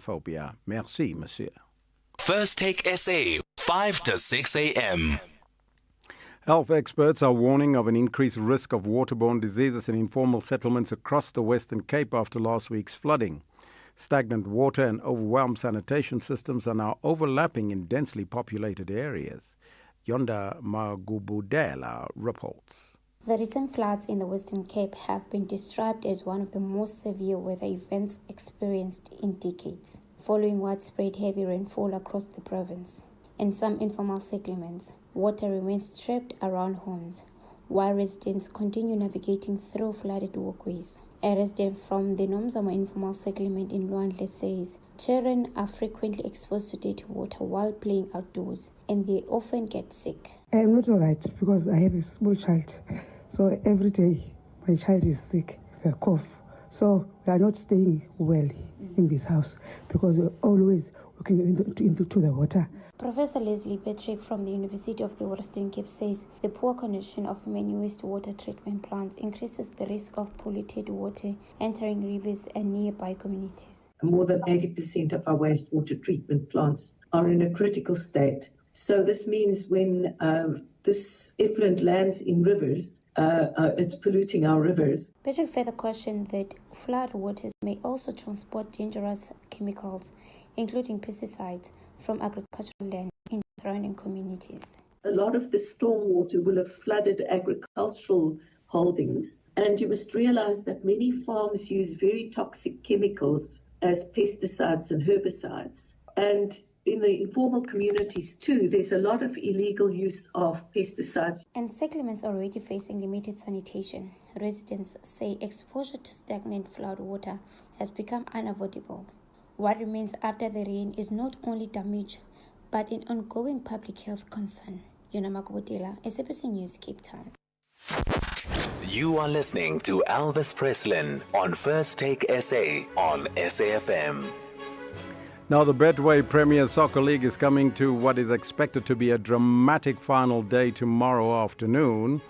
xenophobia. Merci, monsieur. First Take SA, 5 to 6 a.m. Health experts are warning of an increased risk of waterborne diseases in informal settlements across the Western Cape after last week's flooding. Stagnant water and overwhelmed sanitation systems are now overlapping in densely populated areas. Yonda Magubudela reports. The recent floods in the Western Cape have been described as one of the most severe weather events experienced in decades, following widespread heavy rainfall across the province. In some informal settlements, water remains trapped around homes, while residents continue navigating through flooded walkways. A resident from the Zama informal settlement in Luandle says children are frequently exposed to dirty water while playing outdoors, and they often get sick. I'm not all right because I have a small child. So every day my child is sick, they cough. So we are not staying well in this house because we're always looking into the water. Professor Leslie Patrick from the University of the Western Cape says the poor condition of many wastewater treatment plants increases the risk of polluted water entering rivers and nearby communities. More than 80% of our wastewater treatment plants are in a critical state. So this means when this effluent lands in rivers, it's polluting our rivers. Patrick further cautioned that flood waters may also transport dangerous chemicals, including pesticides, from agricultural land in surrounding communities. A lot of the stormwater will have flooded agricultural holdings, and you must realize that many farms use very toxic chemicals as pesticides and herbicides. And in the informal communities too, there's a lot of illegal use of pesticides. And settlements are already facing limited sanitation. Residents say exposure to stagnant flood water has become unavoidable. What remains after the rain is not only damage, but an ongoing public health concern. Yona Makubotela, SABC News, Cape Town. You are listening to Elvis Preslin on First Take SA on SAFM. Now, the Betway Premier Soccer League is coming to what is expected to be a dramatic final day tomorrow afternoon.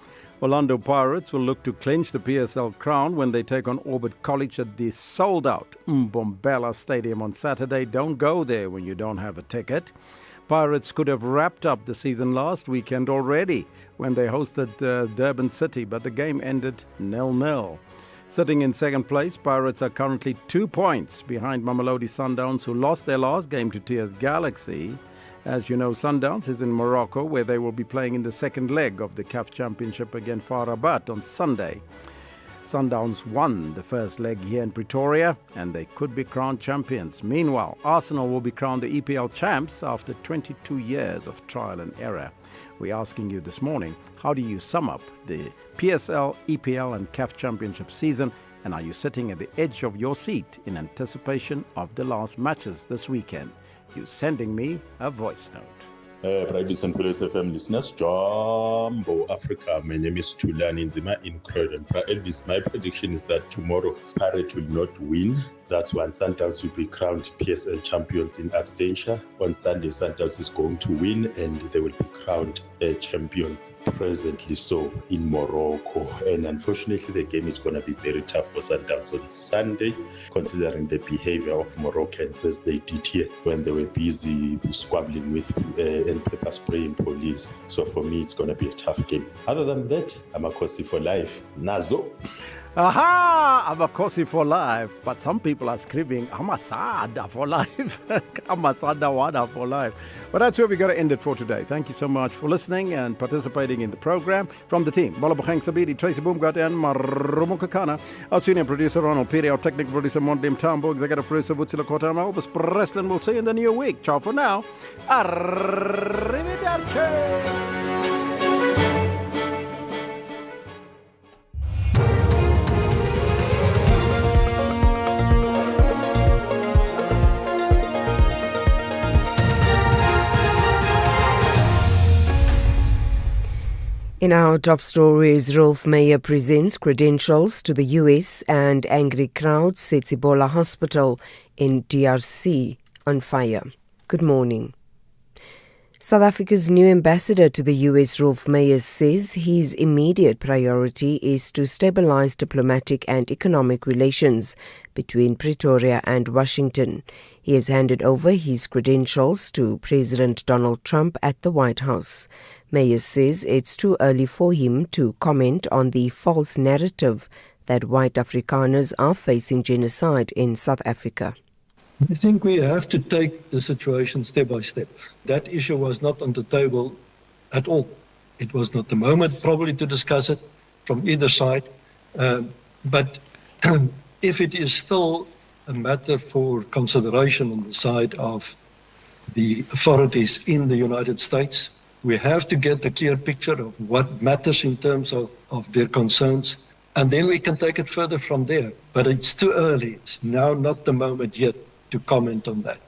Orlando Pirates will look to clinch the PSL crown when they take on Orbit College at the sold-out Mbombela Stadium on Saturday. Don't go there when you don't have a ticket. Pirates could have wrapped up the season last weekend already when they hosted Durban City, but the game ended 0-0. Sitting in second place, Pirates are currently 2 points behind Mamelodi Sundowns, who lost their last game to TS Galaxy. As you know, Sundowns is in Morocco, where they will be playing in the second leg of the CAF Championship against FAR Rabat on Sunday. Sundowns won the first leg here in Pretoria, and they could be crowned champions. Meanwhile, Arsenal will be crowned the EPL champs after 22 years of trial and error. We're asking you this morning, how do you sum up the PSL, EPL and CAF Championship season? And are you sitting at the edge of your seat in anticipation of the last matches this weekend? You're sending me a voice note. Private and FlySafair listeners, Jumbo Africa. My name is Tulani Nzima in Croydon. Elvis, my prediction is that tomorrow Pirates will not win. That's when Sundowns will be crowned PSL champions in absentia. On Sunday, Sundowns is going to win and they will be crowned champions presently so in Morocco. And unfortunately, the game is going to be very tough for Sundowns on Sunday, considering the behavior of Moroccans as they did here when they were busy squabbling with and pepper spraying police. So for me, it's going to be a tough game. Other than that, I'm a Kosi for life. Nazo. Aha! Abakosi for life. But some people are screaming, Amasada for life. Amasada Wada for life. But that's where we got to end it for today. Thank you so much for listening and participating in the program. From the team, Balabukhang Sabidi, Tracy Boomgat, and Marumo Kakana. Our senior producer, Ronald Piri, our technical producer, Mondim Tambo, executive producer, Vutsila Kotama. Elvis Preslin. We'll see you in the new week. Ciao for now. Arrivederci. In our top stories, Rolf Meyer presents credentials to the US and angry crowd sets Ebola hospital in DRC on fire. Good morning. South Africa's new ambassador to the US, Rolf Meyer, says his immediate priority is to stabilize diplomatic and economic relations between Pretoria and Washington. He has handed over his credentials to President Donald Trump at the White House. Meyer says it's too early for him to comment on the false narrative that white Afrikaners are facing genocide in South Africa. I think we have to take the situation step by step. That issue was not on the table at all. It was not the moment probably to discuss it from either side. But if it is still a matter for consideration on the side of the authorities in the United States, we have to get a clear picture of what matters in terms of their concerns, and then we can take it further from there. But it's too early. It's now not the moment yet to comment on that.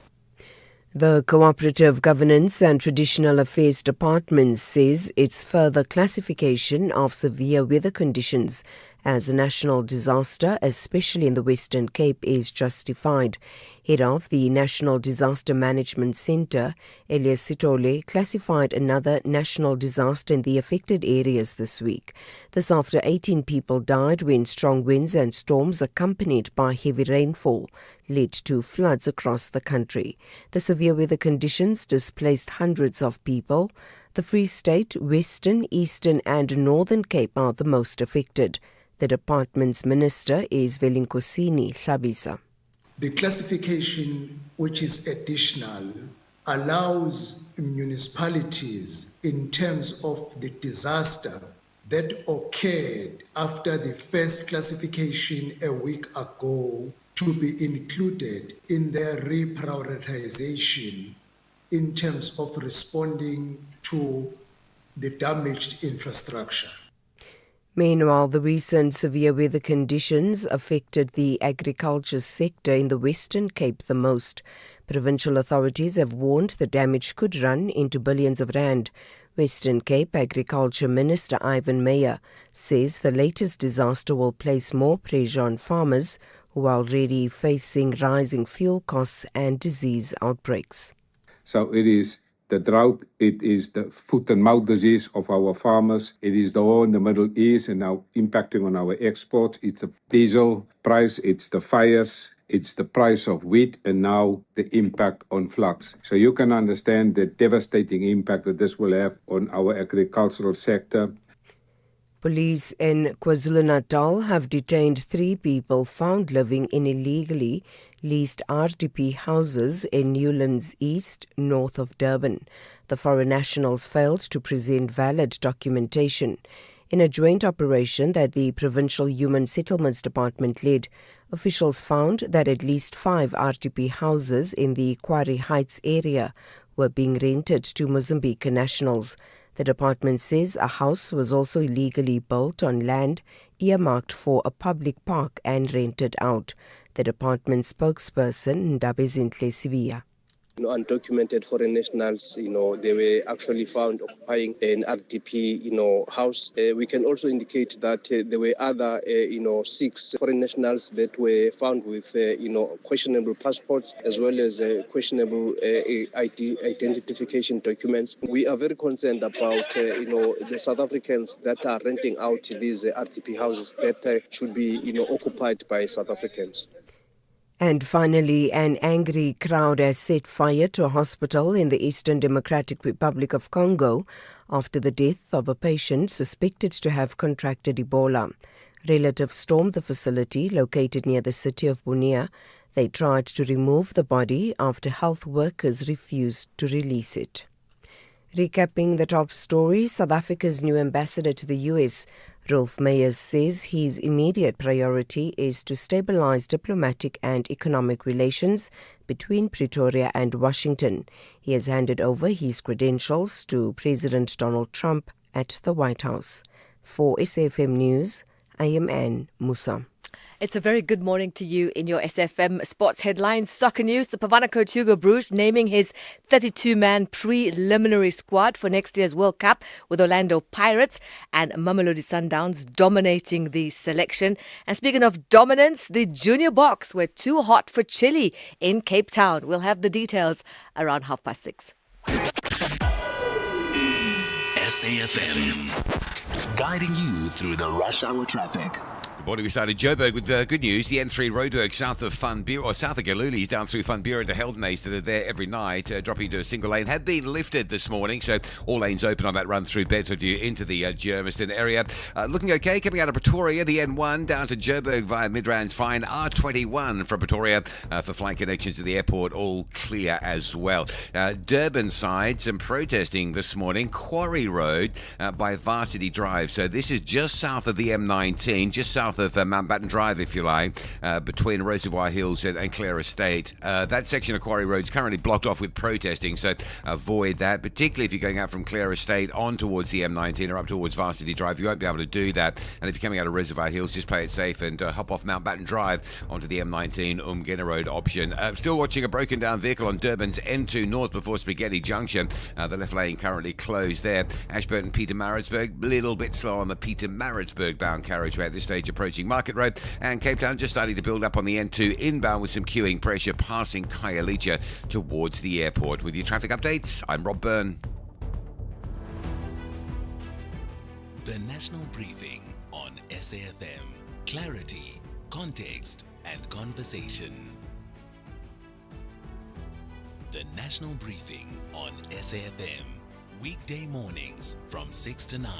The Cooperative Governance and Traditional Affairs Department says its further classification of severe weather conditions as a national disaster, especially in the Western Cape, is justified. Head of the National Disaster Management Centre, Elias Sitole, classified another national disaster in the affected areas this week. This after 18 people died when strong winds and storms accompanied by heavy rainfall led to floods across the country. The severe weather conditions displaced hundreds of people. The Free State, Western, Eastern and Northern Cape are the most affected. The department's minister is Velinkosini Hlabisa. The classification, which is additional, allows municipalities in terms of the disaster that occurred after the first classification a week ago to be included in their reprioritization in terms of responding to the damaged infrastructure. Meanwhile, the recent severe weather conditions affected the agriculture sector in the Western Cape the most. Provincial authorities have warned the damage could run into billions of rand. Western Cape Agriculture Minister Ivan Meyer says the latest disaster will place more pressure on farmers who are already facing rising fuel costs and disease outbreaks. So it is the drought, it is the foot and mouth disease of our farmers, it is the war in the Middle East and now impacting on our exports, it's the diesel price, it's the fires, it's the price of wheat and now the impact on floods. So you can understand the devastating impact that this will have on our agricultural sector. Police in KwaZulu-Natal have detained 3 people found living in illegally leased RDP houses in Newlands East, north of Durban. The foreign nationals failed to present valid documentation. In a joint operation that the Provincial Human Settlements Department led, officials found that at least 5 RDP houses in the Quarry Heights area were being rented to Mozambique nationals. The department says a house was also illegally built on land earmarked for a public park and rented out. The department spokesperson, Ndabezinhle Sibia. Undocumented foreign nationals, they were actually found occupying an RDP, house. We can also indicate that there were other, 6 foreign nationals that were found with, questionable passports as well as questionable identification documents. We are very concerned about, the South Africans that are renting out these RDP houses that should be, occupied by South Africans. And finally, an angry crowd has set fire to a hospital in the Eastern Democratic Republic of Congo after the death of a patient suspected to have contracted Ebola. Relatives stormed the facility located near the city of Bunia. They tried to remove the body after health workers refused to release it. Recapping the top stories, South Africa's new ambassador to the US, Rolf Meyer, says his immediate priority is to stabilize diplomatic and economic relations between Pretoria and Washington. He has handed over his credentials to President Donald Trump at the White House. For SAFM News, I am Anne Musa. It's a very good morning to you in your SFM sports headlines. Soccer news, the Bafana coach Hugo Broos naming his 32-man preliminary squad for next year's World Cup with Orlando Pirates and Mamelodi Sundowns dominating the selection. And speaking of dominance, the junior box were too hot for Chile in Cape Town. We'll have the details around 6:30. SAfm, guiding you through the rush hour traffic. Good morning. We started Joburg with good news. The N3 roadwork south of Funbury, or south of Galuli's, down through Funbury to Heldenase that are there every night, dropping to a single lane, had been lifted this morning, so all lanes open on that run through Bedfordview into the Germiston area. Looking okay, coming out of Pretoria, the N1 down to Joburg via Midrand's fine. R21 from Pretoria for flight connections to the airport, all clear as well. Durban side, some protesting this morning. Quarry Road by Varsity Drive, so this is just south of the M19, just south of Mountbatten Drive, if you like, between Reservoir Hills and Clare Estate. That section of Quarry Road is currently blocked off with protesting, so avoid that, particularly if you're going out from Clare Estate on towards the M19 or up towards Varsity Drive. You won't be able to do that, and if you're coming out of Reservoir Hills, just play it safe and hop off Mountbatten Drive onto the M19 Umgena Road option. Still watching a broken down vehicle on Durban's N2 North before Spaghetti Junction. The left lane currently closed there. Ashburton Peter Maritzburg, a little bit slow on the Peter Maritzburg bound carriageway at this stage, approaching Market Road, and Cape Town just starting to build up on the N2 inbound with some queuing pressure passing Khayelitsha towards the airport. With your traffic updates, I'm Rob Byrne. The National Briefing on SAfm. Clarity, context, and conversation. The National Briefing on SAfm. Weekday mornings from 6 to 9.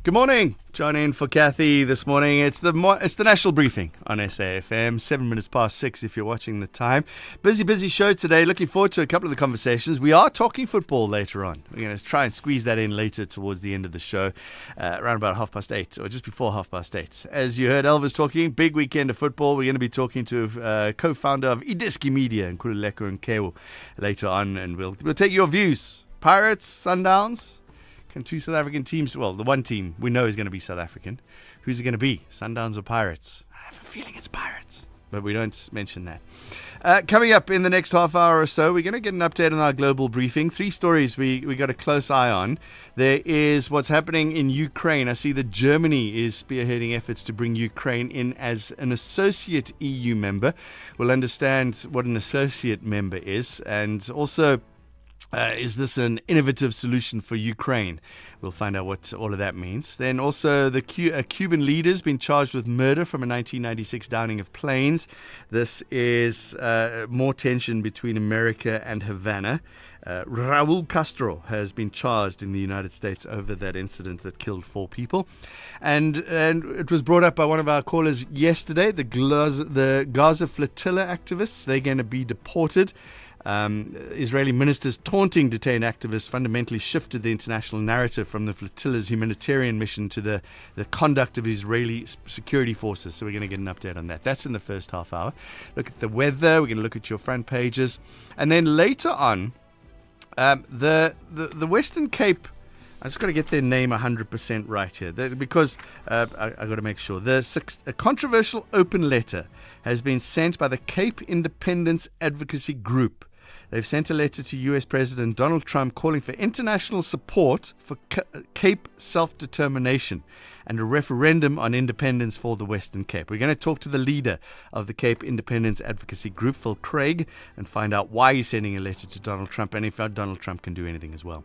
Good morning. John in for Kathy this morning. It's the National Briefing on SAfm, 7 minutes past 6 if you're watching the time. Busy show today. Looking forward to a couple of the conversations. We are talking football later on. We're going to try and squeeze that in later towards the end of the show, around about 8:30 or just before 8:30. As you heard Elvis talking, big weekend of football. We're going to be talking to co-founder of Idiski Media, Nkululeko Nkewu, later on, and we'll take your views. Pirates, Sundowns. Can two South African teams, well, the one team we know is going to be South African. Who's it going to be? Sundowns or Pirates? I have a feeling it's Pirates, but we don't mention that. Coming up in the next half hour or so, we're going to get an update on our global briefing. 3 stories we got a close eye on. There is what's happening in Ukraine. I see that Germany is spearheading efforts to bring Ukraine in as an associate EU member. We'll understand what an associate member is, and also is this an innovative solution for Ukraine? We'll find out what all of that means. Then also the Cuban leader's been charged with murder from a 1996 downing of planes. This is more tension between America and Havana. Raul Castro has been charged in the United States over that incident that killed 4 people. And it was brought up by one of our callers yesterday, the Gaza flotilla activists. They're going to be deported. Israeli ministers taunting detained activists fundamentally shifted the international narrative from the flotilla's humanitarian mission to the conduct of Israeli security forces. So we're going to get an update on that. That's in the first half hour. Look at the weather. We're going to look at your front pages. And then later on, the Western Cape, I just got to get their name 100% right here, because I got to make sure. A controversial open letter has been sent by the Cape Independence Advocacy Group. They've sent a letter to US President Donald Trump calling for international support for Cape self-determination and a referendum on independence for the Western Cape. We're going to talk to the leader of the Cape Independence Advocacy Group, Phil Craig, and find out why he's sending a letter to Donald Trump and if Donald Trump can do anything as well.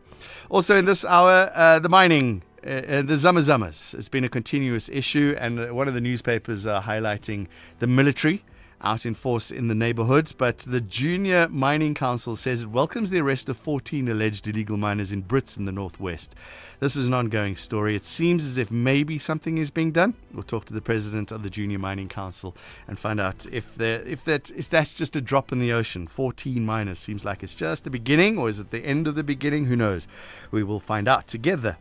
Also in this hour, the mining, the Zama Zamas. It's been a continuous issue, and one of the newspapers are highlighting the military out in force in the neighborhood, but the Junior Mining Council says it welcomes the arrest of 14 alleged illegal miners in Brits in the northwest. This is an ongoing story. It seems as if maybe something is being done. We'll talk to the president of the Junior Mining Council and find out if that's just a drop in the ocean. 14 miners seems like it's just the beginning, or is it the end of the beginning? Who knows? We will find out together.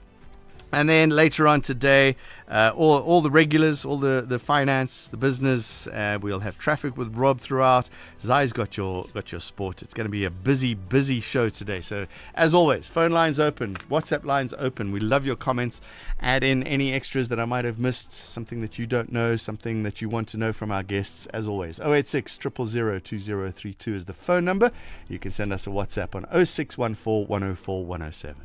And then later on today, all the regulars, all the finance, the business, we'll have traffic with Rob throughout. Zai's got your sport. It's going to be a busy show today. So as always, phone lines open, WhatsApp lines open. We love your comments. Add in any extras that I might have missed, something that you don't know, something that you want to know from our guests. As always, 086 000 2032 is the phone number. You can send us a WhatsApp on 0614 104 107.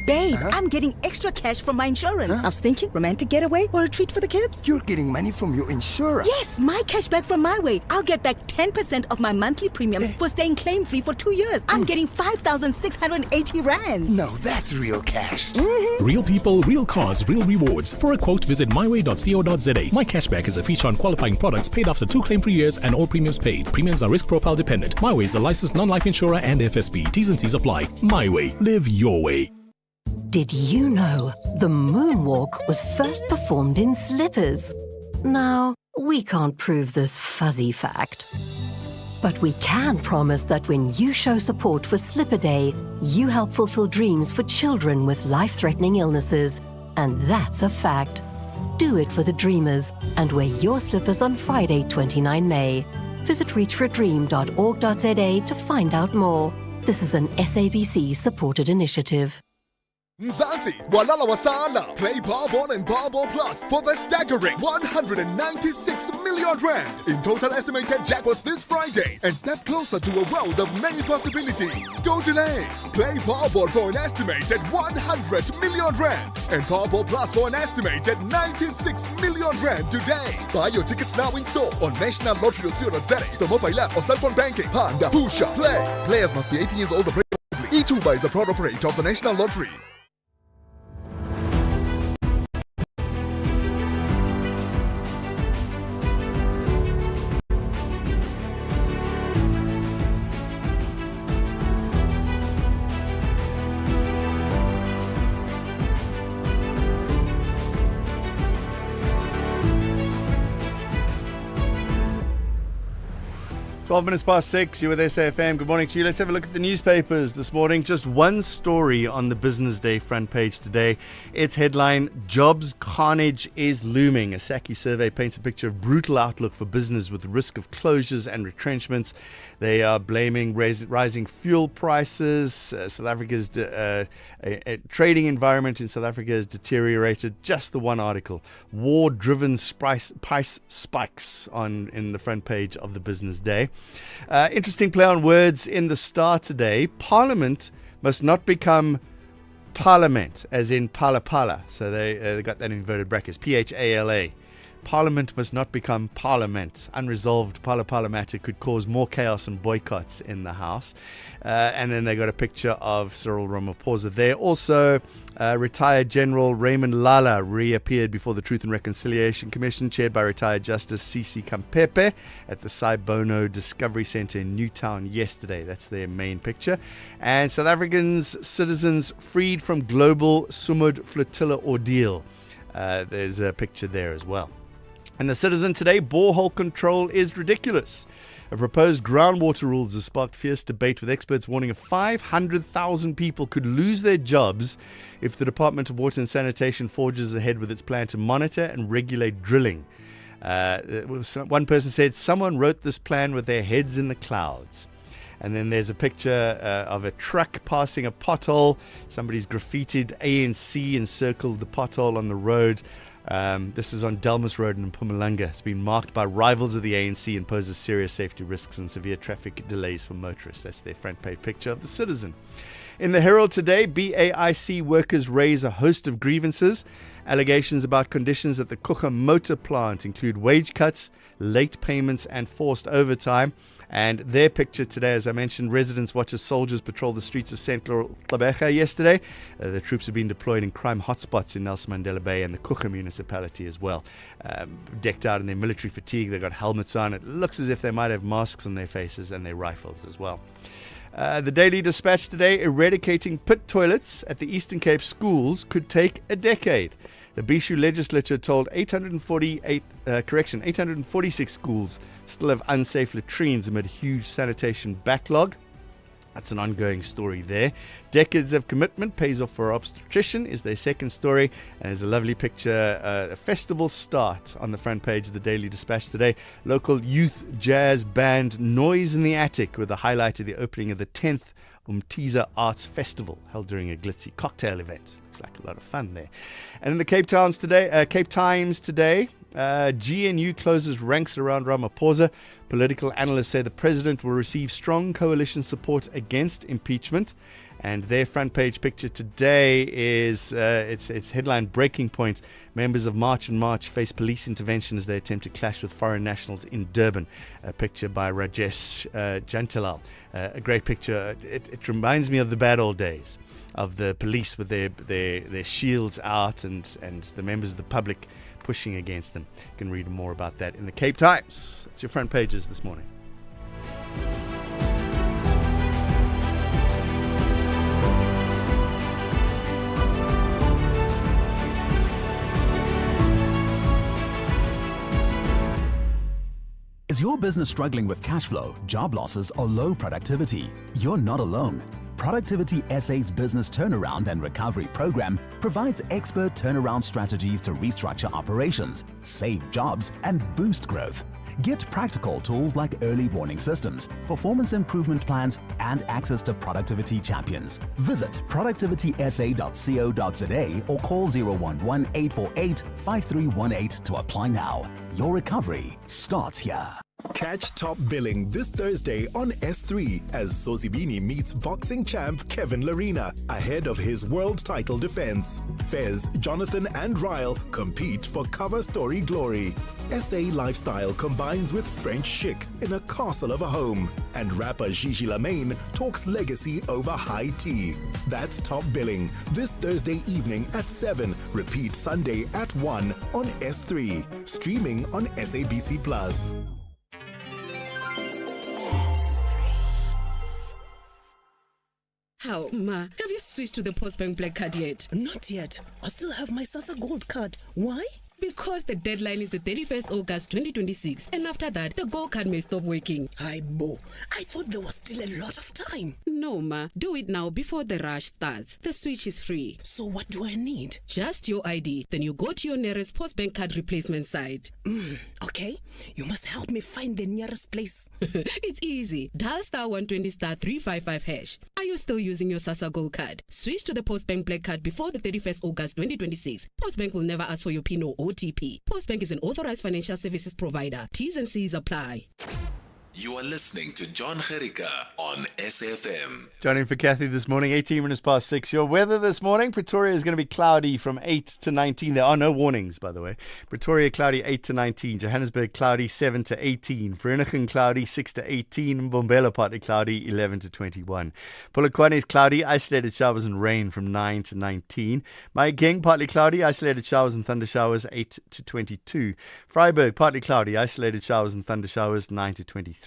Babe, I'm getting extra cash from my insurance. I was thinking romantic getaway or a treat for the kids. You're getting money from your insurer? Yes, my cash back from my way. I'll get back 10% of my monthly premiums for staying claim-free for 2 years. I'm getting 5,680 Rand. Now that's real cash. Real people, real cars, real rewards. For a quote, visit myway.co.za. My cashback is a feature on qualifying products paid after 2 claim-free years and all premiums paid. Premiums are risk profile dependent. MyWay is a licensed non-life insurer and FSP. T's and C's apply. MyWay. Live your way. Did you know the moonwalk was first performed in slippers? Now, we can't prove this fuzzy fact. But we can promise that when you show support for Slipper Day, you help fulfill dreams for children with life-threatening illnesses. And that's a fact. Do it for the dreamers and wear your slippers on Friday, 29 May. Visit reachforadream.org.za to find out more. This is an SABC-supported initiative. Mzansi, Walala Wasala, play Powerball and Powerball Plus for the staggering 196 million Rand in total estimated jackpots this Friday and step closer to a world of many possibilities. Don't delay. Play Powerball for an estimated 100 million Rand and Powerball Plus for an estimated 96 million Rand today. Buy your tickets now in store on nationallottery.co.za, the mobile app or cell phone banking. Panda, Pusha, play. Players must be 18 years old or preferably. E2 is a proud operator of the National Lottery. Twelve minutes past 6, you're with SAFM. Good morning to you. Let's have a look at the newspapers this morning. Just one story on the Business Day front page today. Its headline, Jobs Carnage is Looming. A Saki survey paints a picture of brutal outlook for business with the risk of closures and retrenchments. They are blaming rising fuel prices. South Africa's trading environment in South Africa has deteriorated. Just the one article. War-driven price spikes in the front page of the Business Day. Interesting play on words in the Star today. Parliament must not become Parliament, as in Pala Pala. So they got that in inverted brackets. P-H-A-L-A. Parliament must not become Parliament. Unresolved Pala Pala matter could cause more chaos and boycotts in the House. And then they got a picture of Cyril Ramaphosa there. Also, retired General Raymond Lala reappeared before the Truth and Reconciliation Commission, chaired by retired Justice Sisi Kampepe at the Saibono Discovery Centre in Newtown yesterday. That's their main picture. And South Africans, citizens freed from global Sumud flotilla ordeal. There's a picture there as well. And the Citizen today, borehole control is ridiculous. A proposed groundwater rules has sparked fierce debate, with experts warning 500,000 people could lose their jobs if the Department of Water and Sanitation forges ahead with its plan to monitor and regulate drilling. One person said someone wrote this plan with their heads in the clouds. And then there's a picture of a truck passing a pothole. Somebody's graffitied ANC and circled the pothole on the road. This is on Delmas Road in Mpumalanga. It's been marked by rivals of the ANC and poses serious safety risks and severe traffic delays for motorists. That's their front page picture of the Citizen. In the Herald today, BAIC workers raise a host of grievances. Allegations about conditions at the Kucha motor plant include wage cuts, late payments and forced overtime. And their picture today, as I mentioned, residents watch as soldiers patrol the streets of Central Gqeberha yesterday. The troops have been deployed in crime hotspots in Nelson Mandela Bay and the Kucha municipality as well. Decked out in their military fatigue, they've got helmets on. It looks as if they might have masks on their faces and their rifles as well. The Daily Dispatch today, eradicating pit toilets at the Eastern Cape schools could take a decade. The Bishu legislature told 846 schools still have unsafe latrines amid huge sanitation backlog. That's an ongoing story there. Decades of commitment pays off for obstetrician is their second story. And there's a lovely picture, a festival start on the front page of the Daily Dispatch today. Local youth jazz band Noise in the Attic with a highlight of the opening of the 10th Umtiza Arts Festival held during a glitzy cocktail event. Looks like a lot of fun there. And in the Cape Times today, GNU closes ranks around Ramaphosa. Political analysts say the president will receive strong coalition support against impeachment. And their front page picture today is its headline breaking point. Members of March and March face police intervention as they attempt to clash with foreign nationals in Durban. A picture by Rajesh Jantilal. A great picture. It reminds me of the bad old days of the police with their shields out and the members of the public pushing against them. You can read more about that in the Cape Times. That's your front pages this morning. Is your business struggling with cash flow, job losses, or low productivity? You're not alone. Productivity SA's Business Turnaround and Recovery Program provides expert turnaround strategies to restructure operations, save jobs, and boost growth. Get practical tools like early warning systems, performance improvement plans, and access to productivity champions. Visit productivitysa.co.za or call 011-848-5318 to apply now. Your recovery starts here. Catch Top Billing this Thursday on S3 as Sosibini meets boxing champ Kevin Larina ahead of his world title defense. Fez, Jonathan and Ryle compete for cover story glory. SA lifestyle combines with French chic in a castle of a home. And rapper Gigi Lamaine talks legacy over high tea. That's Top Billing this Thursday evening at 7. Repeat Sunday at 1 on S3. Streaming on SABC+. How, Ma? Have you switched to the Postbank Black Card yet? Not yet. I still have my SASSA Gold Card. Why? Because the deadline is the 31st August 2026, and after that, the Gold Card may stop working. Hi, Bo. I thought there was still a lot of time. No, Ma. Do it now before the rush starts. The switch is free. So what do I need? Just your ID. Then you go to your nearest Postbank Card replacement site. Okay. You must help me find the nearest place. It's easy. Dial *120 *355 hash. Are you still using your SASSA Gold Card? Switch to the Postbank Black Card before the 31st August 2026. Postbank will never ask for your PIN or OTP. Postbank is an authorized financial services provider. T's and C's apply. You are listening to John Gericka on SAfm. Joining for Kathy this morning, 18 minutes past 6. Your weather this morning, Pretoria is going to be cloudy from 8 to 19. There are no warnings, by the way. Pretoria cloudy 8 to 19. Johannesburg cloudy 7 to 18. Vereeniging cloudy 6 to 18. Mbombela partly cloudy 11 to 21. Polokwane is cloudy, isolated showers and rain from 9 to 19. Mahikeng partly cloudy, isolated showers and thunder showers 8 to 22. Vryburg partly cloudy, isolated showers and thunder showers 9 to 23.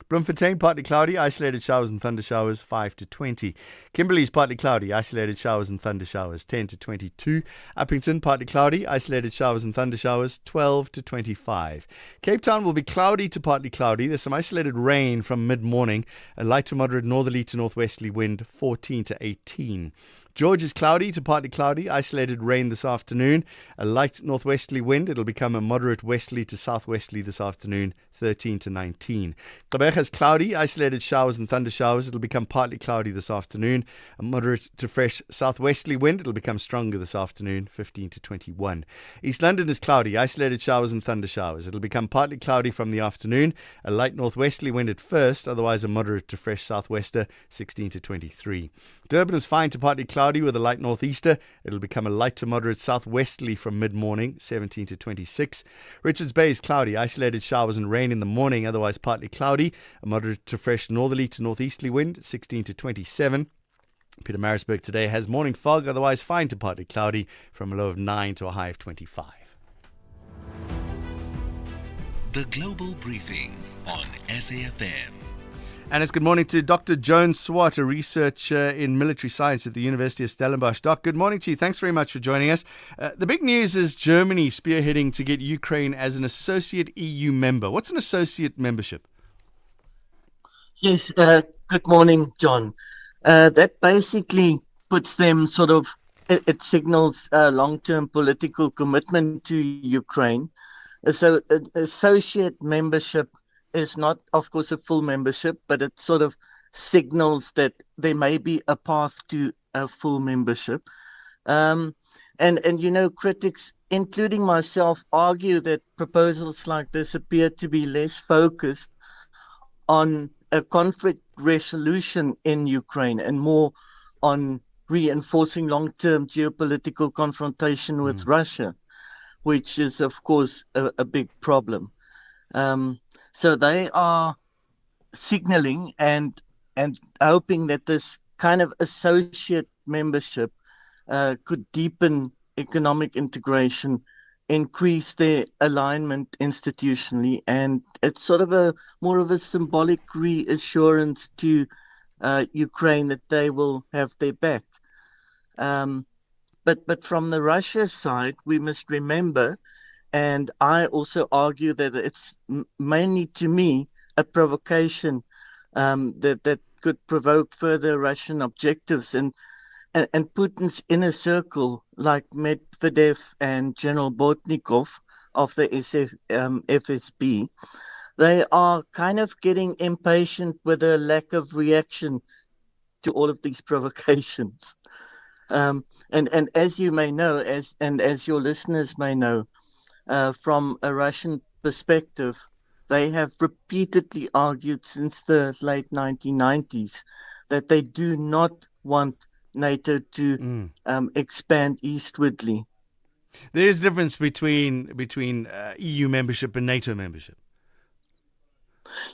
Bloemfontein partly cloudy, isolated showers and thunder showers 5 to 20. Kimberley's partly cloudy, isolated showers and thunder showers 10 to 22. Uppington partly cloudy, isolated showers and thunder showers 12 to 25. Cape Town will be cloudy to partly cloudy. There's some isolated rain from mid-morning. A light to moderate northerly to northwesterly wind 14 to 18. George is cloudy to partly cloudy, isolated rain this afternoon. A light northwesterly wind. It'll become a moderate westerly to southwesterly this afternoon, 13 to 19. Gqeberha is cloudy, isolated showers and thunder showers. It'll become partly cloudy this afternoon. A moderate to fresh southwesterly wind. It'll become stronger this afternoon, 15 to 21. East London is cloudy, isolated showers and thunder showers. It'll become partly cloudy from the afternoon. A light northwesterly wind at first, otherwise a moderate to fresh southwester, 16 to 23. Durban is fine to partly cloudy with a light northeaster. It'll become a light to moderate southwesterly from mid-morning, 17 to 26. Richards Bay is cloudy, isolated showers and rain in the morning, otherwise partly cloudy. A moderate to fresh northerly to northeasterly wind, 16 to 27. Pietermaritzburg today has morning fog, otherwise fine to partly cloudy, from a low of 9 to a high of 25. The Global Briefing on SAfm. And it's good morning to Dr. Joan Swart, a researcher in military science at the University of Stellenbosch. Doc, good morning to you. Thanks very much for joining us. The big news is Germany spearheading to get Ukraine as an associate EU member. What's an associate membership? Yes, good morning, John. That basically puts them it signals long-term political commitment to Ukraine. So associate membership is not, of course, a full membership, but it sort of signals that there may be a path to a full membership. And critics, including myself, argue that proposals like this appear to be less focused on a conflict resolution in Ukraine and more on reinforcing long-term geopolitical confrontation with Russia, which is, of course, a big problem. So they are signaling and hoping that this kind of associate membership could deepen economic integration, increase their alignment institutionally, and it's sort of more of a symbolic reassurance to Ukraine that they will have their back. But from the Russia side, we must remember, and I also argue that it's mainly, to me, a provocation that could provoke further Russian objectives. And Putin's inner circle, like Medvedev and General Bortnikov of the FSB, they are kind of getting impatient with a lack of reaction to all of these provocations. And as you may know, as your listeners may know, from a Russian perspective, they have repeatedly argued since the late 1990s that they do not want NATO to expand eastwardly. There is a difference between EU membership and NATO membership.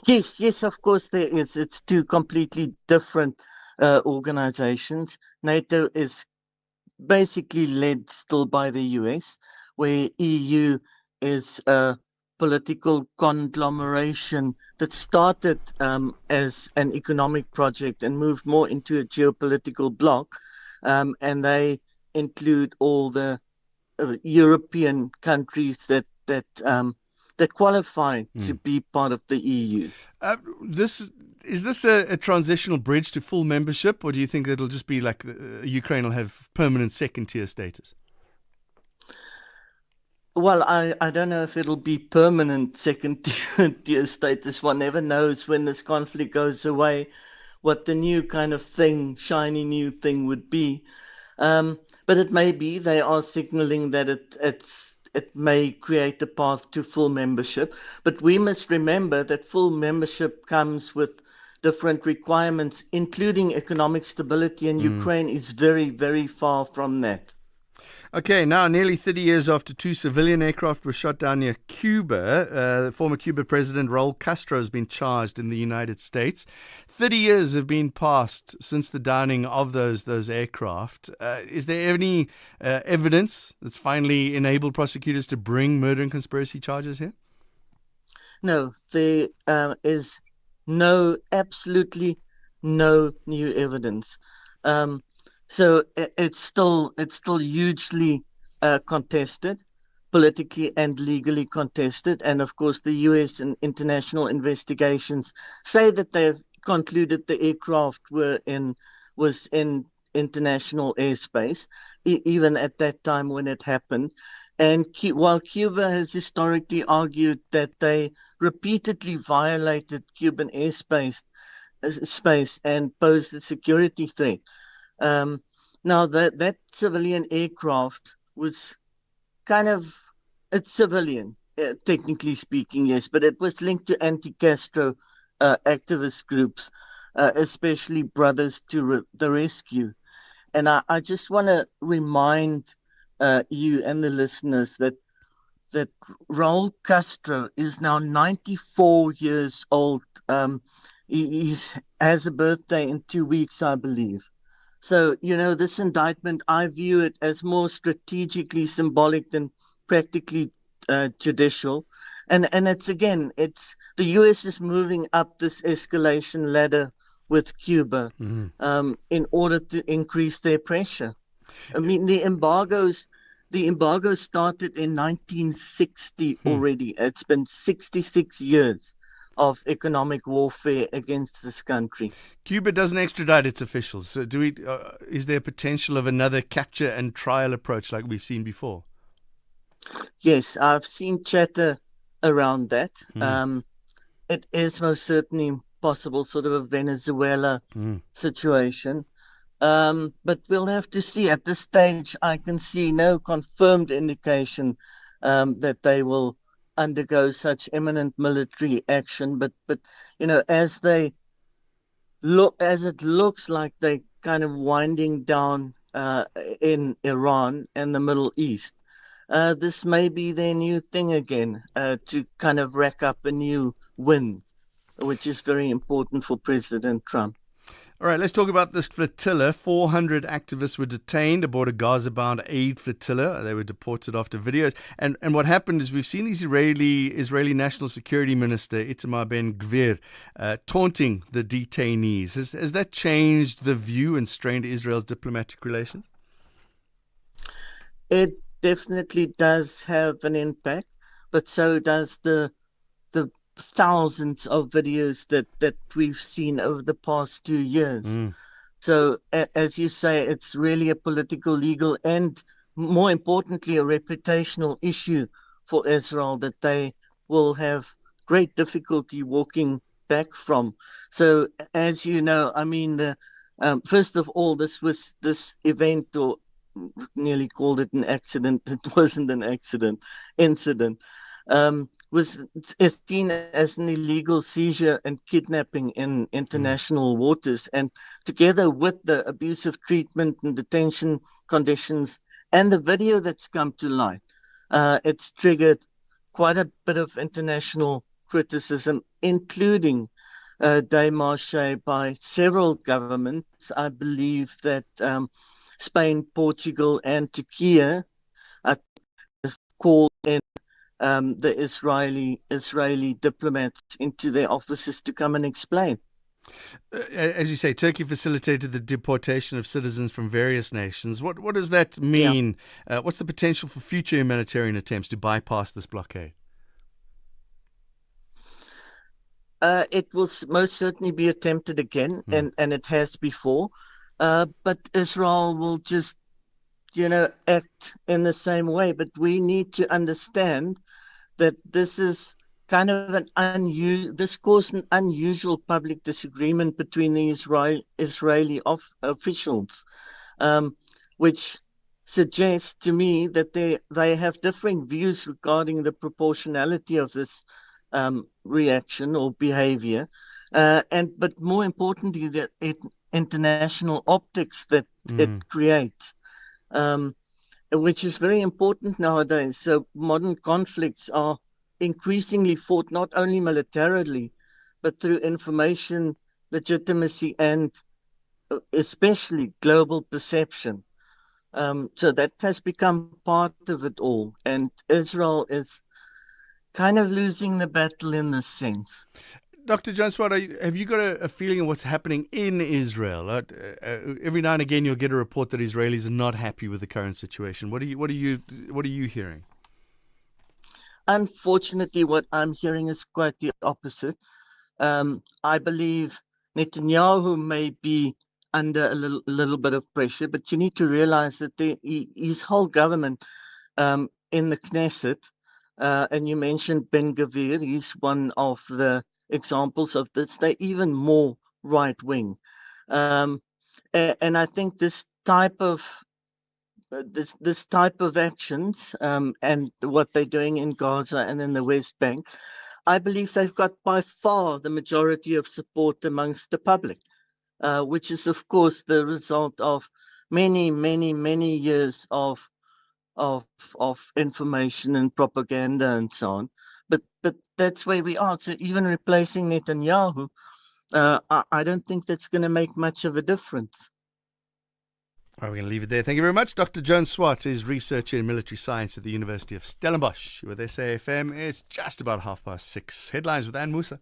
Yes, of course there is. It's two completely different organizations. NATO is basically led still by the US, where EU is a political conglomeration that started as an economic project and moved more into a geopolitical bloc, and they include all the European countries that qualify to be part of the EU. Is this a transitional bridge to full membership, or do you think it'll just be like Ukraine will have permanent second-tier status? Well, I don't know if it'll be permanent second-tier status. One never knows when this conflict goes away what the new kind of thing, shiny new thing would be. But it may be. They are signaling that it may create a path to full membership. But we must remember that full membership comes with different requirements, including economic stability, and Ukraine is very, very far from that. Okay, now nearly 30 years after two civilian aircraft were shot down near Cuba, former Cuba President Raul Castro has been charged in the United States. 30 years have been passed since the downing of those aircraft. Is there any evidence that's finally enabled prosecutors to bring murder and conspiracy charges here? No, there is absolutely no new evidence. So it's still hugely contested, politically and legally contested. And of course, the US and international investigations say that they've concluded the aircraft was in international airspace, even at that time when it happened. And while Cuba has historically argued that they repeatedly violated Cuban airspace and posed a security threat, now that civilian aircraft was it's civilian, technically speaking, yes, but it was linked to anti-Castro activist groups, especially Brothers to the Rescue. And I just want to remind you and the listeners that Raul Castro is now 94 years old. He has a birthday in 2 weeks, I believe. So, this indictment, I view it as more strategically symbolic than practically judicial. And it's the US is moving up this escalation ladder with Cuba in order to increase their pressure. I mean, the embargo started in 1960 already. It's been 66 years of economic warfare against this country. Cuba doesn't extradite its officials. So is there potential of another capture and trial approach like we've seen before? Yes, I've seen chatter around that. It is most certainly possible, sort of a Venezuela situation. But we'll have to see. At this stage, I can see no confirmed indication that they will undergo such imminent military action. But as it looks like they're kind of winding down in Iran and the Middle East, this may be their new thing again, to kind of rack up a new win, which is very important for President Trump. All right, let's talk about this flotilla. 400 activists were detained aboard a Gaza-bound aid flotilla. They were deported after videos. And what happened is we've seen these Israeli National Security Minister, Itamar Ben-Gvir, taunting the detainees. Has that changed the view and strained Israel's diplomatic relations? It definitely does have an impact, but so does the thousands of videos that we've seen over the past 2 years. So as you say, it's really a political, legal, and more importantly, a reputational issue for Israel that they will have great difficulty walking back from. So as you know, I mean, first of all, this event, or nearly called it an accident, it wasn't an incident, was seen as an illegal seizure and kidnapping in international waters. And together with the abusive treatment and detention conditions and the video that's come to light, it's triggered quite a bit of international criticism, including démarche by several governments. I believe that Spain, Portugal, and Turkey have called in the Israeli diplomats into their offices to come and explain. As you say, Turkey facilitated the deportation of citizens from various nations. What does that mean? Yeah. What's the potential for future humanitarian attempts to bypass this blockade? It will most certainly be attempted again, and it has before. But Israel will just act in the same way. But we need to understand that this is kind of this caused an unusual public disagreement between the Israeli officials, which suggests to me that they have differing views regarding the proportionality of this reaction or behavior, but more importantly, that international optics that it creates. Which is very important nowadays. So modern conflicts are increasingly fought not only militarily, but through information, legitimacy, and especially global perception. So that has become part of it all. And Israel is kind of losing the battle in this sense. Dr. John Swart, have you got a feeling of what's happening in Israel? Every now and again, you'll get a report that Israelis are not happy with the current situation. What are you hearing? Unfortunately, what I'm hearing is quite the opposite. I believe Netanyahu may be under a little bit of pressure, but you need to realize that his whole government in the Knesset, and you mentioned Ben-Gvir, he's one of the examples of this. They're even more right-wing, and I think this type of actions and what they're doing in Gaza and in the West Bank, I believe they've got by far the majority of support amongst the public, which is of course the result of many years of information and propaganda and so on. But that's where we are. So even replacing Netanyahu, I don't think that's going to make much of a difference. All right, we're going to leave it there. Thank you very much. Dr. Joan Swart is researcher in military science at the University of Stellenbosch. With SAFM, it's just about 6:30. Headlines with Anne Musa.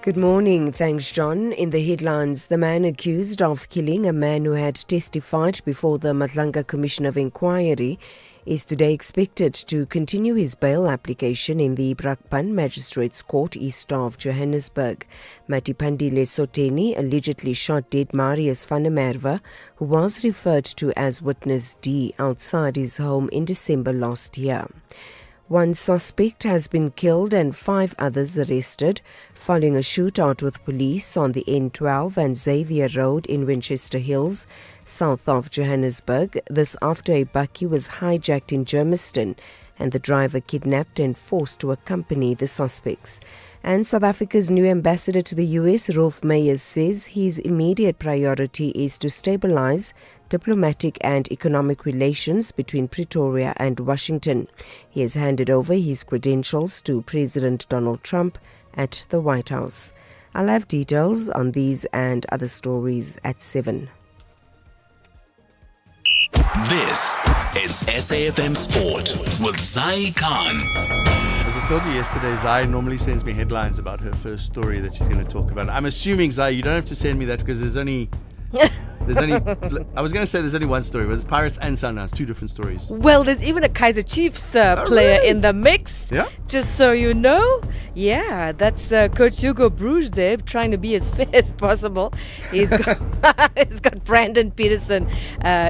Good morning. Thanks, John. In the headlines, the man accused of killing a man who had testified before the Matlanga Commission of Inquiry is today expected to continue his bail application in the Brakpan Magistrates Court east of Johannesburg. Matipandile Soteni allegedly shot dead Marius van der Merwe, who was referred to as Witness D, outside his home in December last year. One suspect has been killed and 5 others arrested following a shootout with police on the N12 and Xavier Road in Winchester Hills, south of Johannesburg. This after a bakkie was hijacked in Germiston and the driver kidnapped and forced to accompany the suspects. And South Africa's new ambassador to the US, Rolf Meyers, says his immediate priority is to stabilize diplomatic and economic relations between Pretoria and Washington. He has handed over his credentials to President Donald Trump at the White House. I'll have details on these and other stories at 7. This is SAFM Sport with Zai Khan. As I told you yesterday, Zai normally sends me headlines about her first story that she's going to talk about. I'm assuming, Zai, you don't have to send me that because there's only I was going to say there's only one story, but there's Pirates and Sundowns, 2 different stories. Well, there's even a Kaizer Chiefs player in the mix. Yeah. Just so you know. Yeah, that's Coach Hugo Bruges there, trying to be as fair as possible. He's got Brandon Peterson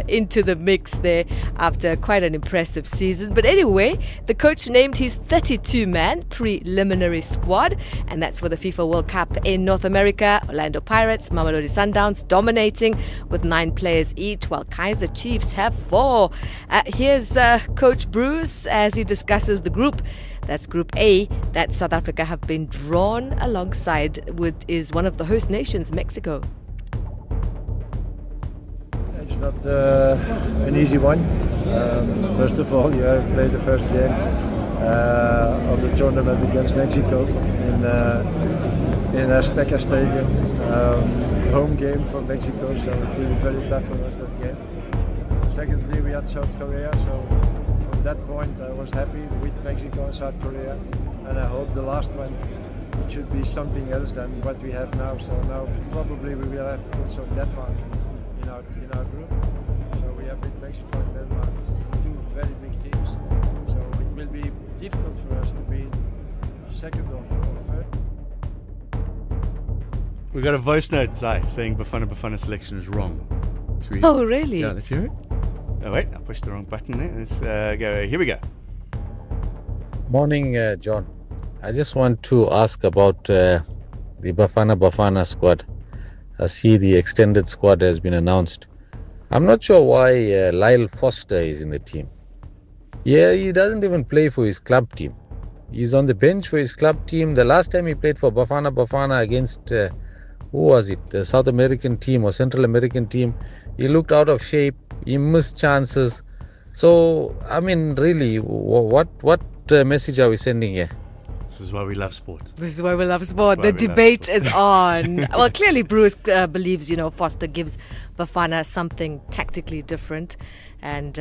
into the mix there after quite an impressive season. But anyway, the coach named his 32-man preliminary squad, and that's for the FIFA World Cup in North America. Orlando Pirates, Mamelodi Sundowns dominating with 9 players each, while Kaizer Chiefs have 4. Here's Coach Bruce as he discusses the group. That's Group A that South Africa have been drawn alongside with is one of the host nations, Mexico. It's not an easy one. First of all, you have played the first game of the tournament against Mexico in Azteca Stadium. Home game for Mexico, so it will be very tough for us, that game. Secondly, we had South Korea, so from that point I was happy with Mexico and South Korea, and I hope the last one it should be something else than what we have now. So now probably we will have also Denmark in our group. So we have with Mexico and Denmark 2 very big teams. So it will be difficult for us to be second or third. We got a voice note, Zai, saying Bafana selection is wrong. Oh, really? Yeah, let's hear it. Oh, wait, I pushed the wrong button there. Let's go. Here we go. Morning, John. I just want to ask about the Bafana squad. I see the extended squad has been announced. I'm not sure why Lyle Foster is in the team. Yeah, he doesn't even play for his club team. He's on the bench for his club team. The last time he played for Bafana against... who was it? The South American team or Central American team. He looked out of shape. He missed chances. So, I mean, really, what message are we sending here? This is why we love sport. This is why we love sport. The debate is on. Well, clearly Bruce believes, Foster gives Bafana something tactically different. And,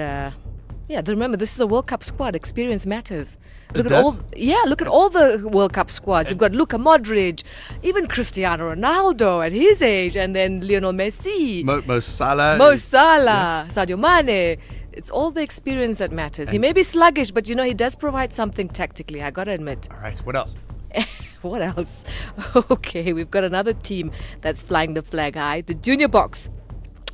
remember, this is a World Cup squad. Experience matters. Look at all the World Cup squads. You've got Luka Modric, even Cristiano Ronaldo at his age, and then Lionel Messi, Mo Salah, Sadio Mane. It's all the experience that matters. He may be sluggish, but he does provide something tactically, I gotta admit. All right, what else? What else? Okay, we've got another team that's flying the flag high, the Junior Boks.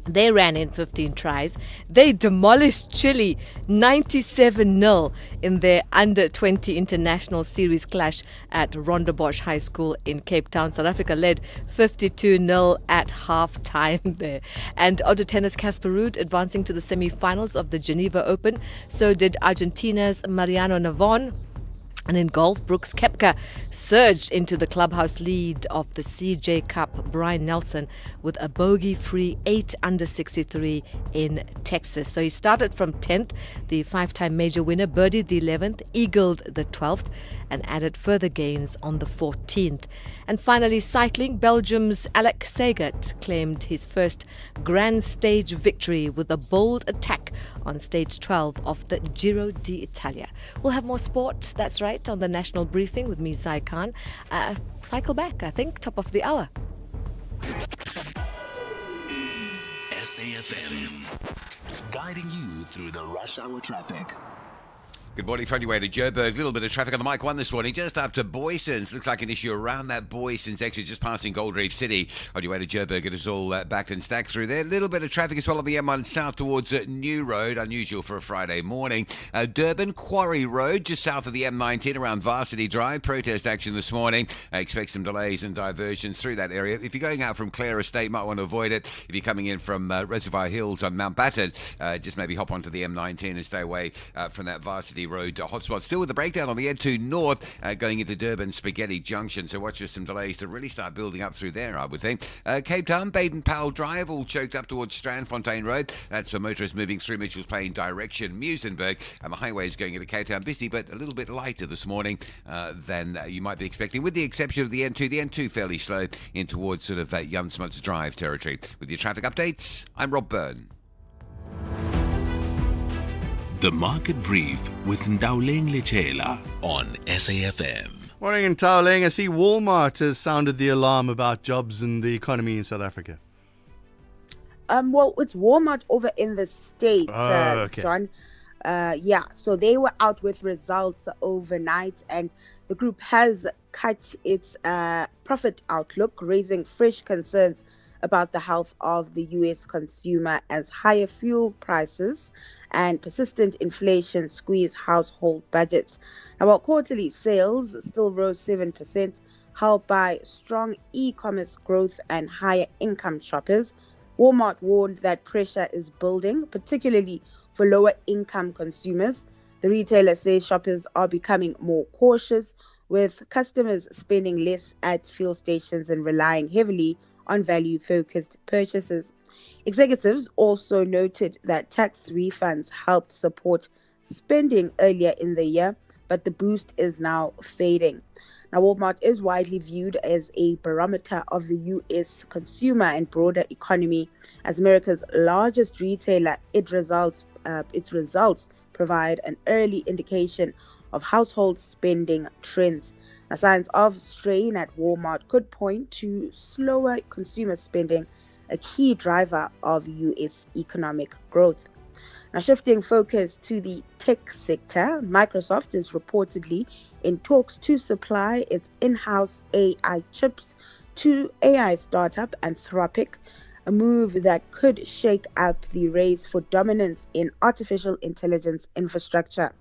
They ran in 15 tries. They demolished Chile 97-0 in their under-20 international series clash at Rondebosch High School in Cape Town. South Africa led 52-0 at half-time there. And auto tennis Casper Ruud advancing to the semi-finals of the Geneva Open. So did Argentina's Mariano Navon. And in golf, Brooks Koepka surged into the clubhouse lead of the CJ Cup. Brian Nelson with a bogey-free 8 under 63 in Texas. So he started from 10th, the 5-time major winner, birdied the 11th, eagled the 12th, and added further gains on the 14th. And finally, cycling, Belgium's Alec Sagat claimed his first grand stage victory with a bold attack on stage 12 of the Giro d'Italia. We'll have more sport, that's right, on the national briefing with me, Zai Khan. Cycle back, I think, top of the hour. SAfm, guiding you through the rush hour traffic. Good morning from your way to Joburg. A little bit of traffic on the Mike 1 this morning, just up to Boysons. Looks like an issue around that Boysons exit, just passing Gold Reef City. On your way to Joburg, it is all backed and stacked through there. A little bit of traffic as well on the M1 south towards New Road, unusual for a Friday morning. Durban Quarry Road, just south of the M19 around Varsity Drive. Protest action this morning. Expect some delays and diversions through that area. If you're going out from Clare Estate, might want to avoid it. If you're coming in from Reservoir Hills on Mountbatten, just maybe hop onto the M19 and stay away from that Varsity Road hotspot. Still with the breakdown on the N2 North going into Durban Spaghetti Junction, so watch for some delays to really start building up through there, I would think. Cape Town, Baden-Powell Drive, all choked up towards Strandfontein Road. That's for motorists moving through Mitchell's Plain direction. Muizenberg, and the highway is going into Cape Town, busy but a little bit lighter this morning than you might be expecting, with the exception of the N2. The N2 fairly slow in towards sort of Jan Smuts Drive territory. With your traffic updates, I'm Rob Byrne. The Market Brief with Ndauleng Lechela on SAfm. Morning in Taoleng. I see Walmart has sounded the alarm about jobs and the economy in South Africa. Well, it's Walmart over in the States, okay. John. So they were out with results overnight, and the group has cut its profit outlook, raising fresh concerns about the health of the U.S. consumer as higher fuel prices and persistent inflation squeeze household budgets. Now, while quarterly sales still rose 7%, helped by strong e-commerce growth and higher income shoppers, Walmart warned that pressure is building, particularly for lower income consumers. The retailer says shoppers are becoming more cautious, with customers spending less at fuel stations and relying heavily on value-focused purchases. Executives also noted that tax refunds helped support spending earlier in the year, but the boost is now fading. Now, Walmart is widely viewed as a barometer of the U.S. consumer and broader economy. As America's largest retailer, its results provide an early indication of household spending trends. Now, signs of strain at Walmart could point to slower consumer spending, a key driver of U.S. economic growth. Now, shifting focus to the tech sector, Microsoft is reportedly in talks to supply its in-house AI chips to AI startup Anthropic, a move that could shake up the race for dominance in artificial intelligence infrastructure.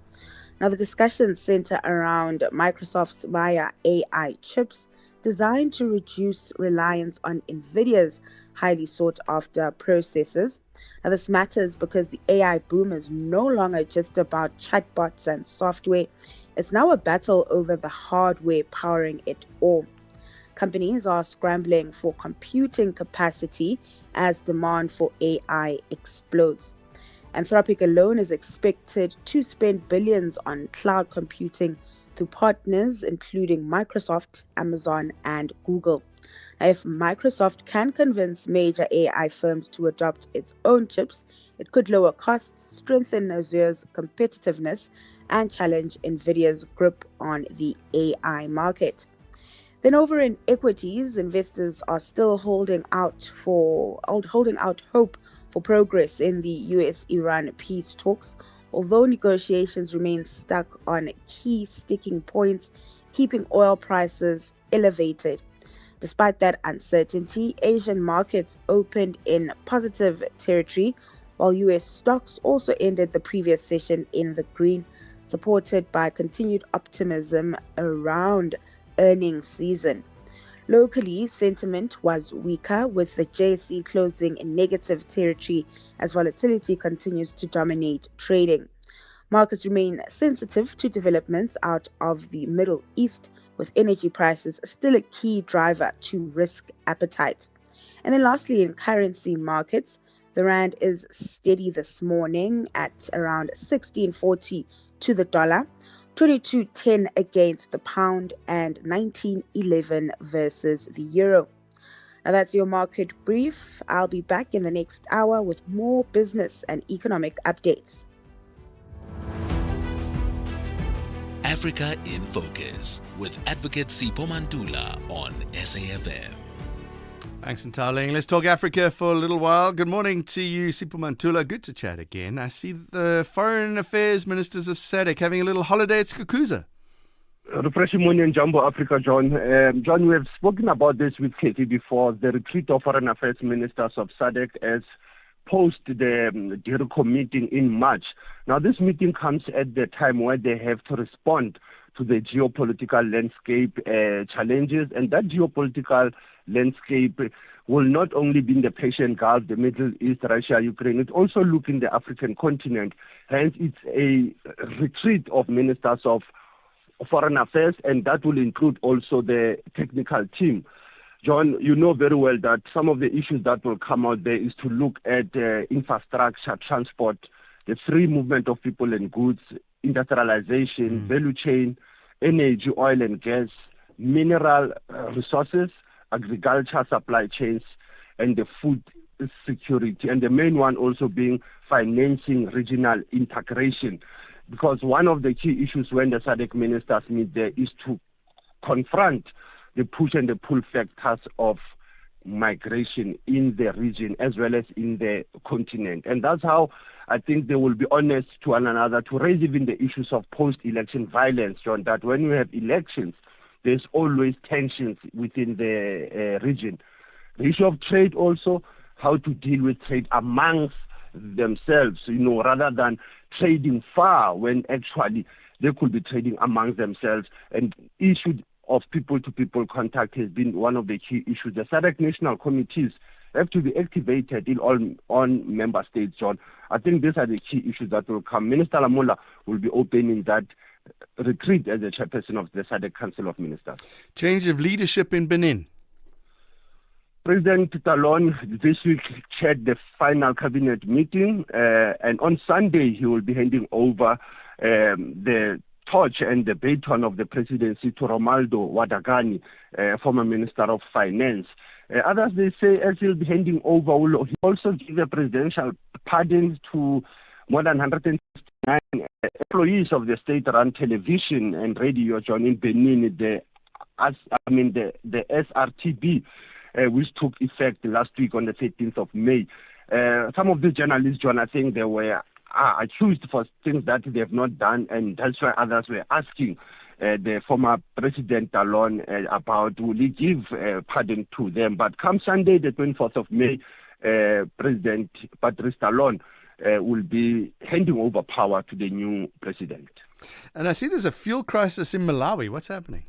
Now, the discussions center around Microsoft's Maya AI chips designed to reduce reliance on NVIDIA's highly sought-after processors. Now, this matters because the AI boom is no longer just about chatbots and software. It's now a battle over the hardware powering it all. Companies are scrambling for computing capacity as demand for AI explodes. Anthropic alone is expected to spend billions on cloud computing through partners including Microsoft, Amazon, and Google. Now, if Microsoft can convince major AI firms to adopt its own chips, it could lower costs, strengthen Azure's competitiveness, and challenge NVIDIA's grip on the AI market. Then over in equities, investors are still holding out hope for progress in the US-Iran peace talks, although negotiations remain stuck on key sticking points, keeping oil prices elevated. Despite that uncertainty, Asian markets opened in positive territory, while US stocks also ended the previous session in the green, supported by continued optimism around earnings season. Locally, sentiment was weaker, with the JSE closing in negative territory as volatility continues to dominate trading. Markets remain sensitive to developments out of the Middle East, with energy prices still a key driver to risk appetite. And then lastly, in currency markets, the rand is steady this morning at around 16.40 to the dollar, 22.10 against the pound, and 19.11 versus the euro. Now that's your market brief. I'll be back in the next hour with more business and economic updates. Africa in Focus with Advocate Sipho Mantula on SAfm. Thanks, Ntaling. Let's talk Africa for a little while. Good morning to you, Sipho Mantula. Good to chat again. I see the Foreign Affairs Ministers of SADC having a little holiday at Skukuza. Refreshing morning, Jumbo Africa, John. John, we have spoken about this with Katie before. The retreat of Foreign Affairs Ministers of SADC as post the DIRCO meeting in March. Now, this meeting comes at the time where they have to respond to the geopolitical landscape challenges, and that geopolitical landscape will not only be in the Persian Gulf, the Middle East, Russia, Ukraine, it also look in the African continent. Hence, it's a retreat of ministers of foreign affairs, and that will include also the technical team. John, you know very well that some of the issues that will come out there is to look at infrastructure, transport, the free movement of people and goods, industrialization, value chain, energy, oil and gas, mineral resources, agriculture supply chains, and the food security. And the main one also being financing regional integration. Because one of the key issues when the SADC ministers meet there is to confront the push and the pull factors of migration in the region as well as in the continent. And that's how I think they will be honest to one another to raise even the issues of post-election violence, John, that when we have elections, there's always tensions within the region. The issue of trade also, how to deal with trade amongst themselves, rather than trading far when actually they could be trading amongst themselves. And issue of people-to-people contact has been one of the key issues. The SADC national committees have to be activated in all member states, John. I think these are the key issues that will come. Minister Lamola will be opening that retreat as the chairperson of the SADC Council of Ministers. Change of leadership in Benin. President Talon this week chaired the final cabinet meeting, and on Sunday he will be handing over the torch and the baton of the presidency to Romaldo Wadagani, former Minister of Finance. Others, they say, as he'll be handing over, will he also give a presidential pardon to more than 159 employees of the state-run television and radio, John, in Benin, the SRTB, which took effect last week on the 13th of May. Some of the journalists, John, I think they were accused for things that they have not done, and that's why others were asking the former President Talon about will he give pardon to them. But come Sunday, the 24th of May, President Patrice Talon will be handing over power to the new president. And I see there's a fuel crisis in Malawi. What's happening?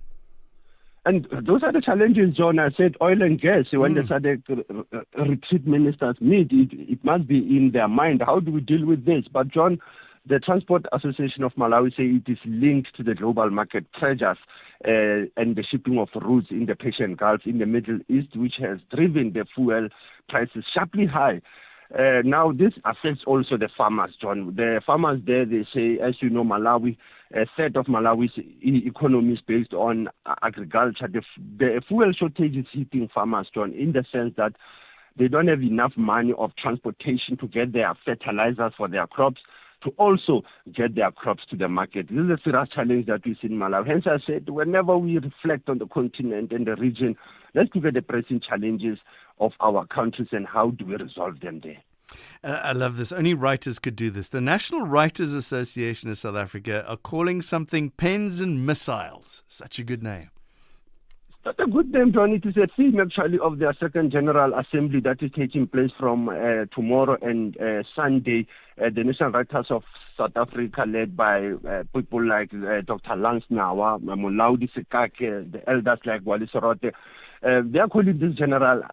And those are the challenges, John. I said oil and gas. When the SADC retreat ministers meet, it must be in their mind. How do we deal with this? But, John, the Transport Association of Malawi say it is linked to the global market pressures and the shipping of routes in the Persian Gulf, in the Middle East, which has driven the fuel prices sharply high. Now, this affects also the farmers, John. The farmers there, they say, as you know, Malawi, a third of Malawi's economy is based on agriculture. The fuel shortage is hitting farmers, John, in the sense that they don't have enough money of transportation to get their fertilizers for their crops, to also get their crops to the market. This is a serious challenge that we see in Malawi. Hence, I said, whenever we reflect on the continent and the region, let's look at the pressing challenges of our countries and how do we resolve them there. I love this. Only writers could do this. The National Writers Association of South Africa are calling something Pens and Missiles. Such a good name. That's a good name, John. It is a theme, actually, of their second General Assembly that is taking place from tomorrow and Sunday. The National Writers of South Africa, led by people like Dr. Lance Nawa, Molaudi Sekake, the elders like Wally Sorote. They are calling this General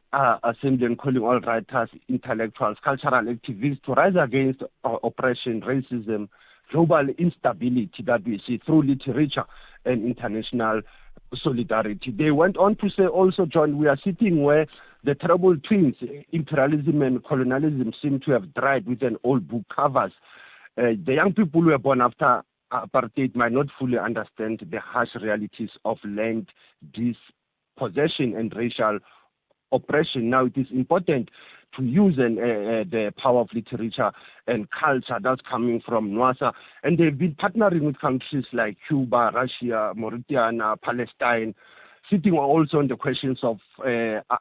Assembly and calling all writers, intellectuals, cultural activists to rise against oppression, racism, global instability that we see through literature and international solidarity. They went on to say also, John, we are sitting where the terrible twins, imperialism and colonialism, seem to have dried with an old book covers. The young people who were born after apartheid might not fully understand the harsh realities of land dispossession and racial oppression. Now, it is important to use the power of literature and culture that's coming from Nwasa. And they've been partnering with countries like Cuba, Russia, Mauritania, Palestine, sitting also on the questions of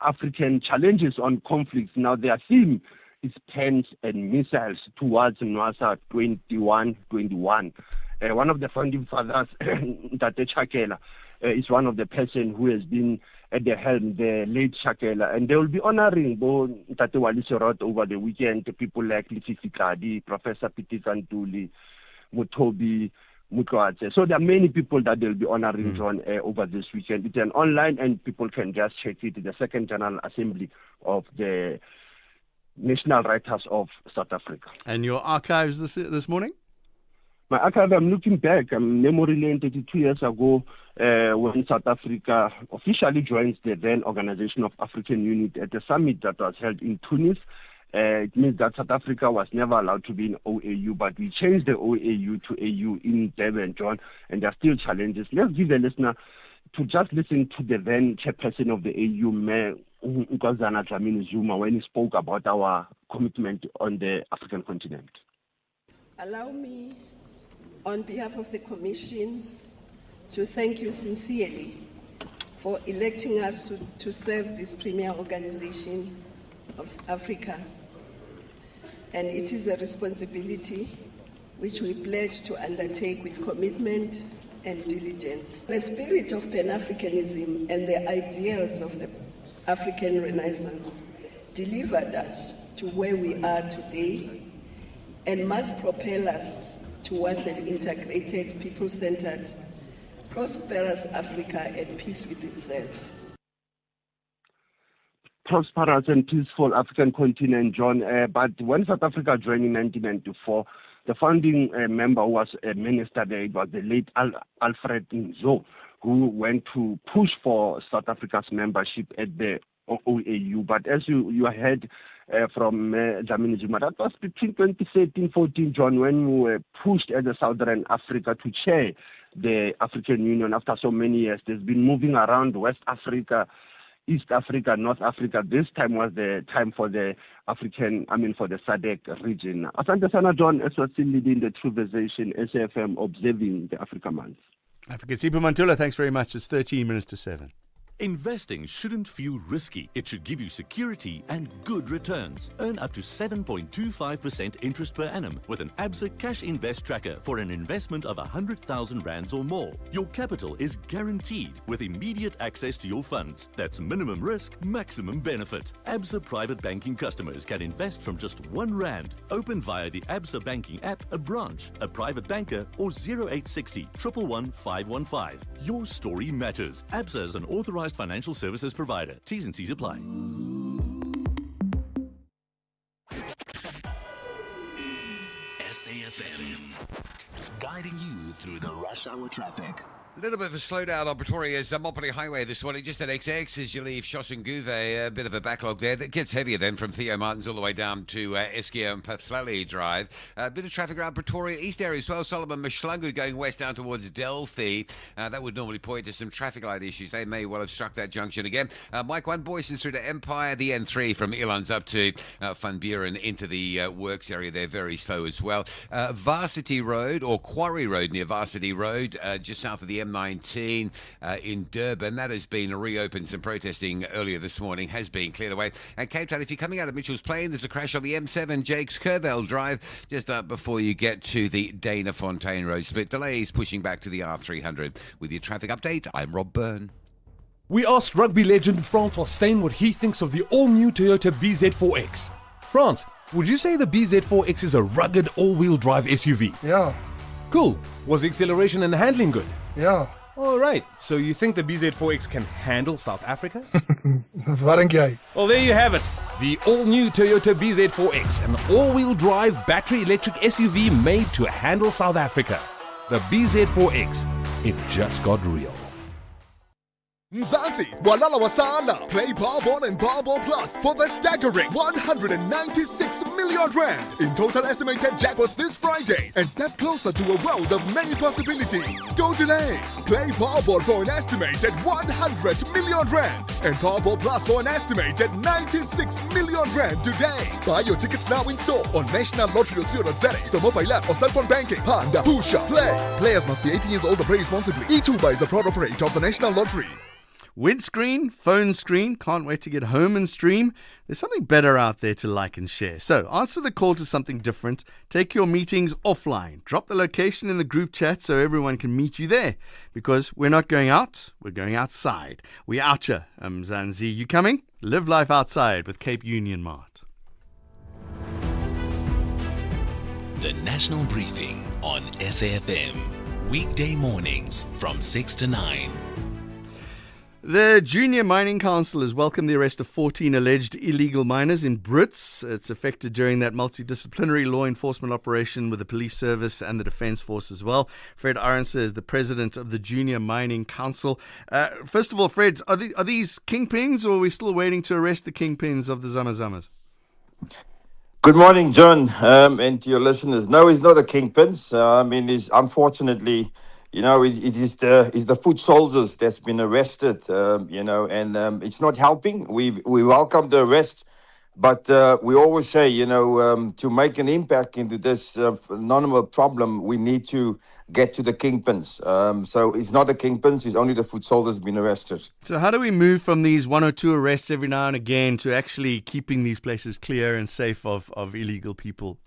African challenges on conflicts. Now, their theme is pens and missiles towards Nwasa 2121. One of the founding fathers, Tate Chakela, is one of the person who has been at the helm, the late Chakela, and they will be honoring both Tate Waliserot over the weekend, people like Lififi Kadi, Professor Piti Kantuli, Mutobi, Mutwatse. So there are many people that they'll be honoring John over this weekend. It's an online, and people can just check it, the Second General Assembly of the National Writers of South Africa. And your archives this morning? My archive, I'm looking back. I'm memory lane 32 years ago when South Africa officially joins the then Organization of African Unity at the summit that was held in Tunis. It means that South Africa was never allowed to be in OAU, but we changed the OAU to AU in Durban, John, and there are still challenges. Let's give the listener to just listen to the then chairperson of the AU, Mayor Nkosazana Dlamini-Zuma, when he spoke about our commitment on the African continent. Allow me, on behalf of the Commission, to thank you sincerely for electing us to serve this premier organization of Africa. And it is a responsibility which we pledge to undertake with commitment and diligence. The spirit of Pan-Africanism and the ideals of the African Renaissance delivered us to where we are today and must propel us towards an integrated, people-centered, prosperous Africa at peace with itself. Prosperous and peaceful African continent, John. But when South Africa joined in 1994, the founding member who was a minister there, it was the late Alfred Nzo, who went to push for South Africa's membership at the OAU. But as you heard from Dlamini-Zuma, that was between 2013-14, John, when we were pushed as a Southern Africa to chair the African Union after so many years. There's been moving around West Africa, East Africa, North Africa. This time was the time for the for the SADC region. Asante sana, John, as was still leading the True Conversation, SAFM, observing the Africa Month. Africa Sipa Mantula, thanks very much. It's 13 minutes to 7. Investing shouldn't feel risky. It should give you security and good returns. Earn up to 7.25% interest per annum with an Absa Cash Invest Tracker for an investment of 100,000 rands or more. Your capital is guaranteed with immediate access to your funds. That's minimum risk, maximum benefit. Absa Private Banking customers can invest from just R1. Open via the Absa Banking app, a branch, a private banker, or 0860 111 515. Your story matters. Absa is an authorized financial services provider. T's and C's apply. SAFM, guiding you through the rush hour traffic. A little bit of a slowdown on Pretoria's Mopani Highway this morning, just at XX as you leave Shoshanguve. A bit of a backlog there. That gets heavier then from Theo Martins all the way down to Eskia and Pathlali Drive. A bit of traffic around Pretoria East area as well. Solomon Mashlangu going west down towards Delphi. That would normally point to some traffic light issues. They may well have struck that junction again. Mike 1 Boyson's through to Empire. The N3 from Elands up to Van Buren into the works area. They're very slow as well. Varsity Road or Quarry Road near Varsity Road, just south of the M19 in Durban. That has been reopened. Some protesting earlier this morning has been cleared away. And Cape Town, if you're coming out of Mitchell's Plain, there's a crash on the M7 Jakes Curvell Drive just up before you get to the Dana Fontaine Road split. Delays pushing back to the R300. With your traffic update, I'm Rob Byrne. We asked rugby legend Frans Ostein what he thinks of the all-new Toyota BZ4X. Frans, would you say the BZ4X is a rugged all-wheel drive SUV? Yeah. Cool. Was the acceleration and handling good? Yeah. Alright, so you think the BZ4X can handle South Africa? Wat dink jy? Well, there you have it. The all-new Toyota BZ4X, an all-wheel drive battery electric SUV made to handle South Africa. The BZ4X, it just got real. Mzansi, walala wasala. Play Powerball and Powerball Plus for the staggering 196 million rand in total estimated jackpots this Friday and step closer to a world of many possibilities. Don't delay. Play Powerball for an estimated 100 million rand and Powerball Plus for an estimated 96 million rand today. Buy your tickets now in store on nationallottery.co.za, the mobile app or cell phone banking. Panda, Pusha, Play. Players must be 18 years old and play responsibly. E2 is a proud operator of the National Lottery. Windscreen, phone screen, can't wait to get home and stream. There's something better out there to like and share. So answer the call to something different. Take your meetings offline. Drop the location in the group chat so everyone can meet you there. Because we're not going out, we're going outside. We out here. Mzansi, you coming? Live life outside with Cape Union Mart. The National Briefing on SAFM. Weekday mornings from 6 to 9. The Junior Mining Council has welcomed the arrest of 14 alleged illegal miners in Brits. It's affected during that multidisciplinary law enforcement operation with the police service and the Defence Force as well. Fred Arendse is the president of the Junior Mining Council. First of all, Fred, are these kingpins, or are we still waiting to arrest the kingpins of the Zama Zamas? Good morning, John, and to your listeners. No, he's not a kingpins. He's unfortunately... it is the foot soldiers that's been arrested, and it's not helping. We welcome the arrest, but we always say, to make an impact into this anonymous problem, we need to get to the kingpins. So it's not the kingpins, it's only the foot soldiers been arrested. So how do we move from these one or two arrests every now and again to actually keeping these places clear and safe of illegal people?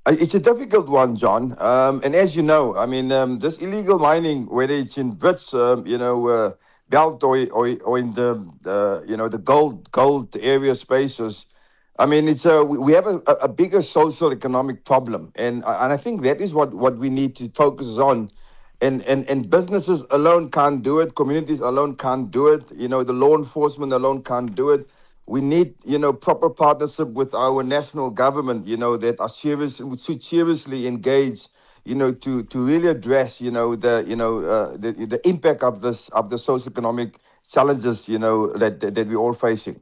It's a difficult one, John. And as you know, this illegal mining, whether it's in Brits, belt or in the gold area spaces, we have a bigger social economic problem, and I think that is what we need to focus on. And businesses alone can't do it. Communities alone can't do it. The law enforcement alone can't do it. We need, proper partnership with our national government, that are seriously engaged, to really address, the impact of the socioeconomic challenges, that we're all facing.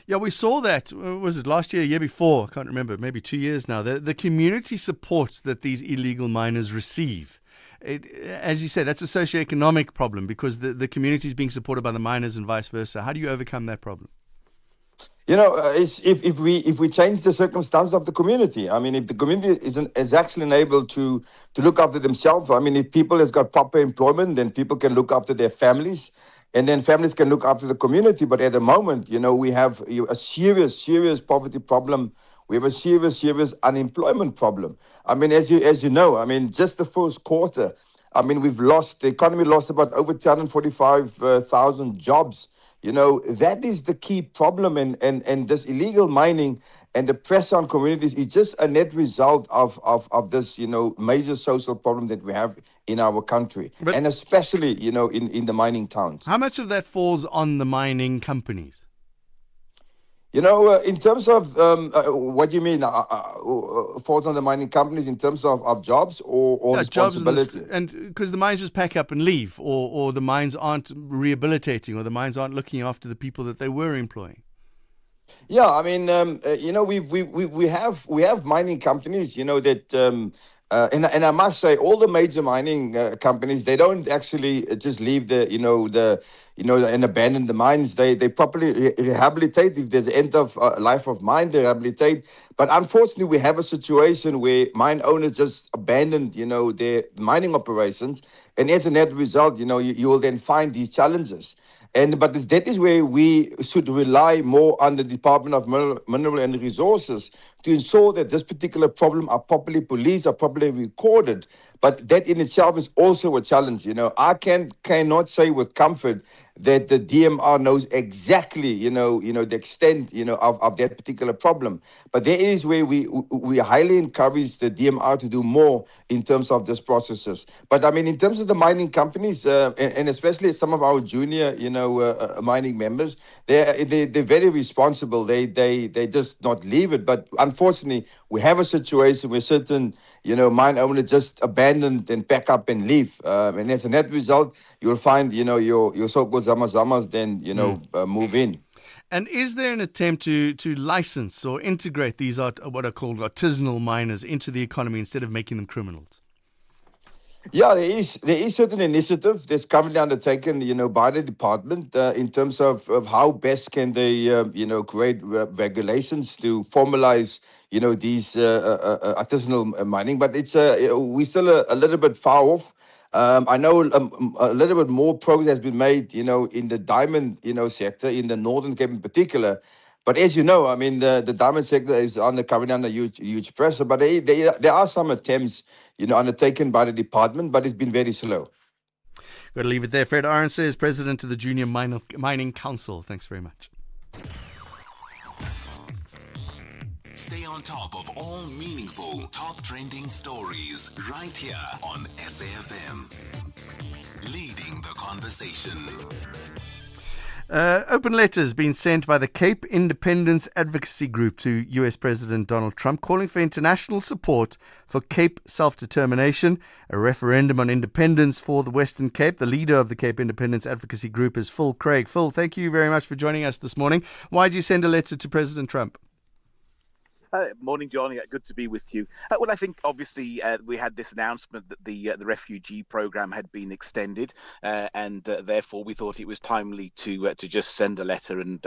Yeah, we saw that. Was it last year, year before? I can't remember. Maybe 2 years now. The community support that these illegal miners receive. As you say, that's a socioeconomic problem because the community is being supported by the miners and vice versa. How do you overcome that problem? If we change the circumstance of the community, if the community is actually able to look after themselves, if people has got proper employment, then people can look after their families, and then families can look after the community. But at the moment, we have a serious poverty problem. We have a serious unemployment problem. As you know, just the first quarter, the economy lost about over 245,000 jobs. That is the key problem, and this illegal mining and the pressure on communities is just a net result of this, major social problem that we have in our country, and especially, in the mining towns. How much of that falls on the mining companies? In terms of what do you mean falls on the mining companies in terms of jobs or responsibility? Jobs and because the mines just pack up and leave, or the mines aren't rehabilitating, or the mines aren't looking after the people that they were employing. Yeah, we have mining companies, that. And I must say, all the major mining companies, they don't actually just leave and abandon the mines. They properly rehabilitate. If there's an end of life of mine, they rehabilitate. But unfortunately, we have a situation where mine owners just abandoned, their mining operations, and as a net result, you will then find these challenges. But that is where we should rely more on the Department of Mineral and Resources to ensure that this particular problem are properly policed, are properly recorded. But that in itself is also a challenge. I cannot say with comfort that the DMR knows exactly, the extent, of that particular problem. But there is where we highly encourage the DMR to do more in terms of these processes. But I mean, in terms of the mining companies, and especially some of our junior, mining members, they're very responsible. They just not leave it. But unfortunately, we have a situation where certain, mine owners just abandon and pack up and leave. And as a net result, you'll find, your so-called Zama Zamas then, move in. And is there an attempt to license or integrate these what are called artisanal miners into the economy instead of making them criminals? Yeah, there is certain initiative that's currently undertaken, by the department in terms of how best can they, create regulations to formalize, these artisanal mining. But it's we're still a little bit far off. I know a little bit more progress has been made, in the diamond, sector, in the Northern Cape in particular. But as you know, I mean, the diamond sector is currently under huge pressure. But there are some attempts, undertaken by the department, but it's been very slow. Got to leave it there. Fred Arendse is president of the Junior Mining Council. Thanks very much. Stay on top of all meaningful, top trending stories right here on SAFM. Leading the conversation. Open letters being sent by the Cape Independence Advocacy Group to US President Donald Trump calling for international support for Cape self-determination, a referendum on independence for the Western Cape. The leader of the Cape Independence Advocacy Group is Phil Craig. Phil, thank you very much for joining us this morning. Why did you send a letter to President Trump? Morning, Johnny. Good to be with you. Well, I think obviously we had this announcement that the refugee program had been extended, and therefore we thought it was timely to just send a letter and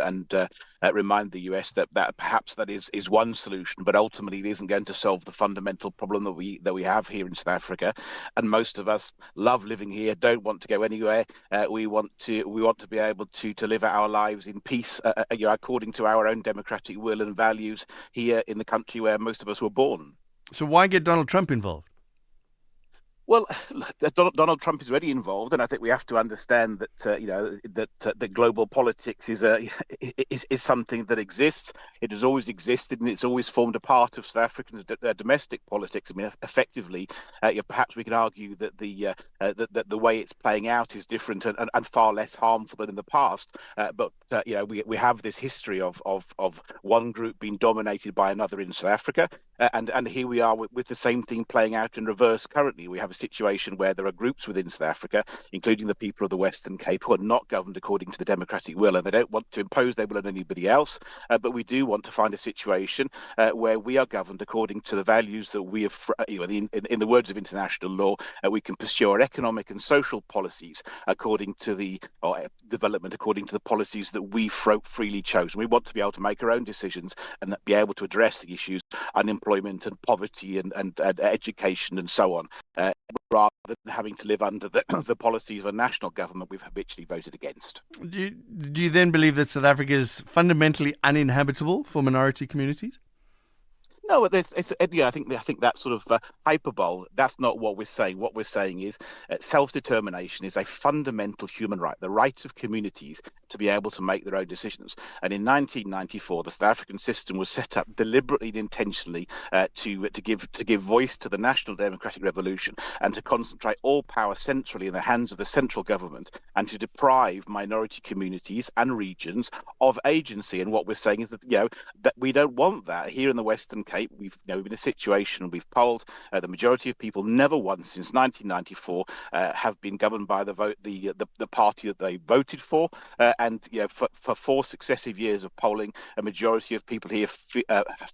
remind the US that perhaps that is one solution, but ultimately it isn't going to solve the fundamental problem that we have here in South Africa. And most of us love living here, don't want to go anywhere. We want to be able to live our lives in peace, according to our own democratic will and values here in the country where most of us were born. So why get Donald Trump involved? Well, Donald Trump is already involved, and I think we have to understand that that global politics is something that exists. It has always existed, and it's always formed a part of South African domestic politics. I mean, effectively, perhaps we can argue that the way it's playing out is different and far less harmful than in the past. But we have this history of one group being dominated by another in South Africa, and here we are with the same thing playing out in reverse currently. We have a situation where there are groups within South Africa, including the people of the Western Cape, who are not governed according to the democratic will, and they don't want to impose their will on anybody else. But we do want to find a situation where we are governed according to the values that we have, in the words of international law, we can pursue our economic and social policies according to development according to the policies that we freely chose. And we want to be able to make our own decisions and be able to address the issues, unemployment and poverty and education and so on, rather than having to live under the policies of a national government we've habitually voted against. Do you then believe that South Africa is fundamentally uninhabitable for minority communities? No, I think that's sort of hyperbole. That's not what we're saying. What we're saying is self-determination is a fundamental human right, the right of communities to be able to make their own decisions. And in 1994, the South African system was set up deliberately and intentionally to give voice to the National Democratic Revolution and to concentrate all power centrally in the hands of the central government and to deprive minority communities and regions of agency. And what we're saying is that that we don't want that here in the Western Cape. We've been in a situation, we've polled, the majority of people never once since 1994 have been governed by the party that they voted for, and for 4 successive years of polling, a majority of people here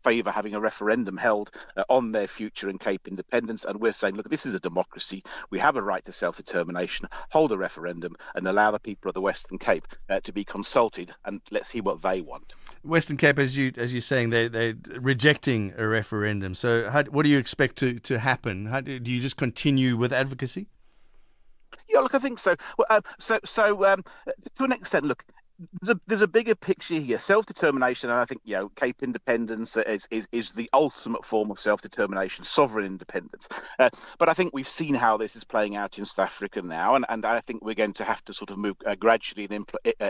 favour having a referendum held on their future in Cape independence. And we're saying, look, this is a democracy. We have a right to self-determination. Hold a referendum and allow the people of the Western Cape to be consulted, and let's hear what they want. Western Cape, as you're saying, they're rejecting a referendum. So what do you expect to happen? Do you just continue with advocacy? Yeah, look, I think so. To an extent, look, there's a bigger picture here. Self-determination, and I think Cape independence is the ultimate form of self-determination, sovereign independence. But I think we've seen how this is playing out in South Africa now, and I think we're going to have to sort of move gradually and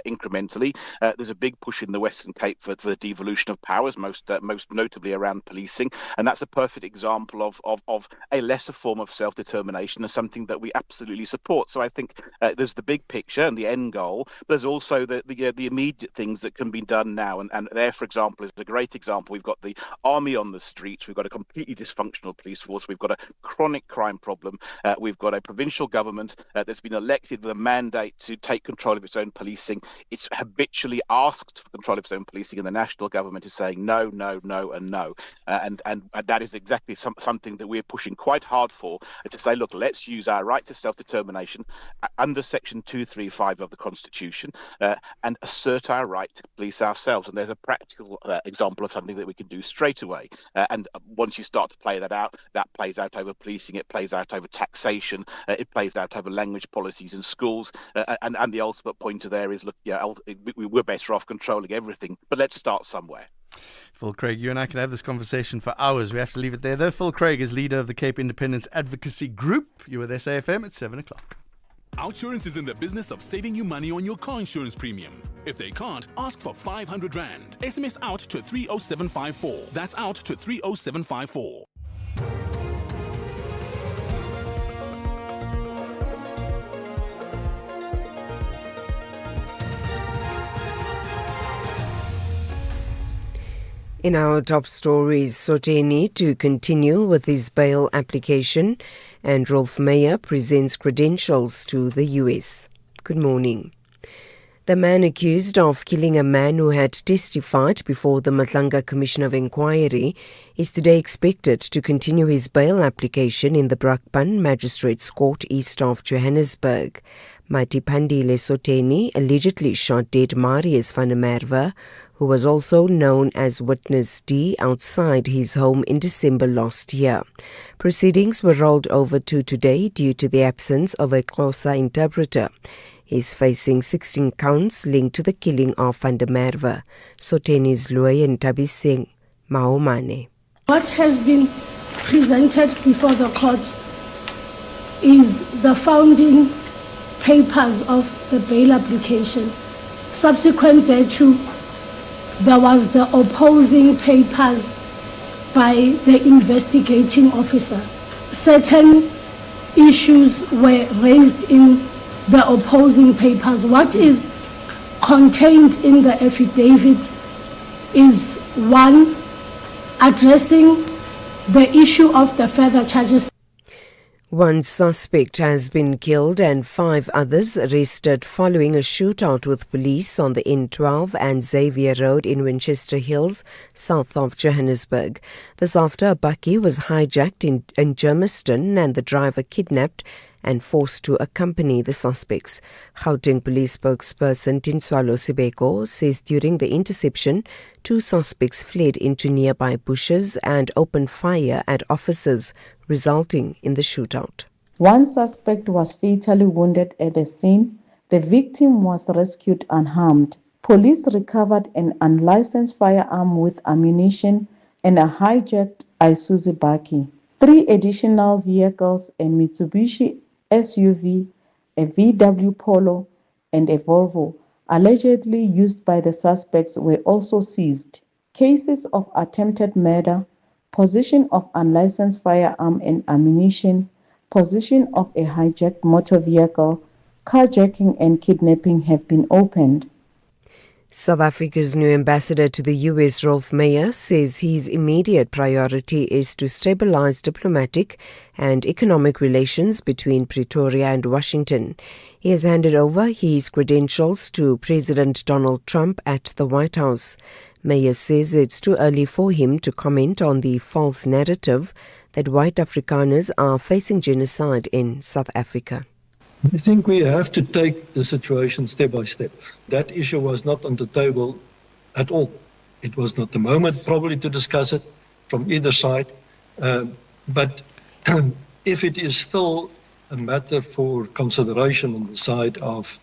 incrementally. There's a big push in the Western Cape for the devolution of powers, most notably around policing, and that's a perfect example of a lesser form of self-determination and something that we absolutely support. So I think there's the big picture and the end goal, but there's also the immediate things that can be done now, and there, for example, is a great example. We've got the army on the streets, we've got a completely dysfunctional police force, we've got a chronic crime problem, we've got a provincial government that's been elected with a mandate to take control of its own policing. It's habitually asked for control of its own policing, and the national government is saying no, no, no, and no, and that is exactly something that we're pushing quite hard for, to say, look, let's use our right to self-determination under Section 235 of the Constitution, and assert our right to police ourselves. And there's a practical example of something that we can do straight away. And once you start to play that out, that plays out over policing, it plays out over taxation, it plays out over language policies in schools. And the ultimate pointer there is, look, we're better off controlling everything, but let's start somewhere. Phil Craig, you and I could have this conversation for hours. We have to leave it there, though. Phil Craig is leader of the Cape Independence Advocacy Group. You with SAFM at 7 o'clock. Outsurance is in the business of saving you money on your car insurance premium. If they can't, ask for 500 Rand. SMS out to 30754. That's out to 30754. In our top stories, Soteni to continue with his bail application, and Rolf Meyer presents credentials to the US. Good morning. The man accused of killing a man who had testified before the Matlanga Commission of Inquiry is today expected to continue his bail application in the Brakpan Magistrates Court east of Johannesburg. Matipandile Soteni allegedly shot dead Marius van der Merwe, who was also known as Witness D, outside his home in December last year. Proceedings were rolled over to today due to the absence of a Xhosa interpreter. He is facing 16 counts linked to the killing of van der Merwe. Soteni's lawyer Ntabiseng Maomane. What has been presented before the court is the founding papers of the bail application. Subsequent thereto, there was the opposing papers by the investigating officer. Certain issues were raised in the opposing papers. What is contained in the affidavit is, one, addressing the issue of the further charges. One suspect has been killed and 5 others arrested following a shootout with police on the N12 and Xavier Road in Winchester Hills, south of Johannesburg. This after a bakkie was hijacked in Germiston and the driver kidnapped and forced to accompany the suspects. Gauteng police spokesperson Tinswalo Sibeko says during the interception, 2 suspects fled into nearby bushes and opened fire at officers, resulting in the shootout. One suspect was fatally wounded at the scene. The victim was rescued unharmed. Police recovered an unlicensed firearm with ammunition and a hijacked Isuzu bakkie. 3 additional vehicles, a Mitsubishi SUV, a VW Polo, and a Volvo, allegedly used by the suspects, were also seized. Cases of attempted murder, possession of unlicensed firearm and ammunition, possession of a hijacked motor vehicle, carjacking and kidnapping have been opened. South Africa's new ambassador to the US, Rolf Meyer, says his immediate priority is to stabilize diplomatic and economic relations between Pretoria and Washington. He has handed over his credentials to President Donald Trump at the White House. Meyer says it's too early for him to comment on the false narrative that white Afrikaners are facing genocide in South Africa. I think we have to take the situation step by step. That issue was not on the table at all. It was not the moment probably to discuss it from either side. But if it is still a matter for consideration on the side of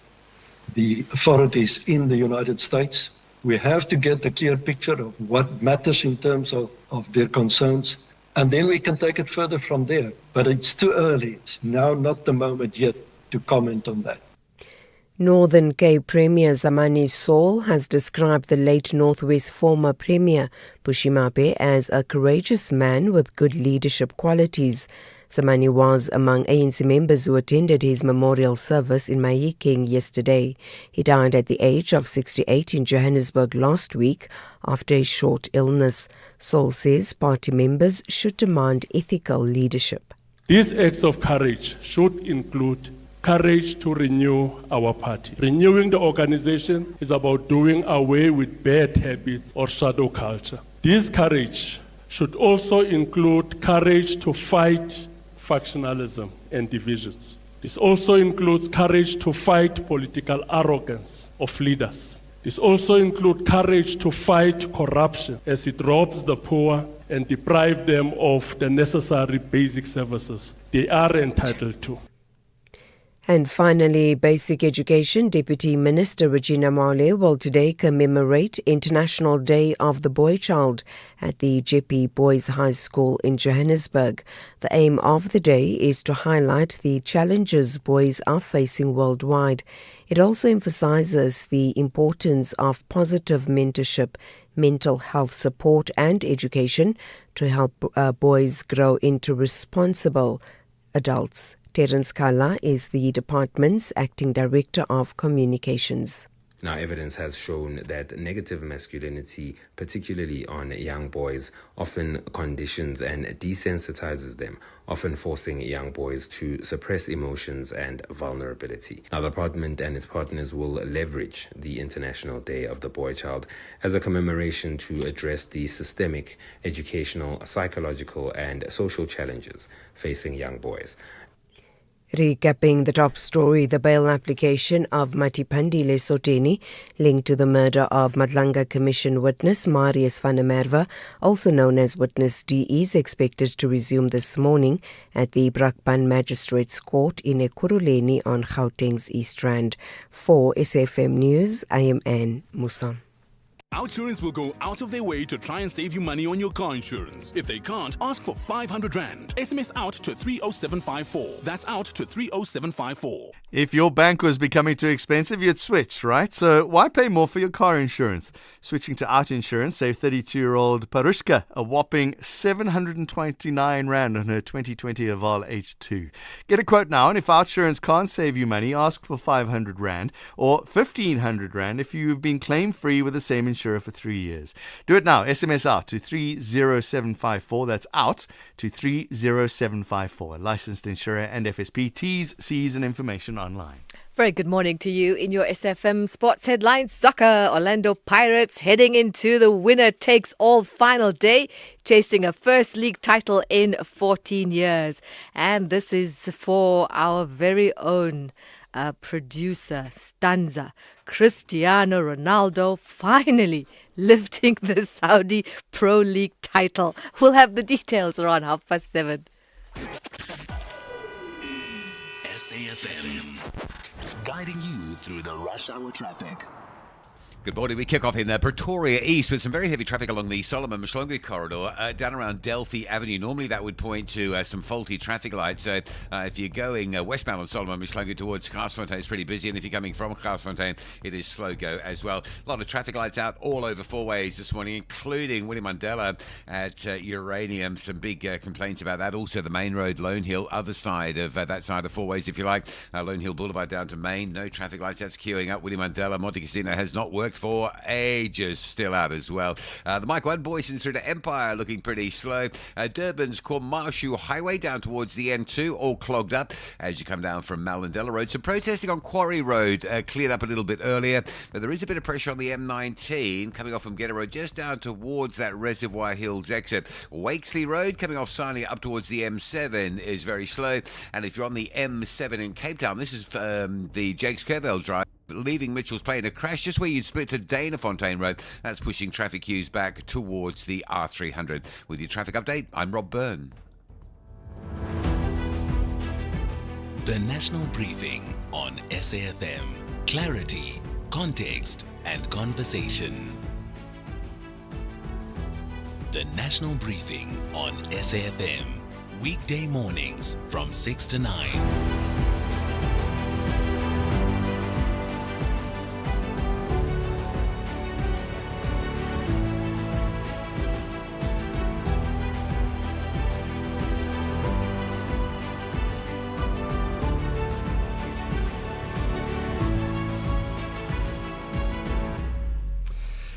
the authorities in the United States. We have to get a clear picture of what matters in terms of their concerns, and then we can take it further from there. But it's too early. It's now not the moment yet to comment on that. Northern Cape Premier Zamani Saul has described the late Northwest former Premier Bushimape as a courageous man with good leadership qualities. Zamani was among ANC members who attended his memorial service in Mahikeng yesterday. He died at the age of 68 in Johannesburg last week after a short illness. Saul says party members should demand ethical leadership. These acts of courage should include courage to renew our party. Renewing the organization is about doing away with bad habits or shadow culture. This courage should also include courage to fight factionalism and divisions. This also includes courage to fight political arrogance of leaders. This also includes courage to fight corruption as it robs the poor and deprives them of the necessary basic services they are entitled to. And finally, Basic Education Deputy Minister Regina Maule will today commemorate International Day of the Boy Child at the Jeppe Boys High School in Johannesburg. The aim of the day is to highlight the challenges boys are facing worldwide. It also emphasizes the importance of positive mentorship, mental health support and education to help boys grow into responsible adults. Terence Kala is the department's acting director of communications. Now, evidence has shown that negative masculinity, particularly on young boys, often conditions and desensitizes them, often forcing young boys to suppress emotions and vulnerability. Now, the department and its partners will leverage the International Day of the Boy Child as a commemoration to address the systemic, educational, psychological, and social challenges facing young boys. Recapping the top story, the bail application of Matipandile Soteni, linked to the murder of Madlanga Commission witness Marius van der Merwe, also known as Witness D, is expected to resume this morning at the Brakpan Magistrates Court in Ekurhuleni on Gauteng's East Rand. For SAfm News, I am Anne Musa. Outsurance will go out of their way to try and save you money on your car insurance. If they can't, ask for 500 Rand. SMS out to 30754. That's out to 30754. If your bank was becoming too expensive, you'd switch, right? So why pay more for your car insurance? Switching to Out Insurance saved 32-year-old Parushka a whopping 729 Rand on her 2020 Aval H2. Get a quote now, and if Outsurance can't save you money, ask for 500 Rand or 1,500 Rand if you've been claim-free with the same insurer for 3 years. Do it now. SMS out to 30754. That's out to 30754. Licensed insurer and FSP. T's, C's and information online. Very good morning to you. In your SFM Sports Headlines, soccer, Orlando Pirates heading into the winner-takes-all final day, chasing a first league title in 14 years. And this is for our very own producer, Stanza. Cristiano Ronaldo finally lifting the Saudi Pro League title. We'll have the details around 7:30. SAfm, guiding you through the rush hour traffic. Good morning. We kick off in Pretoria East with some very heavy traffic along the Solomon Mhlongo corridor down around Delphi Avenue. Normally that would point to some faulty traffic lights. So if you're going westbound on Solomon Mhlongo towards Garsfontein, it's pretty busy. And if you're coming from Garsfontein, it is slow go as well. A lot of traffic lights out all over four ways this morning, including Winnie Mandela at Uranium. Some big complaints about that. Also the main road, Lone Hill, other side of that side of four ways, if you like. Lone Hill Boulevard down to Main. No traffic lights. That's queuing up. Winnie Mandela, Monte Casino has not worked for ages, still out as well. The Mike 1 Boyson through to Empire looking pretty slow. Durban's Kormashu Highway down towards the N2, all clogged up as you come down from Malindela Road. Some protesting on Quarry Road cleared up a little bit earlier, but there is a bit of pressure on the M19 coming off from Geta Road just down towards that Reservoir Hills exit. Wakesley Road coming off Sarnia up towards the M7 is very slow, and if you're on the M7 in Cape Town, this is the Jakes Curvell Drive leaving Mitchell's Plain, a crash just where you'd split to Danafontaine Road. That's pushing traffic queues back towards the R300. With your traffic update, I'm Rob Byrne. The National Briefing on SAfm. Clarity, context, and conversation. The National Briefing on SAfm. Weekday mornings from 6 to 9.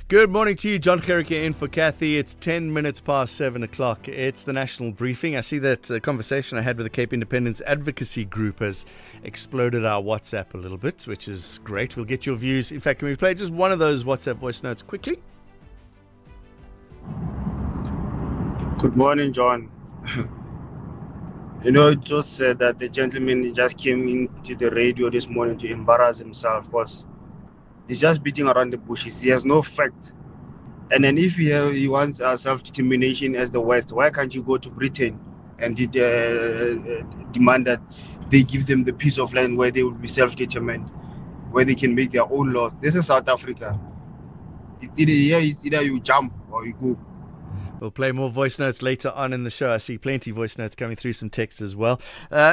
Good morning to you, John Kerrick in for Kathy. It's 10 minutes past 7 o'clock. It's the National Briefing. I see that conversation I had with the Cape Independence Advocacy Group has exploded our WhatsApp a little bit, which is great. We'll get your views. In fact, can we play just one of those WhatsApp voice notes quickly? Good morning, John. It just said that the gentleman just came into the radio this morning to embarrass himself because he's just beating around the bushes. He has no fact. And then if he wants self-determination as the West, why can't you go to Britain and demand that they give them the piece of land where they will be self-determined, where they can make their own laws? This is South Africa. It's either you jump or you go. We'll play more voice notes later on in the show. I see plenty of voice notes coming through, some text as well.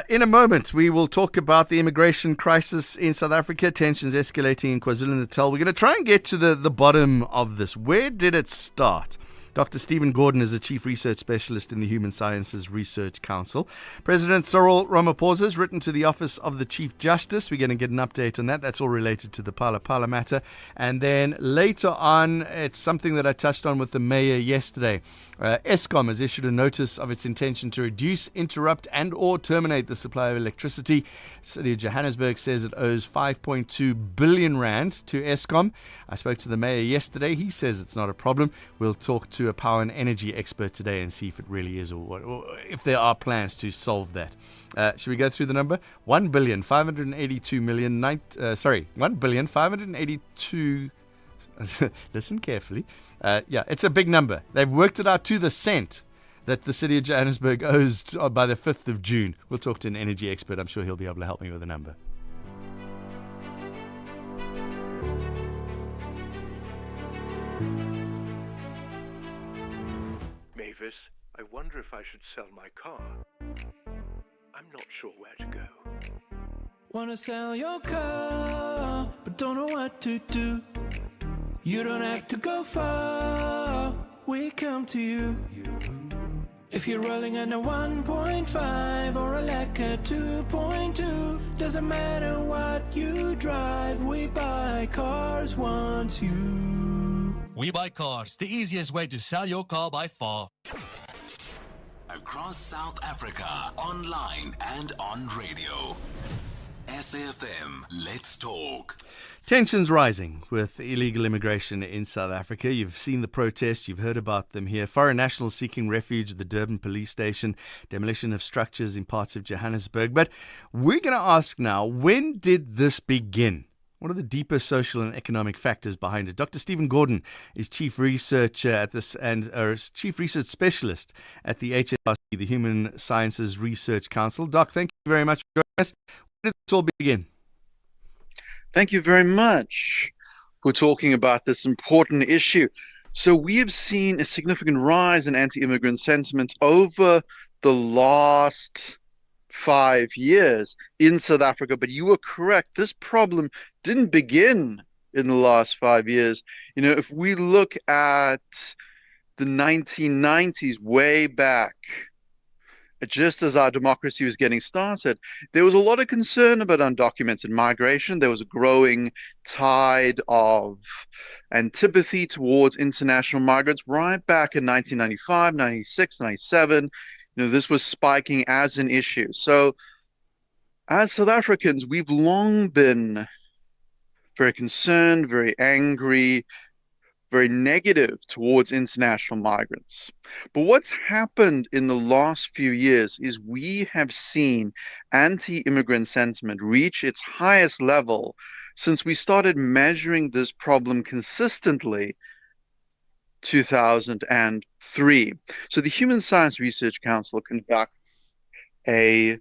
In a moment, we will talk about the immigration crisis in South Africa, tensions escalating in KwaZulu-Natal. We're going to try and get to the bottom of this. Where did it start? Dr. Stephen Gordon is a Chief Research Specialist in the Human Sciences Research Council. President Cyril Ramaphosa has written to the Office of the Chief Justice. We're going to get an update on that. That's all related to the Pala matter. And then later on, it's something that I touched on with the mayor yesterday. Eskom has issued a notice of its intention to reduce, interrupt and or terminate the supply of electricity. The City of Johannesburg says it owes 5.2 billion rand to Eskom. I spoke to the mayor yesterday. He says it's not a problem. We'll talk to a power and energy expert today and see if it really is or if there are plans to solve that. Should we go through the number? 1,582,000,000. Listen carefully. It's a big number. They've worked it out to the cent that the City of Johannesburg owes by the 5th of June. We'll talk to an energy expert. I'm sure he'll be able to help me with the number. Mavis, I wonder if I should sell my car. I'm not sure where to go. Wanna sell your car, but don't know what to do. You don't have to go far, we come to you. If you're rolling in a 1.5 or a Lacquer 2.2, doesn't matter what you drive, we buy cars once you. We Buy Cars, the easiest way to sell your car by far. Across South Africa, online and on radio. SAfm, let's talk. Tensions rising with illegal immigration in South Africa. You've seen the protests, you've heard about them here. Foreign nationals seeking refuge at the Durban police station, demolition of structures in parts of Johannesburg. But we're going to ask now, when did this begin? What are the deeper social and economic factors behind it? Dr. Stephen Gordon is Chief Research Chief Research Specialist at the HSRC, the Human Sciences Research Council. Doc, thank you very much for joining us. Where did this all begin? Thank you very much for talking about this important issue. So we have seen a significant rise in anti-immigrant sentiment over the last 5 years in South Africa, but you were correct. This problem didn't begin in the last 5 years. If we look at the 1990s, way back, just as our democracy was getting started, there was a lot of concern about undocumented migration. There was a growing tide of antipathy towards international migrants right back in 1995, 96, 97. This was spiking as an issue. So as South Africans, we've long been very concerned, very angry, very negative towards international migrants. But what's happened in the last few years is we have seen anti-immigrant sentiment reach its highest level since we started measuring this problem consistently 2003. So the Human Science Research Council conducts a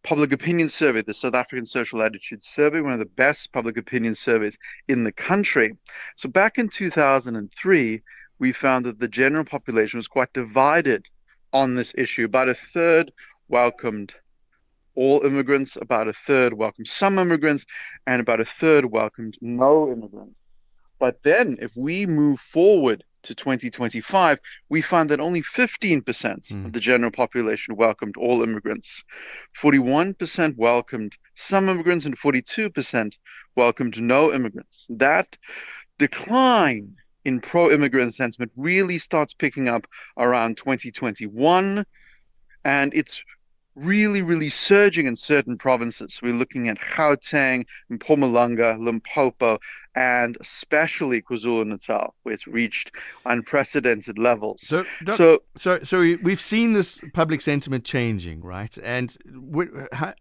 public opinion survey, the South African Social Attitude Survey, one of the best public opinion surveys in the country. So back in 2003, we found that the general population was quite divided on this issue. About a third welcomed all immigrants, about a third welcomed some immigrants, and about a third welcomed no immigrants. But then if we move forward to 2025, we find that only 15% of the general population welcomed all immigrants. 41% welcomed some immigrants and 42% welcomed no immigrants. That decline in pro-immigrant sentiment really starts picking up around 2021, and it's really surging in certain provinces. We're looking at Gauteng, Mpumalanga, Limpopo, and especially KwaZulu-Natal, where it's reached unprecedented levels. So we've seen this public sentiment changing, right? And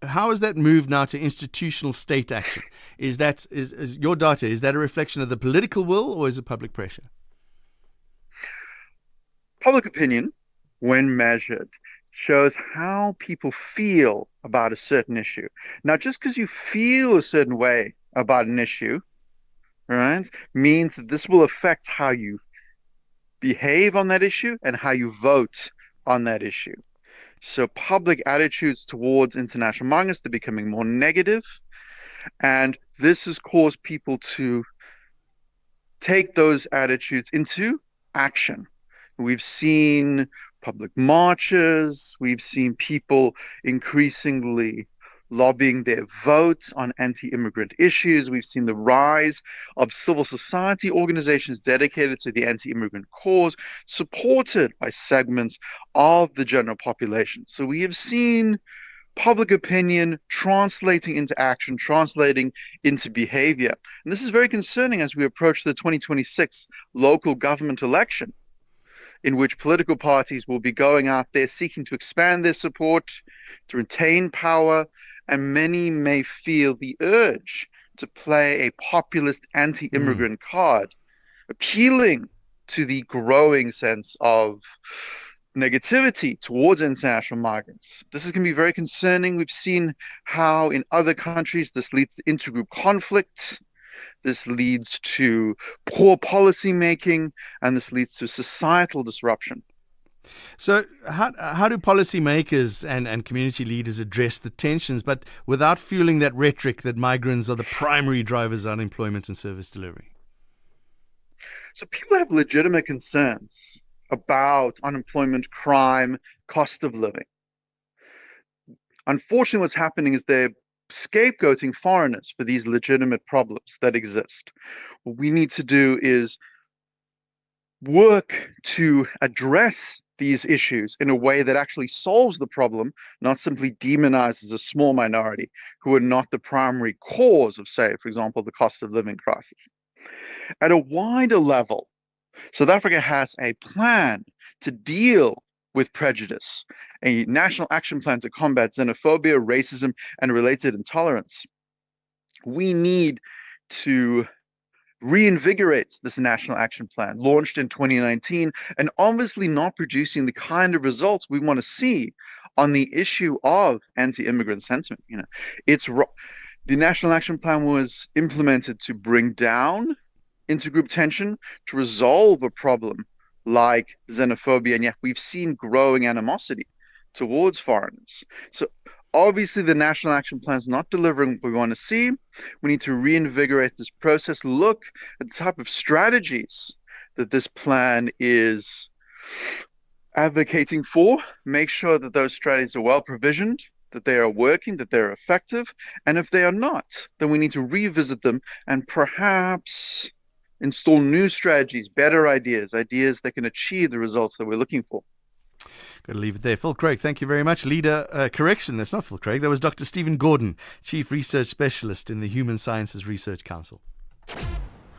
how has that moved now to institutional state action? Is your data, is that a reflection of the political will, or is it public pressure? Public opinion, when measured, shows how people feel about a certain issue. Now, just because you feel a certain way about an issue, right, means that this will affect how you behave on that issue and how you vote on that issue. So public attitudes towards international migrants, they're becoming more negative, and this has caused people to take those attitudes into action. We've seen public marches, we've seen people increasingly lobbying their votes on anti-immigrant issues. We've seen the rise of civil society organizations dedicated to the anti-immigrant cause, supported by segments of the general population. So we have seen public opinion translating into action, translating into behavior. And this is very concerning as we approach the 2026 local government election, in which political parties will be going out there seeking to expand their support, to retain power, and many may feel the urge to play a populist anti-immigrant card, appealing to the growing sense of negativity towards international migrants. This is going to be very concerning. We've seen how in other countries this leads to intergroup conflicts. This leads to poor policy making, and this leads to societal disruption. So how do policymakers and community leaders address the tensions, but without fueling that rhetoric that migrants are the primary drivers of unemployment and service delivery? So people have legitimate concerns about unemployment, crime, cost of living. Unfortunately, what's happening is they're scapegoating foreigners for these legitimate problems that exist. What we need to do is work to address these issues in a way that actually solves the problem, not simply demonizes a small minority who are not the primary cause of, say, for example, the cost of living crisis. At a wider level, South Africa has a plan to deal with prejudice, a national action plan to combat xenophobia, racism, and related intolerance. We need to reinvigorate this national action plan launched in 2019 and obviously not producing the kind of results we want to see on the issue of anti-immigrant sentiment. The national action plan was implemented to bring down intergroup tension, to resolve a problem like xenophobia, and yet we've seen growing animosity towards foreigners. So obviously the National Action Plan is not delivering what we want to see. We need to reinvigorate this process, look at the type of strategies that this plan is advocating for, make sure that those strategies are well provisioned, that they are working, that they're effective, and if they are not, then we need to revisit them and perhaps install new strategies, better ideas that can achieve the results that we're looking for. Got to leave it there. Phil Craig, thank you very much. Correction, that's not Phil Craig. That was Dr. Stephen Gordon, Chief Research Specialist in the Human Sciences Research Council.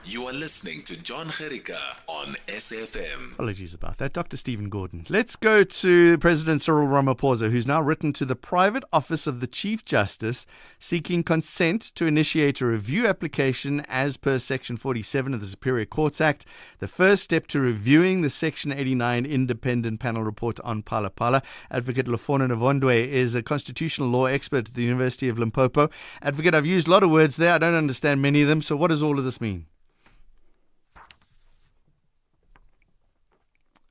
You are listening to John Gericka on SAfm. Apologies about that. Dr. Stephen Gordon. Let's go to President Cyril Ramaphosa, who's now written to the private office of the Chief Justice seeking consent to initiate a review application as per Section 47 of the Superior Courts Act, the first step to reviewing the Section 89 independent panel report on Phala. Advocate Lefona Navondwe is a constitutional law expert at the University of Limpopo. Advocate, I've used a lot of words there. I don't understand many of them. So what does all of this mean?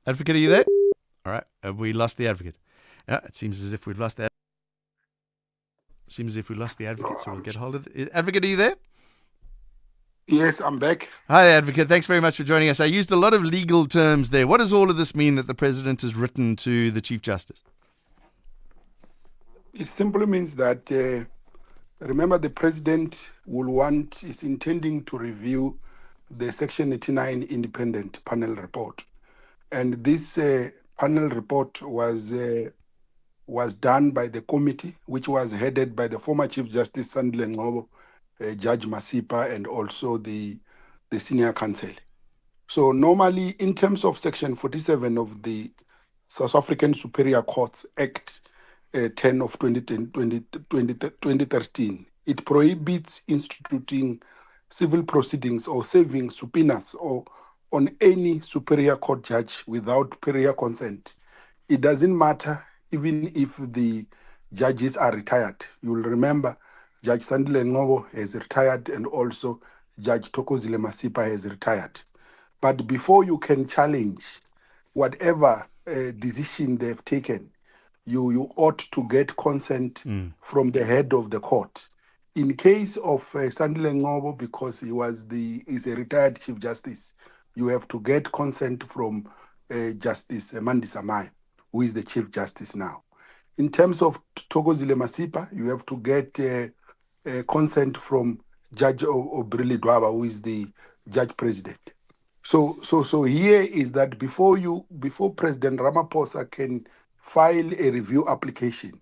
Advocate, are you there? All right. Have we lost the advocate? Yeah, it seems as if we've lost the advocate, so we'll get hold of the advocate. Are you there? Yes, I'm back. Hi, advocate. Thanks very much for joining us. I used a lot of legal terms there. What does all of this mean that the president has written to the Chief Justice? It simply means that, remember, the president is intending to review the Section 89 independent panel report. And this panel report was done by the committee, which was headed by the former Chief Justice Sandile Ngcobo, Judge Masipa, and also the senior counsel. So normally, in terms of Section 47 of the South African Superior Courts Act 10 of 2013, it prohibits instituting civil proceedings or serving subpoenas or on any superior court judge without prior consent. It doesn't matter even if the judges are retired. You'll remember Judge Sandile Ngcobo has retired and also Judge Thokozile Masipa has retired. But before you can challenge whatever decision they've taken, you ought to get consent from the head of the court. In case of Sandile Ngcobo, because he's a retired Chief Justice, you have to get consent from Justice Mandi Samai, who is the Chief Justice now. In terms of Thokozile Masipa, you have to get consent from Judge Obrili Dwaba, who is the Judge President. So here is that before President Ramaphosa can file a review application,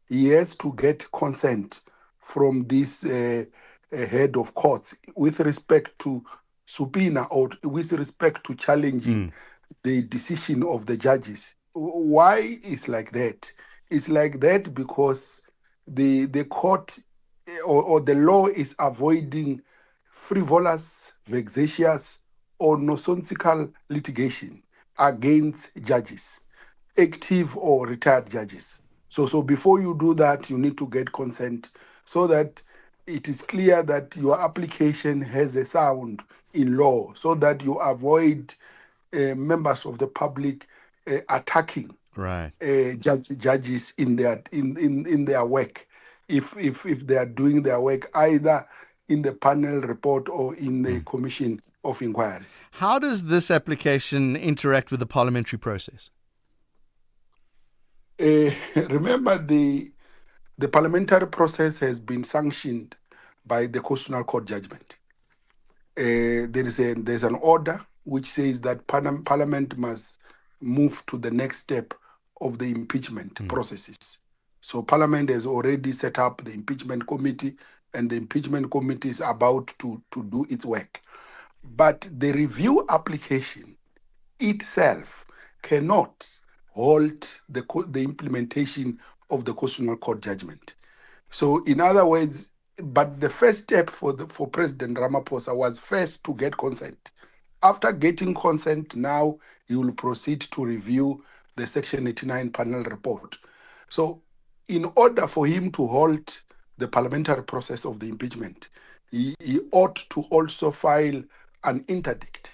he has to get consent from this head of courts with respect to subpoena or with respect to challenging the decision of the judges. Why is like that? It's like that because the court or the law is avoiding frivolous, vexatious, or nonsensical litigation against judges, active or retired judges. So before you do that, you need to get consent so that it is clear that your application has a sound in law, so that you avoid members of the public attacking judges in their work, if they are doing their work either in the panel report or in the commission of inquiry. How does this application interact with the parliamentary process? Remember, the parliamentary process has been sanctioned by the Constitutional Court judgment. There's an order which says that Parliament must move to the next step of the impeachment processes. So Parliament has already set up the impeachment committee, and the impeachment committee is about to do its work. But the review application itself cannot halt the implementation of the Constitutional Court judgment. So in other words, but the first step for President Ramaphosa was first to get consent. After getting consent, now he will proceed to review the Section 89 panel report. So in order for him to halt the parliamentary process of the impeachment, he ought to also file an interdict,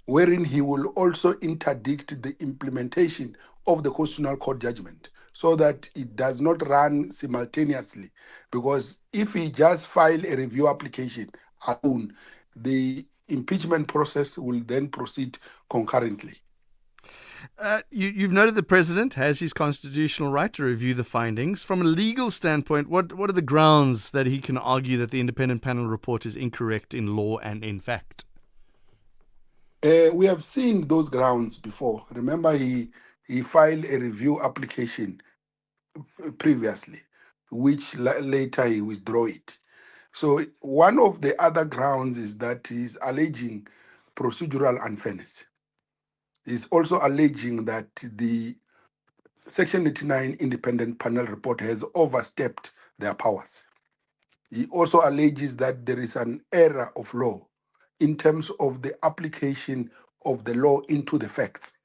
wherein he will also interdict the implementation of the Constitutional Court judgment, so that it does not run simultaneously. Because if he just file a review application alone, the impeachment process will then proceed concurrently. You've noted the president has his constitutional right to review the findings. From a legal standpoint, what are the grounds that he can argue that the independent panel report is incorrect in law and in fact? We have seen those grounds before. Remember, he filed a review application previously, which later he withdrew it. So one of the other grounds is that he's alleging procedural unfairness. He's also alleging that the Section 89 independent panel report has overstepped their powers. He also alleges that there is an error of law in terms of the application of the law into the facts.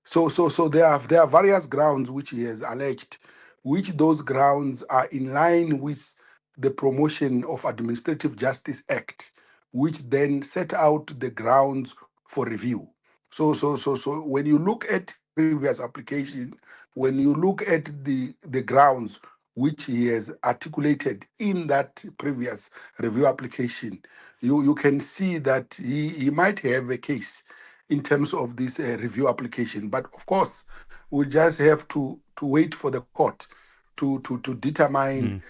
So there are various grounds which he has alleged, which those grounds are in line with the Promotion of Administrative Justice Act, which then set out the grounds for review. So when you look at previous application, when you look at the grounds which he has articulated in that previous review application, you can see that he might have a case in terms of this review application. But of course, we'll just have to wait for the court to determine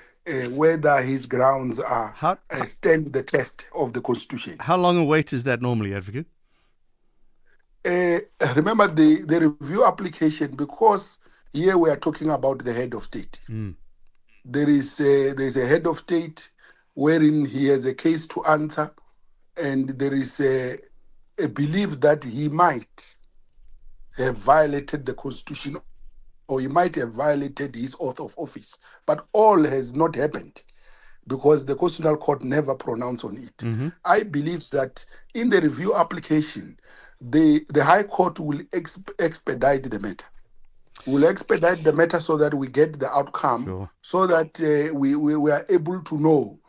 whether his grounds are stand the test of the Constitution. How long a wait is that normally, Advocate? Remember the review application, because here we are talking about the head of state. There's a head of state wherein he has a case to answer, and there is a belief that he might have violated the Constitution, or he might have violated his oath of office. But all has not happened because the Constitutional Court never pronounced on it. I believe that in the review application, the High Court will expedite the matter. We'll expedite the matter so that we get the outcome, so that we are able to know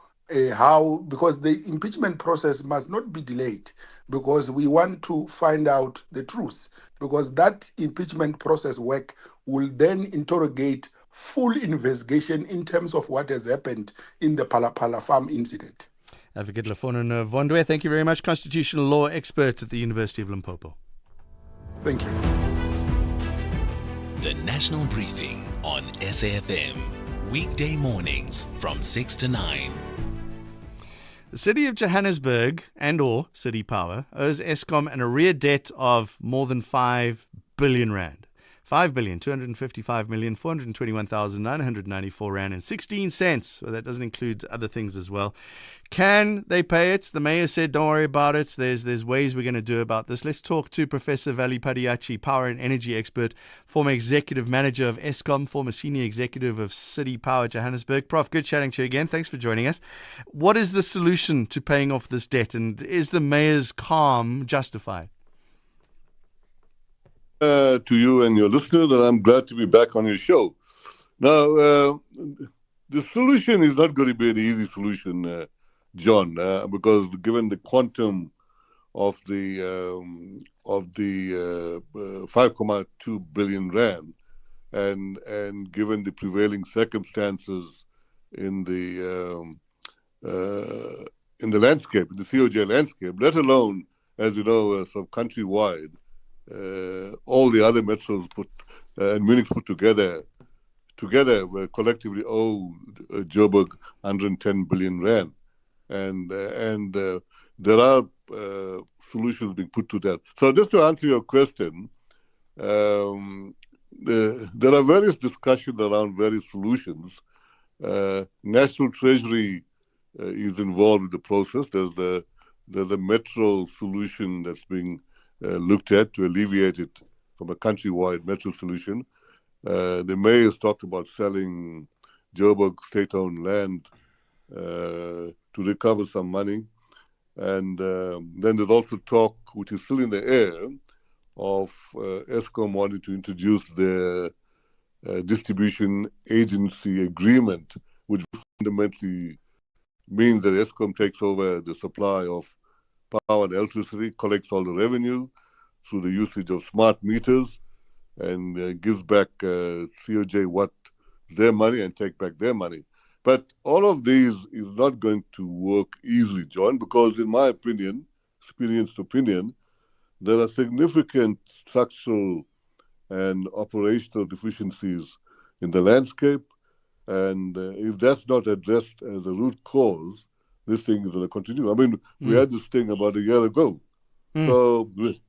how, because the impeachment process must not be delayed, because we want to find out the truth, because that impeachment process work will then interrogate full investigation in terms of what has happened in the Palapala farm incident. Advocate Lefona Vondwe, thank you very much. Constitutional law expert at the University of Limpopo. Thank you. The National Briefing on SAFM. Weekday mornings from 6 to 9. The City of Johannesburg and/or City Power owes Eskom an arrear debt of more than 5 billion rand. 5,255,421,994 rand and 16 cents. So that doesn't include other things as well. Can they pay it? The mayor said, don't worry about it. There's ways we're going to do about this. Let's talk to Professor Vali Padiachi, power and energy expert, former executive manager of Eskom, former senior executive of City Power Johannesburg. Prof, good chatting to you again. Thanks for joining us. What is the solution to paying off this debt, and is the mayor's calm justified? To you and your listeners, and I'm glad to be back on your show. Now, the solution is not going to be an easy solution, John, because given the quantum of the 5.2 billion rand, and given the prevailing circumstances in the landscape, in the COJ landscape, let alone, as you know, sort of countrywide. All the other metros and Munich put together were collectively owe Joburg 110 billion rand, and there are solutions being put to that. So just to answer your question, there are various discussions around various solutions. National Treasury is involved in the process. There's a metro solution that's being looked at to alleviate it from a countrywide metro solution. The mayor has talked about selling Joburg state-owned land to recover some money. And then there's also talk, which is still in the air, of Eskom wanting to introduce the distribution agency agreement, which fundamentally means that Eskom takes over the supply of power and electricity, collects all the revenue through the usage of smart meters, and gives back COJ what their money and take back their money. But all of these is not going to work easily, John, because in my opinion, experienced opinion, there are significant structural and operational deficiencies in the landscape. And if that's not addressed as a root cause, this thing is going to continue. I mean, we had this thing about a year ago. So we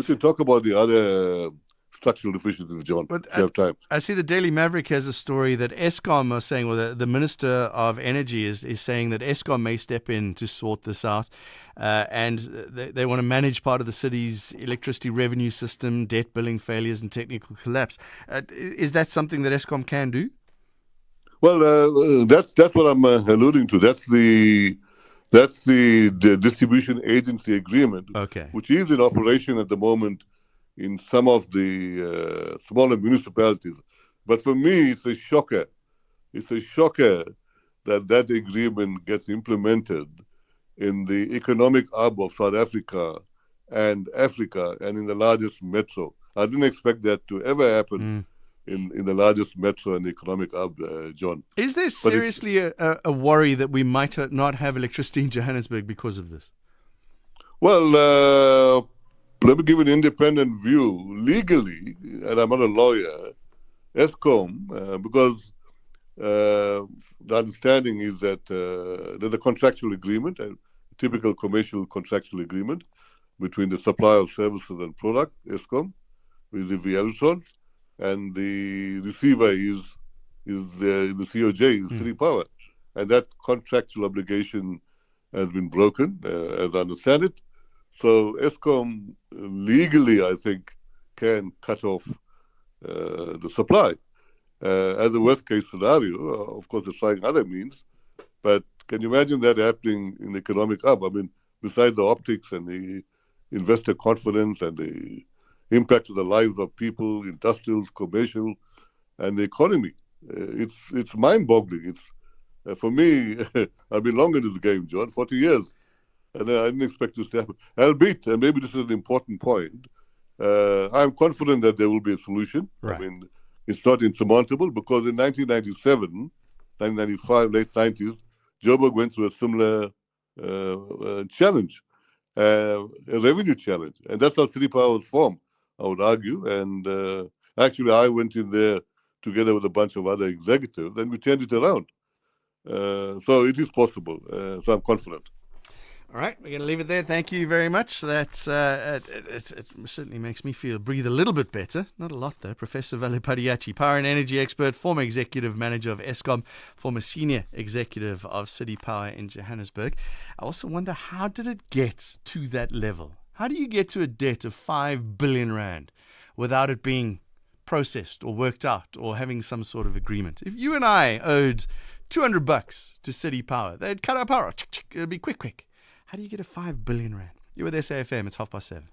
can talk about the other structural deficiencies, John, But if you have time. I see the Daily Maverick has a story that Eskom are saying, well, the Minister of Energy is saying that Eskom may step in to sort this out. And they want to manage part of the city's electricity revenue system, debt billing failures and technical collapse. Is that something that Eskom can do? Well, that's what I'm alluding to. That's the distribution agency agreement, which is in operation at the moment in some of the smaller municipalities. But for me, it's a shocker. It's a shocker that agreement gets implemented in the economic hub of South Africa and Africa and in the largest metro. I didn't expect that to ever happen in the largest metro and economic hub, John. Is there seriously a worry that we might not have electricity in Johannesburg because of this? Well, let me give an independent view. Legally, and I'm not a lawyer, Eskom, because the understanding is that there's a contractual agreement, a typical commercial contractual agreement between the supplier of services and product, Eskom, with the electrons, and the receiver is the COJ, City Power. And that contractual obligation has been broken, as I understand it. So Eskom legally, I think, can cut off the supply. As a worst-case scenario, of course, they're trying other means, but can you imagine that happening in the economic hub? I mean, besides the optics and the investor confidence and the impact of the lives of people, industrials, commercial, and the economy, it's mind-boggling. It's for me, I've been long in this game, John, 40 years. And I didn't expect this to happen. Albeit, and maybe this is an important point, I'm confident that there will be a solution. Right. I mean, it's not insurmountable because in 1997, 1995, late 90s, Joburg went through a similar challenge, a revenue challenge. And that's how City Power was formed, I would argue. And actually, I went in there together with a bunch of other executives, and we turned it around. So it is possible. So I'm confident. All right, we're going to leave it there. Thank you very much. That's it certainly makes me breathe a little bit better. Not a lot, though. Professor Vale Padiachi, power and energy expert, former executive manager of Eskom, former senior executive of City Power in Johannesburg. I also wonder, how did it get to that level? How do you get to a debt of 5 billion rand without it being processed or worked out or having some sort of agreement? If you and I owed $200 to City Power, they'd cut our power. It'd be quick. How do you get a 5 billion rand? You're with SAfm. It's 7:30.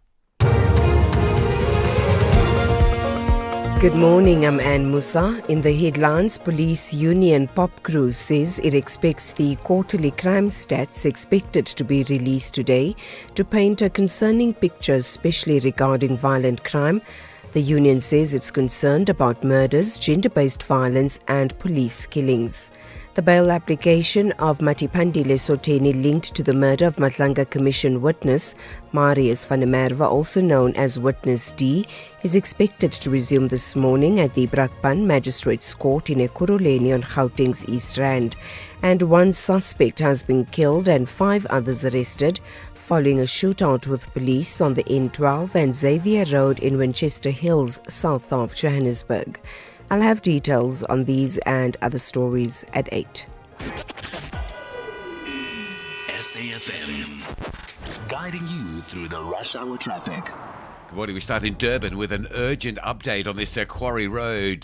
Good morning, I'm Anne Musa. In the headlines, police union PopCrew says it expects the quarterly crime stats expected to be released today to paint a concerning picture, especially regarding violent crime. The union says it's concerned about murders, gender-based violence and police killings. The bail application of Matipandile Soteni linked to the murder of Matlanga Commission witness Marius van der Merwe, also known as Witness D, is expected to resume this morning at the Brakpan Magistrates Court in Ekurhuleni on Gauteng's East Rand. And one suspect has been killed and 5 others arrested following a shootout with police on the N12 and Xavier Road in Winchester Hills, south of Johannesburg. I'll have details on these and other stories at 8. SAfm, guiding you through the rush hour traffic. Good morning. We start in Durban with an urgent update on this Quarry Road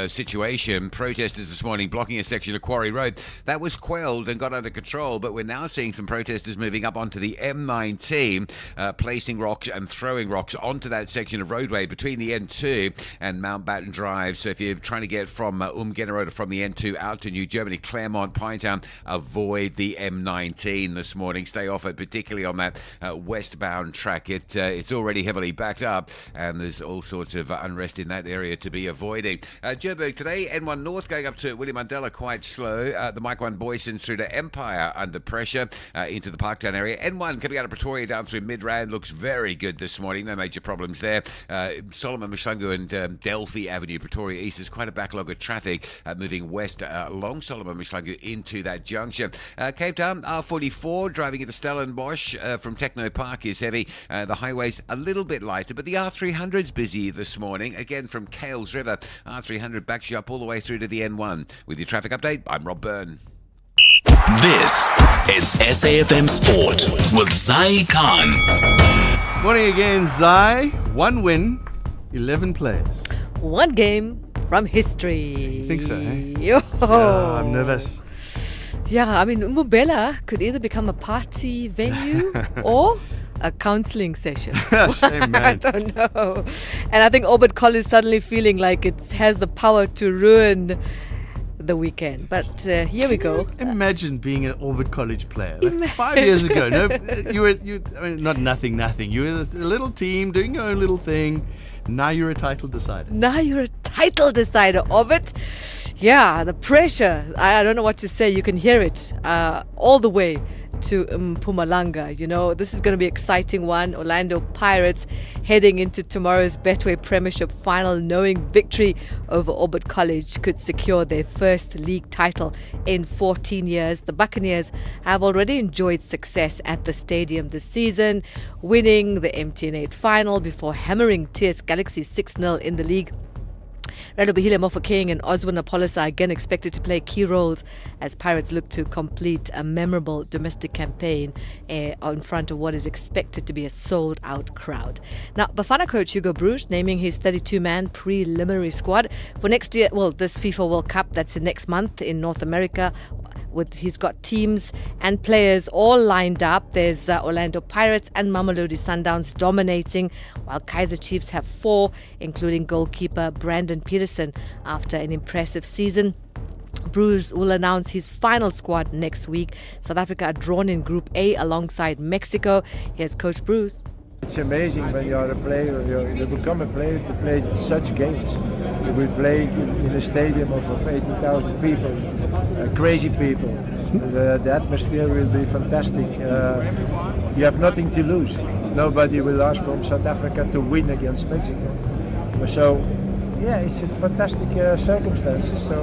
situation. Protesters this morning blocking a section of Quarry Road. That was quelled and got under control, but we're now seeing some protesters moving up onto the M19, placing rocks and throwing rocks onto that section of roadway between the N2 and Mountbatten Drive. So if you're trying to get from Umgenerode from the N2 out to New Germany, Claremont, Pinetown, avoid the M19 this morning. Stay off it, particularly on that westbound track. It's already heavily backed up, and there's all sorts of unrest in that area to be avoiding. Joburg today, N1 North going up to William Mandela quite slow. The Mike 1 Boysons through to Empire under pressure into the Parktown area. N1 coming out of Pretoria down through Midrand looks very good this morning. No major problems there. Solomon Mshangu and Delphi Avenue, Pretoria East, is quite a backlog of traffic moving west along Solomon Mshangu into that junction. Cape Town, R44 driving into Stellenbosch from Techno Park is heavy. The highways a little bit light right. But the R300's busy this morning, again from Kales River. R300 backs you up all the way through to the N1. With your traffic update, I'm Rob Byrne. This is SAFM Sport with Zai Khan. Morning again, Zai. 1 win, 11 players. One game from history. You think so, eh? Yo. Yeah, I'm nervous. Yeah, I mean, Mubela could either become a party venue or a counselling session. Shame, man. I don't know. And I think Orbit College is suddenly feeling like it has the power to ruin the weekend. But here we go. Imagine being an Orbit College player. Like 5 years ago, I mean, not nothing. You were a little team doing your own little thing. Now you're a title decider. Orbit. Yeah, the pressure. I don't know what to say. You can hear it all the way to Mpumalanga. You know, this is going to be an exciting one. Orlando Pirates heading into tomorrow's Betway Premiership final, knowing victory over Orbit College could secure their first league title in 14 years. The Buccaneers have already enjoyed success at the stadium this season, winning the MTN8 final before hammering TS Galaxy 6-0 in the league. Radobehile Mofokeng and Oswin Apolisa are again expected to play key roles as Pirates look to complete a memorable domestic campaign in front of what is expected to be a sold-out crowd. Now, Bafana coach Hugo Broos naming his 32-man preliminary squad for next year, this FIFA World Cup that's in next month in North America. He's got teams and players all lined up. There's Orlando Pirates and Mamelodi Sundowns dominating, while Kaizer Chiefs have 4, including goalkeeper Brandon Peterson after an impressive season. Bruce will announce his final squad next week. South Africa are drawn in Group A alongside Mexico. Here's Coach Bruce. It's amazing when you are a player, you become a player to play such games. We played in a stadium of 80,000 people, crazy people. The atmosphere will be fantastic. You have nothing to lose. Nobody will ask from South Africa to win against Mexico. So, yeah, it's a fantastic circumstances. So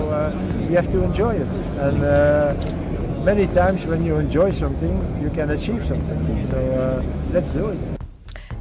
we have to enjoy it. And many times when you enjoy something, you can achieve something. So let's do it.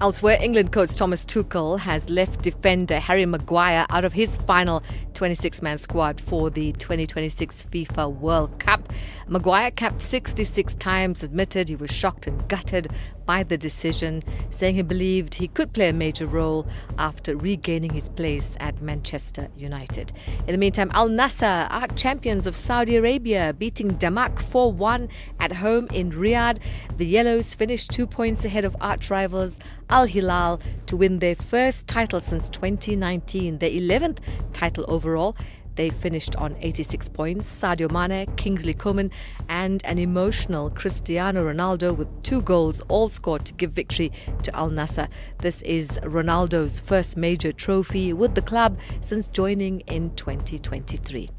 Elsewhere, England coach Thomas Tuchel has left defender Harry Maguire out of his final 26-man squad for the 2026 FIFA World Cup. Maguire, capped 66 times, admitted he was shocked and gutted by the decision, saying he believed he could play a major role after regaining his place at Manchester United. In the meantime, Al Nassr, arch champions of Saudi Arabia, beating Damak 4-1 at home in Riyadh. The Yellows finished 2 points ahead of arch rivals Al Hilal to win their first title since 2019, their 11th title overall. They finished on 86 points. Sadio Mane, Kingsley Coman and an emotional Cristiano Ronaldo with 2 goals all scored to give victory to Al Nassr. This is Ronaldo's first major trophy with the club since joining in 2023.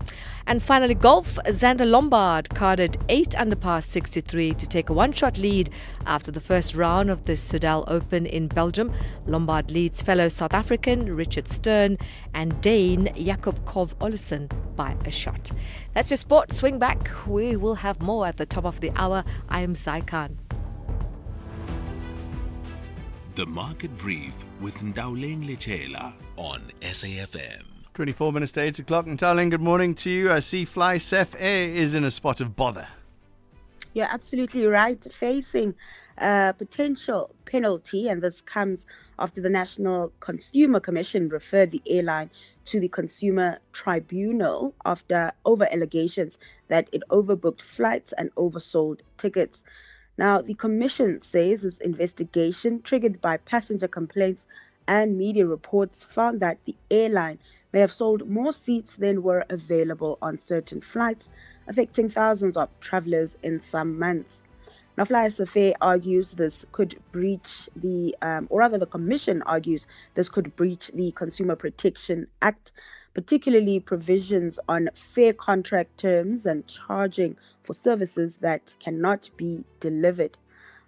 And finally, golf. Xander Lombard carded 8 under par 63 to take a one-shot lead after the first round of the Soudal Open in Belgium. Lombard leads fellow South African Richard Stern and Dane Jakob Kov-Olesen by a shot. That's your sport. Swing back. We will have more at the top of the hour. I am Zai Khan. The Market Brief with Ndauleng Lechela on SAFM. 24 minutes to 8 o'clock. And Taling, good morning to you. I see FlySafair is in a spot of bother. You're absolutely right. Facing a potential penalty, and this comes after the National Consumer Commission referred the airline to the Consumer Tribunal over allegations that it overbooked flights and oversold tickets. Now, the Commission says its investigation, triggered by passenger complaints and media reports, found that the airline may have sold more seats than were available on certain flights, affecting thousands of travelers in some months. Now, FlySafair argues this could breach the Commission argues this could breach the Consumer Protection Act, particularly provisions on fair contract terms and charging for services that cannot be delivered.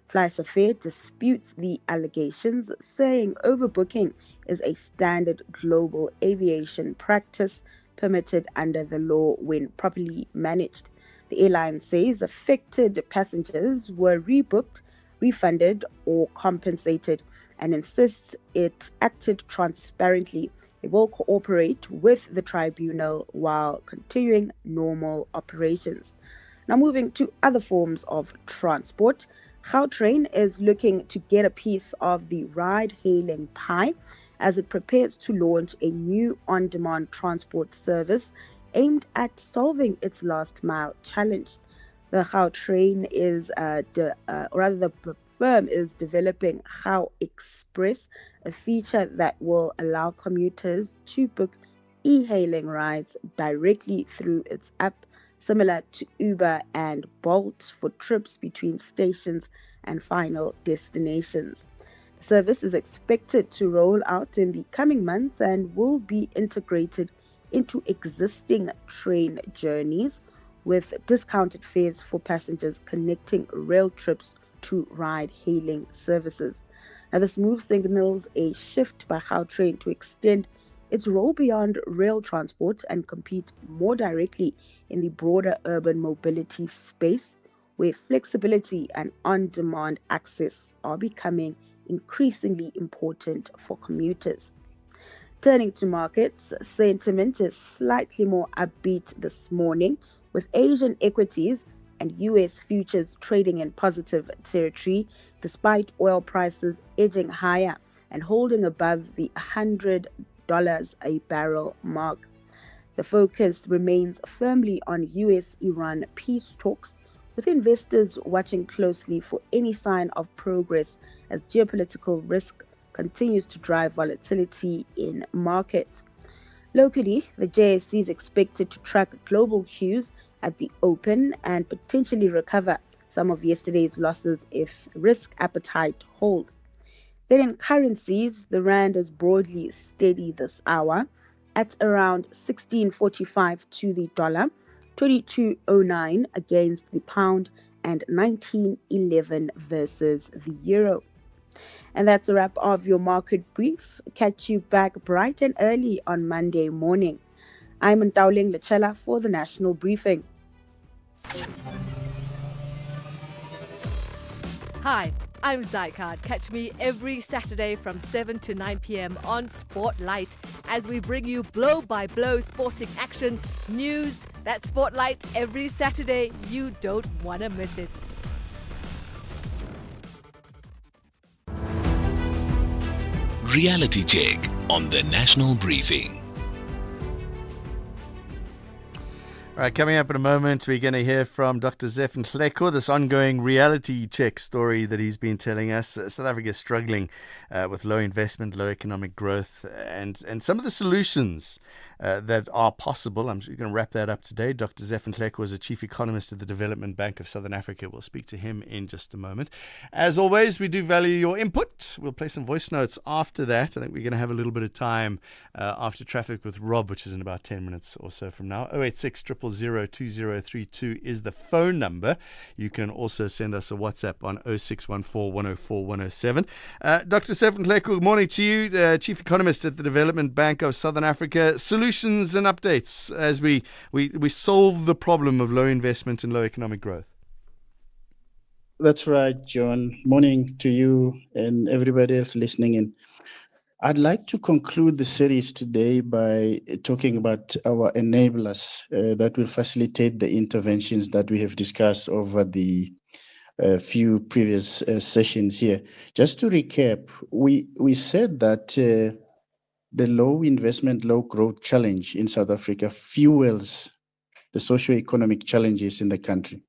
FlySafair disputes the allegations, saying overbooking is a standard global aviation practice permitted under the law when properly managed. The airline says affected passengers were rebooked refunded or compensated, and insists it acted transparently. It will cooperate with the tribunal while continuing normal operations. Now, moving to other forms of transport, Gautrain is looking to get a piece of the ride-hailing pie as it prepares to launch a new on-demand transport service aimed at solving its last-mile challenge. The Gautrain is, the firm is developing Gau Express, a feature that will allow commuters to book e-hailing rides directly through its app, similar to Uber and Bolt for trips between stations and final destinations. The service is expected to roll out in the coming months and will be integrated into existing train journeys with discounted fares for passengers connecting rail trips to ride-hailing services. Now, this move signals a shift by Gautrain to extend its role beyond rail transport and compete more directly in the broader urban mobility space, where flexibility and on-demand access are becoming increasingly important for commuters. Turning to markets, sentiment is slightly more upbeat this morning, with Asian equities and US futures trading in positive territory despite oil prices edging higher and holding above the $100 a barrel mark. The focus remains firmly on US-Iran peace talks, with investors watching closely for any sign of progress as geopolitical risk continues to drive volatility in markets. Locally, the JSE is expected to track global cues at the open and potentially recover some of yesterday's losses if risk appetite holds. Then in currencies, the rand is broadly steady this hour at around 16.45 to the dollar, 22.09 against the pound, and 19.11 versus the euro. And that's a wrap of your market brief. Catch you back bright and early on Monday morning. I'm Ntauleng Lechela for the National Briefing. Hi, I'm Zycard. Catch me every Saturday from 7 to 9 p.m. on Spotlight as we bring you blow-by-blow sporting action, news. That's Spotlight every Saturday. You don't want to miss it. Reality check on the National Briefing. All right, coming up in a moment, we're going to hear from Dr. Zeph this ongoing reality check story that he's been telling us. South Africa is struggling with low investment, low economic growth, and some of the solutions that are possible. I'm going to wrap that up today. Dr. Zeph was a chief economist at the Development Bank of Southern Africa. We'll speak to him in just a moment. As always, we do value your input. We'll play some voice notes after that. I think we're going to have a little bit of time after traffic with Rob, which is in about 10 minutes or so from now. 086 0002032 is the phone number. You can also send us a WhatsApp on 0614 104 107. Dr. Zeph, good morning to you, chief economist at the Development Bank of Southern Africa. Solutions and updates as we solve the problem of low investment and low economic growth. That's right, John. Morning to you and everybody else listening in. I'd like to conclude the series today by talking about our enablers that will facilitate the interventions that we have discussed over the few previous sessions here. Just to recap, we said that the low investment, low growth challenge in South Africa fuels the socio-economic challenges in the country,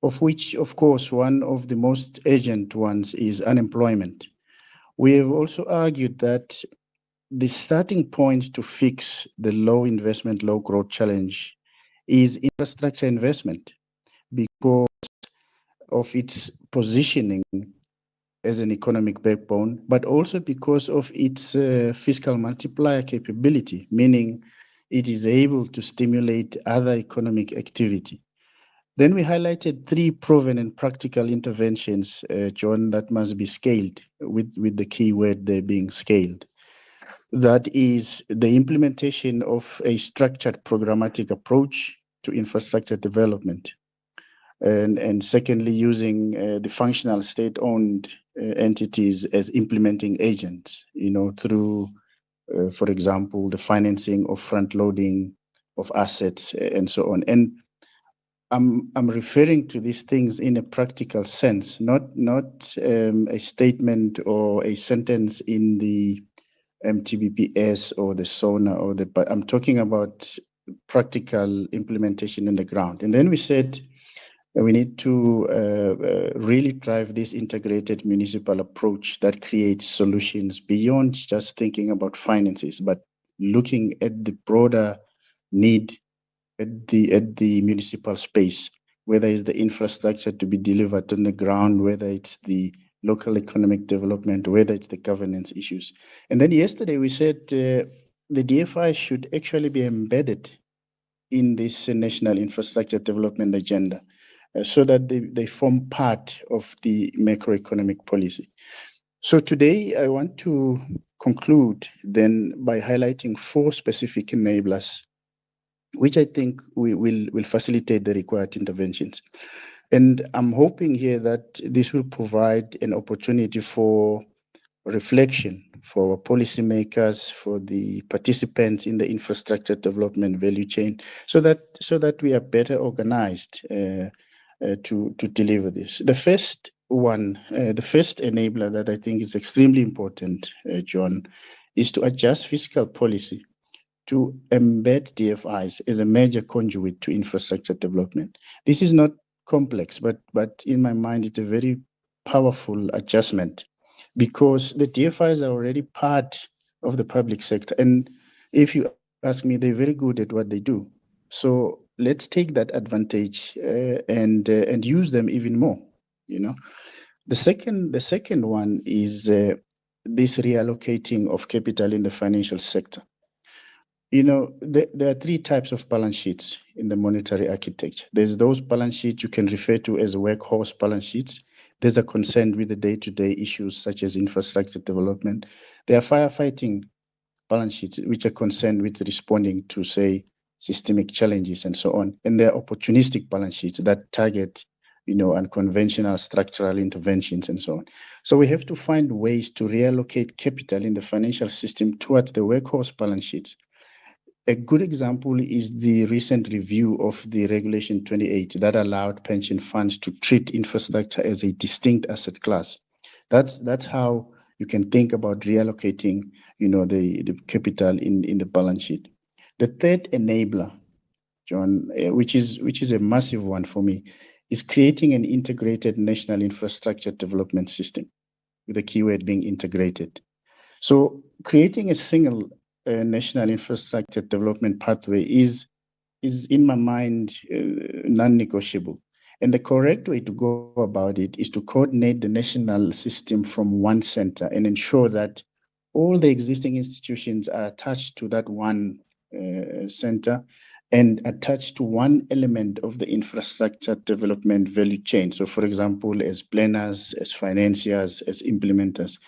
of which, of course, one of the most urgent ones is unemployment. We have also argued that the starting point to fix the low investment, low growth challenge is infrastructure investment because of its positioning as an economic backbone, but also because of its fiscal multiplier capability, meaning it is able to stimulate other economic activity. Then we highlighted three proven and practical interventions, John, that must be scaled, with the key word there being scaled. That is the implementation of a structured programmatic approach to infrastructure development. and secondly, using the functional state-owned entities as implementing agents, through, for example, the financing of front-loading of assets and so on. And I'm referring to these things in a practical sense, not a statement or a sentence in the MTBPS or the SONA but I'm talking about practical implementation on the ground. And then we said we need to really drive this integrated municipal approach that creates solutions beyond just thinking about finances, but looking at the broader need at the municipal space, whether it's the infrastructure to be delivered on the ground, whether it's the local economic development, whether it's the governance issues. And then yesterday we said the DFI should actually be embedded in this national infrastructure development agenda so that they form part of the macroeconomic policy. So today I want to conclude then by highlighting 4 specific enablers which I think will facilitate the required interventions. And I'm hoping here that this will provide an opportunity for reflection for our policymakers, for the participants in the infrastructure development value chain, so that we are better organized to deliver this. The first enabler that I think is extremely important, John, is to adjust fiscal policy to embed DFIs as a major conduit to infrastructure development. This is not complex, but in my mind, it's a very powerful adjustment because the DFIs are already part of the public sector. And if you ask me, they're very good at what they do. So let's take that advantage and use them even more. The second one is this reallocating of capital in the financial sector. There are 3 types of balance sheets in the monetary architecture. There's those balance sheets you can refer to as workhorse balance sheets. There's a concern with the day-to-day issues such as infrastructure development. There are firefighting balance sheets which are concerned with responding to, say, systemic challenges and so on. And there are opportunistic balance sheets that target, unconventional structural interventions and so on. So we have to find ways to reallocate capital in the financial system towards the workhorse balance sheets. A good example is the recent review of the Regulation 28 that allowed pension funds to treat infrastructure as a distinct asset class. That's how you can think about reallocating, the capital in the balance sheet. The third enabler, John, which is a massive one for me, is creating an integrated national infrastructure development system, with the keyword being integrated. So creating a single national infrastructure development pathway is in my mind non-negotiable. And the correct way to go about it is to coordinate the national system from one center and ensure that all the existing institutions are attached to that one center and attached to one element of the infrastructure development value chain. So, for example, as planners, as financiers, as implementers.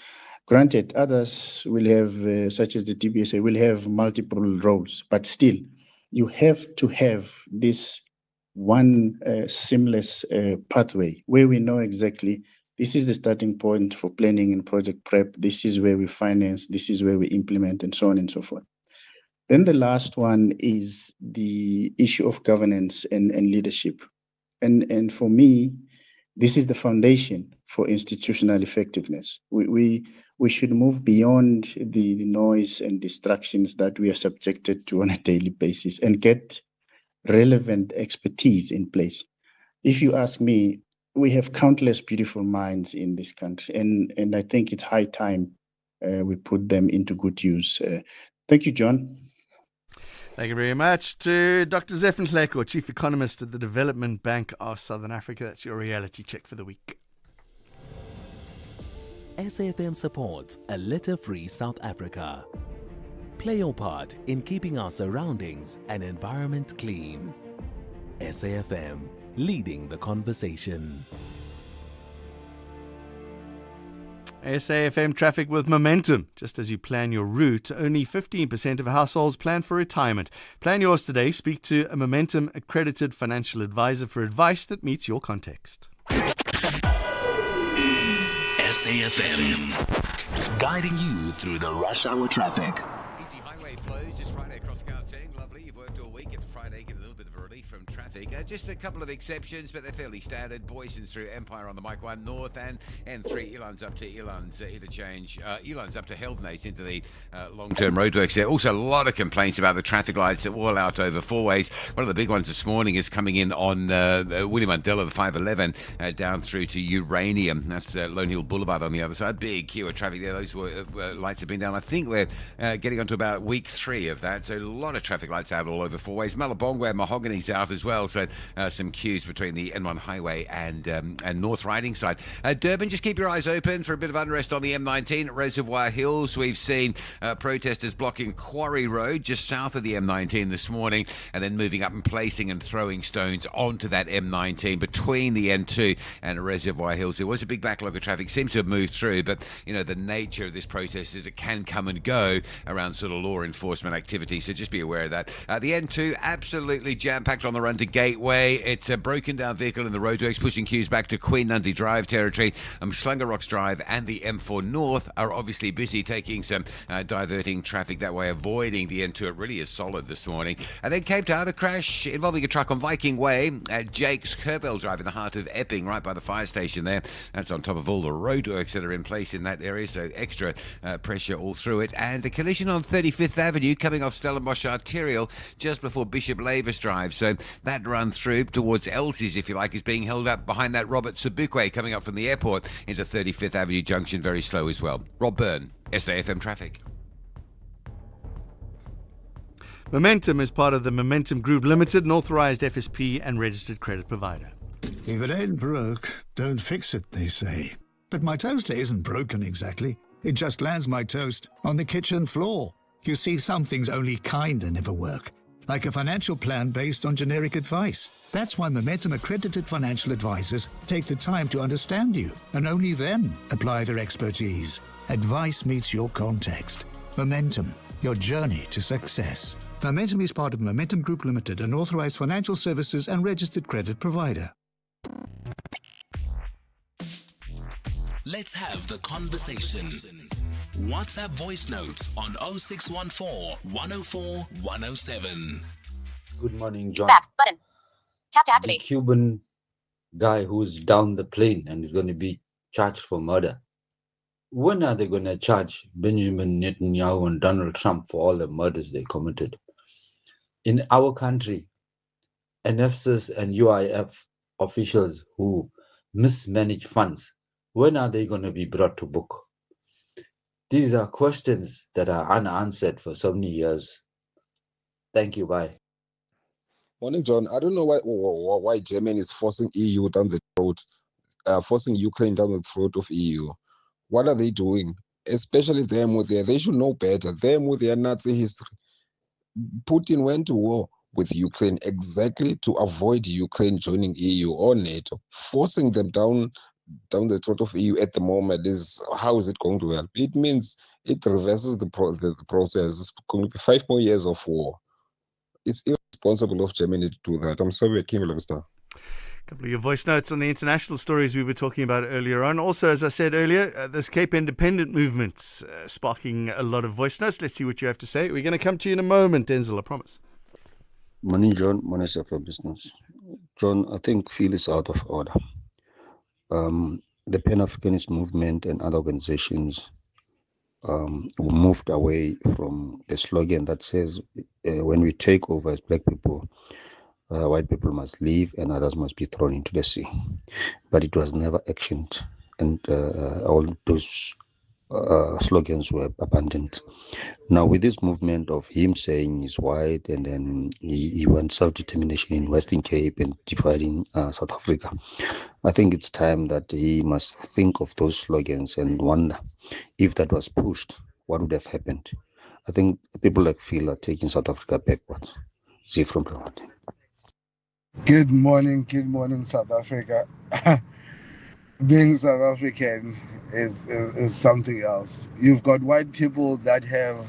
Granted, others will have, such as the DBSA, will have multiple roles, but still, you have to have this one seamless pathway where we know exactly this is the starting point for planning and project prep, this is where we finance, this is where we implement, and so on and so forth. Then the last one is the issue of governance and leadership. And for me, this is the foundation for institutional effectiveness. We should move beyond the noise and distractions that we are subjected to on a daily basis and get relevant expertise in place. If you ask me, we have countless beautiful minds in this country, and I think it's high time we put them into good use. Thank you, John. Thank you very much to Dr. Zephan Hleko, Chief Economist at the Development Bank of Southern Africa. That's your reality check for the week. SAFM supports a litter-free South Africa. Play your part in keeping our surroundings and environment clean. SAFM, leading the conversation. SAFM traffic with momentum. Just as you plan your route, only 15% of households plan for retirement. Plan yours today. Speak to a Momentum accredited financial advisor for advice that meets your context. SAFM, guiding you through the rush hour traffic. Easy highway flows this Friday across Gauteng. Lovely. You've worked all week. It's Friday. Get a little bit of a relief from traffic. Just a couple of exceptions, but they're fairly standard. Boyson's through Empire on the Mike 1 North and N3 Elands up to Elands interchange. Elands up to Heldnace into the long-term roadworks there. Also, a lot of complaints about the traffic lights that all out over four ways. One of the big ones this morning is coming in on William Mandela, the 511, down through to Uranium. That's Lone Hill Boulevard on the other side. Big queue of traffic there. Those lights have been down. I think we're getting on to about week 3 of that. So a lot of traffic lights out all over four ways. Malabongwe and Mahogany's out as well. So some queues between the N1 highway and North Riding side. Durban, just keep your eyes open for a bit of unrest on the M19 at Reservoir Hills. We've seen protesters blocking Quarry Road just south of the M19 this morning, and then moving up and placing and throwing stones onto that M19 between the N2 and Reservoir Hills. There was a big backlog of traffic, seems to have moved through, but you know the nature of this protest is it can come and go around sort of law enforcement activity, so just be aware of that. The N2 absolutely jam-packed on the run to Gateway. It's a broken down vehicle in the roadworks pushing queues back to Queen Nundy Drive territory. Schlanger Rocks Drive and the M4 North are obviously busy taking some diverting traffic that way, avoiding the N2. It really is solid this morning. And then Cape Town, a crash involving a truck on Viking Way at Jake's Kerbell Drive in the heart of Epping, right by the fire station there. That's on top of all the roadworks that are in place in that area, so extra pressure all through it. And a collision on 35th Avenue coming off Stellenbosch Arterial just before Bishop Lavis Drive. So that run through towards Elsie's, if you like, is being held up behind that Robert Sobukwe coming up from the airport into 35th Avenue Junction, very slow as well. Rob Byrne, SAFM Traffic. Momentum is part of the Momentum Group Limited, an authorised FSP and registered credit provider. If it ain't broke, don't fix it, they say. But my toaster isn't broken exactly. It just lands my toast on the kitchen floor. You see, some things only kinda never work. Like a financial plan based on generic advice. That's why Momentum accredited financial advisors take the time to understand you and only then apply their expertise. Advice meets your context. Momentum, your journey to success. Momentum is part of Momentum Group Limited, an authorized financial services and registered credit provider. Let's have the conversation. WhatsApp voice notes on 0614 104 107. Good morning, John. Back button. Tap to The activate. Cuban guy who's down the plane and is going to be charged for murder. When are they going to charge Benjamin Netanyahu and Donald Trump for all the murders they committed? In our country, NFSs and UIF officials who mismanage funds, when are they going to be brought to book? These are questions that are unanswered for so many years. Thank you. Bye. Morning, John. I don't know why Germany is forcing EU down the throat, forcing Ukraine down the throat of EU. What are they doing? Especially them with they should know better. Them with their Nazi history. Putin went to war with Ukraine exactly to avoid Ukraine joining EU or NATO. Forcing them down the throat of EU at the moment how is it going to help? It means it reverses the process. It's going to be 5 more years of war. It's irresponsible of Germany to do that. I'm sorry, King Willemstar. A couple of your voice notes on the international stories we were talking about earlier on. Also, as I said earlier, this Cape Independent movement sparking a lot of voice notes. Let's see what you have to say. We're going to come to you in a moment, Denzel, I promise. Morning, John. Morning, sir, for business. John, I think Phil is out of order. The Pan-Africanist movement and other organizations moved away from the slogan that says, when we take over as black people, white people must leave and others must be thrown into the sea. But it was never actioned, and all those slogans were abandoned. Now, with this movement of him saying he's white and then he wants self-determination in Western Cape and dividing South Africa, I think it's time that he must think of those slogans and wonder if that was pushed, what would have happened. I think people like Phil are taking South Africa backwards. See from Bloemfontein. Good morning, South Africa. Being South African, is something else. You've got white people that have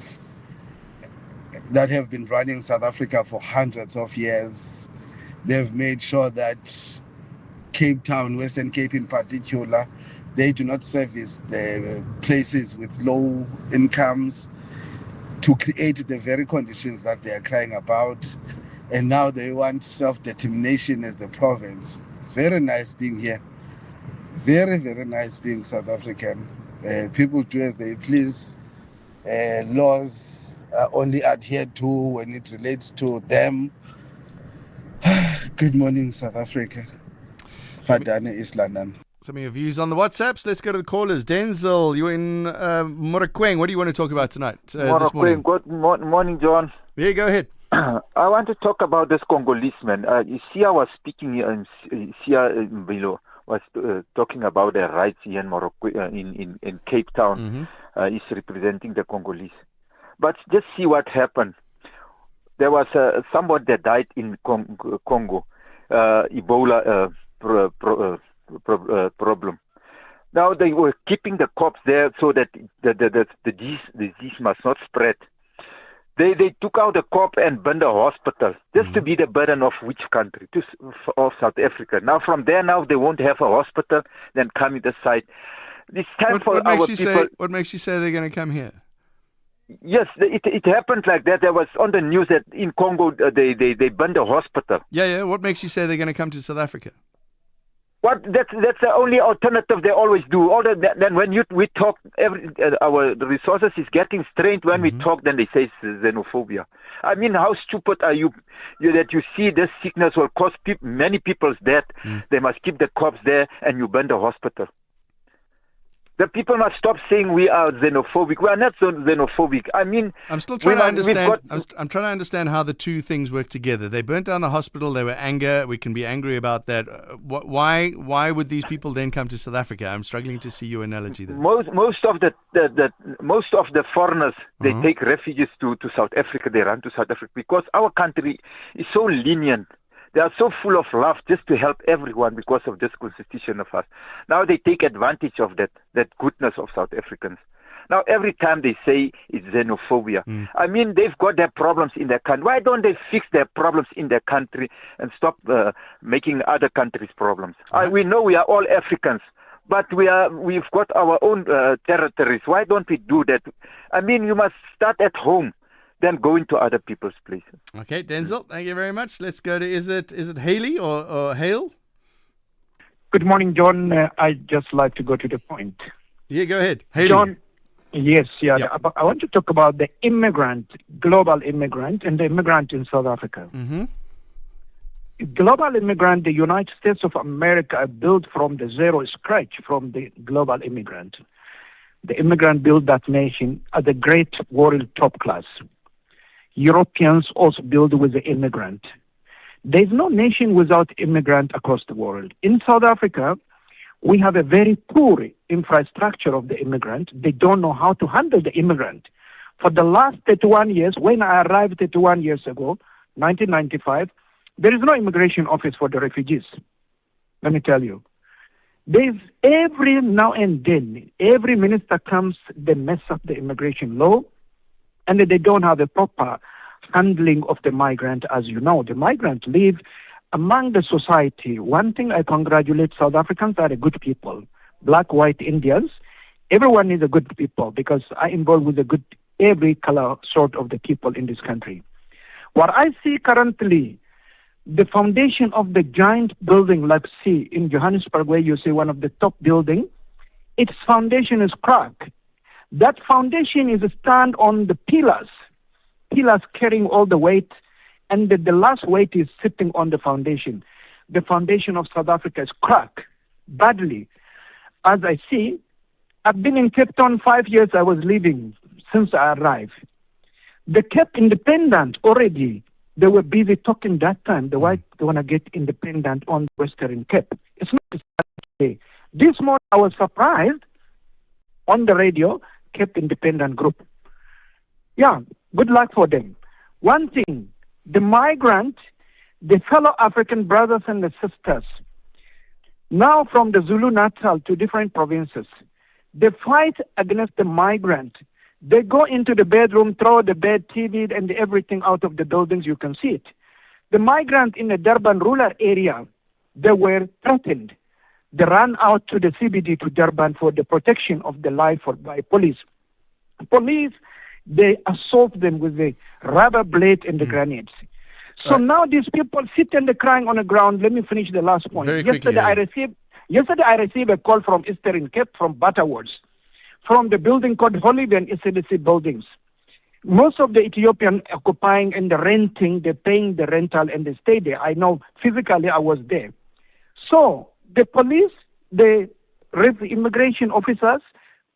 been running South Africa for hundreds of years. They've made sure that Cape Town, Western Cape in particular, they do not service the places with low incomes to create the very conditions that they are crying about. And now they want self-determination as the province. It's very nice being here. Very, very nice being South African. People do as they please. Laws are only adhered to when it relates to them. Good morning, South Africa. Fadane East London. Some of your views on the WhatsApps. Let's go to the callers. Denzel, you're in Morokweng. What do you want to talk about tonight? This morning? Good morning, John. Yeah, go ahead. I want to talk about this Congolese man. You see, I was speaking here, below was talking about the rights here in Morocco, in Cape Town. He's representing the Congolese. But just see what happened. There was somebody that died in Congo, Ebola problem. Now they were keeping the cops there so that the disease must not spread. They took out the cop and burned the hospital just to be the burden of which country? Of South Africa. Now from there, now they won't have a hospital, then come in the side. It's time for our people. What makes you say they're going to come here? Yes, it happened like that. There was on the news that in Congo they burned the hospital. Yeah. What makes you say they're going to come to South Africa? That's the only alternative they always do. Then when we talk, our resources is getting strained. When we talk, then they say xenophobia. I mean, how stupid are you that you see this sickness will cause many people's death? They must keep the cops there and you burn the hospital. The people must stop saying we are xenophobic. We are not so xenophobic. I mean, I'm still trying to understand. I'm trying to understand how the two things work together. They burnt down the hospital. They were anger. We can be angry about that. Why would these people then come to South Africa? I'm struggling to see your analogy there. Most of the foreigners they take refuges to South Africa. They run to South Africa because our country is so lenient. They are so full of love just to help everyone because of this constitution of us. Now they take advantage of that goodness of South Africans. Now every time they say it's xenophobia. I mean, they've got their problems in their country. Why don't they fix their problems in their country and stop making other countries problems? We know we are all Africans, but we've got our own territories. Why don't we do that? I mean, you must start at home. Then go into other people's places. Okay, Denzel, thank you very much. Let's go to, is it Haley or Hale? Good morning, John. I'd just like to go to the point. Yeah, go ahead. Haley. John, yes, yeah. I want to talk about the global immigrant, and the immigrant in South Africa. Global immigrant, the United States of America built from the zero scratch from the global immigrant. The immigrant built that nation at the great world top class. Europeans also build with the immigrant. There's no nation without immigrant across the world. In South Africa, we have a very poor infrastructure of the immigrant. They don't know how to handle the immigrant. For the last 31 years, when I arrived 31 years ago, 1995, there is no immigration office for the refugees. Let me tell you. There's every now and then, every minister comes, they mess up the immigration law, and they don't have a proper handling of the migrant. As you know, the migrant live among the society. One thing I congratulate South Africans are a good people. Black, white, Indians, everyone is a good people because I involved with every color sort of the people in this country. What I see currently, the foundation of the giant building, like see in Johannesburg, where you see one of the top building, its foundation is cracked. That foundation is a stand on the pillars carrying all the weight, and the last weight is sitting on the foundation. The foundation of South Africa is cracked badly. As I see, I've been in Cape Town 5 years. I was living since I arrived. The Cape Independent already. They were busy talking that time. The white they want to get independent on Western Cape. It's not today. This morning I was surprised on the radio, Cape Independent Group. Yeah, good luck for them. One thing, the migrant, the fellow African brothers and the sisters, now from the Zulu Natal to different provinces, They fight against the migrant. They go into the bedroom, throw the bed, TV, and everything out of the buildings. You can see it. The migrant in the Durban rural area, they were threatened. They ran out to the CBD to Durban for the protection of the life by police. Police, they assault them with the rubber blade and the grenades. So now these people sit and they're crying on the ground. Let me finish the last point. Yesterday I received a call from Eastern Cape, from Butterworth, from the building called Holiday and SADC buildings. Most of the Ethiopian occupying and the renting, they're paying the rental and they stay there. I know physically I was there. So the police, the immigration officers,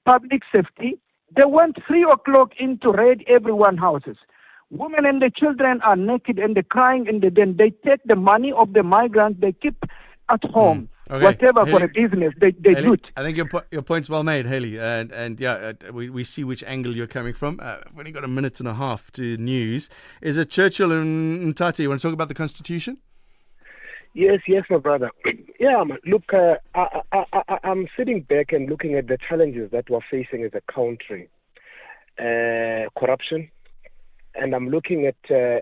public safety, they went 3 o'clock in to raid everyone's houses. Women and the children are naked and they're crying, and then they take the money of the migrants they keep at home. Okay. Whatever Haley, for a business, they Haley, do it. I think your point's well made, Haley. And we see which angle you're coming from. We've only got a minute and a half to news. Is it Churchill and Mtati? You want to talk about the Constitution? Yes, my brother. Yeah, look, I'm sitting back and looking at the challenges that we're facing as a country. Corruption. And I'm looking at the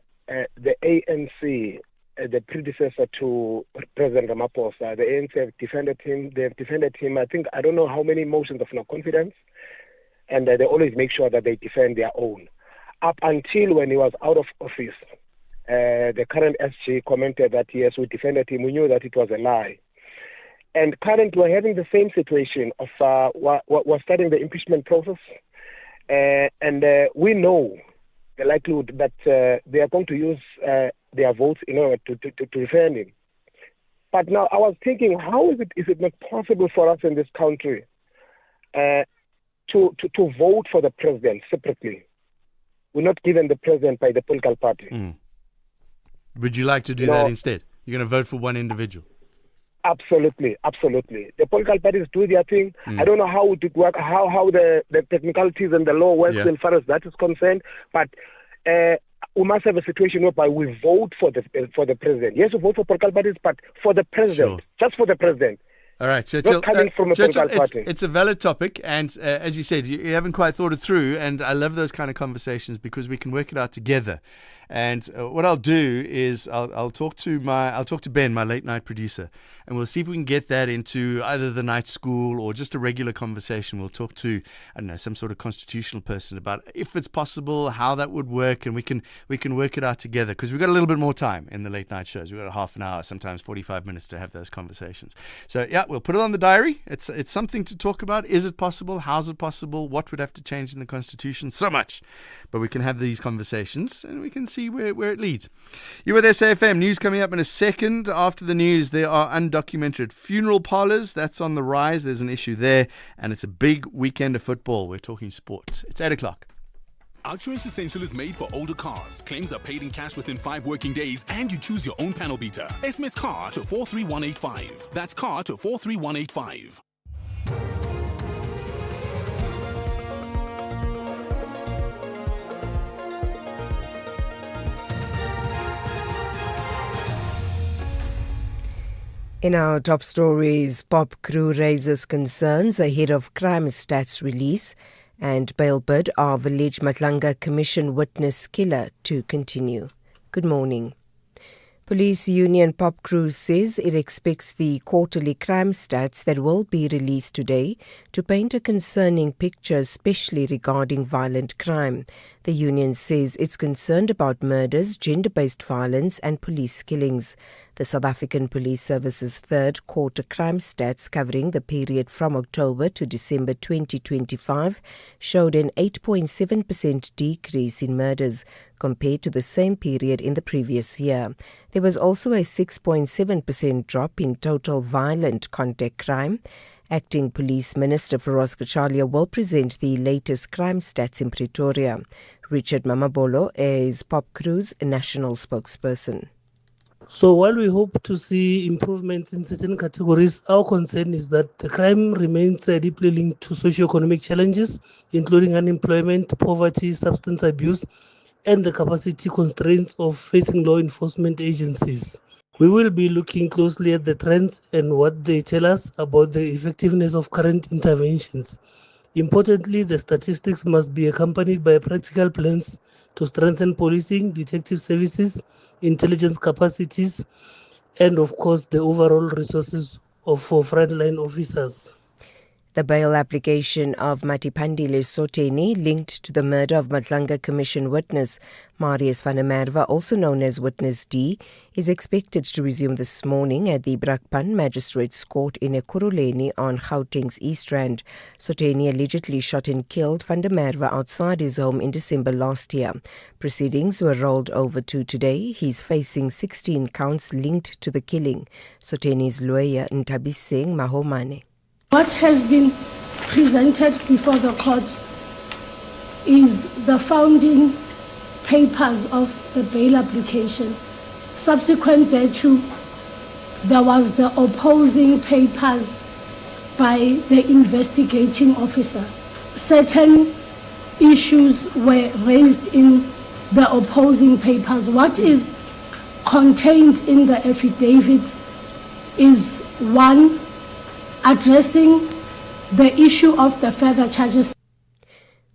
ANC, the predecessor to President Ramaphosa. The ANC have defended him. They have defended him, I don't know how many motions of no confidence. And they always make sure that they defend their own. Up until when he was out of office, the current SG commented that, yes, we defended him. We knew that it was a lie. And currently we're having the same situation of we're starting the impeachment process. And we know the likelihood that they are going to use their votes in order to defend him. But now I was thinking, how is it not possible for us in this country to vote for the president separately? We're not given the president by the political party. Would you like to do that instead? You're going to vote for one individual? Absolutely. The political parties do their thing. I don't know how it would work, how the technicalities and the law works as far as that is concerned, but we must have a situation whereby we vote for the president. Yes, we vote for political parties, but for the president, just for the president. All right, Churchill. Not coming from a political party. It's a valid topic, and as you said, you haven't quite thought it through, and I love those kind of conversations because we can work it out together. And what I'll do is I'll talk to Ben, my late night producer, and we'll see if we can get that into either the night school or just a regular conversation. We'll talk to, I don't know, some sort of constitutional person about if it's possible, how that would work, and we can work it out together because we've got a little bit more time in the late night shows. We've got a half an hour, sometimes 45 minutes to have those conversations. So yeah, we'll put it on the diary. It's something to talk about. Is it possible? How's it possible? What would have to change in the Constitution? So much. But we can have these conversations and we can see where it leads. You're with SAFM. News coming up in a second. After the news, there are undocumented funeral parlors. That's on the rise. There's an issue there. And it's a big weekend of football. We're talking sport. It's 8 o'clock. Outsurance Essential is made for older cars. Claims are paid in cash within 5 working days, and you choose your own panel beater. SMS CAR to 43185. That's CAR to 43185. In our top stories, pop crew raises concerns ahead of crime stats release, and bail bid of Village Matlanga Commission witness killer to continue. Good morning. Police Union Pop Crew says it expects the quarterly crime stats that will be released today to paint a concerning picture, especially regarding violent crime. The union says it's concerned about murders, gender-based violence and police killings. The South African Police Service's third quarter crime stats covering the period from October to December 2025 showed an 8.7% decrease in murders compared to the same period in the previous year. There was also a 6.7% drop in total violent contact crime. Acting Police Minister Feroz Kachalia will present the latest crime stats in Pretoria. Richard Mamabolo is Pop Crew's national spokesperson. So while we hope to see improvements in certain categories, our concern is that the crime remains deeply linked to socio-economic challenges, including unemployment, poverty, substance abuse, and the capacity constraints of facing law enforcement agencies. We will be looking closely at the trends and what they tell us about the effectiveness of current interventions. Importantly, the statistics must be accompanied by practical plans to strengthen policing, detective services, intelligence capacities, and of course the overall resources for frontline officers. The bail application of Matipandile Soteni, linked to the murder of Matlanga Commission witness Marius van der Merwe, also known as Witness D, is expected to resume this morning at the Brakpan Magistrates Court in Ekurhuleni on Gauteng's East Rand. Soteni allegedly shot and killed van der Merwe outside his home in December last year. Proceedings were rolled over to today. He's facing 16 counts linked to the killing. Soteni's lawyer Ntabiseng Mahomane. What has been presented before the court is the founding papers of the bail application. Subsequent thereto, there was the opposing papers by the investigating officer. Certain issues were raised in the opposing papers. What is contained in the affidavit is one, addressing the issue of the further charges.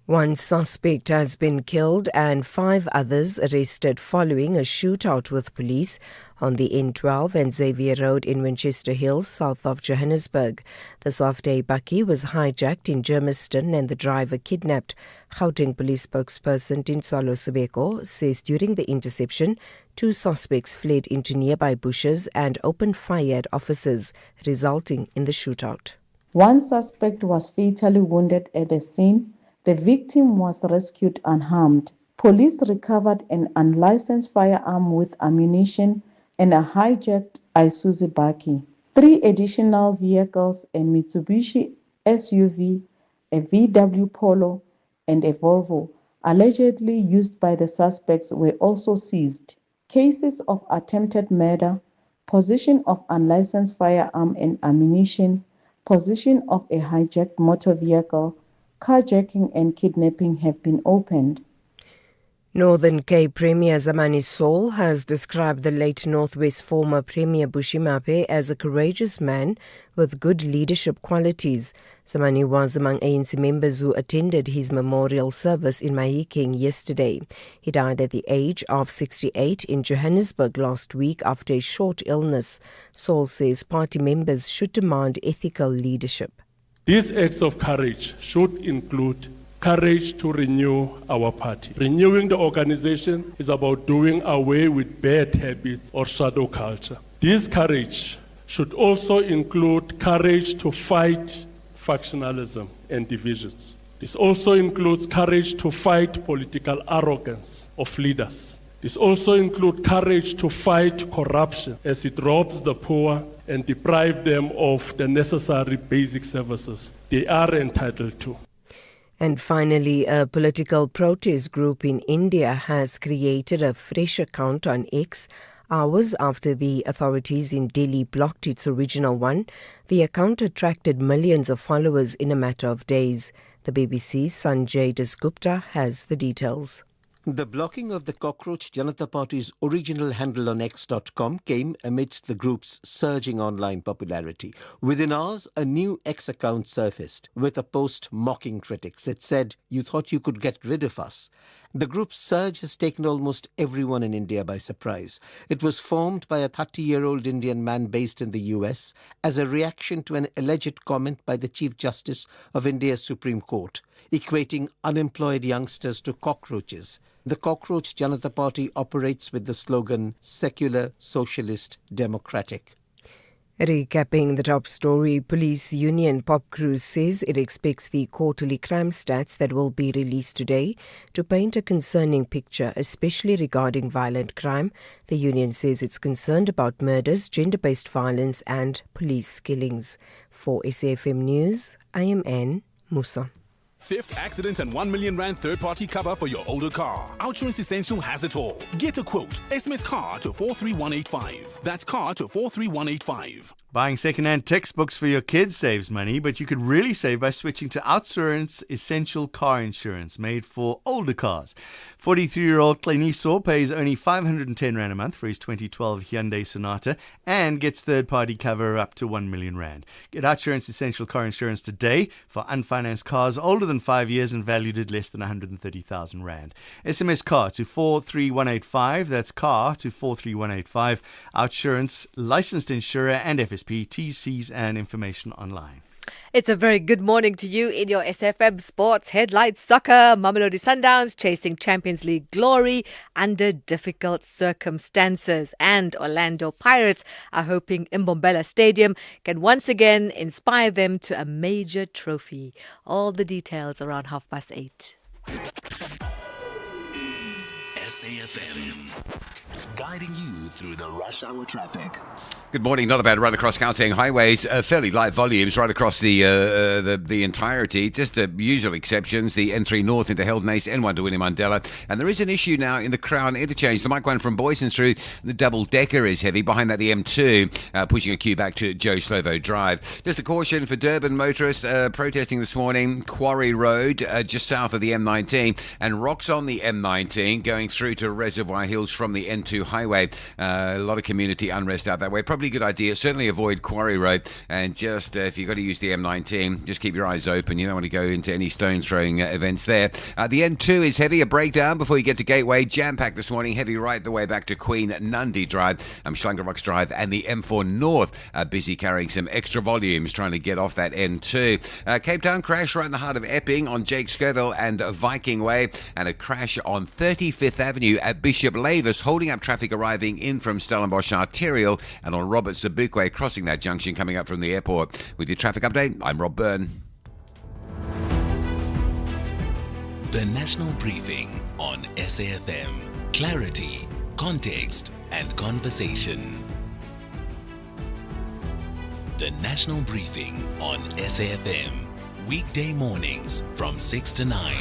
One suspect has been killed and 5 others arrested following a shootout with police on the N12 and Xavier Road in Winchester Hills, south of Johannesburg. The Safday bakkie was hijacked in Germiston and the driver kidnapped. Gauteng police spokesperson Tinswalo Sebeko says during the interception, 2 suspects fled into nearby bushes and opened fire at officers, resulting in the shootout. One suspect was fatally wounded at the scene. The victim was rescued unharmed. Police recovered an unlicensed firearm with ammunition and a hijacked Isuzu bakkie. 3 additional vehicles, a Mitsubishi SUV, a VW Polo, and a Volvo, allegedly used by the suspects, were also seized. Cases of attempted murder, possession of unlicensed firearm and ammunition, possession of a hijacked motor vehicle, carjacking and kidnapping have been opened. Northern Cape Premier Zamani Saul has described the late Northwest former Premier Bushimape as a courageous man with good leadership qualities. Zamani was among ANC members who attended his memorial service in Mahikeng yesterday. He died at the age of 68 in Johannesburg last week after a short illness. Saul says party members should demand ethical leadership. These acts of courage should include courage to renew our party. Renewing the organization is about doing away with bad habits or shadow culture. This courage should also include courage to fight factionalism and divisions. This also includes courage to fight political arrogance of leaders. This also includes courage to fight corruption as it robs the poor and deprives them of the necessary basic services they are entitled to. And finally, a political protest group in India has created a fresh account on X hours after the authorities in Delhi blocked its original one. The account attracted millions of followers in a matter of days. The BBC's Sanjay Dasgupta has the details. The blocking of the Cockroach Janata Party's original handle on X.com came amidst the group's surging online popularity. Within hours, a new X account surfaced with a post mocking critics. It said, "You thought you could get rid of us." The group's surge has taken almost everyone in India by surprise. It was formed by a 30-year-old Indian man based in the US as a reaction to an alleged comment by the Chief Justice of India's Supreme Court, equating unemployed youngsters to cockroaches. The Cockroach Janata Party operates with the slogan Secular, Socialist, Democratic. Recapping the top story, police union PopCrew says it expects the quarterly crime stats that will be released today to paint a concerning picture, especially regarding violent crime. The union says it's concerned about murders, gender-based violence and police killings. For SAFM News, I am Ann Musa. Theft, accident and 1 million rand third-party cover for your older car. Outsurance Essential has it all. Get a quote. SMS CAR to 43185. That's CAR to 43185. Buying second-hand textbooks for your kids saves money, but you could really save by switching to Outsurance Essential Car Insurance, made for older cars. 43-year-old Kleniso pays only 510 Rand a month for his 2012 Hyundai Sonata and gets third-party cover up to 1 million Rand. Get Outsurance Essential Car Insurance today for unfinanced cars older than 5 years and valued at less than 130,000 Rand. SMS CAR to 43185. That's CAR to 43185. Outsurance, licensed insurer and FSP. TCs and information online. It's a very good morning to you in your SFM Sports Headlights Soccer. Mamelodi Sundowns chasing Champions League glory under difficult circumstances. And Orlando Pirates are hoping Mbombela Stadium can once again inspire them to a major trophy. All the details around 8:30. SAfm, guiding you through the rush hour traffic. Good morning. Not a bad run across Gauteng highways. Fairly light volumes right across the entirety. Just the usual exceptions. The N3 North into Heldnace, N1 to Winnie Mandela. And there is an issue now in the Crown interchange. The Mike 1 from Boyson through the double decker is heavy. Behind that, the M2 pushing a queue back to Joe Slovo Drive. Just a caution for Durban motorists protesting this morning. Quarry Road just south of the M19 and rocks on the M19 going through to Reservoir Hills from the N2 highway. A lot of community unrest out that way. Probably a good idea. Certainly avoid Quarry Road, and just if you've got to use the M19, just keep your eyes open. You don't want to go into any stone throwing events there. The N2 is heavy, a breakdown before you get to Gateway. Jam-packed this morning, heavy right the way back to Queen Nundy Drive, Schlangenrocks Drive, and the M4 North busy carrying some extra volumes trying to get off that N2. Cape Town crash right in the heart of Epping on Jake Scoville and Viking Way, and a crash on 35th Avenue at Bishop Lavis, holding up traffic arriving in from Stellenbosch Arterial, and on Robert Zabukwe crossing that junction coming up from the airport. With your traffic update, I'm Rob Byrne. The National Briefing on SAfm. Clarity, context, and conversation. The National Briefing on SAfm. Weekday mornings from 6 to 9.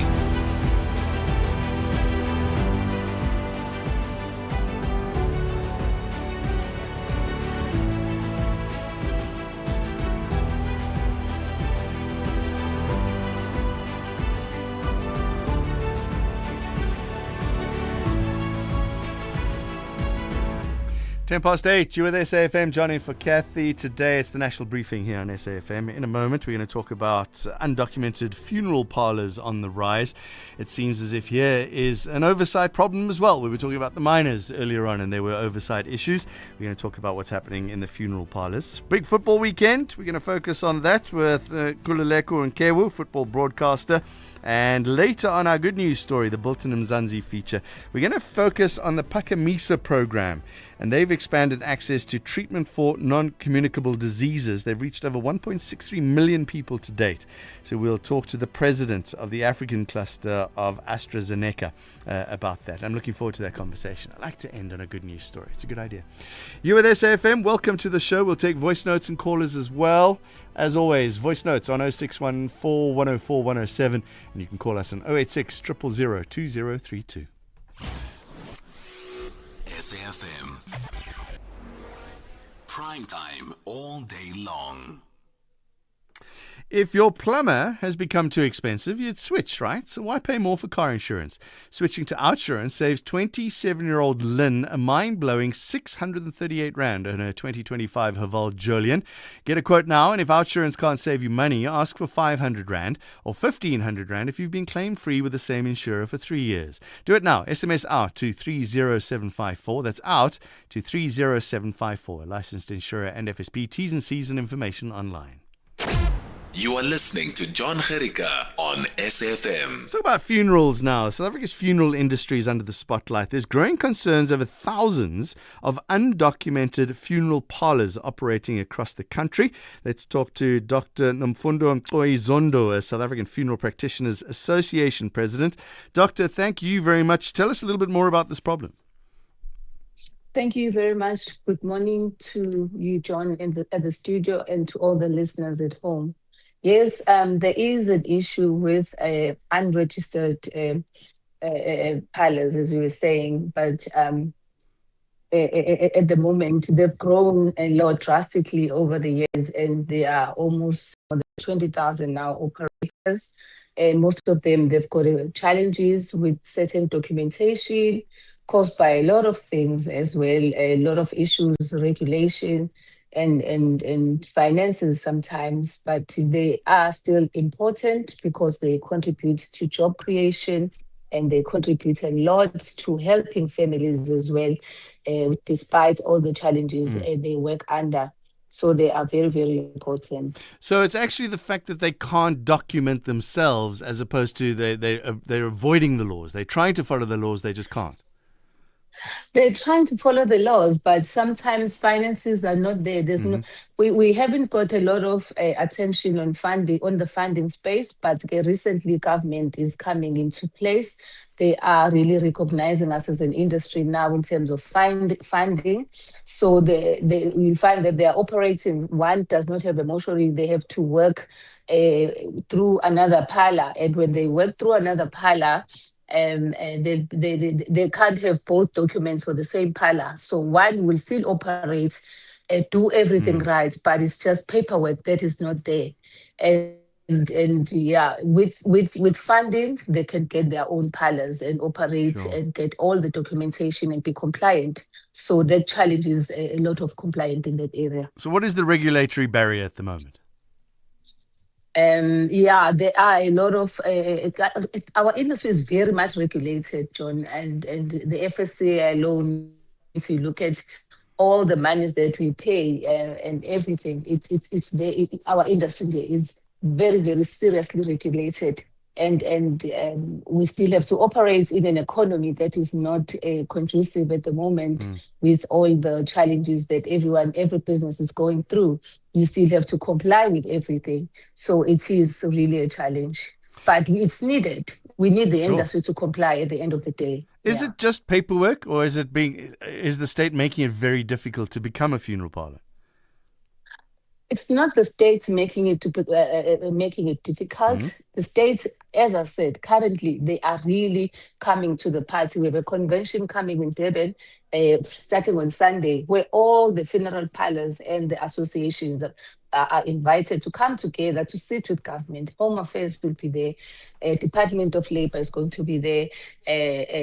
8:10. You with SAfm, John in for Kathy. Today it's the National Briefing here on SAfm. In a moment we're going to talk about undocumented funeral parlors on the rise. It seems as if here is an oversight problem as well. We were talking about the miners earlier on and there were oversight issues. We're going to talk about what's happening in the funeral parlors. Big football weekend. We're going to focus on that with Kululeko Nkewu, football broadcaster. And later on our good news story, the Bilton Mzansi feature, we're going to focus on the Pakamisa program. And they've expanded access to treatment for non-communicable diseases. They've reached over 1.63 million people to date. So we'll talk to the president of the African cluster of AstraZeneca about that. I'm looking forward to that conversation. I like to end on a good news story. It's a good idea. You with SAfm, welcome to the show. We'll take voice notes and callers as well. As always, voice notes on 0614 104 107. And you can call us on 086 000 2032. SAfm. Prime time all day long. If your plumber has become too expensive, you'd switch, right? So why pay more for car insurance? Switching to Outsurance saves 27-year-old Lynn a mind-blowing 638 Rand on her 2025 Haval Jolien. Get a quote now, and if Outsurance can't save you money, ask for 500 Rand or 1,500 Rand if you've been claim-free with the same insurer for 3 years. Do it now. SMS out to 30754. That's out to 30754. A licensed insurer and FSP. T's and C's and information online. You are listening to John Gericka on SAfm. Let's talk about funerals now. South Africa's funeral industry is under the spotlight. There's growing concerns over thousands of undocumented funeral parlors operating across the country. Let's talk to Dr. Nomfundo Mqoyi-Zondo, a South African Funeral Practitioners Association president. Doctor, thank you very much. Tell us a little bit more about this problem. Thank you very much. Good morning to you, John, at the studio, and to all the listeners at home. Yes, there is an issue with unregistered parlors, as you were saying, but at the moment. They've grown a lot drastically over the years, and they are almost more than 20,000 now operators. And most of them, they've got challenges with certain documentation caused by a lot of things as well, a lot of issues, regulation, and finances sometimes, but they are still important because they contribute to job creation and they contribute a lot to helping families as well, despite all the challenges they work under. So they are very, very important. So it's actually the fact that they can't document themselves as opposed to they're avoiding the laws. They're trying to follow the laws, they just can't. They're trying to follow the laws, but sometimes finances are not there. There's no, we haven't got a lot of attention on the funding space, but recently government is coming into place. They are really recognizing us as an industry now in terms of funding. So we find that they are operating. One does not have a mortuary; they have to work through another parlor, and when they work through another parlor, they can't have both documents for the same parlor. So one will still operate, do everything right, but it's just paperwork that is not there. And yeah, with funding, they can get their own parlors and operate and get all the documentation and be compliant. So that challenges a lot of compliance in that area. So what is the regulatory barrier at the moment? There are a lot of our industry is very much regulated, John, and the FSA alone. If you look at all the monies that we pay and everything, our industry is very, very seriously regulated, and we still have to operate in an economy that is not conducive at the moment with all the challenges that every business is going through. You still have to comply with everything. So it is really a challenge, but it's needed. We need the industry to comply at the end of the day. Is it just paperwork, or is the state making it very difficult to become a funeral parlor? It's not the state making it difficult. The states, as I said, currently they are really coming to the party. We have a convention coming in Durban, starting on Sunday, where all the funeral parlors and the associations are invited to come together to sit with government. Home Affairs will be there. Department of Labor is going to be there.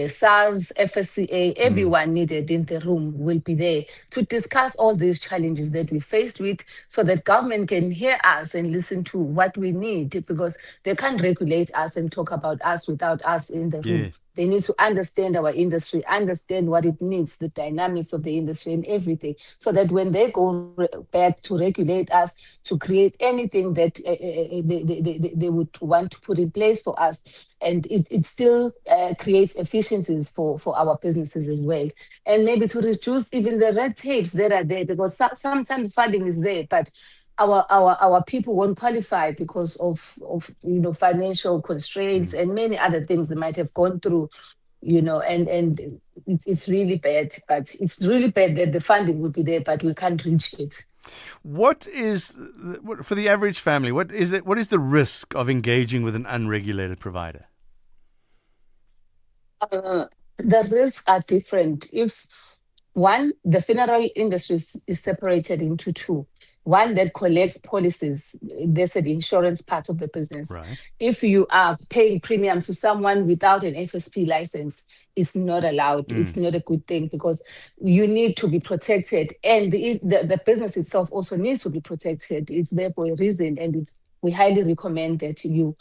SARS, FSCA, everyone needed in the room will be there to discuss all these challenges that we faced with, so that government can hear us and listen to what we need, because they can't regulate us and talk about us without us in the room. They need to understand our industry, understand what it needs, the dynamics of the industry and everything, so that when they go back to regulate us, to create anything that they would want to put in place for us, and it still creates efficiencies for our businesses as well. And maybe to reduce even the red tapes that are there, because sometimes funding is there, but our people won't qualify because of financial constraints and many other things they might have gone through, and it's really bad. But it's really bad that the funding would be there, but we can't reach it. What is, for the average family, what is the risk of engaging with an unregulated provider? The risks are different. If one, the funeral industry is separated into two. One that collects policies, there's an insurance part of the business. Right. If you are paying premium to someone without an FSP license, it's not allowed. It's not a good thing, because you need to be protected, and the business itself also needs to be protected. It's there for a reason, and we highly recommend that you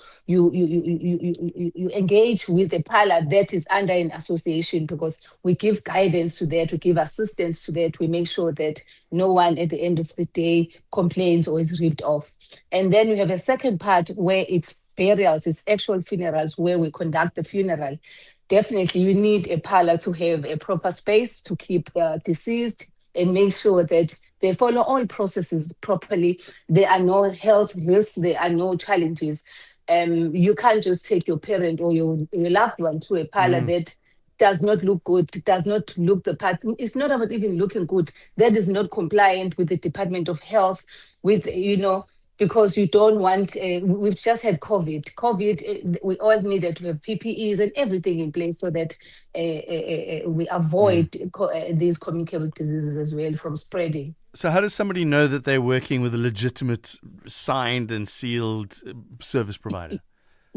engage with a parlor that is under an association, because we give guidance to that, we give assistance to that, we make sure that no one at the end of the day complains or is ripped off. And then we have a second part where it's burials, it's actual funerals, where we conduct the funeral. Definitely you need a parlor to have a proper space to keep the deceased and make sure that they follow all processes properly. There are no health risks, there are no challenges. You can't just take your parent or your loved one to a parlor that does not look good, does not look the part. It's not about even looking good. That is not compliant with the Department of Health, with, because you don't want, we've just had COVID, we all needed to have PPEs and everything in place so that we avoid these communicable diseases as well from spreading. So how does somebody know that they're working with a legitimate, signed and sealed service provider?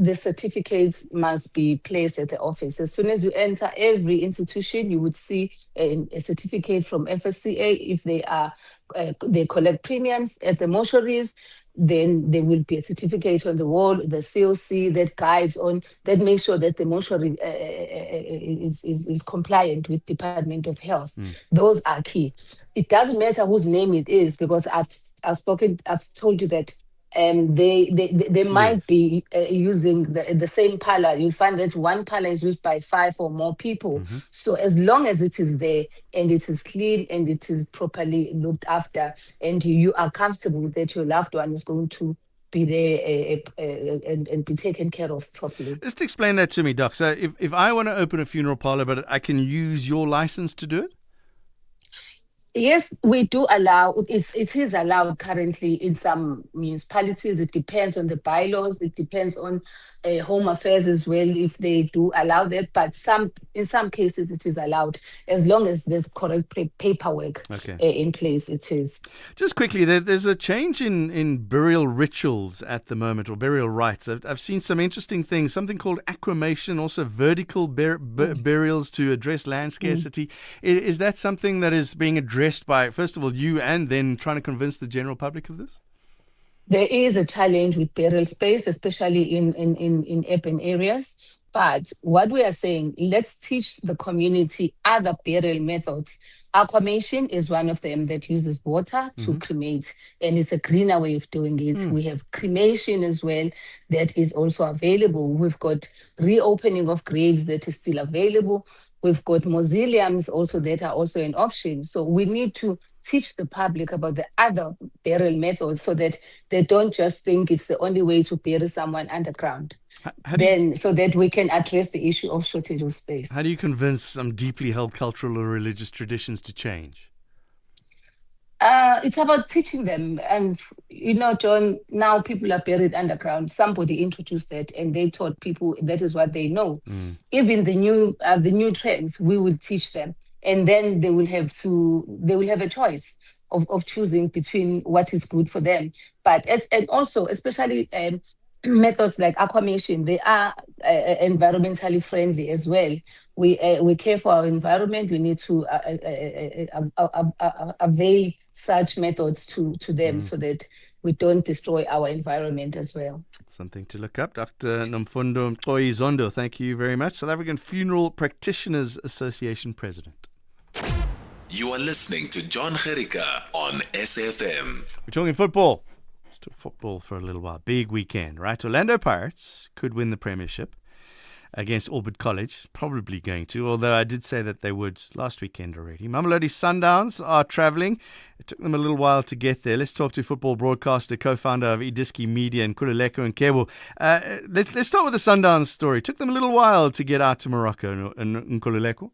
The certificates must be placed at the office. As soon as you enter every institution, you would see a certificate from FSCA. If they collect premiums at the mortuaries, then there will be a certificate on the wall, the COC that guides on, that makes sure that the mortuary is compliant with Department of Health. Those are key. It doesn't matter whose name it is, because I've told you that they might be using the same parlor. You'll find that one parlor is used by 5 or more people. So as long as it is there and it is clean and it is properly looked after, and you are comfortable that your loved one is going to be there and be taken care of properly. Just explain that to me, Doc. So if I want to open a funeral parlor, but I can use your license to do it? Yes, we do allow, it is allowed currently in some municipalities. It depends on the bylaws. It depends on Home Affairs as well, if they do allow that. But in some cases, it is allowed, as long as there's correct paperwork in place, it is. Just quickly, there's a change in burial rituals at the moment, or burial rites. I've seen some interesting things, something called aquamation, also vertical burials to address land scarcity. Is that something that is being addressed by, first of all, you, and then trying to convince the general public of this? There is a challenge with burial space, especially in urban areas. But what we are saying, let's teach the community other burial methods. Aquamation is one of them that uses water to cremate, and it's a greener way of doing it. We have cremation as well that is also available. We've got reopening of graves that is still available. We've got mausoleums also that are also an option. So we need to teach the public about the other burial methods so that they don't just think it's the only way to bury someone underground. So that we can address the issue of shortage of space. How do you convince some deeply held cultural or religious traditions to change? It's about teaching them. And, John, now people are buried underground. Somebody introduced that and they taught people that is what they know. Even the new trends, we will teach them. And then they will have a choice of choosing between what is good for them. But and also, especially methods like aquamation, they are environmentally friendly as well. We care for our environment. We need to avail such methods to them so that we don't destroy our environment as well. Something to look up. Dr. Nomfundo Mqoyi-Zondo, thank you very much. South African Funeral Practitioners Association President. You are listening to John Gericka on SAfm. We're talking football. Let's talk football for a little while. Big weekend, right? Orlando Pirates could win the premiership against Albert College, probably going to, although I did say that they would last weekend already. Mamelodi Sundowns are travelling. It took them a little while to get there. Let's talk to football broadcaster, co-founder of Idiski Media, Nkululeko Nkebo. Let's start with the Sundowns story. It took them a little while to get out to Morocco, Nkululeko.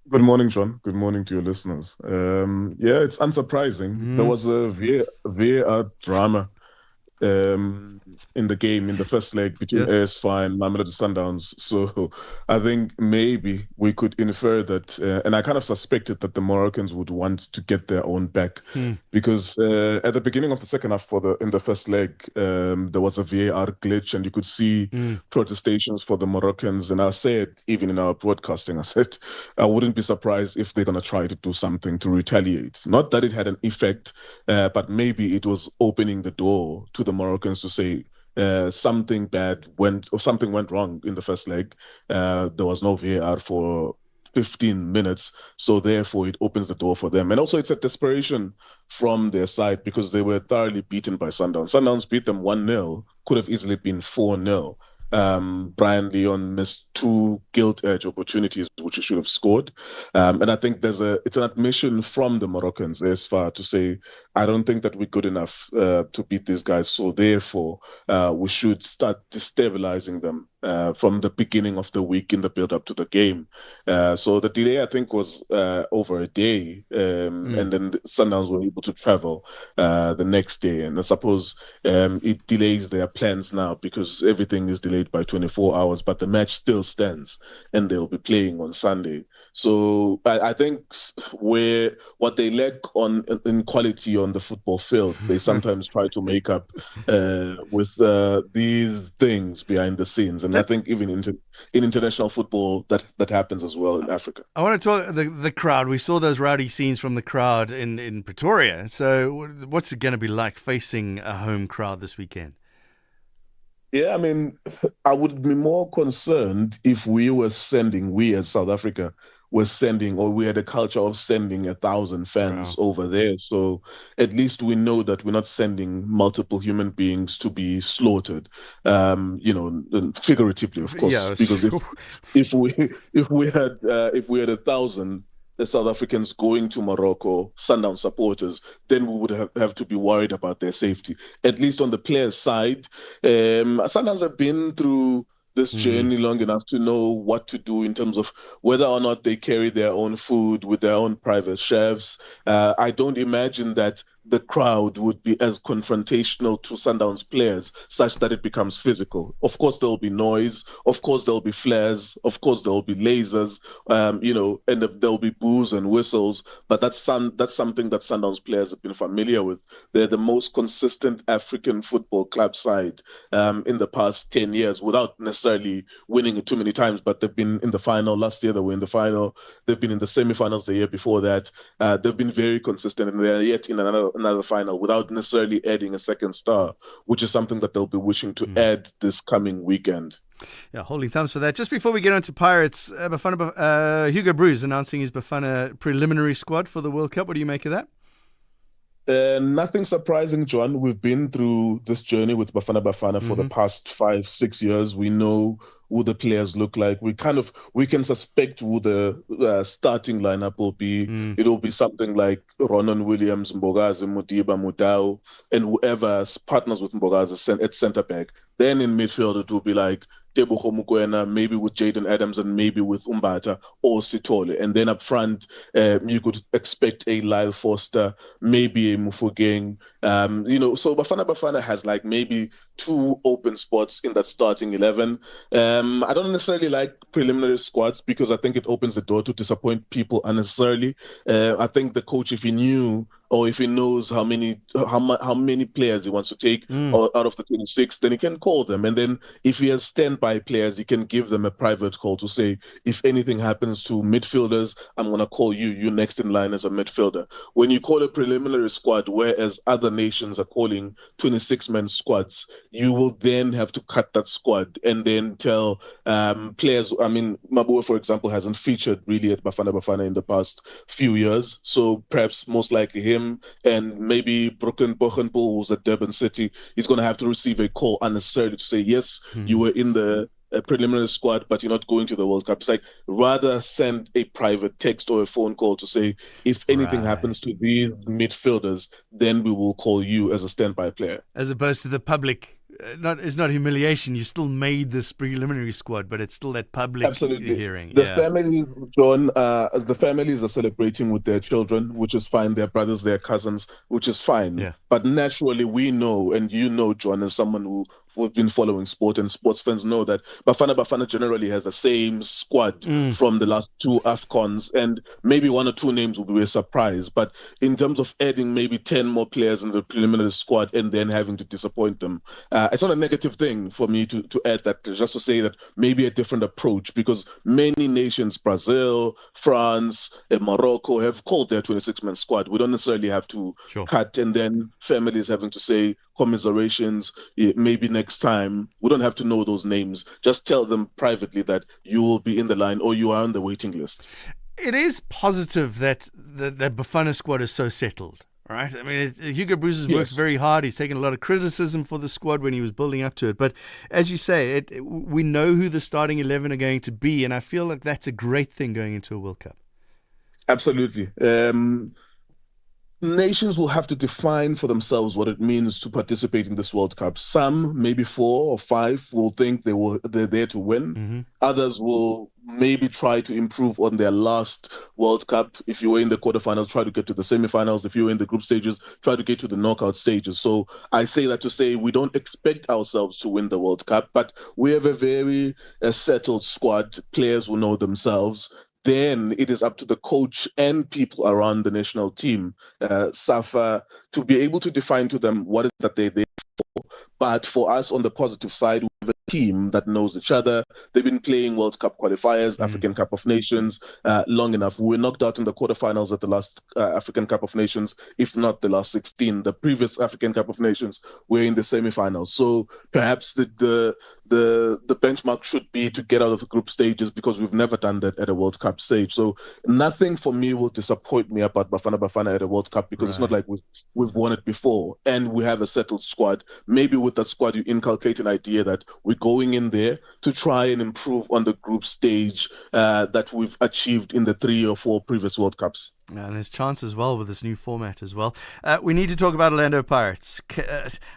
Good morning, John. Good morning to your listeners. It's unsurprising. There was a VAR drama in the game, in the first leg between ASFA and Mamelodi Sundowns. So I think maybe we could infer that, and I kind of suspected that the Moroccans would want to get their own back because at the beginning of the second half in the first leg, there was a VAR glitch and you could see protestations for the Moroccans. And I said, even in our broadcasting, I said, I wouldn't be surprised if they're going to try to do something to retaliate. Not that it had an effect, but maybe it was opening the door to the Moroccans to say something went wrong in the first leg. There was no VAR for 15 minutes, so therefore it opens the door for them. And also it's a desperation from their side because they were thoroughly beaten by Sundowns. Sundowns beat them 1-0, could have easily been 4-0. Brian Leon missed 2 gilt edge opportunities which he should have scored. And I think it's an admission from the Moroccans as far to say, I don't think that we're good enough to beat these guys. So therefore, we should start destabilizing them from the beginning of the week in the build-up to the game. So the delay, I think, was over a day, and then the Sundowns were able to travel the next day. And I suppose it delays their plans now because everything is delayed by 24 hours, but the match still stands, and they'll be playing on Sunday. So I think what they lack in quality on the football field, they sometimes try to make up with these things behind the scenes, and I think even in international football that happens as well in Africa. I want to talk the crowd. We saw those rowdy scenes from the crowd in Pretoria. So what's it going to be like facing a home crowd this weekend? Yeah, I mean, I would be more concerned if we as South Africa were sending, or we had a culture of sending 1,000 fans over there. So at least we know that we're not sending multiple human beings to be slaughtered, figuratively, of course. Yeah, because if we had 1,000 South Africans going to Morocco, Sundown supporters, then we would have to be worried about their safety. At least on the players' side, Sundowns have been through this journey long enough to know what to do in terms of whether or not they carry their own food with their own private chefs. I don't imagine that the crowd would be as confrontational to Sundowns players such that it becomes physical. Of course, there will be noise. Of course, there will be flares. Of course, there will be lasers, and there will be boos and whistles. But that's something that Sundowns players have been familiar with. They're the most consistent African football club side in the past 10 years without necessarily winning it too many times. But they've been in the final. Last year, they were in the final. They've been in the semifinals the year before that. They've been very consistent, and they're yet in another final without necessarily adding a second star, which is something that they'll be wishing to add this coming weekend. Yeah, holding thumbs for that. Just before we get on to Pirates, Hugo Broos announcing his Bafana preliminary squad for the World Cup. What do you make of that? Nothing surprising, John. We've been through this journey with Bafana Bafana for the past 5-6 years. We know who the players look like. We can suspect who the starting lineup will be. It'll be something like Ronan Williams, Mbogazi, Modiba, Mudau, and whoever partners with Mbogazi at centre back. Then in midfield, it will be like Tebogo Mokoena, maybe with Jaden Adams and maybe with Umbata or Sitole. And then up front, you could expect a Lyle Foster, maybe a Mufugeng. So Bafana Bafana has like maybe 2 open spots in that starting 11. I don't necessarily like preliminary squads because I think it opens the door to disappoint people unnecessarily. I think the coach, if he knew or if he knows how many players he wants to take out of the 26, then he can call them. And then if he has standby players, he can give them a private call to say, if anything happens to midfielders, I'm going to call you next in line as a midfielder. When you call a preliminary squad, whereas other nations are calling 26-man squads, you will then have to cut that squad and then tell players. I mean, Mabue, for example, hasn't featured really at Bafana Bafana in the past few years. So perhaps most likely him and maybe Broken Bochenpool, who's at Durban City, he's going to have to receive a call unnecessarily to say, yes, you were in the preliminary squad, but you're not going to the World Cup. It's like, rather send a private text or a phone call to say, if anything happens to these midfielders, then we will call you as a standby player. As opposed to the public. It's not humiliation. You still made this preliminary squad, but it's still that public hearing. The families, John, the families are celebrating with their children, which is fine. Their brothers, their cousins, which is fine. Yeah. But naturally, we know, and you know, John, as someone who've been following sport, and sports fans know that Bafana generally has the same squad from the last 2 AFCONs, and maybe 1 or 2 names will be a surprise. But in terms of adding maybe 10 more players in the preliminary squad and then having to disappoint them, it's not a negative thing for me to add that, just to say that maybe a different approach, because many nations, Brazil, France, and Morocco, have called their 26-man squad. We don't necessarily have to cut, and then families having to say commiserations, maybe next time. We don't have to know those names. Just tell them privately that you will be in the line or you are on the waiting list. It is positive that the Bafana squad is so settled. Right, I mean, Hugo Broos has worked very hard. He's taken a lot of criticism for the squad when he was building up to it. But as you say, we know who the starting 11 are going to be, and I feel like that's a great thing going into a World Cup. Absolutely. nations will have to define for themselves what it means to participate in this World Cup. Some, maybe 4 or 5, will think they're there to win. Mm-hmm. Others will maybe try to improve on their last World Cup. If you were in the quarterfinals, try to get to the semifinals. If you were in the group stages, try to get to the knockout stages. So I say that to say we don't expect ourselves to win the World Cup, but we have a very settled squad. Players will know themselves. Then it is up to the coach and people around the national team, SAFA, to be able to define to them what is that they're there for. But for us on the positive side, we have a team that knows each other. They've been playing World Cup qualifiers, African Cup of Nations, long enough. We were knocked out in the quarterfinals at the last African Cup of Nations, if not the last 16. The previous African Cup of Nations were in the semifinals. So perhaps the benchmark should be to get out of the group stages, because we've never done that at a World Cup stage. So nothing for me will disappoint me about Bafana Bafana at a World Cup, because it's not like we've won it before, and we have a settled squad. Maybe with that squad, you inculcate an idea that we're going in there to try and improve on the group stage that we've achieved in the 3 or 4 previous World Cups. And there's chance as well with this new format as well. We need to talk about Orlando Pirates.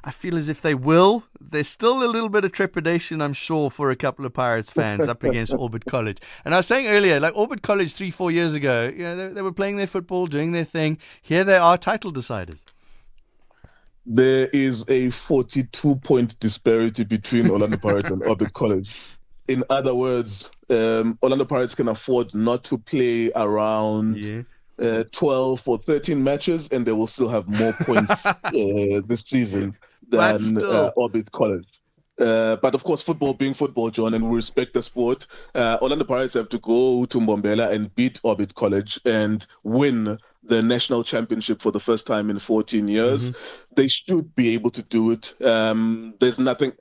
I feel as if they will. There's still a little bit of trepidation, I'm sure, for a couple of Pirates fans up against Orbit College. And I was saying earlier, like Orbit College 3-4 years ago, they were playing their football, doing their thing. Here they are, title deciders. There is a 42-point disparity between Orlando Pirates and Orbit College. In other words, Orlando Pirates can afford not to play around 12 or 13 matches, and they will still have more points this season than Orbit College. But of course, football being football, John, and we respect the sport, Orlando Pirates have to go to Mbombela and beat Orbit College and win the national championship for the first time in 14 years. They should be able to do it. There's nothing.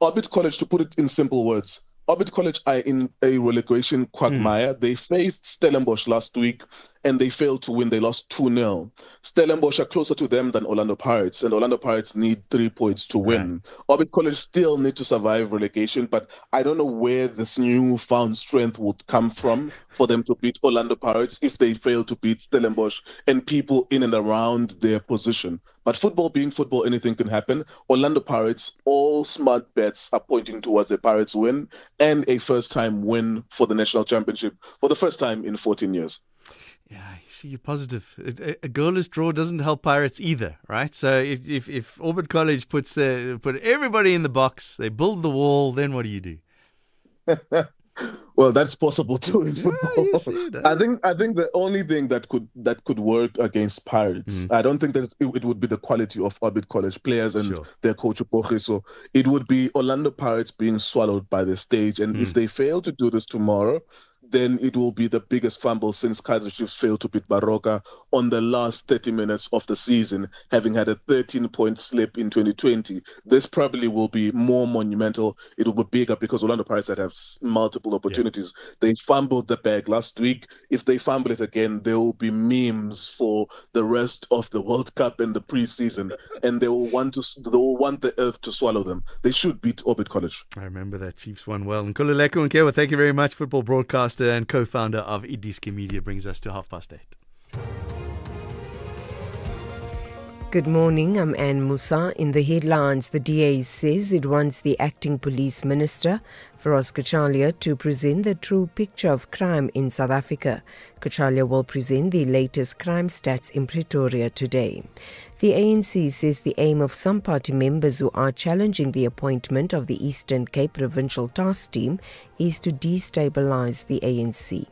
Orbit College, to put it in simple words, Orbit College are in a relegation quagmire. They faced Stellenbosch last week and they failed to win. They lost 2-0. Stellenbosch are closer to them than Orlando Pirates, and Orlando Pirates need 3 points to win. Orbit College still need to survive relegation, but I don't know where this newfound strength would come from for them to beat Orlando Pirates if they fail to beat Stellenbosch and people in and around their position. But football being football, anything can happen. Orlando Pirates, all smart bets are pointing towards a Pirates win and a first-time win for the national championship for the first time in 14 years. Yeah, you see, you're positive. A goalless draw doesn't help Pirates either, right? So if Orbit College put everybody in the box, they build the wall, then what do you do? Well, that's possible too in football. I think the only thing that could work against Pirates, I don't think that it would be the quality of Orbit College players and their coach So it would be Orlando Pirates being swallowed by the stage, and if they fail to do this tomorrow, then it will be the biggest fumble since Kaizer Chiefs failed to beat Baroka on the last 30 minutes of the season, having had a 13-point slip in 2020. This probably will be more monumental. It will be bigger because Orlando Pirates have multiple opportunities. They fumbled the bag last week. If they fumble it again, there will be memes for the rest of the World Cup and the preseason, and they will want the earth to swallow them. They should beat Orbit College. I remember that Chiefs won well. And Nkululeko Nkewa, thank you very much, football broadcaster and co-founder of Idiski Media, brings us to 8:30. Good morning, I'm Anne Musa. In the headlines, the DA says it wants the acting police minister, Feroz Kachalia, to present the true picture of crime in South Africa. Kachalia will present the latest crime stats in Pretoria today. The ANC says the aim of some party members who are challenging the appointment of the Eastern Cape Provincial Task Team is to destabilise the ANC.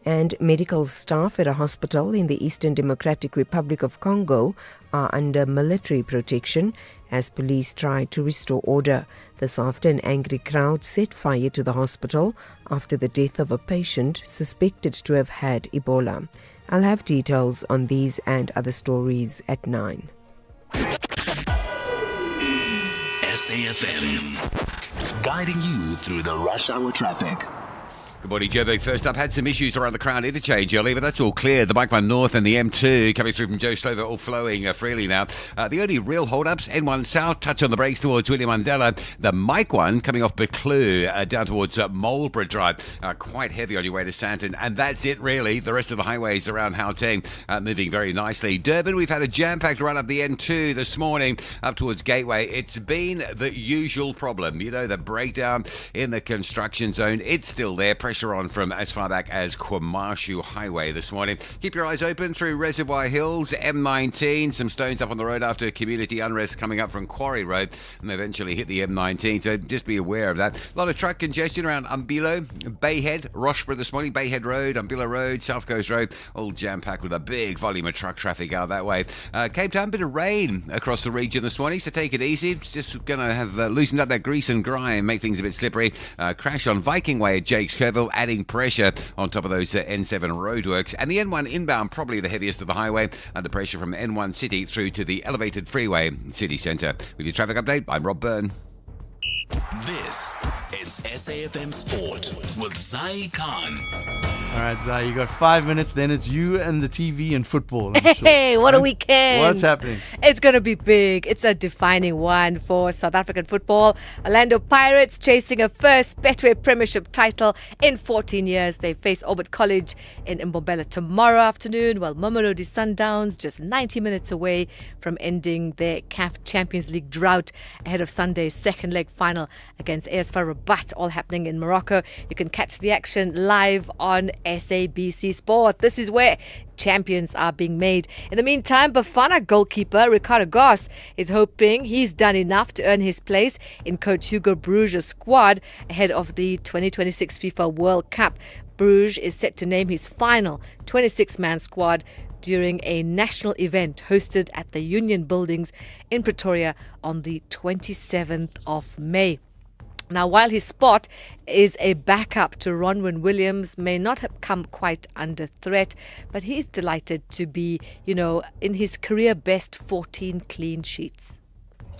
And medical staff at a hospital in the Eastern Democratic Republic of Congo are under military protection as police try to restore order. This after an angry crowd set fire to the hospital after the death of a patient suspected to have had Ebola. I'll have details on these and other stories at 9. SAfm, guiding you through the rush hour traffic. Good morning, Joburg. First up, had some issues around the Crown Interchange earlier, but that's all cleared. The Mike 1 North and the M2 coming through from Joe Slover, all flowing freely now. The only real hold-ups, N1 South, touch on the brakes towards William Mandela. The Mike 1 coming off Beclue down towards Marlborough Drive. Quite heavy on your way to Stanton. And that's it, really. The rest of the highways around Gauteng moving very nicely. Durban, we've had a jam-packed run up the N2 this morning up towards Gateway. It's been the usual problem. You know, the breakdown in the construction zone. It's still there. Pressure on from as far back as Kwamashu Highway this morning. Keep your eyes open through Reservoir Hills, M19. Some stones up on the road after community unrest coming up from Quarry Road, and they eventually hit the M19. So just be aware of that. A lot of truck congestion around Umbilo, Bayhead, Roxburgh this morning. Bayhead Road, Umbilo Road, South Coast Road, all jam-packed with a big volume of truck traffic out that way. Cape Town, bit of rain across the region this morning, so take it easy. It's just going to have loosened up that grease and grime, make things a bit slippery. Crash on Viking Way at Jakes Kerville, adding pressure on top of those N7 roadworks. And the N1 inbound, probably the heaviest of the highway, under pressure from N1 City through to the elevated freeway city centre. With your traffic update, I'm Rob Byrne. This is SAFM Sport with Zai Khan. All right, Zai, you got 5 minutes, then it's you and the TV and football. Hey, what a weekend. What's happening? It's going to be big. It's a defining one for South African football. Orlando Pirates chasing a first Betway Premiership title in 14 years. They face Orbit College in Mbombela tomorrow afternoon, while Mamelodi Sundowns just 90 minutes away from ending their CAF Champions League drought ahead of Sunday's second leg final against AS FAR Rabat, all happening in Morocco. You can catch the action live on SABC Sport. This is where champions are being made. In the meantime, Bafana goalkeeper Ricardo Goss is hoping he's done enough to earn his place in Coach Hugo Bruges' squad ahead of the 2026 FIFA World Cup. Bruges is set to name his final 26-man squad during a national event hosted at the Union Buildings in Pretoria on the 27th of May. Now, while his spot is a backup to Ronwen Williams, may not have come quite under threat, but he's delighted to be, in his career best 14 clean sheets.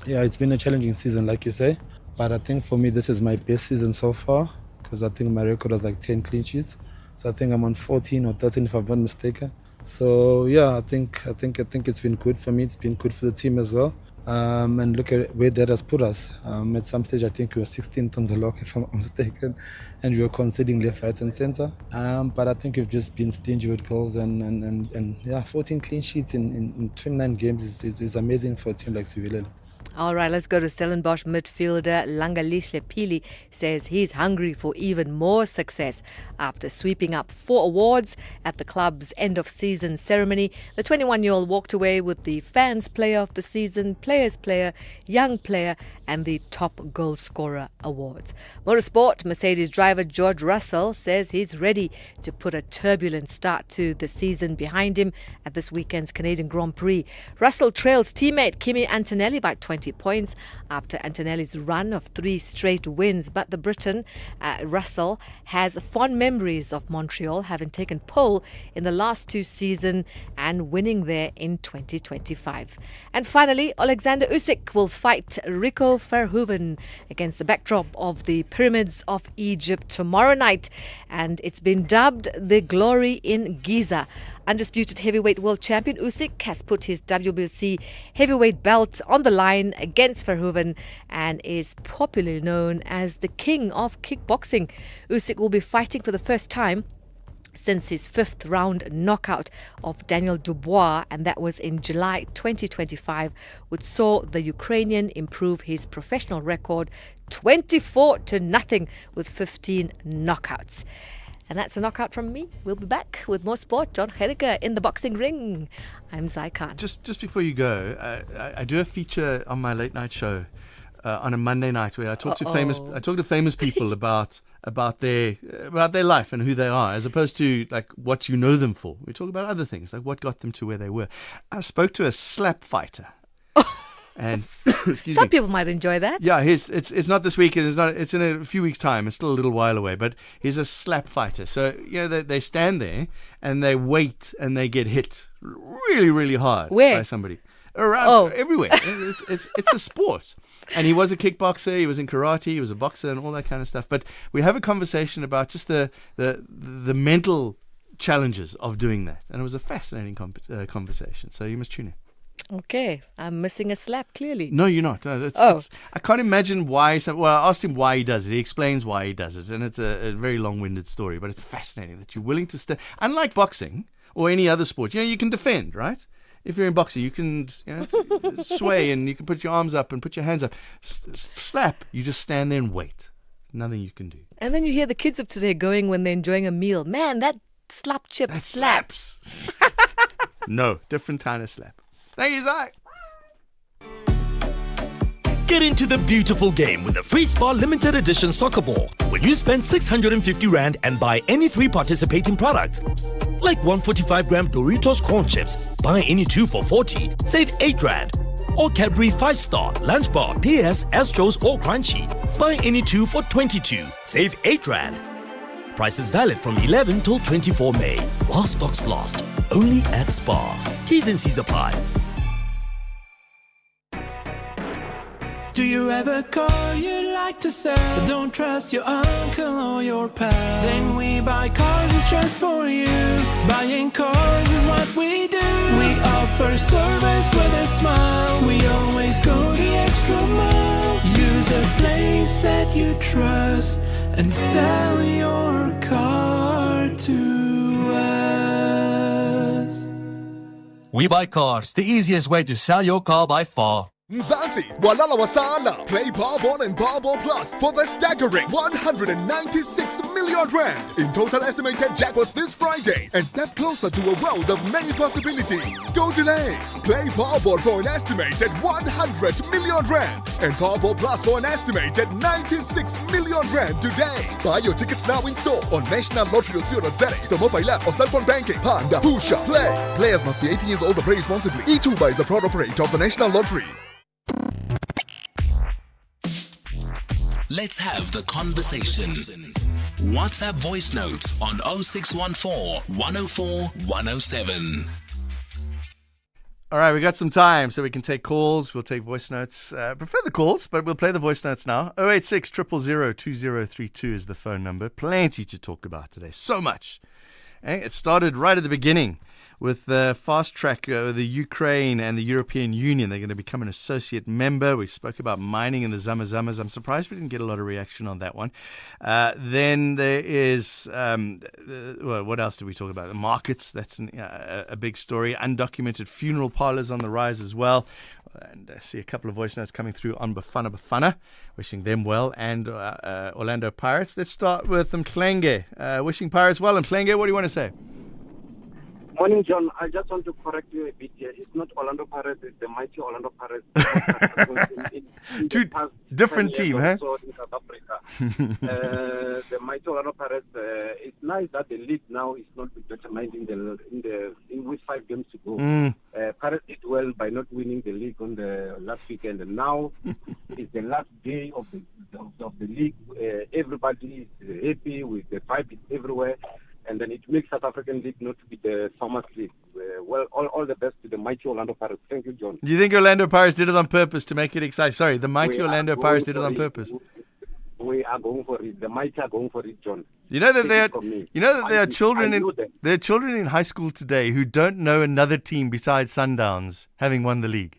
Yeah, it's been a challenging season, like you say, but I think for me this is my best season so far, because I think my record was like 10 clean sheets. So I think I'm on 14 or 13 if I'm not mistaken. So yeah, I think it's been good for me. It's been good for the team as well. And look at where that has put us. At some stage, I think we were 16th on the log, if I'm not mistaken, and we were conceding left, right, and centre. But I think we've just been stingy with goals, and 14 clean sheets in 29 games is amazing for a team like Sevilla. All right, let's go to Stellenbosch midfielder Langalihle Pili. Says he's hungry for even more success after sweeping up 4 awards at the club's end-of-season ceremony. The 21-year-old walked away with the Fans Player of the Season, Players Player, Young Player and the Top Goal Scorer awards. Motorsport, Mercedes driver George Russell says he's ready to put a turbulent start to the season behind him at this weekend's Canadian Grand Prix. Russell trails teammate Kimi Antonelli by 20 points after Antonelli's run of 3 straight wins. But the Briton, Russell, has fond memories of Montreal, having taken pole in the last 2 seasons and winning there in 2025. And finally, Alexander Usyk will fight Rico Verhoeven against the backdrop of the Pyramids of Egypt tomorrow night. And it's been dubbed the Glory in Giza. Undisputed heavyweight world champion Usyk has put his WBC heavyweight belt on the line against Verhoeven and is popularly known as the king of kickboxing. Usyk will be fighting for the first time since his 5th round knockout of Daniel Dubois, and that was in July 2025, which saw the Ukrainian improve his professional record 24-0 with 15 knockouts. And that's a knockout from me. We'll be back with more sport. John Hediger in the boxing ring. I'm Zai Khan. Just before you go, I do a feature on my late night show on a Monday night where I talk to famous people about their life and who they are, as opposed to like what you know them for. We talk about other things, like what got them to where they were. I spoke to a slap fighter. And some people might enjoy that. Yeah, it's not this week. It's in a few weeks' time. It's still a little while away. But he's a slap fighter. So they stand there and they wait and they get hit really, really hard by somebody. around everywhere. It's a sport. And he was a kickboxer, he was in karate, he was a boxer and all that kind of stuff. But we have a conversation about just the mental challenges of doing that. And it was a fascinating conversation. So you must tune in. Okay, I'm missing a slap, clearly. No, you're not. No, I can't imagine why. I asked him why he does it. He explains why he does it. And it's a very long-winded story. But it's fascinating that you're willing to stand. Unlike boxing or any other sport, you can defend, right? If you're in boxing, you can sway and you can put your arms up and put your hands up. Slap, you just stand there and wait. Nothing you can do. And then you hear the kids of today going when they're enjoying a meal. Man, that slap chip slaps. No, different kind of slap. Thank you, Zach. Get into the beautiful game with the Free Spa Limited Edition Soccer Ball. When you spend 650 Rand and buy any 3 participating products, like 145-gram Doritos Corn Chips, buy any 2 for 40, save 8 Rand. Or Cadbury 5-Star, Lunch Bar, PS, Astros or Crunchy, buy any 2 for 22, save 8 Rand. Price is valid from 11 till 24 May, while stocks last. Only at Spar. T's and C's apply. Do you have a car you'd like to sell, but don't trust your uncle or your pal? Then we buy cars, it's just for you. Buying cars is what we do. We offer service with a smile. We always go the extra mile. Use a place that you trust and sell your car to us. We Buy Cars, the easiest way to sell your car by far. Mzansi, walala wasala. Play Powerball and Powerball Plus for the staggering 196 million Rand in total estimated jackpots this Friday and step closer to a world of many possibilities. Don't delay. Play Powerball for an estimated 100 million Rand and Powerball Plus for an estimated 96 million Rand today. Buy your tickets now in store on nationallottery.co.za, the mobile app or cell phone banking. Panda, Pusha, play. Players must be 18 years old or play responsibly. E2 is a proud operator of the National Lottery. Let's have the conversation. WhatsApp voice notes on 0614 104 107. All right, we got some time, so we can take calls. We'll take voice notes. Prefer the calls, but we'll play the voice notes now. 086 000 2032 is the phone number. Plenty to talk about today. So much. It started right at the beginning with the fast track, the Ukraine and the European Union. They're going to become an associate member. We spoke about mining and the Zama Zamas. I'm surprised we didn't get a lot of reaction on that one. Then there is, what else did we talk about? The markets, that's a big story. Undocumented funeral parlors on the rise as well. And I see a couple of voice notes coming through on Bafana Bafana, wishing them well, and Orlando Pirates. Let's start with Mklenge, wishing Pirates well. And Mklenge, what do you want to say? Morning, John. I just want to correct you a bit here. It's not Orlando Pirates, it's the mighty Orlando Pirates. in Two different team, huh? In South Africa. The mighty Orlando Pirates, it's nice that the league now is not determined with 5 games to go. Pirates did well by not winning the league on the last weekend, and now it's the last day of the league. Everybody is happy with the vibe everywhere. And then it makes South African League not to be the Farmers League. Well, all the best to the mighty Orlando Pirates. Thank you, John. You think Orlando Pirates did it on purpose to make it exciting? Sorry, the mighty Orlando Pirates did it on purpose. We are going for it. The mighty are going for it, John. You know that there are children in high school today who don't know another team besides Sundowns having won the league.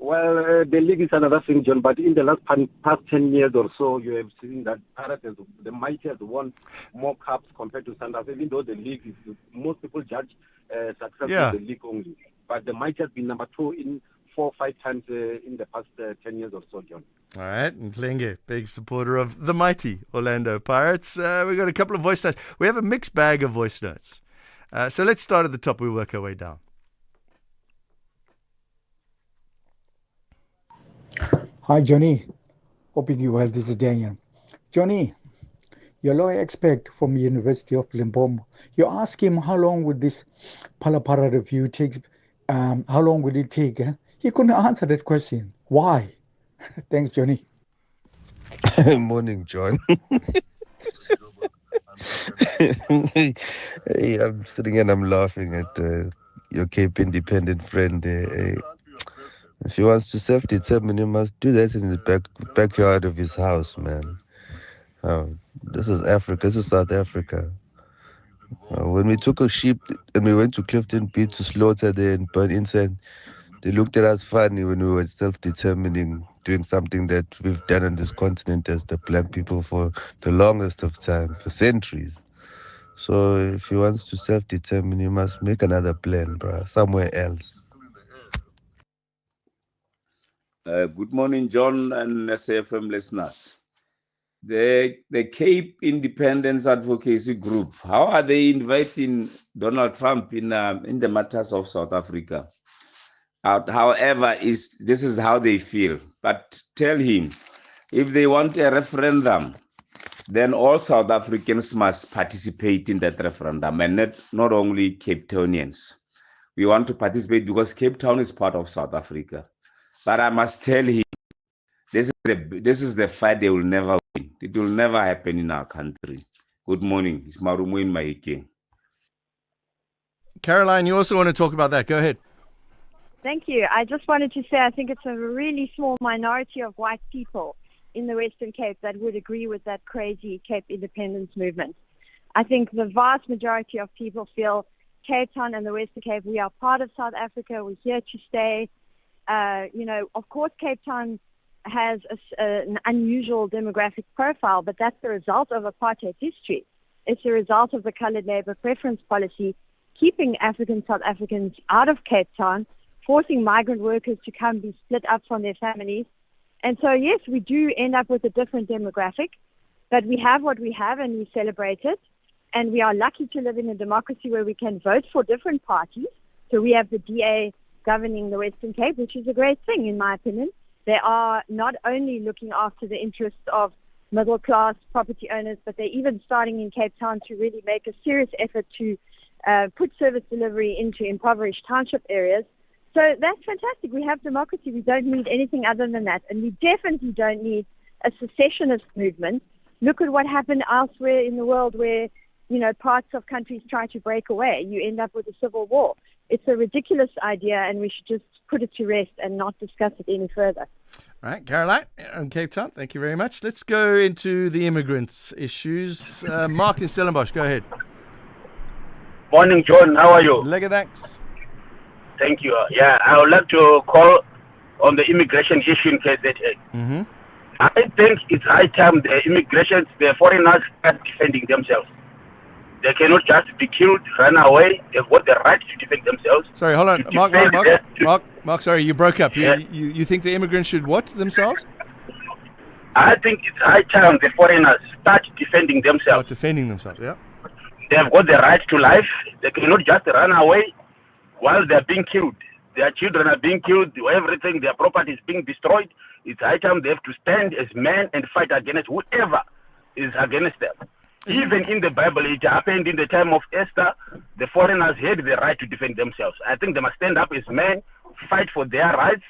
Well, the league is another thing, John, but in the past 10 years or so, you have seen that the mighty has won more cups compared to Sundowns, even though the league is, most people judge success in the league only. But the mighty has been number 2 in 4 or 5 times in the past 10 years or so, John. All right, and Mklenge, big supporter of the mighty Orlando Pirates. We've got a couple of voice notes. We have a mixed bag of voice notes. So let's start at the top. We'll work our way down. Hi, Johnny. Hoping you well. This is Daniel. Johnny, your lawyer expert from the University of Limpopo. You ask him how long would this Palapara review take? How long would it take? He couldn't answer that question. Why? Thanks, Johnny. Morning, John. Hey, I'm sitting and I'm laughing at your Cape Independent friend there. If he wants to self-determine, he must do that in the backyard of his house, man. This is Africa. This is South Africa. When we took a sheep and we went to Clifton Beach to slaughter there and burn incense, they looked at us funny when we were self-determining, doing something that we've done on this continent as the black people for the longest of time, for centuries. So if he wants to self-determine, he must make another plan, bro, somewhere else. Good morning, John and SAFM listeners. The Cape Independence Advocacy Group, how are they inviting Donald Trump in the matters of South Africa? However, this is how they feel. But tell him, if they want a referendum, then all South Africans must participate in that referendum, and not only Cape Townians. We want to participate because Cape Town is part of South Africa. But I must tell him, this is the fight they will never win. It will never happen in our country. Good morning. It's Marumu in Mahike. Caroline, you also want to talk about that. Go ahead. Thank you. I just wanted to say I think it's a really small minority of white people in the Western Cape that would agree with that crazy Cape independence movement. I think the vast majority of people feel Cape Town and the Western Cape, we are part of South Africa. We're here to stay. Of course, Cape Town has an unusual demographic profile, but that's the result of apartheid history. It's a result of the colored labor preference policy, keeping African South Africans out of Cape Town, forcing migrant workers to come be split up from their families. And so, yes, we do end up with a different demographic, but we have what we have and we celebrate it. And we are lucky to live in a democracy where we can vote for different parties. So we have the DA governing the Western Cape, which is a great thing, in my opinion. They are not only looking after the interests of middle-class property owners, but they're even starting in Cape Town to really make a serious effort to put service delivery into impoverished township areas. So that's fantastic. We have democracy. We don't need anything other than that. And we definitely don't need a secessionist movement. Look at what happened elsewhere in the world where, parts of countries try to break away. You end up with a civil war. It's a ridiculous idea, and we should just put it to rest and not discuss it any further. All right, Caroline, on Cape Town, thank you very much. Let's go into the immigrants issues. Mark in Stellenbosch, go ahead. Morning, John. How are you? Lega, thanks. Thank you. I would like to call on the immigration issue in KZN. Mm-hmm. I think it's high time the foreigners start defending themselves. They cannot just be killed, run away. They've got the right to defend themselves. Sorry, hold on. Mark, sorry, you broke up. Yeah. You think the immigrants should what themselves? I think it's high time the foreigners start defending themselves. Start defending themselves, yeah. They've got the right to life. They cannot just run away while they're being killed. Their children are being killed, everything, their property is being destroyed. It's high time they have to stand as men and fight against whoever is against them. Even in the Bible, it happened in the time of Esther. The foreigners had the right to defend themselves. I think they must stand up as men, fight for their rights.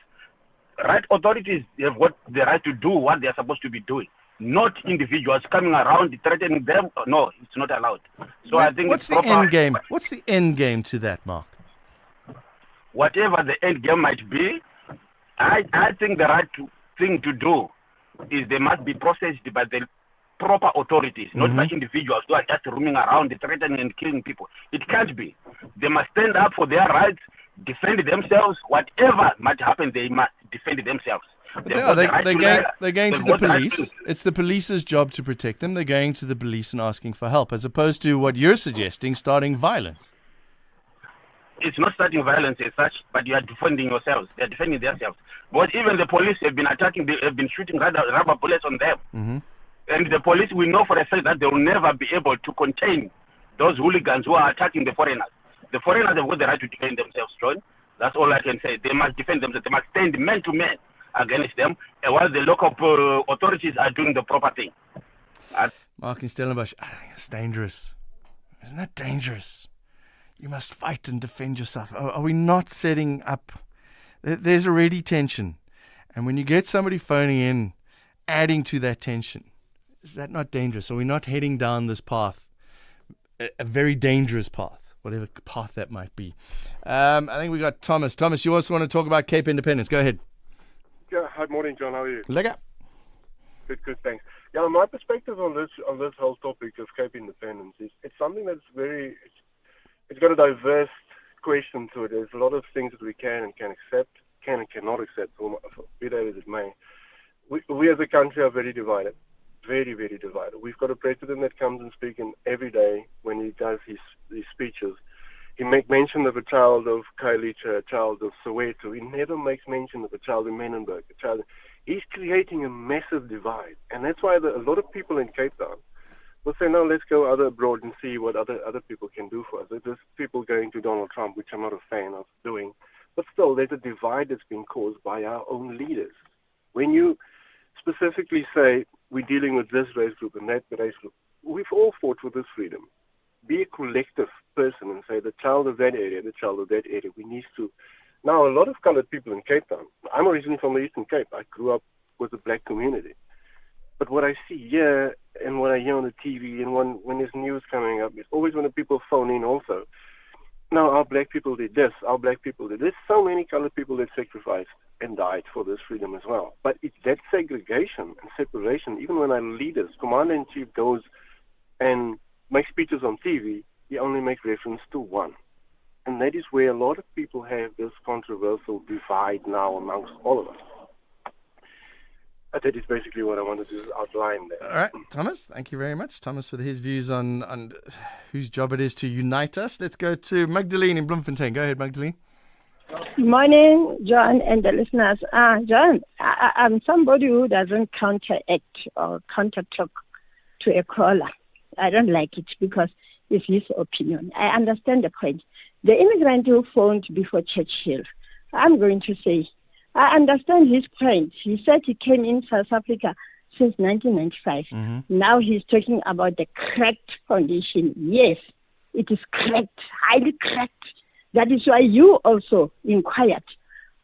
Right authorities have got the right to do what they're supposed to be doing. Not individuals coming around threatening them. No, it's not allowed. So I think what's the end game? What's the end game to that, Mark? Whatever the end game might be, I think the right thing to do is they must be processed by the proper authorities, not by individuals who are just roaming around threatening and killing people. It can't be. They must stand up for their rights, defend themselves. Whatever might happen, they must defend themselves. They're going to the police. It's the police's job to protect them. They're going to the police and asking for help, as opposed to what you're suggesting, starting violence. It's not starting violence as such, but you are defending yourselves. They are defending themselves. But even the police have been attacking, they have been shooting rubber bullets on them. Mm-hmm. And the police, we know for a fact that they will never be able to contain those hooligans who are attacking the foreigners. The foreigners have got the right to defend themselves, John. That's all I can say. They must defend themselves. They must stand man to man against them, while the local authorities are doing the proper thing. Mark in Stellenbosch, I think it's dangerous. Isn't that dangerous? You must fight and defend yourself. Are we not setting up? There's already tension. And when you get somebody phoning in, adding to that tension, is that not dangerous? Are we not heading down this path, a very dangerous path? whatever path that might be. I think we got Thomas. Thomas, you also want to talk about Cape Independence. Go ahead. Yeah, hi, morning, John. How are you? Leg up. Good, thanks. Yeah, my perspective on this whole topic of Cape Independence is it's something that's it's got a diverse question to it. There's a lot of things that we can and cannot accept, be that as it may. We as a country are very divided, very, very divided. We've got a president that comes and speaks every day when he does his speeches. He makes mention of a child of Kailicha, a child of Soweto. He never makes mention of a child in Menenberg, He's creating a massive divide. And that's why a lot of people in Cape Town will say, no, let's go abroad and see what other people can do for us. There's people going to Donald Trump, which I'm not a fan of doing. But still, there's a divide that's been caused by our own leaders. When you specifically say we're dealing with this race group and that race group, we've all fought for this freedom. Be a collective person and say the child of that area, the child of that area. We need to. Now, a lot of colored people in Cape Town. I'm originally from the Eastern Cape. I grew up with a black community. But what I see here and what I hear on the TV and when there's news coming up, it's always when the people phone in also. Now, our black people did this, our black people did this. There's so many colored people that sacrificed and died for this freedom as well. But it's that segregation and separation. Even when our leaders, Commander-in-Chief goes and makes speeches on TV, he only makes reference to one. And that is where a lot of people have this controversial divide now amongst all of us. That is basically what I wanted to outline there. All right, Thomas, thank you very much. Thomas with his views on whose job it is to unite us. Let's go to Magdalene in Bloemfontein. Go ahead, Magdalene. Morning, John and the listeners. John, I'm somebody who doesn't counteract or counter-talk to a caller. I don't like it because it's his opinion. I understand the point. The immigrant who phoned before Churchill, I'm going to say, I understand his point. He said he came in South Africa since 1995. Mm-hmm. Now he's talking about the cracked foundation. Yes, it is cracked, highly cracked. That is why you also inquired,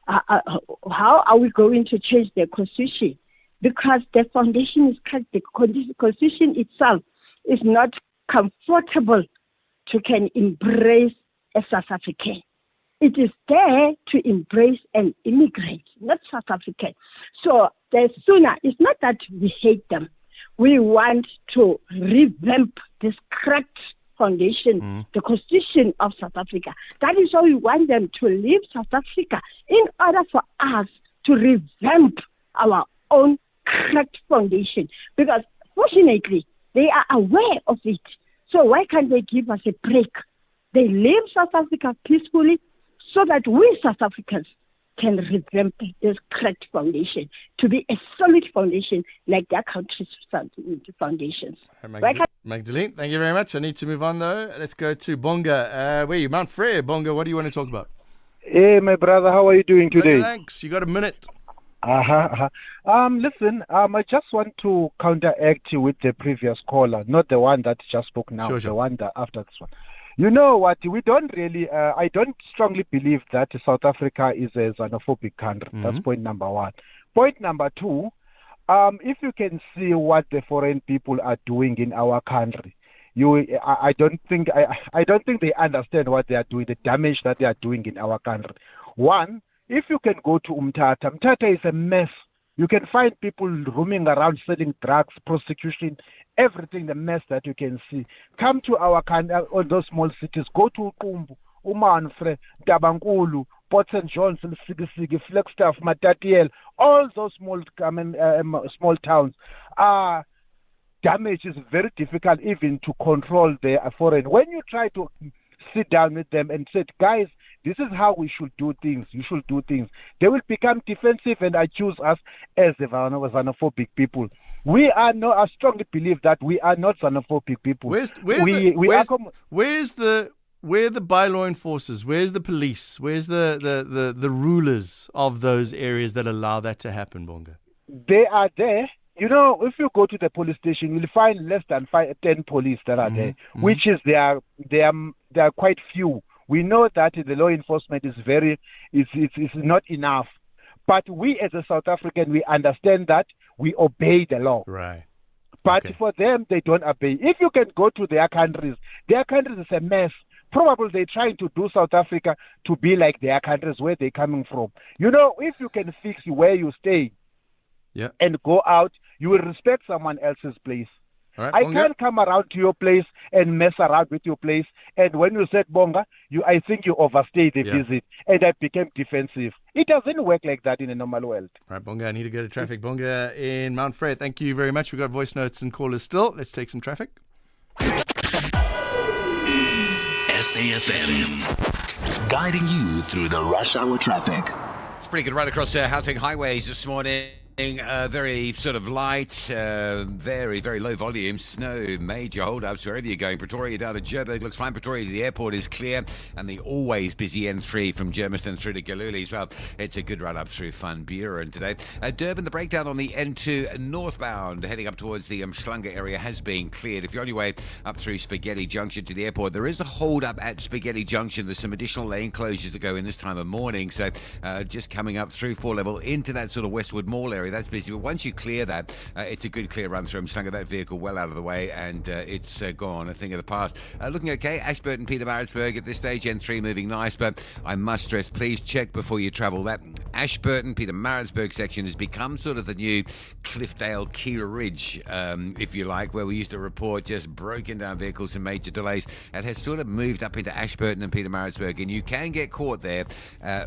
how are we going to change the constitution? Because the foundation is cracked. The constitution itself is not comfortable to can embrace a South African. It is there to embrace an immigrant, not South African. So the sooner, it's not that we hate them. We want to revamp this cracked foundation, the constitution of South Africa. That is why we want them to leave South Africa in order for us to revamp our own cracked foundation. Because fortunately, they are aware of it. So why can't they give us a break? They leave South Africa peacefully so that we South Africans can revamp this cracked foundation to be a solid foundation like their country's foundations. Magdalene, thank you very much. I need to move on though. Let's go to Bonga. Where are you? Mount Frere. Bonga, what do you want to talk about? Hey, my brother, how are you doing today? Thanks. You got a minute. Listen, I just want to counteract with the previous caller, not the one that just spoke now, Sure. the one that after this one. You know what? We don't really, I don't strongly believe that South Africa is a xenophobic country. That's point number one. Point number two, if you can see what the foreign people are doing in our country, I don't think they understand what they are doing, the damage that they are doing in our country. One, if you can go to Mthatha is a mess. You can find people roaming around selling drugs, prostitution, everything, the mess that you can see. Come to our country, or those small cities. Go to Uqumbu, Umanfre, Tabankulu, Port St. John's, Sigisi, Flagstaff, Matatiele, all those small towns. Damage is very difficult even to control the foreign. When you try to sit down with them and say, guys, this is how we should do things. You should do things. They will become defensive and accuse us as the xenophobic people. We are not. I strongly believe that we are not xenophobic people. Where are the bylaw enforcers? Where's the police? Where's the rulers of those areas that allow that to happen, Bonga? They are there. You know, if you go to the police station, you'll find less than 10 police that are there, which is they are quite few. We know that the law enforcement is not enough. But we as a South African, we understand that we obey the law. Right. But for them, they don't obey. If you can go to their countries is a mess. Probably they're trying to do South Africa to be like their countries where they're coming from. You know, if you can fix where you stay and go out, you will respect someone else's place. All right, I Bonga. can't come around to your place and mess around with your place. And when you said Bonga, I think you overstayed the visit, and I became defensive. It doesn't work like that in a normal world. All right, Bonga, I need to go to traffic. Bonga in Mount Frere, thank you very much. We've got voice notes and callers still. Let's take some traffic. SAfm, guiding you through the rush hour traffic. It's pretty good right across Gauteng highways this morning. Very sort of light, very, very low volume. Snow, major hold-ups wherever you're going. Pretoria down to Joburg looks fine. Pretoria to the airport is clear. And the always busy N3 from Germiston through to Galuli as well. It's a good run-up through Van Buren today. Durban, the breakdown on the N2 northbound, heading up towards the Umhlanga area, has been cleared. If you're on your way up through Spaghetti Junction to the airport, there is a hold-up at Spaghetti Junction. There's some additional lane closures that go in this time of morning. So just coming up through 4 level into that sort of Westwood Mall area, that's busy, but once you clear that, it's a good clear run through Umhlanga. That vehicle well out of the way, and it's gone, a thing of the past. Looking okay, Ashburton, Peter Maritzburg at this stage, N3 moving nice, but I must stress, please check before you travel. That Ashburton, Peter Maritzburg section has become sort of the new Cliffdale, Kira Ridge, if you like, where we used to report just broken down vehicles and major delays. It has sort of moved up into Ashburton and Peter Maritzburg, and you can get caught there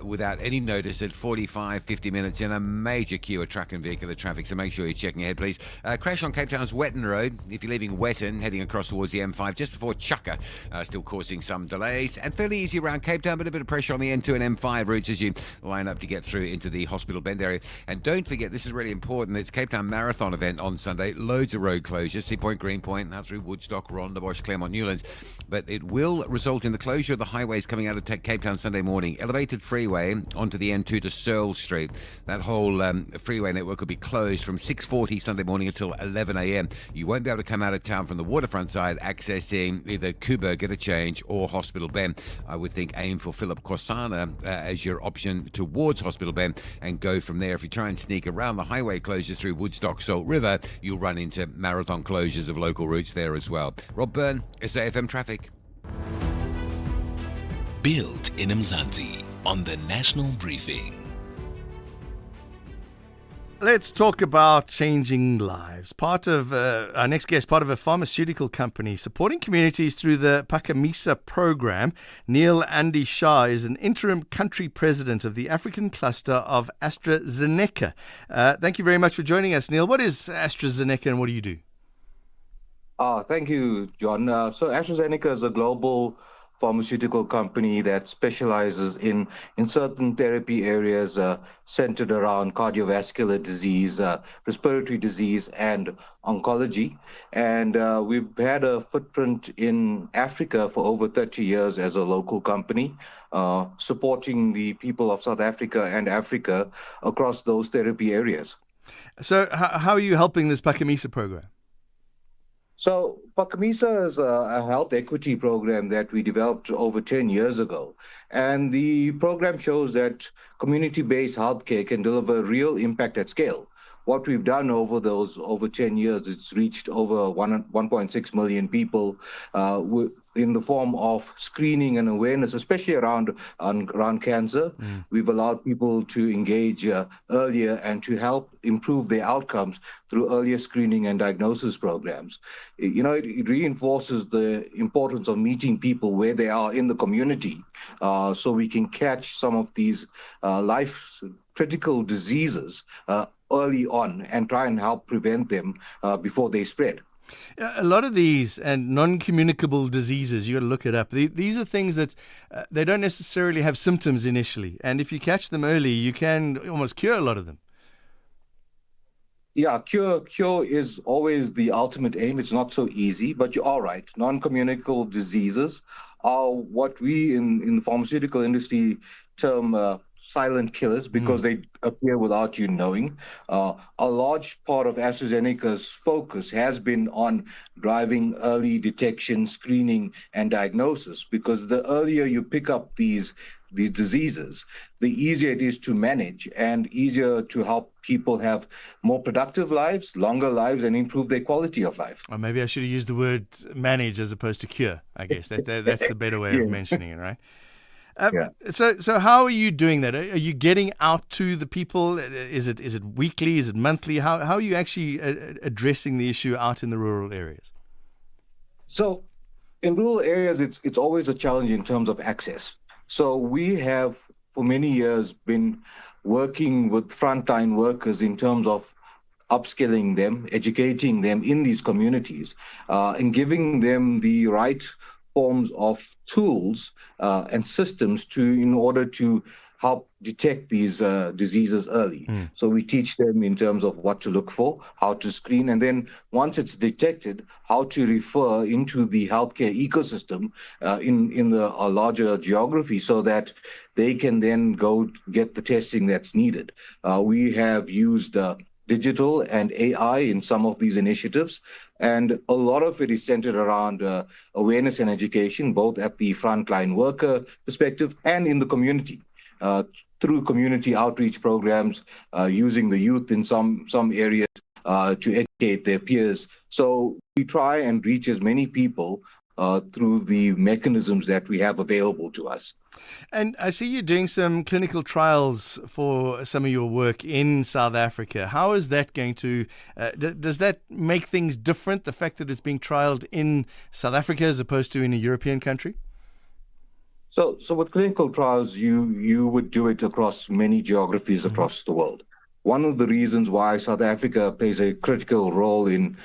without any notice at 45, 50 minutes in a major queue of truck and vehicular traffic, so make sure you're checking ahead, please. Crash on Cape Town's Wetton Road, if you're leaving Wetton, heading across towards the M5, just before Chukka, still causing some delays, and fairly easy around Cape Town, but a bit of pressure on the N2 and M5 routes as you line up to get through into the Hospital Bend area. And don't forget, this is really important, it's Cape Town Marathon event on Sunday, loads of road closures, Sea Point, Greenpoint, now through Woodstock, Rondebosch, Claremont, Newlands, but it will result in the closure of the highways coming out of Cape Town Sunday morning. Elevated freeway onto the N2 to Searle Street. That whole freeway network will be closed from 6:40 Sunday morning until 11 a.m. You won't be able to come out of town from the waterfront side accessing either Kuba, Get a Change, or Hospital Bend. I would think aim for Philip Kosana as your option towards Hospital Bend and go from there. If you try and sneak around the highway closures through Woodstock, Salt River, you'll run into marathon closures of local routes there as well. Rob Byrne, SAfm Traffic. Built in Mzansi on the National Briefing. Let's talk about changing lives. Part of our next guest, part of a pharmaceutical company supporting communities through the Pakamisa program. Neil Andy Shah is an interim country president of the African cluster of AstraZeneca. Thank you very much for joining us, Neil. What is AstraZeneca and what do you do? Thank you, John. So AstraZeneca is a global pharmaceutical company that specializes in certain therapy areas centered around cardiovascular disease, respiratory disease, and oncology. And we've had a footprint in Africa for over 30 years as a local company, supporting the people of South Africa and Africa across those therapy areas. So how are you helping this Pakamisa program? So Pakamisa is a health equity program that we developed over 10 years ago. And the program shows that community-based healthcare can deliver real impact at scale. What we've done over 10 years, it's reached over 1.6 million people in the form of screening and awareness, especially around cancer. We've allowed people to engage earlier and to help improve their outcomes through earlier screening and diagnosis programs. It reinforces the importance of meeting people where they are in the community, so we can catch some of these life-critical diseases early on and try and help prevent them before they spread. A lot of these and non-communicable diseases, you got to look it up. These are things that they don't necessarily have symptoms initially. And if you catch them early, you can almost cure a lot of them. Yeah, cure is always the ultimate aim. It's not so easy, but you're all right. Non-communicable diseases are what we in the pharmaceutical industry term silent killers because they appear without you knowing. A large part of AstraZeneca's focus has been on driving early detection, screening, and diagnosis, because the earlier you pick up these these diseases, the easier it is to manage and easier to help people have more productive lives, longer lives, and improve their quality of life. Or maybe I should have used the word manage as opposed to cure, I guess. That's the better way of mentioning it, right? So how are you doing that? Are you getting out to the people? Is it weekly? Is it monthly? How are you actually addressing the issue out in the rural areas? So in rural areas, it's always a challenge in terms of access. So we have, for many years, been working with frontline workers in terms of upskilling them, educating them in these communities, and giving them the right forms of tools and systems in order to help detect these diseases early. So we teach them in terms of what to look for, how to screen, and then once it's detected, how to refer into the healthcare ecosystem in a larger geography so that they can then go get the testing that's needed. We have used digital and AI in some of these initiatives, and a lot of it is centered around awareness and education, both at the frontline worker perspective and in the community. Through community outreach programs, using the youth in some areas to educate their peers. So we try and reach as many people through the mechanisms that we have available to us. And I see you doing some clinical trials for some of your work in South Africa. How is that going to, does that make things different, the fact that it's being trialed in South Africa as opposed to in a European country? So with clinical trials, you would do it across many geographies across the world. One of the reasons why South Africa plays a critical role in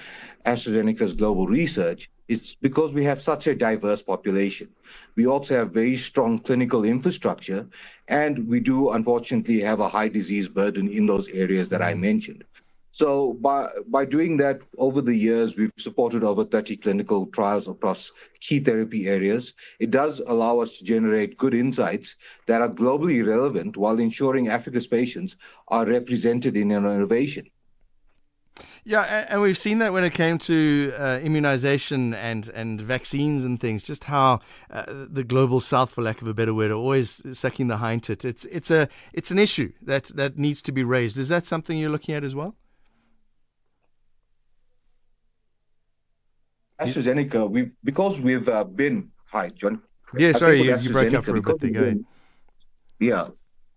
AstraZeneca's global research is because we have such a diverse population. We also have very strong clinical infrastructure, and we do unfortunately have a high disease burden in those areas that I mentioned. So by doing that, over the years, we've supported over 30 clinical trials across key therapy areas. It does allow us to generate good insights that are globally relevant while ensuring Africa's patients are represented in innovation. Yeah, and we've seen that when it came to immunization and vaccines and things, just how the global south, for lack of a better word, are always sucking the hind tit. It's an issue that needs to be raised. Is that something you're looking at as well? AstraZeneca, because we've been... Hi, John. Yeah, sorry, you broke up for a bit there. Go ahead. Yeah.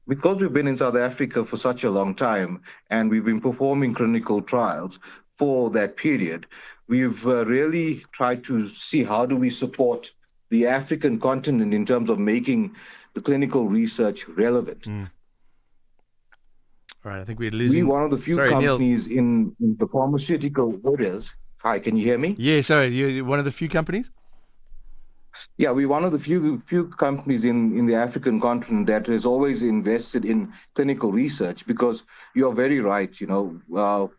Because we've been in South Africa for such a long time and we've been performing clinical trials for that period, we've really tried to see how do we support the African continent in terms of making the clinical research relevant. All right, I think we're losing... We're one of the few companies in the pharmaceutical areas. Hi, can you hear me? Yeah, sorry, you're one of the few companies? Yeah, we're one of the few companies in the African continent that has always invested in clinical research, because you're very right,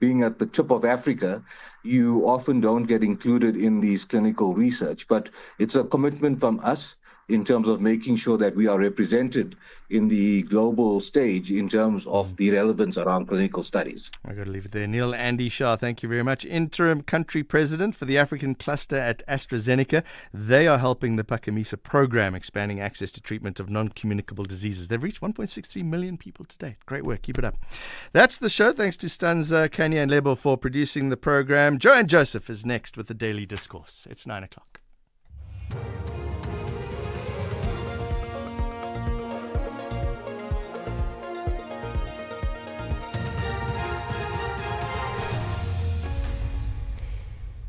being at the tip of Africa, you often don't get included in these clinical research, but it's a commitment from us in terms of making sure that we are represented in the global stage in terms of the relevance around clinical studies. I've got to leave it there. Neil Andy Shah, thank you very much. Interim country president for the African cluster at AstraZeneca. They are helping the Pakamisa program, expanding access to treatment of non-communicable diseases. They've reached 1.63 million people today. Great work. Keep it up. That's the show. Thanks to Stanza, Kanya and Lebo for producing the program. Joanne Joseph is next with the Daily Discourse. It's 9 o'clock.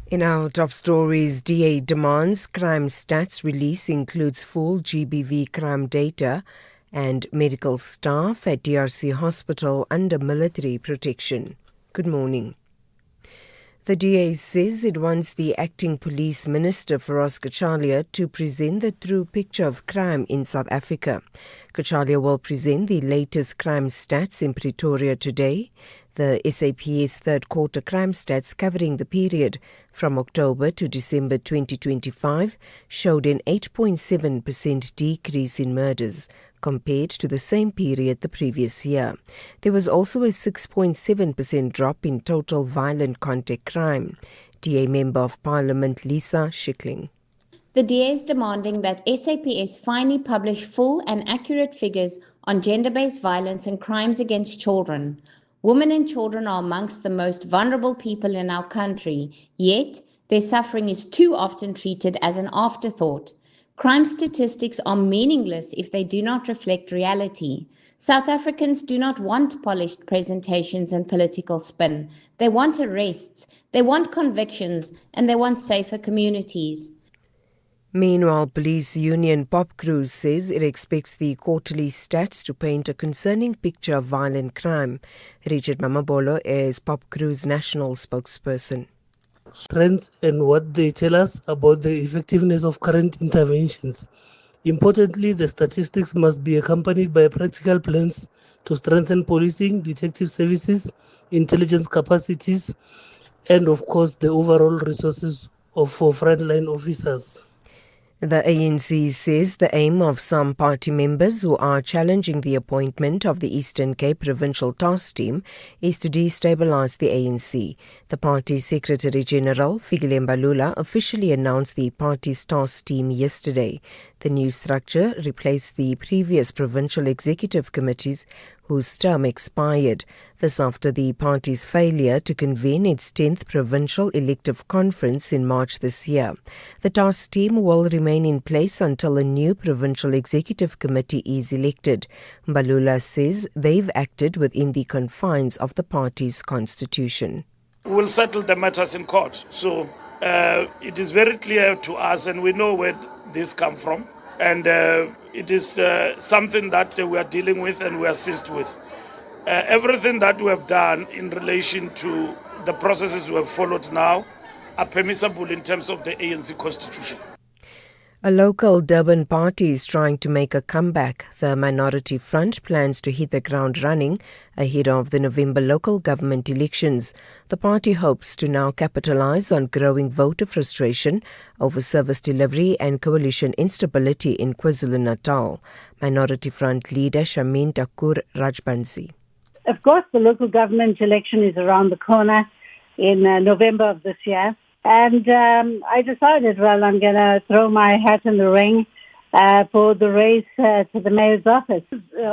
In our top stories, DA demands crime stats release includes full GBV crime data and medical staff at DRC hospital under military protection. Good morning. The DA says it wants the acting police minister, Feroz Kachalia, to present the true picture of crime in South Africa. Kachalia will present the latest crime stats in Pretoria today. The SAP's third quarter crime stats covering the period from October to December 2025 showed an 8.7% decrease in murders compared to the same period the previous year. There was also a 6.7% drop in total violent contact crime. DA Member of Parliament Lisa Schickling. The DA is demanding that SAPS finally publish full and accurate figures on gender-based violence and crimes against children. Women and children are amongst the most vulnerable people in our country, yet their suffering is too often treated as an afterthought. Crime statistics are meaningless if they do not reflect reality. South Africans do not want polished presentations and political spin. They want arrests, they want convictions, and they want safer communities. Meanwhile, police union Pop Cruise says it expects the quarterly stats to paint a concerning picture of violent crime. Richard Mamabolo is Pop Cruise national spokesperson. Trends and what they tell us about the effectiveness of current interventions. Importantly, the statistics must be accompanied by practical plans to strengthen policing, detective services, intelligence capacities, and of course the overall resources for frontline officers. The ANC says the aim of some party members who are challenging the appointment of the Eastern Cape Provincial Task Team is to destabilise the ANC. The party's Secretary-General, Fikile Mbalula, officially announced the party's task team yesterday. The new structure replaced the previous provincial executive committees whose term expired. This after the party's failure to convene its 10th provincial elective conference in March this year. The task team will remain in place until a new provincial executive committee is elected. Mbalula says they've acted within the confines of the party's constitution. We'll settle the matters in court. So it is very clear to us, and we know where this comes from. And it is something that we are dealing with and we are assist with. Everything that we have done in relation to the processes we have followed now are permissible in terms of the ANC constitution. A local Durban party is trying to make a comeback. The Minority Front plans to hit the ground running ahead of the November local government elections. The party hopes to now capitalise on growing voter frustration over service delivery and coalition instability in KwaZulu-Natal. Minority Front leader Shamin Takur Rajbansi. Of course, the local government election is around the corner in November of this year. And I decided, well, I'm going to throw my hat in the ring for the race to the mayor's office.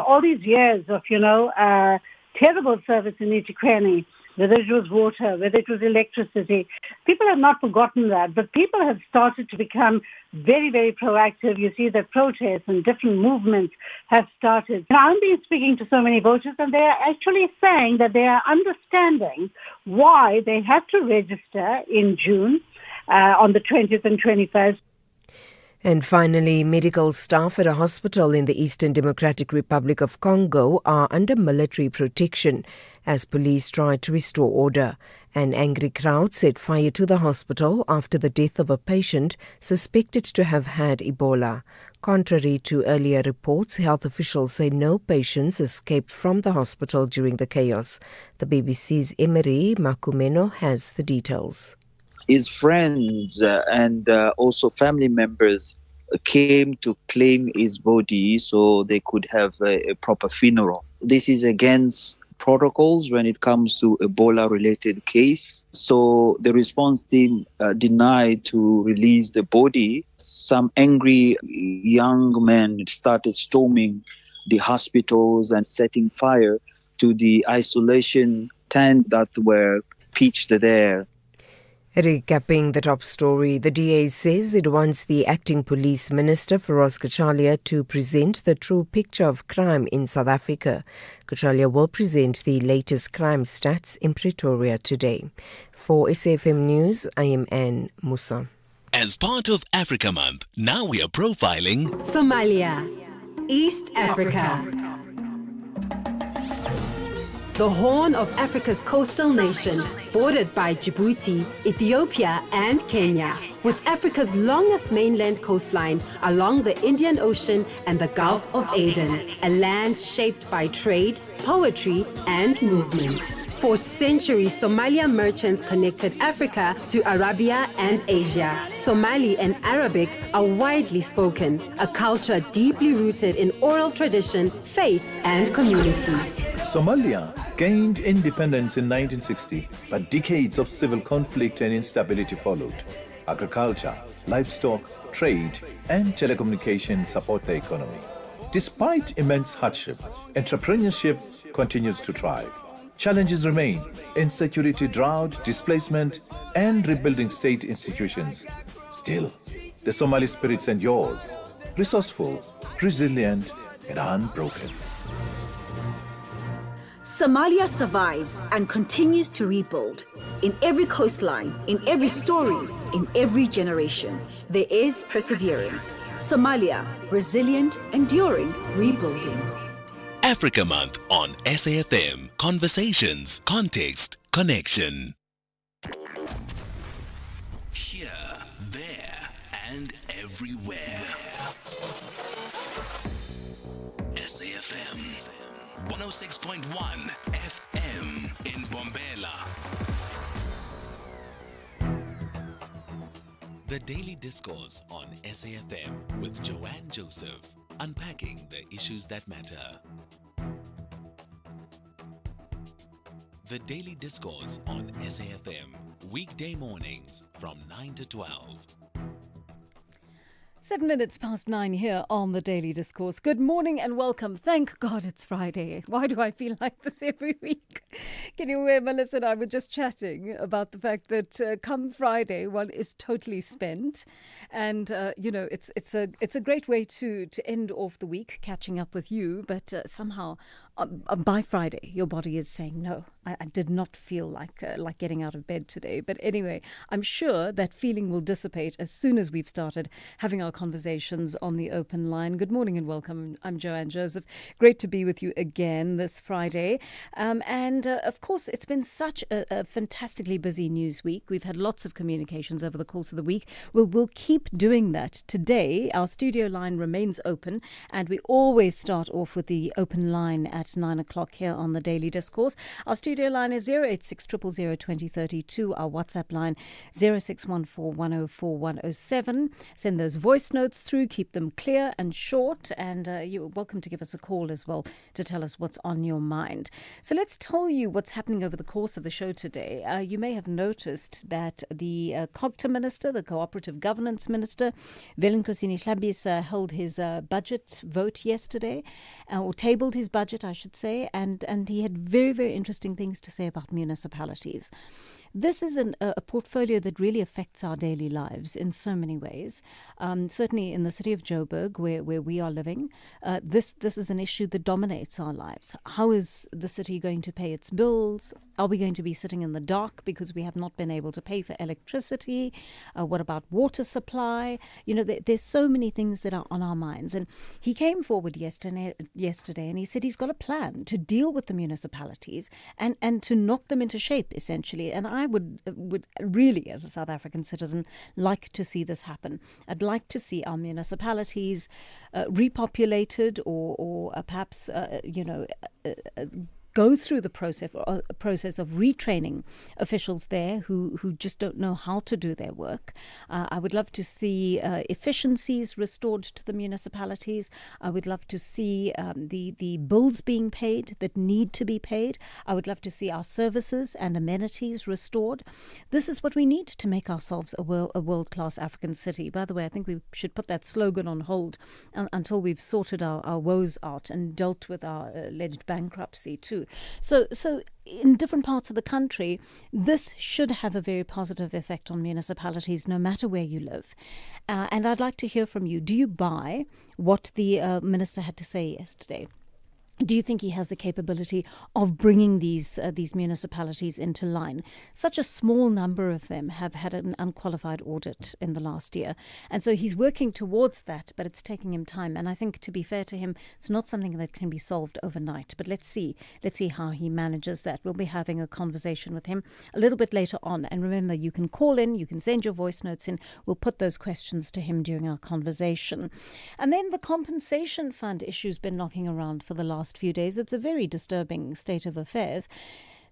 All these years of, terrible service in eThekwini, whether it was water, whether it was electricity, people have not forgotten that. But people have started to become very, very proactive. You see that protests and different movements have started. Now, I've been speaking to so many voters, and they are actually saying that they are understanding why they had to register in June on the 20th and 21st. And finally, medical staff at a hospital in the Eastern Democratic Republic of Congo are under military protection as police try to restore order. An angry crowd set fire to the hospital after the death of a patient suspected to have had Ebola. Contrary to earlier reports, health officials say no patients escaped from the hospital during the chaos. The BBC's Emery Makumeno has the details. His friends and also family members came to claim his body so they could have a proper funeral. This is against protocols when it comes to Ebola-related case. So the response team denied to release the body. Some angry young men started storming the hospitals and setting fire to the isolation tent that were pitched there. Recapping the top story, the DA says it wants the acting police minister, Feroz Kachalia, to present the true picture of crime in South Africa. Kachalia will present the latest crime stats in Pretoria today. For SAFM News, I am Anne Musa. As part of Africa Month, now we are profiling Somalia, East Africa. The Horn of Africa's coastal nation, bordered by Djibouti, Ethiopia and Kenya, with Africa's longest mainland coastline along the Indian Ocean and the Gulf of Aden, a land shaped by trade, poetry and movement. For centuries, Somalia merchants connected Africa to Arabia and Asia. Somali and Arabic are widely spoken, a culture deeply rooted in oral tradition, faith, and community. Somalia gained independence in 1960, but decades of civil conflict and instability followed. Agriculture, livestock, trade, and telecommunications support the economy. Despite immense hardship, entrepreneurship continues to thrive. Challenges remain: insecurity, drought, displacement, and rebuilding state institutions. Still, the Somali spirit endures, resourceful, resilient, and unbroken. Somalia survives and continues to rebuild. In every coastline, in every story, in every generation, there is perseverance. Somalia, resilient, enduring, rebuilding. Africa Month on SAFM. Conversations, context, connection. Here, there, and everywhere. SAFM 106.1 FM in Bombela. The Daily Discourse on SAFM with Joanne Joseph, unpacking the issues that matter. The Daily Discourse on SAFM, weekday mornings from 9 to 12. 7 minutes past 9 here on the Daily Discourse. Good morning and welcome. Thank God it's Friday. Why do I feel like this every week? Can you hear, Melissa and I were just chatting about the fact that come Friday, one is totally spent. And, it's a great way to end off the week, catching up with you. But somehow by Friday, your body is saying, no, I did not feel like getting out of bed today. But anyway, I'm sure that feeling will dissipate as soon as we've started having our conversations on the open line. Good morning and welcome. I'm Joanne Joseph. Great to be with you again this Friday. Of course, it's been such a fantastically busy news week. We've had lots of communications over the course of the week. We'll keep doing that. Today, our studio line remains open, and we always start off with the open line at 9 o'clock here on the Daily Discourse. Our studio line is 086 000 2032. Our WhatsApp line 0614 104 107. Send those voice notes through. Keep them clear and short. And you're welcome to give us a call as well to tell us what's on your mind. So let's tell you what's happening over the course of the show today. You may have noticed that the COGTA Minister, the Cooperative Governance Minister, Velenkosini Hlabisa, held his budget vote yesterday, or tabled his budget, I should say, and he had very, very interesting things to say about municipalities. This is a portfolio that really affects our daily lives in so many ways. Certainly in the city of Joburg, where we are living, this is an issue that dominates our lives. How is the city going to pay its bills? Are we going to be sitting in the dark because we have not been able to pay for electricity? What about water supply? There's so many things that are on our minds. And he came forward yesterday and he said he's got a plan to deal with the municipalities and to knock them into shape, essentially. And I would really, as a South African citizen, like to see this happen. I'd like to see our municipalities repopulated or perhaps, go through the process of retraining officials there who just don't know how to do their work. I would love to see efficiencies restored to the municipalities. I would love to see the bills being paid that need to be paid. I would love to see our services and amenities restored. This is what we need to make ourselves a world-class African city. By the way, I think we should put that slogan on hold until we've sorted our woes out and dealt with our alleged bankruptcy too. So in different parts of the country, this should have a very positive effect on municipalities, no matter where you live. And I'd like to hear from you. Do you buy what the minister had to say yesterday? Do you think he has the capability of bringing these municipalities into line? Such a small number of them have had an unqualified audit in the last year. And so he's working towards that, but it's taking him time. And I think, to be fair to him, it's not something that can be solved overnight. But let's see how he manages that. We'll be having a conversation with him a little bit later on. And remember, you can call in, you can send your voice notes in. We'll put those questions to him during our conversation. And then the compensation fund issue's been knocking around for the last few days. It's a very disturbing state of affairs.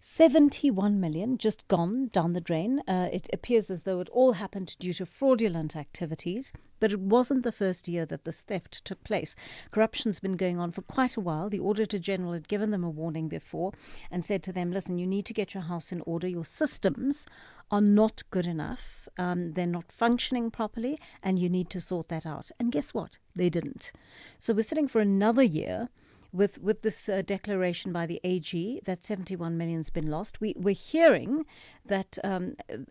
71 million just gone down the drain. It appears as though it all happened due to fraudulent activities, but it wasn't the first year that this theft took place. Corruption's been going on for quite a while. The Auditor General had given them a warning before and said to them, listen, you need to get your house in order. Your systems are not good enough. They're not functioning properly, and you need to sort that out. And guess what? They didn't. So we're sitting for another year with this declaration by the AG that 71 million's been lost. We're hearing that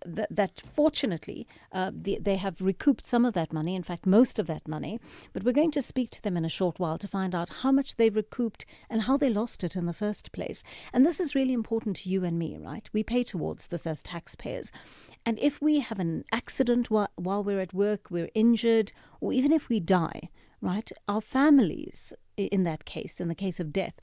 that fortunately they have recouped some of that money, in fact most of that money, but we're going to speak to them in a short while to find out how much they've recouped and how they lost it in the first place. And this is really important to you and me, right? We pay towards this as taxpayers. And if we have an accident while we're at work, we're injured, or even if we die, right, our families, in that case, in the case of death,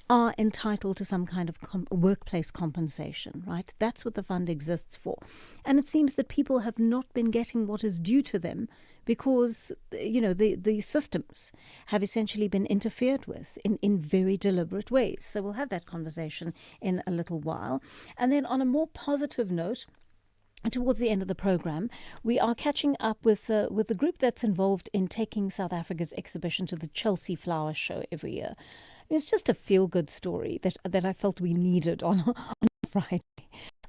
are entitled to some kind of workplace compensation, right? That's what the fund exists for. And it seems that people have not been getting what is due to them because, the systems have essentially been interfered with in very deliberate ways. So we'll have that conversation in a little while. And then on a more positive note, towards the end of the program, we are catching up with the group that's involved in taking South Africa's exhibition to the Chelsea Flower Show every year. It's just a feel-good story that I felt we needed on Friday.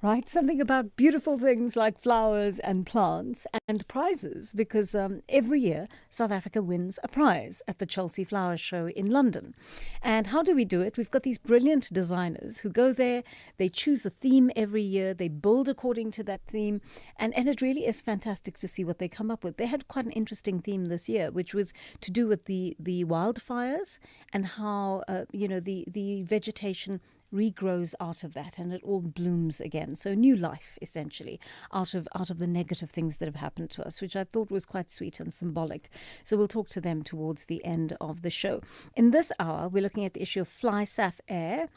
Right? Something about beautiful things like flowers and plants and prizes, because every year South Africa wins a prize at the Chelsea Flower Show in London. And how do we do it? We've got these brilliant designers who go there, they choose a theme every year, they build according to that theme, and it really is fantastic to see what they come up with. They had quite an interesting theme this year, which was to do with the wildfires and how, the vegetation regrows out of that and it all blooms again. So new life, essentially, out of the negative things that have happened to us, which I thought was quite sweet and symbolic. So we'll talk to them towards the end of the show. In this hour, we're looking at the issue of FlySafair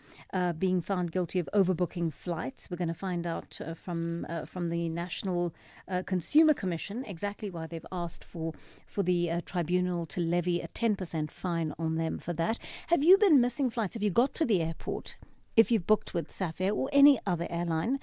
being found guilty of overbooking flights. We're going to find out from the National Consumer Commission exactly why they've asked for the tribunal to levy a 10% fine on them for that. Have you been missing flights? Have you got to the airport, if you've booked with SAFair or any other airline,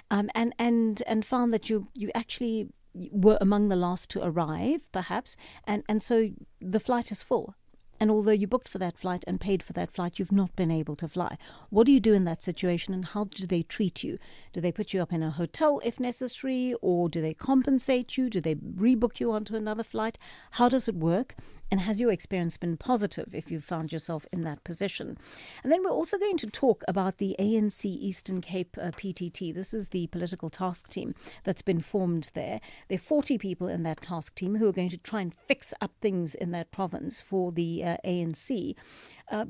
and found that you actually were among the last to arrive, perhaps, and so the flight is full? And although you booked for that flight and paid for that flight, you've not been able to fly. What do you do in that situation, and how do they treat you? Do they put you up in a hotel if necessary, or do they compensate you? Do they rebook you onto another flight? How does it work? And has your experience been positive if you've found yourself in that position? And then we're also going to talk about the ANC Eastern Cape PTT. This is the political task team that's been formed there. There are 40 people in that task team who are going to try and fix up things in that province for the ANC.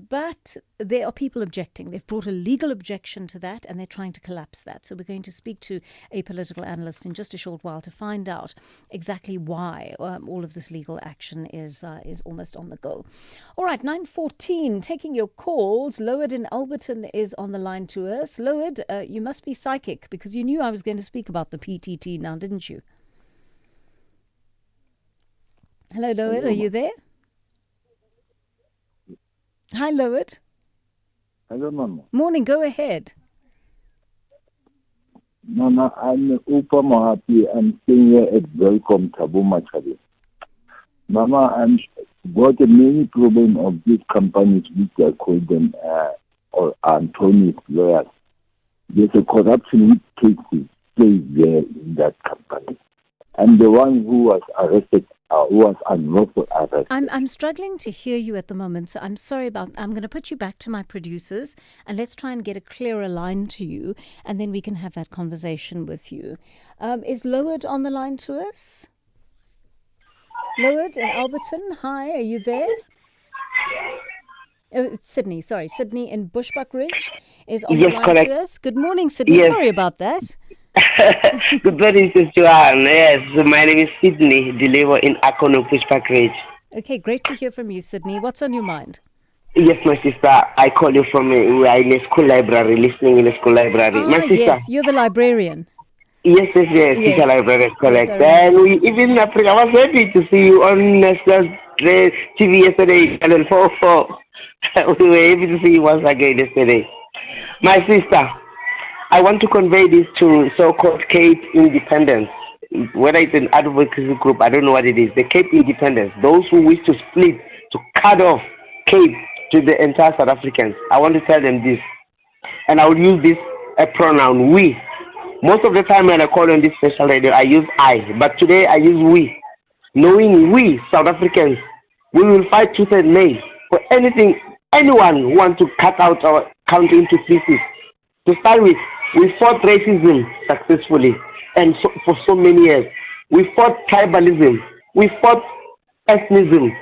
But there are people objecting. They've brought a legal objection to that, and they're trying to collapse that. So we're going to speak to a political analyst in just a short while to find out exactly why all of this legal action is almost on the go. All right, 9:14, taking your calls. Lowered in Alberton is on the line to us. Lowered, you must be psychic, because you knew I was going to speak about the PTT now, didn't you? Hello, Lowered, are you there? Hi, Lowered. Hello, Mama. Morning, go ahead. Mama, I'm Upa Mohapi. I'm staying here at Welcome Tabuma Chabi. Mama, I'm got a main problem of these companies which I call them or Antoni's lawyers. There's a corruption which takes place there in that company. I'm the one who was arrested, who was unlawful arrest. I'm struggling to hear you at the moment, so I'm sorry about. I'm going to put you back to my producers, and let's try and get a clearer line to you, and then we can have that conversation with you. Is Lowered on the line to us? Lowered in Alberton, hi, are you there? It's Sydney, sorry. Sydney in Bushbuck Ridge is on the line correct. to us. Good morning, Sydney. Yes. Sorry about that. Good morning, Sister Joanne. Yes, my name is Sydney, deliver in Akono, Bushbuck Ridge. Okay, great to hear from you, Sydney. What's on your mind? Yes, my sister, I call you from, we are in a school library, listening in a school library. My sister. Yes, you're the librarian. Yes, teacher library, correct. Yes, and we even in Africa, I was happy to see you on national TV yesterday, Channel 44. We were able to see you once again yesterday. My sister, I want to convey this to so-called Cape Independence. Whether it's an advocacy group, I don't know what it is. The Cape Independence, those who wish to split, to cut off Cape to the entire South Africans. I want to tell them this, and I will use this a pronoun, we. Most of the time when I call on this special radio, I use I, but today I use we. Knowing we, South Africans, we will fight tooth and nail for anyone who wants to cut out our country into pieces. To start with, we fought racism successfully, and for so many years. We fought tribalism. We fought ethnicism.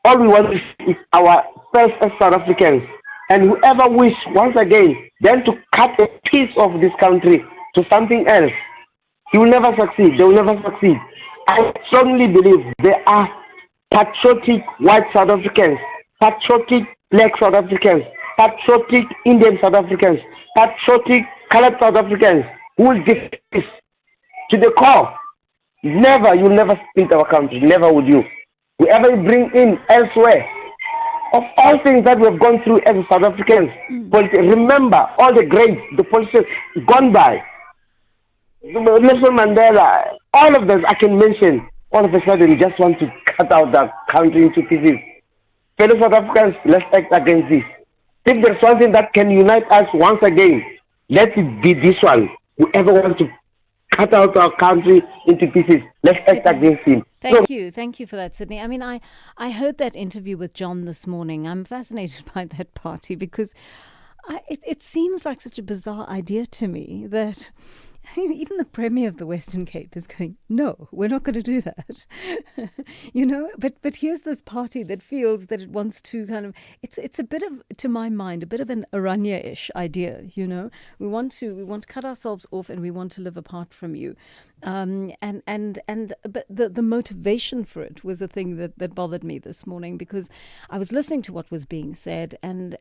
All we want is ourselves as South Africans. And whoever wish, once again, then to cut a piece of this country to something else, he will never succeed. They will never succeed. I strongly believe there are patriotic white South Africans, patriotic black South Africans, patriotic Indian South Africans, patriotic colored South Africans who will defend this to the core. Never, you'll never split our country. Never would you. Whoever you bring in elsewhere, of all things that we have gone through as South Africans, remember all the greats, the politicians gone by, Nelson Mandela, all of them I can mention. All of a sudden, just want to cut out the country into pieces. Fellow South Africans, let's act against this. If there's one thing that can unite us once again, let it be this one. Whoever wants to cut out our country into pieces, let's act against him. Thank you for that, Sydney. I mean, I heard that interview with John this morning. I'm fascinated by that party because it seems like such a bizarre idea to me that even the Premier of the Western Cape is going, no, we're not going to do that. But here's this party that feels that it wants to kind of, it's a bit of, to my mind, a bit of an Aranya-ish idea, We want to cut ourselves off and we want to live apart from you. But the motivation for it was the thing that bothered me this morning, because I was listening to what was being said and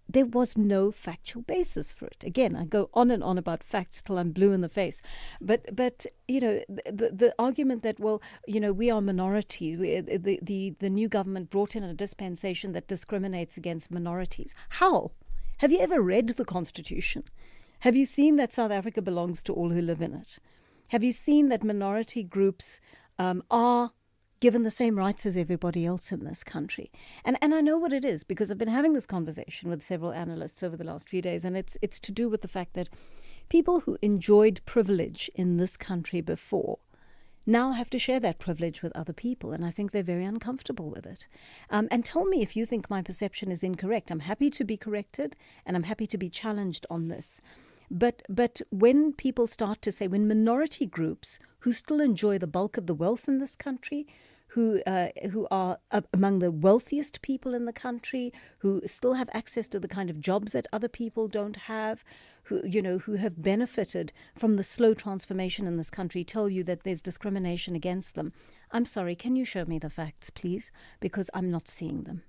there was no factual basis for it. Again, I go on and on about facts till I'm blue in the face. But the argument that, we are minorities. The new government brought in a dispensation that discriminates against minorities. How? Have you ever read the Constitution? Have you seen that South Africa belongs to all who live in it? Have you seen that minority groups are given the same rights as everybody else in this country? And I know what it is, because I've been having this conversation with several analysts over the last few days, and it's to do with the fact that people who enjoyed privilege in this country before now have to share that privilege with other people, and I think they're very uncomfortable with it. And tell me if you think my perception is incorrect. I'm happy to be corrected, and I'm happy to be challenged on this. But when people start to say, when minority groups who still enjoy the bulk of the wealth in this country, who are among the wealthiest people in the country, who still have access to the kind of jobs that other people don't have, who have benefited from the slow transformation in this country, tell you that there's discrimination against them. I'm sorry, can you show me the facts, please? Because I'm not seeing them.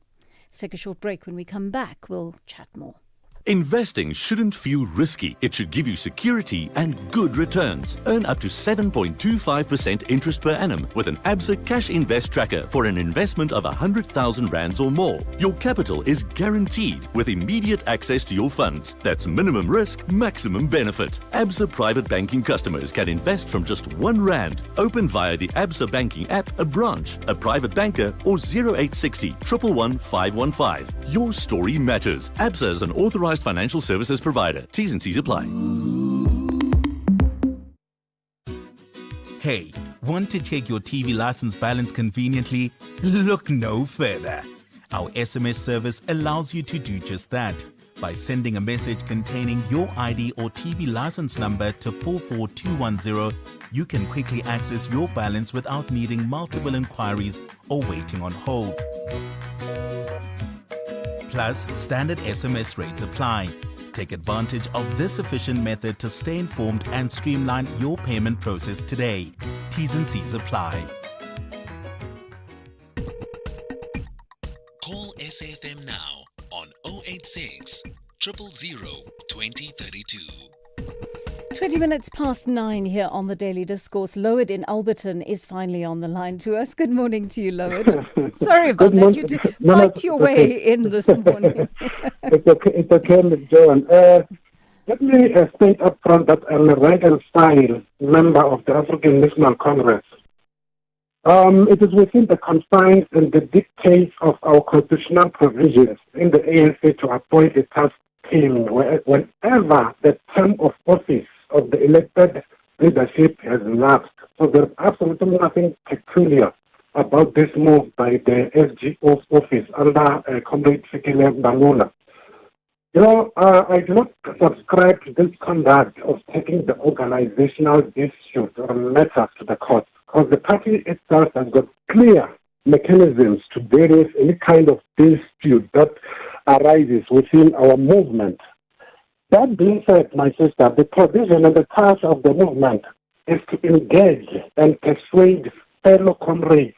Let's take a short break. When we come back, we'll chat more. Investing shouldn't feel risky. It should give you security and good returns. Earn up to 7.25% interest per annum with an Absa Cash Invest Tracker for an investment of 100,000 rands or more. Your capital is guaranteed with immediate access to your funds. That's minimum risk, maximum benefit. Absa Private Banking customers can invest from just R1. Open via the Absa Banking app, a branch, a private banker, or 0860 111 515. Your story matters. Absa is an authorized financial services provider. T's and C's apply. Hey, want to check your TV license balance conveniently? Look no further. Our SMS service allows you to do just that. By sending a message containing your ID or TV license number to 44210, you can quickly access your balance without needing multiple inquiries or waiting on hold. Plus, standard SMS rates apply. Take advantage of this efficient method to stay informed and streamline your payment process today. T's and C's apply. Call SAFM now on 086 000 2032. 20 minutes past 9 here on the Daily Discourse. Lowered in Alberton is finally on the line to us. Good morning to you, Lowered. Sorry about that. You did fight your way in this morning. It's okay, John. Let me state up front that I'm a rank and file member of the African National Congress. It is within the confines and the dictates of our constitutional provisions in the ANC to appoint a task team whenever the term of office of the elected leadership has lapsed. So there's absolutely nothing peculiar about this move by the SGO's office under Comrade Fikile Mbalula. I do not subscribe to this conduct of taking the organizational dispute or matters to the court, because the party itself has got clear mechanisms to deal with any kind of dispute that arises within our movement. That being said, my sister, the provision and the task of the movement is to engage and persuade fellow comrades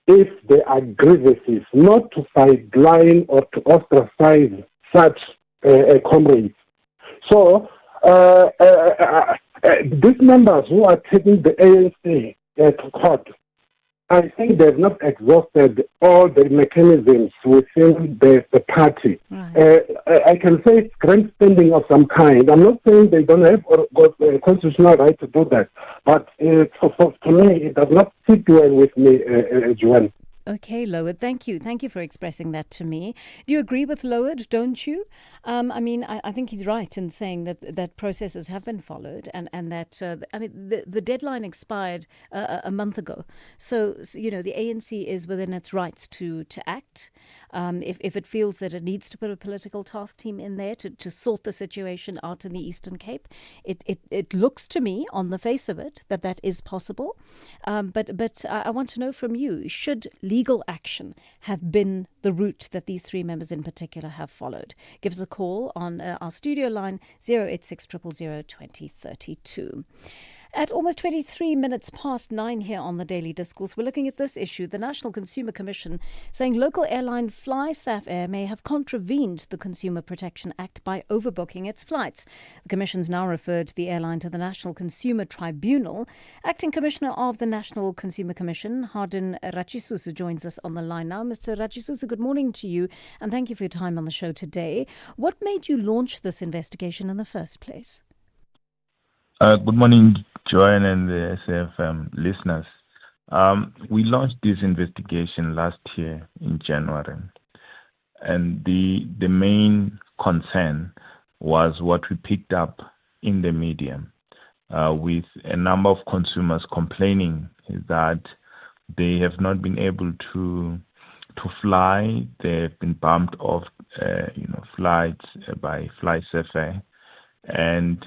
if there are grievances, not to sideline or to ostracize such comrades. So, these members who are taking the ANC to court, I think they've not exhausted all the mechanisms within the party. Right. I can say it's grandstanding of some kind. I'm not saying they don't have a constitutional right to do that, but to me, it does not sit well with me, Joanne. Okay, Lowered, thank you. Thank you for expressing that to me. Do you agree with Lowered, don't you? I think he's right in saying that processes have been followed and that, the deadline expired a month ago. So, the ANC is within its rights to act. If it feels that it needs to put a political task team in there to sort the situation out in the Eastern Cape, it looks to me, on the face of it, that is possible. But I want to know from you, should legal action have been the route that these three members in particular have followed? Give us a call on our studio line 086 000 2032. At almost 23 minutes past 9 here on the Daily Discourse, we're looking at this issue. The National Consumer Commission saying local airline FlySafair may have contravened the Consumer Protection Act by overbooking its flights. The Commission's now referred the airline to the National Consumer Tribunal. Acting Commissioner of the National Consumer Commission, Hardin Rachisusu, joins us on the line now. Mr. Rachisusu, good morning to you and thank you for your time on the show today. What made you launch this investigation in the first place? Good morning, Joanne and the SAFM listeners. We launched this investigation last year in January, and the main concern was what we picked up in the media with a number of consumers complaining that they have not been able to fly. They've been bumped off flights by FlySafair, and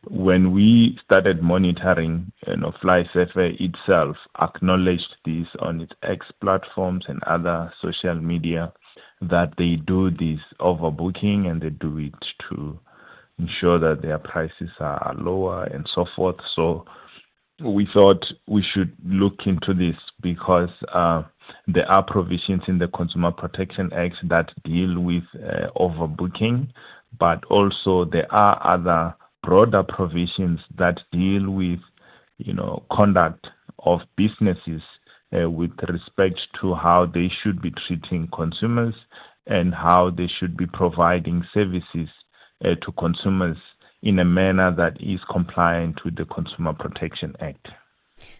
when we started monitoring, FlySafair itself acknowledged this on its X platforms and other social media, that they do this overbooking and they do it to ensure that their prices are lower and so forth. So we thought we should look into this because there are provisions in the Consumer Protection Act that deal with overbooking, but also there are other broader provisions that deal with, conduct of businesses with respect to how they should be treating consumers and how they should be providing services to consumers in a manner that is compliant with the Consumer Protection Act.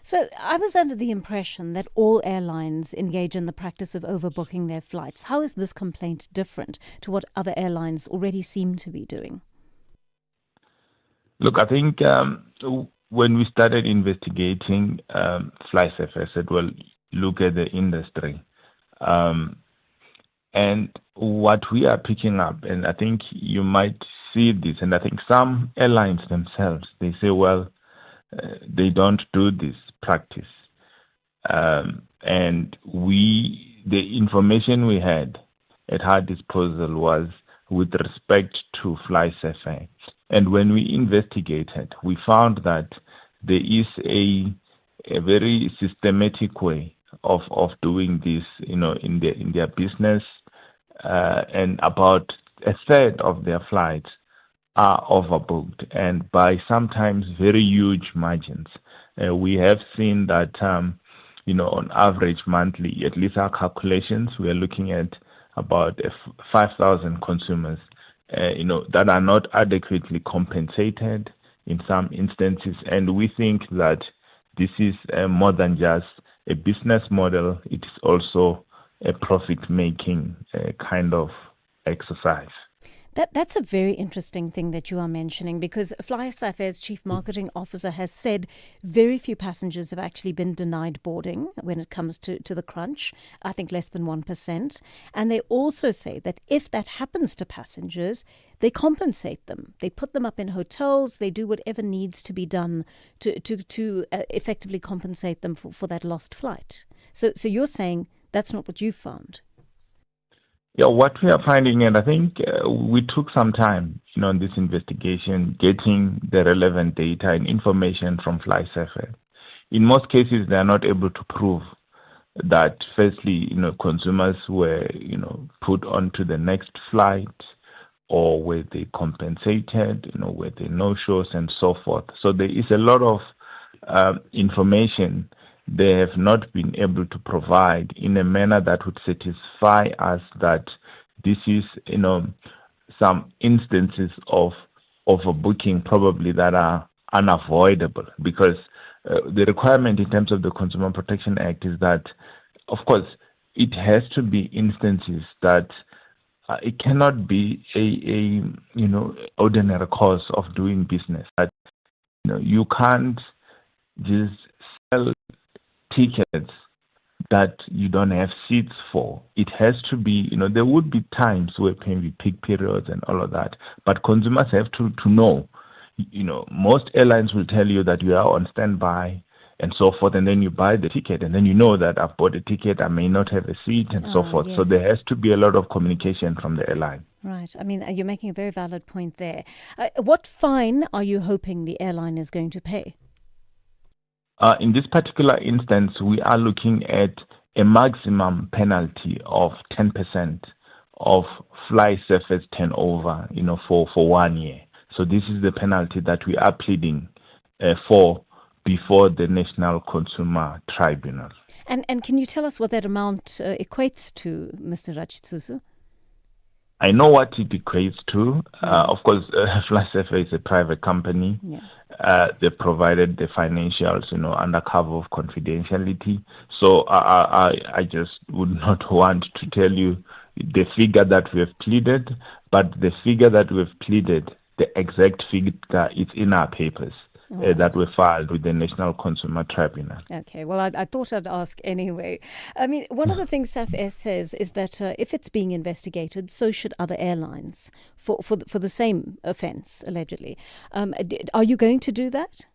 So I was under the impression that all airlines engage in the practice of overbooking their flights. How is this complaint different to what other airlines already seem to be doing? Look, I think when we started investigating FlySafair, I said, well, look at the industry. And what we are picking up, and I think you might see this, and I think some airlines themselves, they say, well, they don't do this practice. And the information we had at our disposal was with respect to FlySafair. And when we investigated, we found that there is a very systematic way of doing this, in their business, and about a third of their flights are overbooked, and by sometimes very huge margins. We have seen that, on average monthly, at least our calculations, we are looking at about 5,000 consumers that are not adequately compensated in some instances. And we think that this is more than just a business model. It is also a profit-making kind of exercise. That's a very interesting thing that you are mentioning, because FlySafair's chief marketing officer has said very few passengers have actually been denied boarding when it comes to the crunch. I think less than 1%. And they also say that if that happens to passengers, they compensate them. They put them up in hotels. They do whatever needs to be done to effectively compensate them for that lost flight. So you're saying that's not what you found? Yeah, what we are finding, and I think we took some time, in this investigation, getting the relevant data and information from FlySafair. In most cases, they are not able to prove that, firstly, consumers were, put onto the next flight, or were they compensated, were they no-shows and so forth. So there is a lot of information they have not been able to provide in a manner that would satisfy us that this is, some instances of overbooking probably that are unavoidable, because the requirement in terms of the Consumer Protection Act is that, of course, it has to be instances that it cannot be a ordinary course of doing business. That you can't just sell tickets that you don't have seats for. It has to be, there would be times where maybe peak periods and all of that, but consumers have to know. Most airlines will tell you that you are on standby and so forth, and then you buy the ticket, and then you know that I've bought a ticket, I may not have a seat and so forth. Yes. So there has to be a lot of communication from the airline. Right. I mean, you're making a very valid point there. What fine are you hoping the airline is going to pay? In this particular instance, we are looking at a maximum penalty of 10% of FlySafair's turnover, for 1 year. So this is the penalty that we are pleading for before the National Consumer Tribunal. And can you tell us what that amount equates to, Mr. Ratshitsuzu? I know what it equates to. Of course, FlySafair is a private company. Yeah. They provided the financials, under cover of confidentiality. So I just would not want to tell you the figure that we have pleaded, but the figure that we have pleaded, the exact figure is in our papers. That were filed with the National Consumer Tribunal. Okay, well, I thought I'd ask anyway. I mean, one of the things SAFmRadio says is that if it's being investigated, so should other airlines for the same offence, allegedly. Are you going to do that?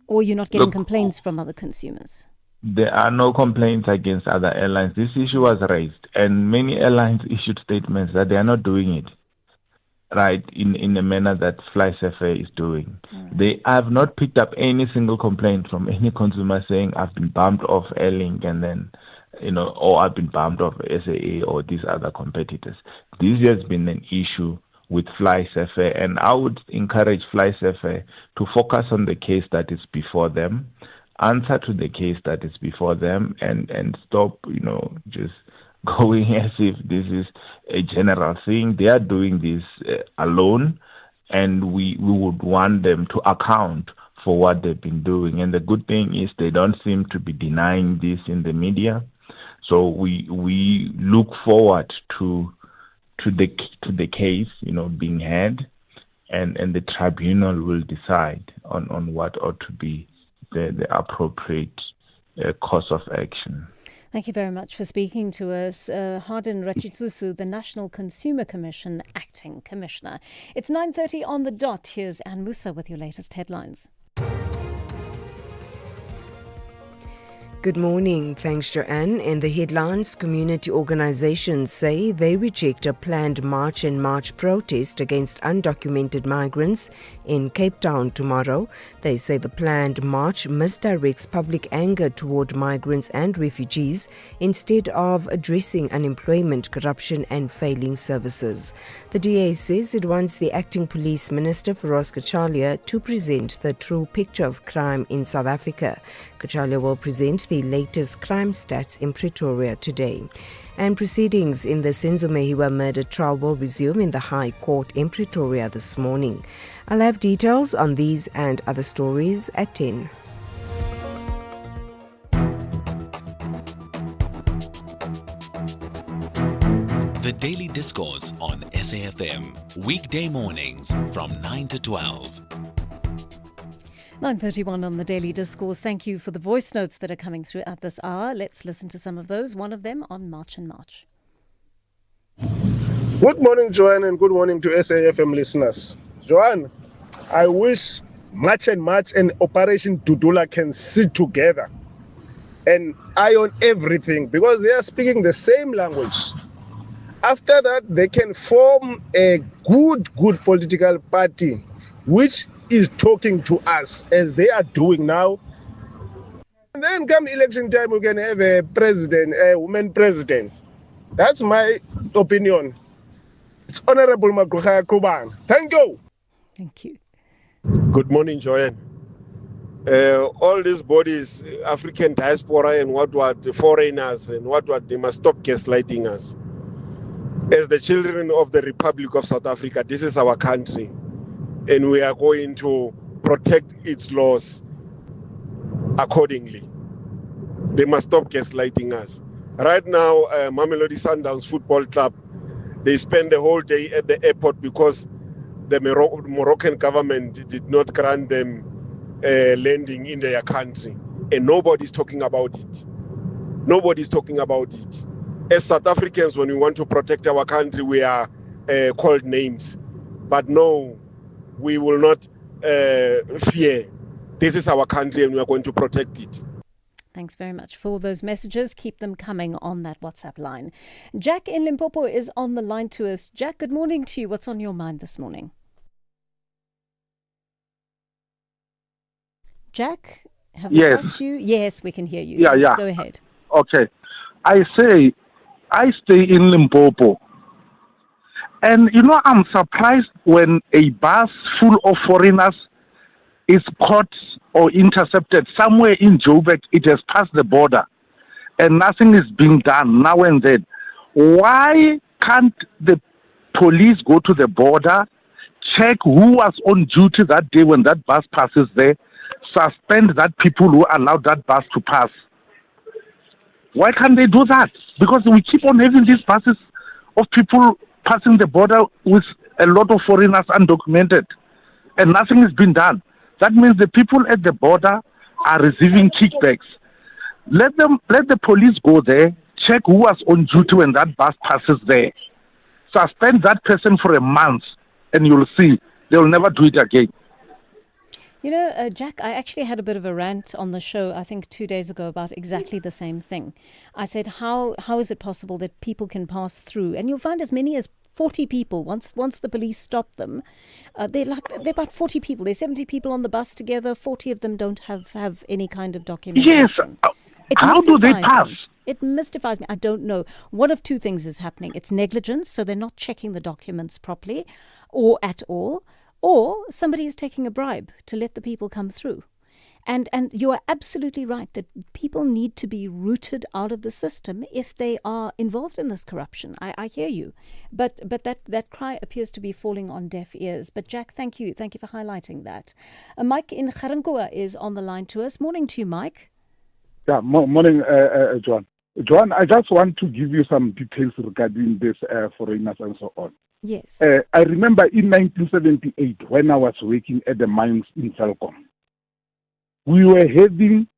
Or you're not getting complaints from other consumers? There are no complaints against other airlines. This issue was raised, and many airlines issued statements that they are not doing it right in a manner that FlySafair is doing. Right. They have not picked up any single complaint from any consumer saying I've been bumped off Airlink and then, or I've been bumped off SAA or these other competitors. This has been an issue with FlySafair, and I would encourage FlySafair to focus on the case that is before them, answer to the case that is before them, and stop, just going as if this is a general thing. They are doing this alone, and we would want them to account for what they've been doing. And the good thing is they don't seem to be denying this in the media. So we look forward to the case, being heard, and the tribunal will decide on what ought to be the appropriate course of action. Thank you very much for speaking to us. Hardin Ratshitsuzu, the National Consumer Commission Acting Commissioner. It's 9:30 on the dot. Here's Anne Musa with your latest headlines. Good morning. Thanks, Joanne. In the headlines, community organizations say they reject a planned March and March protest against undocumented migrants in Cape Town tomorrow. They say the planned march misdirects public anger toward migrants and refugees instead of addressing unemployment, corruption and failing services. The DA says it wants the acting police minister, Feroz Kachalia, to present the true picture of crime in South Africa. Kachalia will present the latest crime stats in Pretoria today. And proceedings in the Senzo Mehiwa murder trial will resume in the High Court in Pretoria this morning. I'll have details on these and other stories at 10. The Daily Discourse on SAfm. Weekday mornings from 9 to 12. 9:31 on the Daily Discourse. Thank you for the voice notes that are coming through at this hour. Let's listen to some of those. One of them on March and March. Good morning, Joanne, and good morning to SAFM listeners. Joanne, I wish March and March and Operation Dudula can sit together and iron everything because they are speaking the same language. After that, they can form a good political party which is talking to us as they are doing now. And then come election time, we can have a president, a woman president. That's my opinion. It's Honorable Maguha Kuban. Thank you. Thank you. Good morning, Joanne. All these bodies, African diaspora and what foreigners and what they must stop gaslighting us. As the children of the Republic of South Africa, this is our country. And we are going to protect its laws accordingly. They must stop gaslighting us. Right now, Mamelodi Sundowns Football Club, they spend the whole day at the airport because the Moroccan government did not grant them landing in their country. And nobody's talking about it. Nobody's talking about it. As South Africans, when we want to protect our country, we are called names. But no, we will not fear. This is our country and we are going to protect it. Thanks very much for those messages. Keep them coming on that WhatsApp line. Jack in Limpopo is on the line to us. Jack, good morning to you. What's on your mind this morning? Jack, have we got you? Yes, we can hear you. Yeah. Go ahead. Okay. I say, I stay in Limpopo. And, I'm surprised when a bus full of foreigners is caught or intercepted somewhere in Joburg. It has passed the border and nothing is being done now and then. Why can't the police go to the border, check who was on duty that day when that bus passes there, suspend that people who allowed that bus to pass? Why can't they do that? Because we keep on having these buses of people passing the border with a lot of foreigners undocumented, and nothing has been done. That means the people at the border are receiving kickbacks. Let the police go there, check who was on duty when that bus passes there, suspend that person for a month, and you'll see they'll never do it again. Jack, I actually had a bit of a rant on the show, I think 2 days ago, about exactly the same thing. I said, how is it possible that people can pass through? And you'll find as many as 40 people, once the police stop them, they're about 40 people. There's 70 people on the bus together. 40 of them don't have any kind of documentation. Yes. How do they pass? It mystifies me. I don't know. One of two things is happening. It's negligence, so they're not checking the documents properly or at all. Or somebody is taking a bribe to let the people come through. And you are absolutely right that people need to be rooted out of the system if they are involved in this corruption. I hear you. But that cry appears to be falling on deaf ears. But Jack, thank you. Thank you for highlighting that. Mike in Garankuwa is on the line to us. Morning to you, Mike. Yeah, morning, Joan. Joan, I just want to give you some details regarding this foreigners and so on. Yes. I remember in 1978 when I was working at the mines in Eskom, we were having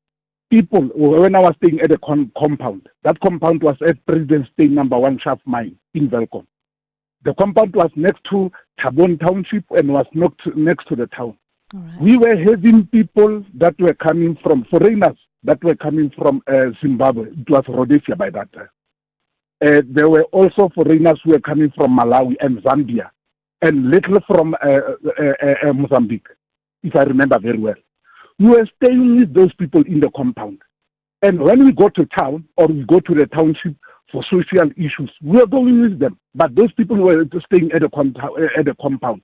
people, when I was staying at a compound, that compound was at President's Day number 1 shaft mine in Eskom. The compound was next to Tabon Township and was next to the town. Right. We were having people that were coming from, foreigners that were coming from Zimbabwe. It was Rhodesia by that time. There were also foreigners who were coming from Malawi and Zambia, and little from Mozambique, if I remember very well. We were staying with those people in the compound. And when we go to town or we go to the township for social issues, we are going with them. But those people were staying at the compound.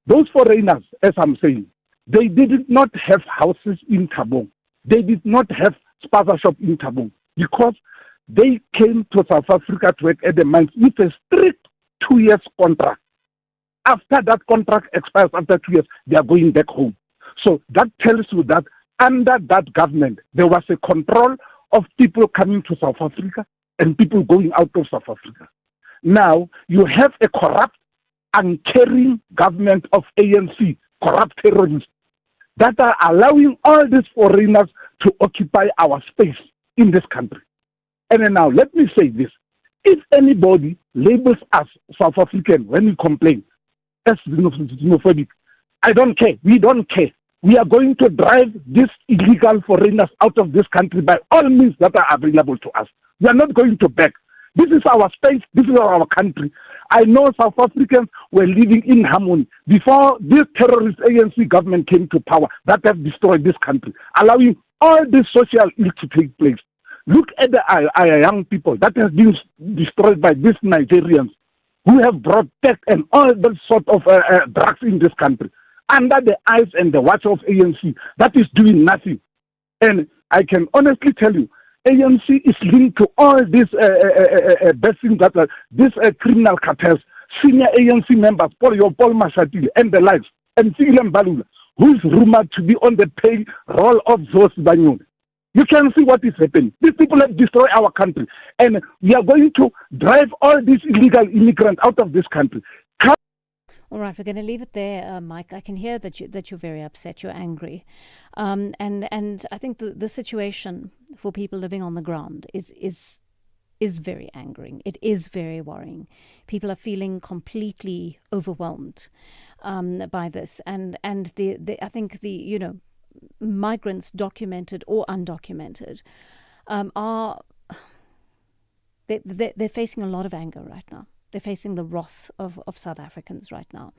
Those foreigners, as I'm saying, they did not have houses in Tabong. They did not have spaza shop in Thabo, because they came to South Africa to work at the mines with a strict 2 years contract. After that contract expires after 2 years, they are going back home. So that tells you that under that government, there was a control of people coming to South Africa and people going out of South Africa. Now, you have a corrupt, uncaring government of ANC, corrupt terrorists, that are allowing all these foreigners to occupy our space in this country. And then now, let me say this. If anybody labels us South African when we complain as xenophobic, I don't care. We don't care. We are going to drive these illegal foreigners out of this country by all means that are available to us. We are not going to beg. This is our space. This is our country. I know South Africans were living in harmony before this terrorist ANC government came to power that have destroyed this country, allowing all this social ill to take place. Look at our young people that has been destroyed by these Nigerians who have brought tech and all that sort of drugs in this country under the eyes and the watch of ANC that is doing nothing. And I can honestly tell you, ANC is linked to all these bad things that are these criminal cartels, senior ANC members, Paul Mashatile and the likes, and Sigilem Balula, who is rumored to be on the payroll of those Banyun. You can see what is happening. These people have destroyed our country, and we are going to drive all these illegal immigrants out of this country. All right, we're going to leave it there, Mike. I can hear that you're very upset, you're angry, and I think the situation for people living on the ground is very angering. It is very worrying. People are feeling completely overwhelmed by this, and I think the migrants, documented or undocumented, they're facing a lot of anger right now. They're facing the wrath of South Africans right now.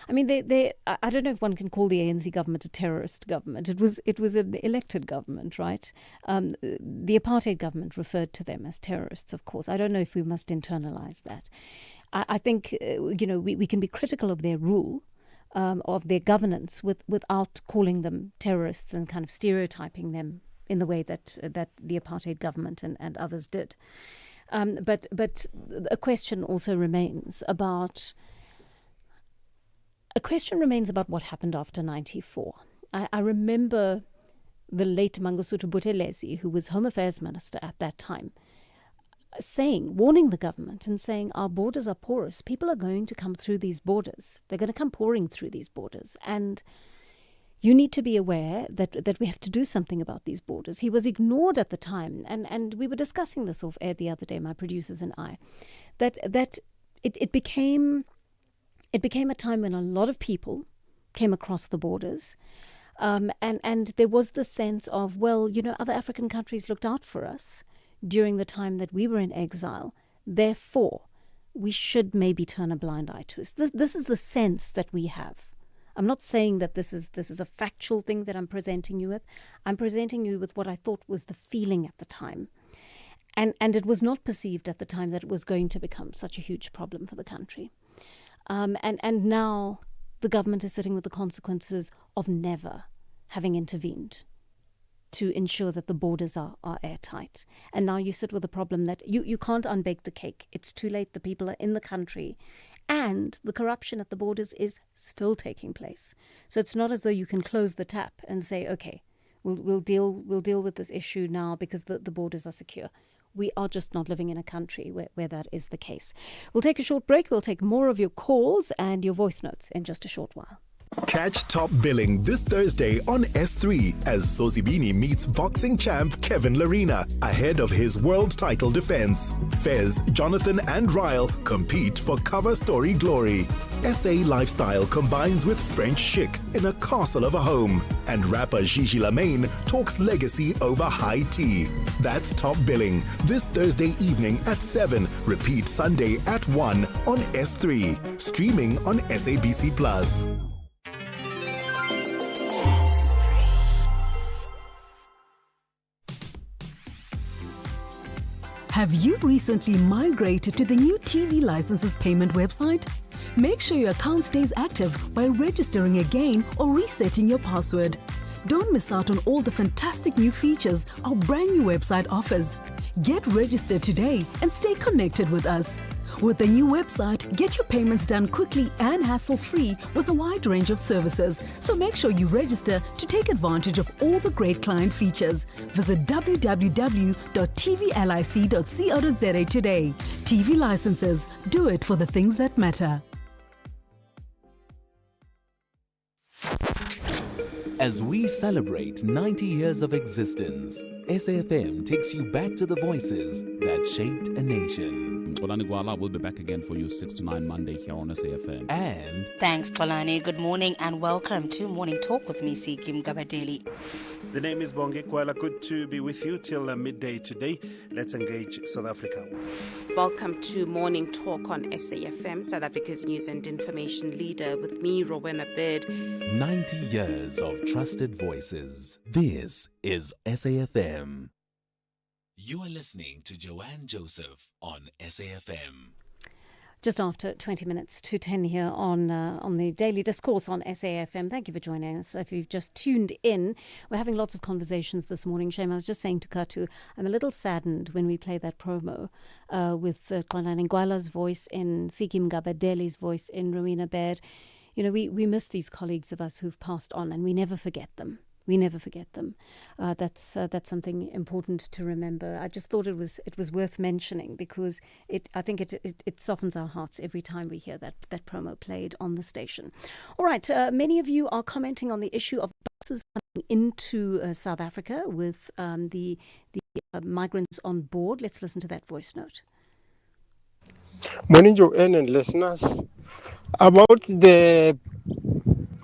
I mean, I don't know if one can call the ANC government a terrorist government. It was an elected government, right? The apartheid government referred to them as terrorists, of course. I don't know if we must internalize that. I think, we can be critical of their rule, of their governance without calling them terrorists and kind of stereotyping them in the way that the apartheid government and others did. But a question also remains about what happened after 94. I remember the late Mangosuthu Buthelezi, who was Home Affairs Minister at that time, warning the government and saying, our borders are porous. People are going to come through these borders. They're going to come pouring through these borders. And you need to be aware that we have to do something about these borders. He was ignored at the time, and we were discussing this off air the other day, my producers and I, that it became a time when a lot of people came across the borders, and there was the sense of, other African countries looked out for us during the time that we were in exile. Therefore, we should maybe turn a blind eye to us. This is the sense that we have. I'm not saying that this is a factual thing that I'm presenting you with. I'm presenting you with what I thought was the feeling at the time. And it was not perceived at the time that it was going to become such a huge problem for the country. And now the government is sitting with the consequences of never having intervened to ensure that the borders are airtight. And now you sit with a problem that you can't unbake the cake. It's too late. The people are in the country. And the corruption at the borders is still taking place. So it's not as though you can close the tap and say, okay, we'll deal with this issue now because the borders are secure. We are just not living in a country where that is the case. We'll take a short break. We'll take more of your calls and your voice notes in just a short while. Catch Top Billing this Thursday on S3 as Zozibini meets boxing champ Kevin Larina ahead of his world title defense. Fez, Jonathan and Ryle compete for cover story glory. SA lifestyle combines with French chic in a castle of a home. And rapper Gigi Lamaine talks legacy over high tea. That's Top Billing this Thursday evening at 7. Repeat Sunday at 1 on S3. Streaming on SABC+. Have you recently migrated to the new TV licenses payment website? Make sure your account stays active by registering again or resetting your password. Don't miss out on all the fantastic new features our brand new website offers. Get registered today and stay connected with us. With the new website, get your payments done quickly and hassle-free with a wide range of services. So make sure you register to take advantage of all the great client features. Visit www.tvlic.co.za today. TV licenses. Do it for the things that matter. As we celebrate 90 years of existence, SAfm takes you back to the voices that shaped a nation. Xolani Gwala will be back again for you 6 to 9 Monday here on SAfm. And thanks, Xolani. Good morning and welcome to Morning Talk with me, Sikim Gabadeli. The name is Bonge Kwala. Good to be with you till midday today. Let's engage South Africa. Welcome to Morning Talk on SAfm, South Africa's news and information leader, with me, Rowena Bird. 90 years of trusted voices. This is SAfm. You are listening to Joanne Joseph on SAfm. Just after 20 minutes to 10 here on the Daily Discourse on SAfm. Thank you for joining us. If you've just tuned in, we're having lots of conversations this morning. Shame, I was just saying to Katu, I'm a little saddened when we play that promo with Xolani Gwala's voice in Sikim Gabadeli's voice in Rowena Baird. You know, we miss these colleagues of us who've passed on, and we never forget them. We never forget them. That's something important to remember. I just thought it was worth mentioning because I think it softens our hearts every time we hear that promo played on the station. All right, many of you are commenting on the issue of buses coming into South Africa with the migrants on board. Let's listen to that voice note. Morning, Joanne and listeners. About the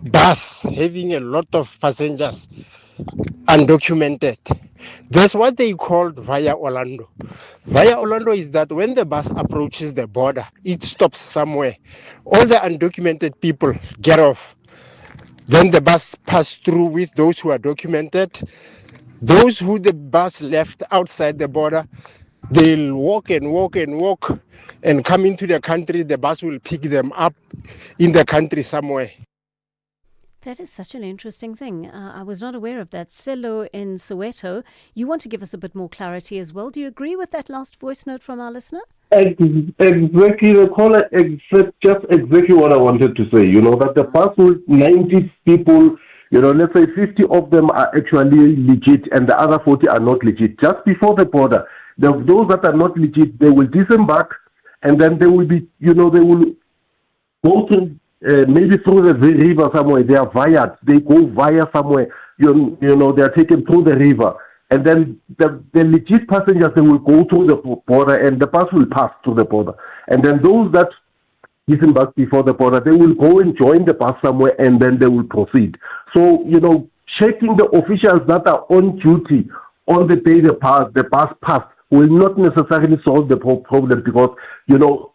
bus having a lot of passengers undocumented. That's what they called Via Orlando. Via Orlando is that when the bus approaches the border, it stops somewhere. All the undocumented people get off. Then the bus passes through with those who are documented. Those who the bus left outside the border, they'll walk and walk and walk and come into the country. The bus will pick them up in the country somewhere. That is such an interesting thing. I was not aware of that. Selo in Soweto, you want to give us a bit more clarity as well. Do you agree with that last voice note from our listener? Exactly, the caller just exactly what I wanted to say. You know, that the past 90 people, you know, let's say 50 of them are actually legit and the other 40 are not legit. Just before the border, those that are not legit, they will disembark and then they will be, you know, they will go to maybe through the river somewhere. They are via, they go via somewhere, you know, they are taken through the river. And then the legit passengers, they will go through the border and the bus will pass through the border. And then those that disembark before the border, they will go and join the bus somewhere and then they will proceed. So, you know, checking the officials that are on duty on the day the bus passed will not necessarily solve the problem because, you know,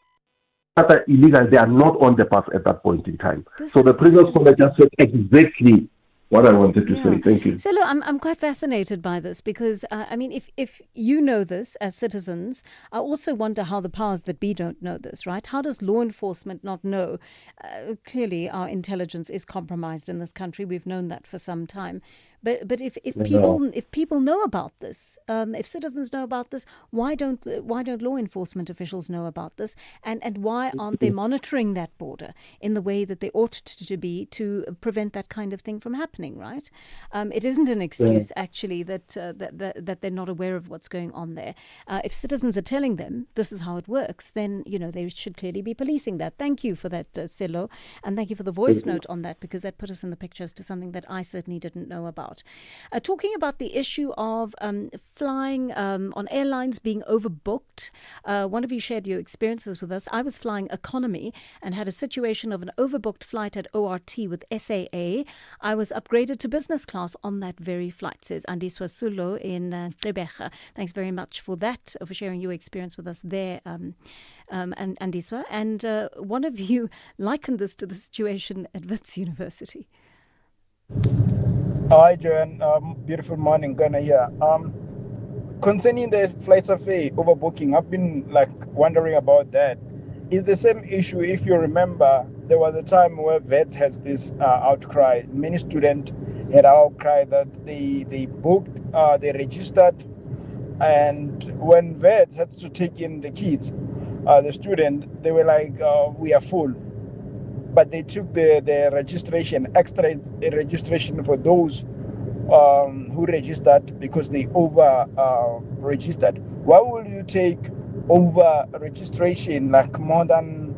that are illegal, they are not on the bus at that point in time. So the previous caller just said exactly what I wanted to say. Thank you. So look, I'm quite fascinated by this because, I mean, if you know this as citizens, I also wonder how the powers that be don't know this, right? How does law enforcement not know? Clearly, our intelligence is compromised in this country. We've known that for some time. But if people know about this, if citizens know about this, why don't law enforcement officials know about this, and why aren't they monitoring that border in the way that they ought to be to prevent that kind of thing from happening? Right? It isn't an excuse actually that they're not aware of what's going on there. If citizens are telling them this is how it works, then you know they should clearly be policing that. Thank you for that, Silo, and thank you for the voice note on that because that put us in the picture as to something that I certainly didn't know about. Talking about the issue of flying on airlines being overbooked, one of you shared your experiences with us. I was flying economy and had a situation of an overbooked flight at ORT with SAA. I was upgraded to business class on that very flight, says Andiswa Sulo in Gqeberha. Thanks very much for that, for sharing your experience with us there, Andiswa. And one of you likened this to the situation at Wits University. Hi, Joanne. Beautiful morning, Ghana here. Concerning the FlySafair overbooking, I've been wondering about that. It's the same issue. If you remember, there was a time where vets has this outcry. Many students had outcry that they booked, they registered, and when vets had to take in the kids, the student, they were like, we are full. But they took the registration, extra registration for those who registered because they over registered. Why will you take over registration like more than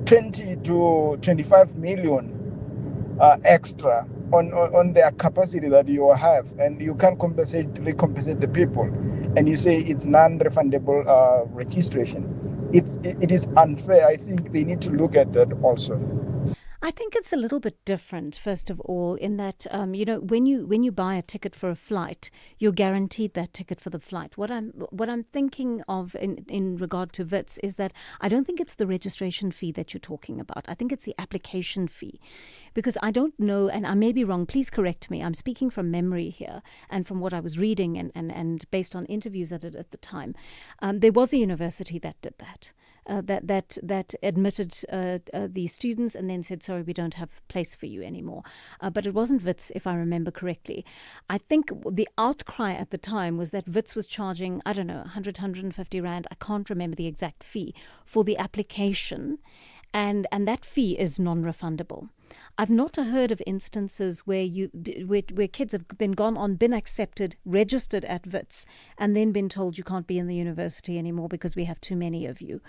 20 to 25 million extra on their capacity that you have, and you can't recompensate the people, and you say it's non-refundable registration? It is unfair. I think they need to look at that also. I think it's a little bit different, first of all, in that, when you buy a ticket for a flight, you're guaranteed that ticket for the flight. What I'm thinking of in regard to VITs is that I don't think it's the registration fee that you're talking about. I think it's the application fee. Because I don't know, and I may be wrong, please correct me. I'm speaking from memory here and from what I was reading and based on interviews at the time. There was a university that did that. That admitted the students and then said, sorry, we don't have a place for you anymore. But it wasn't WITS, if I remember correctly. I think the outcry at the time was that WITS was charging, I don't know, 100, 150 Rand, I can't remember the exact fee, for the application. And that fee is non-refundable. I've not heard of instances where kids have then gone on, been accepted, registered at WITS, and then been told you can't be in the university anymore because we have too many of you.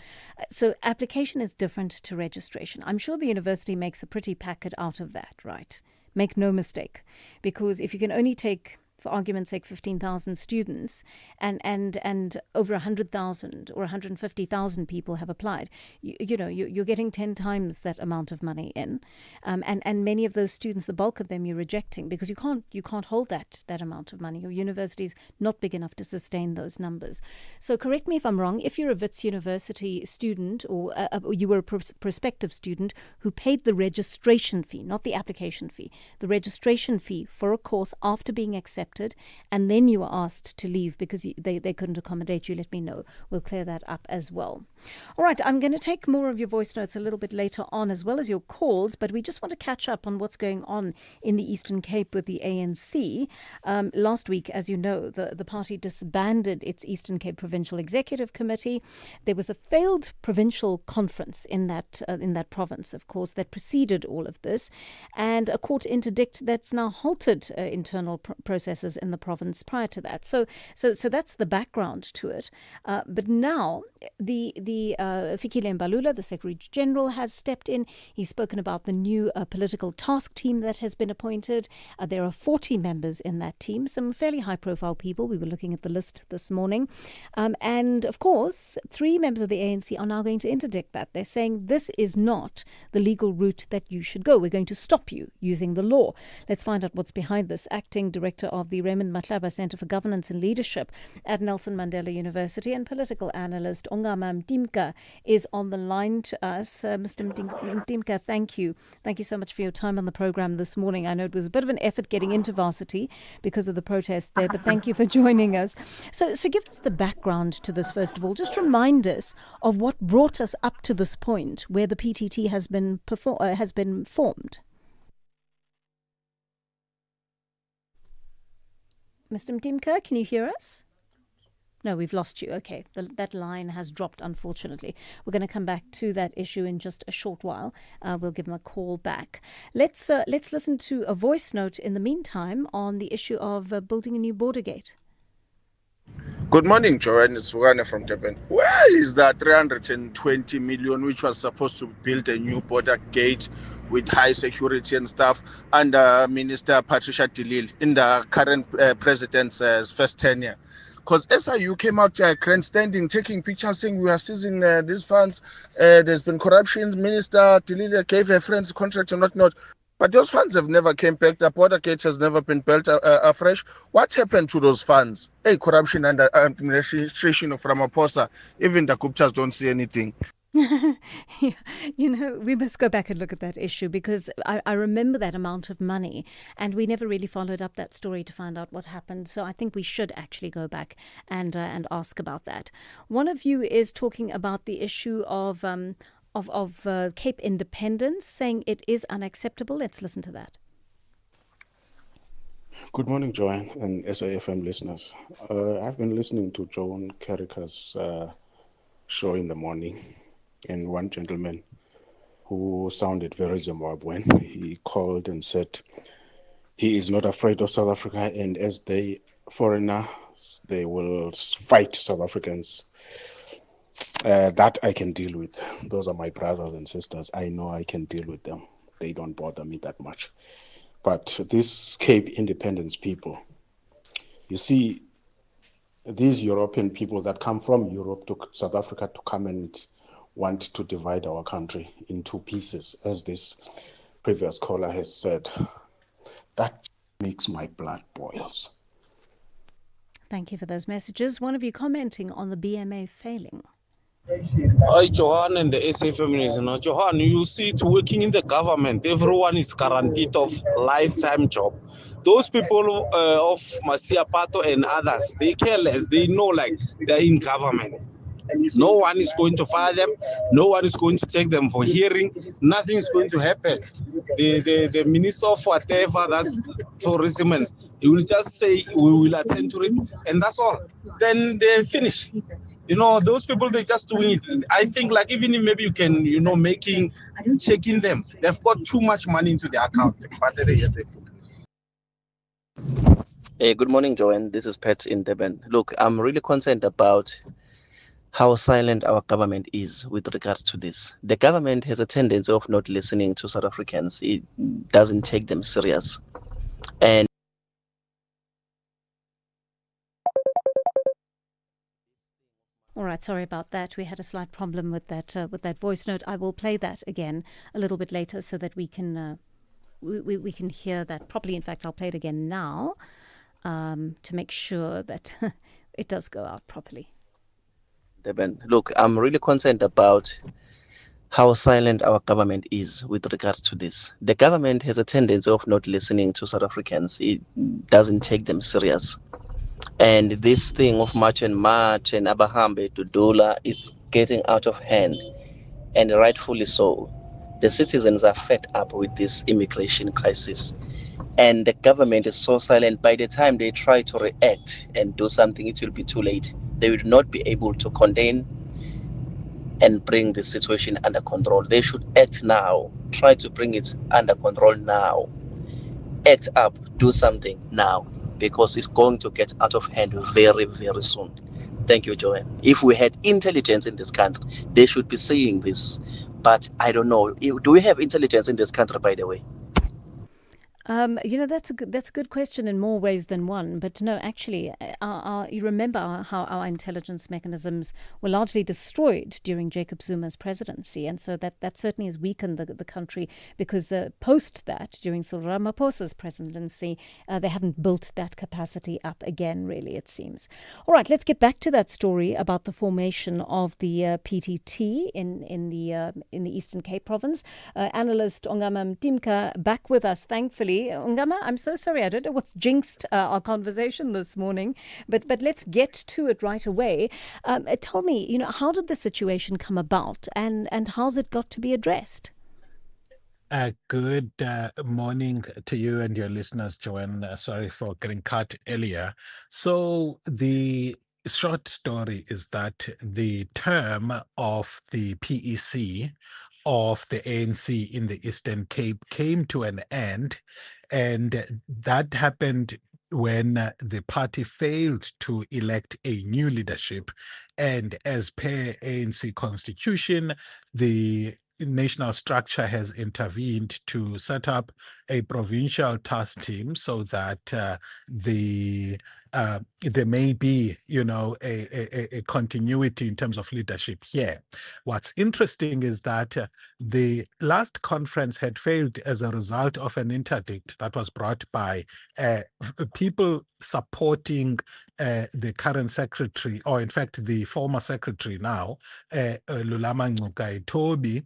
So application is different to registration. I'm sure the university makes a pretty packet out of that, right? Make no mistake, because if you can only take, for argument's sake, 15,000 students and over 100,000 or 150,000 people have applied, you're getting 10 times that amount of money in. And many of those students, the bulk of them, you're rejecting because you can't hold that amount of money. Your university's not big enough to sustain those numbers. So correct me if I'm wrong. If you're a WITS University student or you were a prospective student who paid the registration fee, not the application fee, the registration fee for a course after being accepted, and then you were asked to leave because they couldn't accommodate you, let me know. We'll clear that up as well. All right, I'm going to take more of your voice notes a little bit later on, as well as your calls, but we just want to catch up on what's going on in the Eastern Cape with the ANC. Last week, as you know, the party disbanded its Eastern Cape Provincial Executive Committee. There was a failed provincial conference in that province, of course, that preceded all of this, and a court interdict that's now halted internal processes in the province prior to that. So that's the background to it. But now the Fikile Mbalula, the Secretary General, has stepped in. He's spoken about the new political task team that has been appointed. There are 40 members in that team, some fairly high-profile people. We were looking at the list this morning. And, of course, 3 members of the ANC are now going to interdict that. They're saying this is not the legal route that you should go. We're going to stop you using the law. Let's find out what's behind this. Acting Director of the Raymond Matlaba Centre for Governance and Leadership at Nelson Mandela University and political analyst Ongama Mdimka is on the line to us. Mr. Mdimka, thank you. Thank you so much for your time on the program this morning. I know it was a bit of an effort getting into varsity because of the protests there, but thank you for joining us. So give us the background to this, first of all. Just remind us of what brought us up to this point where the PTT has been formed. Mr. Mdimka, can you hear us? No, we've lost you. Okay, that line has dropped, unfortunately. We're going to come back to that issue in just a short while. We'll give him a call back. Let's listen to a voice note in the meantime on the issue of building a new border gate. Good morning, Joanne. It's Rugane from Durban. Where is that 320 million which was supposed to build a new border gate with high security and stuff under Minister Patricia de Lille in the current president's first tenure? Because SIU came out grandstanding, taking pictures, saying we are seizing these funds. There's been corruption. Minister de Lille gave her friends contracts and whatnot. But those funds have never came back. The border gate has never been built afresh. What happened to those funds? Corruption and administration of Ramaphosa. Even the Guptas don't see anything. Yeah, we must go back and look at that issue because I remember that amount of money and we never really followed up that story to find out what happened. So I think we should actually go back and ask about that. One of you is talking about the issue of Cape Independence, saying it is unacceptable. Let's listen to that. Good morning, Joanne and SAFM listeners. I've been listening to Joan Carricker's show in the morning, and one gentleman who sounded very Zimbabwean, he called and said he is not afraid of South Africa, and as they foreigners, they will fight South Africans. That I can deal with. Those are my brothers and sisters. I know I can deal with them. They don't bother me that much. But these Cape Independence people, you see, these European people that come from Europe to South Africa to come and want to divide our country in two pieces, as this previous caller has said, that makes my blood boils. Thank you for those messages. One of you commenting on the BMA failing. Hi, Johan and the SAfmRadio. Johan, you see it working in the government. Everyone is guaranteed of lifetime job. Those people of Masiapato and others, they care less. They know like they're in government. No one is going to fire them. No one is going to take them for hearing. Nothing is going to happen. The minister of whatever that tourism, and he will just say we will attend to it, and that's all. Then they finish. Those people, they just doing it. I think like even if maybe you can, checking them. They've got too much money into their account. Hey, good morning, Joanne. This is Pat in Durban. Look, I'm really concerned about how silent our government is with regards to this. The government has a tendency of not listening to South Africans. It doesn't take them serious. And all right, sorry about that. We had a slight problem with that voice note. I will play that again a little bit later so that we can we can hear that properly. In fact, I'll play it again now to make sure that it does go out properly. Durban, look, I'm really concerned about how silent our government is with regards to this. The government has a tendency of not listening to South Africans. It doesn't take them serious. And this thing of March and Abahambe to Dola is getting out of hand, and rightfully so. The citizens are fed up with this immigration crisis, and the government is so silent. By the time they try to react and do something, it will be too late. They will not be able to contain and bring the situation under control. They should act now, try to bring it under control now. Act up, do something now, because it's going to get out of hand very, very soon. Thank you, Joanne. If we had intelligence in this country, they should be saying this. But I don't know. Do we have intelligence in this country, by the way? That's a good question in more ways than one. But no, actually, you remember how our intelligence mechanisms were largely destroyed during Jacob Zuma's presidency, and so that certainly has weakened the country, because post that, during Cyril Ramaphosa's presidency, they haven't built that capacity up again, really, it seems. All right, let's get back to that story about the formation of the PTT in the Eastern Cape province. Analyst Ongama Mtimka back with us, thankfully. Ungama, I'm so sorry. I don't know what's jinxed our conversation this morning, but let's get to it right away. Tell me, how did the situation come about, and how's it got to be addressed? Good morning to you and your listeners, Joanne. Sorry for getting cut earlier. So the short story is that the term of the PEC of the ANC in the Eastern Cape came to an end, and that happened when the party failed to elect a new leadership. And as per ANC constitution, the national structure has intervened to set up a provincial task team so that the there may be, a continuity in terms of leadership here. What's interesting is that the last conference had failed as a result of an interdict that was brought by people supporting the current secretary, or in fact the former secretary now, Lulama Ngcukaitobi,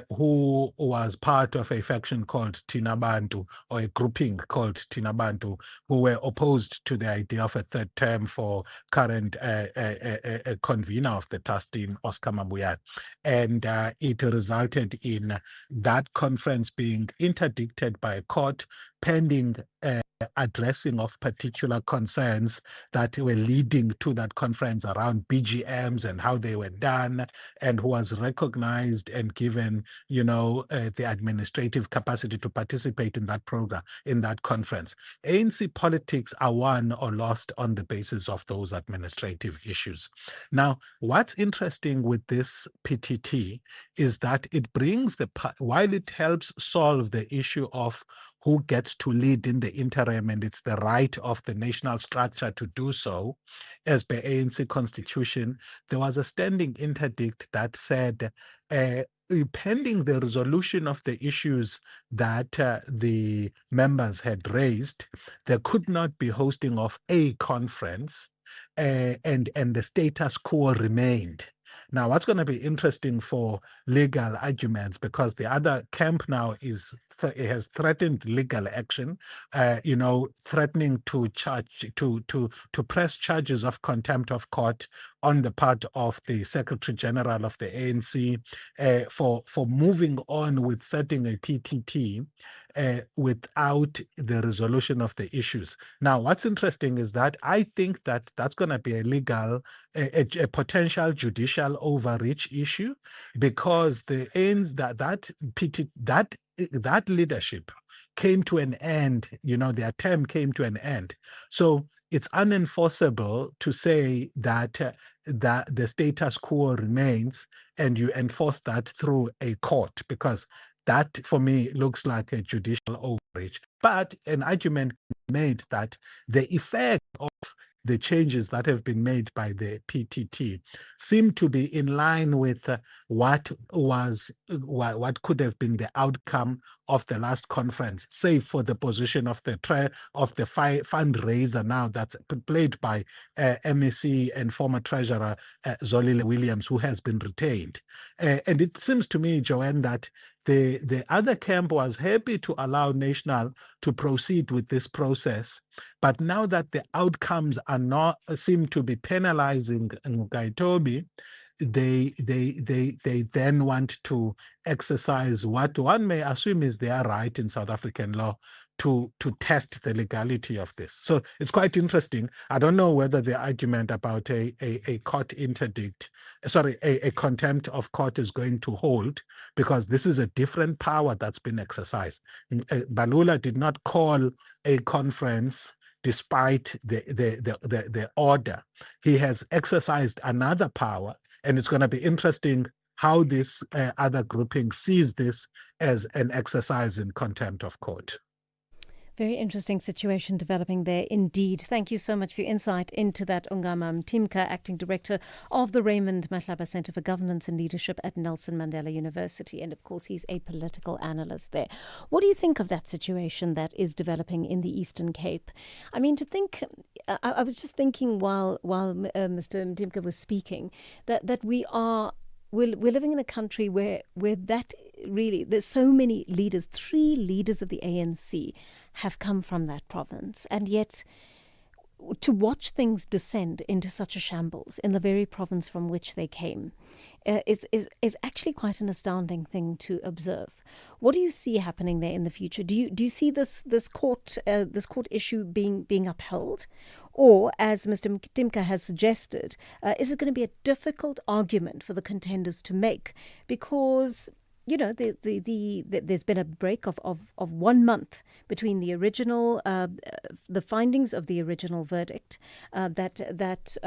who was part of a faction called Tinabantu, or a grouping called Tinabantu, who were opposed to the idea of a third term for current convener of the task team, Oscar Mabuyan. And it resulted in that conference being interdicted by a court pending addressing of particular concerns that were leading to that conference around BGMs and how they were done, and who was recognized and given, the administrative capacity to participate in that program, in that conference. ANC politics are won or lost on the basis of those administrative issues. Now, what's interesting with this PTT is that it brings while it helps solve the issue of who gets to lead in the interim, and it's the right of the national structure to do so, as per ANC constitution, there was a standing interdict that said, pending the resolution of the issues that the members had raised, there could not be hosting of a conference, and the status quo remained. Now, what's going to be interesting for legal arguments, because the other camp now has threatened legal action, threatening to charge to press charges of contempt of court on the part of the Secretary General of the ANC for moving on with setting a PTT without the resolution of the issues. Now, what's interesting is that I think that that's going to be a potential judicial overreach issue, because the ANC that leadership came to an end, their term came to an end. So it's unenforceable to say that the status quo remains and you enforce that through a court, because that, for me, looks like a judicial overreach. But an argument made that the effect of the changes that have been made by the PTT seem to be in line with what could have been the outcome of the last conference, save for the position of the fundraiser now that's played by MEC and former treasurer Zolile Williams, who has been retained. And it seems to me, Joanne, that the other camp was happy to allow National to proceed with this process, but now that the outcomes seem to be penalizing Ngcukaitobi, they then want to exercise what one may assume is their right in South African law to test the legality of this. So it's quite interesting. I don't know whether the argument about a court interdict, a contempt of court is going to hold, because this is a different power that's been exercised. Balula did not call a conference despite the order. He has exercised another power, and it's going to be interesting how this other grouping sees this as an exercise in contempt of court. Very interesting situation developing there indeed. Thank you so much for your insight into that, Ungama Mtimka, Acting Director of the Raymond Mahlaba Centre for Governance and Leadership at Nelson Mandela University. And of course, he's a political analyst there. What do you think of that situation that is developing in the Eastern Cape? I mean, I was just thinking while Mr. Mtimka was speaking, that we're living in a country where that really, there's so many leaders, 3 leaders of the ANC have come from that province, and yet to watch things descend into such a shambles in the very province from which they came is actually quite an astounding thing to observe. What do you see happening there in the future? Do you see this court issue being upheld, or, as Mr. Mtimka has suggested, is it going to be a difficult argument for the contenders to make? Because there's been a break of 1 month between the original, the findings of the original verdict that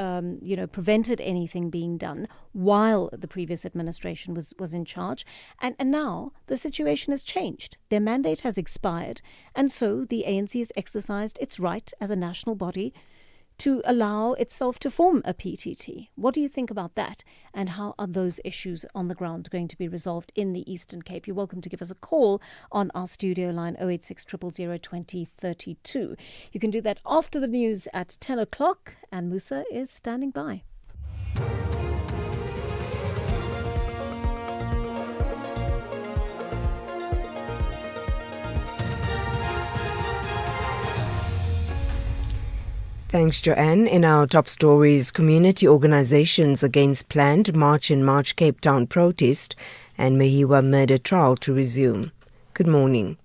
prevented anything being done while the previous administration was in charge, and now the situation has changed. Their mandate has expired, and so the ANC has exercised its right as a national body to allow itself to form a PTT. What do you think about that? And how are those issues on the ground going to be resolved in the Eastern Cape? You're welcome to give us a call on our studio line 086 000 2032. You can do that after the news at 10 o'clock, and Musa is standing by. Thanks, Joanne. In our top stories, community organizations against planned March in March Cape Town protest and Mahiwa murder trial to resume. Good morning.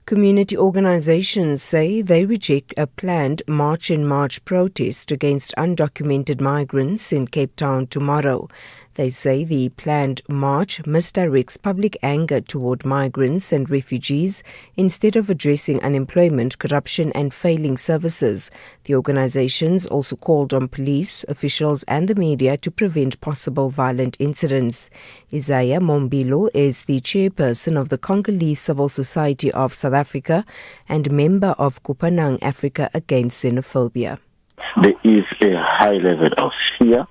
Community organizations say they reject a planned March in March protest against undocumented migrants in Cape Town tomorrow. They say the planned march misdirects public anger toward migrants and refugees instead of addressing unemployment, corruption and failing services. The organizations also called on police, officials and the media to prevent possible violent incidents. Isaiah Mombilo is the chairperson of the Congolese Civil Society of South Africa and member of Kupanang Africa Against Xenophobia. There is a high level of fear.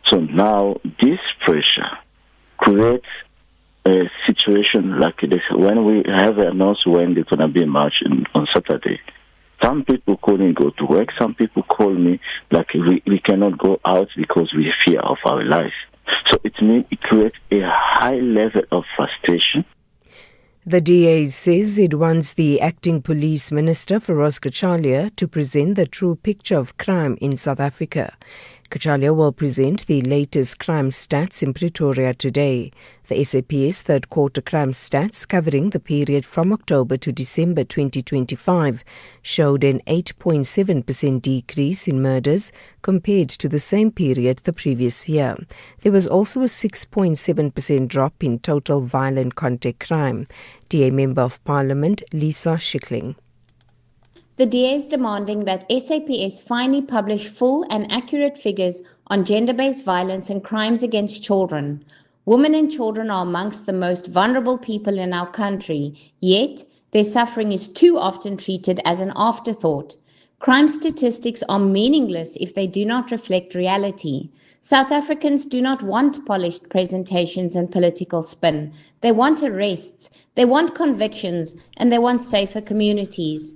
So now this pressure creates a situation like this. When we have announced when there's going to be a march on Saturday, some people couldn't go to work. Some people call me like we cannot go out because we fear of our life. So it creates a high level of frustration. The DA says it wants the acting police minister, Feroz Kachalia, to present the true picture of crime in South Africa. Kachalia will present the latest crime stats in Pretoria today. The SAPS third quarter crime stats covering the period from October to December 2025 showed an 8.7% decrease in murders compared to the same period the previous year. There was also a 6.7% drop in total violent contact crime. DA Member of Parliament Lisa Schickling. The DA is demanding that SAPS finally publish full and accurate figures on gender-based violence and crimes against children. Women and children are amongst the most vulnerable people in our country, yet their suffering is too often treated as an afterthought. Crime statistics are meaningless if they do not reflect reality. South Africans do not want polished presentations and political spin. They want arrests, they want convictions, and they want safer communities.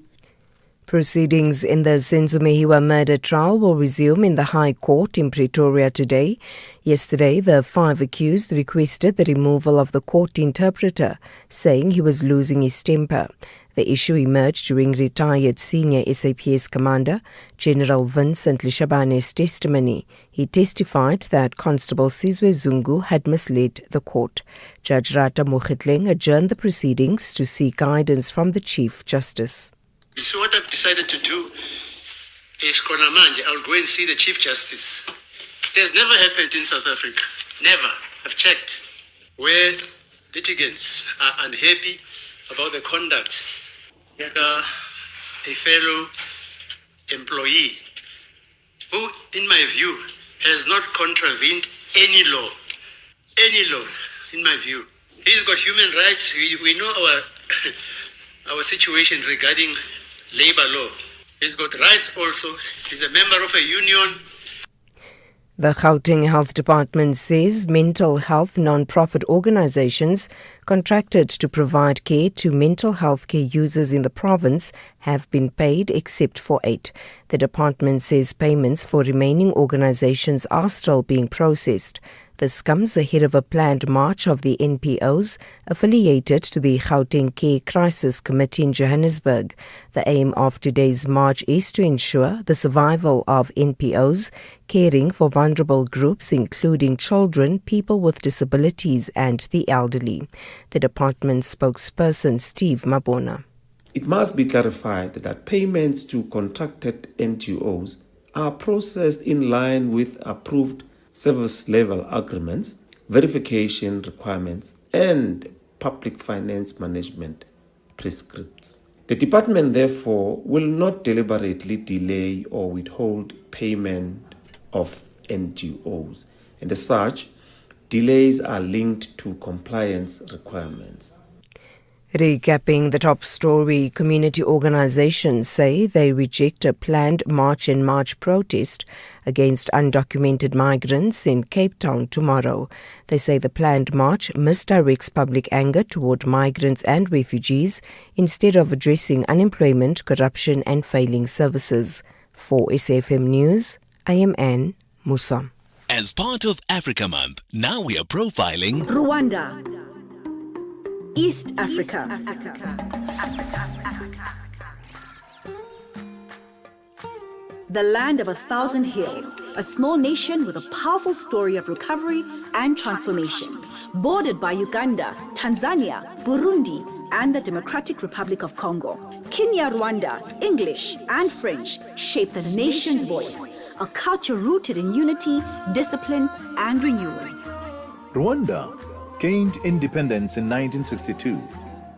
Proceedings in the Senzo Mehiwa murder trial will resume in the High Court in Pretoria today. Yesterday, the 5 accused requested the removal of the court interpreter, saying he was losing his temper. The issue emerged during retired senior SAPS commander General Vincent Lishabane's testimony. He testified that Constable Sizwe Zungu had misled the court. Judge Rata Mogitleng adjourned the proceedings to seek guidance from the Chief Justice. So what I've decided to do is, I'll go and see the Chief Justice. It has never happened in South Africa. Never. I've checked. Where litigants are unhappy about the conduct, a fellow employee who, in my view, has not contravened any law, in my view. He's got human rights. We know our situation regarding labor law. He's got rights also. He's a member of a union. The Gauteng Health Department says mental health non-profit organizations contracted to provide care to mental health care users in the province have been paid except for 8. The department says payments for remaining organizations are still being processed. This comes ahead of a planned march of the NPOs affiliated to the Gauteng Care Crisis Committee in Johannesburg. The aim of today's march is to ensure the survival of NPOs caring for vulnerable groups including children, people with disabilities and the elderly. The department spokesperson Steve Mabona. It must be clarified that payments to contracted NGOs are processed in line with approved service-level agreements, verification requirements, and public finance management prescripts. The department, therefore, will not deliberately delay or withhold payment of NGOs, and as such, delays are linked to compliance requirements. Recapping the top story, community organizations say they reject a planned March protest against undocumented migrants in Cape Town tomorrow. They say the planned march misdirects public anger toward migrants and refugees instead of addressing unemployment, corruption and failing services. For SAFM News, I am Anne Musa. As part of Africa Month, now we are profiling Rwanda, East Africa. The land of 1,000 hills, a small nation with a powerful story of recovery and transformation. Bordered by Uganda, Tanzania, Burundi, and the Democratic Republic of Congo. Kenya-Rwanda, English and French shape the nation's voice, a culture rooted in unity, discipline, and renewal. Rwanda gained independence in 1962,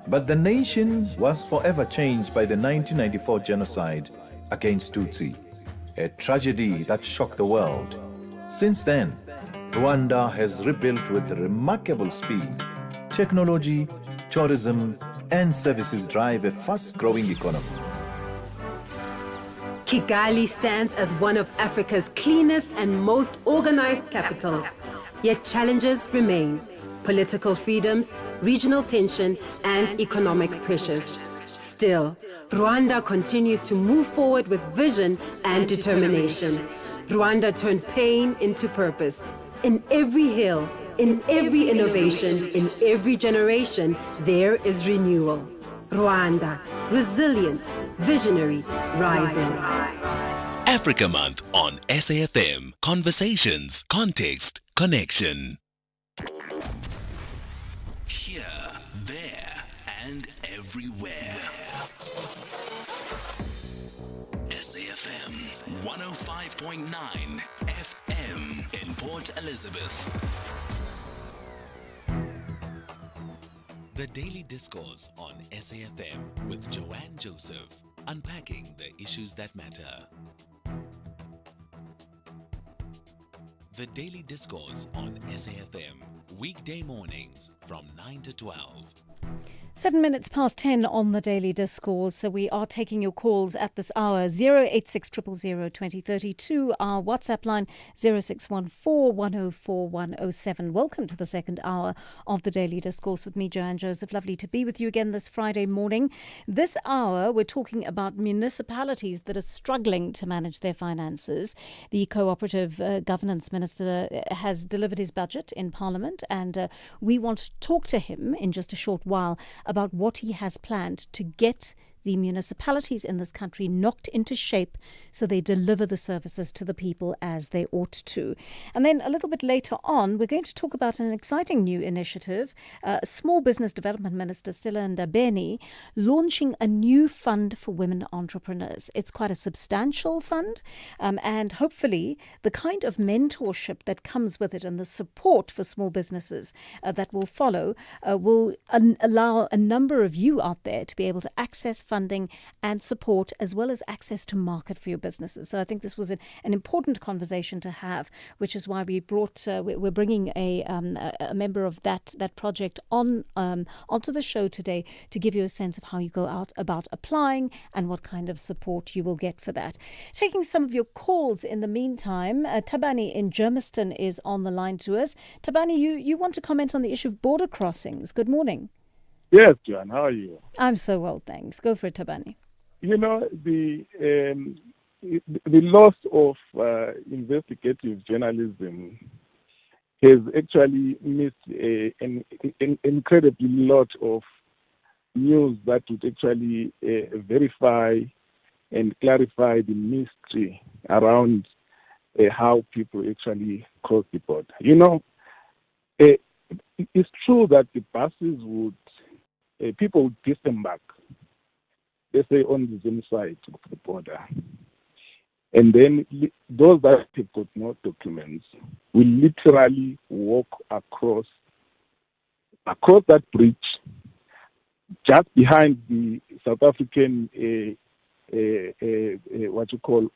but the nation was forever changed by the 1994 genocide against Tutsi, a tragedy that shocked the world. Since then, Rwanda has rebuilt with remarkable speed. Technology, tourism, and services drive a fast-growing economy. Kigali stands as one of Africa's cleanest and most organized capitals. Yet challenges remain: political freedoms, regional tension, and economic pressures. Still, Rwanda continues to move forward with vision and determination. Rwanda turned pain into purpose. In every hill, in every innovation, in every generation, there is renewal. Rwanda, resilient, visionary, rising. Africa Month on SAFM. Conversations, context, connection. Here, there, and everywhere. SAFM 105.9 FM in Port Elizabeth. The Daily Discourse on SAFM with Joanne Joseph, unpacking the issues that matter. The Daily Discourse on SAFM, weekday mornings from 9 to 12. 7 minutes past 10 on the Daily Discourse. So we are taking your calls at this hour. 086 000 2032. Our WhatsApp line 0614 104 107. Welcome to the second hour of the Daily Discourse with me, Joanne Joseph. Lovely to be with you again this Friday morning. This hour, we're talking about municipalities that are struggling to manage their finances. The Cooperative Governance Minister has delivered his budget in Parliament, and we want to talk to him in just a short while about what he has planned to get the municipalities in this country knocked into shape so they deliver the services to the people as they ought to. And then a little bit later on, we're going to talk about an exciting new initiative. Small Business Development Minister Stella Ndabeni launching a new fund for women entrepreneurs. It's quite a substantial fund, and hopefully the kind of mentorship that comes with it and the support for small businesses that will follow will allow a number of you out there to be able to access funding and support, as well as access to market for your businesses. So I think this was an important conversation to have, which is why we brought we're bringing a member of that project onto the show today to give you a sense of how you go out about applying and what kind of support you will get for that. Taking some of your calls in the meantime, Tabani in Germiston is on the line to us. Tabani, you want to comment on the issue of border crossings. Good morning. Yes, John, how are you? I'm so well, thanks. Go for it, Tabani. You know, the loss of investigative journalism has actually missed an incredibly lot of news that would actually verify and clarify the mystery around how people actually cross the border. You know, it's true that the buses would people would disembark, let's say, on the Zim side of the border. And then those that have got no documents will literally walk across that bridge just behind the South African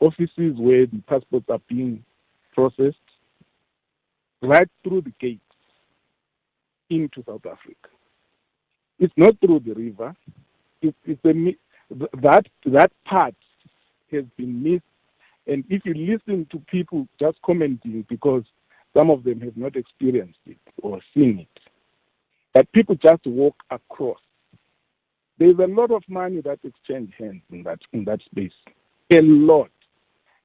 offices where the passports are being processed, right through the gates into South Africa. It's not through the river. That part has been missed. And if you listen to people just commenting, because some of them have not experienced it or seen it, that people just walk across. There's a lot of money that exchange hands in that space, a lot.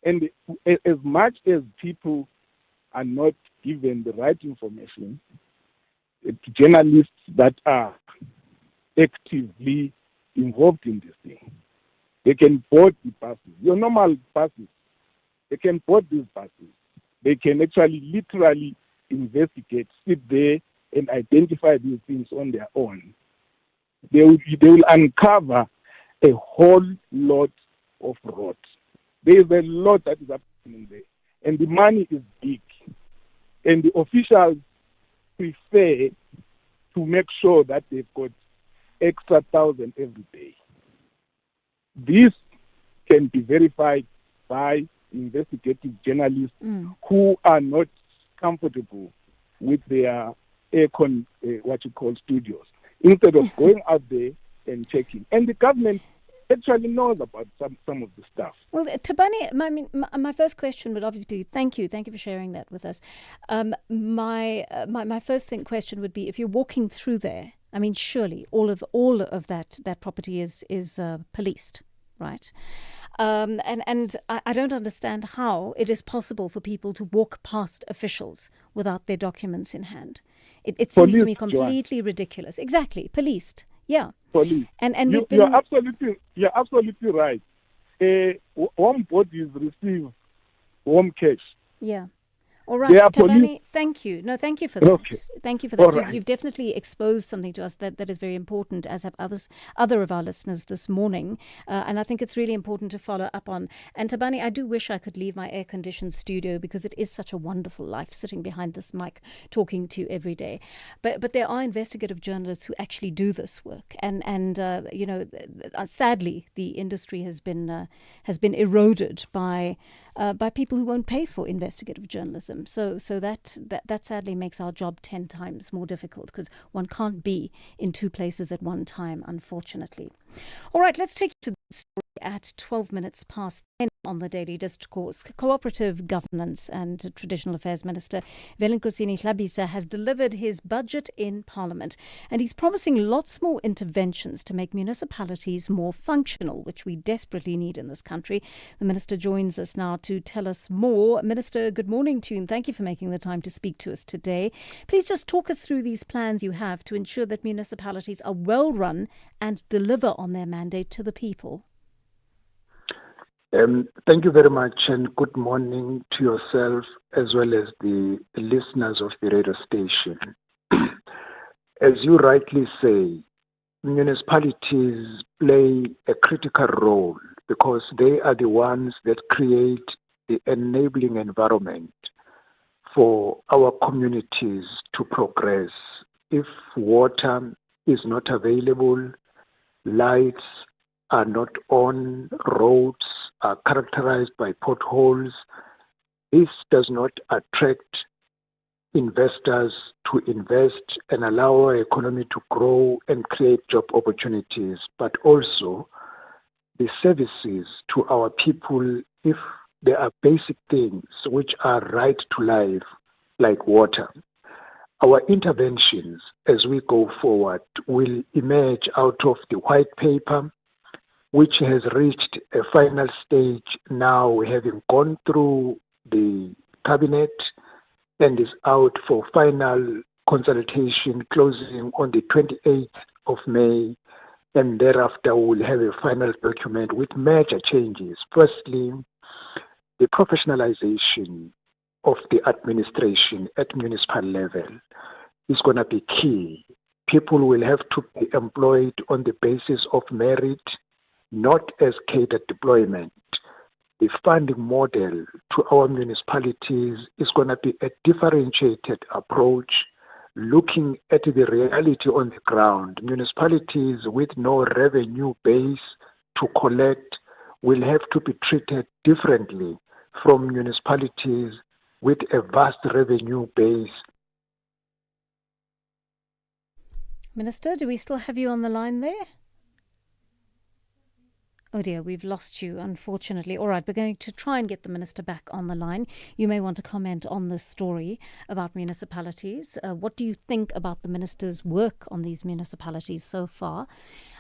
And as much as people are not given the right information, journalists that are actively involved in this thing, they can board the buses. Your normal buses, they can board these buses. They can actually literally investigate, sit there and identify these things on their own. They will uncover a whole lot of rot. There is a lot that is happening there. And the money is big. And the officials prefer to make sure that they've got extra 1,000 every day. This can be verified by investigative journalists who are not comfortable with their studios, instead of going out there and checking. And the government actually knows about some of the stuff. Well, Tabani, my first question would obviously be, thank you for sharing that with us. My first question would be, if you're walking through there, I mean, surely all of that property is policed, right? And I don't understand how it is possible for people to walk past officials without their documents in hand. It seems to me completely ridiculous. Exactly, policed. Yeah. Police. And you're absolutely right. Home bodies receive home cash. Yeah. All right, Tabani, thank you. No, thank you for that. Okay. Thank you for that. Right. You've definitely exposed something to us that is very important, as have other of our listeners this morning. And I think it's really important to follow up on. And Tabani, I do wish I could leave my air-conditioned studio, because it is such a wonderful life sitting behind this mic talking to you every day. But there are investigative journalists who actually do this work. And sadly, the industry has been eroded by people who won't pay for investigative journalism. So that sadly makes our job 10 times more difficult, because one can't be in two places at one time, unfortunately. All right, let's take you to the story at 12 minutes past 10 on the Daily Discourse. Cooperative Governance and Traditional Affairs Minister Velenkosini Hlabisa has delivered his budget in Parliament, and he's promising lots more interventions to make municipalities more functional, which we desperately need in this country. The Minister joins us now to tell us more. Minister, good morning to you, and thank you for making the time to speak to us today. Please just talk us through these plans you have to ensure that municipalities are well run and deliver on their mandate to the people. Thank you very much, and good morning to yourself as well as the listeners of the radio station. As you rightly say, municipalities play a critical role because they are the ones that create the enabling environment for our communities to progress. If water is not available, lights are not on, roads are characterized by potholes, this does not attract investors to invest and allow our economy to grow and create job opportunities, but also the services to our people, if there are basic things which are right to life, like water. Our interventions as we go forward will emerge out of the white paper, which has reached a final stage now, having gone through the cabinet and is out for final consultation, closing on the 28th of May, and thereafter we'll have a final document with major changes. Firstly, the professionalization of the administration at municipal level is going to be key. People will have to be employed on the basis of merit, not as catered deployment. The funding model to our municipalities is going to be a differentiated approach, looking at the reality on the ground. Municipalities with no revenue base to collect will have to be treated differently from municipalities with a vast revenue base. Minister, do we still have you on the line there? Oh dear, we've lost you, unfortunately. All right, we're going to try and get the Minister back on the line. You may want to comment on this story about municipalities. What do you think about the Minister's work on these municipalities so far?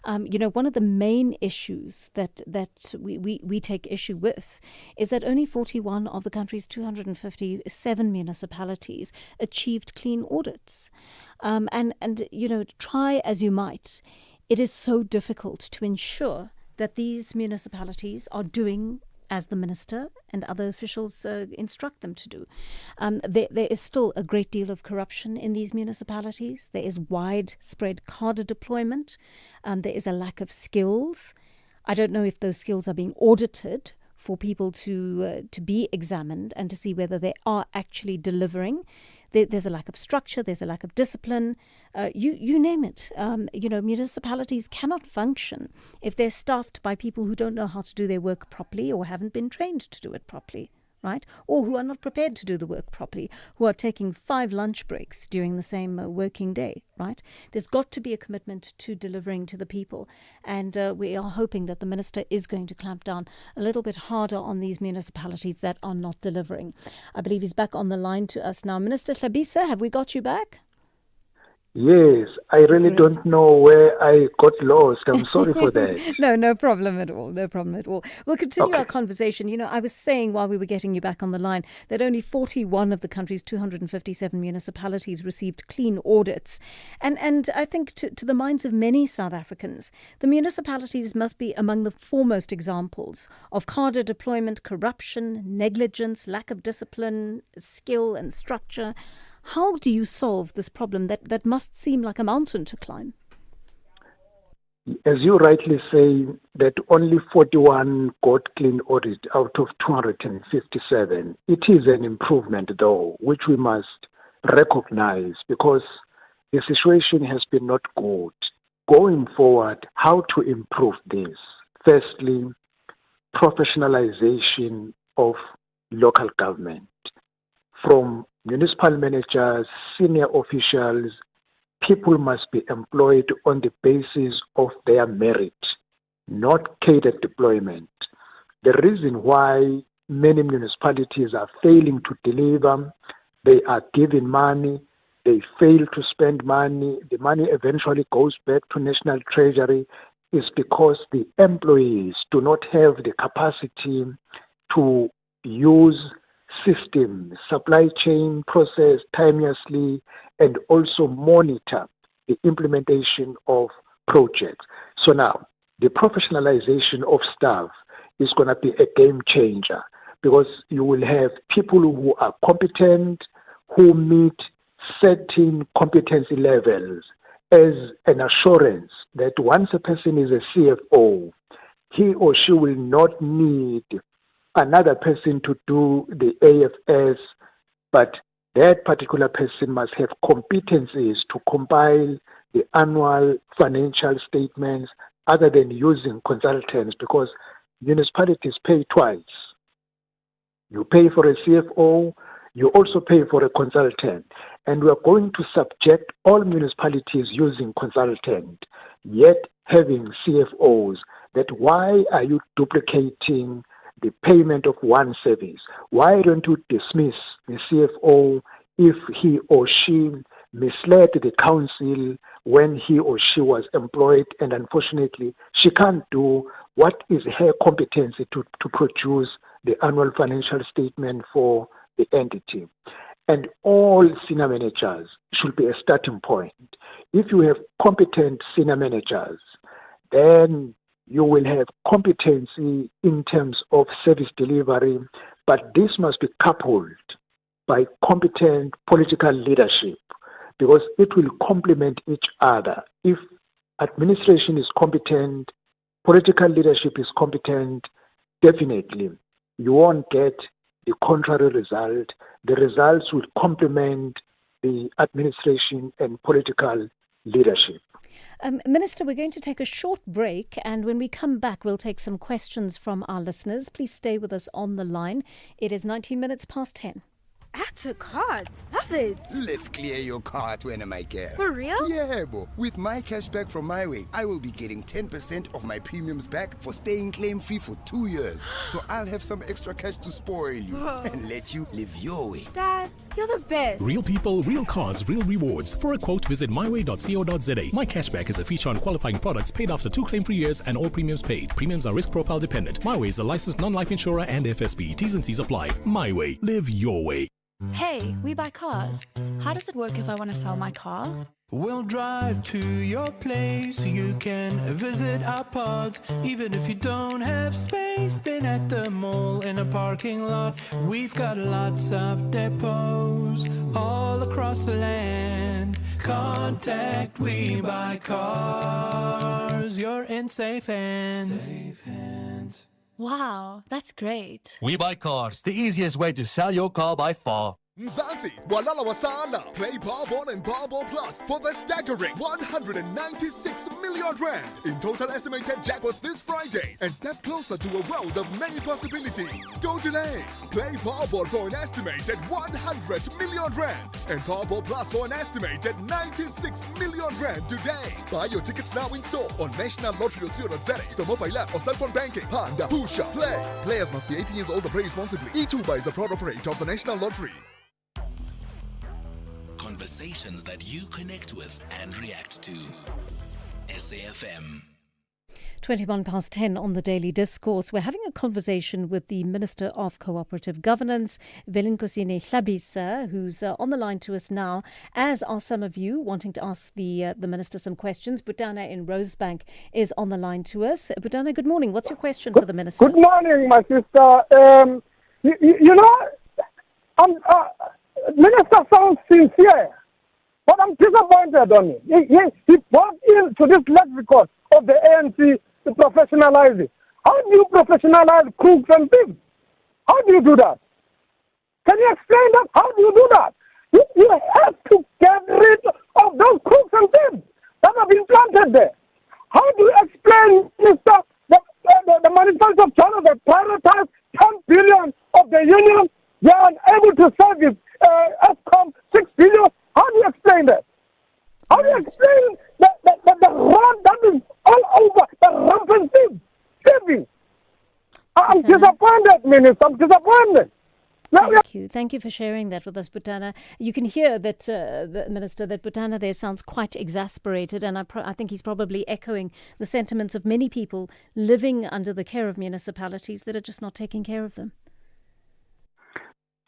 One of the main issues that we take issue with is that only 41 of the country's 257 municipalities achieved clean audits. Try as you might, it is so difficult to ensure that these municipalities are doing as the Minister and other officials instruct them to do. There is still a great deal of corruption in these municipalities. There is widespread cadre deployment. There is a lack of skills. I don't know if those skills are being audited for people to be examined and to see whether they are actually delivering. There's a lack of structure, there's a lack of discipline, you name it. Municipalities cannot function if they're staffed by people who don't know how to do their work properly or haven't been trained to do it properly, right? Or who are not prepared to do the work properly, who are taking 5 lunch breaks during the same working day, right? There's got to be a commitment to delivering to the people. And we are hoping that the Minister is going to clamp down a little bit harder on these municipalities that are not delivering. I believe he's back on the line to us now. Minister Tlhabisa, have we got you back? Yes, I really don't know where I got lost. I'm sorry for that. No problem at all. No problem at all. We'll continue our conversation. I was saying while we were getting you back on the line that only 41 of the country's 257 municipalities received clean audits. And I think to the minds of many South Africans, the municipalities must be among the foremost examples of cadre deployment, corruption, negligence, lack of discipline, skill and structure. How do you solve this problem that must seem like a mountain to climb? As you rightly say, that only 41 got clean audit out of 257. It is an improvement, though, which we must recognize because the situation has been not good. Going forward, how to improve this? Firstly, professionalization of local government. From municipal managers, senior officials, people must be employed on the basis of their merit, not cadre deployment. The reason why many municipalities are failing to deliver, they are given money, they fail to spend money, the money eventually goes back to National Treasury, is because the employees do not have the capacity to use system, supply chain process timeously, and also monitor the implementation of projects. So now, the professionalization of staff is going to be a game changer because you will have people who are competent, who meet certain competency levels as an assurance that once a person is a CFO, he or she will not need another person to do the AFS, but that particular person must have competencies to compile the annual financial statements other than using consultants because municipalities pay twice. You pay for a CFO, you also pay for a consultant. And we are going to subject all municipalities using consultant, yet having CFOs, that why are you duplicating the payment of one service? Why don't you dismiss the CFO if he or she misled the council when he or she was employed and unfortunately she can't do what is her competency to produce the annual financial statement for the entity? And all senior managers should be a starting point. If you have competent senior managers, then you will have competency in terms of service delivery, but this must be coupled by competent political leadership because it will complement each other. If administration is competent, political leadership is competent, definitely you won't get the contrary result. The results will complement the administration and political leadership. Minister, we're going to take a short break, and when we come back, we'll take some questions from our listeners. Please stay with us on the line. It is 19 minutes past 10. Add to cart. Love it. Let's clear your cart when I girl. For real? Yeah, bo. With my cashback from MyWay, I will be getting 10% of my premiums back for staying claim-free for 2 years. So I'll have some extra cash to spoil you and let you live your way. Dad, you're the best. Real people, real cars, real rewards. For a quote, visit myway.co.za. My cashback is a feature on qualifying products paid after 2 claim-free years and all premiums paid. Premiums are risk profile dependent. MyWay is a licensed non-life insurer and FSB. T's and C's apply. MyWay. Live your way. Hey, we buy cars. How does it work if I want to sell my car? We'll drive to your place. You can visit our pods. Even if you don't have space, then at the mall in a parking lot, we've got lots of depots all across the land. Contact We Buy Cars. You're in safe hands. Safe hands. Wow, that's great. We Buy Cars, the easiest way to sell your car by far. Mzansi, Walala Wasala. Play Powerball and Powerball Plus for the staggering 196 million rand in total estimated jackpots this Friday and step closer to a world of many possibilities. Don't delay. Play Powerball for an estimated 100 million rand and Powerball Plus for an estimated 96 million rand today. Buy your tickets now in store on nationallottery.co.za, the mobile app or cell phone banking. Panda, Pusha, play. Players must be 18 years old and play responsibly. E2 is a proud operator of the National Lottery. Conversations that you connect with and react to. SAFM. 10 on the Daily Discourse. We're having a conversation with the Minister of Cooperative Governance, Velinkosini Hlabisa, who's on the line to us now, as are some of you wanting to ask the Minister some questions. Butana in Rosebank is on the line to us. Butana, good morning. What's your question for the Minister? Good morning, my sister. You know, Minister sounds sincere, but I'm disappointed on him. He bought into this lexicon of the ANC to professionalize it. How do you professionalize crooks and thieves? How do you do that? Can you explain that? How do you do that? You have to get rid of those crooks and thieves that have been planted there. How do you explain, Mr. The manifesto of China that prioritized 10 billion of the union? They are unable to service Eskom 6 billion. How do you explain that? How do you explain the run that is all over, the rampant thieving? I'm disappointed, Minister. I'm disappointed. Thank you for sharing that with us, Butana. You can hear that the Minister, that Butana there sounds quite exasperated, and I think he's probably echoing the sentiments of many people living under the care of municipalities that are just not taking care of them.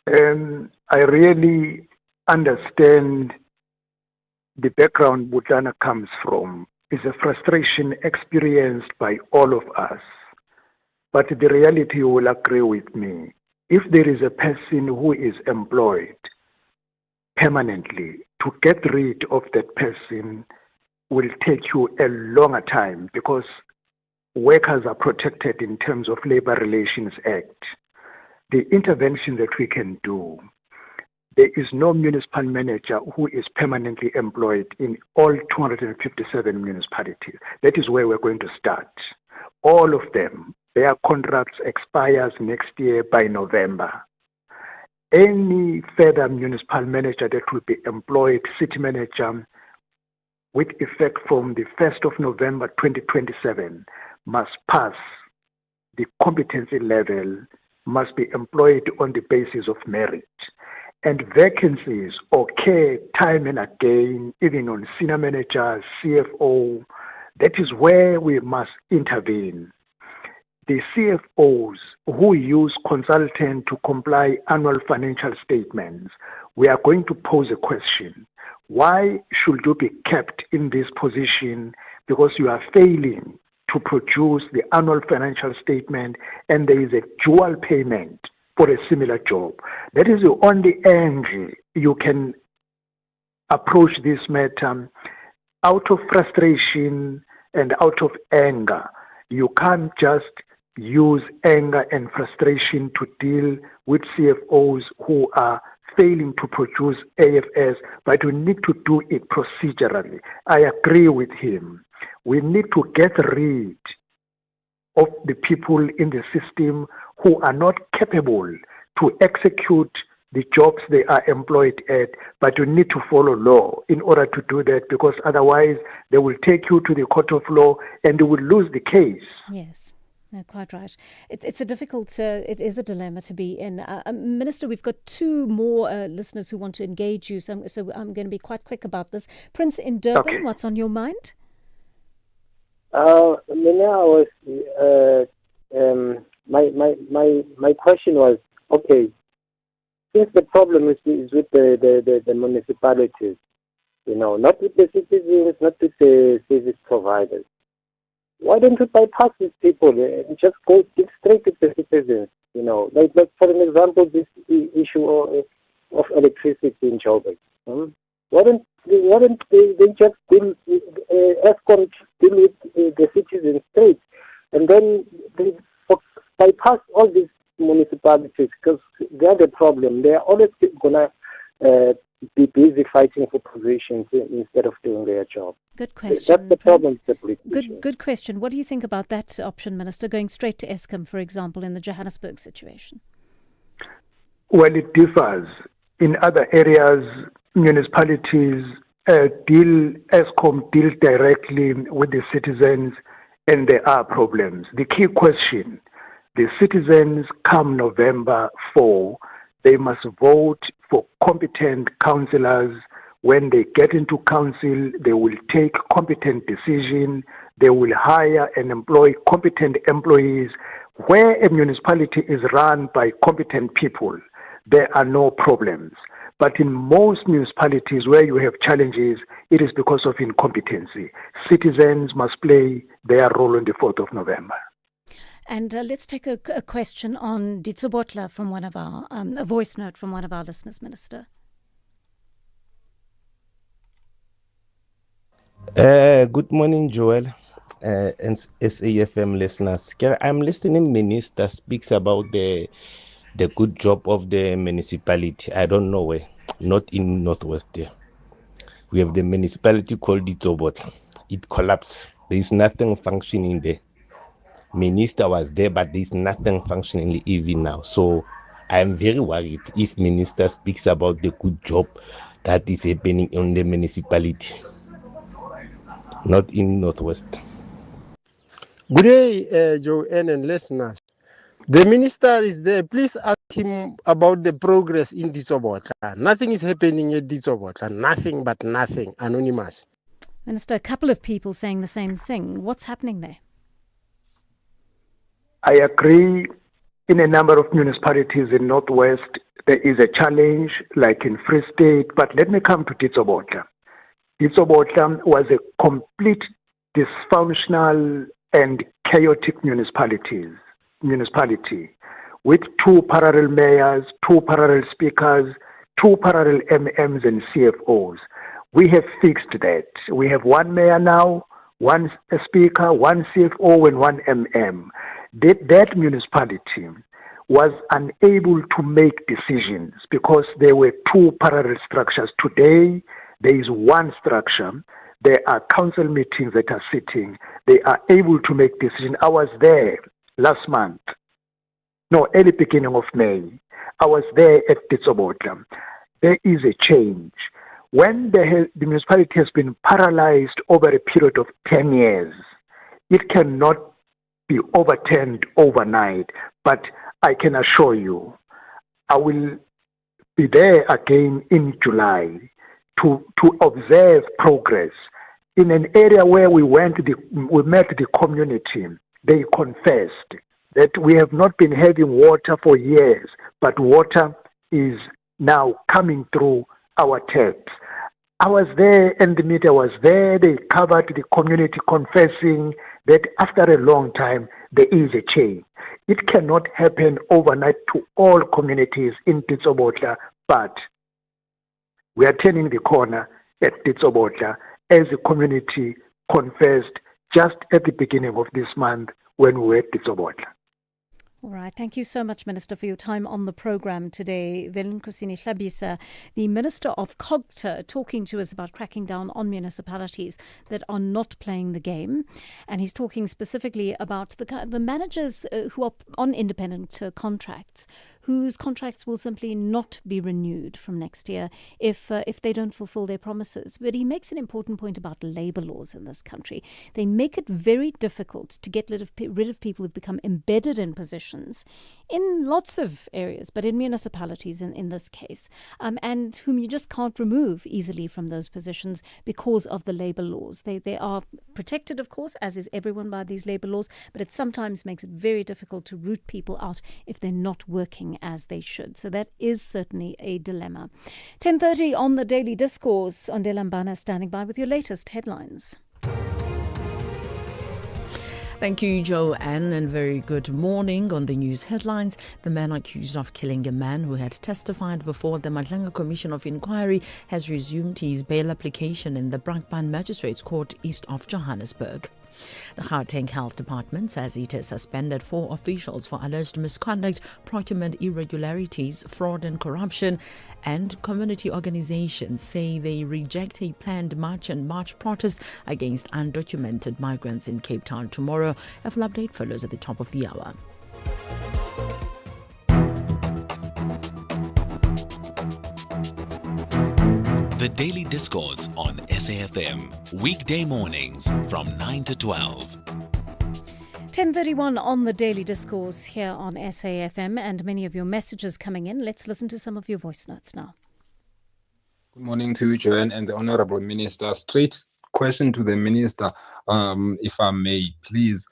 I really understand the background Butana comes from. It's a frustration experienced by all of us. But the reality, you will agree with me. If there is a person who is employed permanently, to get rid of that person will take you a longer time because workers are protected in terms of Labor Relations Act. The intervention that we can do, there is no municipal manager who is permanently employed in all 257 municipalities. That is where we're going to start. All of them, their contracts expires next year by November. Any further municipal manager that will be employed, city manager, with effect from the 1st of November 2027, must pass the competency level, must be employed on the basis of merit. And vacancies occur time and again, even on senior managers, CFO. That is where we must intervene. The CFOs who use consultant to comply annual financial statements, we are going to pose a question. Why should you be kept in this position? Because you are failing to produce the annual financial statement and there is a dual payment for a similar job. That is the only angle you can approach this matter. Out of frustration and out of anger. You can't just use anger and frustration to deal with CFOs who are failing to produce AFS, but we need to do it procedurally. I agree with him. We need to get rid of the people in the system who are not capable to execute the jobs they are employed at, but you need to follow law in order to do that, because otherwise they will take you to the court of law and you will lose the case. Yes. No, quite right. It's a difficult, it is a dilemma to be in. Minister, we've got two more listeners who want to engage you, so I'm going to be quite quick about this. Prince in Durban, What's on your mind? My question was, okay, since the problem is with the municipalities, not with the citizens, not with the service providers, why don't we bypass these people and just go straight to the citizens? Like for an example, this issue of electricity in Joburg. Why don't they just deal Eskom deal with the citizens straight, and then they bypass all these municipalities, because they're the problem. They're always gonna be busy fighting for positions instead of doing their job. Good question. That's the problem. Good question. What do you think about that option, Minister, going straight to Eskom, for example, in the Johannesburg situation? Well, it differs. In other areas, municipalities Eskom deal directly with the citizens, and there are problems. The key question, the citizens come November 4, they must vote for competent councillors. When they get into council, they will take competent decision. They will hire and employ competent employees. Where a municipality is run by competent people, there are no problems. But in most municipalities where you have challenges, it is because of incompetency. Citizens must play their role on the 4th of November. And let's take a question on Ditsobotla from one of our, a voice note from one of our listeners, Minister. Good morning, Joel, and SAFM listeners. I'm listening. Minister speaks about the good job of the municipality. I don't know where, not in Northwest there. We have the municipality called Ditsobotla. It collapsed. There is nothing functioning there. Minister was there, but there's nothing functioning even now. So I'm very worried if Minister speaks about the good job that is happening in the municipality, not in Northwest. Good day, Joanne and listeners. The minister is there. Please ask him about the progress in Ditsobotla. Nothing is happening at Ditsobotla. Nothing but nothing. Anonymous. Minister, a couple of people saying the same thing. What's happening there? I agree. In a number of municipalities in Northwest, there is a challenge, like in Free State. But let me come to Ditsobotla. Ditsobotla was a complete dysfunctional and chaotic municipality with two parallel mayors, two parallel speakers, two parallel MMs and CFOs. We have fixed that. We have one mayor now, one speaker, one CFO, and one MM. That municipality was unable to make decisions because there were two parallel structures. Today, there is one structure. There are council meetings that are sitting. They are able to make decisions. I was there last month. No, early beginning of May. I was there at Ditsobotla. There is a change. When the municipality has been paralyzed over a period of 10 years, it cannot be overturned overnight. But I can assure you, I will be there again in July to observe progress. In an area where we met the community, they confessed that we have not been having water for years, but water is now coming through our taps. I was there and the media was there. They covered the community confessing that after a long time, there is a change. It cannot happen overnight to all communities in Ditsobotla, but we are turning the corner at Ditsobotla as the community confessed just at the beginning of this month when we were at Ditsobotla. All right. Thank you so much, Minister, for your time on the program today. Velenkosini Hlabisa, the Minister of Cogta, talking to us about cracking down on municipalities that are not playing the game. And he's talking specifically about the managers who are on independent contracts whose contracts will simply not be renewed from next year if they don't fulfill their promises. But he makes an important point about labour laws in this country. They make it very difficult to get rid of people who've become embedded in positions in lots of areas, but in municipalities in this case, and whom you just can't remove easily from those positions because of the labour laws. They are protected, of course, as is everyone, by these labour laws, but it sometimes makes it very difficult to root people out if they're not working as they should. So that is certainly a dilemma. 10:30 on the Daily Discourse. Ondela Mbana standing by with your latest headlines. Thank you, Joanne, and very good morning. On the news headlines, the man accused of killing a man who had testified before the Madlanga Commission of Inquiry has resumed his bail application in the Brakpan Magistrates Court east of Johannesburg. The Gauteng Health Department says it has suspended 4 officials for alleged misconduct, procurement irregularities, fraud and corruption, and community organizations say they reject a planned March protest against undocumented migrants in Cape Town tomorrow. A full update follows at the top of the hour. The Daily Discourse on SAFM, weekday mornings from 9 to 12. 10:31 on the Daily Discourse here on SAFM, and many of your messages coming in. Let's listen to some of your voice notes now. Good morning to you, Joanne, and the Honourable Minister. Straight question to the Minister, if I may, please.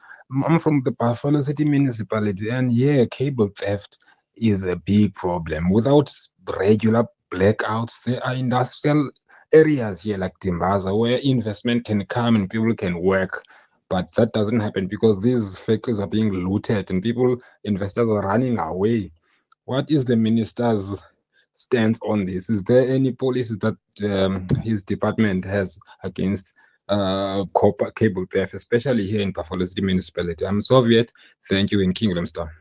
I'm from the Bafana City Municipality, and here cable theft is a big problem. Without regular blackouts, there are industrial areas here like Timbaza where investment can come and people can work. But that doesn't happen because these factories are being looted and investors are running away. What is the minister's stance on this? Is there any policies that his department has against cable theft, especially here in Bafana City Municipality? I'm Soviet. Thank you, in Kingdom Star.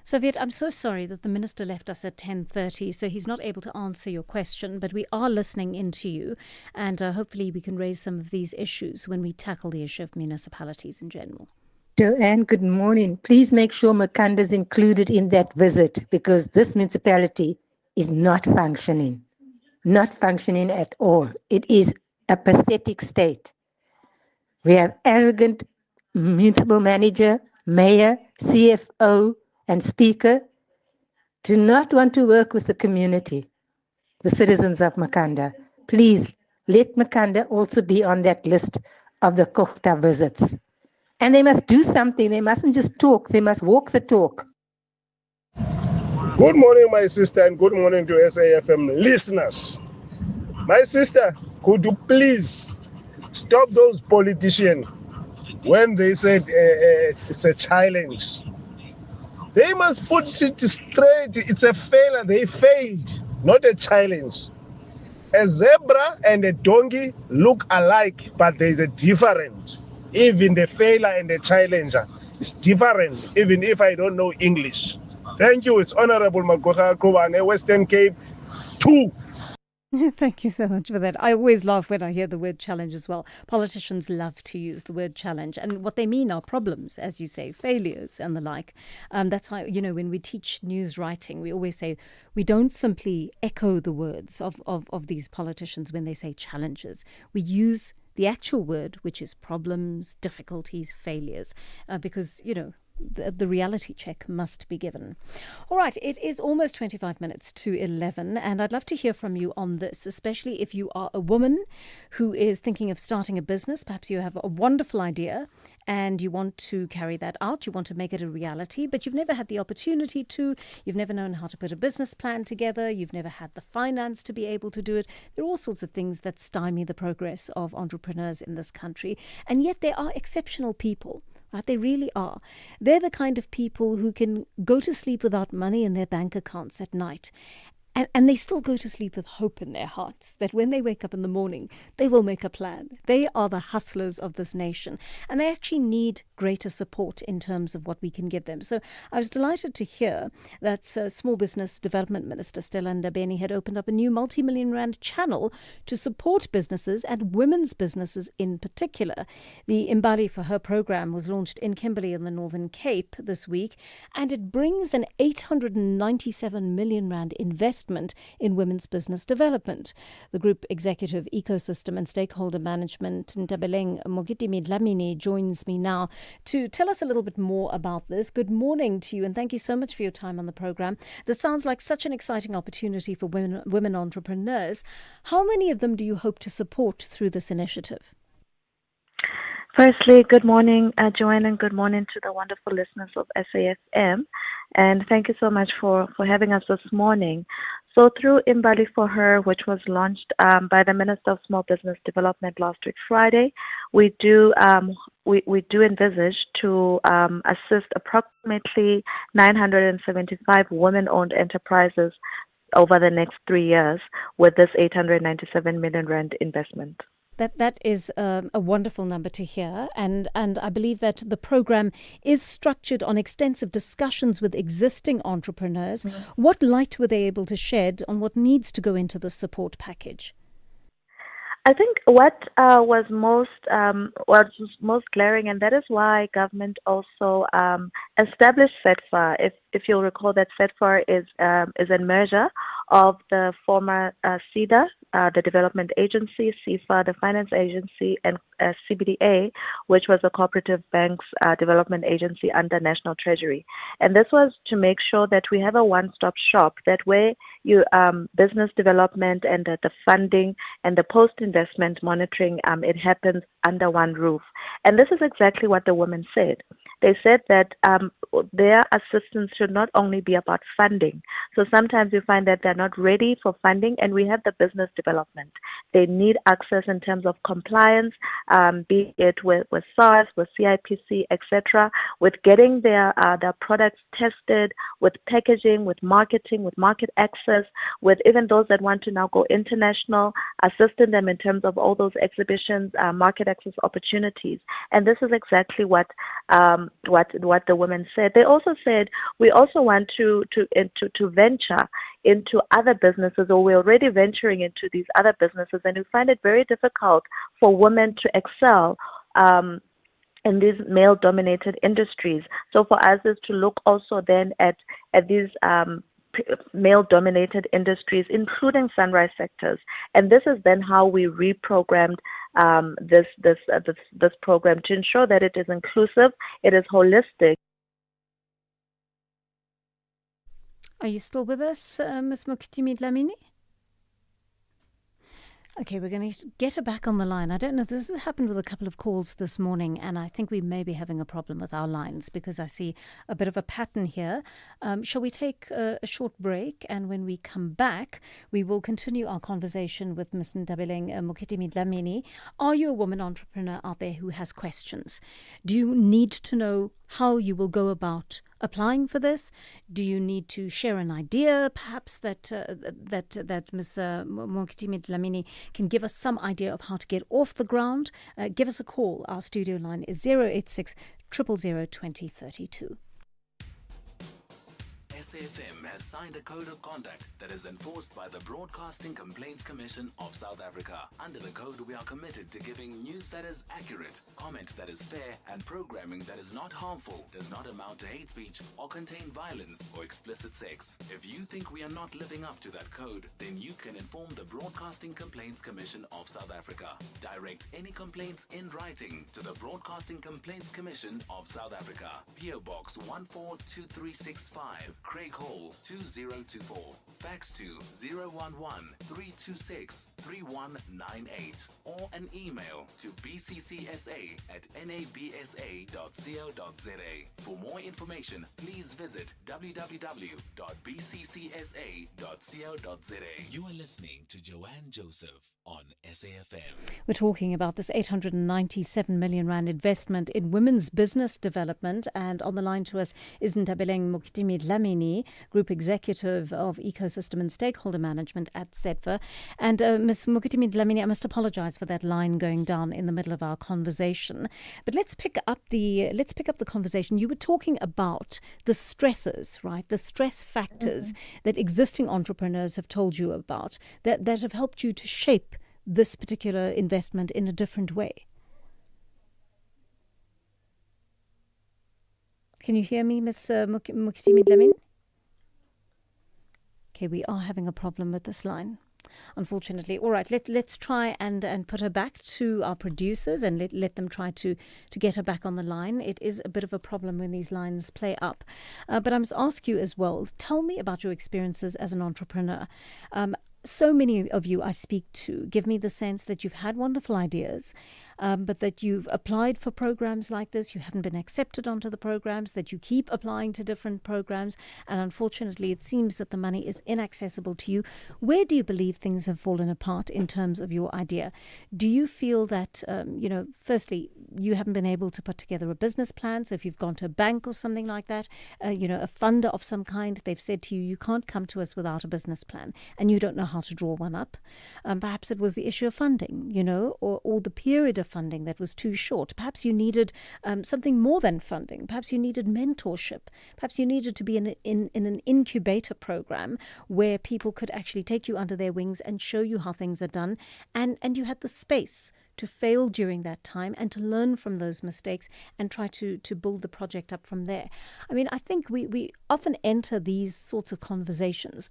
Soviet, I'm so sorry that the minister left us at 10:30, so he's not able to answer your question, but we are listening into you, and hopefully we can raise some of these issues when we tackle the issue of municipalities in general. Joanne, good morning. Please make sure Makanda is included in that visit, because this municipality is not functioning at all. It is a pathetic state. We have arrogant municipal manager, mayor, CFO, and speaker do not want to work with the community, the citizens of Makanda. Please let Makanda also be on that list of the Kochta visits. And they must do something. They mustn't just talk. They must walk the talk. Good morning, my sister, and good morning to SAFM listeners. My sister, could you please stop those politicians when they said it's a challenge? They must put it straight. It's a failure. They failed, not a challenge. A zebra and a donkey look alike, but there's a difference. Even the failure and the challenger is different, even if I don't know English. Thank you. It's Honorable Magoha Kobane, Western Cape 2. Thank you so much for that. I always laugh when I hear the word challenge as well. Politicians love to use the word challenge, and what they mean are problems, as you say, failures and the like. That's why, when we teach news writing, we always say we don't simply echo the words of these politicians when they say challenges. We use the actual word, which is problems, difficulties, failures, because, the reality check must be given. All right, it is almost 25 minutes to 11, and I'd love to hear from you on this, especially if you are a woman who is thinking of starting a business. Perhaps you have a wonderful idea and you want to carry that out. You want to make it a reality, but you've never had the opportunity to. You've never known how to put a business plan together. You've never had the finance to be able to do it. There are all sorts of things that stymie the progress of entrepreneurs in this country, and yet there are exceptional people. Right? They really are. They're the kind of people who can go to sleep without money in their bank accounts at night And they still go to sleep with hope in their hearts that when they wake up in the morning, they will make a plan. They are the hustlers of this nation, and they actually need greater support in terms of what we can give them. So I was delighted to hear that Small Business Development Minister Stella Ndabeni had opened up a new multi-million rand channel to support businesses and women's businesses in particular. The Imbali for Her program was launched in Kimberley in the Northern Cape this week, and it brings an 897 million rand investment in women's business development. The Group Executive Ecosystem and Stakeholder Management, Ntabeleng Mokitimi-Dlamini, joins me now to tell us a little bit more about this. Good morning to you, and thank you so much for your time on the program. This sounds like such an exciting opportunity for women entrepreneurs. How many of them do you hope to support through this initiative? Firstly, good morning, Joanne, and good morning to the wonderful listeners of SAFM. And thank you so much for having us this morning. So through Imbali for Her, which was launched by the Minister of Small Business Development last week Friday, we do envisage to assist approximately 975 women-owned enterprises over the next 3 years with this 897 million rand investment. That is a wonderful number to hear, and I believe that the program is structured on extensive discussions with existing entrepreneurs. Mm-hmm. What light were they able to shed on what needs to go into the support package? I think what was most glaring, and that is why government also established FedFar. If you'll recall, that FedFar is a merger of the former SEDA, the development agency, CIFA, the finance agency, and CBDA, which was a cooperative banks development agency under National Treasury. And this was to make sure that we have a one-stop shop, that where you business development and the funding and the post-investment monitoring, it happens under one roof. And this is exactly what the women said. They said that their assistance should not only be about funding. So sometimes we find that they're not ready for funding, and we have the business development. They need access in terms of compliance, be it with SARS, with CIPC, etc., with getting their products tested, with packaging, with marketing, with market access, with even those that want to now go international, assisting them in terms of all those exhibitions, market access opportunities. And this is exactly what the women said. They also said we also want to venture into other businesses, or we're already venturing into these other businesses, and we find it very difficult for women to excel in these male-dominated industries. So for us is to look also then at these male-dominated industries, including sunrise sectors, and this is then how we reprogrammed this program to ensure that it is inclusive, it is holistic. Are you still with us, Ms. Mokitimi-Dlamini? Okay, we're going to get her back on the line. I don't know, this has happened with a couple of calls this morning, and I think we may be having a problem with our lines because I see a bit of a pattern here. Shall we take a short break? And when we come back, we will continue our conversation with Ms. Ntabeleng Mokitimi-Dlamini. Are you a woman entrepreneur out there who has questions? Do you need to know how you will go about applying for this? Do you need to share an idea, perhaps that Ms. Mokitimi-Dlamini can give us some idea of how to get off the ground? Give us a call. Our studio line is 086 000 2032. SAFM has signed a code of conduct that is enforced by the Broadcasting Complaints Commission of South Africa. Under the code, we are committed to giving news that is accurate, comment that is fair, and programming that is not harmful, does not amount to hate speech, or contain violence or explicit sex. If you think we are not living up to that code, then you can inform the Broadcasting Complaints Commission of South Africa. Direct any complaints in writing to the Broadcasting Complaints Commission of South Africa. PO Box 142365, Craig Hall 2024. Fax to 011-326-3198 or an email to bccsa@nabsa.co.za. For more information, please visit www.bccsa.co.za. You are listening to Joanne Joseph on SAFM. We're talking about this 897 million rand investment in women's business development, and on the line to us is Ntabeleng Mokitimi-Dlamini. Dlamini, Group Executive of Ecosystem and Stakeholder Management at SAfmRadio. And Ms. Mokitimi Dlamini, I must apologize for that line going down in the middle of our conversation. But let's pick up the conversation. You were talking about the stresses, right? The stress factors that existing entrepreneurs have told you about that have helped you to shape this particular investment in a different way. Can you hear me, Ms. Mokitimi Dlamini? Okay, we are having a problem with this line, unfortunately. All right, let's try and put her back to our producers and let them try to get her back on the line. It is a bit of a problem when these lines play up. But I must ask you as well, tell me about your experiences as an entrepreneur. So many of you I speak to give me the sense that you've had wonderful ideas, but that you've applied for programs like this, you haven't been accepted onto the programs, that you keep applying to different programs, and unfortunately it seems that the money is inaccessible to you. Where do you believe things have fallen apart in terms of your idea? Do you feel that, firstly, you haven't been able to put together a business plan? So if you've gone to a bank or something like that, a funder of some kind, they've said to you, you can't come to us without a business plan, and you don't know how to draw one up. Perhaps it was the issue of funding, or the period of funding that was too short. Perhaps you needed something more than funding. Perhaps you needed mentorship. Perhaps you needed to be in an incubator program where people could actually take you under their wings and show you how things are done, and you had the space to fail during that time and to learn from those mistakes and try to build the project up from there. I mean, I think we often enter these sorts of conversations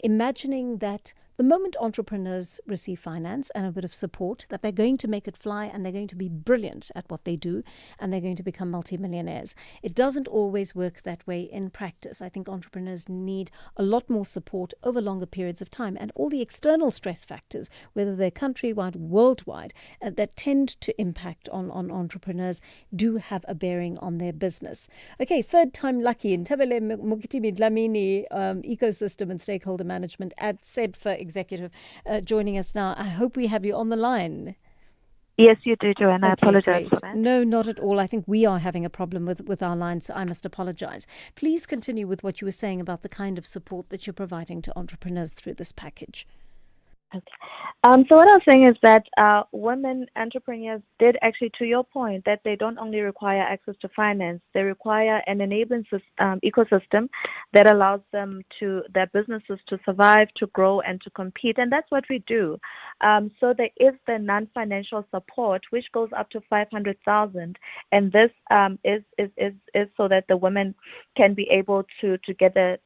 imagining that the moment entrepreneurs receive finance and a bit of support, that they're going to make it fly and they're going to be brilliant at what they do and they're going to become multimillionaires. It doesn't always work that way in practice. I think entrepreneurs need a lot more support over longer periods of time, and all the external stress factors, whether they're countrywide, worldwide, that tend to impact on entrepreneurs do have a bearing on their business. Okay, third time lucky. Ntabele Mokitimi Dlamini, Ecosystem and Stakeholder Management at SAfmRadio Executive, joining us now. I hope we have you on the line. Yes, you do, Joanne. I apologize great. for that. No, not at all. I think we are having a problem with our line, so I must apologize. Please continue with what you were saying about the kind of support that you're providing to entrepreneurs through this package. Okay. So what I was saying is that women entrepreneurs did actually, to your point, that they don't only require access to finance, they require an enabling ecosystem that allows them their businesses to survive, to grow, and to compete. And that's what we do. So there is the non-financial support, which goes up to 500,000, and this is so that the women can be able to get the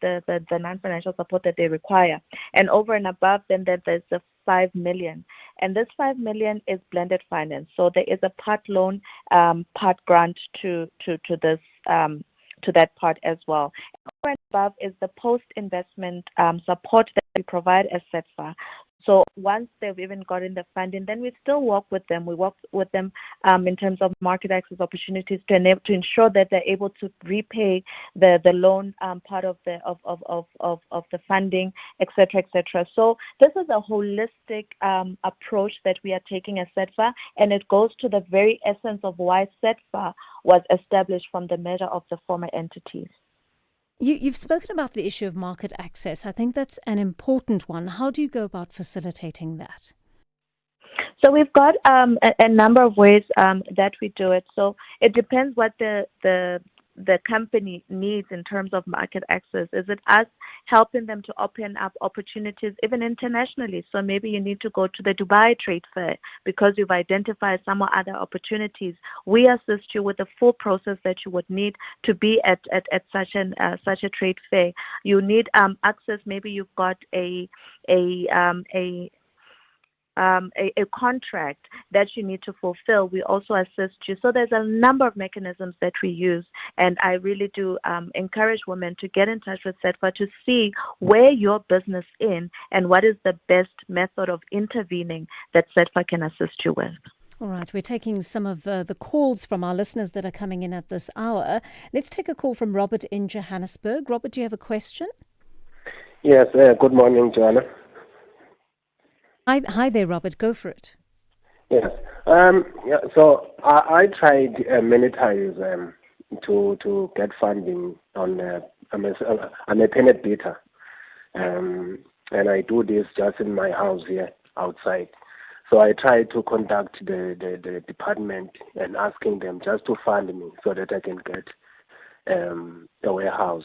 non-financial support that they require. And over and above, then there's the 5 million, and this 5 million is blended finance. So there is a part loan, part grant to this to that part as well. Over and above is the post-investment support that we provide as SAfmRadio. So once they've even gotten the funding, then we still work with them. We work with them in terms of market access opportunities to ensure that they're able to repay the loan part of the funding, etc., etc. So this is a holistic approach that we are taking as SAfmRadio, and it goes to the very essence of why SAfmRadio was established from the measure of the former entities. You've spoken about the issue of market access. I think that's an important one. How do you go about facilitating that? So we've got a number of ways that we do it. So it depends what the company needs in terms of market access. Is it us helping them to open up opportunities even internationally? So maybe you need to go to the Dubai Trade Fair because you've identified some other opportunities. We assist you with the full process that you would need to be at such a trade fair. You need access. Maybe you've got a contract that you need to fulfill. We also assist you. So there's a number of mechanisms that we use, and I really do encourage women to get in touch with SAfmRadio to see where your business in and what is the best method of intervening that SAfmRadio can assist you with. All right, we're taking some of the calls from our listeners that are coming in at this hour. Let's take a call from Robert in Johannesburg. Robert, do you have a question? Yes, good morning, Joanna. Hi there, Robert. Go for it. Yes. So I tried many times to get funding on a peanut beater, and I do this just in my house here outside. So I try to contact the department and asking them just to fund me so that I can get a warehouse.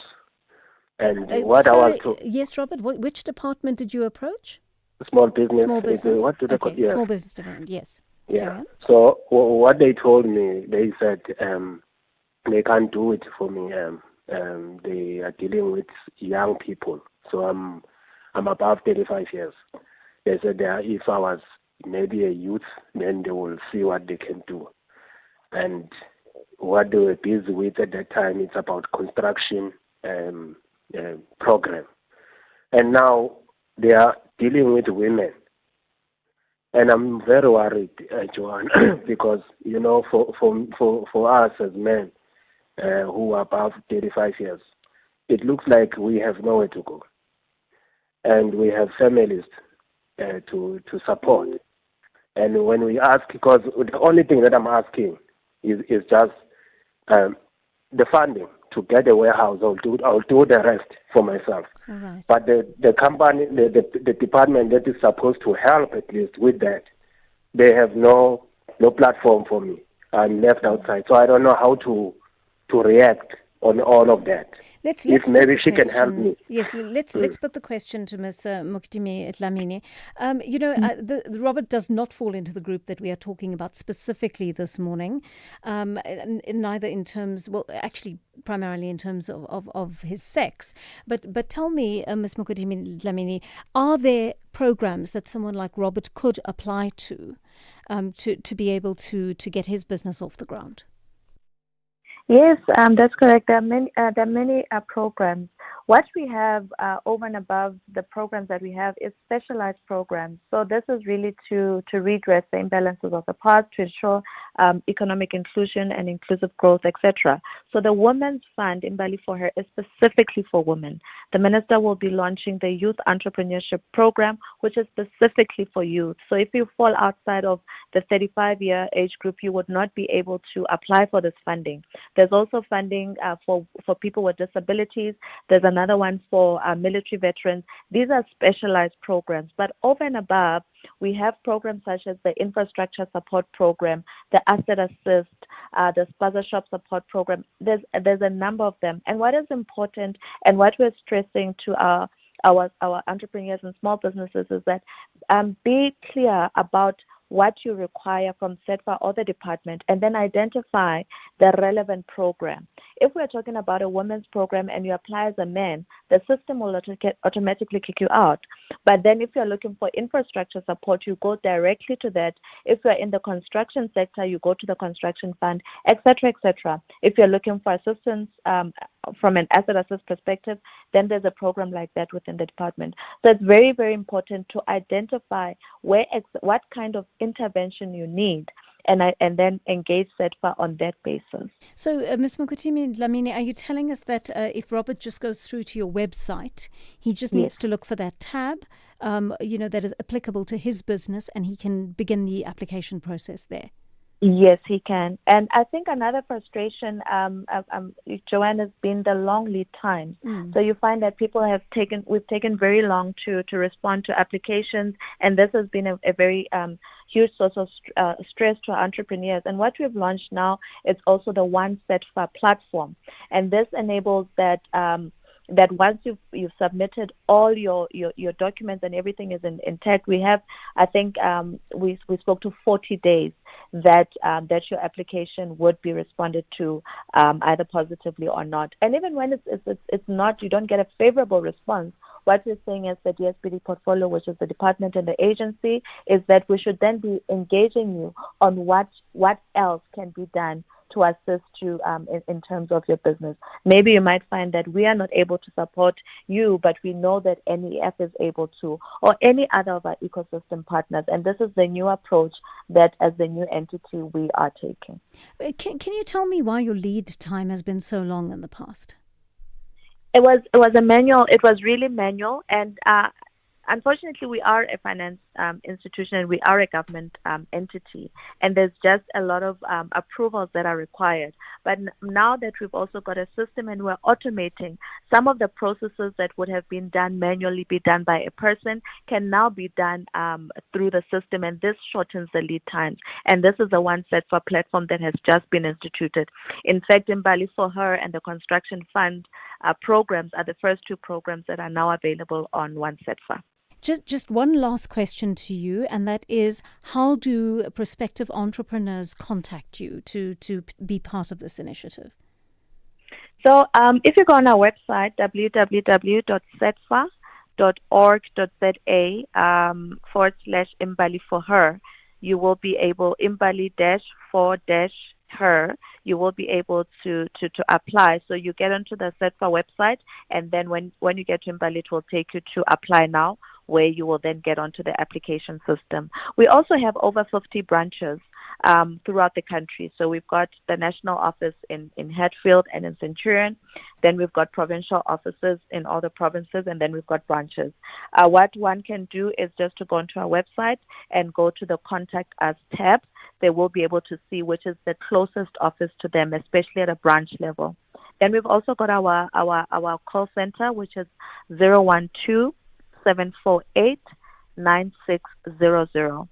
And yes, Robert, which department did you approach? Small business. Small business. What do they call? Yes. Small business department. Yes. Yeah. So what they told me, they said they can't do it for me. They are dealing with young people. So I'm above 35 years. They said if I was maybe a youth, then they will see what they can do. And what they were busy with at that time, it's about construction program. And now they are dealing with women. And I'm very worried, Joanne, because, for us as men who are above 35 years, it looks like we have nowhere to go. And we have families to support. And when we ask, because the only thing that I'm asking is just the funding to get a warehouse. I'll do the rest for myself. Right. But the company, the department that is supposed to help at least with that, they have no platform for me. I'm left outside, so I don't know how to react on all of that. Let's if maybe she can help me. Yes, let's put the question to Ms. Mokitimi Dlamini. The Robert does not fall into the group that we are talking about specifically this morning, neither in terms, actually primarily in terms of his sex. But tell me, Ms. Mokitimi Dlamini, are there programs that someone like Robert could apply to be able to get his business off the ground? Yes, that's correct. There are many programs. What we have over and above the programs that we have is specialized programs. So this is really to redress the imbalances of the past, to ensure economic inclusion and inclusive growth, etc. So the Women's Fund in Bali for Her is specifically for women. The minister will be launching the Youth Entrepreneurship Program, which is specifically for youth. So if you fall outside of the 35-year age group, you would not be able to apply for this funding. There's also funding for people with disabilities. There's another one for military veterans. These are specialized programs. But over and above, we have programs such as the Infrastructure Support Program, the Asset Assist, the Sponsorship Support Program. There's a number of them. And what is important and what we're stressing to our entrepreneurs and small businesses is that be clear about what you require from SAfmRadio or the department, and then identify the relevant program. If we're talking about a women's program and you apply as a man, the system will automatically kick you out. But then if you're looking for infrastructure support, you go directly to that. If you're in the construction sector, you go to the construction fund, etc., etc. If you're looking for assistance from an asset assist perspective, then there's a program like that within the department. So it's very, very important to identify what kind of intervention you need, and then engage SAfmRadio on that basis. So, Ms. Mokitimi Dlamini, are you telling us that if Robert just goes through to your website, he just needs to look for that tab, that is applicable to his business, and he can begin the application process there? Yes, he can. And I think another frustration, Joanne, has been the long lead times. So you find that we've taken very long to respond to applications, and this has been a very huge source of stress to our entrepreneurs. And what we've launched now is also the One SAfmRadio platform, and this enables that once you've submitted all your documents and everything is intact, we have, I think, we spoke to 40 days that your application would be responded to either positively or not. And even when it's not, you don't get a favorable response. What we're saying as the DSPD portfolio, which is the department and the agency, is that we should then be engaging you on what else can be done to assist you in terms of your business. Maybe you might find that we are not able to support you, but we know that NEF is able to, or any other of our ecosystem partners. And this is the new approach that as the new entity we are taking. Can you tell me why your lead time has been so long in the past? It was a manual. It was really manual, and unfortunately, we are a finance institution and we are a government entity, and there's just a lot of approvals that are required. But now that we've also got a system and we're automating some of the processes that would have been done manually, be done by a person, can now be done through the system, and this shortens the lead times. And this is the One SAFmRadio platform that has just been instituted. In fact, Imbali for Her and the Construction Fund programs are the first two programs that are now available on One SAFmRadio. Just one last question to you, and that is, how do prospective entrepreneurs contact you to be part of this initiative? So if you go on our website, www.setfa.org.za /Imbali4Her, you will be able, Imbali-for-her, you will be able to apply. So you get onto the SAFmRadio website, and then when you get to Imbali, it will take you to Apply Now, where you will then get onto the application system. We also have over 50 branches throughout the country. So we've got the national office in Hatfield and in Centurion. Then we've got provincial offices in all the provinces, and then we've got branches. What one can do is just to go onto our website and go to the Contact Us tab. They will be able to see which is the closest office to them, especially at a branch level. Then we've also got our call center, which is 012-748-9600.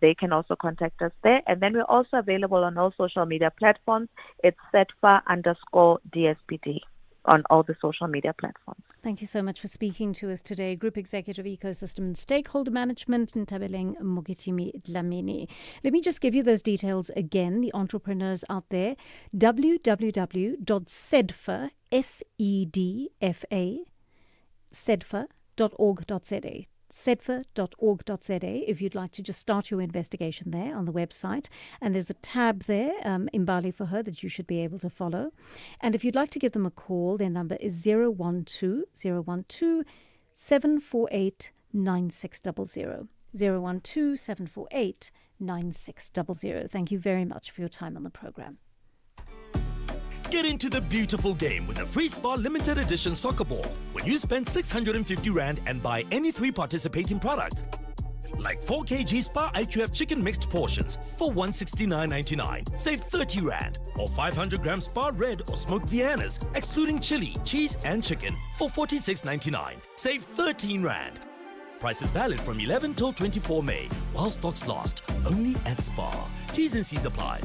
They can also contact us there. And then we're also available on all social media platforms. It's SAFmRadio_DSPD on all the social media platforms. Thank you so much for speaking to us today. Group Executive Ecosystem and Stakeholder Management, Ntabeleng Mogitimi Dlamini. Let me just give you those details again, the entrepreneurs out there. www.sedfa, SEDFA, sedfa.org.za. sedfa.org.za if you'd like to just start your investigation there on the website. And there's a tab there, Imbali for Her, that you should be able to follow. And if you'd like to give them a call, their number is 012-748-9600. 012-748-9600. Thank you very much for your time on the program. Get into the beautiful game with a Free Spa limited edition soccer ball when you spend 650 Rand and buy any 3 participating products. Like 4 kg Spa IQF chicken mixed portions for 169.99, save 30 Rand. Or 500 gram Spa red or smoked Viennas, excluding chili, cheese and chicken for 46.99, save 13 Rand. Price is valid from 11 till 24 May, while stocks last, only at Spa. T's and C's apply.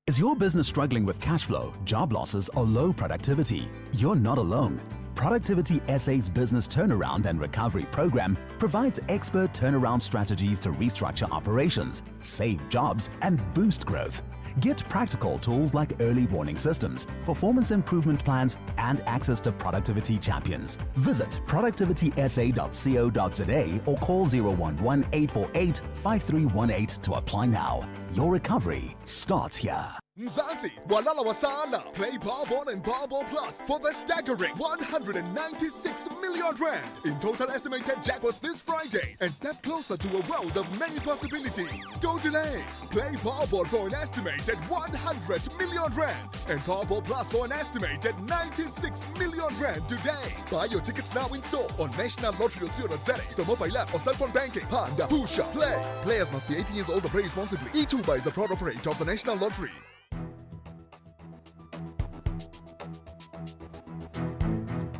Is your business struggling with cash flow, job losses, or low productivity? You're not alone. Productivity SA's Business Turnaround and Recovery Program provides expert turnaround strategies to restructure operations, save jobs, and boost growth. Get practical tools like early warning systems, performance improvement plans, and access to productivity champions. Visit productivitysa.co.za or call 011-848-5318 to apply now. Your recovery starts here. Mzansi, Walala Wasala. Play Powerball and Powerball Plus for the staggering 196 million Rand in total estimated jackpots this Friday and step closer to a world of many possibilities. Don't delay. Play Powerball for an estimated 100 million Rand and Powerball Plus for an estimated 96 million Rand today. Buy your tickets now in store on nationallottery.co.za, the mobile app or cell phone banking. Panda, Pusha, play. Players must be 18 years old or play responsibly. E2 is a proud operator of the National Lottery.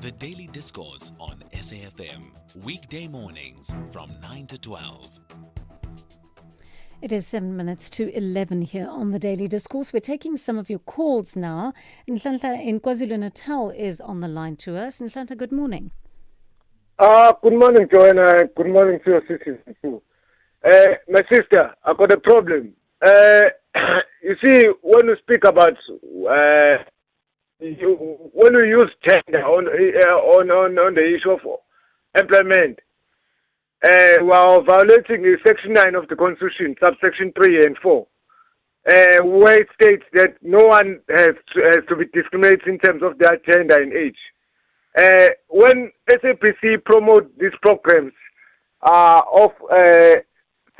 The Daily Discourse on SAFM, weekday mornings from 9 to 12. It is 7 minutes to 11 here on the Daily Discourse. We're taking some of your calls now. Nhlanhla in KwaZulu-Natal is on the line to us. Nhlanhla, good morning. Good morning, Joanna. Good morning to your sister too. My sister, I got a problem. You see, when you speak about when we use tender on the issue of employment, we are violating Section 9 of the Constitution, subsection 3 and 4, where it states that no one has to be discriminated in terms of their gender and age. When SAPC promote these programs of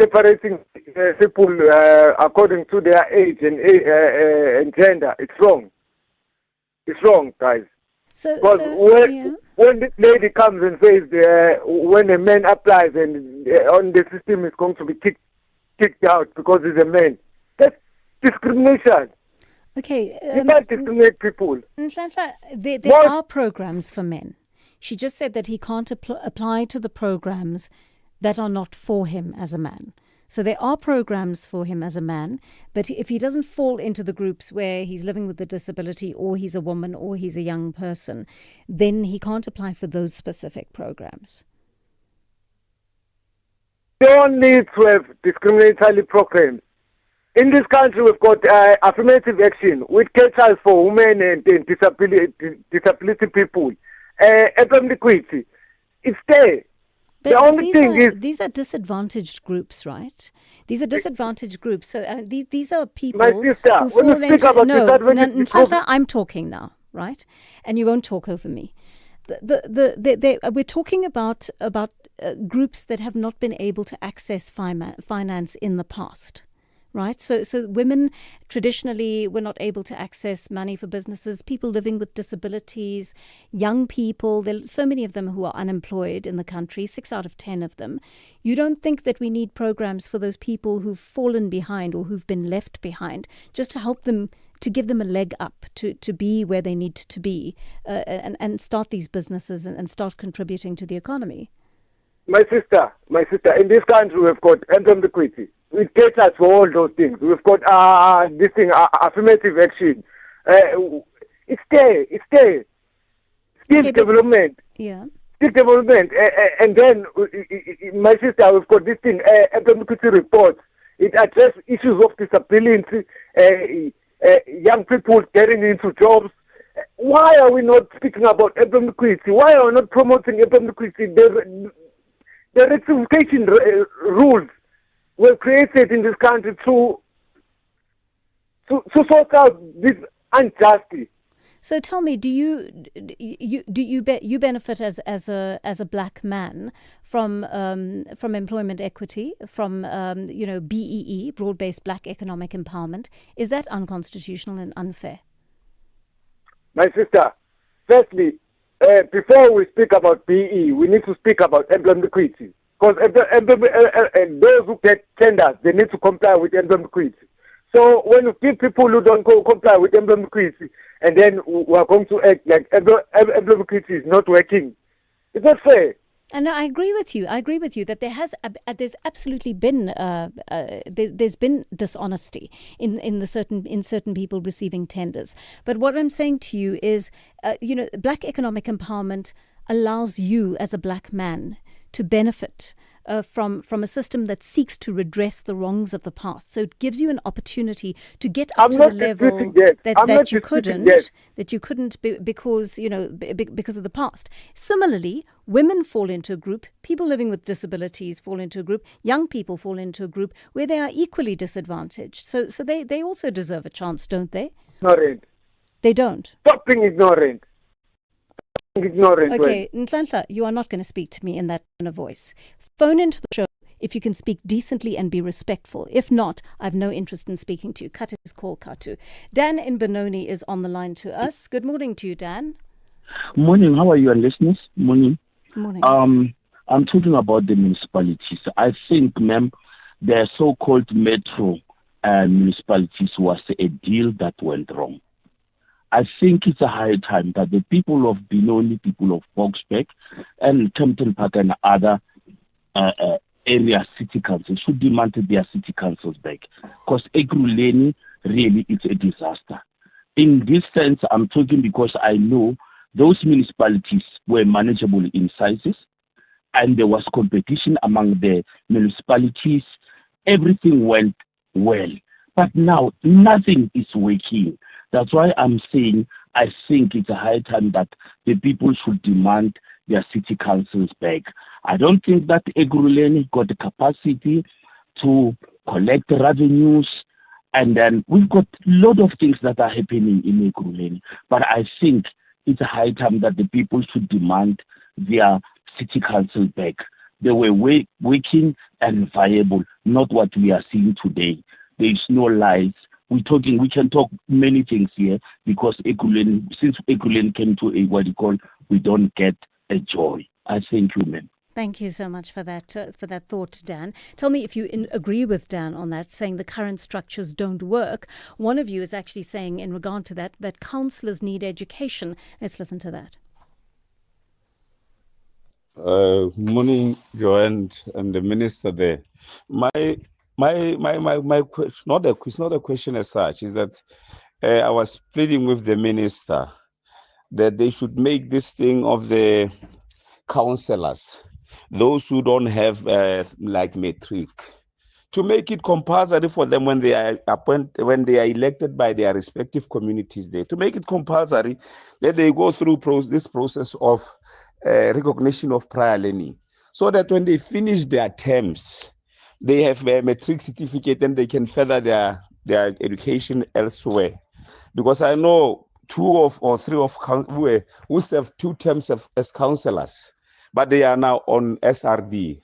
separating people according to their age and gender, it's wrong. It's wrong, guys. Because when this lady comes and says when a man applies and on the system is going to be kicked out because he's a man, that's discrimination. Okay. You can't discriminate people. Nhlanhla, there are programs for men. She just said that he can't apply to the programs that are not for him as a man. So there are programs for him as a man, but if he doesn't fall into the groups where he's living with a disability or he's a woman or he's a young person, then he can't apply for those specific programs. They don't need to have discriminatory programs. In this country, we've got affirmative action, which caters for women and disability people. Employment equity, it's there. But the only thing is... These are disadvantaged groups, right? These are disadvantaged groups. So these are people My sister, who when fall you speak about disadvantaged groups... I'm talking now, right? And you won't talk over me. We're talking about groups that have not been able to access finance in the past. Right, so women traditionally were not able to access money for businesses. People living with disabilities, young people. There are so many of them who are unemployed in the country. 6 out of 10 of them. You don't think that we need programs for those people who've fallen behind or who've been left behind, just to help them, to give them a leg up to be where they need to be, and start these businesses and start contributing to the economy? My sister, in this country we've got employment equity. We caters for all those things. We've got affirmative action. It's there. Skill development. Yeah. Skill development. And then, my sister, we've got this thing, employment equity report. It addresses issues of disability, young people getting into jobs. Why are we not speaking about employment equity? Why are we not promoting employment equity? The rectification rules were created in this country to sort out this injustice. So tell me, do you benefit as a black man from employment equity, from BEE, broad-based black economic empowerment? Is that unconstitutional and unfair? My sister, firstly, before we speak about BE, we need to speak about employment equity. Because those who get tenders, they need to comply with employment equity. So when you give people who don't comply with employment equity, and then we are going to act like employment equity is not working, it's not fair. And I agree with you. That there's absolutely been there's been dishonesty in certain people receiving tenders. But what I'm saying to you is, black economic empowerment allows you as a black man to benefit from a system that seeks to redress the wrongs of the past. So it gives you an opportunity to get up to the level that you couldn't because of the past. Similarly, women fall into a group, people living with disabilities fall into a group, young people fall into a group where they are equally disadvantaged. So they also deserve a chance, don't they? Ignorant. They don't. Stop being ignorant. Okay, Nhlanhla, you are not going to speak to me in that tone of voice. Phone into the show if you can speak decently and be respectful. If not, I have no interest in speaking to you. Cut his call, Katu. Dan in Benoni is on the line to us. Good morning to you, Dan. Morning. How are you, listeners? Morning. Morning. I'm talking about the municipalities. I think, ma'am, the so-called metro municipalities was a deal that went wrong. I think it's a high time that the people of Benoni, people of Boksburg, and Kempton Park and other area city councils should demand their city councils back. Because Ekurhuleni really is a disaster. In this sense, I'm talking because I know those municipalities were manageable in sizes, and there was competition among the municipalities. Everything went well. But now, nothing is working. That's why I'm saying I think it's a high time that the people should demand their city councils back. I don't think that Ekurhuleni got the capacity to collect revenues, and then we've got a lot of things that are happening in Ekurhuleni. But I think it's a high time that the people should demand their city council back. They were working and viable, not what we are seeing today. There is no lies. We can talk many things here because since Ekurhuleni came to we don't get a joy. I thank you, ma'am. Thank you so much for that thought, Dan. Tell me if you agree with Dan on that, saying the current structures don't work. One of you is actually saying in regard to that councillors need education. Let's listen to that. Morning, Joanne and the minister there. My question, not a question as such, is that I was pleading with the minister that they should make this thing of the councillors, those who don't have like matric, to make it compulsory for them when they are elected by their respective communities there, to make it compulsory that they go through this process of recognition of prior learning, so that when they finish their terms, they have a matric certificate and they can further their education elsewhere. Because I know 2 or 3 who served 2 terms as councillors, but they are now on SRD.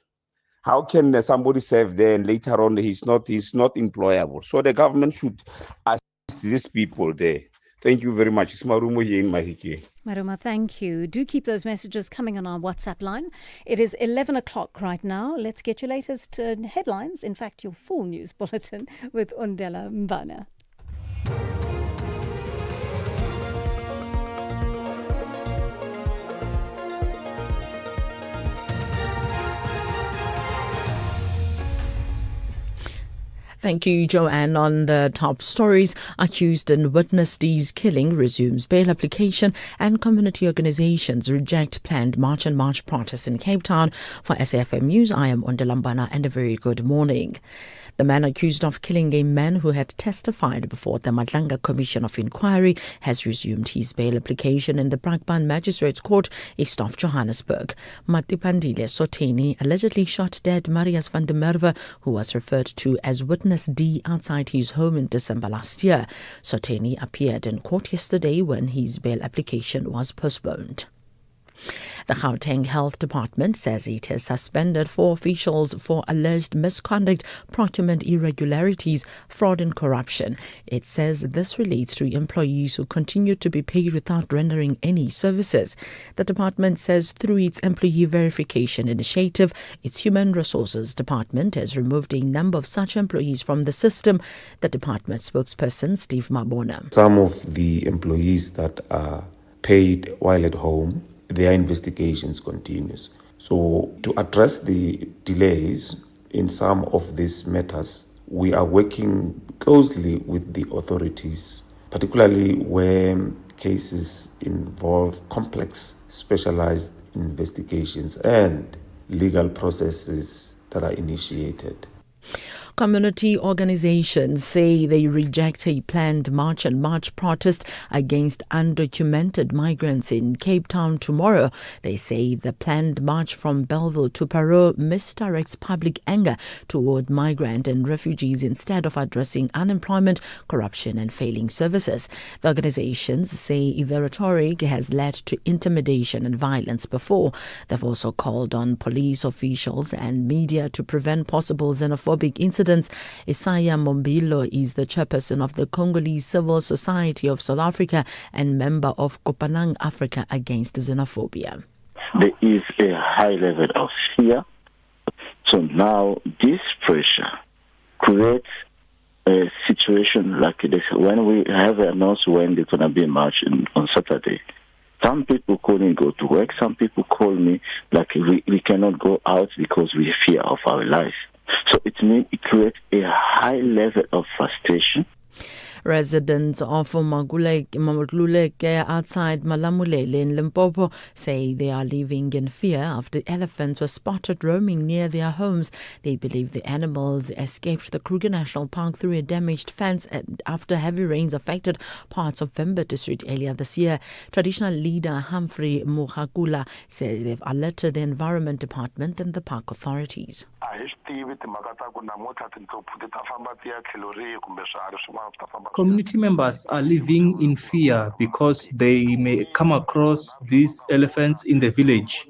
How can somebody serve there and later on he's not employable? So the government should assist these people there. Thank you very much. It's Marumo here in Mahiki. Maruma, thank you. Do keep those messages coming on our WhatsApp line. It is 11 o'clock right now. Let's get your latest headlines. In fact, your full news bulletin with Undela Mbana. Thank you, Joanne. On the top stories, accused in witness D's killing resumes bail application, and community organizations reject planned March and March protests in Cape Town. For SAFM News, I am Ondela and a very good morning. The man accused of killing a man who had testified before the Madlanga Commission of Inquiry has resumed his bail application in the Brakpan Magistrates Court, east of Johannesburg. Matipandile Soteni allegedly shot dead Marius van der Merwe, who was referred to as Witness D, outside his home in December last year. Soteni appeared in court yesterday when his bail application was postponed. The Gauteng Health Department says it has suspended 4 officials for alleged misconduct, procurement irregularities, fraud and corruption. It says this relates to employees who continue to be paid without rendering any services. The department says through its employee verification initiative, its Human Resources Department has removed a number of such employees from the system. The department spokesperson, Steve Mabona. Some of the employees that are paid while at home, their investigations continues. So to address the delays in some of these matters, we are working closely with the authorities, particularly where cases involve complex, specialized investigations and legal processes that are initiated. Community organizations say they reject a planned March and March protest against undocumented migrants in Cape Town tomorrow. They say the planned march from Belleville to Parow misdirects public anger toward migrant and refugees instead of addressing unemployment, corruption and failing services. The organizations say the rhetoric has led to intimidation and violence before. They've also called on police officials and media to prevent possible xenophobic incidents. Isaiah Mombilo is the chairperson of the Congolese Civil Society of South Africa and member of Kopanang Africa Against Xenophobia. There is a high level of fear. So now this pressure creates a situation like this. When we have announced when there's going to be a march on Saturday, some people couldn't go to work. Some people call me like we cannot go out because we fear of our life. So it means it creates a high level of frustration. Residents of Maguleke outside Malamulele in Limpopo say they are living in fear after elephants were spotted roaming near their homes. They believe the animals escaped the Kruger National Park through a damaged fence after heavy rains affected parts of Vemba district earlier this year. Traditional leader Humphrey Muhakula says they've alerted the Environment Department and the park authorities. Community members are living in fear because they may come across these elephants in the village.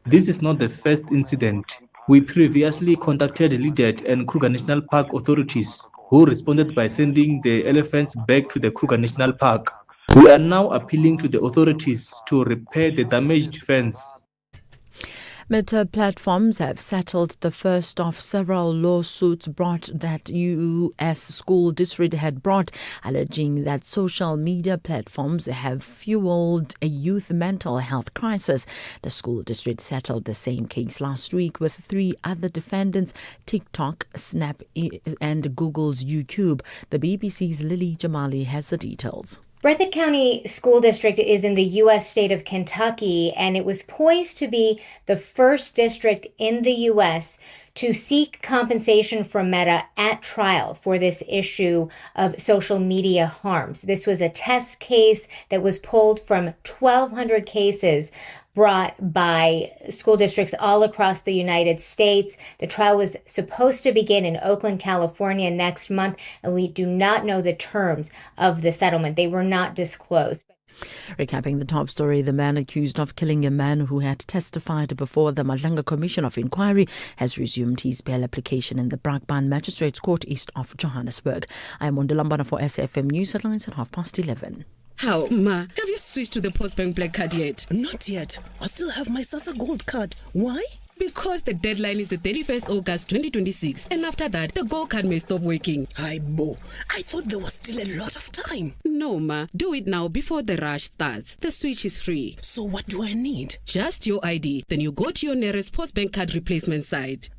This is not the first incident. We previously contacted Lidet and Kruger National Park authorities, who responded by sending the elephants back to the Kruger National Park. We are now appealing to the authorities to repair the damaged fence. Meta platforms have settled the first of several lawsuits brought that U.S. school district had brought, alleging that social media platforms have fueled a youth mental health crisis. The school district settled the same case last week with 3 other defendants, TikTok, Snap, and Google's YouTube. The BBC's Lily Jamali has the details. Breathitt County School District is in the U.S. state of Kentucky, and it was poised to be the first district in the U.S. to seek compensation from Meta at trial for this issue of social media harms. This was a test case that was pulled from 1,200 cases brought by school districts all across the United States. The trial was supposed to begin in Oakland, California next month, and we do not know the terms of the settlement. They were not disclosed. Recapping the top story, the man accused of killing a man who had testified before the Madlanga Commission of Inquiry has resumed his bail application in the Brakpan Magistrates Court east of Johannesburg. I am Ondolambana for SAFM News Headlines at 11:30. How, Ma? Have you switched to the Postbank Black Card yet? Not yet. I still have my SASSA Gold Card. Why? Because the deadline is the 31st August 2026, and after that, the Gold Card may stop working. Hi, Bo. I thought there was still a lot of time. No, Ma. Do it now before the rush starts. The switch is free. So what do I need? Just your ID. Then you go to your nearest Postbank Card replacement site.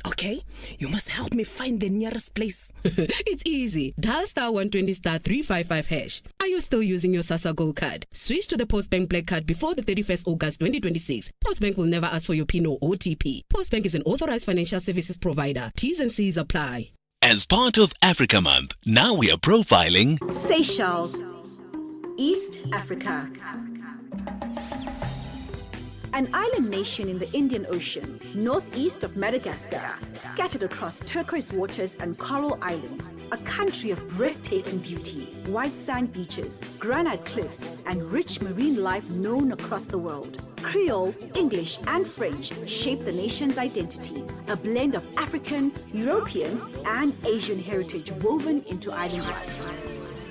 Okay. You must help me find the nearest place. It's easy. Dial *120 *355 hash. Are you still using your SASSA Gold Card? Switch to the Postbank Black Card before the 31st August 2026. Postbank will never ask for your PIN or OTP. Postbank is an authorized financial services provider. T's and C's apply. As part of Africa Month, now we are profiling Seychelles, East Africa. An island nation in the Indian Ocean, northeast of Madagascar, scattered across turquoise waters and coral islands. A country of breathtaking beauty, white sand beaches, granite cliffs, and rich marine life known across the world. Creole, English, and French shape the nation's identity, a blend of African, European, and Asian heritage woven into island life.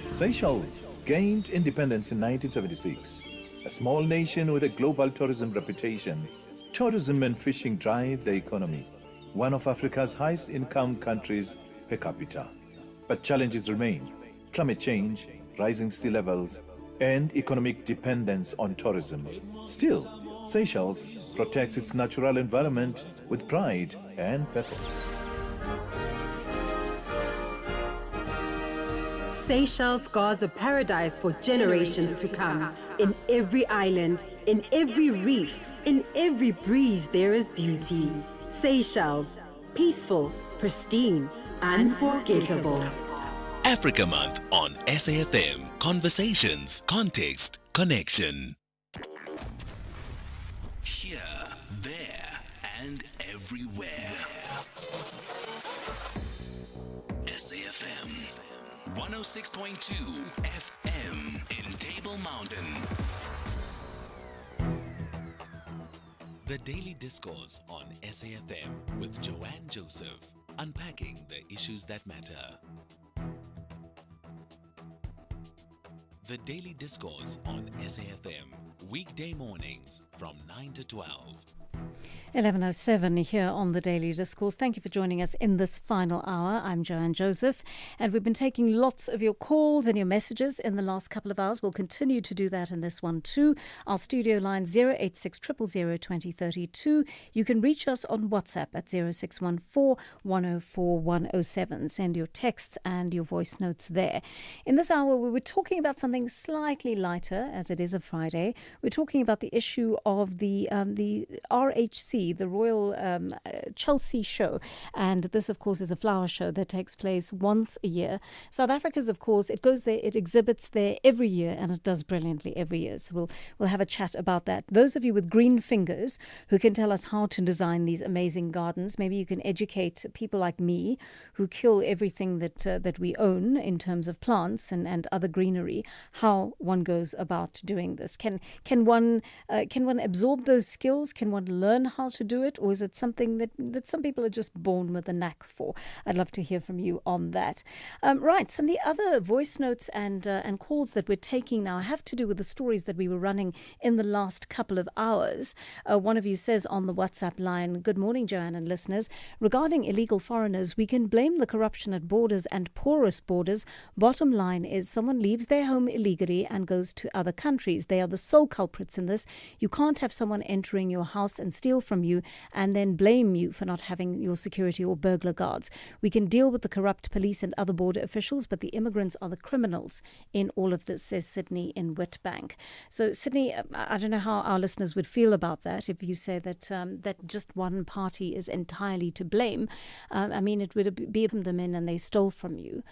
Seychelles gained independence in 1976. A small nation with a global tourism reputation, tourism and fishing drive the economy, one of Africa's highest income countries per capita. But challenges remain: climate change, rising sea levels, and economic dependence on tourism. Still, Seychelles protects its natural environment with pride and purpose. Seychelles guards a paradise for generations to come. In every island, in every reef, in every breeze, there is beauty. Seychelles, peaceful, pristine, unforgettable. Africa Month on SAFM. Conversations, context, connection. Here, there, and everywhere. SAFM 106.2 FM in Table Mountain. The Daily Discourse on SAFM with Joanne Joseph, unpacking the issues that matter. The Daily Discourse on SAFM, weekday mornings from 9 to 12. 11:07 here on the Daily Discourse. Thank you for joining us in this final hour. I'm Joanne Joseph, and we've been taking lots of your calls and your messages in the last couple of hours. We'll continue to do that in this one too. Our studio line 086 000 2032. You can reach us on WhatsApp at 0614 104 107. Send your texts and your voice notes there. In this hour, we were talking about something slightly lighter, as it is a Friday. We're talking about the issue of the RHC, the Royal Chelsea show, and this of course is a flower show that takes place once a year. South Africa's, of course, it goes there, it exhibits there every year, and it does brilliantly every year. So we'll have a chat about that. Those of you with green fingers who can tell us how to design these amazing gardens, maybe you can educate people like me who kill everything that we own in terms of plants and other greenery, how one goes about doing this. Can one absorb those skills? Can one learn learn how to do it, or is it something that some people are just born with a knack for? I'd love to hear from you on that. Right, some of the other voice notes and calls that we're taking now have to do with the stories that we were running in the last couple of hours. One of you says on the WhatsApp line, good morning, Joanne and listeners. Regarding illegal foreigners, we can blame the corruption at borders and porous borders. Bottom line is someone leaves their home illegally and goes to other countries. They are the sole culprits in this. You can't have someone entering your house and steal from you and then blame you for not having your security or burglar guards. We can deal with the corrupt police and other border officials, but the immigrants are the criminals in all of this, says Sydney in Witbank. So, Sydney, I don't know how our listeners would feel about that if you say that that just one party is entirely to blame. I mean, it would be them in and they stole from you.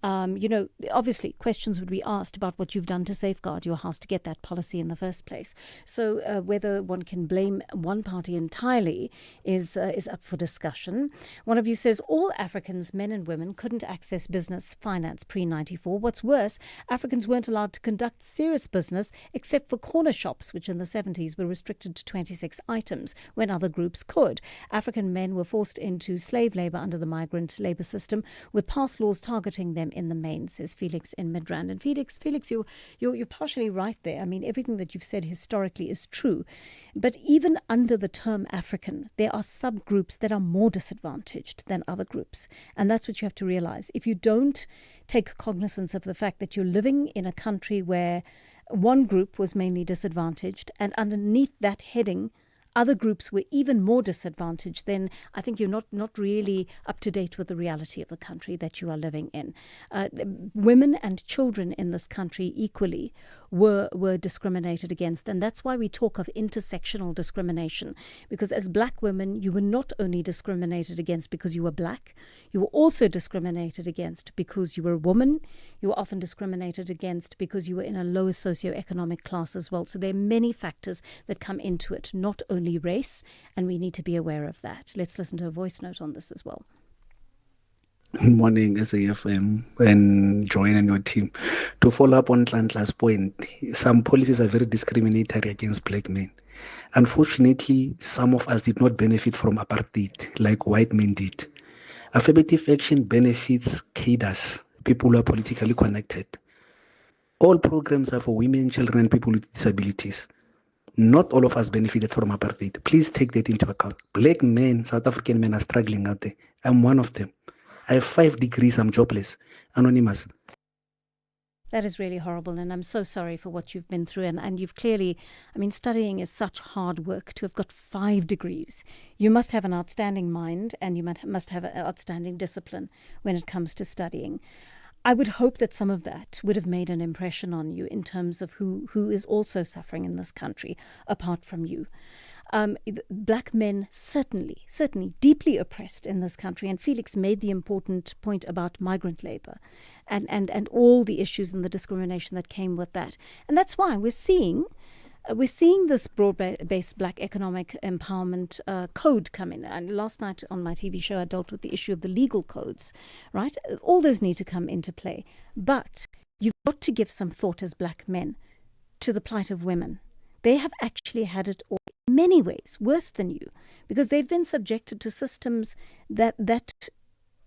Obviously questions would be asked about what you've done to safeguard your house to get that policy in the first place. So whether one can blame one party entirely is up for discussion. One of you says all Africans, men and women, couldn't access business finance pre-94. What's worse, Africans weren't allowed to conduct serious business except for corner shops, which in the 70s were restricted to 26 items when other groups could. African men were forced into slave labor under the migrant labor system, with past laws targeting them in the main, says Felix in Midrand. And Felix, you're partially right there. I mean, everything that you've said historically is true. But even under the term African, there are subgroups that are more disadvantaged than other groups. And that's what you have to realize. If you don't take cognizance of the fact that you're living in a country where one group was mainly disadvantaged, and underneath that heading, other groups were even more disadvantaged, then I think you're not really up to date with the reality of the country that you are living in. Women and children in this country equally were discriminated against, and that's why we talk of intersectional discrimination, because as black women you were not only discriminated against because you were black, you were also discriminated against because you were a woman. You were often discriminated against because you were in a lower socioeconomic class as well. So there are many factors that come into it, not only race, and we need to be aware of that. Let's listen to a voice note on this as well. Good morning, SAFM and Joanne and your team. To follow up on Tlantla's point, some policies are very discriminatory against black men. Unfortunately, some of us did not benefit from apartheid like white men did. Affirmative action benefits cadres, people who are politically connected. All programs are for women, children, and people with disabilities. Not all of us benefited from apartheid. Please take that into account. Black men, South African men are struggling out there. I'm one of them. I have 5 degrees, I'm jobless, anonymous. That is really horrible, and I'm so sorry for what you've been through. And you've clearly, I mean, studying is such hard work. To have got 5 degrees, you must have an outstanding mind, and you must have an outstanding discipline when it comes to studying. I would hope that some of that would have made an impression on you in terms of who is also suffering in this country, apart from you. Black men certainly deeply oppressed in this country, and Felix made the important point about migrant labor and all the issues and the discrimination that came with that. And that's why we're seeing this broad-based black economic empowerment code come in. And last night on my TV show I dealt with the issue of the legal codes, right? All those need to come into play. But you've got to give some thought as black men to the plight of women. They have actually had it all in many ways worse than you, because they've been subjected to systems that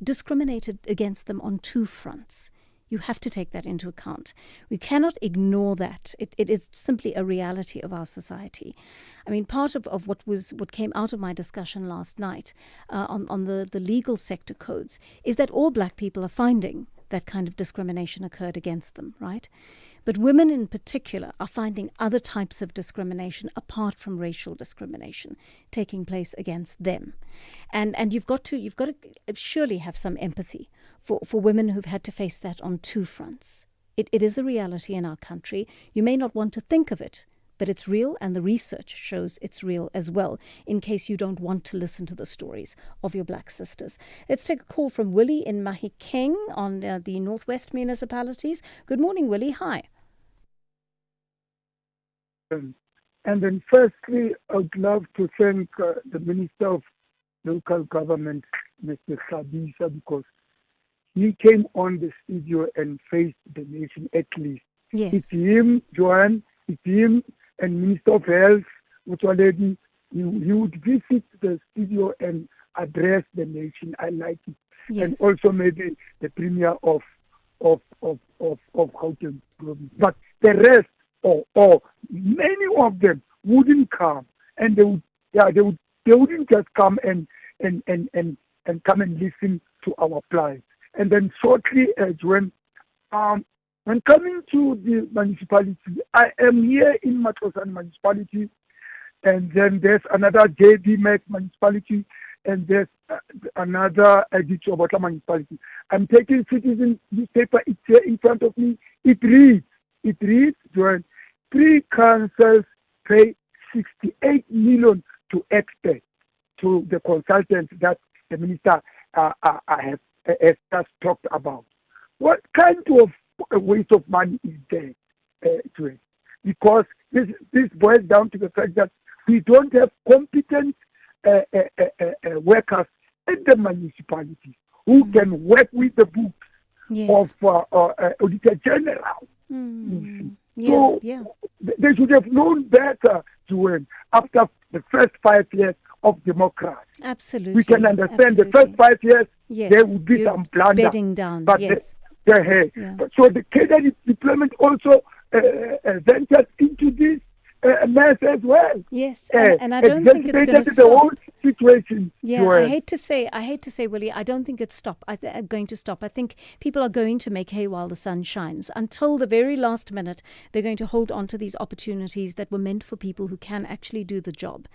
discriminated against them on 2 fronts. You have to take that into account. We cannot ignore that. It is simply a reality of our society. I mean, part of what came out of my discussion last night on the legal sector codes is that all black people are finding that kind of discrimination occurred against them, right? But women in particular are finding other types of discrimination apart from racial discrimination taking place against them. And you've got to surely have some empathy for women who've had to face that on 2 fronts. It is a reality in our country. You may not want to think of it, but it's real, and the research shows it's real as well, in case you don't want to listen to the stories of your black sisters. Let's take a call from Willie in Mahikeng on the Northwest municipalities. Good morning, Willie. Hi. And then firstly, I would love to thank the Minister of Local Government, Mr. Sabisa, because he came on the studio and faced the nation at least. Yes. It's him, Joanne, it's him, and Minister of Health, Mutwaledi, he would visit the studio and address the nation. I like it. Yes. And also maybe the premier of Gauteng province. But the rest, or many of them, wouldn't come, and they wouldn't just come and come and listen to our plight. And then shortly, when coming to the municipality, I am here in Matlosane municipality, and then there's another JB Mac municipality, and there's another Editobotla municipality. I'm taking Citizen newspaper. It's here in front of me. It reads, Joanne, 3 councils pay 68 million to experts, to the consultants that the minister has just talked about. What kind of a waste of money is there, Joanne? Because this boils down to the fact that we don't have competent workers in the municipalities who can work with the books of Auditor General. So they should have known better, Joanne, after the first 5 years of democracy. Absolutely. We can understand the first 5 years there would be some blunder. Bedding down, but so the cadre deployment also ventured into this mess as well. Yes, and I don't think it's going to stop. The whole situation. Yeah, I hate to say, Willie, I don't think it's going to stop. I think people are going to make hay while the sun shines. Until the very last minute, they're going to hold on to these opportunities that were meant for people who can actually do the job.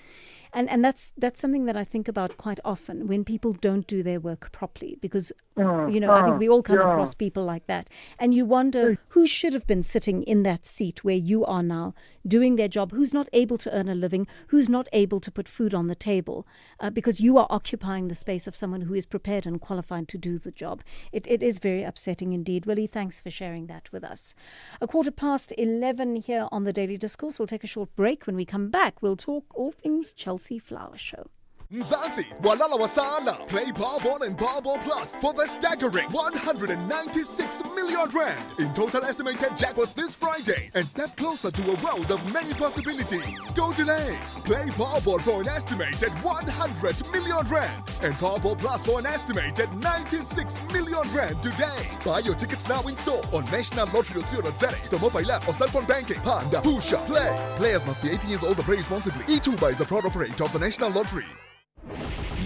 And that's something that I think about quite often when people don't do their work properly, because I think we all come across people like that, and you wonder who should have been sitting in that seat where you are now doing their job, who's not able to earn a living, who's not able to put food on the table, because you are occupying the space of someone who is prepared and qualified to do the job. It is very upsetting indeed. Willie, thanks for sharing that with us. 11:15 here on the Daily Discourse. We'll take a short break. When we come back, we'll talk all things Chelsea Flower Show. Mzansi, Walala Wasala. Play Powerball and Powerball Plus for the staggering 196 million rand in total estimated jackpots this Friday, and step closer to a world of many possibilities. Don't delay. Play Powerball for an estimated 100 million rand and Powerball Plus for an estimated 96 million rand today. Buy your tickets now in store on nationallottery.co.za, the mobile app or cell phone banking. Panda, Pusha, Play. Players must be 18 years old and play responsibly. E2BA is a proud operator of the National Lottery.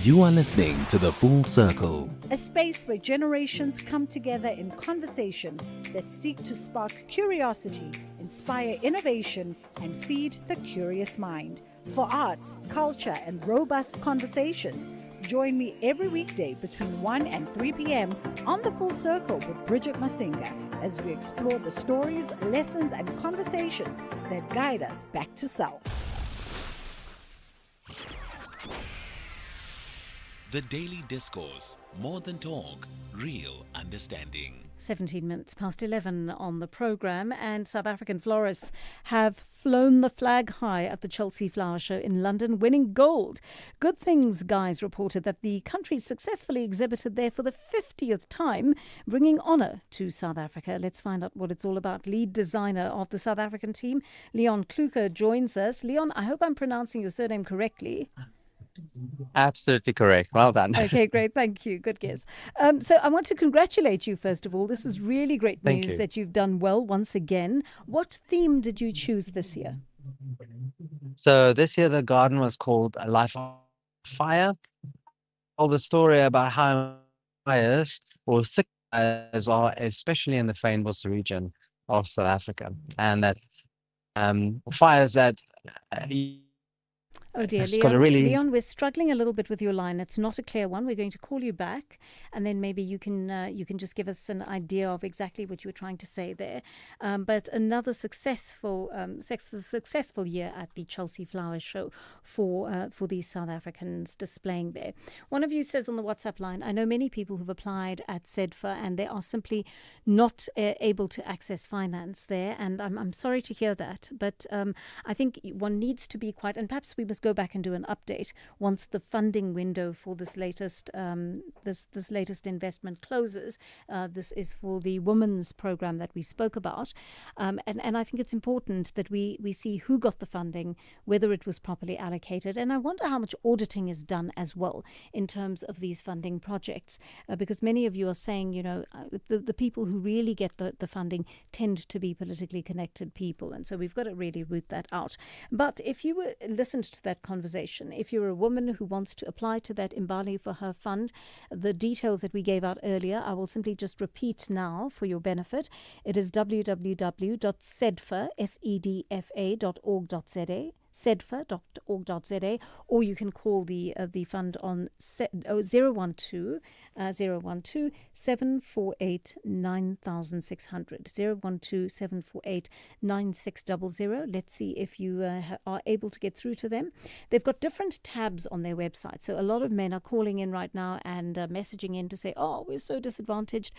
You are listening to The Full Circle, a space where generations come together in conversation that seek to spark curiosity, inspire innovation, and feed the curious mind. For arts, culture, and robust conversations, join me every weekday between 1 and 3 p.m. on The Full Circle with Bridget Masinga as we explore the stories, lessons, and conversations that guide us back to self. The Daily Discourse, more than talk, real understanding. 17 minutes past 11 on the programme, and South African florists have flown the flag high at the Chelsea Flower Show in London, winning gold. Good Things Guys reported that the country successfully exhibited there for the 50th time, bringing honour to South Africa. Let's find out what it's all about. Lead designer of the South African team, Leon Kluker, joins us. Leon, I hope I'm pronouncing your surname correctly. Absolutely correct. Well done. Okay, great. Thank you. Good guess. So I want to congratulate you, first of all. This is really great news that you've done well once again. What theme did you choose this year? So this year the garden was called A Life on Fire. Told the story about how fires or sick fires are, especially in the Fynbos region of South Africa, and that fires that Oh dear, Leon, we're struggling a little bit with your line. It's not a clear one. We're going to call you back, and then maybe you can just give us an idea of exactly what you were trying to say there. But another successful year at the Chelsea Flower Show for these South Africans displaying there. One of you says on the WhatsApp line, I know many people who've applied at SEDFA and they are simply not able to access finance there, and I'm sorry to hear that. But I think one needs to be quite, and perhaps we must go back and do an update once the funding window for this latest this latest investment closes. This is for the women's program that we spoke about, and I think it's important that we see who got the funding, whether it was properly allocated, and I wonder how much auditing is done as well in terms of these funding projects, because many of you are saying, the people who really get the funding tend to be politically connected people, and so we've got to really root that out. But if you listened to that conversation, if you're a woman who wants to apply to that Imbali for her fund, the details that we gave out earlier, I will simply just repeat now for your benefit. It is www.sedfa.org.za, sedfa.org.za, or you can call the fund on 012 748 9600, 012 748 9600. Let's see if you are able to get through to them. They've got different tabs on their website, so a lot of men are calling in right now and messaging in to say, oh, we're so disadvantaged,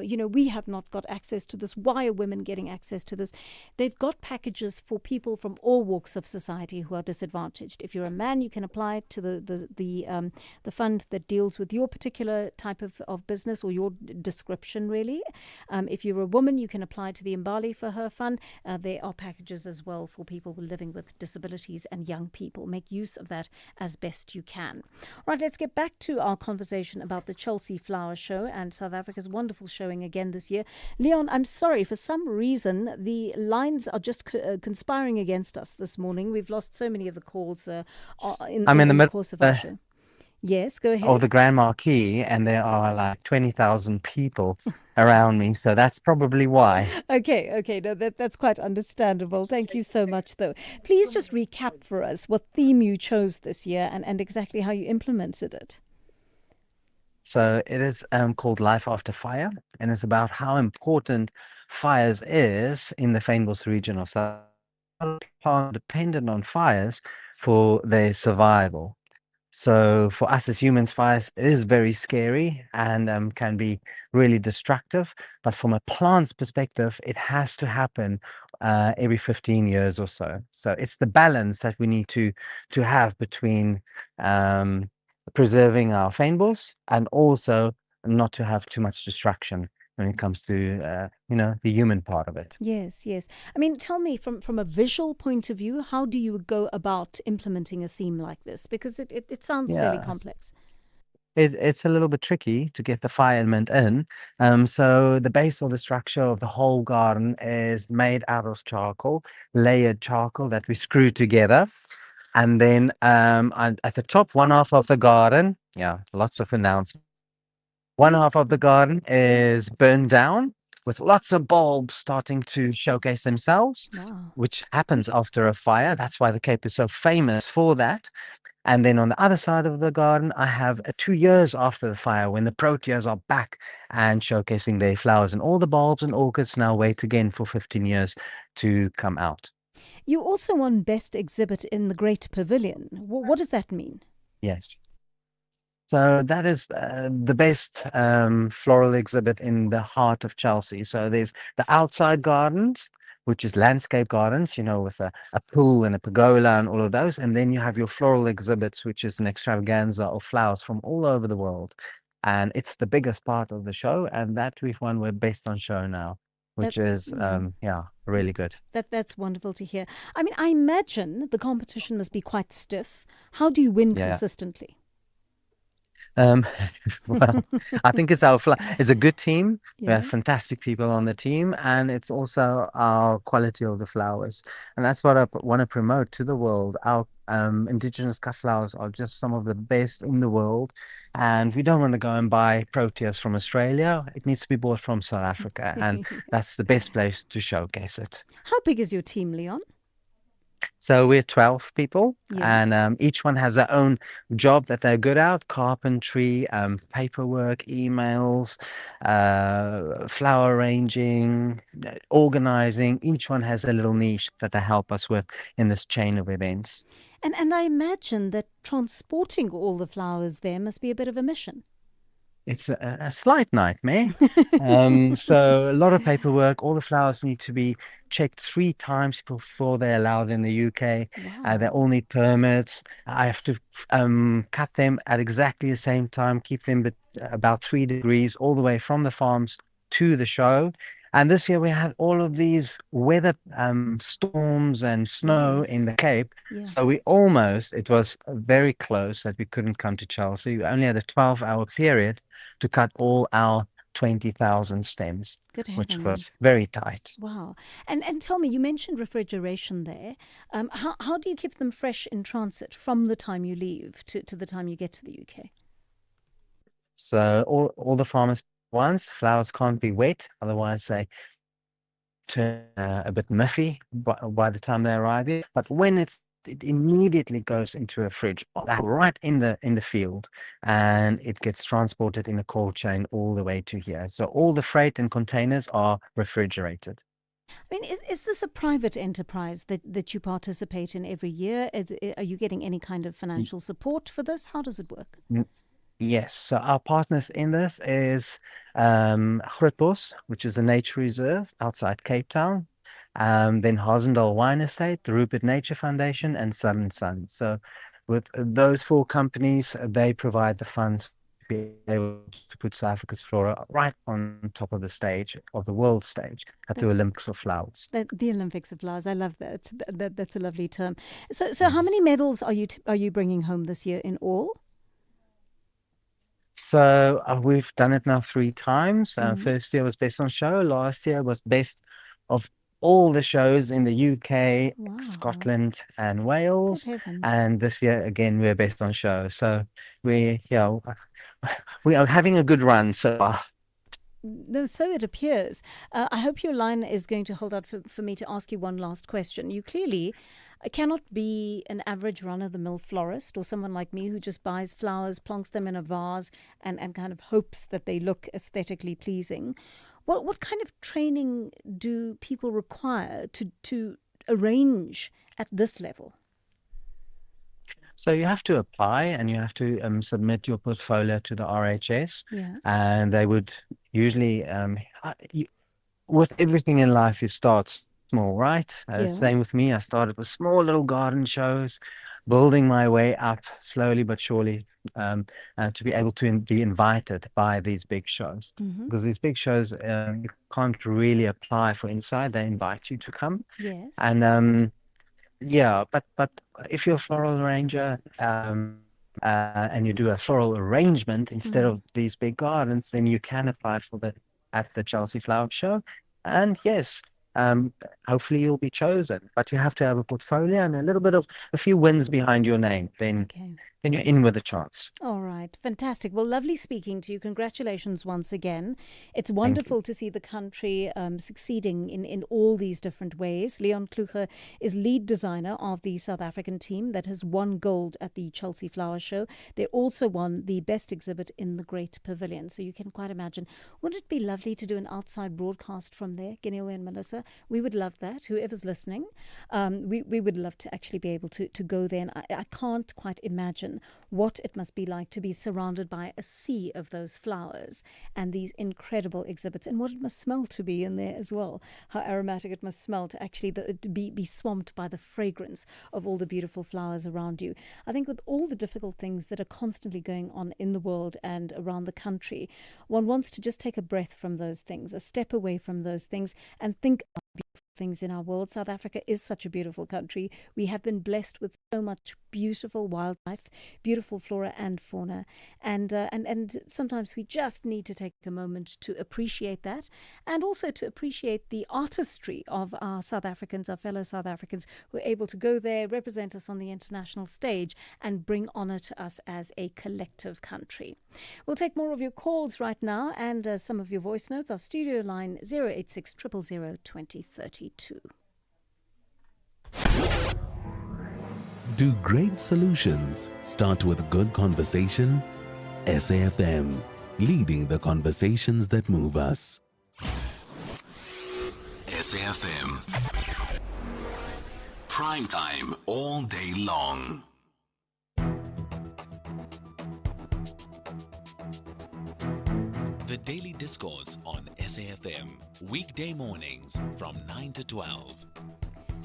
we have not got access to this, why are women getting access to this? They've got packages for people from all walks of society who are disadvantaged. If you're a man, you can apply to the fund that deals with your particular type of business or your description, really. If you're a woman, you can apply to the Imbali for her fund. There are packages as well for people living with disabilities and young people. Make use of that as best you can. All right, let's get back to our conversation about the Chelsea Flower Show and South Africa's wonderful showing again this year. Leon, I'm sorry, for some reason the lines are just conspiring against us this morning. We've lost so many of the calls in the course of our show. Yes, go ahead. Of the Grand Marquis, and there are like 20,000 people around me, so that's probably why. Okay, no, that's quite understandable. Thank you so much, though. Please just recap for us what theme you chose this year and exactly how you implemented it. So it is called Life After Fire, and it's about how important fires is in the Fynbos region of South Africa, dependent on fires for their survival. So for us as humans, fires is very scary and can be really destructive. But from a plant's perspective, it has to happen every 15 years or so. So it's the balance that we need to have between preserving our fynbos and also not to have too much destruction when it comes to the human part of it. Yes. I mean, tell me from a visual point of view, how do you go about implementing a theme like this? Because it sounds fairly complex. It's a little bit tricky to get the fire element in. So the base of the structure of the whole garden is made out of charcoal, layered charcoal that we screw together. And then at the top, one half of the garden, lots of announcements. One half of the garden is burned down with lots of bulbs starting to showcase themselves, which happens after a fire. That's why the Cape is so famous for that. And then on the other side of the garden, I have 2 years after the fire when the proteas are back and showcasing their flowers. And all the bulbs and orchids now wait again for 15 years to come out. You also won Best Exhibit in the Great Pavilion. What does that mean? Yes. So that is the best floral exhibit in the heart of Chelsea. So there's the outside gardens, which is landscape gardens, with a pool and a pergola and all of those. And then you have your floral exhibits, which is an extravaganza of flowers from all over the world. And it's the biggest part of the show. And that we've won, we're Best on Show now, which is, really good. That's wonderful to hear. I mean, I imagine the competition must be quite stiff. How do you win consistently? Well, I think it's it's a good team. We have fantastic people on the team, and it's also our quality of the flowers, and that's what I want to promote to the world. Our indigenous cut flowers are just some of the best in the world, and we don't want to go and buy proteas from Australia. It needs to be bought from South Africa, and that's the best place to showcase it. How big is your team, Leon? So we're 12 people, and each one has their own job that they're good at: carpentry, paperwork, emails, flower arranging, organizing. Each one has a little niche that they help us with in this chain of events. And I imagine that transporting all the flowers there must be a bit of a mission. It's a slight nightmare. So a lot of paperwork. All the flowers need to be checked 3 times before they're allowed in the UK. They all need permits. I have to cut them at exactly the same time, keep them about 3 degrees all the way from the farms to the show. And this year we had all of these weather storms and snow in the Cape. Yeah. So it was very close that we couldn't come to Chelsea. We only had a 12-hour period to cut all our 20,000 stems, Good which heavens. was very tight. Wow. And tell me, you mentioned refrigeration there. How do you keep them fresh in transit from the time you leave to the time you get to the UK? So all the farmers flowers can't be wet, otherwise they turn a bit muffy by the time they arrive here. But when it immediately goes into a fridge right in the field, and it gets transported in a cold chain all the way to here. So all the freight and containers are refrigerated. I mean, is this a private enterprise that you participate in every year? Are you getting any kind of financial support for this? How does it work? Yes, so our partners in this is Grootbos, which is a nature reserve outside Cape Town, then Hazendal Wine Estate, the Rupert Nature Foundation, and Southern Sun. So with those 4 companies, they provide the funds to be able to put South Africa's flora right on top of the stage, of the world stage, at the Olympics of Flowers. The Olympics of Flowers, I love that. That's a lovely term. So how many medals are you bringing home this year in all? So we've done it now 3 times. First year was best on show. Last year was best of all the shows in the UK, Scotland, and Wales. And this year again we're best on show. So we are having a good run so far. No, so it appears. I hope your line is going to hold out for me to ask you one last question. You clearly cannot be an average run-of-the-mill florist or someone like me who just buys flowers, plonks them in a vase and kind of hopes that they look aesthetically pleasing. What kind of training do people require to arrange at this level? So you have to apply and you have to submit your portfolio to the RHS. Yeah. And they would usually, with everything in life, you start small, right? Same with me. I started with small little garden shows, building my way up slowly but surely to be able to be invited by these big shows. Because these big shows, you can't really apply for inside. They invite you to come. Yes. And but if you're a floral arranger and you do a floral arrangement instead of these big gardens, then you can apply at the Chelsea Flower Show. And yes, hopefully you'll be chosen. But you have to have a portfolio and a few wins behind your name. Then you're in with a chance. All right. Fantastic. Well, lovely speaking to you. Congratulations once again. It's wonderful to see the country succeeding in all these different ways. Leon Kluger is lead designer of the South African team that has won gold at the Chelsea Flower Show. They also won the best exhibit in the Great Pavilion. So you can quite imagine. Wouldn't it be lovely to do an outside broadcast from there, Gineil and Melissa? We would love that. Whoever's listening, we would love to actually be able to go there. And I can't quite imagine what it must be like to be surrounded by a sea of those flowers and these incredible exhibits, and what it must smell to be in there as well. How aromatic it must smell to actually to be swamped by the fragrance of all the beautiful flowers around you. I think with all the difficult things that are constantly going on in the world and around the country, one wants to just take a breath from those things, a step away from those things, and think about beautiful things in our world. South Africa is such a beautiful country. We have been blessed with so much beautiful wildlife, beautiful flora and fauna, and sometimes we just need to take a moment to appreciate that, and also to appreciate the artistry of our South Africans, our fellow South Africans, who are able to go there, represent us on the international stage, and bring honor to us as a collective country. We'll take more of your calls right now and some of your voice notes. Our studio line 086 000 2032. Do great solutions start with good conversation? SAFM, leading the conversations that move us. SAFM. Prime time all day long. The Daily Discourse on SAFM. Weekday mornings from 9 to 12.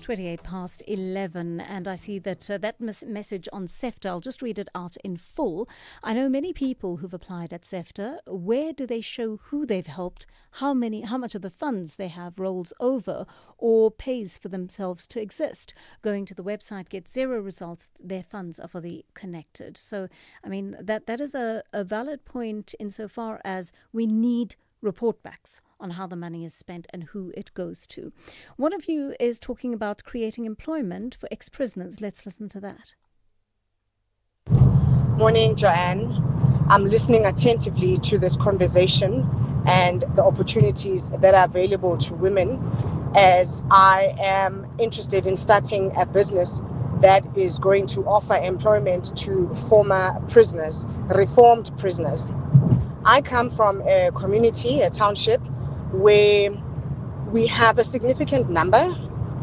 28 past 11, and I see that that message on SEFTA, I'll just read it out in full. I know many people who've applied at SEFTA. Where do they show who they've helped, how much of the funds they have rolls over or pays for themselves to exist? Going to the website gets zero results. Their funds are for the connected. So, I mean, that is a valid point insofar as we need report backs on how the money is spent and who it goes to. One of you is talking about creating employment for ex-prisoners. Let's listen to that. Morning, Joanne. I'm listening attentively to this conversation and the opportunities that are available to women, as I am interested in starting a business that is going to offer employment to former prisoners, reformed prisoners. I come from a community, a township, where we have a significant number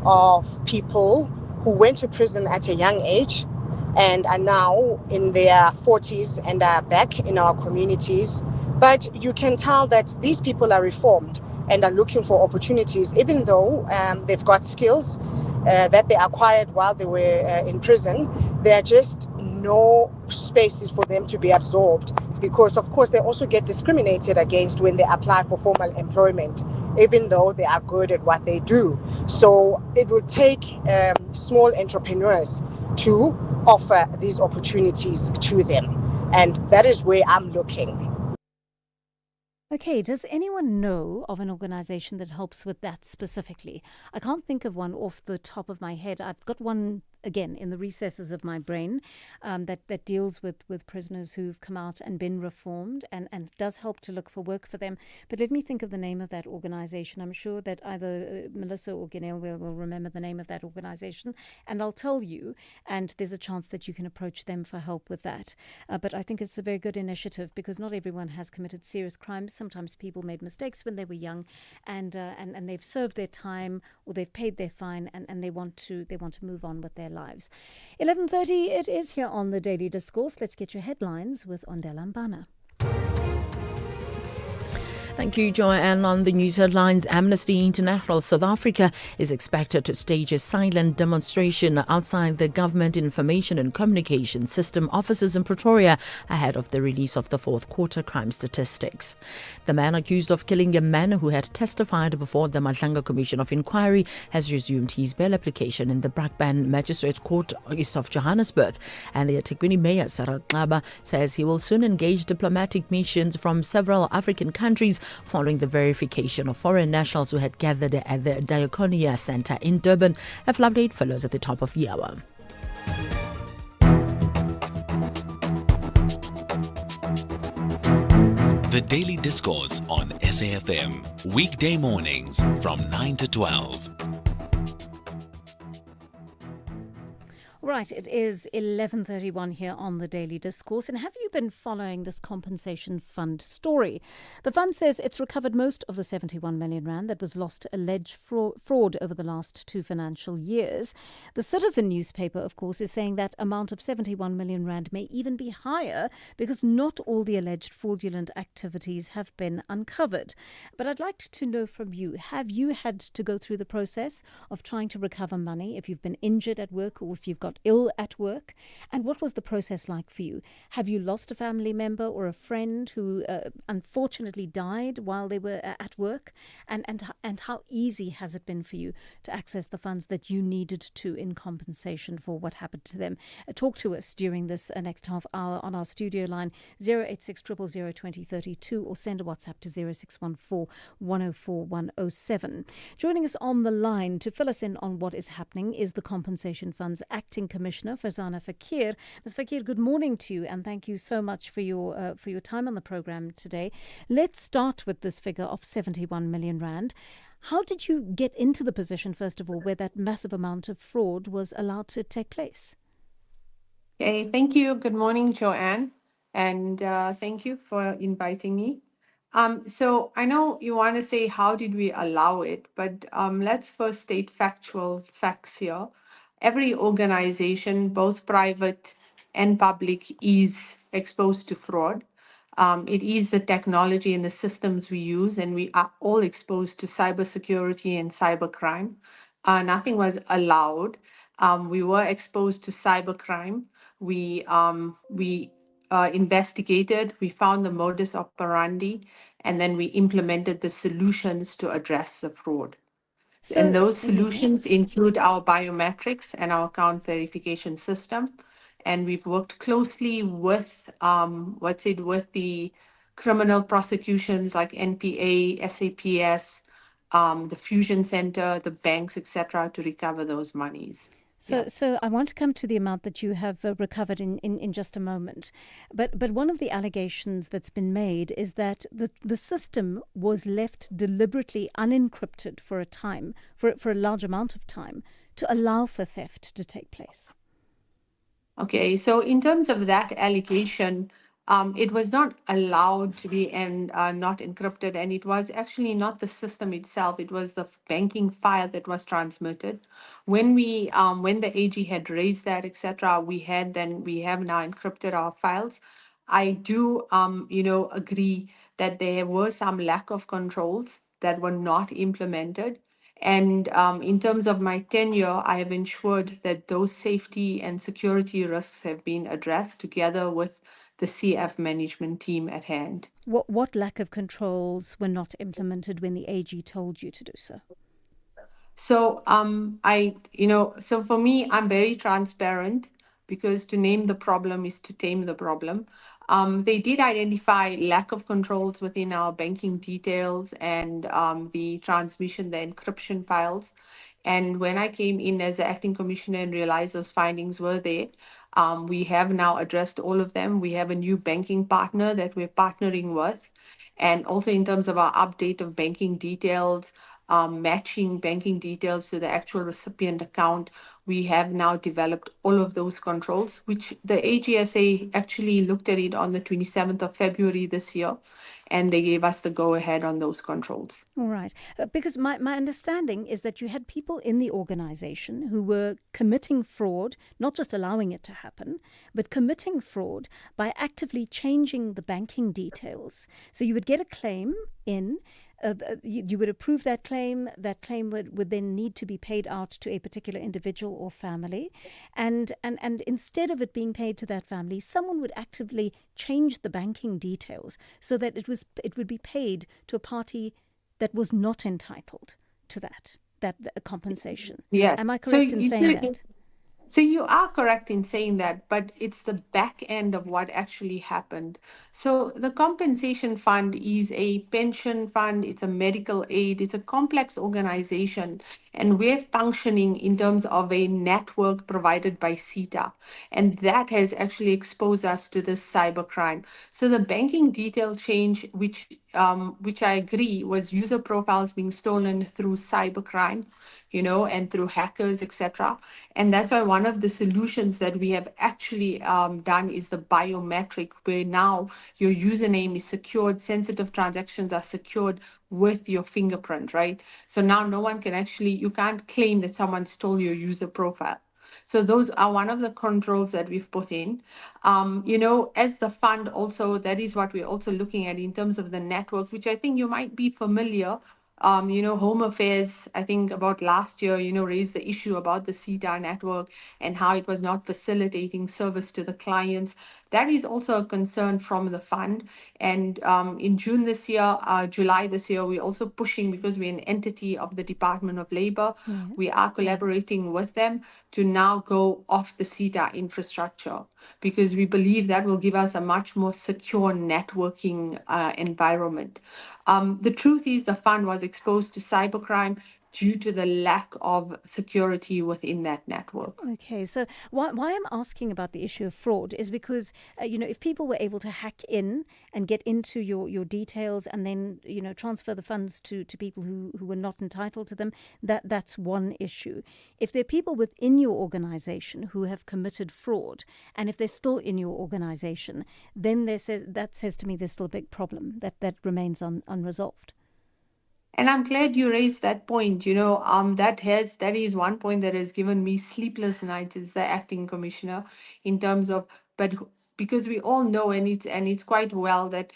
of people who went to prison at a young age and are now in their 40s and are back in our communities. But you can tell that these people are reformed and are looking for opportunities, even though they've got skills that they acquired while they were in prison. There are just no spaces for them to be absorbed, because of course they also get discriminated against when they apply for formal employment, even though they are good at what they do. So it will take small entrepreneurs to offer these opportunities to them, and that is where I'm looking. Okay, does anyone know of an organization that helps with that specifically? I can't think of one off the top of my head. I've got one, again, in the recesses of my brain that deals with prisoners who've come out and been reformed, and does help to look for work for them. But let me think of the name of that organization. I'm sure that either Melissa or Ganel will remember the name of that organization, and I'll tell you, and there's a chance that you can approach them for help with that. But I think it's a very good initiative, because not everyone has committed serious crimes. Sometimes people made mistakes when they were young, and they've served their time or they've paid their fine, and they want to move on with their lives. 11:30 it is here on the Daily Discourse. Let's get your headlines with Ondela Mbana. Thank you, Joanne. On the news headlines, Amnesty International South Africa is expected to stage a silent demonstration outside the Government Information and Communication System offices in Pretoria ahead of the release of the fourth quarter crime statistics. The man accused of killing a man who had testified before the Madlanga Commission of Inquiry has resumed his bail application in the Brakpan Magistrate Court east of Johannesburg. And the eThekwini Mayor, Sarah Xaba, says he will soon engage diplomatic missions from several African countries following the verification of foreign nationals who had gathered at the Diakonia Centre in Durban. A full update follows at the top of the hour. The Daily Discourse on SAFM. Weekday mornings from 9 to 12. Right, it is 11:31 here on the Daily Discourse. And have you been following this compensation fund story? The fund says it's recovered most of the 71 million rand that was lost to alleged fraud over the last 2 financial years. The Citizen newspaper, of course, is saying that amount of 71 million rand may even be higher, because not all the alleged fraudulent activities have been uncovered. But I'd like to know from you, have you had to go through the process of trying to recover money if you've been injured at work or if you've got ill at work? And what was the process like for you? Have you lost a family member or a friend who unfortunately died while they were at work? And how easy has it been for you to access the funds that you needed to in compensation for what happened to them? Talk to us during this next half hour on our studio line 086 000 2032, or send a WhatsApp to 0614 104 107. Joining us on the line to fill us in on what is happening is the Compensation Fund's Acting Commissioner, Farzana Fakir. Ms. Fakir, good morning to you, and thank you so much for your time on the program today. Let's start with this figure of 71 million rand. How did you get into the position, first of all, where that massive amount of fraud was allowed to take place? Okay, thank you. Good morning, Joanne, and thank you for inviting me. So I know you want to say how did we allow it, but let's first state facts here. Every organization, both private and public, is exposed to fraud. It is the technology and the systems we use, and we are all exposed to cybersecurity and cybercrime. Nothing was allowed. We were exposed to cybercrime. We investigated, we found the modus operandi, and then we implemented the solutions to address the fraud. And those solutions include our biometrics and our account verification system. And we've worked closely with with the criminal prosecutions like NPA, SAPS, the Fusion Center, the banks, etc., to recover those monies. So I want to come to the amount that you have recovered in just a moment. But one of the allegations that's been made is that the system was left deliberately unencrypted for a time, for a large amount of time, to allow for theft to take place. Okay, so in terms of that allegation, it was not allowed to be not encrypted, and it was actually not the system itself. It was the banking file that was transmitted. When the AG had raised that, etc., we have now encrypted our files. I do, agree that there were some lack of controls that were not implemented. And in terms of my tenure, I have ensured that those safety and security risks have been addressed together with the CF management team at hand. What lack of controls were not implemented when the AG told you to do so? So so for me, I'm very transparent, because to name the problem is to tame the problem. They did identify lack of controls within our banking details and the transmission, the encryption files. And when I came in as the acting commissioner and realized those findings were there, we have now addressed all of them. We have a new banking partner that we're partnering with. And also in terms of our update of banking details, matching banking details to the actual recipient account, we have now developed all of those controls, which the AGSA actually looked at it on the 27th of February this year, and they gave us the go-ahead on those controls. All right. Because my understanding is that you had people in the organization who were committing fraud, not just allowing it to happen, but committing fraud by actively changing the banking details. So you would get a claim in, you would approve that claim would then need to be paid out to a particular individual or family, and instead of it being paid to that family, someone would actively change the banking details so that it would be paid to a party that was not entitled to that compensation. Yes. Am I correct in saying that? So you are correct in saying that, but it's the back end of what actually happened. So the compensation fund is a pension fund, it's a medical aid, it's a complex organization, and we're functioning in terms of a network provided by CETA, and that has actually exposed us to this cybercrime. So the banking detail change, which I agree was user profiles being stolen through cybercrime, and through hackers, etc. And that's why one of the solutions that we have actually done is the biometric, where now your username is secured, sensitive transactions are secured with your fingerprint, right? So now no one can you can't claim that someone stole your user profile. So those are one of the controls that we've put in. As the fund also, that is what we're also looking at in terms of the network, which I think you might be familiar. Home Affairs, I think about last year, raised the issue about the CETA network and how it was not facilitating service to the clients. That is also a concern from the fund. And in July this year, we're also pushing, because we're an entity of the Department of Labor, we are collaborating with them to now go off the CETA infrastructure, because we believe that will give us a much more secure networking environment. The truth is the fund was exposed to cybercrime due to the lack of security within that network. Okay, so why I'm asking about the issue of fraud is because, if people were able to hack in and get into your details and then, transfer the funds to people who were not entitled to them, that's one issue. If there are people within your organization who have committed fraud, and if they're still in your organization, then that says to me there's still a big problem that remains unresolved. And I'm glad you raised that point. That is one point that has given me sleepless nights as the acting commissioner, in terms of, but because we all know, and it's quite well that,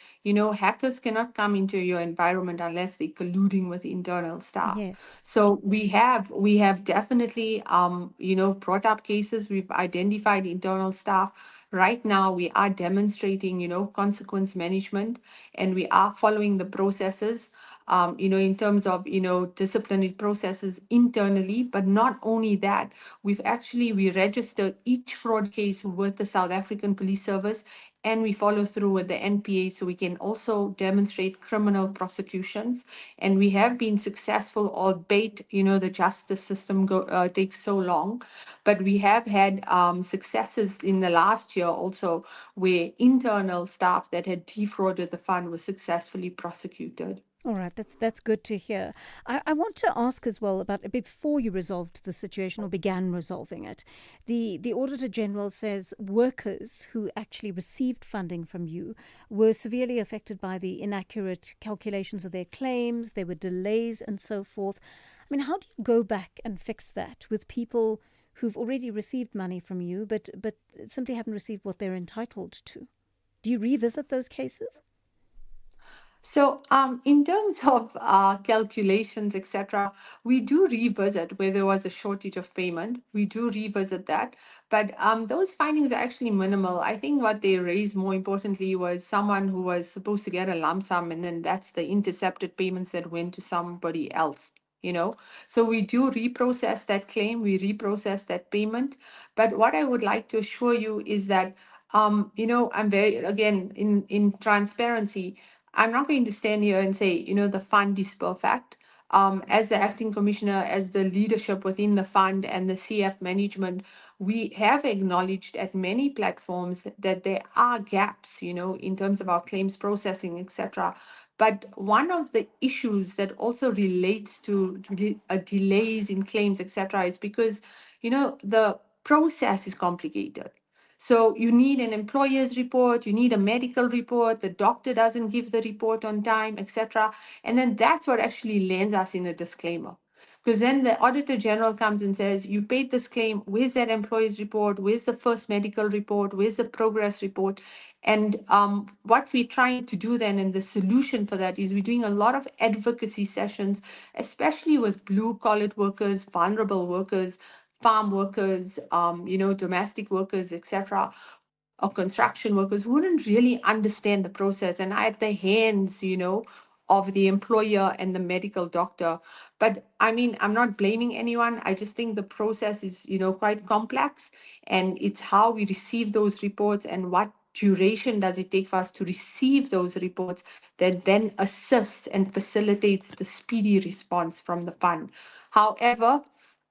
hackers cannot come into your environment unless they're colluding with internal staff. Yes. So we have definitely brought up cases. We've identified internal staff. Right now we are demonstrating consequence management, and we are following the processes in terms of disciplinary processes internally. But not only that, we registered each fraud case with the South African Police Service, and we follow through with the NPA, so we can also demonstrate criminal prosecutions. And we have been successful, albeit the justice system takes so long. But we have had successes in the last year also, where internal staff that had defrauded the fund were successfully prosecuted. All right, that's good to hear. I want to ask as well about, before you resolved the situation or began resolving it, the Auditor General says workers who actually received funding from you were severely affected by the inaccurate calculations of their claims. There were delays and so forth. I mean, how do you go back and fix that with people who've already received money from you but simply haven't received what they're entitled to? Do you revisit those cases? So in terms of calculations, etc., we do revisit where there was a shortage of payment. We do revisit that. But those findings are actually minimal. I think what they raised more importantly was someone who was supposed to get a lump sum, and then that's the intercepted payments that went to somebody else. So we do reprocess that claim, we reprocess that payment. But what I would like to assure you is that, I'm very, again, in transparency, I'm not going to stand here and say, the fund is perfect. As the acting commissioner, as the leadership within the fund and the CF management, we have acknowledged at many platforms that there are gaps, in terms of our claims processing, etc. But one of the issues that also relates to delays in claims, etc., is because, the process is complicated. So you need an employer's report, you need a medical report, the doctor doesn't give the report on time, etc. And then that's what actually lands us in a disclaimer. Because then the Auditor General comes and says, you paid this claim, where's that employer's report, where's the first medical report, where's the progress report? And what we're trying to do then, and the solution for that, is we're doing a lot of advocacy sessions, especially with blue-collar workers, vulnerable workers, farm workers, domestic workers, etc., or construction workers who wouldn't really understand the process and are at the hands, of the employer and the medical doctor. But I mean, I'm not blaming anyone. I just think the process is, quite complex, and it's how we receive those reports and what duration does it take for us to receive those reports that then assists and facilitates the speedy response from the fund. However,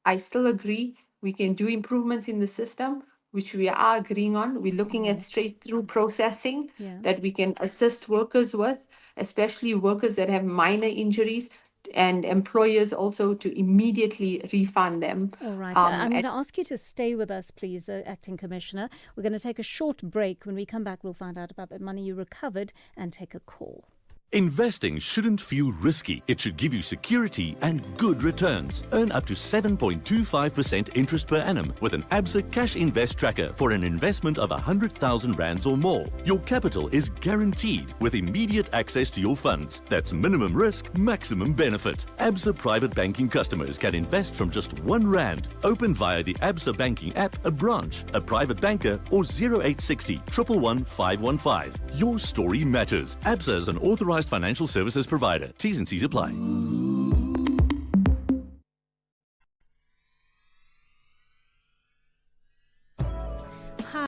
I still agree we can do improvements in the system, which we are agreeing on. We're looking at straight through processing that we can assist workers with, especially workers that have minor injuries, and employers also to immediately refund them. All right. I'm going to ask you to stay with us, please, Acting Commissioner. We're going to take a short break. When we come back, we'll find out about the money you recovered and take a call. Investing shouldn't feel risky. It should give you security and good returns. Earn up to 7.25% interest per annum with an Absa Cash Invest Tracker for an investment of 100,000 rands or more. Your capital is guaranteed with immediate access to your funds. That's minimum risk, maximum benefit. Absa Private Banking customers can invest from just R1. Open via the Absa Banking app, a branch, a private banker, or 0860 111 515. Your story matters. Absa is an authorized financial services provider. T's and C's apply.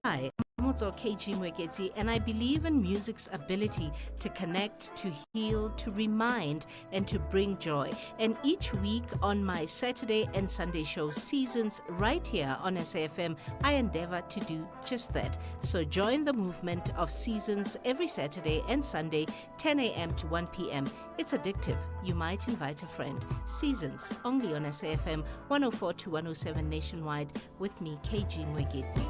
Hi, I'm KG Mweketi, and I believe in music's ability to connect, to heal, to remind, and to bring joy. And each week on my Saturday and Sunday show Seasons right here on SAFM, I endeavor to do just that. So join the movement of Seasons every Saturday and Sunday, 10 a.m. to 1 p.m. It's addictive. You might invite a friend. Seasons, only on SAFM 104 to 107 nationwide with me, KG Mweketi.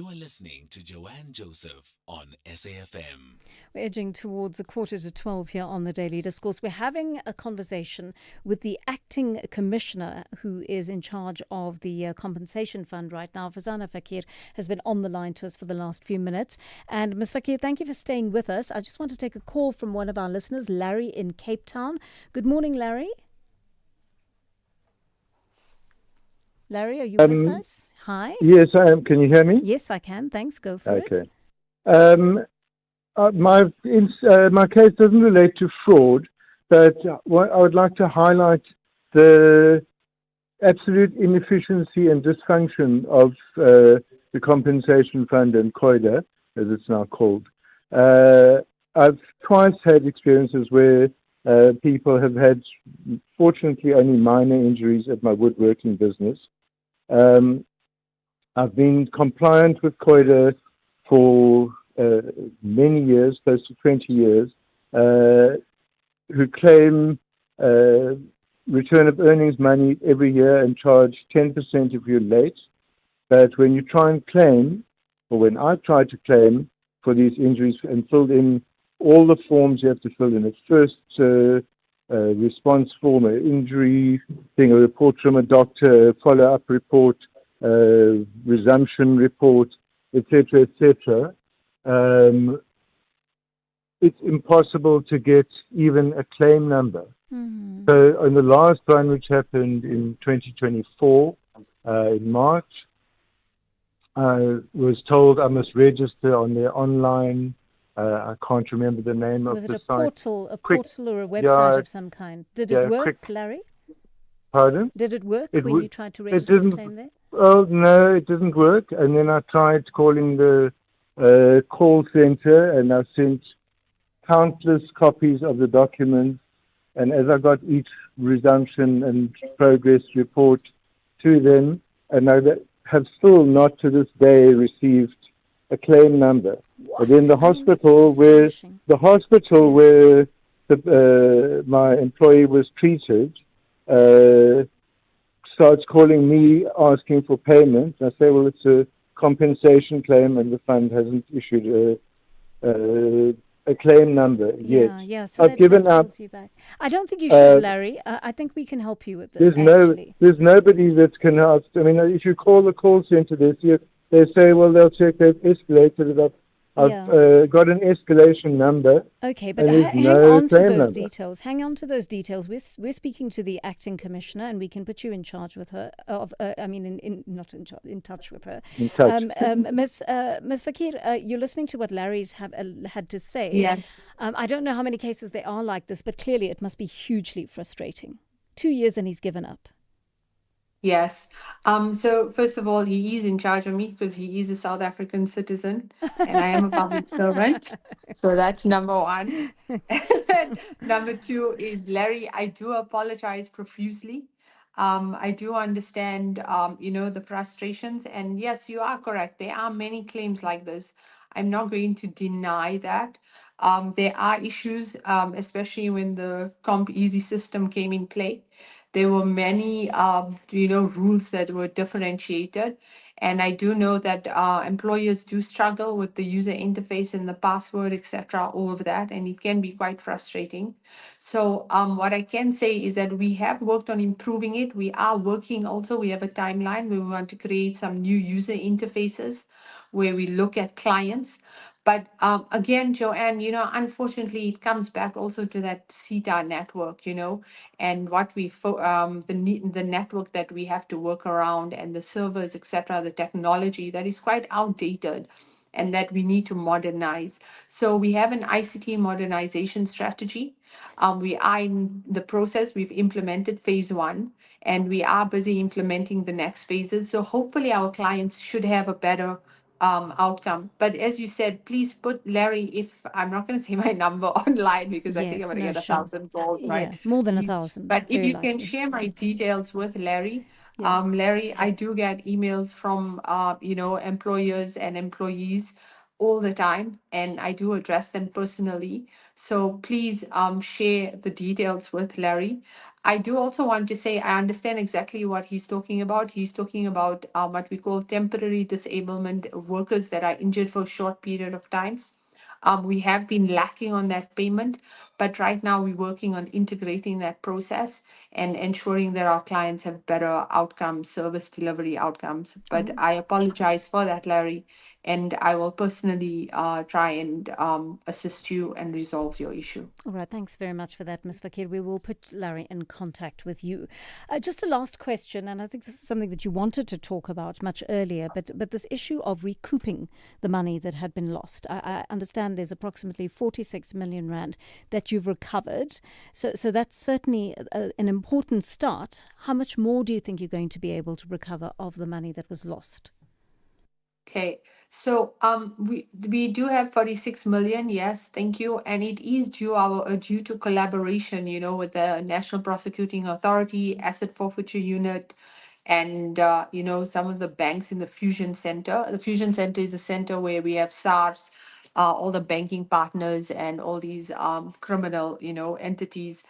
You are listening to Joanne Joseph on SAFM. We're edging towards 11:45 here on the Daily Discourse. We're having a conversation with the acting commissioner who is in charge of the compensation fund right now. Fazana Fakir has been on the line to us for the last few minutes. And Ms. Fakir, thank you for staying with us. I just want to take a call from one of our listeners, Larry in Cape Town. Good morning, Larry. Larry, are you with us? Hi. Yes, I am. Can you hear me? Yes, I can. Thanks. Go for it. Okay. My case doesn't relate to fraud, but I would like to highlight the absolute inefficiency and dysfunction of the compensation fund and COIDA, as it's now called. I've twice had experiences where people have had, fortunately, only minor injuries at my woodworking business. I've been compliant with COIDA for many years, close to 20 years, who claim return of earnings money every year and charge 10% if you're late. But when you try and claim, or when I tried to claim for these injuries and filled in all the forms you have to fill in, a first response form, an injury thing, a report from a doctor, a follow-up report, resumption report, etc., etc. It's impossible to get even a claim number. Mm-hmm. So in the last one, which happened in 2024, in March, I was told I must register on their online, I can't remember the name of the site. Was it a portal or a website of some kind? Did it work, Larry? Pardon? Did it work when you tried to register a claim there? Oh, no, it didn't work. And then I tried calling the call center, and I sent countless copies of the documents. And as I got each resumption and progress report to them, and I have still not to this day received a claim number. But then the hospital where my employee was treated starts calling me asking for payment. I say, well, it's a compensation claim, and the fund hasn't issued a claim number yet. Yeah. So I've given up. You back. I don't think you should, Larry. I think we can help you with this. There's nobody that can help. I mean, if you call the call center, they say, well, they'll check. They've escalated it. I've got an escalation number. Okay, but hang on to those details. Hang on to those details. We're speaking to the acting commissioner, and we can put you in charge with her. In touch with her. In touch. Ms. Fakir, you're listening to what Larry's had to say. Yes. I don't know how many cases there are like this, but clearly it must be hugely frustrating. 2 years and he's given up. Yes. So first of all, he is in charge of me because he is a South African citizen and I am a public servant. So that's number one. And then number two is, Larry, I do apologize profusely. I do understand, the frustrations. And yes, you are correct. There are many claims like this. I'm not going to deny that. There are issues, especially when the Comp Easy system came in play. There were many, rules that were differentiated. And I do know that employers do struggle with the user interface and the password, etc., all of that, and it can be quite frustrating. So what I can say is that we have worked on improving it. We are working also. We have a timeline where we want to create some new user interfaces where we look at clients. But again, Joanne, unfortunately, it comes back also to that CETA network, and what the network that we have to work around and the servers, etc., the technology that is quite outdated and that we need to modernize. So we have an ICT modernization strategy. We are in the process. We've implemented phase 1 and we are busy implementing the next phases. So hopefully our clients should have a better outcome. But as you said, please put Larry, if I'm not going to say my number online because I think I'm going to get 1,000 calls, right? Yeah, more than 1,000. But if you can share my details with Larry, Larry, I do get emails from, employers and employees all the time, and I do address them personally. So please share the details with Larry. I do also want to say I understand exactly what he's talking about. He's talking about what we call temporary disablement workers that are injured for a short period of time. We have been lacking on that payment, but right now we're working on integrating that process and ensuring that our clients have better outcomes, service delivery outcomes. But I apologize for that, Larry, and I will personally try and assist you and resolve your issue. All right, thanks very much for that, Ms. Fakir. We will put Larry in contact with you. Just a last question, and I think this is something that you wanted to talk about much earlier, but this issue of recouping the money that had been lost. I understand there's approximately 46 million rand that you've recovered. So that's certainly an important start. How much more do you think you're going to be able to recover of the money that was lost? Okay, so we do have 46 million, yes, thank you, and it is due to collaboration, with the National Prosecuting Authority, Asset Forfeiture Unit, and some of the banks in the Fusion Center. The Fusion Center is a center where we have SARS, all the banking partners, and all these criminal, entities,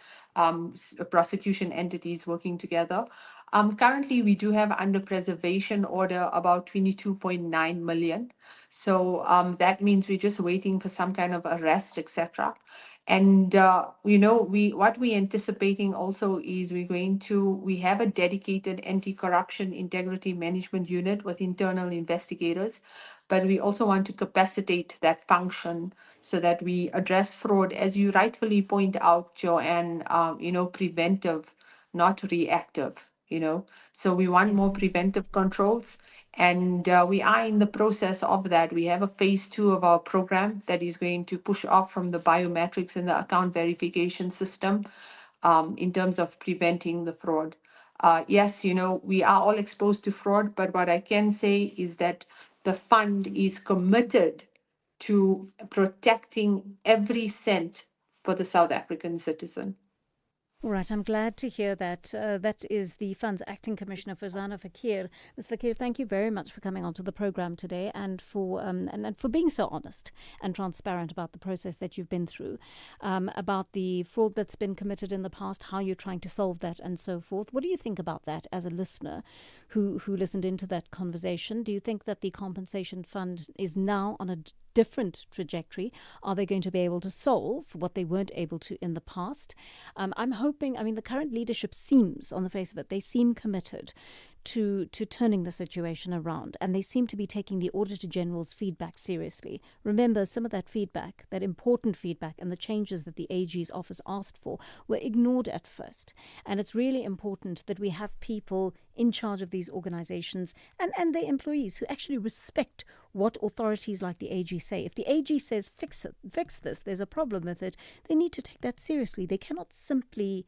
prosecution entities working together. Currently, we do have under preservation order about 22.9 million. So that means we're just waiting for some kind of arrest, etc. And what we're anticipating also is we have a dedicated anti-corruption integrity management unit with internal investigators, but we also want to capacitate that function so that we address fraud, as you rightfully point out, Joanne, preventive, not reactive. So we want more preventive controls, and we are in the process of that. We have a phase 2 of our program that is going to push off from the biometrics and the account verification system in terms of preventing the fraud. Yes, we are all exposed to fraud, but what I can say is that the fund is committed to protecting every cent for the South African citizen. All right, I'm glad to hear that. That is the Fund's Acting Commissioner, Farzana Fakir. Ms. Fakir, thank you very much for coming onto the program today and for being so honest and transparent about the process that you've been through, about the fraud that's been committed in the past, how you're trying to solve that, and so forth. What do you think about that as a listener who listened into that conversation? Do you think that the Compensation Fund is now on a different trajectory? Are they going to be able to solve what they weren't able to in the past? I'm hoping, the current leadership seems, on the face of it, they seem committed to turning the situation around, and they seem to be taking the Auditor General's feedback seriously. Remember, some of that feedback, that important feedback, and the changes that the AG's office asked for were ignored at first. And it's really important that we have people in charge of these organizations and their employees who actually respect what authorities like the AG say. If the AG says fix this, there's a problem with it, they need to take that seriously. They cannot simply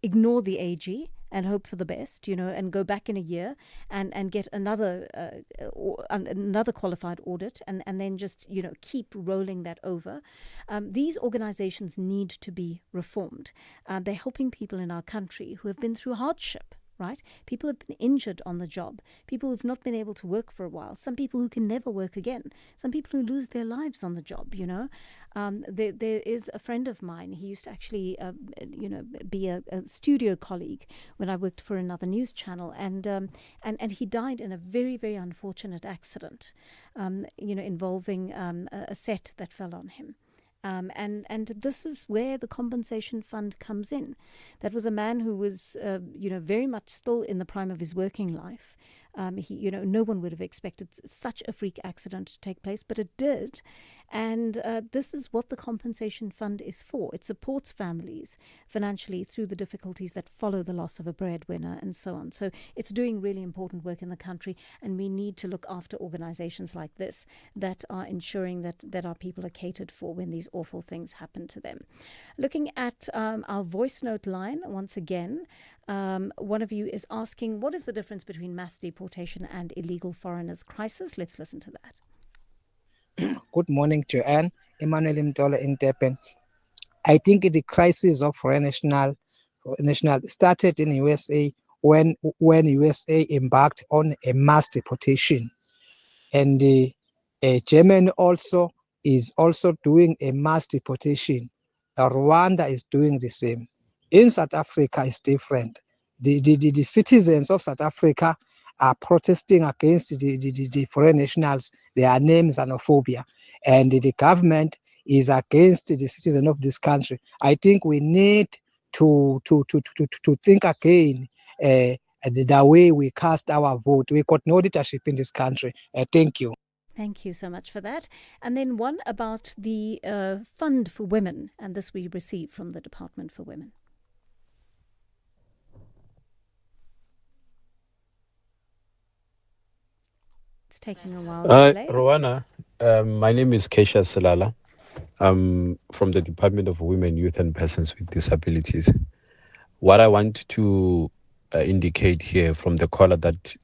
ignore the AG and hope for the best, and go back in a year and get another qualified audit and then just, keep rolling that over. These organizations need to be reformed. They're helping people in our country who have been through hardship. Right? People have been injured on the job. People who've not been able to work for a while. Some people who can never work again. Some people who lose their lives on the job, There is a friend of mine. He used to actually, be a studio colleague when I worked for another news channel. And he died in a very, very unfortunate accident, involving a set that fell on him. And this is where the Compensation Fund comes in. That was a man who was, very much still in the prime of his working life. No one would have expected such a freak accident to take place, but it did. And this is what the Compensation Fund is for. It supports families financially through the difficulties that follow the loss of a breadwinner and so on. So it's doing really important work in the country, and we need to look after organizations like this that are ensuring that our people are catered for when these awful things happen to them. Looking at our voice note line once again, one of you is asking, what is the difference between mass deportation and illegal foreigners crisis? Let's listen to that. Good morning, Joanne. Emmanuel Mdola in Durban. I think the crisis of foreign national started in USA when USA embarked on a mass deportation. And Germany also is also doing a mass deportation. Rwanda is doing the same. In South Africa, it's different. The citizens of South Africa are protesting against the foreign nationals. Their name is xenophobia. And the government is against the citizens of this country. I think we need to think again the way we cast our vote. We got no leadership in this country. Thank you. Thank you so much for that. And then one about the Fund for Women, and this we received from the Department for Women. It's taking a while to play. Rwana, my name is Keisha Silala. I'm from the Department of Women, Youth and Persons with Disabilities. What I want to indicate here from the caller that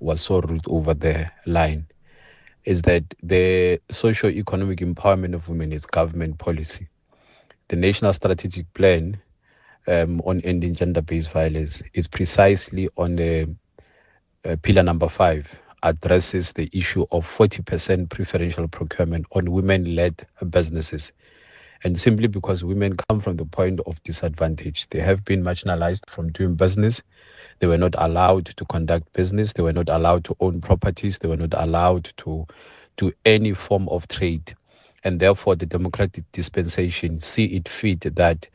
was so rude over the line is that the socio-economic empowerment of women is government policy. The National Strategic Plan on ending gender-based violence is precisely on the pillar number 5, addresses the issue of 40% preferential procurement on women-led businesses. And simply because women come from the point of disadvantage, they have been marginalized from doing business. They were not allowed to conduct business. They were not allowed to own properties. They were not allowed to do any form of trade. And therefore, the democratic dispensation see it fit that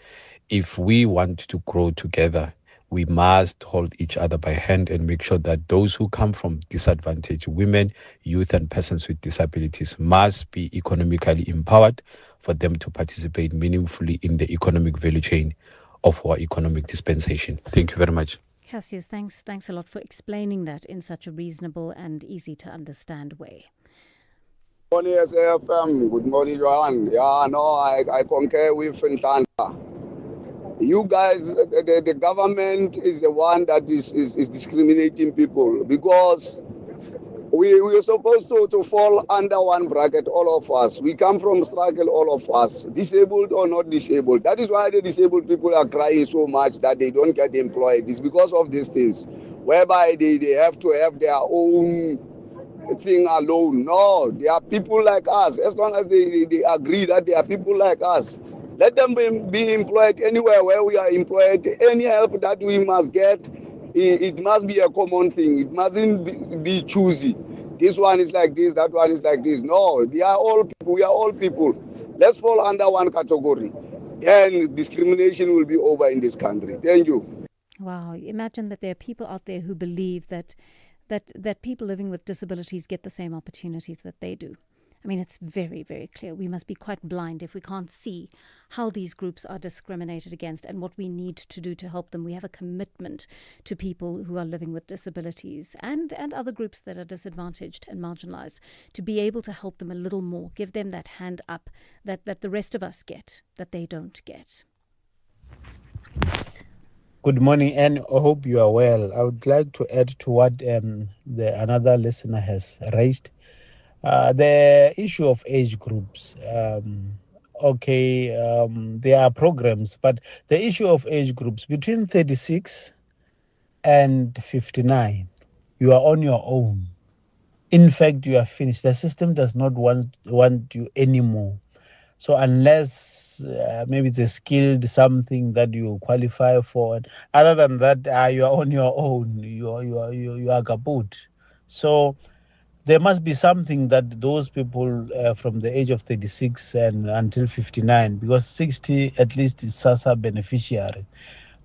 if we want to grow together, we must hold each other by hand and make sure that those who come from disadvantaged, women, youth, and persons with disabilities, must be economically empowered for them to participate meaningfully in the economic value chain of our economic dispensation. Thank you very much. Cassius, thanks a lot for explaining that in such a reasonable and easy to understand way. Good morning, SAfm. Good morning, Johan. Yeah, no, I concur with Nhlanda. You guys, the government is the one that is discriminating people, because we are supposed to fall under one bracket, all of us. We come from struggle, all of us, disabled or not disabled. That is why the disabled people are crying so much that they don't get employed. It's because of these things, whereby they have to have their own thing alone. No, there are people like us. As long as they agree that there are people like us, let them be employed anywhere where we are employed. Any help that we must get, it must be a common thing. It mustn't be choosy. This one is like this, that one is like this. No, they are all people. We are all people. Let's fall under one category, and discrimination will be over in this country. Thank you. Wow, imagine that there are people out there who believe that people living with disabilities get the same opportunities that they do. I mean, it's very, very clear. We must be quite blind if we can't see how these groups are discriminated against and what we need to do to help them. We have a commitment to people who are living with disabilities and other groups that are disadvantaged and marginalized to be able to help them a little more, give them that hand up that the rest of us get, that they don't get. Good morning, and I hope you are well. I would like to add to what another listener has raised. The issue of age groups. There are programs, but the issue of age groups between 36 and 59, you are on your own. In fact, you are finished. The system does not want you anymore. So unless maybe it's a skilled something that you qualify for, other than that, you are on your own. You are kaput. So there must be something that those people from the age of 36 and until 59, because 60 at least is SASSA beneficiary.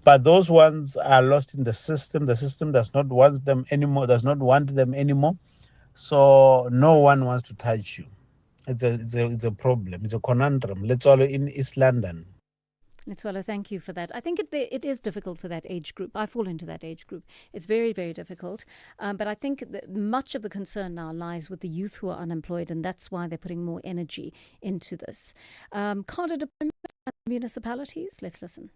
But those ones are lost in the system. The system does not want them anymore. So no one wants to touch you. It's a problem. It's a conundrum. Let's all in East London. Nitswala, thank you for that. I think it is difficult for that age group. I fall into that age group. It's very, very difficult. But I think that much of the concern now lies with the youth who are unemployed, and that's why they're putting more energy into this. Cadre deployment at municipalities. Let's listen.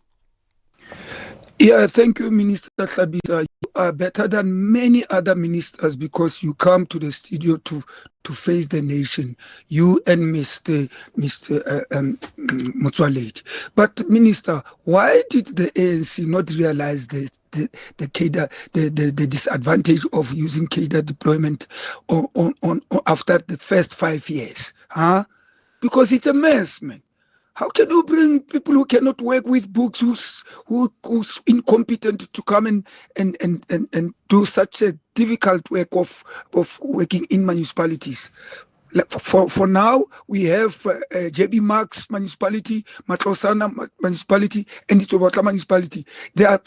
Yeah, thank you, Minister Tlhabisa. You are better than many other ministers because you come to the studio to face the nation. You and Mr. Motsoaledi. But Minister, why did the ANC not realize the disadvantage of using cadre deployment on after the first 5 years? Huh? Because it's a mess, man. How can you bring people who cannot work with books, who's incompetent to come and do such a difficult work of working in municipalities? For now, we have JB Marks municipality, Matlosana municipality, and Itobotla municipality. They are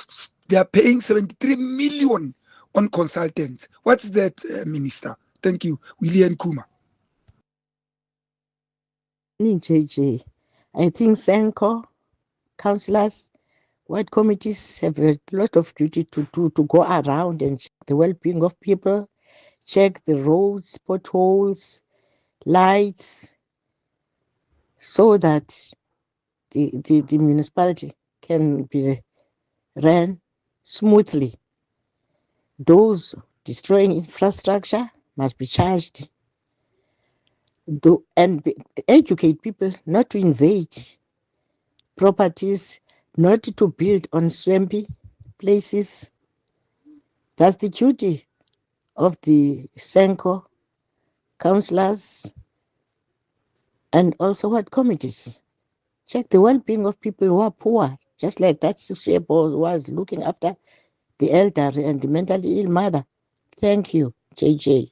paying 73 million on consultants. What's that, Minister? Thank you, William Kuma. JJ. I think SENCO, councillors, ward committees have a lot of duty to go around and check the well-being of people, check the roads, potholes, lights, so that the municipality can be ran smoothly. Those destroying infrastructure must be charged. And educate people not to invade properties, not to build on swampy places. That's the duty of the SENCO, councillors, and also ward committees. Check the well-being of people who are poor, just like that 6-year-old was looking after the elderly and the mentally ill mother. Thank you, JJ.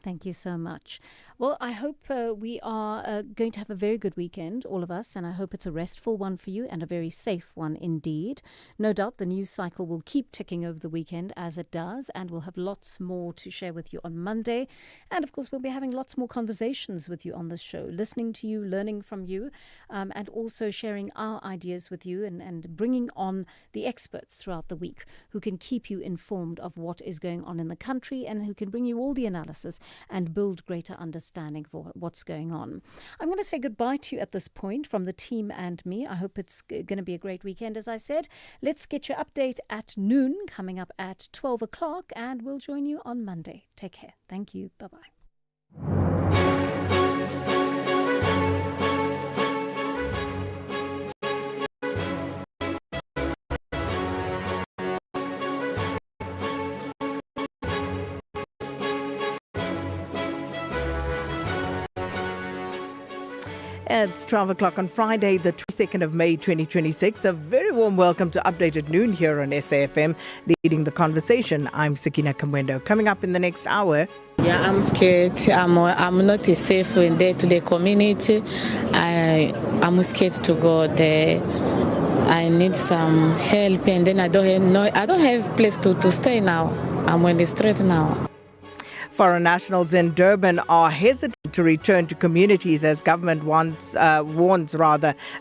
Thank you so much. Well, I hope we are going to have a very good weekend, all of us, and I hope it's a restful one for you and a very safe one indeed. No doubt the news cycle will keep ticking over the weekend as it does, and we'll have lots more to share with you on Monday. And of course, we'll be having lots more conversations with you on this show, listening to you, learning from you, and also sharing our ideas with you and bringing on the experts throughout the week who can keep you informed of what is going on in the country and who can bring you all the analysis and build greater understanding for what's going on. I'm going to say goodbye to you at this point from the team and me. I hope it's going to be a great weekend, as I said. Let's get your update at noon, coming up at 12 o'clock, and we'll join you on Monday. Take care. Thank you. Bye-bye. It's 12 o'clock on Friday, the 22nd of May, 2026. A very warm welcome to Update at Noon here on SAFM. Leading the conversation, I'm Sakina Kamwendo. Coming up in the next hour. Yeah, I'm scared. I'm not safe in there to the community. I'm scared to go there. I need some help, and then I don't have a place to stay now. I'm on the street now. Foreign nationals in Durban are hesitant to return to communities as government warns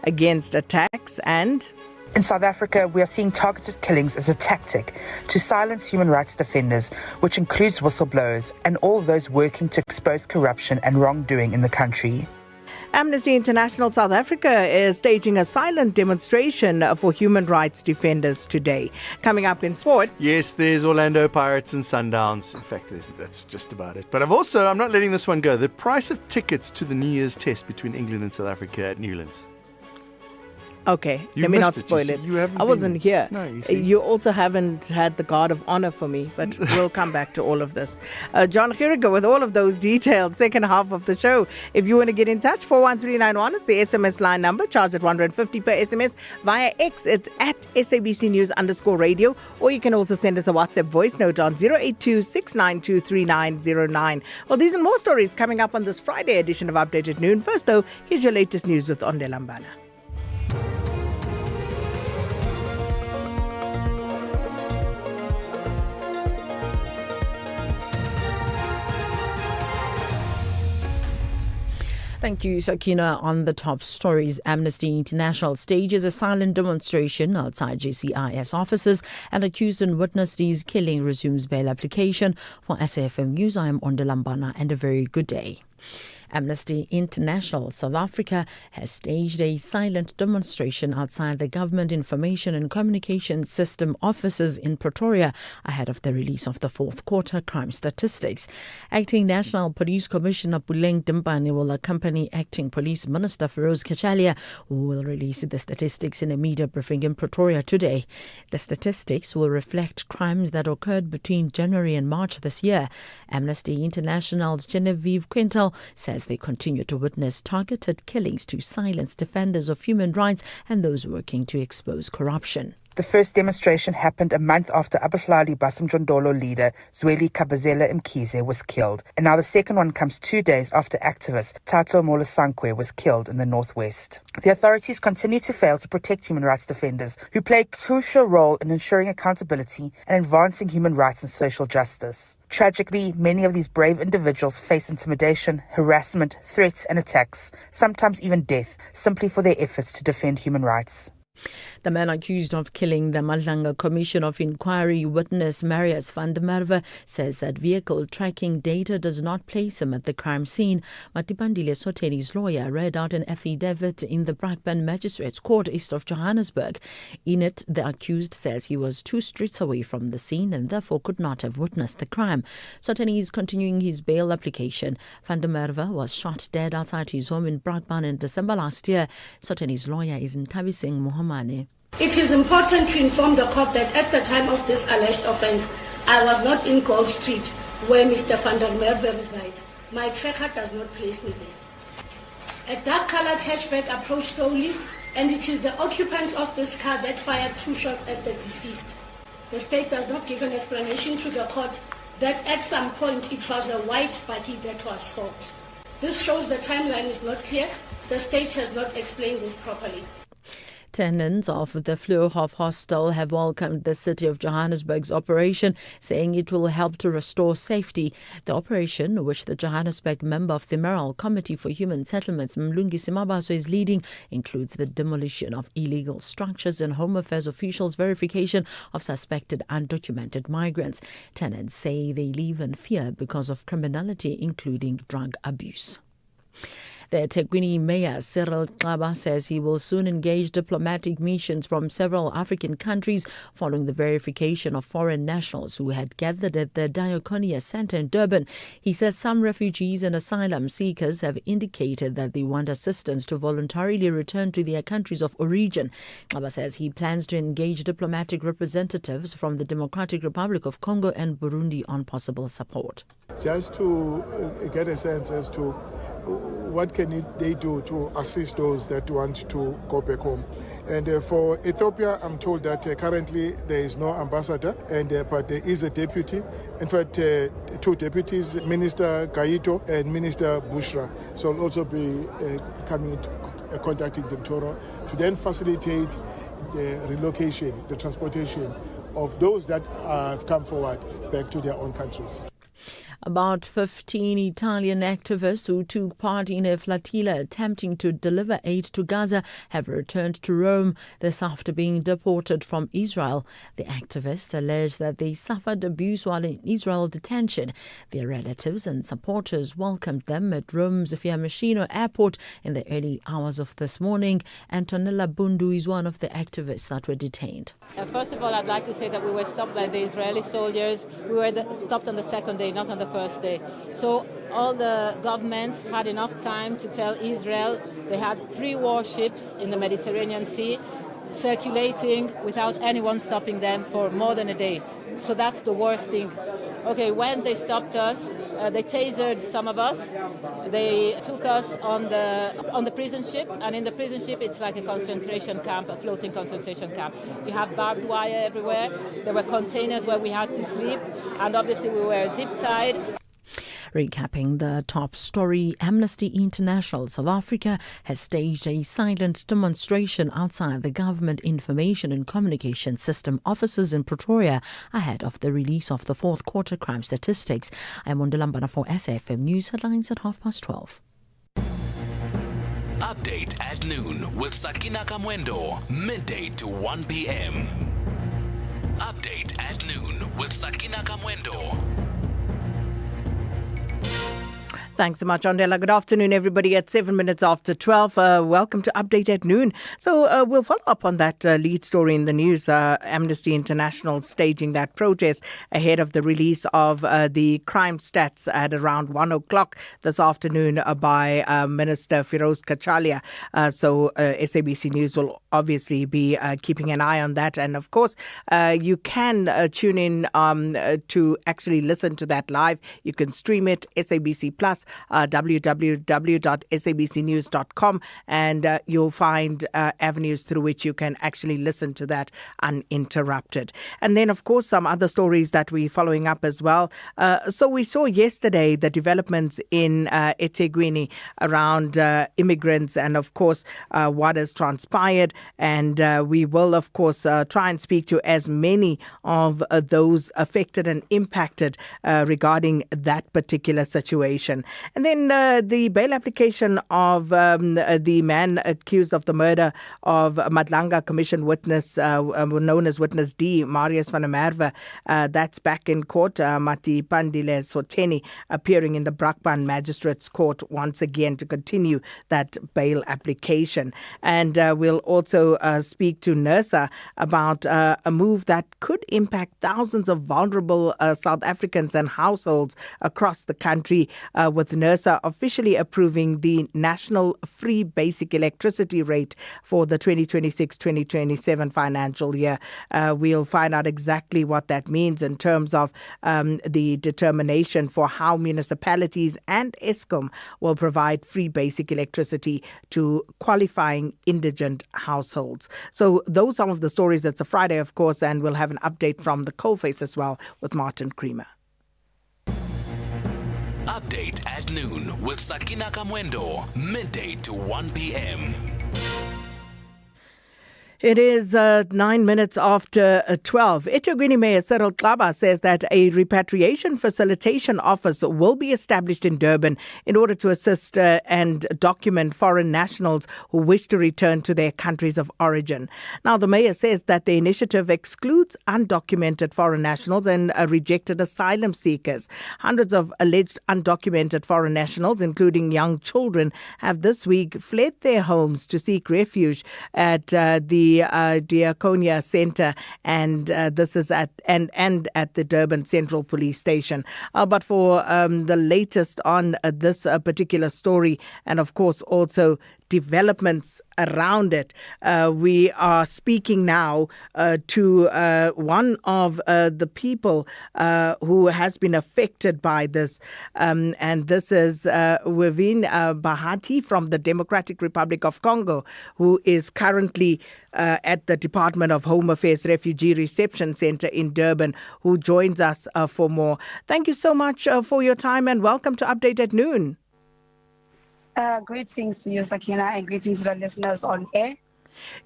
against attacks. And in South Africa, we are seeing targeted killings as a tactic to silence human rights defenders, which includes whistleblowers and all those working to expose corruption and wrongdoing in the country. Amnesty International South Africa is staging a silent demonstration for human rights defenders today. Coming up in sport. Yes, there's Orlando Pirates and Sundowns. In fact, that's just about it. But I'm not letting this one go. The price of tickets to the New Year's test between England and South Africa at Newlands. Okay, let me not spoil it. I wasn't here. No, you see. You also haven't had the guard of honor for me, but we'll come back to all of this. John Chirico with all of those details, second half of the show. If you want to get in touch, 41391 is the SMS line number, charged at 150 per SMS. Via X, it's at SABC News_radio, or you can also send us a WhatsApp voice note on 082-692-3909. Well, these and more stories coming up on this Friday edition of Update at Noon. First, though, here's your latest news with Onde Lambana. Thank you, Sakina. On the top stories, Amnesty International stages a silent demonstration outside JCIS offices and accused and witnessed these killing resumes bail application. For SAFM News, I am Onde Lambana, and a very good day. Amnesty International South Africa has staged a silent demonstration outside the Government Information and Communication System offices in Pretoria ahead of the release of the fourth quarter crime statistics. Acting National Police Commissioner Puleng Dimpane will accompany Acting Police Minister Feroz Kachalia, who will release the statistics in a media briefing in Pretoria today. The statistics will reflect crimes that occurred between January and March this year. Amnesty International's Genevieve Quintal says they continue to witness targeted killings to silence defenders of human rights and those working to expose corruption. The first demonstration happened a month after Abahlali Basimjondolo leader Zweli Kabazela Mkhize was killed. And now the second one comes 2 days after activist Tato Molosankwe was killed in the northwest. The authorities continue to fail to protect human rights defenders who play a crucial role in ensuring accountability and advancing human rights and social justice. Tragically, many of these brave individuals face intimidation, harassment, threats and attacks, sometimes even death, simply for their efforts to defend human rights. The man accused of killing the Madlanga Commission of Inquiry witness Marius van der Merwe says that vehicle tracking data does not place him at the crime scene. Matipandile Soteni's lawyer read out an affidavit in the Brakpan Magistrates Court east of Johannesburg. In it, the accused says he was 2 streets away from the scene and therefore could not have witnessed the crime. Soteni is continuing his bail application. Van der Merwe was shot dead outside his home in Brakpan in December last year. Soteni's lawyer is Ntabiseng Mohamane. It is important to inform the court that at the time of this alleged offence, I was not in Gold Street, where Mr. Van der Merwe resides. My tracker does not place me there. A dark-coloured hatchback approached slowly, and it is the occupants of this car that fired 2 shots at the deceased. The state does not give an explanation to the court that at some point it was a white buggy that was sought. This shows the timeline is not clear. The state has not explained this properly. Tenants of the Vleuhof hostel have welcomed the City of Johannesburg's operation, saying it will help to restore safety. The operation, which the Johannesburg member of the Mayoral Committee for Human Settlements, Mlungi Simabaso, is leading, includes the demolition of illegal structures and Home Affairs officials' verification of suspected undocumented migrants. Tenants say they live in fear because of criminality, including drug abuse. The Tekwini Mayor Cyril Xaba says he will soon engage diplomatic missions from several African countries following the verification of foreign nationals who had gathered at the Diakonia Centre in Durban. He says some refugees and asylum seekers have indicated that they want assistance to voluntarily return to their countries of origin. Xaba says he plans to engage diplomatic representatives from the Democratic Republic of Congo and Burundi on possible support. Just to get a sense as to what can they do to assist those that want to go back home. And for Ethiopia, I'm told that currently there is no ambassador, but there is a deputy. In fact, 2 deputies, Minister Gaito and Minister Bushra. So I'll also be contacting them to then facilitate the relocation, the transportation of those that have come forward back to their own countries. About 15 Italian activists who took part in a flotilla attempting to deliver aid to Gaza have returned to Rome this after being deported from Israel. The activists allege that they suffered abuse while in Israel detention. Their relatives and supporters welcomed them at Rome's Fiumicino airport in the early hours of this morning. Antonella Bundu is one of the activists that were detained. First of all, I'd like to say that we were stopped by the Israeli soldiers. We were stopped on the second day, not on the first day. So all the governments had enough time to tell Israel they had 3 warships in the Mediterranean Sea circulating without anyone stopping them for more than a day. So that's the worst thing. Okay, when they stopped us, they tasered some of us. They took us on the prison ship, and in the prison ship it's like a concentration camp, a floating concentration camp. You have barbed wire everywhere. There were containers where we had to sleep, and obviously we were zip-tied. Recapping the top story, Amnesty International South Africa has staged a silent demonstration outside the Government Information and Communication System offices in Pretoria ahead of the release of the fourth quarter crime statistics. I'm Mondulambana for SAfm News Headlines at 12:30. Update at noon with Sakina Kamwendo, midday to 1 p.m. Update at noon with Sakina Kamwendo. Thanks so much, Andela. Good afternoon, everybody. At 7 minutes after 12, welcome to Update at Noon. So we'll follow up on that lead story in the news. Amnesty International staging that protest ahead of the release of the crime stats at around 1 o'clock this afternoon by Minister Firoz Kachalia. So SABC News will obviously be keeping an eye on that. And of course, you can tune in to actually listen to that live. You can stream it, SABC Plus. www.sabcnews.com, and you'll find avenues through which you can actually listen to that uninterrupted. And then, of course, some other stories that we're following up as well. So we saw yesterday the developments in eThekwini around immigrants and, of course, what has transpired. And we will, of course, try and speak to as many of those affected and impacted regarding that particular situation. And then the bail application of the man accused of the murder of Madlanga Commission witness, known as Witness D, Marius van der Merwe, that's back in court. Mati Pandile Soteni appearing in the Brakpan Magistrates Court once again to continue that bail application. And we'll also speak to NERSA about a move that could impact thousands of vulnerable South Africans and households across the country, with NERSA officially approving the national free basic electricity rate for the 2026-2027 financial year. We'll find out exactly what that means in terms of the determination for how municipalities and Eskom will provide free basic electricity to qualifying indigent households. So those are some of the stories. It's a Friday, of course, and we'll have an update from the coalface as well with Martin Creamer. Update at noon with Sakina Kamwendo, midday to 1 p.m. It is 9 minutes after 12. eThekwini Mayor Cyril Xaba says that a repatriation facilitation office will be established in Durban in order to assist and document foreign nationals who wish to return to their countries of origin. Now, the mayor says that the initiative excludes undocumented foreign nationals and rejected asylum seekers. Hundreds of alleged undocumented foreign nationals, including young children, have this week fled their homes to seek refuge at the Diaconia Centre, and this is at the Durban Central Police Station. But for the latest on this particular story, and of course also developments around it, we are speaking now to one of the people who has been affected by this, and this is Wevin Bahati from the Democratic Republic of Congo, who is currently at the Department of Home Affairs Refugee Reception Centre in Durban, who joins us for more. Thank you so much for your time and welcome to Update at Noon. Greetings to you, Sakina, and greetings to the listeners on air.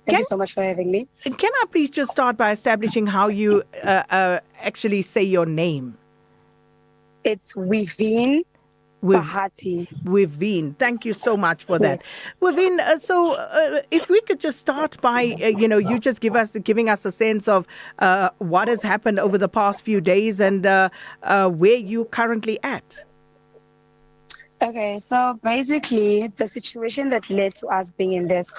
Thank you so much for having me. Can I please just start by establishing how you actually say your name? It's Wevin Bahati. Wevin. Thank you so much for that. Wevin, so if we could just start by, you just giving us a sense of what has happened over the past few days and where you're currently at. Okay, so basically the situation that led to us being in this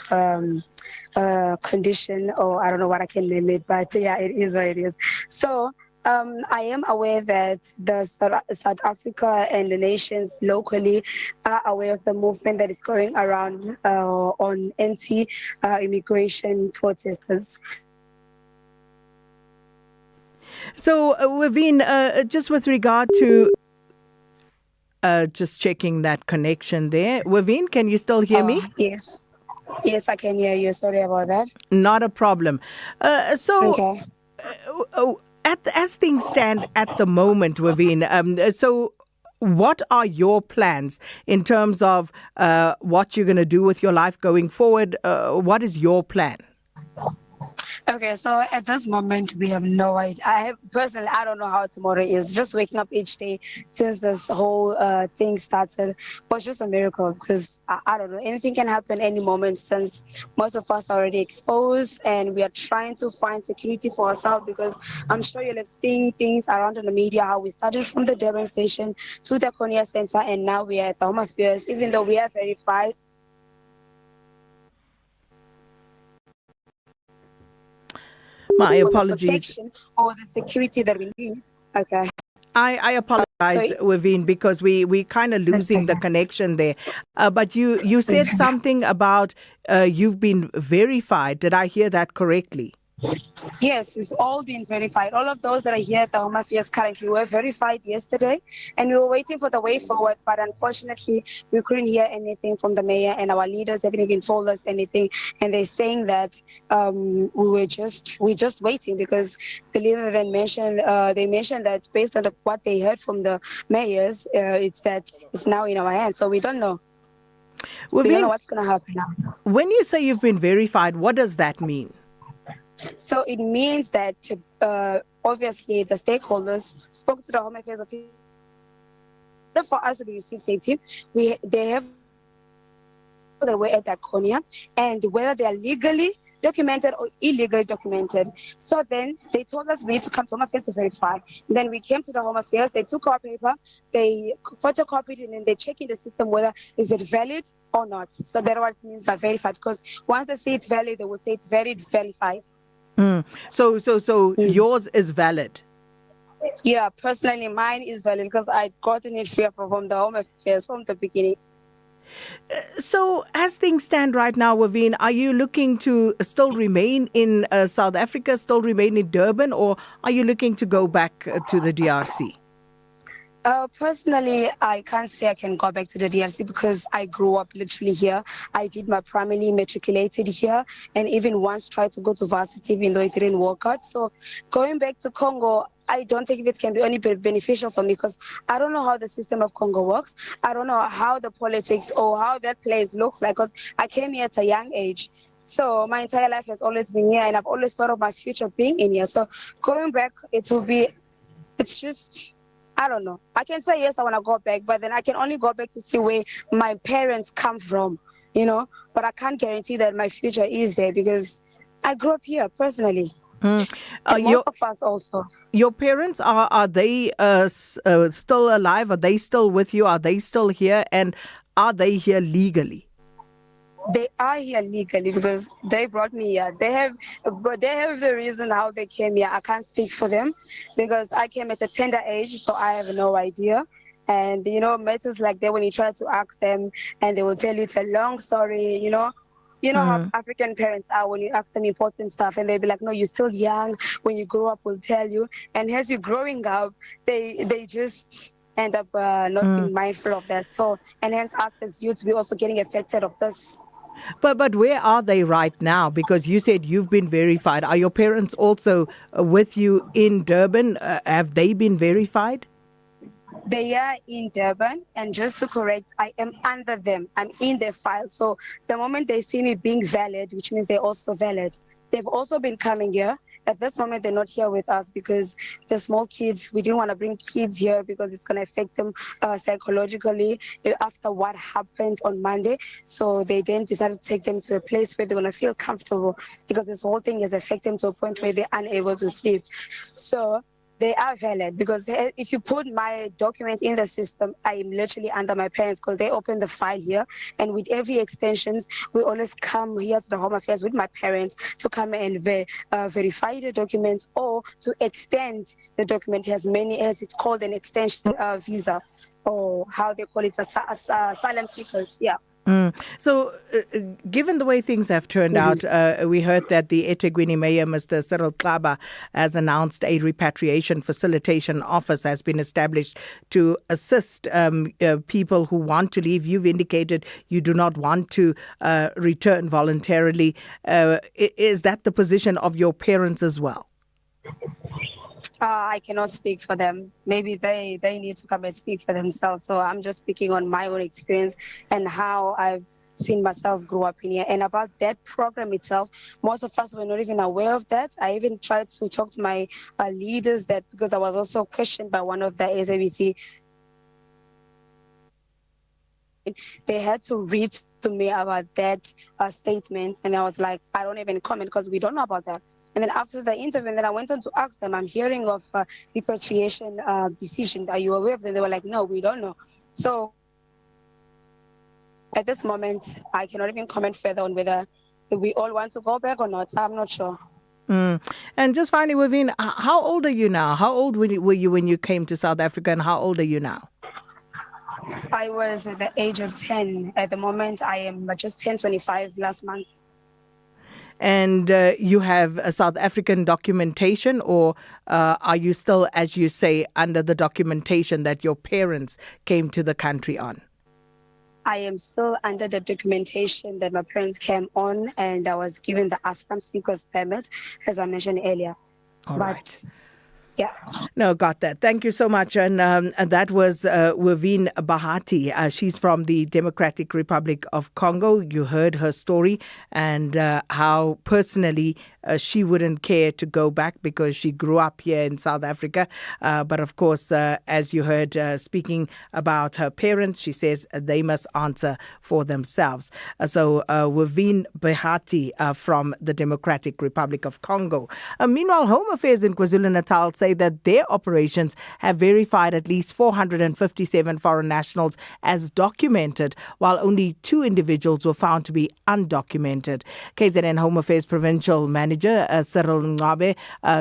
condition, or I don't know what I can name it, but yeah, it is what it is. So I am aware that the South Africa and the nations locally are aware of the movement that is going around on anti-immigration protesters. So, Wevin, just with regard to just checking that connection there. Wevin, can you still hear me? Yes. Yes, I can hear you. Sorry about that. Not a problem. So, as things stand at the moment, Wevin, so what are your plans in terms of what you're going to do with your life going forward? What is your plan? Okay, so at this moment, we have no idea. I don't know how tomorrow is. Just waking up each day since this whole thing started was just a miracle because I don't know. Anything can happen any moment since most of us are already exposed and we are trying to find security for ourselves because I'm sure you'll have seen things around in the media how we started from the Durban station to the Konya Center and now we are at the Home Affairs, even though we are verified. My apologies. Protection or the security that we need. Okay. I apologize, Waveen, because we kind of losing the connection there. But you said something about you've been verified. Did I hear that correctly? Yes, we've all been verified. All of those that are here at the Home Affairs currently were verified yesterday, and we were waiting for the way forward, but unfortunately, we couldn't hear anything from the mayor, and our leaders haven't even told us anything, and they're saying that we're just waiting because the leader then mentioned, they mentioned that based on what they heard from the mayors, it's now in our hands, so we don't know. We don't know what's going to happen now. When you say you've been verified, what does that mean? So it means that obviously the stakeholders spoke to the Home Affairs office for us to receive safety. They have the way at that Konya and whether they are legally documented or illegally documented. So then they told us we need to come to Home Affairs to verify. Then we came to the Home Affairs, they took our paper, they photocopied it, and then they check in the system whether is it valid or not. So that's what it means by verified, because once they say it's valid, they will say it's verified. So yours is valid? Yeah, personally, mine is valid because I gotten it free from the Home Affairs from the beginning. So as things stand right now, Waveen, are you looking to still remain in South Africa, still remain in Durban, or are you looking to go back to the DRC? Personally, I can't say I can go back to the DRC because I grew up literally here. I did my primary matriculated here and even once tried to go to varsity even though it didn't work out. So going back to Congo, I don't think it can be only beneficial for me because I don't know how the system of Congo works. I don't know how the politics or how that place looks like because I came here at a young age. So my entire life has always been here and I've always thought of my future being in here. So going back, it's just... I don't know. I can say, yes, I want to go back, but then I can only go back to see where my parents come from, but I can't guarantee that my future is there because I grew up here personally. And most of us also. Your parents, are they still alive? Are they still with you? Are they still here? And are they here legally? They are here legally because they brought me here. They have the reason how they came here. I can't speak for them because I came at a tender age, so I have no idea. And matters like that when you try to ask them, and they will tell you it's a long story. How African parents are when you ask them important stuff, and they'll be like, "No, you're still young. When you grow up, we'll tell you." And as you're growing up, they just end up not being mindful of that. So, and hence us as youths, we're also getting affected of this. But where are they right now? Because you said you've been verified. Are your parents also with you in Durban? Have they been verified? They are in Durban, and just to correct, I am under them. I'm in their file. So the moment they see me being valid, which means they're also valid, they've also been coming here. At this moment, they're not here with us because the small kids, we didn't want to bring kids here because it's going to affect them psychologically after what happened on Monday. So they then decided to take them to a place where they're going to feel comfortable because this whole thing has affected them to a point where they're unable to sleep. So they are valid because if you put my document in the system, I am literally under my parents because they opened the file here. And with every extensions, we always come here to the Home Affairs with my parents to come and verify the document or to extend the document as it's called an extension visa or how they call it for asylum seekers. Yeah. So, given the way things have turned out, we heard that the eThekwini Mayor, Mr. Cyril Xaba, has announced a repatriation facilitation office has been established to assist people who want to leave. You've indicated you do not want to return voluntarily. Is that the position of your parents as well? I cannot speak for them. Maybe they need to come and speak for themselves. So I'm just speaking on my own experience and how I've seen myself grow up in here. And about that program itself, most of us were not even aware of that. I even tried to talk to my leaders that because I was also questioned by one of the SABC. They had to read to me about that statement, and I was like, I don't even comment because we don't know about that. And then after the interview, then I went on to ask them, I'm hearing of repatriation decision. Are you aware of them? They were like, no, we don't know. So at this moment, I cannot even comment further on whether we all want to go back or not. I'm not sure. And just finally, Waveen, how old are you now? How old were you when you came to South Africa, and how old are you now? I was at the age of 10. At the moment, I am just 25 last month. And you have a South African documentation, or are you still, as you say, under the documentation that your parents came to the country on? I am still under the documentation that my parents came on, and I was given the asylum seekers permit, as I mentioned earlier. All right. Yeah. No, got that. Thank you so much. And that was Waveen Bahati. She's from the Democratic Republic of Congo. You heard her story and how personally she wouldn't care to go back because she grew up here in South Africa. But of course, as you heard speaking about her parents, she says they must answer for themselves. So Waveen Bahati from the Democratic Republic of Congo. Meanwhile, Home Affairs in KwaZulu-Natal say that their operations have verified at least 457 foreign nationals as documented, while only 2 individuals were found to be undocumented. KZN Home Affairs Provincial Manager Cyril Ngabe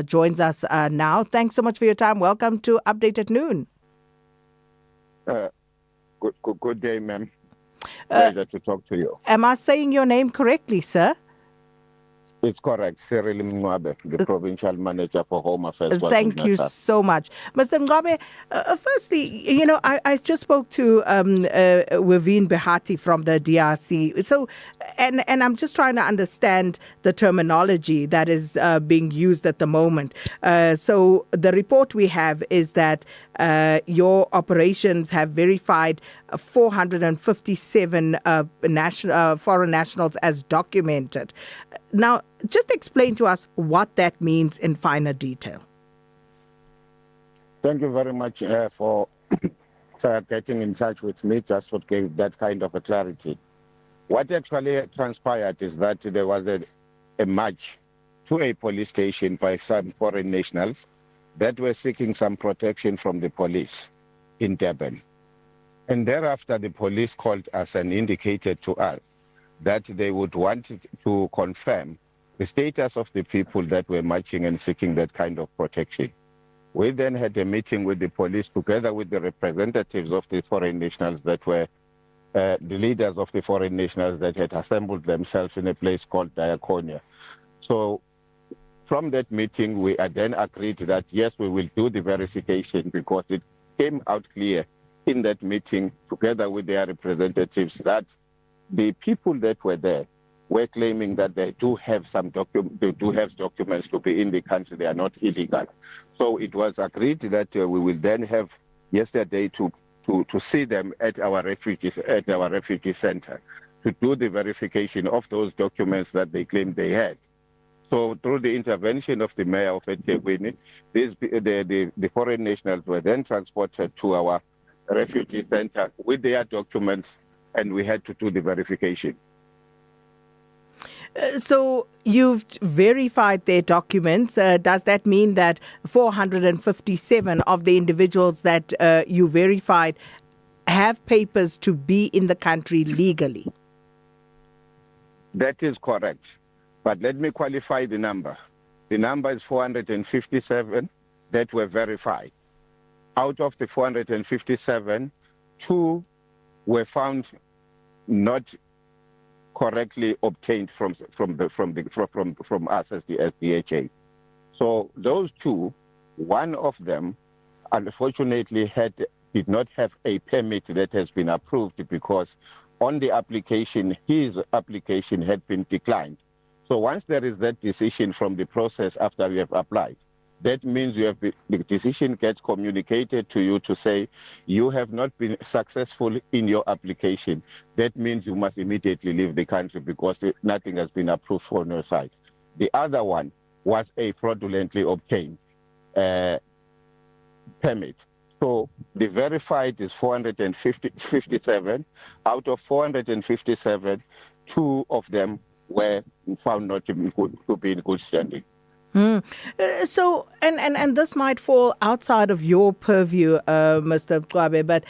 joins us now. Thanks so much for your time. Welcome to Update at Noon. Good day, ma'am. Pleasure to talk to you. Am I saying your name correctly, sir? It's correct. Cyril Ngabe, the Provincial Manager for Home Affairs. Thank you so much. Mr. Ngabe, firstly, I just spoke to Waveen Bahati from the DRC. So, and I'm just trying to understand the terminology that is being used at the moment. So the report we have is that your operations have verified 457 foreign nationals as documented. Now, just explain to us what that means in finer detail. Thank you very much for getting in touch with me just to give that kind of a clarity. What actually transpired is that there was a march to a police station by some foreign nationals that were seeking some protection from the police in Durban. And thereafter, the police called us and indicated to us that they would want to confirm the status of the people that were marching and seeking that kind of protection. We then had a meeting with the police together with the representatives of the foreign nationals that were the leaders of the foreign nationals that had assembled themselves in a place called Diaconia. So from that meeting, we then agreed that, yes, we will do the verification because it came out clear in that meeting together with their representatives that the people that were there were claiming that they do have documents to be in the country. They are not illegal. So it was agreed that we will then have yesterday to see them at our refugee center to do the verification of those documents that they claimed they had. So through the intervention of the mayor of eThekwini, the foreign nationals were then transported to our refugee center with their documents, and we had to do the verification. So you've verified their documents. Does that mean that 457 of the individuals that you verified have papers to be in the country legally? That is correct. But let me qualify the number. The number is 457 that were verified. Out of the 457, 2 were found not correctly obtained from us as the SDHA. So those 2, one of them, unfortunately, did not have a permit that has been approved because on the application, his application had been declined. So once there is that decision from the process after we have applied, that means the decision gets communicated to you to say you have not been successful in your application. That means you must immediately leave the country because nothing has been approved on your side. The other one was a fraudulently obtained permit. So the verified is 457. Out of 457, 2 of them were found not to be in good standing. So, and this might fall outside of your purview, Mr. Mqwabe, but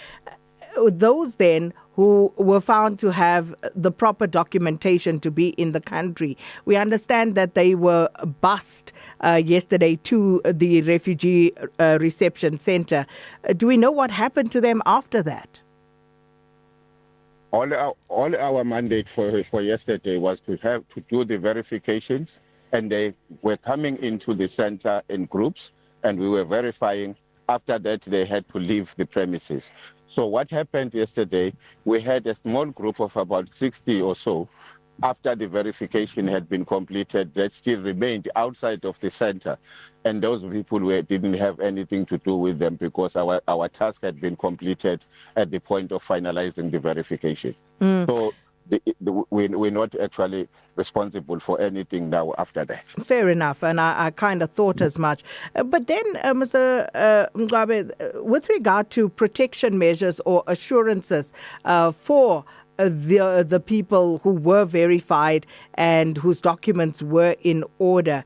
those then who were found to have the proper documentation to be in the country, we understand that they were bussed yesterday to the refugee reception center. Do we know what happened to them after that? All our mandate for yesterday was to do the verifications, and they were coming into the center in groups, and we were verifying. After that, they had to leave the premises. So what happened yesterday, we had a small group of about 60 or so. After the verification had been completed, that still remained outside of the center. And those people didn't have anything to do with them because our task had been completed at the point of finalizing the verification. So we're not actually responsible for anything now after that. Fair enough, and I kind of thought as much. But then, Mr. Mqwabe, with regard to protection measures or assurances for the people who were verified and whose documents were in order,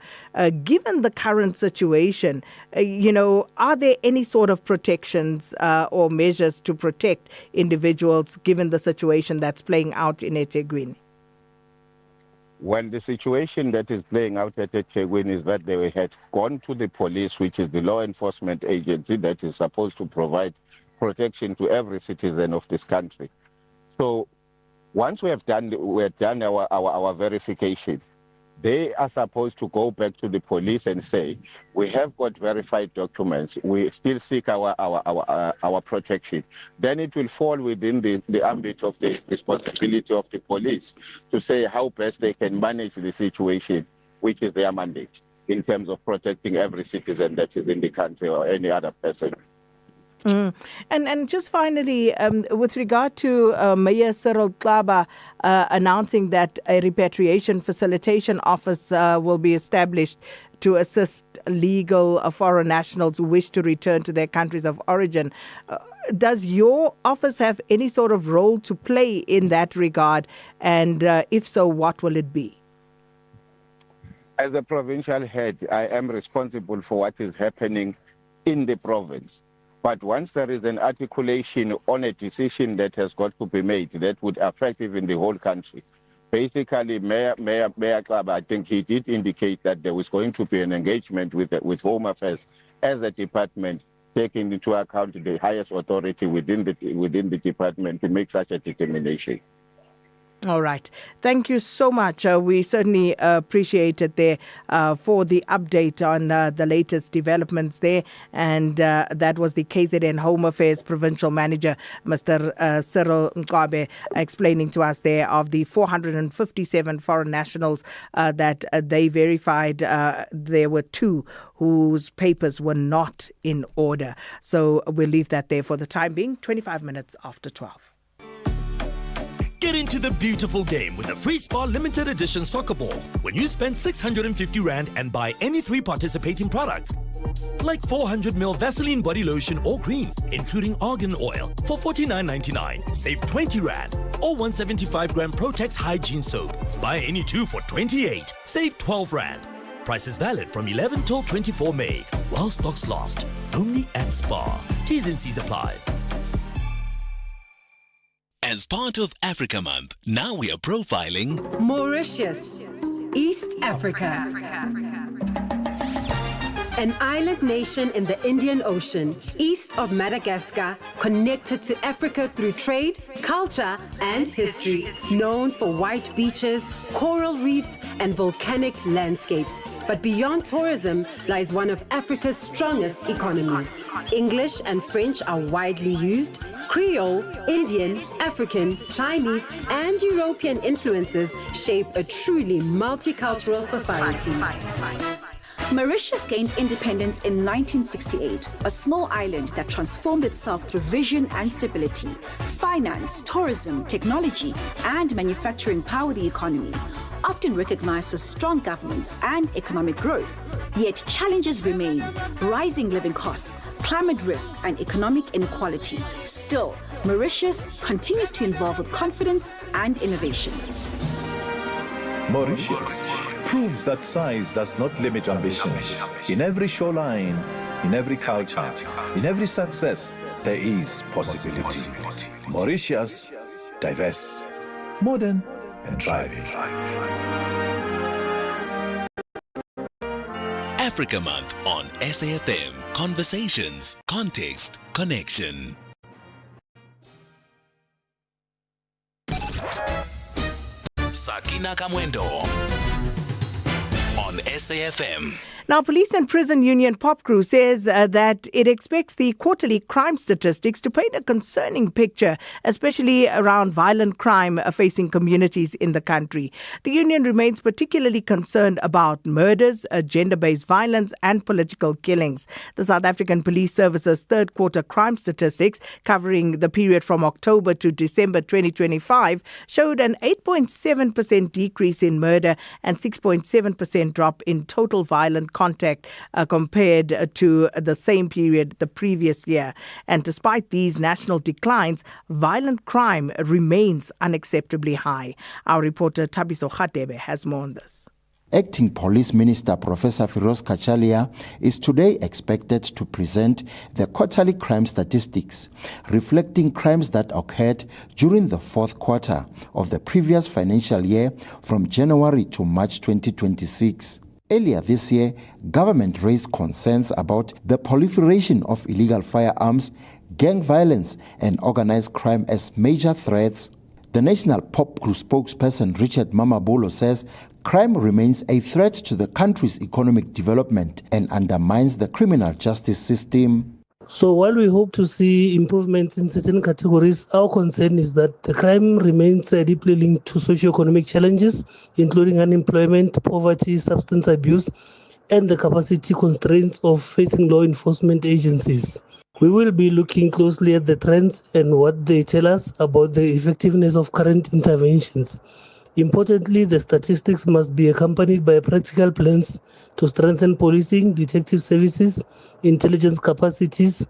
given the current situation, are there any sort of protections or measures to protect individuals given the situation that's playing out in eThekwini? Well, the situation that is playing out at eThekwini is that they had gone to the police, which is the law enforcement agency that is supposed to provide protection to every citizen of this country. So once we have done our verification, they are supposed to go back to the police and say, we have got verified documents, we still seek our protection. Then it will fall within the ambit of the responsibility of the police to say how best they can manage the situation, which is their mandate in terms of protecting every citizen that is in the country or any other person. And just finally, with regard to Mayor Cyril Xaba announcing that a repatriation facilitation office will be established to assist legal foreign nationals who wish to return to their countries of origin, does your office have any sort of role to play in that regard? And if so, what will it be? As a provincial head, I am responsible for what is happening in the province. But once there is an articulation on a decision that has got to be made that would affect even the whole country, basically Mayor Xaba, I think he did indicate that there was going to be an engagement with Home Affairs as a department, taking into account the highest authority within the department to make such a determination. All right. Thank you so much. We certainly appreciate it there for the update on the latest developments there. And that was the KZN Home Affairs Provincial Manager, Mr. Cyril Mqwabe, explaining to us there of the 457 foreign nationals that they verified. There were 2 whose papers were not in order. So we'll leave that there for the time being, 25 minutes after 12. Get into the beautiful game with a free Spa limited edition soccer ball when you spend 650 Rand and buy any 3 participating products. Like 400ml Vaseline body lotion or cream, including argan oil, for 49.99. Save 20 Rand. Or 175-gram Protex hygiene soap. Buy any 2 for 28. Save 12 Rand. Price is valid from 11 till 24 May. While stocks last. Only at Spa. T's and C's apply. As part of Africa Month, now we are profiling Mauritius, East Africa. An island nation in the Indian Ocean, east of Madagascar, connected to Africa through trade, culture, and history. Known for white beaches, coral reefs, and volcanic landscapes. But beyond tourism lies one of Africa's strongest economies. English and French are widely used. Creole, Indian, African, Chinese, and European influences shape a truly multicultural society. Mauritius gained independence in 1968, a small island that transformed itself through vision and stability. Finance, tourism, technology, and manufacturing power the economy, often recognized for strong governance and economic growth. Yet challenges remain: rising living costs, climate risk, and economic inequality. Still, Mauritius continues to evolve with confidence and innovation. Mauritius proves that size does not limit ambition. In every shoreline, in every culture, in every success, there is possibility. Mauritius, diverse, modern, and thriving. Africa Month on SAfm. Conversations, context, connection. Sakina Kamwendo on SAfm. Now, Police and Prison Union POPCRU says that it expects the quarterly crime statistics to paint a concerning picture, especially around violent crime facing communities in the country. The union remains particularly concerned about murders, gender-based violence and political killings. The South African Police Service's third quarter crime statistics, covering the period from October to December 2025, showed an 8.7% decrease in murder and 6.7% drop in total violent contact compared to the same period the previous year. And despite these national declines, violent crime remains unacceptably high. Our reporter Thabiso Khatebe has more on this. Acting Police Minister Professor Firoz Kachalia is today expected to present the quarterly crime statistics, reflecting crimes that occurred during the fourth quarter of the previous financial year from January to March 2026. Earlier this year, government raised concerns about the proliferation of illegal firearms, gang violence, and organized crime as major threats. The National POPCRU spokesperson Richard Mamabolo says crime remains a threat to the country's economic development and undermines the criminal justice system. So while we hope to see improvements in certain categories, our concern is that the crime remains deeply linked to socio-economic challenges, including unemployment, poverty, substance abuse, and the capacity constraints of facing law enforcement agencies. We will be looking closely at the trends and what they tell us about the effectiveness of current interventions. Importantly, the statistics must be accompanied by practical plans to strengthen policing, detective services, intelligence capacities,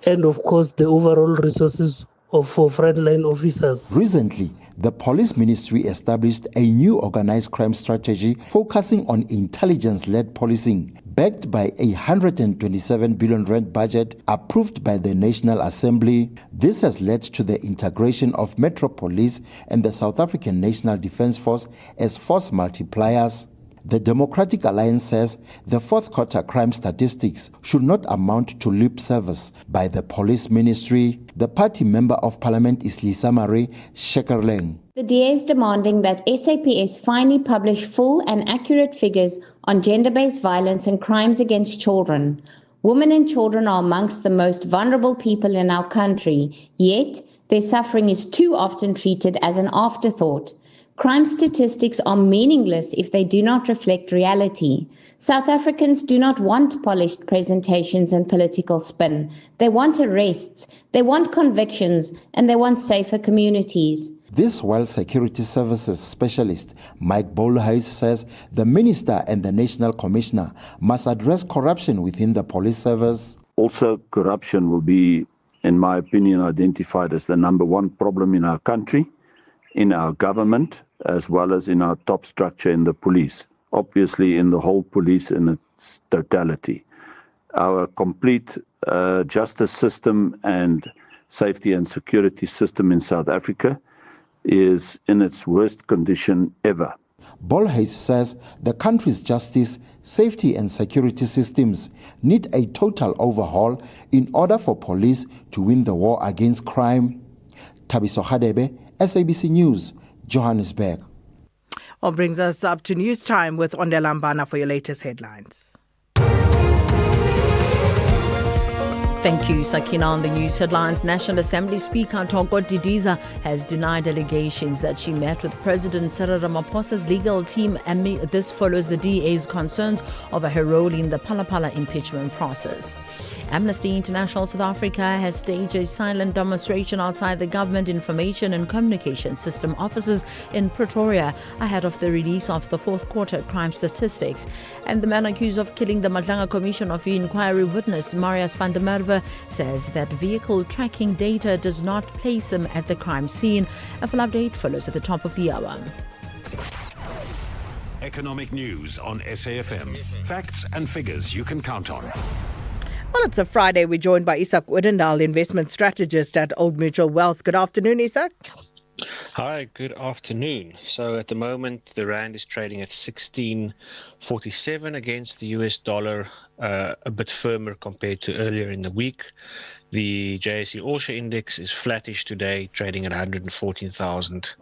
and of course the overall resources for frontline officers. Recently, the Police Ministry established a new organized crime strategy focusing on intelligence-led policing, backed by a 127 billion rand budget approved by the National Assembly. This has led to the integration of Metro Police and the South African National Defence Force as force multipliers. The Democratic Alliance says the fourth quarter crime statistics should not amount to lip service by the Police Ministry. The party member of parliament is Lisamari Shekerleng. The DA is demanding that SAPS finally publish full and accurate figures on gender-based violence and crimes against children. Women and children are amongst the most vulnerable people in our country, yet their suffering is too often treated as an afterthought. Crime statistics are meaningless if they do not reflect reality. South Africans do not want polished presentations and political spin. They want arrests, they want convictions, and they want safer communities. This while Security Services specialist Mike Bolhuis says the minister and the national commissioner must address corruption within the police service. Also, corruption will be, in my opinion, identified as the number one problem in our country, in our government, as well as in our top structure in the police, obviously in the whole police in its totality. Our complete justice system and safety and security system in South Africa is in its worst condition ever. Bolhuis says the country's justice, safety and security systems need a total overhaul in order for police to win the war against crime. Thabiso Khatebe, SABC News, Johannesburg. Well, brings us up to news time with Ondela Mbana for your latest headlines. Thank you, Sakina. On the news headlines, National Assembly Speaker Thoko Didiza has denied allegations that she met with President Cyril Ramaphosa's legal team, and this follows the DA's concerns over her role in the Phala impeachment process. Amnesty International South Africa has staged a silent demonstration outside the Government Information and Communication System offices in Pretoria ahead of the release of the fourth quarter crime statistics. And the man accused of killing the Madlanga Commission of Inquiry witness, Marius van der Merwe, says that vehicle tracking data does not place him at the crime scene. A full update follows at the top of the hour. Economic news on SAFM. Facts and figures you can count on. Well, it's a Friday. We're joined by Isak Odendaal, investment strategist at Old Mutual Wealth. Good afternoon, Isak. Hi, good afternoon. So at the moment, the Rand is trading at 16.47 against the US dollar, a bit firmer compared to earlier in the week. The JSE All-Share Index is flattish today, trading at 114,000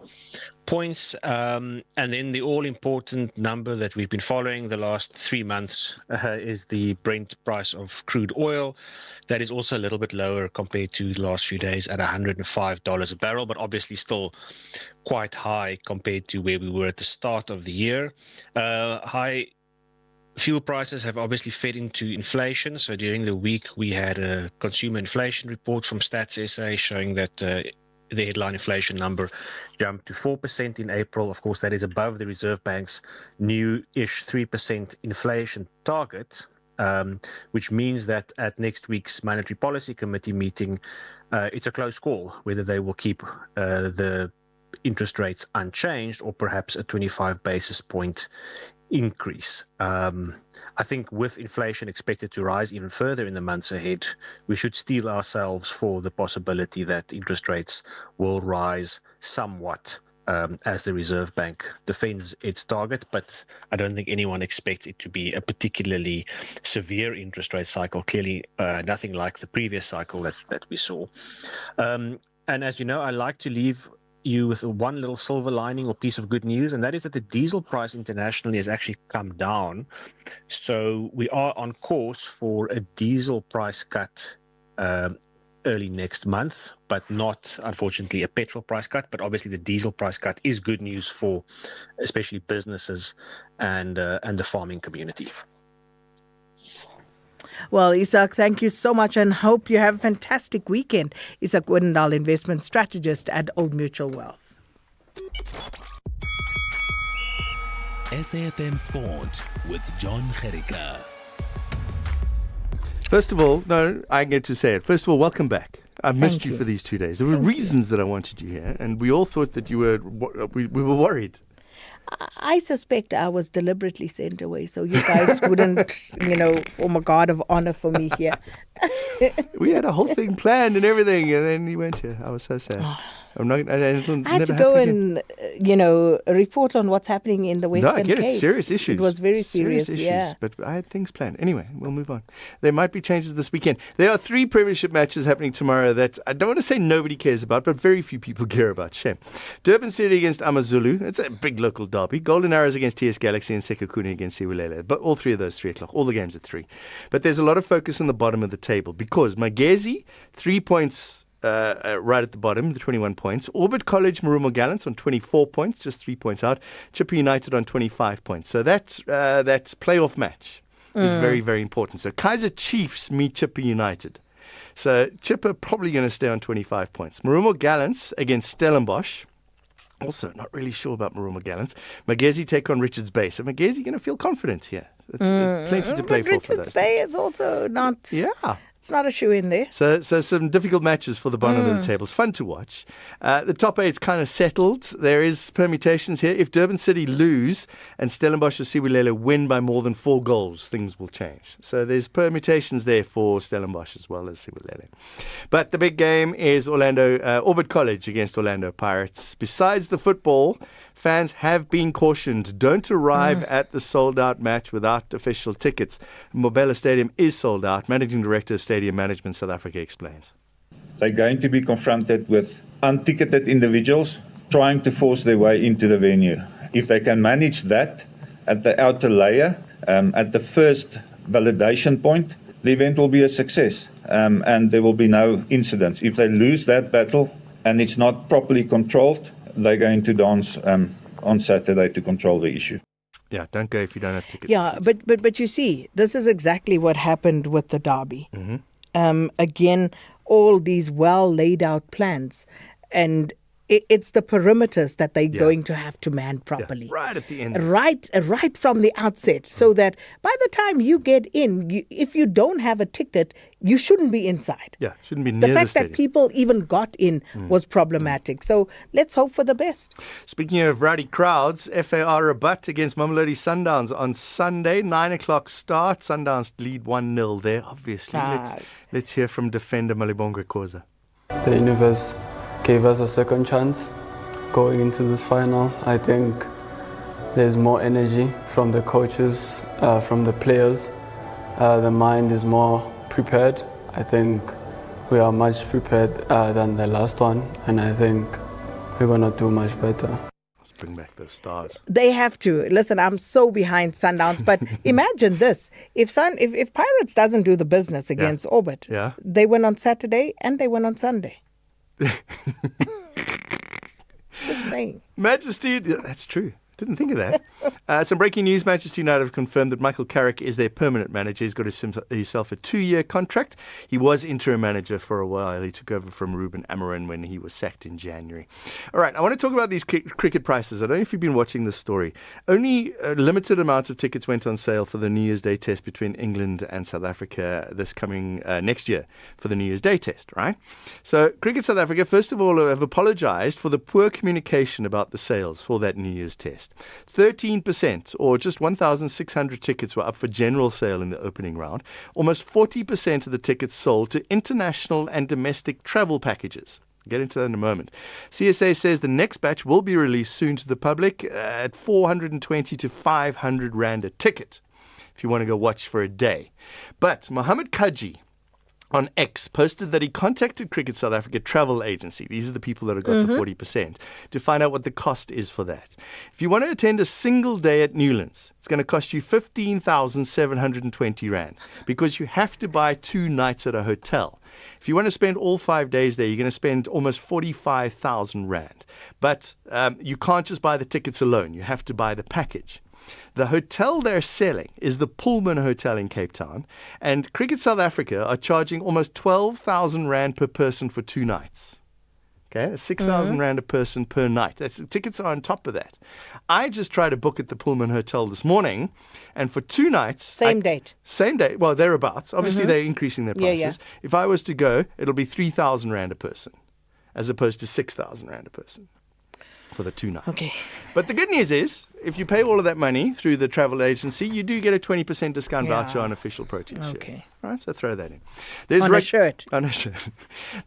points. And then the all-important number that we've been following the last 3 months is the Brent price of crude oil. That is also a little bit lower compared to the last few days at $105 a barrel, but obviously still quite high compared to where we were at the start of the year. High fuel prices have obviously fed into inflation. So during the week, we had a consumer inflation report from Stats SA showing that the headline inflation number jumped to 4% in April. Of course, that is above the Reserve Bank's new-ish 3% inflation target, which means that at next week's Monetary Policy Committee meeting, it's a close call whether they will keep the interest rates unchanged or perhaps a 25 basis point increase. I think with inflation expected to rise even further in the months ahead, we should steel ourselves for the possibility that interest rates will rise somewhat as the Reserve Bank defends its target. But I don't think anyone expects it to be a particularly severe interest rate cycle. Clearly, nothing like the previous cycle that we saw. And as you know, I like to leave you with one little silver lining or piece of good news, and that is that the diesel price internationally has actually come down. So we are on course for a diesel price cut early next month, but not, unfortunately, a petrol price cut. But obviously the diesel price cut is good news for especially businesses and the farming community. Well, Isak, thank you so much and hope you have a fantastic weekend. Isak Odendaal, investment strategist at Old Mutual Wealth. SAFM Sport with John Gerika. First of all, no, I get to say it. First of all, welcome back. I missed you for these 2 days. There were reasons that I wanted you here, and we all thought that you were, we were worried. I suspect I was deliberately sent away so you guys wouldn't, form a guard of honor for me here. We had a whole thing planned and everything, and then you went here. I was so sad. I had to go and, report on what's happening in the Western Cape. No, I get it. Serious issues. It was very serious issues, yeah. But I had things planned. Anyway, we'll move on. There might be changes this weekend. There are 3 premiership matches happening tomorrow that I don't want to say nobody cares about, but very few people care about. Shame. Durban City against AmaZulu. It's a big local derby. Golden Arrows against TS Galaxy and Sekhukhune against Siwelele. But all 3 of those 3 o'clock. All the games at 3. But there's a lot of focus on the bottom of the table because Magezi, 3 points right at the bottom, the 21 points. Orbit College, Marumo Gallants on 24 points, just 3 points out. Chipper United on 25 points. So that playoff match is very, very important. So Kaizer Chiefs meet Chipper United. So Chipper probably going to stay on 25 points. Marumo Gallants against Stellenbosch. Also, not really sure about Marumo Gallants. Magezi take on Richards Bay. So Magezi going to feel confident here. It's plenty to play for those Richards Bay is also not... Yeah. It's not a shoe in there. So some difficult matches for the bottom of the table. It's fun to watch. The top 8's kind of settled. There is permutations here. If Durban City lose and Stellenbosch or Siwelele win by more than 4 goals, things will change. So there's permutations there for Stellenbosch as well as Siwelele. But the big game is Orbit College against Orlando Pirates. Besides the football, fans have been cautioned. Don't arrive at the sold-out match without official tickets. Mobela Stadium is sold out. Managing Director of Stadium Management South Africa explains. They're going to be confronted with unticketed individuals trying to force their way into the venue. If they can manage that at the outer layer, at the first validation point, the event will be a success and there will be no incidents. If they lose that battle and it's not properly controlled, they're going to dance on Saturday to control the issue. Yeah, don't go if you don't have tickets. Yeah, but you see, this is exactly what happened with the derby. Mm-hmm. Again, all these well laid out plans, and it's the perimeters that they're going to have to man properly. Right at the end. Right from the outset, so that by the time you get in, if you don't have a ticket, you shouldn't be inside. Yeah, shouldn't be near the the fact stadium. that people even got in was problematic. So let's hope for the best. Speaking of rowdy crowds, FAR Rabat against Mamelodi Sundowns on Sunday, 9 o'clock start. Sundowns lead 1-0 there, obviously. Let's hear from defender Malibongwe Khoza. The universe gave us a second chance going into this final. I think there's more energy from the coaches, from the players. The mind is more prepared. I think we are much prepared than the last one, and I think we're going to do much better. Let's bring back those stars. They have to. Listen, I'm so behind Sundowns, but imagine this. If Pirates doesn't do the business against Orbit, they win on Saturday and they win on Sunday. Just saying. Manchester, that's true. Didn't think of that. Some breaking news. Manchester United have confirmed that Michael Carrick is their permanent manager. He's got himself a 2-year contract. He was interim manager for a while. He took over from Ruben Amorim when he was sacked in January. All right, I want to talk about these cricket prices. I don't know if you've been watching this story. Only a limited amount of tickets went on sale for the New Year's Day test between England and South Africa this coming next year for the New Year's Day test, right? So Cricket South Africa, first of all, have apologized for the poor communication about the sales for that New Year's test. 13%, or just 1,600 tickets, were up for general sale in the opening round. Almost 40% of the tickets sold to international and domestic travel packages. I'll get into that in a moment. CSA says the next batch will be released soon to the public at 420 to 500 Rand a ticket, if you want to go watch for a day. But Mohammed Kaji on X posted that he contacted Cricket South Africa travel agency. These are the people that have got the 40%, to find out what the cost is for that. If you want to attend a single day at Newlands, it's going to cost you 15,720 Rand, because you have to buy 2 nights at a hotel. If you want to spend all 5 days there, you're going to spend almost 45,000 Rand. But you can't just buy the tickets alone. You have to buy the package. The hotel they're selling is the Pullman Hotel in Cape Town, and Cricket South Africa are charging almost 12,000 Rand per person for 2 nights. Okay, that's 6,000 Rand a person per night. Tickets are on top of that. I just tried to book at the Pullman Hotel this morning, and for 2 nights... Same date. Well, thereabouts. Obviously, they're increasing their prices. If I was to go, it'll be 3,000 Rand a person, as opposed to 6,000 Rand a person for the 2 nights. Okay. But the good news is, if you pay all of that money through the travel agency, you do get a 20% discount voucher on official protein share. Okay. All right, so throw that in. On a shirt.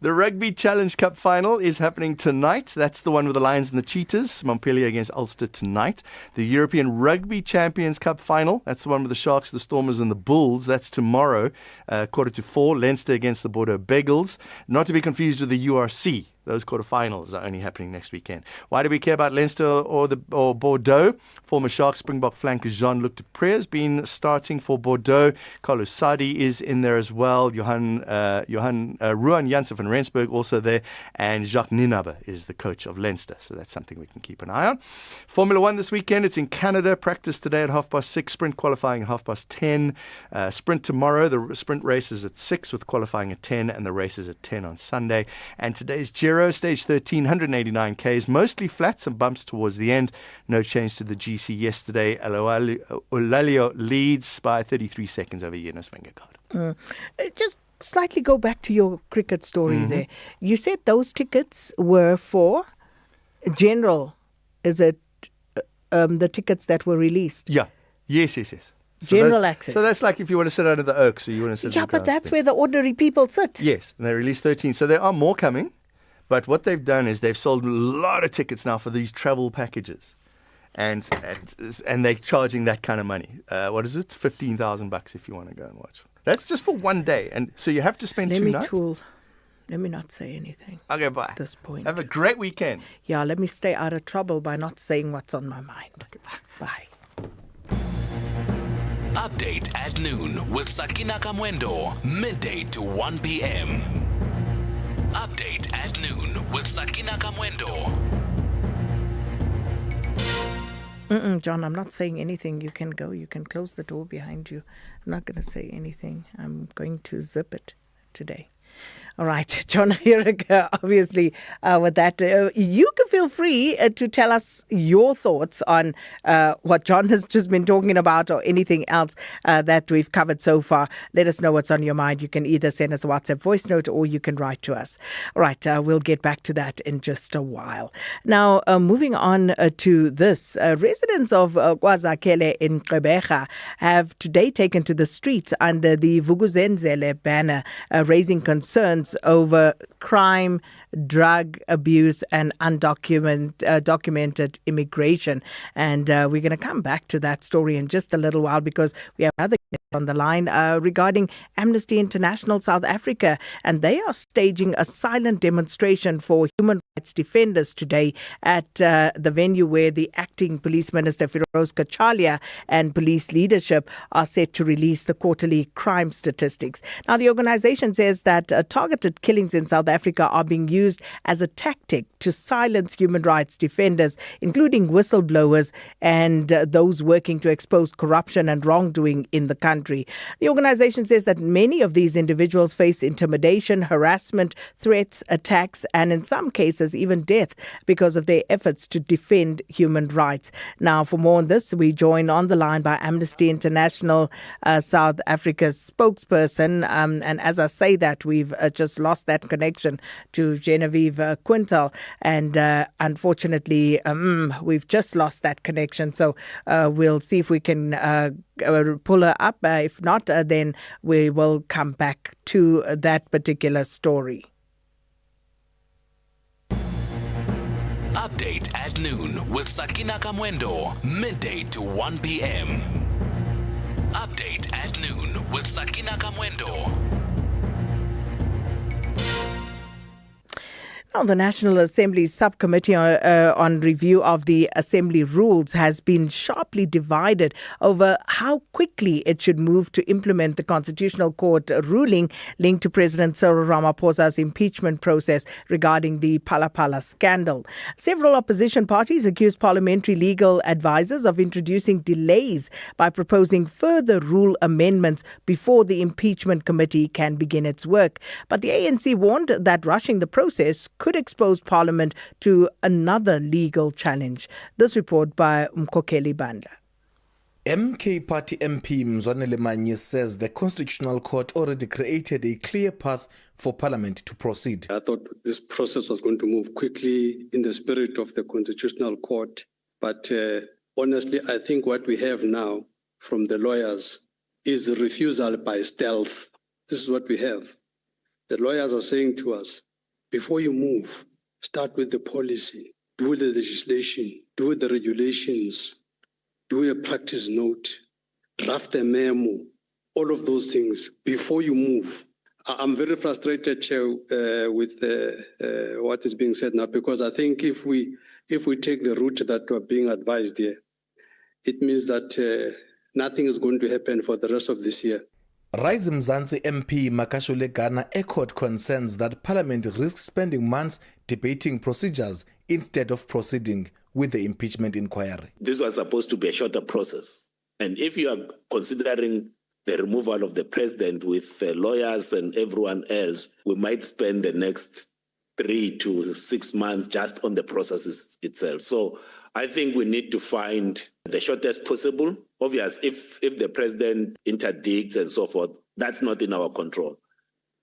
The Rugby Challenge Cup final is happening tonight. That's the one with the Lions and the Cheetahs. Montpellier against Ulster tonight. The European Rugby Champions Cup final. That's the one with the Sharks, the Stormers and the Bulls. That's tomorrow, 3:45. Leinster against the Bordeaux Bagels. Not to be confused with the URC. Those quarterfinals are only happening next weekend. Why do we care about Leinster or Bordeaux? Former Sharks Springbok flanker Jean-Luc Dupré has been starting for Bordeaux. Carlos Sadi is in there as well. Ruan Janssen van Rensburg also there. And Jacques Ninaber is the coach of Leinster. So that's something we can keep an eye on. Formula 1 this weekend. It's in Canada. Practice today at 6:30. Sprint qualifying at 10:30. Sprint tomorrow. The sprint race is at 6 with qualifying at 10. And the race is at 10 on Sunday. And today's Giro, stage 13, 189 Ks. Mostly flat, some bumps towards the end. No change to the GC yesterday. Olalio leads by 33 seconds over Jonas Vingegaard. Just slightly go back to your cricket story there. You said those tickets were for general. Is it the tickets that were released? Yeah. Yes. So general access. So that's like if you want to sit under the oaks or you want to sit Yeah, but that's where the ordinary people sit. Yes, and they released 13. So there are more coming. But what they've done is they've sold a lot of tickets now for these travel packages. And they're charging that kind of money. What is it? 15,000 bucks if you want to go and watch. That's just for one day. And so you have to spend 2 nights. Let me not say anything. Okay, bye. At this point. Have a great weekend. Yeah, let me stay out of trouble by not saying what's on my mind. Okay, bye. Update at noon with Sakina Kamwendo, midday to 1 p.m. Update at noon with Sakina Kamwendo. John, I'm not saying anything. You can go. You can close the door behind you. I'm not going to say anything. I'm going to zip it today. All right, John Hiriga, obviously, with that, you can feel free to tell us your thoughts on what John has just been talking about or anything else that we've covered so far. Let us know what's on your mind. You can either send us a WhatsApp voice note or you can write to us. All right, we'll get back to that in just a while. Now, moving on to this, residents of KwaZakele in Gqeberha have today taken to the streets under the Vuk'uzenzele banner, raising concerns over crime, drug abuse and undocumented immigration. And we're going to come back to that story in just a little while because we have another guest on the line regarding Amnesty International South Africa. And they are staging a silent demonstration for human rights defenders today at the venue where the acting Police Minister Firoz Kachalia and police leadership are set to release the quarterly crime statistics. Now, the organization says that targeted killings in South Africa are being used as a tactic to silence human rights defenders, including whistleblowers and those working to expose corruption and wrongdoing in the country. The organization says that many of these individuals face intimidation, harassment, threats, attacks, and in some cases even death because of their efforts to defend human rights. Now, for more on this, we join on the line by Amnesty International South Africa's spokesperson. And as I say that, we've just lost that connection to Genevieve Quintal. And unfortunately, we've just lost that connection. So we'll see if we can pull her up. If not, then we will come back to that particular story. Update at noon with Sakina Kamwendo, midday to 1 p.m. Update at noon with Sakina Kamwendo. Now, the National Assembly Subcommittee on Review of the Assembly Rules has been sharply divided over how quickly it should move to implement the Constitutional Court ruling linked to President Cyril Ramaphosa's impeachment process regarding the Phala scandal. Several opposition parties accused parliamentary legal advisers of introducing delays by proposing further rule amendments before the impeachment committee can begin its work. But the ANC warned that rushing the process could expose Parliament to another legal challenge. This report by Mkokeli Bandla. MK Party MP Mzwanele Manyi says the Constitutional Court already created a clear path for Parliament to proceed. I thought this process was going to move quickly in the spirit of the Constitutional Court. But honestly, I think what we have now from the lawyers is refusal by stealth. This is what we have. The lawyers are saying to us, before you move, start with the policy, do the legislation, do the regulations, do a practice note, draft a memo, all of those things before you move. I'm very frustrated, Chair, with what is being said now, because I think if we take the route that we're being advised here, it means that nothing is going to happen for the rest of this year. Rise Mzansi MP Makashule Ghana echoed concerns that Parliament risks spending months debating procedures instead of proceeding with the impeachment inquiry. This was supposed to be a shorter process. And if you are considering the removal of the president with lawyers and everyone else, we might spend the next 3 to 6 months just on the process itself. So I think we need to find the shortest possible. Obvious, if the president interdicts and so forth, that's not in our control.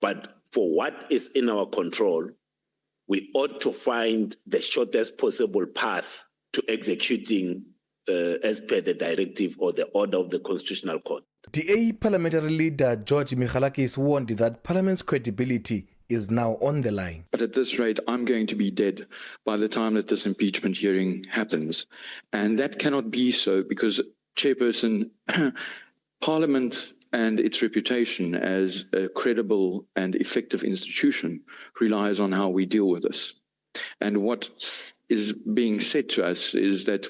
But for what is in our control, we ought to find the shortest possible path to executing as per the directive or the order of the Constitutional Court. DA parliamentary leader George Michalakis warned that Parliament's credibility is now on the line. But at this rate, I'm going to be dead by the time that this impeachment hearing happens. And that cannot be so because, Chairperson, Parliament and its reputation as a credible and effective institution relies on how we deal with this. And what is being said to us is that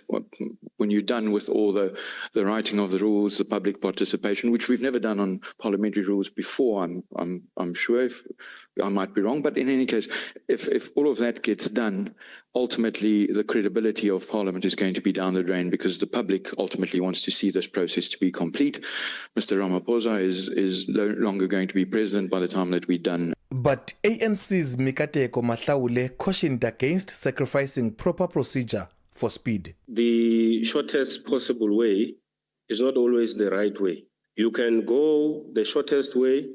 when you're done with all the writing of the rules, the public participation, which we've never done on parliamentary rules before, I'm sure, if I might be wrong, but in any case, if all of that gets done, ultimately the credibility of Parliament is going to be down the drain because the public ultimately wants to see this process to be complete. Mr. Ramaphosa is no longer going to be president by the time that we're done. But ANC's Mikateko Mahlaule cautioned against sacrificing proper procedure for speed. The shortest possible way is not always the right way. You can go the shortest way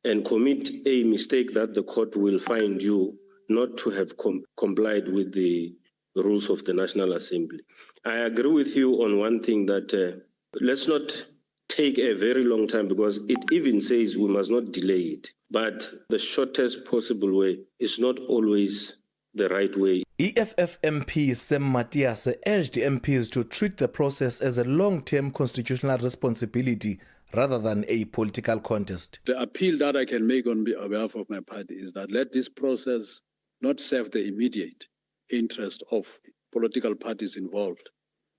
and commit a mistake that the court will find you not to have complied with the rules of the National Assembly. I agree with you on one thing that let's not take a very long time because it even says we must not delay it. But the shortest possible way is not always the right way. EFF MP Sam Matias urged MPs to treat the process as a long-term constitutional responsibility rather than a political contest. The appeal that I can make on behalf of my party is that let this process not serve the immediate interest of political parties involved,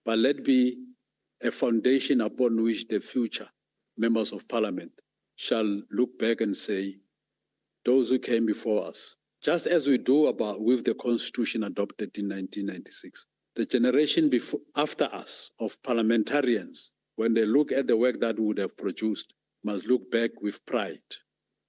but let be a foundation upon which the future members of parliament shall look back and say, those who came before us, just as we do with the constitution adopted in 1996, the generation after us of parliamentarians, when they look at the work that we would have produced, must look back with pride.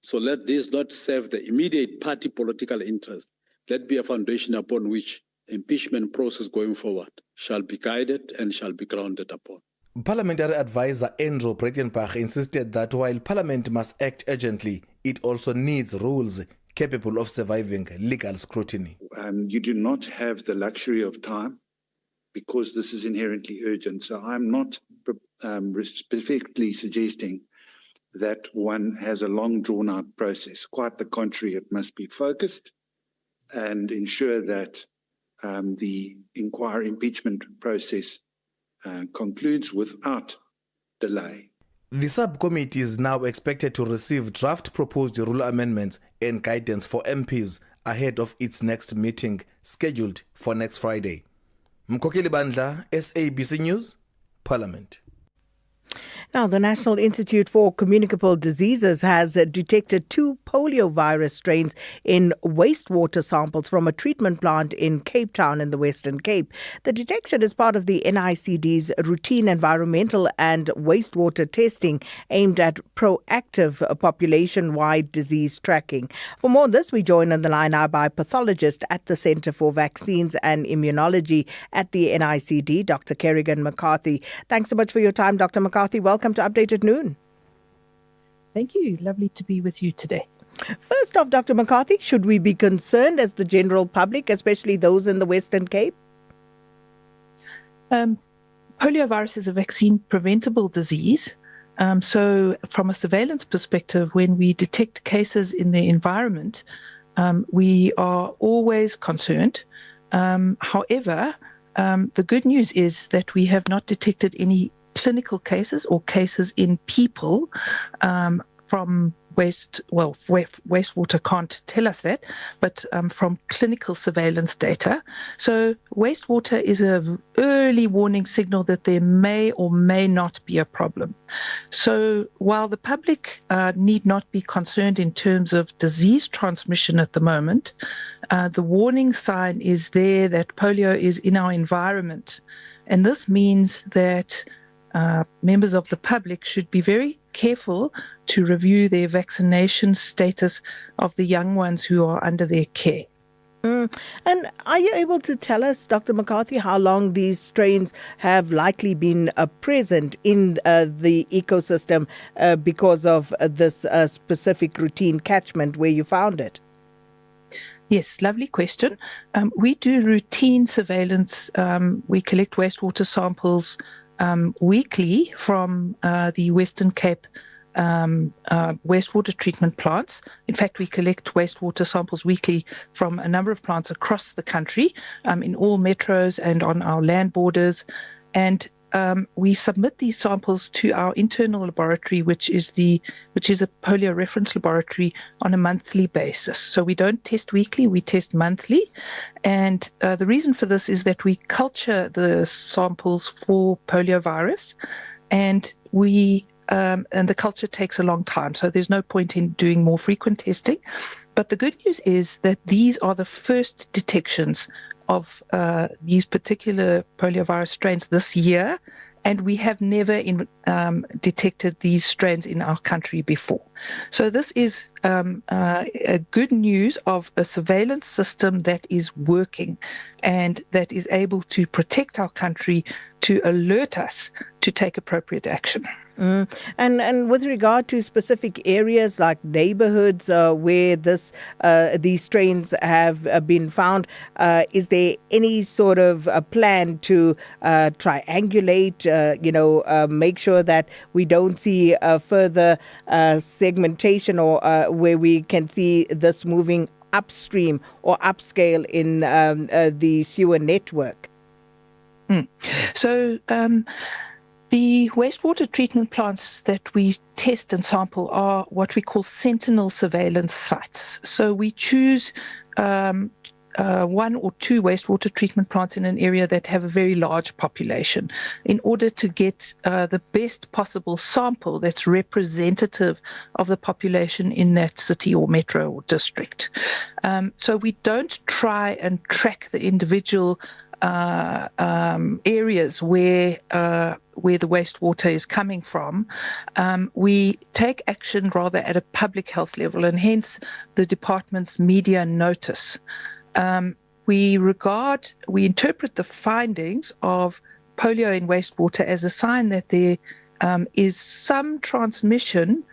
So let this not serve the immediate party political interest. Let be a foundation upon which impeachment process going forward shall be guided and shall be grounded upon. Parliamentary advisor Andrew Breitenbach insisted that while Parliament must act urgently, it also needs rules capable of surviving legal scrutiny. You do not have the luxury of time because this is inherently urgent. So I'm not specifically suggesting that one has a long drawn-out process. Quite the contrary, it must be focused and ensure that the impeachment process concludes without delay. The subcommittee is now expected to receive draft proposed rule amendments and guidance for MPs ahead of its next meeting scheduled for next Friday. Mkokeli Bandla, SABC News, Parliament. Now, the National Institute for Communicable Diseases has detected 2 poliovirus strains in wastewater samples from a treatment plant in Cape Town in the Western Cape. The detection is part of the NICD's routine environmental and wastewater testing aimed at proactive population-wide disease tracking. For more on this, we join on the line now by pathologist at the Centre for Vaccines and Immunology at the NICD, Dr. Kerrigan McCarthy. Thanks so much for your time, Dr. McCarthy. Welcome to Update at Noon. Thank you. Lovely to be with you today. First off, Dr. McCarthy, should we be concerned as the general public, especially those in the Western Cape? Poliovirus is a vaccine-preventable disease. So from a surveillance perspective, when we detect cases in the environment, we are always concerned. However, the good news is that we have not detected any clinical cases or cases in people from wastewater can't tell us that, but from clinical surveillance data. So wastewater is an early warning signal that there may or may not be a problem. So while the public need not be concerned in terms of disease transmission at the moment, the warning sign is there that polio is in our environment. And this means that members of the public should be very careful to review their vaccination status of the young ones who are under their care. And are you able to tell us, Dr. McCarthy, how long these strains have likely been present in the ecosystem because of this specific routine catchment where you found it? Yes, lovely question. We do routine surveillance. We collect wastewater samples weekly from the Western Cape wastewater treatment plants. In fact, we collect wastewater samples weekly from a number of plants across the country, in all metros and on our land borders. And we submit these samples to our internal laboratory, which is a polio reference laboratory, on a monthly basis. So we don't test weekly, we test monthly. And the reason for this is that we culture the samples for poliovirus, and and the culture takes a long time, so there's no point in doing more frequent testing. But the good news is that these are the first detections of these particular poliovirus strains this year, and we have never detected these strains in our country before. So this is a good news of a surveillance system that is working and that is able to protect our country, to alert us to take appropriate action. And with regard to specific areas like neighborhoods where these strains have been found, is there any sort of a plan to triangulate, make sure that we don't see further segmentation or where we can see this moving upstream or upscale in the sewer network? So the wastewater treatment plants that we test and sample are what we call sentinel surveillance sites. So we choose one or two wastewater treatment plants in an area that have a very large population in order to get the best possible sample that's representative of the population in that city or metro or district. So we don't try and track the individual areas where the wastewater is coming from. We take action rather at a public health level, and hence the department's media notice. We interpret the findings of polio in wastewater as a sign that there is some transmission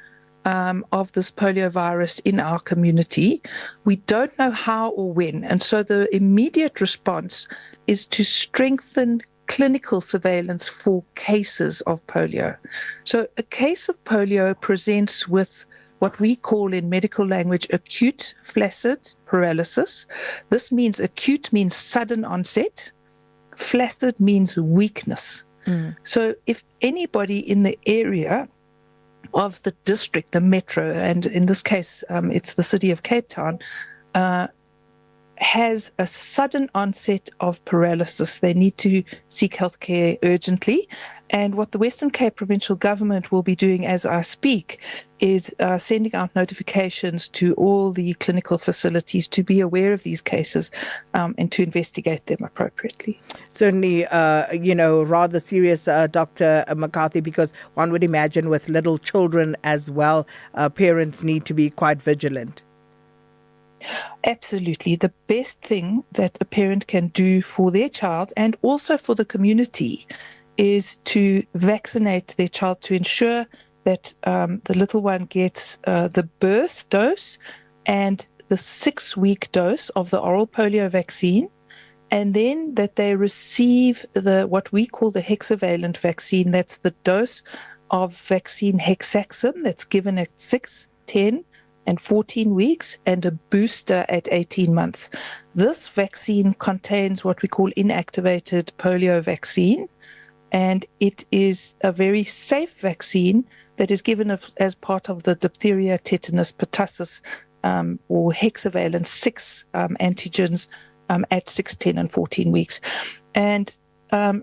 of this poliovirus in our community. We don't know how or when, and so the immediate response is to strengthen clinical surveillance for cases of polio. So a case of polio presents with what we call in medical language acute flaccid paralysis. This means acute means sudden onset, flaccid means weakness. So if anybody in the area of the district, the metro, and in this case it's the city of Cape Town, has a sudden onset of paralysis, they need to seek healthcare urgently. And what the Western Cape Provincial Government will be doing as I speak is sending out notifications to all the clinical facilities to be aware of these cases and to investigate them appropriately. Certainly, rather serious, Dr. McCarthy, because one would imagine with little children as well, parents need to be quite vigilant. Absolutely. The best thing that a parent can do for their child and also for the community is to vaccinate their child to ensure that the little one gets the birth dose and the 6-week dose of the oral polio vaccine, and then that they receive what we call the hexavalent vaccine. That's the dose of vaccine hexaxim that's given at 6, 10, and 14 weeks, and a booster at 18 months. This vaccine contains what we call inactivated polio vaccine, and it is a very safe vaccine that is given as part of the diphtheria, tetanus, pertussis, or hexavalent 6 antigens at 6, 10, and 14 weeks. And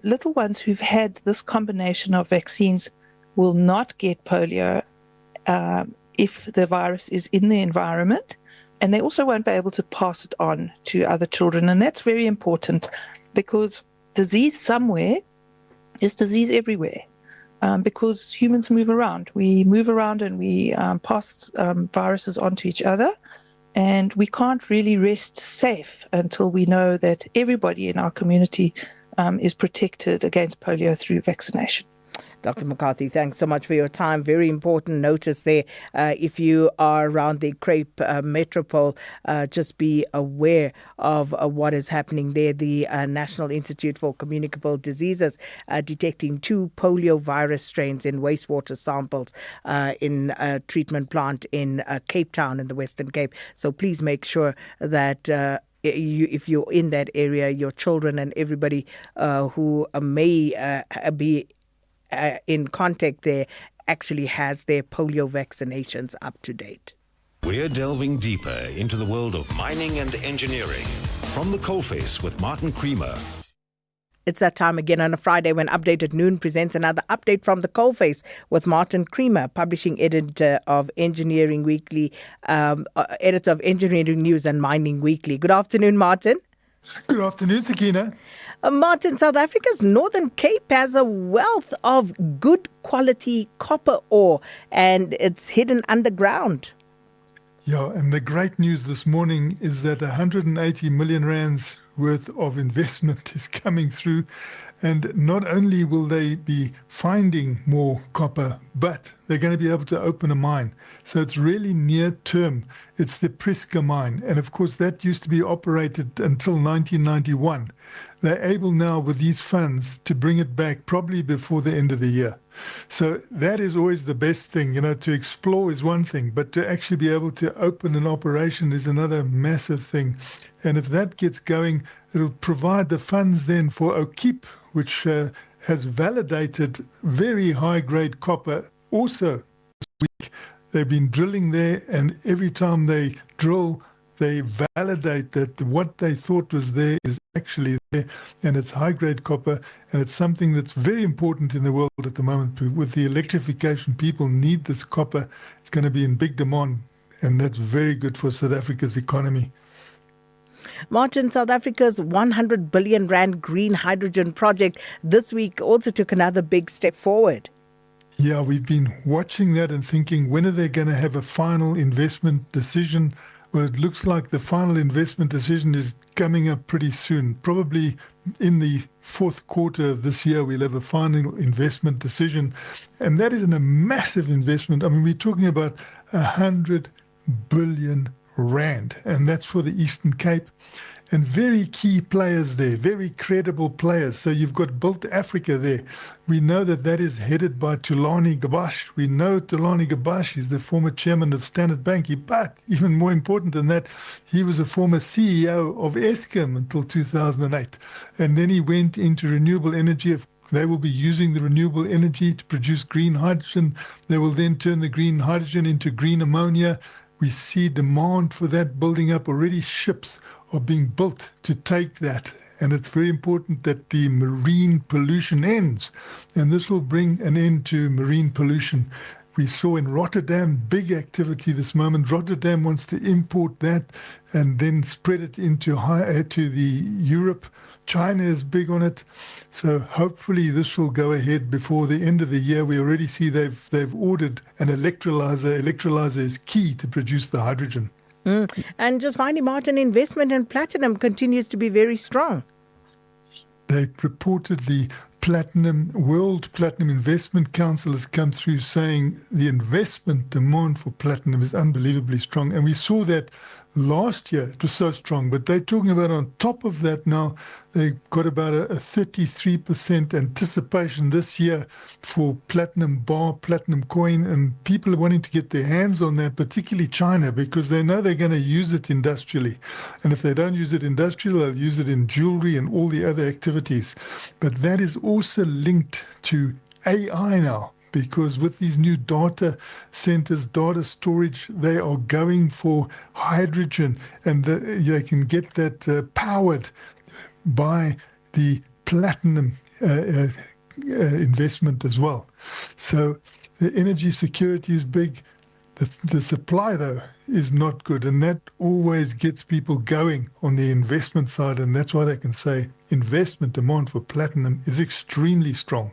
little ones who've had this combination of vaccines will not get polio if the virus is in the environment, and they also won't be able to pass it on to other children. And that's very important because disease somewhere is disease everywhere, because humans move around. We move around and we pass viruses on to each other, and we can't really rest safe until we know that everybody in our community is protected against polio through vaccination. Dr. McCarthy, thanks so much for your time. Very important notice there. If you are around the Cape Metropole, just be aware of what is happening there. The National Institute for Communicable Diseases detecting 2 polio virus strains in wastewater samples in a treatment plant in Cape Town in the Western Cape. So please make sure that if you're in that area, your children and everybody who may be in contact there actually has their polio vaccinations up to date. We're delving deeper into the world of mining and engineering. From the coalface with Martin Creamer. It's that time again on a Friday when Update at Noon presents another update from the coalface with Martin Creamer, publishing editor of Engineering Weekly, editor of Engineering News and Mining Weekly. Good afternoon, Martin. Good afternoon, Sakina. Martin, South Africa's Northern Cape has a wealth of good quality copper ore and it's hidden underground. Yeah, and the great news this morning is that 180 million rands worth of investment is coming through. And not only will they be finding more copper, but they're going to be able to open a mine. So it's really near term. It's the Priska mine. And of course, that used to be operated until 1991. They're able now with these funds to bring it back probably before the end of the year. So that is always the best thing. To explore is one thing, but to actually be able to open an operation is another massive thing. And if that gets going, it'll provide the funds then for O'Keefe, which has validated very high-grade copper also this week. They've been drilling there, and every time they drill, they validate that what they thought was there is actually there, and it's high-grade copper, and it's something that's very important in the world at the moment. With the electrification, people need this copper. It's going to be in big demand, and that's very good for South Africa's economy. Martin, South Africa's 100 billion rand green hydrogen project this week also took another big step forward. Yeah, we've been watching that and thinking, when are they going to have a final investment decision? Well, it looks like the final investment decision is coming up pretty soon. Probably in the fourth quarter of this year, we'll have a final investment decision. And that is a massive investment. I mean, we're talking about 100 billion rand, and that's for the Eastern Cape. And very key players there, very credible players. So you've got Built Africa there. We know that is headed by Thulani Gabash. We know Thulani Gabash is the former chairman of Standard Bank. But even more important than that, he was a former CEO of Eskom until 2008. And then he went into renewable energy. They will be using the renewable energy to produce green hydrogen. They will then turn the green hydrogen into green ammonia. We see demand for that building up. Already ships are being built to take that. And it's very important that the marine pollution ends. And this will bring an end to marine pollution. We saw in Rotterdam, big activity this moment. Rotterdam wants to import that and then spread it into to the Europe. China is big on it. So hopefully this will go ahead before the end of the year. We already see they've ordered an electrolyzer. Electrolyzer is key to produce the hydrogen. And just finally, Martin, investment in platinum continues to be very strong. They reported the World Platinum Investment Council has come through saying the investment demand for platinum is unbelievably strong. And we saw that last year. It was so strong. But they're talking about on top of that now, they've got about a 33% anticipation this year for platinum bar, platinum coin. And people are wanting to get their hands on that, particularly China, because they know they're going to use it industrially. And if they don't use it industrially, they'll use it in jewelry and all the other activities. But that is also linked to AI now. Because with these new data centers, data storage, they are going for hydrogen, and they can get that powered by the platinum investment as well. So the energy security is big. The supply, though, is not good, and that always gets people going on the investment side, and that's why they can say investment demand for platinum is extremely strong.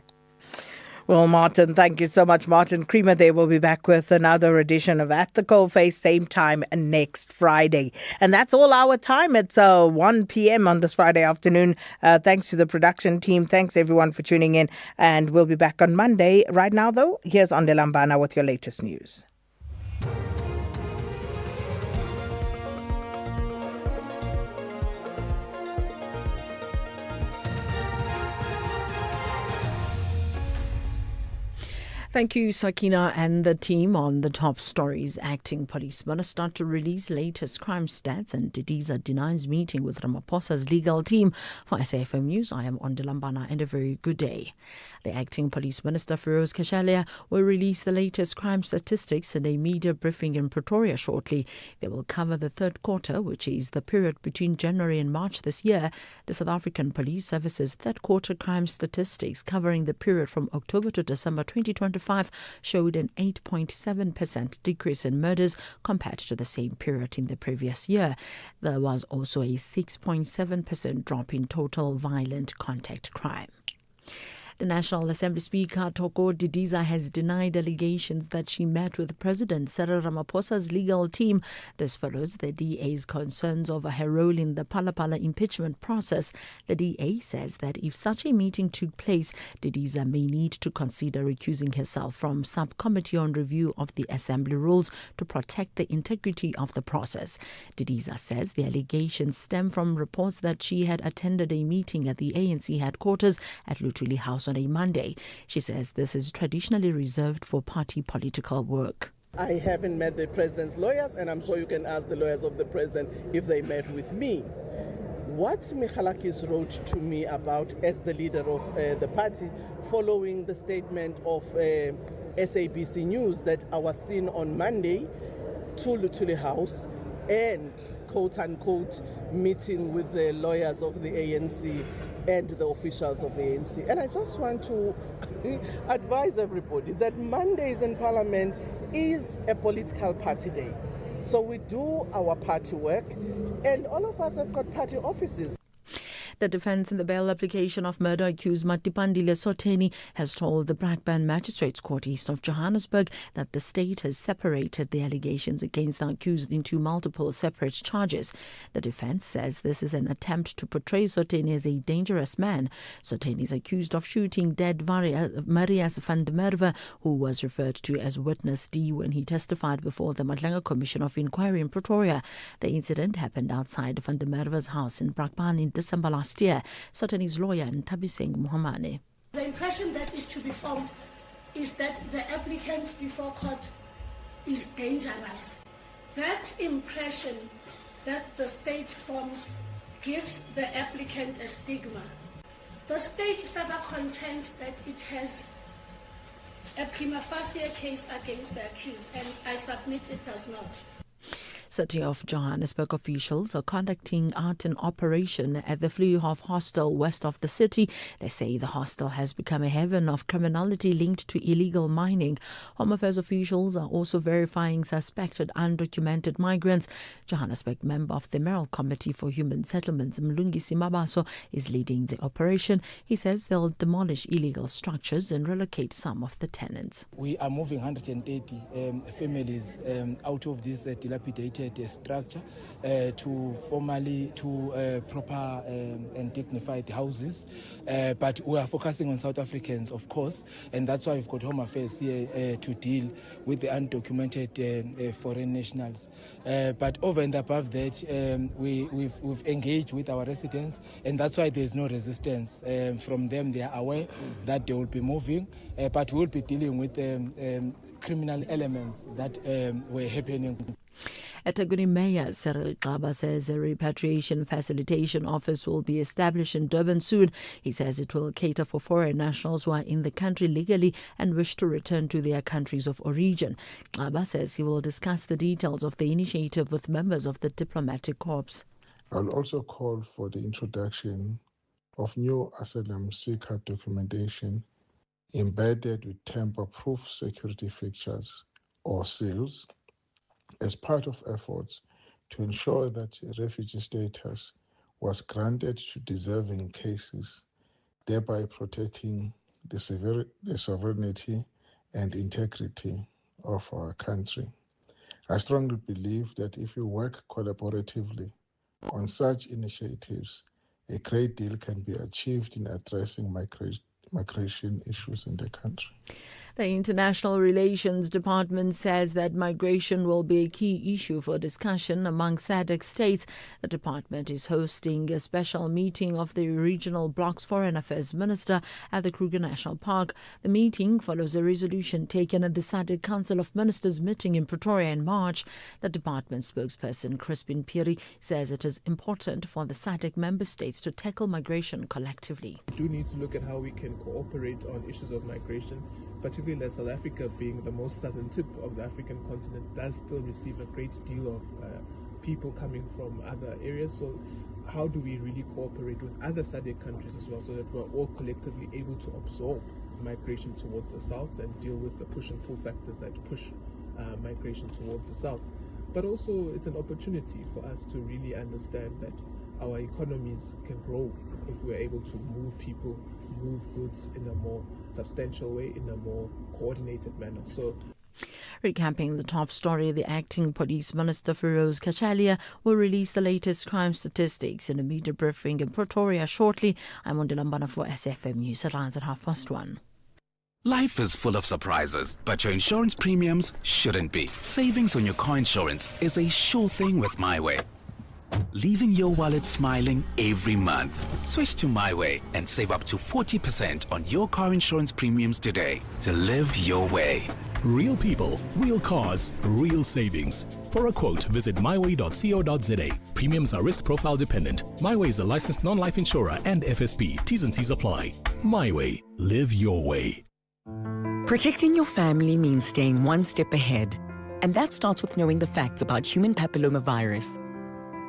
Well, Martin, thank you so much. Martin Creamer there. Will be back with another edition of At the Coalface, same time next Friday. And that's all our time. It's 1 p.m. on this Friday afternoon. Thanks to the production team. Thanks, everyone, for tuning in. And we'll be back on Monday. Right now, though, here's Ondelambana with your latest news. Thank you, Sakina, and the team on the top stories. Acting Police Minister to release latest crime stats, and Didiza denies meeting with Ramaphosa's legal team. For SAFM News, I am Ondilambana, and a very good day. The Acting Police Minister, Feroz Kashalia, will release the latest crime statistics in a media briefing in Pretoria shortly. They will cover the third quarter, which is the period between January and March this year. The South African Police Service's third quarter crime statistics covering the period from October to December 2025 showed an 8.7% decrease in murders compared to the same period in the previous year. There was also a 6.7% drop in total violent contact crime. The National Assembly Speaker, Thoko Didiza, has denied allegations that she met with President Cyril Ramaphosa's legal team. This follows the DA's concerns over her role in the Phala impeachment process. The DA says that if such a meeting took place, Didiza may need to consider recusing herself from Subcommittee on Review of the Assembly Rules to protect the integrity of the process. Didiza says the allegations stem from reports that she had attended a meeting at the ANC headquarters at Lutuli House on a Monday. She says this is traditionally reserved for party political work. I haven't met the president's lawyers, and I'm sure you can ask the lawyers of the president if they met with me. What Michalakis wrote to me about as the leader of the party following the statement of SABC News that I was seen on Monday to Lutuli House and quote-unquote meeting with the lawyers of the ANC and the officials of the ANC. And I just want to advise everybody that Mondays in Parliament is a political party day. So we do our party work, and all of us have got party offices. The defence in the bail application of murder-accused Matipandile Soteni has told the Brakpan Magistrates Court east of Johannesburg that the state has separated the allegations against the accused into multiple separate charges. The defence says this is an attempt to portray Soteni as a dangerous man. Soteni is accused of shooting dead Marius van der Merwe, who was referred to as Witness D when he testified before the Madlanga Commission of Inquiry in Pretoria. The incident happened outside van der Merwe's house in Brakpan in December last year. Soteni's lawyer, Ntabiseng Mohamane. The impression that is to be formed is that the applicant before court is dangerous. That impression that the state forms gives the applicant a stigma. The state further contends that it has a prima facie case against the accused, and I submit it does not. City of Johannesburg officials are conducting out an operation at the Vliehof hostel west of the city. They say the hostel has become a haven of criminality linked to illegal mining. Home Affairs officials are also verifying suspected undocumented migrants. Johannesburg member of the Mayoral Committee for Human Settlements, Mlungisi Mabaso, is leading the operation. He says they'll demolish illegal structures and relocate some of the tenants. We are moving 130 families out of this dilapidated structure to proper and dignified houses, but we are focusing on South Africans, of course, and that's why we've got Home Affairs here to deal with the undocumented foreign nationals. But over and above that, we've engaged with our residents, and that's why there's no resistance from them. They are aware that they will be moving, but we will be dealing with criminal elements that were happening. Eteguni Mayor Cyril Gaba says a repatriation facilitation office will be established in Durban soon. He says it will cater for foreign nationals who are in the country legally and wish to return to their countries of origin. Gaba says he will discuss the details of the initiative with members of the diplomatic corps. I'll also call for the introduction of new asylum seeker documentation embedded with tamper-proof security fixtures or seals, as part of efforts to ensure that refugee status was granted to deserving cases, thereby protecting the sovereignty and integrity of our country. I strongly believe that if we work collaboratively on such initiatives, a great deal can be achieved in addressing migration issues in the country. The International Relations Department says that migration will be a key issue for discussion among SADC states. The department is hosting a special meeting of the regional bloc's Foreign Affairs Minister at the Kruger National Park. The meeting follows a resolution taken at the SADC Council of Ministers meeting in Pretoria in March. The department spokesperson Crispin Piri says it is important for the SADC member states to tackle migration collectively. We do need to look at how we can cooperate on issues of migration, particularly that South Africa, being the most southern tip of the African continent, does still receive a great deal of people coming from other areas. So how do we really cooperate with other SADC countries as well, so that we're all collectively able to absorb migration towards the south and deal with the push and pull factors that push migration towards the south. But also it's an opportunity for us to really understand that our economies can grow if we're able to move people, move goods in a more substantial way, in a more coordinated manner. So, recapping the top story, the acting police minister Feroz Kachalia will release the latest crime statistics in a media briefing in Pretoria shortly. I'm Ondilambana for SAfm News. It lines at 1:30. Life is full of surprises, but your insurance premiums shouldn't be. Savings on your car insurance is a sure thing with MyWay, leaving your wallet smiling every month. Switch to MyWay and save up to 40% on your car insurance premiums today to live your way. Real people, real cars, real savings. For a quote, visit myway.co.za. Premiums are risk profile dependent. MyWay is a licensed non-life insurer and FSP. T's and C's apply. MyWay. Live your way. Protecting your family means staying one step ahead. And that starts with knowing the facts about human papillomavirus.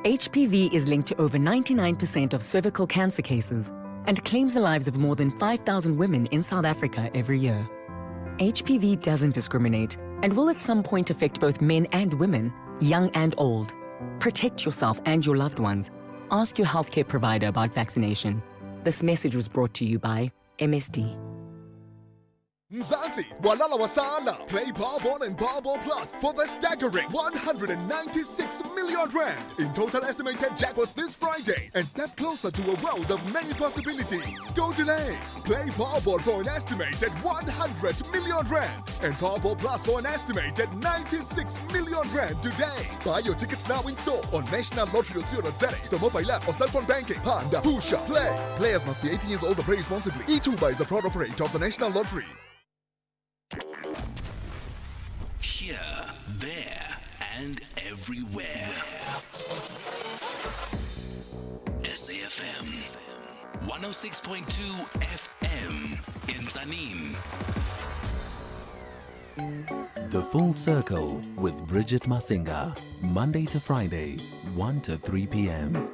HPV is linked to over 99% of cervical cancer cases and claims the lives of more than 5,000 women in South Africa every year. HPV doesn't discriminate and will at some point affect both men and women, young and old. Protect yourself and your loved ones. Ask your healthcare provider about vaccination. This message was brought to you by MSD. Mzansi, Walala Wasala. Play Powerball and Powerball Plus for the staggering 196 million rand in total estimated jackpots this Friday and step closer to a world of many possibilities. Don't delay. Play Powerball for an estimated 100 million rand and Powerball Plus for an estimated 96 million rand today. Buy your tickets now in store on nationallottery.co.za, the mobile app or cell phone banking. Panda, Pusha, Play. Players must be 18 years old or play responsibly. E2 is a proud operator of the National Lottery. Here, there, and everywhere. SAfm 106.2 FM in Tanin. The Full Circle with Bridget Masinga, Monday to Friday, 1 to 3 p.m.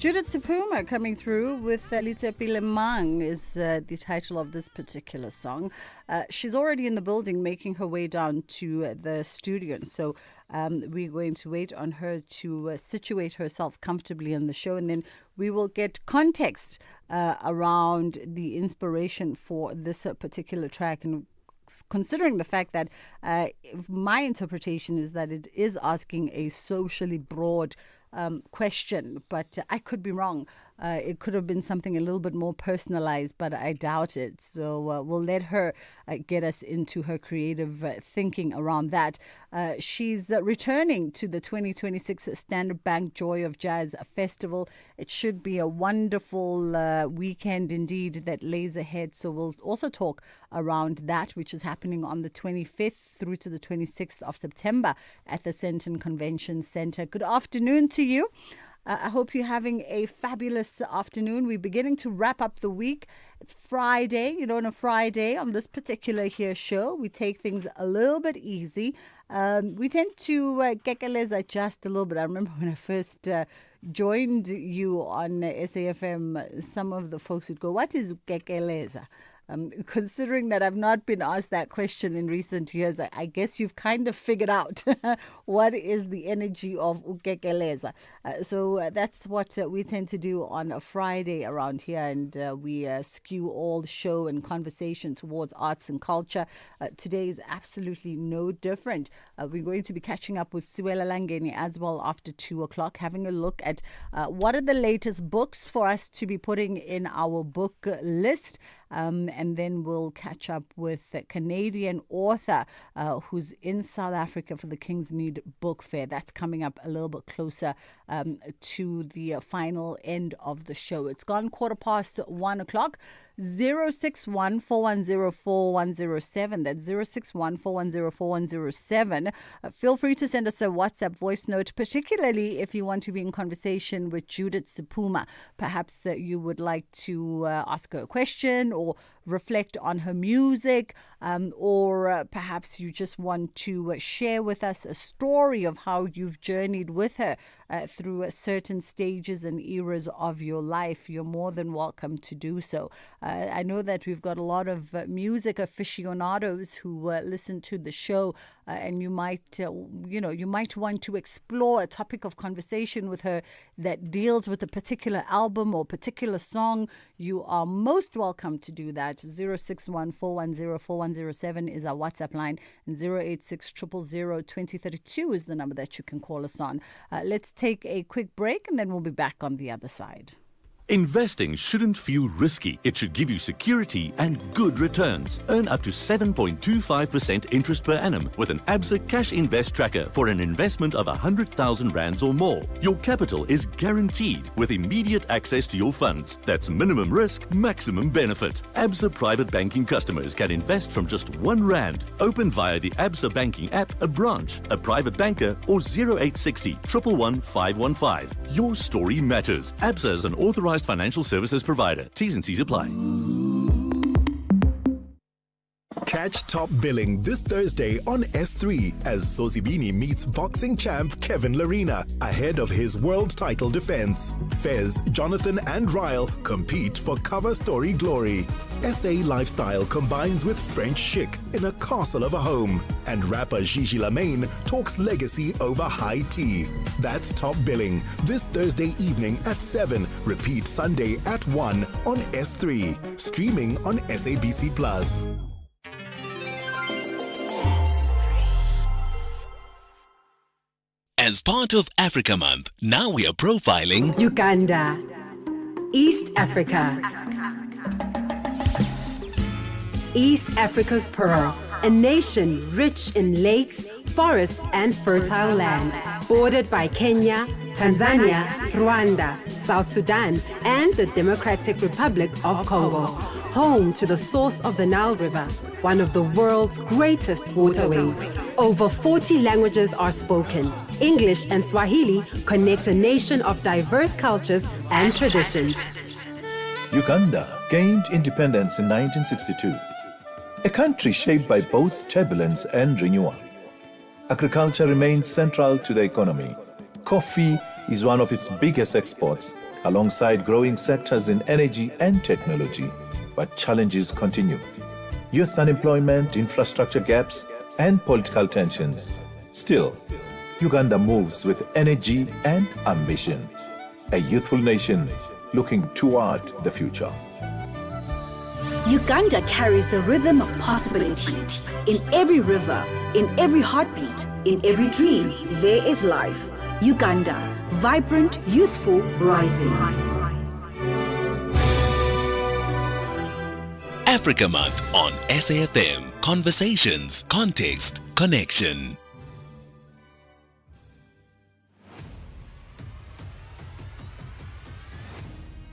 Judith Sephuma coming through with Litepile Mang is the title of this particular song. She's already in the building making her way down to the studio. So we're going to wait on her to situate herself comfortably on the show, and then we will get context around the inspiration for this particular track. And considering the fact that my interpretation is that it is asking a socially broad question, but I could be wrong. It could have been something a little bit more personalized, but I doubt it. So we'll let her get us into her creative thinking around that. She's returning to the 2026 Standard Bank Joy of Jazz Festival. It should be a wonderful weekend indeed that lays ahead. So we'll also talk around that, which is happening on the 25th through to the 26th of September at the Sandton Convention Center. Good afternoon to you. I hope you're having a fabulous afternoon. We're beginning to wrap up the week. It's Friday. You know, on a Friday on this particular here show, we take things a little bit easy. We tend to kekeleza just a little bit. I remember when I first joined you on SAFM, some of the folks would go, "What is kekeleza?" Considering that I've not been asked that question in recent years, I guess you've kind of figured out what is the energy of ukekeleza. So that's what we tend to do on a Friday around here, and we skew all show and conversation towards arts and culture. Today is absolutely no different. We're going to be catching up with Siwela Langeni as well after 2 o'clock, having a look at what are the latest books for us to be putting in our book list. And then we'll catch up with a Canadian author who's in South Africa for the Kingsmead Book Fair. That's coming up a little bit closer to the final end of the show. It's gone 1:15 o'clock. 061-410-4107. That's 061-410-4107. Feel free to send us a WhatsApp voice note, particularly if you want to be in conversation with Judith Sephuma. Perhaps you would like to ask her a question or reflect on her music, or perhaps you just want to share with us a story of how you've journeyed with her through certain stages and eras of your life. You're more than welcome to do so. I know that we've got a lot of music aficionados who listen to the show, and you might want to explore a topic of conversation with her that deals with a particular album or particular song. You are most welcome to do that. 061-410-4107 is our WhatsApp line, and 086-000-2032 is the number that you can call us on. Let's take a quick break, and then we'll be back on the other side. Investing shouldn't feel risky. It should give you security and good returns. Earn up to 7.25% interest per annum with an ABSA Cash Invest Tracker for an investment of 100,000 rands or more. Your capital is guaranteed with immediate access to your funds. That's minimum risk, maximum benefit. ABSA Private Banking customers can invest from just R1. Open via the ABSA Banking app, a branch, a private banker, or 0860 111 515. Your story matters. ABSA is an authorized financial services provider. T's and C's apply. Catch Top Billing this Thursday on S3 as Zozibini meets boxing champ Kevin Larina ahead of his world title defense. Fez, Jonathan and Ryle compete for cover story glory. SA lifestyle combines with French chic in a castle of a home. And rapper Gigi Lamaine talks legacy over high tea. That's Top Billing this Thursday evening at 7. Repeat Sunday at 1 on S3. Streaming on SABC+. As part of Africa Month, now we are profiling Uganda, East Africa. East Africa's pearl, a nation rich in lakes, forests, and fertile land, bordered by Kenya, Tanzania, Rwanda, South Sudan, and the Democratic Republic of Congo, home to the source of the Nile River, one of the world's greatest waterways. Over 40 languages are spoken. English and Swahili connect a nation of diverse cultures and traditions. Uganda gained independence in 1962, a country shaped by both turbulence and renewal. Agriculture remains central to the economy. Coffee is one of its biggest exports, alongside growing sectors in energy and technology. But challenges continue. Youth unemployment, infrastructure gaps, and political tensions. Still, Uganda moves with energy and ambition. A youthful nation looking toward the future. Uganda carries the rhythm of possibility. In every river, in every heartbeat, in every dream, there is life. Uganda, vibrant, youthful, rising. Africa Month on SAFM. Conversations, context, connection.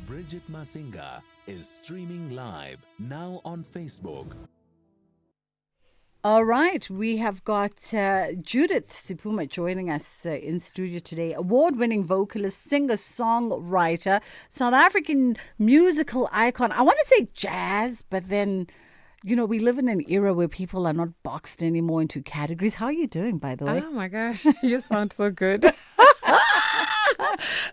Bridget Masinga is streaming live now on Facebook. All right, we have got Judith Sephuma joining us in studio today. Award-winning vocalist, singer, songwriter, South African musical icon. I want to say jazz, but then, you know, we live in an era where people are not boxed anymore into categories. How are you doing, by the way? Oh my gosh, you sound so good.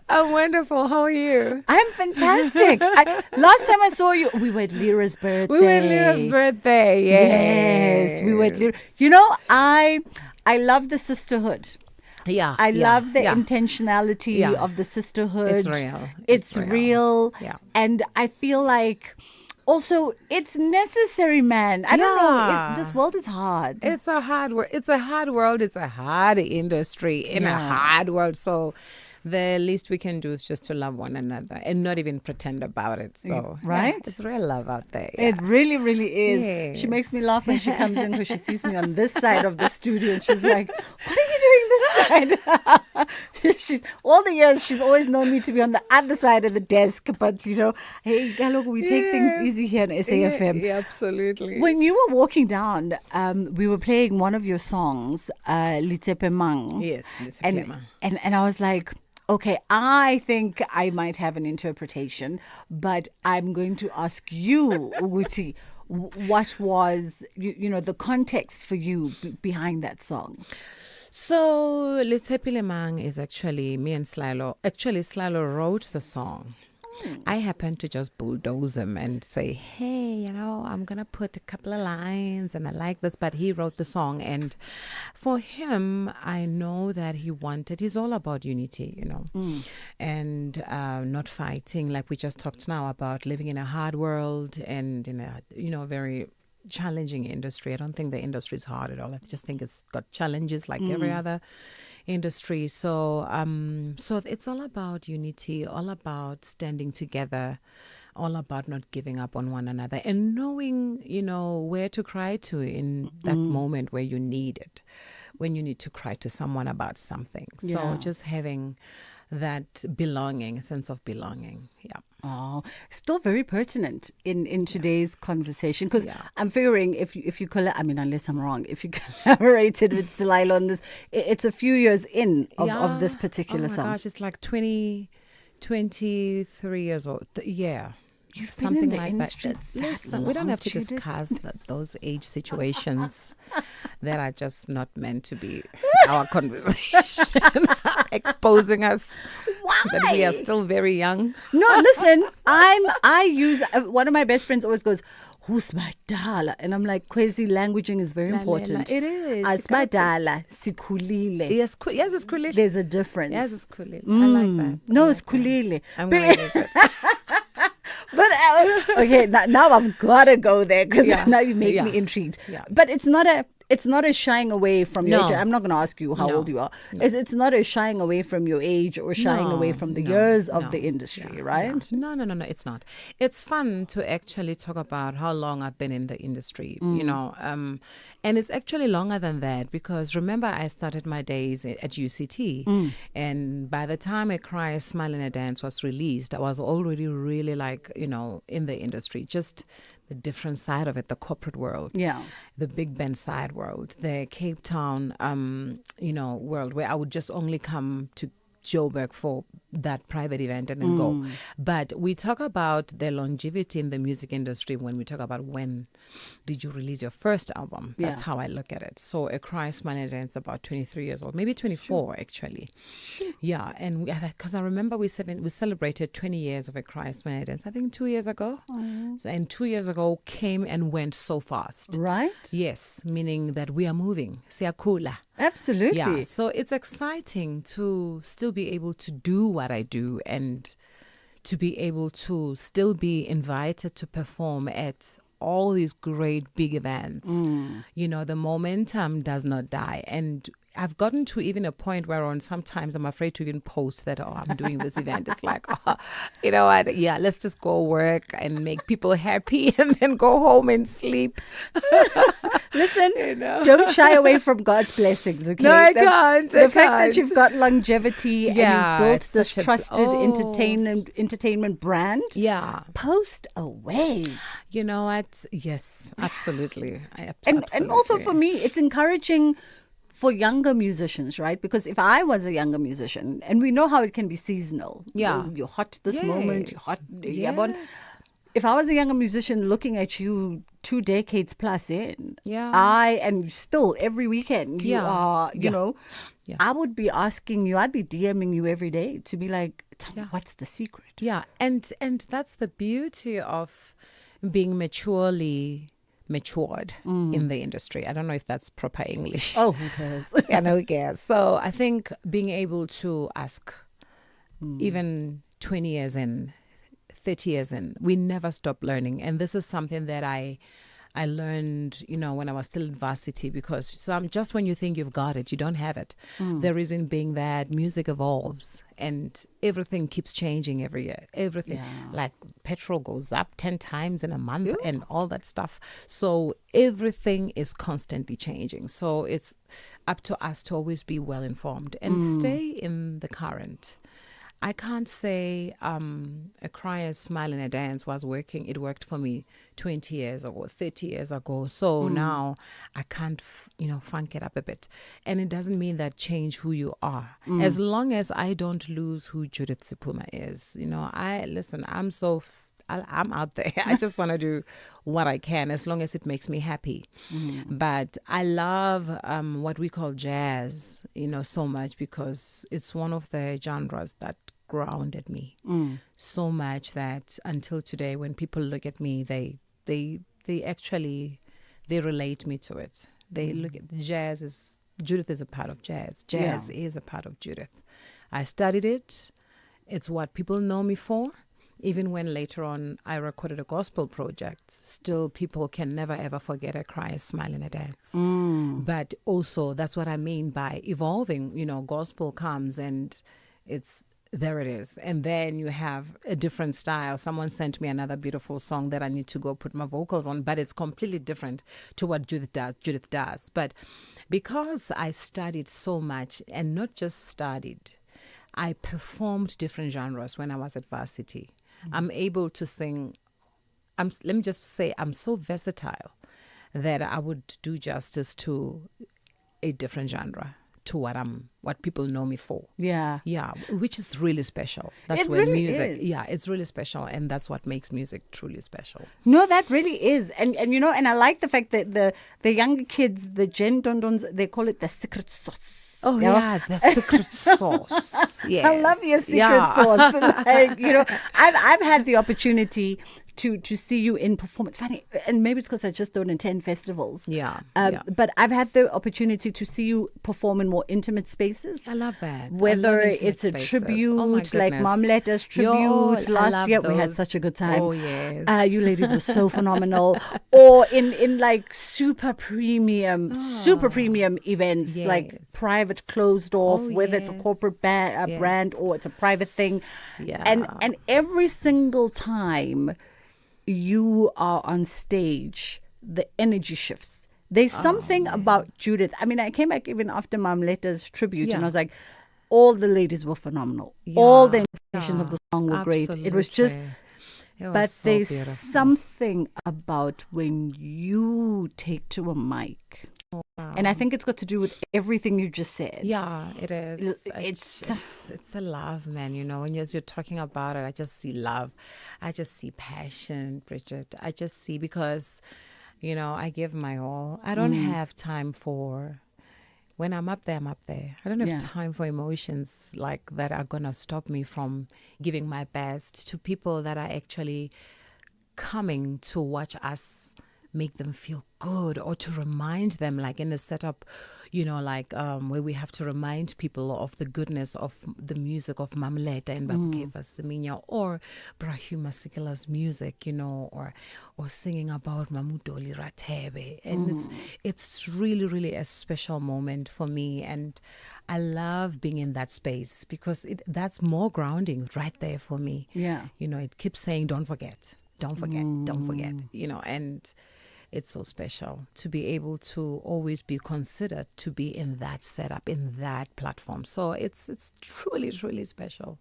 I'm wonderful. How are you? I'm fantastic. Last time I saw you, we were at Lyra's birthday. We were at Lyra's birthday. Yes, we were at Lyra. You know, I love the sisterhood. Yeah, I love the intentionality of the sisterhood. It's real. It's real. Yeah. And I feel like also it's necessary, man. I don't know. This world is hard. It's a hard world. It's a hard world. It's a hard industry in a hard world. So the least we can do is just to love one another and not even pretend about it. So, right? It's real love out there. It really, really is. Yes. She makes me laugh when she comes in because she sees me on this side of the studio and she's like, what are you doing this side? She's all the years she's always known me to be on the other side of the desk. But, you know, hey, Galoko, we take things easy here on SAFM. Yeah, absolutely. When you were walking down, we were playing one of your songs, Litsepe Mang. Yes, Litsepe Mang. And I was like, okay, I think I might have an interpretation, but I'm going to ask you, Uguti, what was, you know, the context for you behind that song? So, Litsepe Mang is actually me and Slilo. Actually, Slilo wrote the song. I happened to just bulldoze him and say, hey, you know, I'm going to put a couple of lines and I like this. But he wrote the song. And for him, I know that he's all about unity, you know, and not fighting. Like we just talked now about living in a hard world and in a, you know, very challenging industry. I don't think the industry is hard at all. I just think it's got challenges like every other industry. So so it's all about unity, all about standing together, all about not giving up on one another and knowing, you know, where to cry to in that moment where you need it, when you need to cry to someone about something. So just having that belonging, sense of belonging. Yeah. Oh, still very pertinent in today's conversation because I'm figuring if you I mean, unless I'm wrong, if you collaborated with Delilah on this, it's a few years in of this particular song. Oh my gosh, it's like 23 years old. Yeah. You've something been in the like industry that. Listen, we don't have to discuss those age situations that are just not meant to be our conversation, exposing us that we are still very young. No, listen, I use one of my best friends always goes, who's badala? And I'm like, Kwezi, languaging is very important. It is. Asbadala, sikulile. Yes, it's kulile. There's a difference. Yes, it's kulile. I like that. No, it's kulile. I'm going to use it. But okay, now I've got to go there because now you make me intrigued. Yeah. But it's not a shying away from your age. No. I'm not going to ask you how old you are. No. It's not a shying away from your age or shying away from the years of the industry, right? No, it's not. It's fun to actually talk about how long I've been in the industry, you know, and it's actually longer than that because remember I started my days at UCT and by the time A Cry, A Smile and a Dance was released, I was already really like, you know, in the industry, just the different side of it, the corporate world, the big band side world, the Cape Town, you know, world where I would just only come to Joburg for that private event and then go. But we talk about the longevity in the music industry when we talk about when did you release your first album. That's how I look at it. So A Cry, Smile and Dance, about 23 years old, maybe 24 actually. Yeah, and because I remember we celebrated 20 years of A Cry, Smile and Dance, I think 2 years ago. And 2 years ago came and went so fast. Right? Yes, meaning that we are moving. Siakula. Absolutely. Yeah, so it's exciting to still be able to do what I do and to be able to still be invited to perform at all these great big events. You know, the momentum does not die. And I've gotten to even a point where sometimes I'm afraid to even post that, I'm doing this event. It's like, you know what? Yeah, let's just go work and make people happy and then go home and sleep. Listen, don't shy away from God's blessings, okay? No, I can't. The fact that you've got longevity and you've built this trusted entertainment brand. Yeah. Post away. You know what? Yes, absolutely. And also for me, it's encouraging for younger musicians, right? Because if I was a younger musician, and we know how it can be seasonal. Yeah. You're hot this moment, you're hot. If I was a younger musician looking at you 2 decades plus in, and still every weekend you are, you know, I would be asking you, I'd be DMing you every day to be like, tell me, what's the secret? Yeah, and that's the beauty of being matured in the industry. I don't know if that's proper English. Oh, who cares? I know who cares. So I think being able to ask, even 20 years in, 30 years in, we never stop learning. And this is something that I learned, you know, when I was still in varsity, because just when you think you've got it, you don't have it. The reason being that music evolves and everything keeps changing every year. Everything. Like petrol goes up 10 times in a month and all that stuff. So everything is constantly changing. So it's up to us to always be well informed and stay in the current. I can't say A Cry, a Smile and a Dance was working. It worked for me 20 years ago, 30 years ago. So now I can't, funk it up a bit. And it doesn't mean that change who you are. As long as I don't lose who Judith Sephuma is. You know, I'm out there. I just want to do what I can as long as it makes me happy. But I love what we call jazz, so much because it's one of the genres that grounded me so much that until today, when people look at me, they relate me to it. They look at jazz Judith is a part of jazz. Jazz is a part of Judith. I studied it. It's what people know me for. Even when later on I recorded a gospel project, still people can never ever forget A Cry, a Smile and a Dance. But also that's what I mean by evolving. Gospel comes and there it is. And then you have a different style. Someone sent me another beautiful song that I need to go put my vocals on, but it's completely different to what Judith does. But because I studied so much, and not just studied, I performed different genres when I was at varsity. I'm able to sing. Let me just say, I'm so versatile that I would do justice to a different genre, to what people know me for. Yeah, which is really special. That's where really music. Is. Yeah, it's really special, and that's what makes music truly special. No, that really is, and and I like the fact that the younger kids, the Gen Dondons, they call it the secret sauce. Oh yeah, the secret sauce. Yes. I love your secret sauce. I've had the opportunity to see you in performance. Funny, and maybe it's because I just don't attend festivals. But I've had the opportunity to see you perform in more intimate spaces. I love that. Whether it's a tribute, like Mamleta's tribute last year, we had such a good time. Oh yes, you ladies were so phenomenal. Or in like super premium events, like private closed off, whether it's a corporate brand or it's a private thing. Yeah, and every single time you are on stage, the energy shifts. There's something about Judith. I mean, I came back even after Mamleta's tribute and I was like, all the ladies were phenomenal. All the interpretations of the song were great. It was just, but so there's beautiful. Something about when you take to a mic. Yeah. And I think it's got to do with everything you just said. Yeah, it is. It's the love, man. When you're talking about it, I just see love. I just see passion, Bridget. I just see, because, I give my all. I don't have time for, when I'm up there, I'm up there. I don't have time for emotions like that are going to stop me from giving my best to people that are actually coming to watch us make them feel good, or to remind them, like in a setup, where we have to remind people of the goodness of the music of Mamleta and Babukeva Seminya, or Brahim Masikela's music, or singing about Mamudoli Ratebe. And it's really, really a special moment for me. And I love being in that space, because that's more grounding right there for me. Yeah. It keeps saying, don't forget, don't forget, don't forget, and it's so special to be able to always be considered to be in that setup, in that platform. So it's truly, truly special.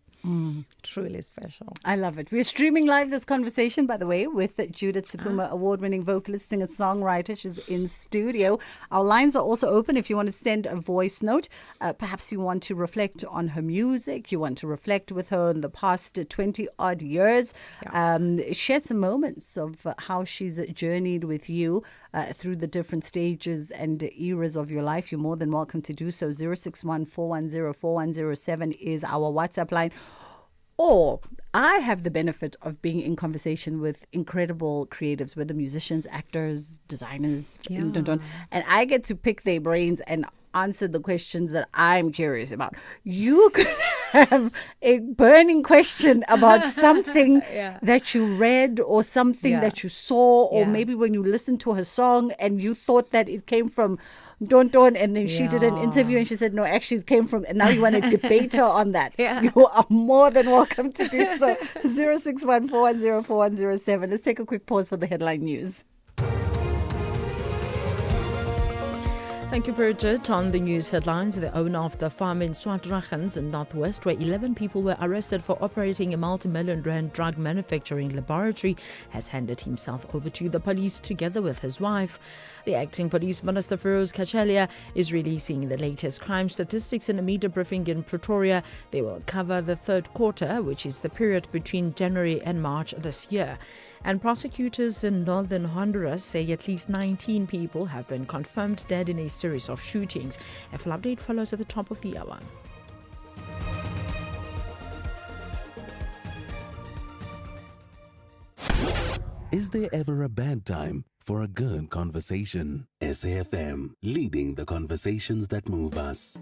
Truly special. I love it. We're streaming live this conversation, by the way, with Judith Sephuma, award-winning vocalist, singer, songwriter. She's in studio. Our lines are also open if you want to send a voice note. Perhaps you want to reflect on her music. You want to reflect with her in the past 20-odd years. Share some moments of how she's journeyed with you through the different stages and eras of your life. You're more than welcome to do so. 061-410-4107 is our WhatsApp line. Or I have the benefit of being in conversation with incredible creatives, whether musicians, actors, designers, and I get to pick their brains and answer the questions that I'm curious about. You could have a burning question about something that you read, or something that you saw, or maybe when you listened to her song and you thought that it came from Don, and then she did an interview and she said, no, actually it came from, and now you want to debate her on that. You are more than welcome to do so. 061-410-4107. Let's take a quick pause for the headline news. Thank you, Bridget. On the news headlines, the owner of the farm in Swartrakens in Northwest, where 11 people were arrested for operating a multi-million rand drug manufacturing laboratory, has handed himself over to the police together with his wife. The acting police minister, Feroz Kachelia, is releasing the latest crime statistics in a media briefing in Pretoria. They will cover the third quarter, which is the period between January and March this year. And prosecutors in northern Honduras say at least 19 people have been confirmed dead in a series of shootings. A full update follows at the top of the hour. Is there ever a bad time for a good conversation? SAfm, leading the conversations that move us.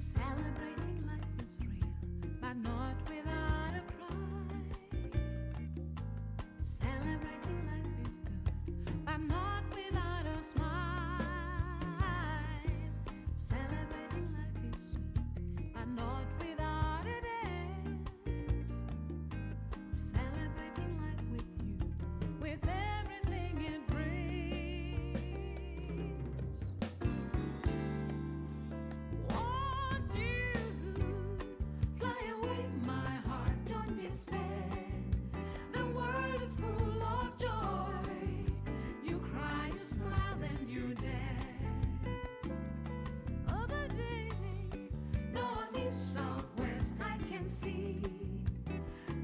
Celebrating life is sweet, but not without a dance. see.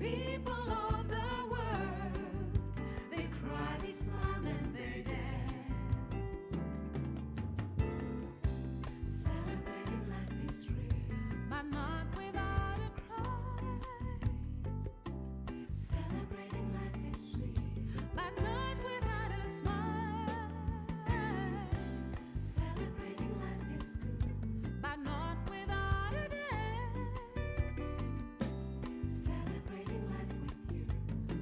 People of the world, they cry, they smile, and they dance. Celebrating life is real, but not without a cry. Celebrating life is sweet, but not without a smile. Celebrating life is good, but not without a dance. Celebrating life with you,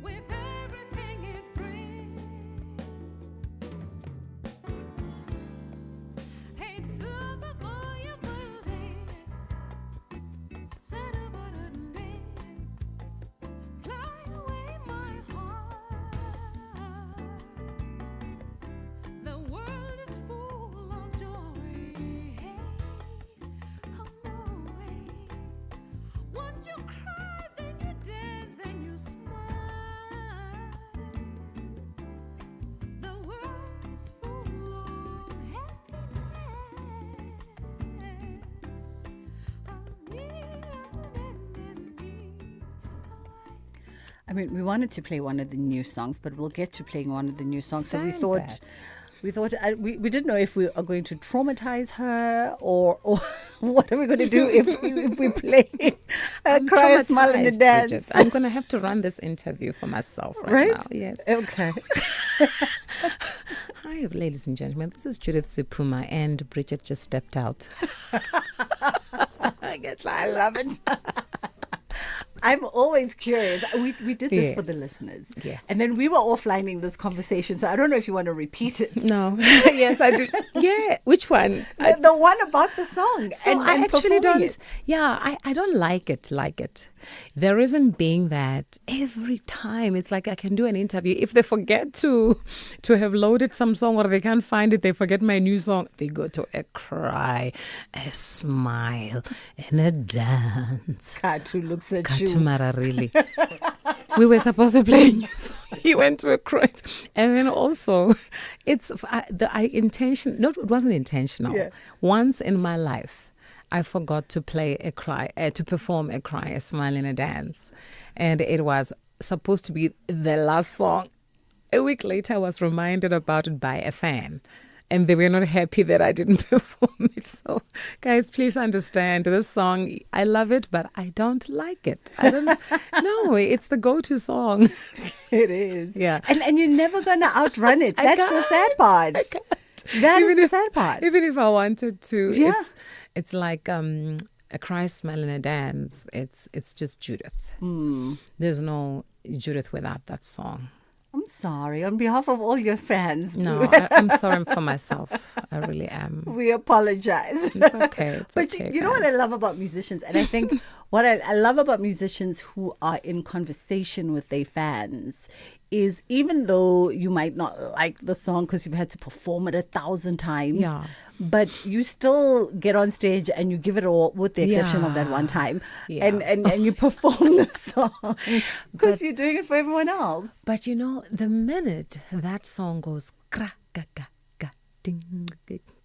with everything it brings. Hey, to the boy of building, said about a day, fly away my heart. The world is full of joy. Hey, oh no way. Once you cry, then you dance, then you smile. The world is full of happiness. I mean, we wanted to play one of the new songs, but we'll get to playing one of the new songs. So we thought we didn't know if we are going to traumatize her or what are we going to do if we play Cry, Smile, and a Dance. Bridget. I'm going to have to run this interview for myself right now. Yes. Okay. Hi, ladies and gentlemen. This is Judith Sephuma, and Bridget just stepped out. I guess I love it. I'm always curious. We did this for the listeners. Yes. And then we were offlining this conversation, so I don't know if you want to repeat it. No. Yes, I do. Yeah. Which one? The one about the song. So and I actually don't. It. Yeah, I don't like it. The reason being that every time it's like I can do an interview. If they forget to have loaded some song or they can't find it, they forget my new song. They go to a cry, a smile, and a dance. Katu looks at you. Mara, really. We were supposed to play a new song. He went to a cry. And then also, it's it wasn't intentional. Yeah. Once in my life, I forgot to play a cry, to perform a cry, a smile, and a dance. And it was supposed to be the last song. A week later, I was reminded about it by a fan. And they were not happy that I didn't perform it. So, guys, please understand this song. I love it, but I don't like it. I don't. No, it's the go-to song. It is. Yeah. And you're never going to outrun it. That's the sad part. That is the sad part. Even if I wanted to, Yeah. it's like a cry, smile, and a dance. It's just Judith. There's no Judith without that song. I'm sorry. On behalf of all your fans. No, I'm sorry for myself. I really am. We apologize. It's okay. But you know what I love about musicians? And I think what I love about musicians who are in conversation with their fans is even though you might not like the song because you've had to perform it 1,000 times, but you still get on stage and you give it all, with the exception of that one time, and you perform the song because you're doing it for everyone else. But you know, the minute that song goes, ding,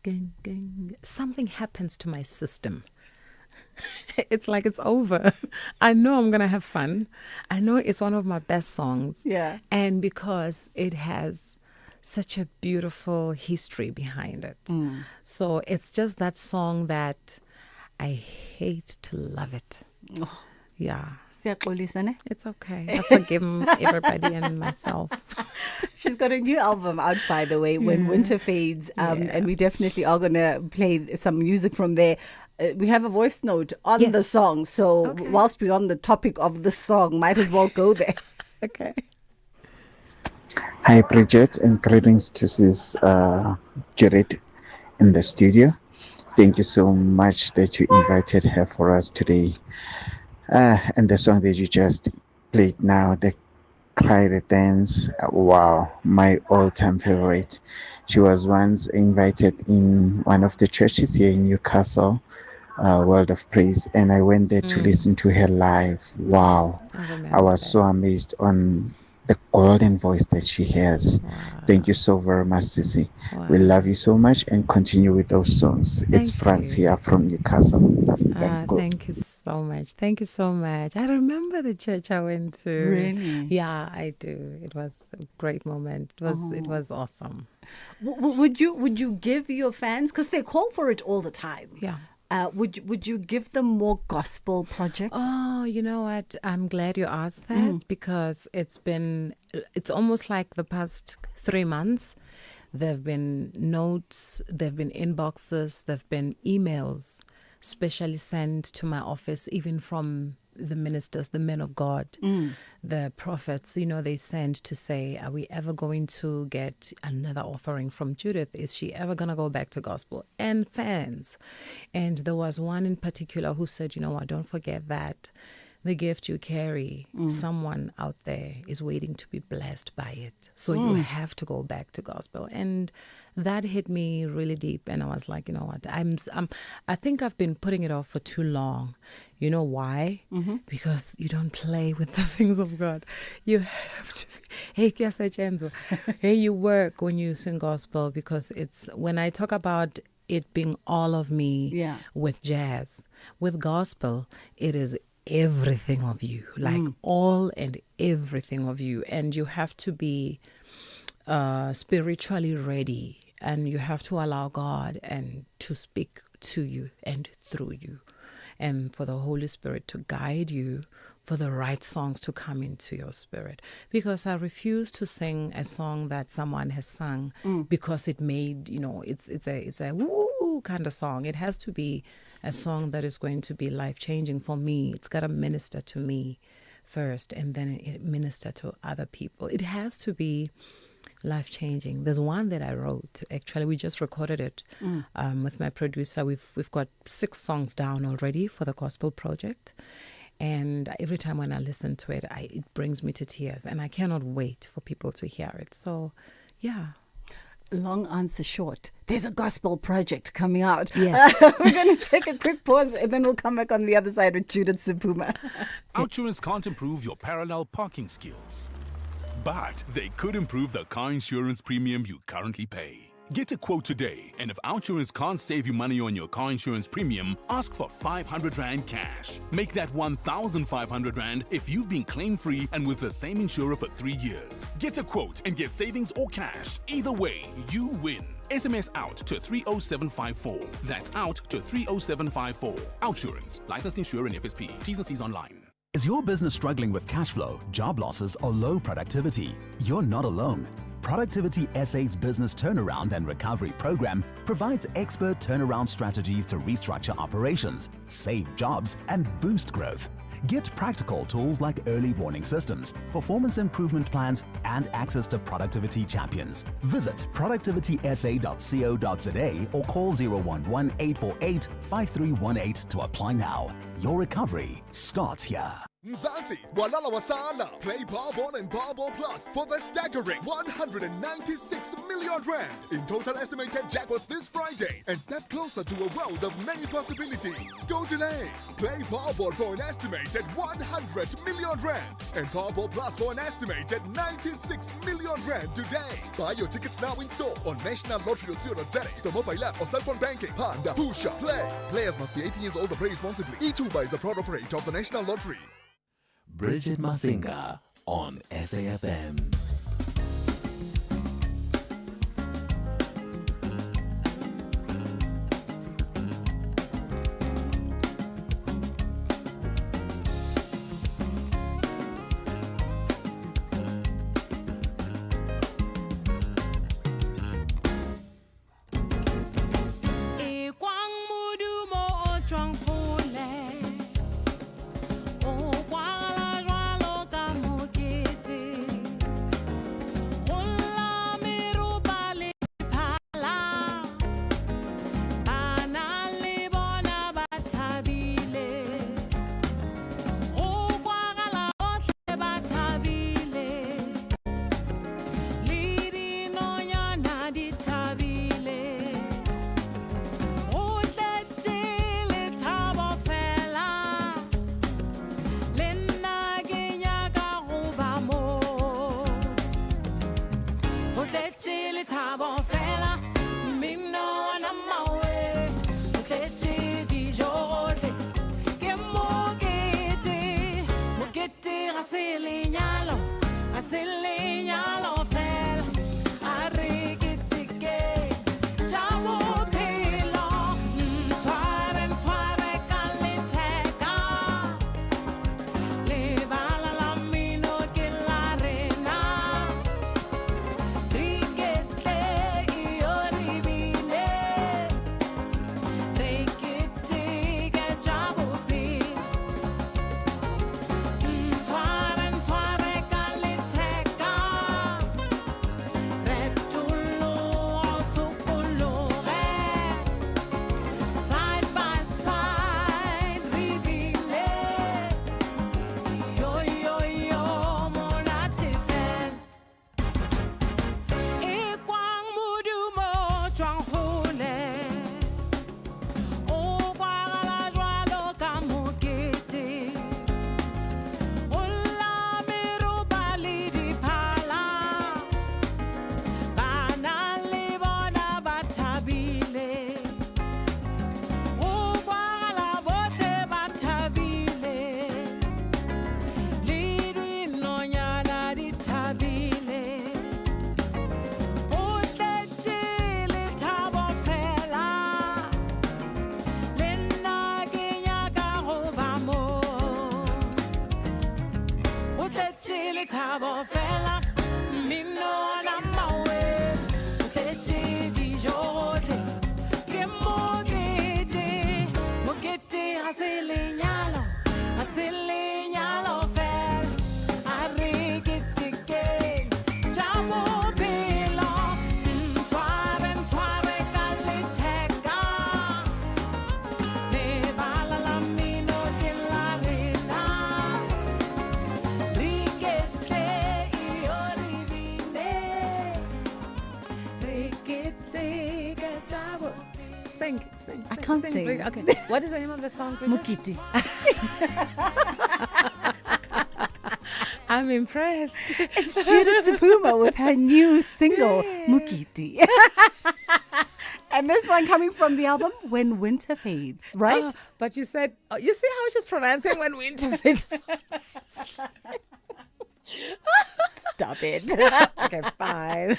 ding, ding, something happens to my system. It's like it's over. I know I'm going to have fun. I know it's one of my best songs. Yeah. And because it has such a beautiful history behind it. So it's just that song that I hate to love it. Oh. Yeah. It's okay. I forgive everybody and myself. She's got a new album out, by the way, When Winter Fades. And we definitely are going to play some music from there. We have a voice note on the song. So whilst we're on the topic of the song, might as well go there. Okay. Hi, Bridget, and greetings to this Judith in the studio. Thank you so much that you invited her for us today. And the song that you just played now, the Cry, the Dance, wow, my all-time favorite. She was once invited in one of the churches here in Newcastle, World of Praise, and I went there to listen to her live. Wow, I was so amazed on the golden voice that she has. Wow. Thank you so very much, Sissy. Wow. We love you so much and continue with those songs. It's Franz here from Newcastle. Thank you so much. Thank you so much. I remember the church I went to. Really? Yeah, I do. It was a great moment. It was awesome. Would you give your fans, because they call for it all the time? Yeah. Would you give them more gospel projects? Oh, you know what? I'm glad you asked that because it's almost like the past 3 months. There have been notes, there have been inboxes, there have been emails specially sent to my office, even from the ministers, the men of God, the prophets, they send to say, are we ever going to get another offering from Judith? Is she ever going to go back to gospel? And fans. And there was one in particular who said, you know what, don't forget that the gift you carry, someone out there is waiting to be blessed by it. So you have to go back to gospel. And that hit me really deep. And I was like, you know what, I think I've been putting it off for too long. You know why? Because you don't play with the things of God. You have to. Hey, you work when you sing gospel, because it's, when I talk about it being all of me with jazz, with gospel, it is everything of you, like all and everything of you. And you have to be spiritually ready, and you have to allow God and to speak to you and through you, and for the Holy Spirit to guide you, for the right songs to come into your spirit. Because I refuse to sing a song that someone has sung because it made, it's a woo kind of song. It has to be a song that is going to be life-changing for me. It's got to minister to me first, and then it minister to other people. It has to be life-changing. There's one that I wrote. Actually, we just recorded it with my producer. We've got 6 songs down already for the gospel project. And every time when I listen to it, it brings me to tears. And I cannot wait for people to hear it. So, yeah. Long answer short, there's a gospel project coming out. Yes. We're going to take a quick pause, and then we'll come back on the other side with Judith Sephuma. Outsurance can't improve your parallel parking skills, but they could improve the car insurance premium you currently pay. Get a quote today, and if Outsurance can't save you money on your car insurance premium, ask for 500 Rand cash. Make that 1,500 Rand if you've been claim-free and with the same insurer for 3 years. Get a quote and get savings or cash. Either way, you win. SMS out to 30754. That's out to 30754. Outsurance. Licensed insurer and FSP. T's and C's online. Is your business struggling with cash flow, job losses, or low productivity? You're not alone. Productivity SA's Business Turnaround and Recovery Program provides expert turnaround strategies to restructure operations, save jobs, and boost growth. Get practical tools like early warning systems, performance improvement plans, and access to productivity champions. Visit productivitysa.co.za or call 011-848-5318 to apply now. Your recovery starts here. Mzansi, Walala Wasala. Play Powerball and Powerball Plus for the staggering 196 million Rand in total estimated jackpots this Friday and step closer to a world of many possibilities. Don't delay. Play Powerball for an estimated 100 million Rand and Powerball Plus for an estimated 96 million Rand today. Buy your tickets now in store on nationallottery.co.za, the mobile app or cell phone banking. Panda, Pusha, play. Players must be 18 years old or play responsibly. E2 is a proud operator of the National Lottery. Bridget Masinga on SAFM. Sing. I can't sing. Please. Okay. What is the name of the song, Bridget? Mukiti. I'm impressed. It's Judith Sephuma with her new single, Mukiti. And this one coming from the album When Winter Fades, right? But you said, you see how she's pronouncing When Winter Fades? Stop it. Okay, fine.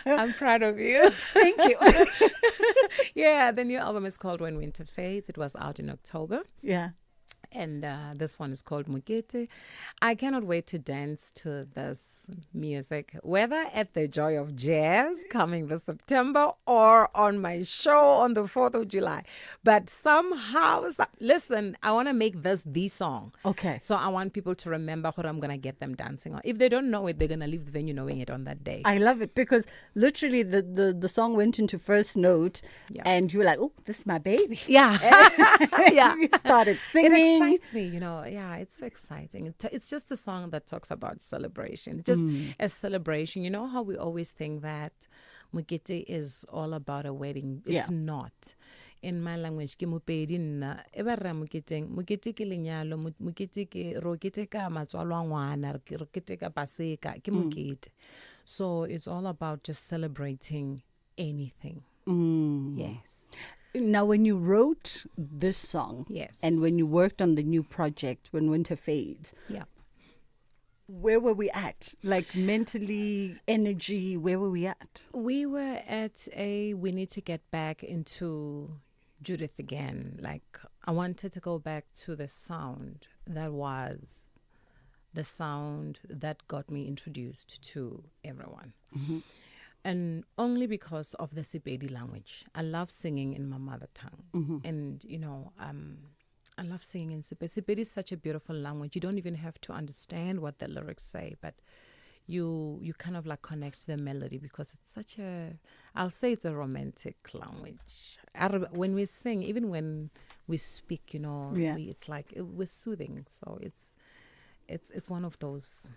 I'm proud of you. Thank you. Yeah, the new album is called When Winter Fades. It was out in October. Yeah. And this one is called Mugete. I cannot wait to dance to this music, whether at the Joy of Jazz coming this September or on my show on the 4th of July. But somehow, listen, I want to make this the song. Okay. So I want people to remember what I'm going to get them dancing on. If they don't know it, they're going to leave the venue knowing it on that day. I love it because literally the song went into first note and you were like, oh, this is my baby. Yeah. Yeah. You started singing. It excites me, you know. Yeah, it's so exciting. It's just a song that talks about celebration. Just a celebration. You know how we always think that Mugete is all about a wedding. It's not. In my language, ke mopedi nna e ba re mokete ke lenyalo mokete ke ro kete ka matswalo a ngwana re kete ka paseka ke mokete. So it's all about just celebrating anything. Yes. Now, when you wrote this song, and when you worked on the new project, When Winter Fades, where were we at? Like mentally, energy, where were we at? We were at we need to get back into Judith again. Like, I wanted to go back to the sound that was the sound that got me introduced to everyone. Mm-hmm. And only because of the Sepedi language. I love singing in my mother tongue. Mm-hmm. And, you know, I love singing in Sepedi. Sepedi is such a beautiful language. You don't even have to understand what the lyrics say, but you kind of like connect to the melody because it's such I'll say it's a romantic language. When we sing, even when we speak, you know, it's like we're soothing. So it's one of those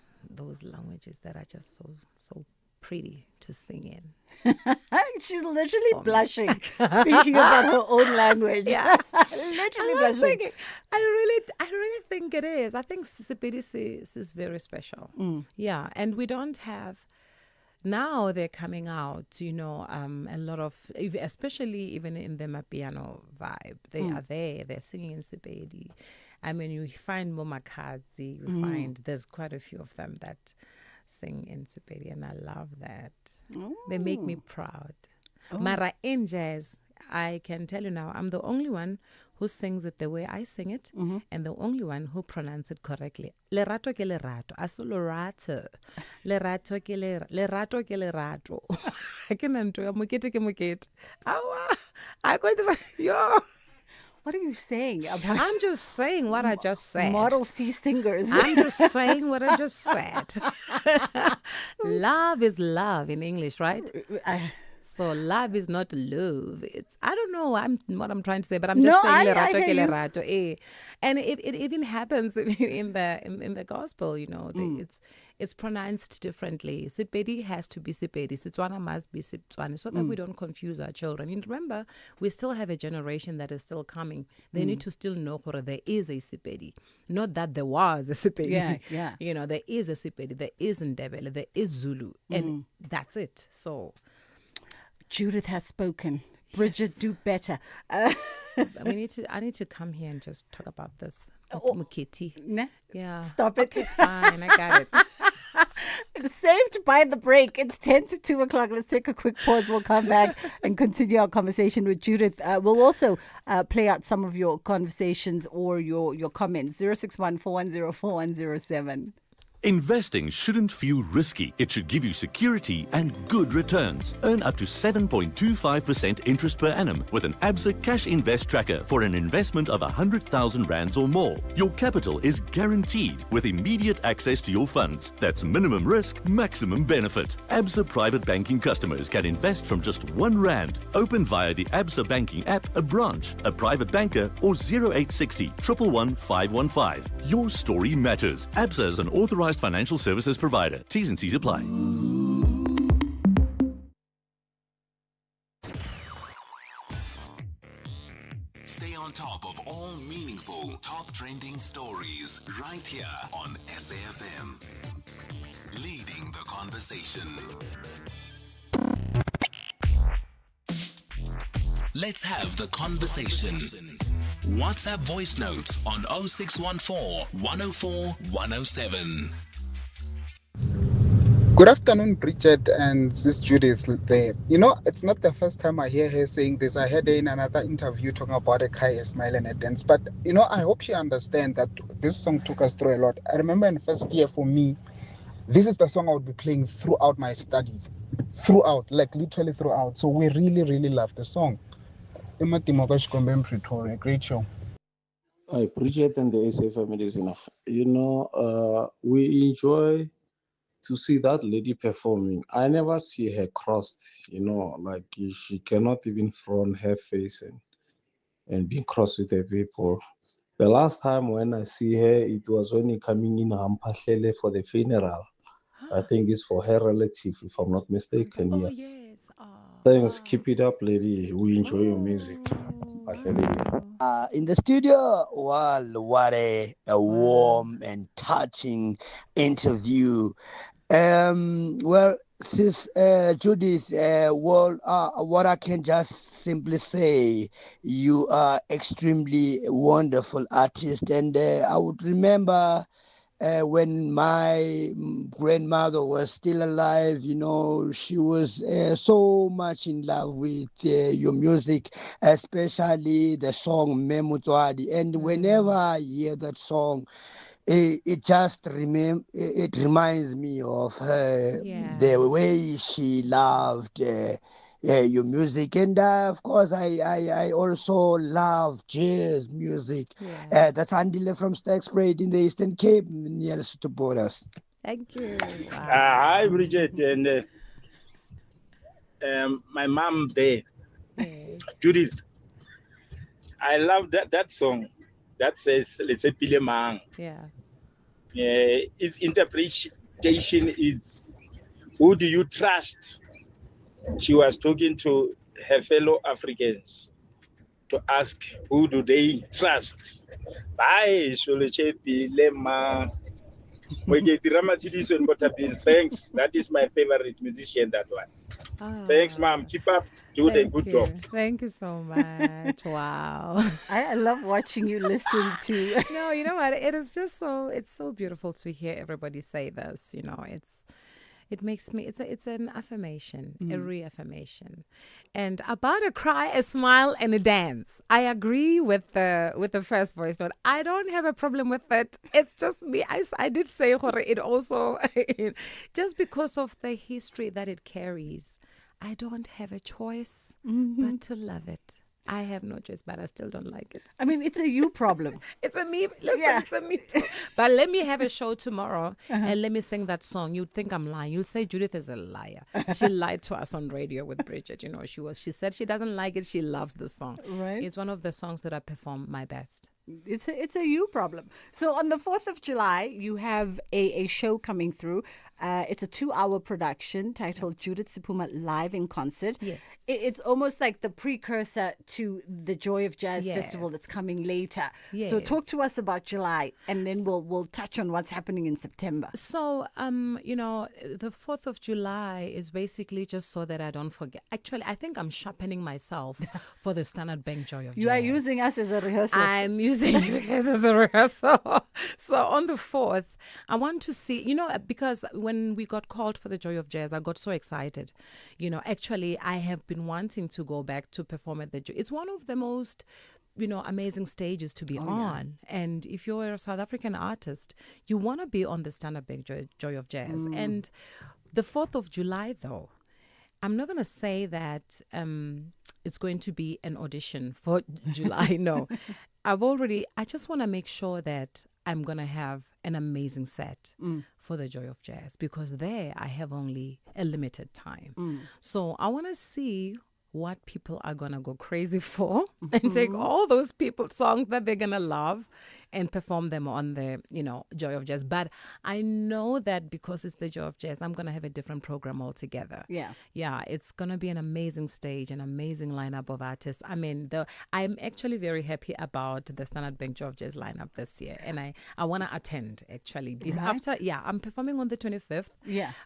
languages that are just so pretty to sing in. She's literally blushing, speaking about her own language. Yeah, literally blushing. I really think it is. I think Sepedi is very special. Yeah, and we don't have. Now they're coming out, you know, a lot of, especially even in the Mapiano vibe. They are there. They're singing in Sepedi. I mean, you find Momakazi, you find there's quite a few of them that sing in Sepedi, and I love that. They make me proud. Mara in jazz, I can tell you now, I'm the only one who sings it the way I sing it, and the only one who pronounces it correctly. Lerato ke lerato, aso lerato. Lerato ke lerato ke lerato. I can enter mukete ke mukete. Awa, I got yo. What are you saying about? I'm just saying what I just said. Model C singers. I'm just saying what I just said. Love is love in English, right? So love is not love. It's, I don't know what I'm trying to say, but I'm just saying lerato ke lerato. And it even happens in the gospel, you know. It's pronounced differently. Sepedi has to be Sepedi. Setswana must be Setswana, so that we don't confuse our children. And remember, we still have a generation that is still coming. They need to still know that there is a Sepedi. Not that there was a Sepedi. Yeah. You know, there is a Sepedi, there is Ndebele, there is Zulu, and that's it. So Judith has spoken. Bridget, do better. I need to come here and just talk about this. Mukiti. Yeah. Stop it. Okay, fine, I got it. Saved by the break. It's 10 to 2 o'clock. Let's take a quick pause. We'll come back and continue our conversation with Judith. We'll also play out some of your conversations or your comments. 061 410 4107. Investing shouldn't feel risky. It should give you security and good returns. Earn up to 7.25% interest per annum with an ABSA cash invest tracker for an investment of 100,000 rands or more. Your capital is guaranteed with immediate access to your funds. That's minimum risk, maximum benefit. ABSA private banking customers can invest from just R1. Open via the ABSA banking app, a branch, a private banker, or 0860 111 515. Your story matters. ABSA is an authorized financial services provider. T's and C's apply. Stay on top of all meaningful, top trending stories right here on SAfm. Leading the conversation. Let's have the conversation. WhatsApp voice notes on 0614 104 107. Good afternoon, Bridget and Sis Judith there. You know, it's not the first time I hear her saying this. I heard her in another interview talking about a cry, a smile, and a dance. But, you know, I hope she understands that this song took us through a lot. I remember in first year for me, this is the song I would be playing throughout my studies. Throughout, like literally throughout. So we really, really love the song. Great show. I appreciate and the SA families enough. You know, we enjoy to see that lady performing. I never see her crossed, you know, like she cannot even front her face and be cross with the people. The last time when I see her, it was when he coming in Hampahlele for the funeral. I think it's for her relative, if I'm not mistaken. Yes. Thanks. Keep it up, lady. We enjoy your music. In the studio, well, what a warm and touching interview. Well, Sis Judith, what I can just simply say, you are extremely wonderful artist, and I would remember when my grandmother was still alive, you know, she was so much in love with your music, especially the song Memutswadi. And whenever I hear that song, it just reminds me of her, the way she loved your music. And of course, I also love jazz music. That's Andile from Stagspread in the Eastern Cape, near the borders. Thank you. Hi, Bridget, and my mom there, Judith. I love that song that says, let's say, Pile Mang. Its interpretation is, who do you trust? She was talking to her fellow Africans to ask who do they trust. Thanks. That is my favorite musician, that one. Thanks, ma'am. Keep up. Do the good job. Thank you so much. Wow. I love watching you listen to. No, you know what? It is just it's so beautiful to hear everybody say this. It makes me, it's an affirmation, a reaffirmation. And about a cry, a smile, and a dance. I agree with the first voice note. I don't have a problem with it. It's just me. I did say it also, just because of the history that it carries, I don't have a choice but to love it. I have no choice, but I still don't like it. I mean, it's a you problem. It's a me. Listen, it's a me. But let me have a show tomorrow and let me sing that song. You'd think I'm lying. You'll say Judith is a liar. She lied to us on radio with Bridget. She said she doesn't like it. She loves the song. Right. It's one of the songs that I perform my best. It's a you problem. So on the 4th of July, you have a show coming through. It's a 2-hour production titled Judith Sephuma Live in Concert. Yes. It's almost like the precursor to the Joy of Jazz Festival that's coming later. Yes. So talk to us about July, and then we'll touch on what's happening in September. So, the 4th of July is basically just so that I don't forget. Actually, I think I'm sharpening myself for the Standard Bank Joy of Jazz. You are using us as a rehearsal. I'm using you guys as a rehearsal. So on the 4th, I want to see, because when we got called for the Joy of Jazz, I got so excited. Actually, I have been wanting to go back to perform at the Joy. It's one of the most, amazing stages to be on. And if you're a South African artist, you want to be on the Standard Bank Joy of Jazz. And the 4th of July, though, I'm not going to say that it's going to be an audition for July. No. I just want to make sure that I'm going to have an amazing set for the Joy of Jazz, because there I have only a limited time. So I want to see what people are going to go crazy for and take all those people's songs that they're going to love and perform them on the, Joy of Jazz. But I know that because it's the Joy of Jazz, I'm going to have a different program altogether. Yeah. Yeah, it's going to be an amazing stage, an amazing lineup of artists. I mean, I'm actually very happy about the Standard Bank Joy of Jazz lineup this year. And I want to attend, actually. Right. I'm performing on the 25th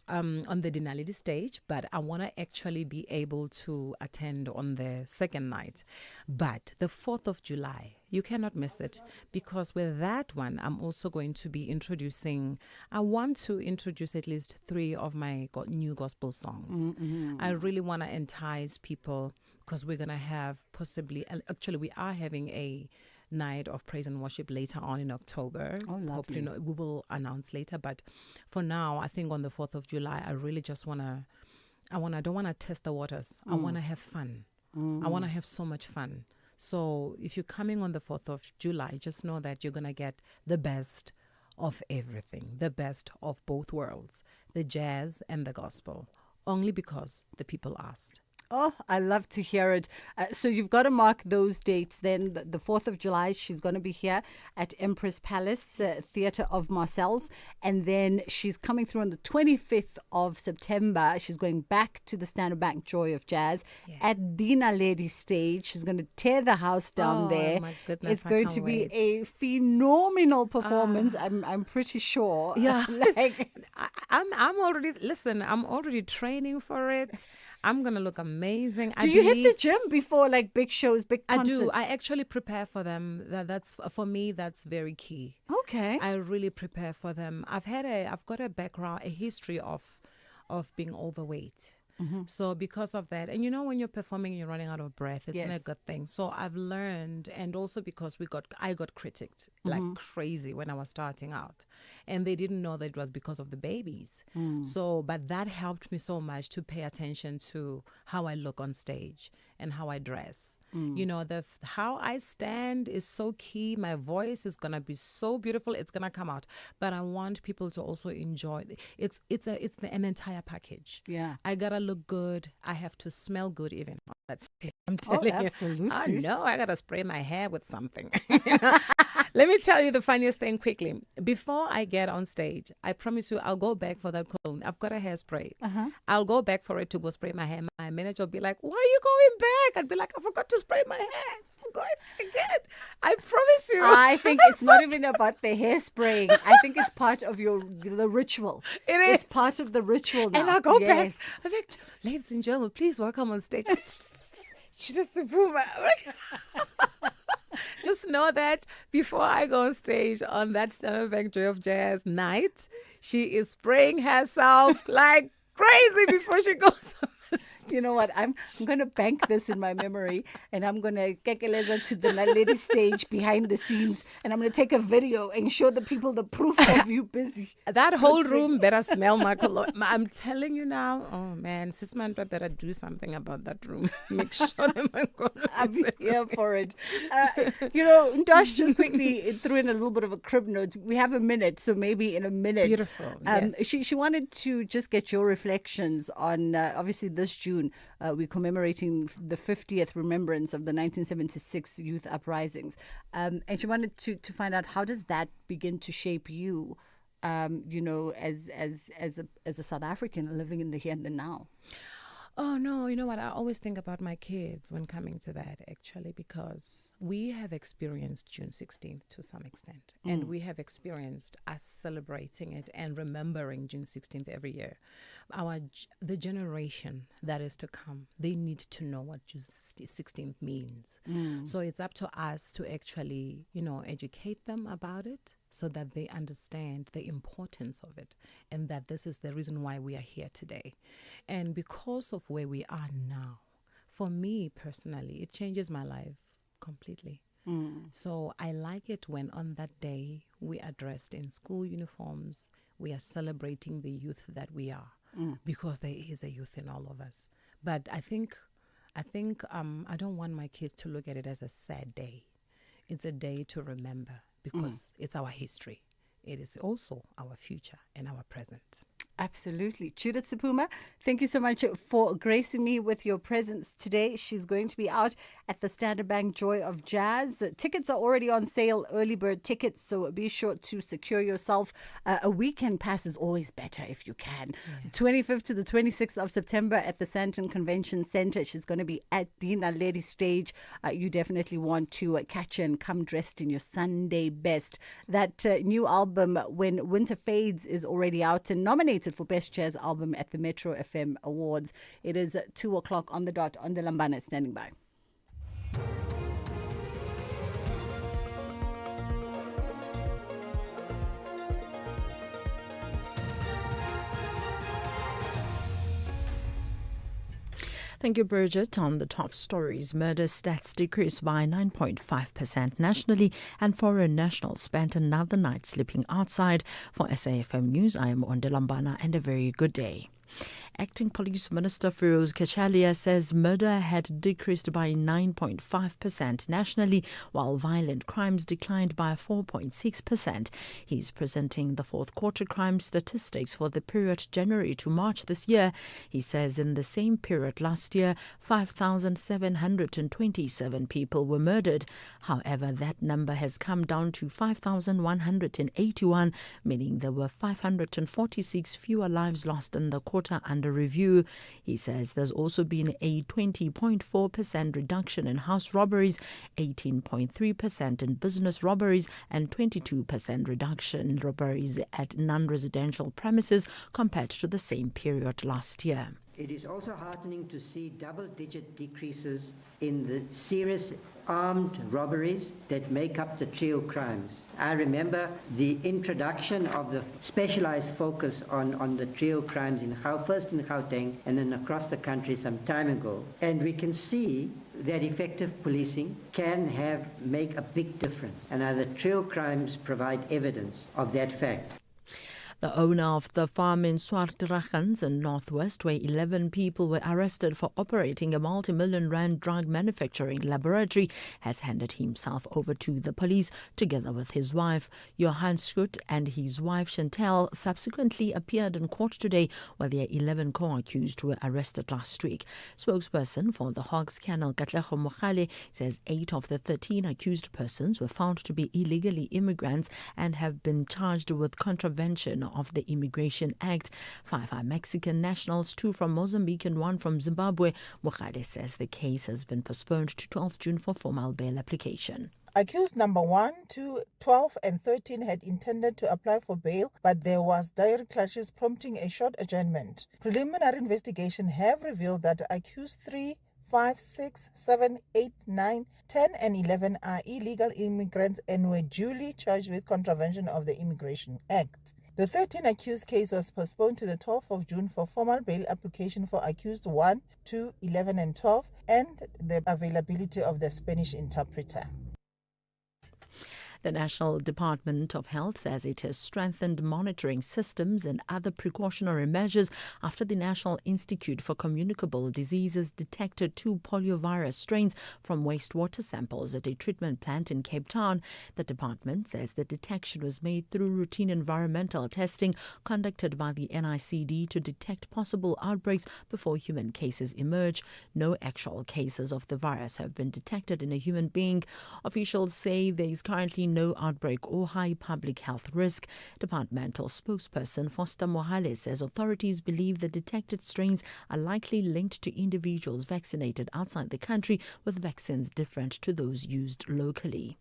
on the Dinaledi stage, but I want to actually be able to attend on the second night. But the 4th of July, you cannot miss it, because with that one, I'm also going to be I want to introduce at least 3 of my new gospel songs. I really want to entice people, because we're going to have actually we are having a night of praise and worship later on in October. Oh, lovely. Hopefully, we will announce later. But for now, I think on the 4th of July, I really just I don't want to test the waters. I want to have fun. I want to have so much fun. So if you're coming on the 4th of July, just know that you're going to get the best of everything, the best of both worlds, the jazz and the gospel, only because the people asked. Oh, I love to hear it. So you've got to mark those dates then. The 4th of July, she's going to be here at Empress Palace, Theatre of Marcel's. And then she's coming through on the 25th of September. She's going back to the Standard Bank Joy of Jazz at Dina Lady stage. She's going to tear the house down there. My goodness, it's going to be a phenomenal performance. I'm pretty sure. Yeah. I'm already training for it. I'm going to look amazing. Do you hit the gym before big shows, big concerts? I do. I actually prepare for them. That's for me, that's very key. Okay. I really prepare for them. I've got a background, a history of being overweight. So because of that, and when you're performing and you're running out of breath, it's not a good thing. So I've learned, and also because I got critiqued like crazy when I was starting out, and they didn't know that it was because of the babies. So, but that helped me so much to pay attention to how I look on stage and how I dress. How I stand is so key. My voice is gonna be so beautiful. It's gonna come out, but I want people to also enjoy. It's an entire package. Yeah, I gotta look good. I have to smell good even. I'm telling you. Absolutely. I know. I gotta spray my hair with something. Let me tell you the funniest thing quickly. Before I get on stage, I promise you I'll go back for that cologne. I've got a hairspray. I'll go back for it to go spray my hair. My manager will be like, "Why are you going back?" I'd be like, "I forgot to spray my hair." going back again. I promise you. I think it's not even about the hair-spraying. I think it's part of the ritual. It is. It's part of the ritual now. And I go back. Yes. I'm like, ladies and gentlemen, please welcome on stage. Judith Sephuma. Just know that before I go on stage on that Standard Bank Joy of Jazz night, she is spraying herself like crazy before she goes. You know what? I'm going to bank this in my memory, and I'm going to kekeleza to the lady stage behind the scenes, and I'm going to take a video and show the people the proof of you busy. That whole room better smell my cologne. I'm telling you now. Oh man, Sis Manta better do something about that room. Make sure them I'm here for it. Ndosh just quickly threw in a little bit of a crib note. We have a minute, so maybe in a minute. Beautiful. Yes. She wanted to just get your reflections on obviously this June, we're commemorating the 50th remembrance of the 1976 youth uprisings. And she wanted to find out, how does that begin to shape you, as a South African living in the here and the now? Oh, no, you know what? I always think about my kids when coming to that, actually, because we have experienced June 16th to some extent, and we have experienced us celebrating it and remembering June 16th every year. The generation that is to come, they need to know what June 16th means. So it's up to us to actually, educate them about it, so that they understand the importance of it and that this is the reason why we are here today. And because of where we are now, for me personally, it changes my life completely. So I like it when on that day we are dressed in school uniforms, we are celebrating the youth that we are, because there is a youth in all of us. But I think I don't want my kids to look at it as a sad day. It's a day to remember, because it's our history. It is also our future and our present. Absolutely. Judith Sephuma, thank you so much for gracing me with your presence today. She's going to be out at the Standard Bank Joy of Jazz. Tickets are already on sale, early bird tickets, so be sure to secure yourself. A weekend pass is always better if you can. 25th to the 26th of September at the Sandton Convention Center. She's going to be at the Naledi stage. You definitely want to catch her and come dressed in your Sunday best. That new album, When Winter Fades, is already out and nominated for Best Jazz Album at the Metro FM Awards. It is 2 o'clock on the dot. On the Lambana standing by. Thank you, Bridget. On the top stories, murder stats decreased by 9.5% nationally, and foreign nationals spent another night sleeping outside. For SAFM News, I am Onde Lambana, and a very good day. Acting Police Minister Feroz Kachalia says murder had decreased by 9.5% nationally, while violent crimes declined by 4.6%. He's presenting the fourth quarter crime statistics for the period January to March this year. He says in the same period last year, 5,727 people were murdered. However, that number has come down to 5,181, meaning there were 546 fewer lives lost in the quarter under review. He says there's also been a 20.4% reduction in house robberies, 18.3% in business robberies, and 22% reduction in robberies at non-residential premises compared to the same period last year. It is also heartening to see double-digit decreases in the serious armed robberies that make up the trio crimes. I remember the introduction of the specialized focus on the trio crimes first in Gauteng and then across the country some time ago. And we can see that effective policing can make a big difference. And the trio crimes provide evidence of that fact. The owner of the farm in Swartdrachens in Northwest, where 11 people were arrested for operating a multi-million rand drug manufacturing laboratory, has handed himself over to the police together with his wife. Johann Schut and his wife Chantel subsequently appeared in court today, where their 11 co-accused were arrested last week. Spokesperson for the Hawks Kennel, Katlego Mogale, says 8 of the 13 accused persons were found to be illegally immigrants and have been charged with contravention of the Immigration Act. 5 are Mexican nationals, 2 from Mozambique and 1 from Zimbabwe. Mugade says the case has been postponed to 12 June for formal bail application. Accused number 1, 2, 12 and 13 had intended to apply for bail, but there was dire clashes prompting a short adjournment. Preliminary investigation have revealed that accused 3, 5, 6, 7, 8, 9, 10 and 11 are illegal immigrants and were duly charged with contravention of the Immigration Act. The 13 accused case was postponed to the 12th of June for formal bail application for accused 1, 2, 11 and 12 and the availability of the Spanish interpreter. The National Department of Health says it has strengthened monitoring systems and other precautionary measures after the National Institute for Communicable Diseases detected 2 poliovirus strains from wastewater samples at a treatment plant in Cape Town. The department says the detection was made through routine environmental testing conducted by the NICD to detect possible outbreaks before human cases emerge. No actual cases of the virus have been detected in a human being. Officials say there is currently no outbreak or high public health risk. Departmental spokesperson Foster Mohale says authorities believe the detected strains are likely linked to individuals vaccinated outside the country with vaccines different to those used locally.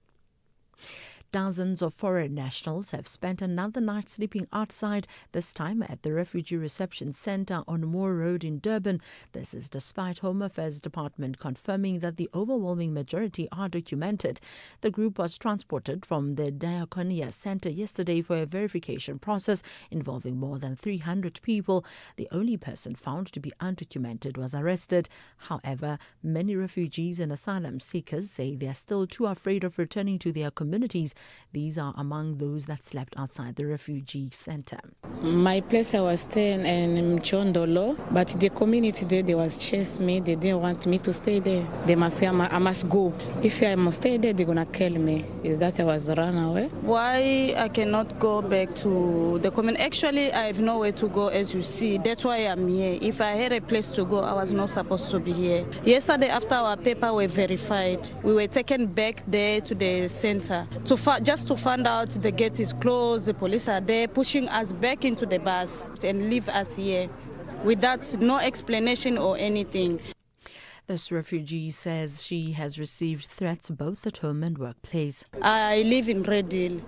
Dozens of foreign nationals have spent another night sleeping outside, this time at the Refugee Reception Centre on Moore Road in Durban. This is despite Home Affairs Department confirming that the overwhelming majority are documented. The group was transported from the Diakonia Centre yesterday for a verification process involving more than 300 people. The only person found to be undocumented was arrested. However, many refugees and asylum seekers say they are still too afraid of returning to their communities. These are among those that slept outside the refugee center. My place I was staying in Mchondolo, but the community there, they was chase me. They didn't want me to stay there. They must say I must go. If I must stay there, they're going to kill me. Is that I was run away? Why I cannot go back to the community? Actually, I have nowhere to go, as you see. That's why I'm here. If I had a place to go, I was not supposed to be here. Yesterday, after our paper were verified, we were taken back there to the center just to find out the gate is closed, the police are there pushing us back into the bus and leave us here without no explanation or anything. This refugee says she has received threats both at home and workplace. I live in Red Hill,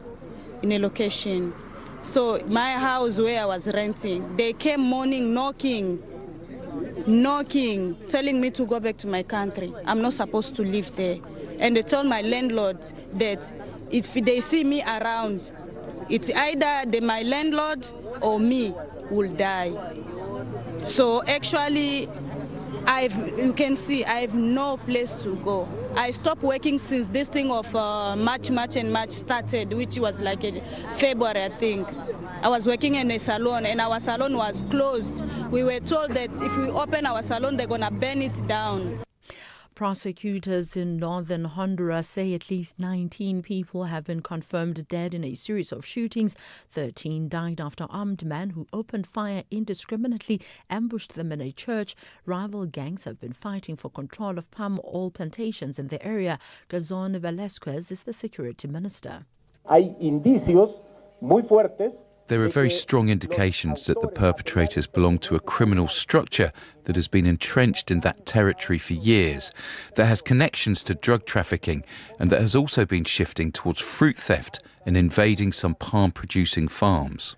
in a location. So my house where I was renting, they came morning knocking, telling me to go back to my country. I'm not supposed to live there. And they told my landlord that if they see me around, it's either my landlord or me will die. So actually, you can see I have no place to go. I stopped working since this thing of March started, which was like February, I think. I was working in a salon and our salon was closed. We were told that if we open our salon, they're going to burn it down. Prosecutors in northern Honduras say at least 19 people have been confirmed dead in a series of shootings. 13 died after armed men who opened fire indiscriminately ambushed them in a church. Rival gangs have been fighting for control of palm oil plantations in the area. Gazon Velasquez is the security minister. Hay indicios muy fuertes. There are very strong indications that the perpetrators belong to a criminal structure that has been entrenched in that territory for years, that has connections to drug trafficking, and that has also been shifting towards fruit theft and invading some palm-producing farms.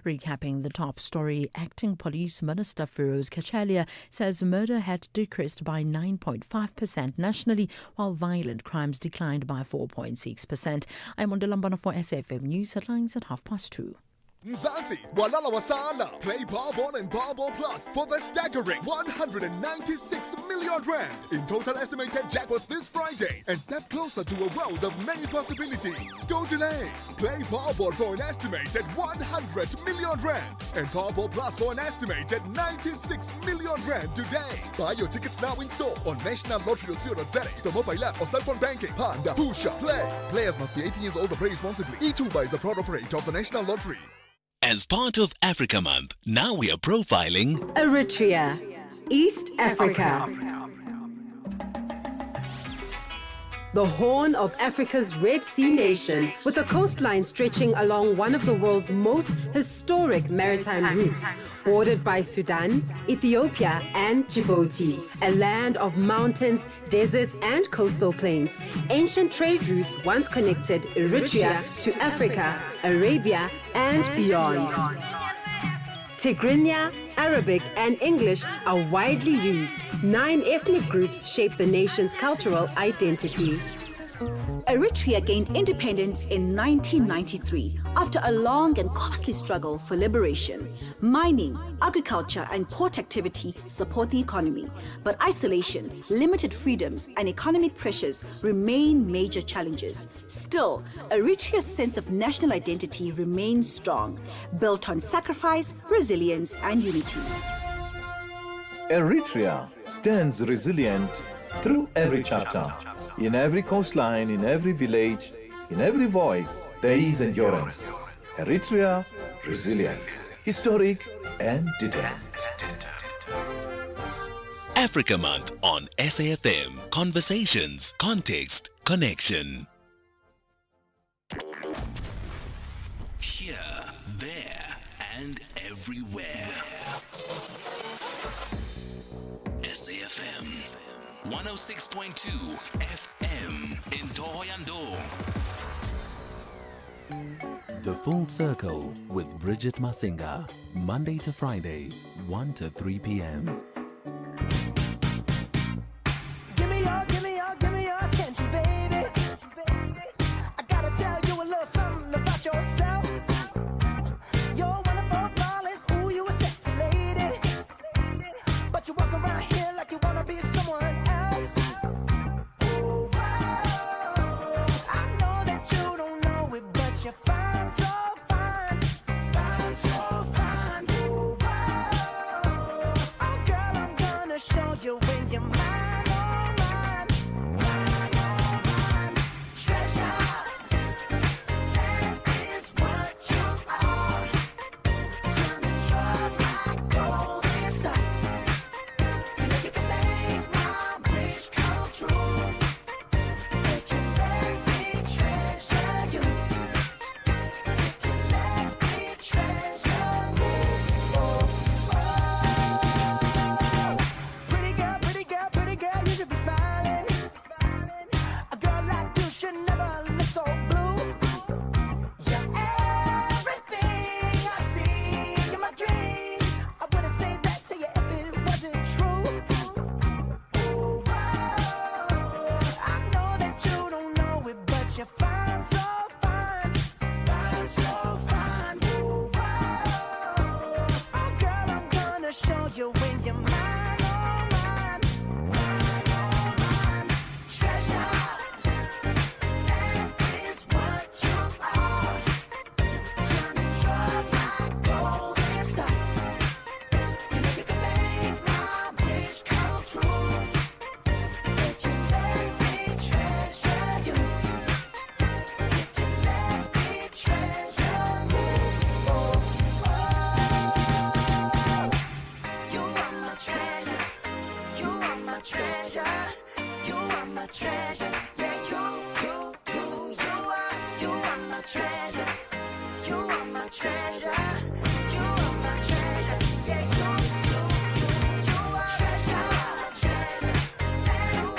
Recapping the top story, Acting Police Minister Feroz Kachalia says murder had decreased by 9.5% nationally, while violent crimes declined by 4.6%. I'm Ondolambana for SAfm News Headlines at 2:30. Mzansi, Walala Wasala. Play Powerball and Powerball Plus for the staggering 196 million rand in total estimated jackpots this Friday and step closer to a world of many possibilities. Don't delay. Play Powerball for an estimated 100 million rand and Powerball Plus for an estimated 96 million rand today. Buy your tickets now in store on nationallottery.co.za, the mobile app or cell phone banking. Panda, Pusha, Play. Players must be 18 years old or play responsibly. E2 is a proud operator of the National Lottery. As part of Africa Month, now we are profiling Eritrea, East Africa. the Horn of Africa's Red Sea nation, with a coastline stretching along one of the world's most historic maritime routes, bordered by Sudan, Ethiopia, and Djibouti, a land of mountains, deserts, and coastal plains. Ancient trade routes once connected Eritrea to Africa, Arabia, and beyond. Tigrinya, Arabic, and English are widely used. 9 ethnic groups shape the nation's cultural identity. Eritrea gained independence in 1993 after a long and costly struggle for liberation. Mining, agriculture, and port activity support the economy, but isolation, limited freedoms, and economic pressures remain major challenges. Still, Eritrea's sense of national identity remains strong, built on sacrifice, resilience, and unity. Eritrea stands resilient through every chapter. In every coastline, in every village, in every voice, there is endurance. Eritrea, resilient, historic, and determined. Africa Month on SAFM. Conversations, context, connection. Here, there, and everywhere. SAFM 106.2 FM in Tohoyandou. The Full Circle with Bridget Masinga, Monday to Friday, 1 to 3 p.m. Give me your attention, baby. I gotta tell you a little something about yourself. You're one of our flawless, ooh, you a sexy lady. But you walk around here like you wanna be someone else. Ooh, I know that you don't know it, but you're fine, so fine, fine, so fine. Ooh, oh girl, I'm gonna show you when you're mine, oh mine, mine, oh mine. Treasure, that is what you are. You're my golden star. You know you can make my wish come true. If you let me treasure you. If you let me treasure you. Pretty girl, you should be smiling. A girl like you should never look so blue. You're everything I see in my dreams. I wouldn't say that to you if it wasn't true. Ooh, I know that you don't know it, but you're fine, so fine, fine, so fine. Ooh, oh girl, I'm gonna show you when you're mine, oh mine, mine, oh mine. Treasure, that is what you are. You're my golden star. You know you can make my wish come true. If you let me treasure you. If you let me treasure you. You are my treasure. You are my treasure. You are my treasure. Yeah, you are my treasure. You are my treasure. You are my treasure. Yeah, you are treasure. You are my treasure. You are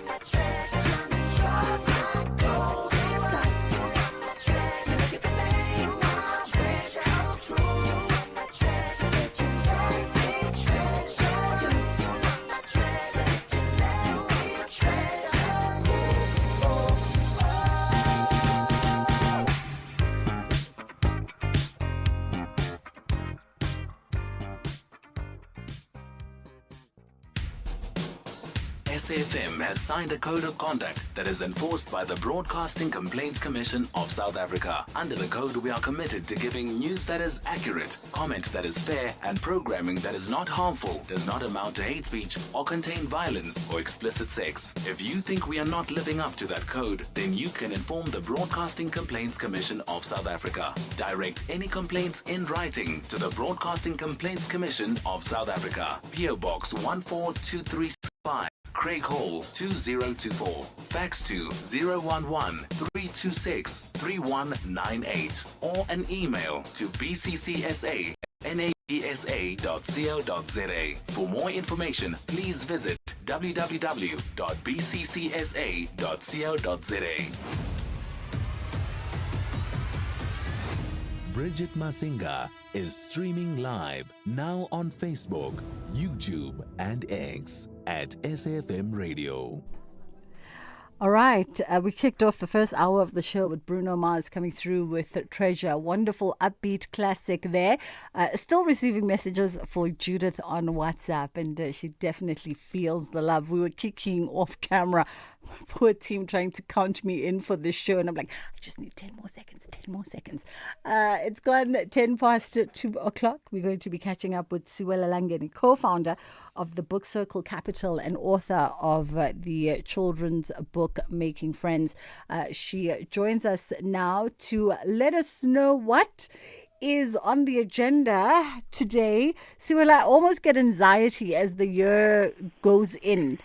my treasure. You're my golden star. You are my treasure. You can make my treasure come true. You are my treasure. If you let me treasure you. You are my treasure. If you let me treasure you. SAFM has signed a code of conduct that is enforced by the Broadcasting Complaints Commission of South Africa. Under the code, we are committed to giving news that is accurate, comment that is fair, and programming that is not harmful, does not amount to hate speech, or contain violence or explicit sex. If you think we are not living up to that code, then you can inform the Broadcasting Complaints Commission of South Africa. Direct any complaints in writing to the Broadcasting Complaints Commission of South Africa. PO Box 14235. Craig Hall 2024. Fax to 011-326-3198 or an email to bccsa@napsa.co.za. For more information, please visit www.bccsa.co.za. Bridget Masinga is streaming live now on Facebook, YouTube, and X at SAfmRadio. All right, we kicked off the first hour of the show with Bruno Mars coming through with Treasure. Wonderful, upbeat classic there. Still receiving messages for Judith on WhatsApp, and she definitely feels the love. We were kicking off camera. My poor team trying to count me in for this show, and I'm like, I just need 10 more seconds. It's gone 10 past 2 o'clock. We're going to be catching up with Siwela Langeni, co-founder of the Book Circle Capital and author of the children's book Making Friends. She joins us now to let us know what is on the agenda today. Siwela, I almost get anxiety as the year goes in.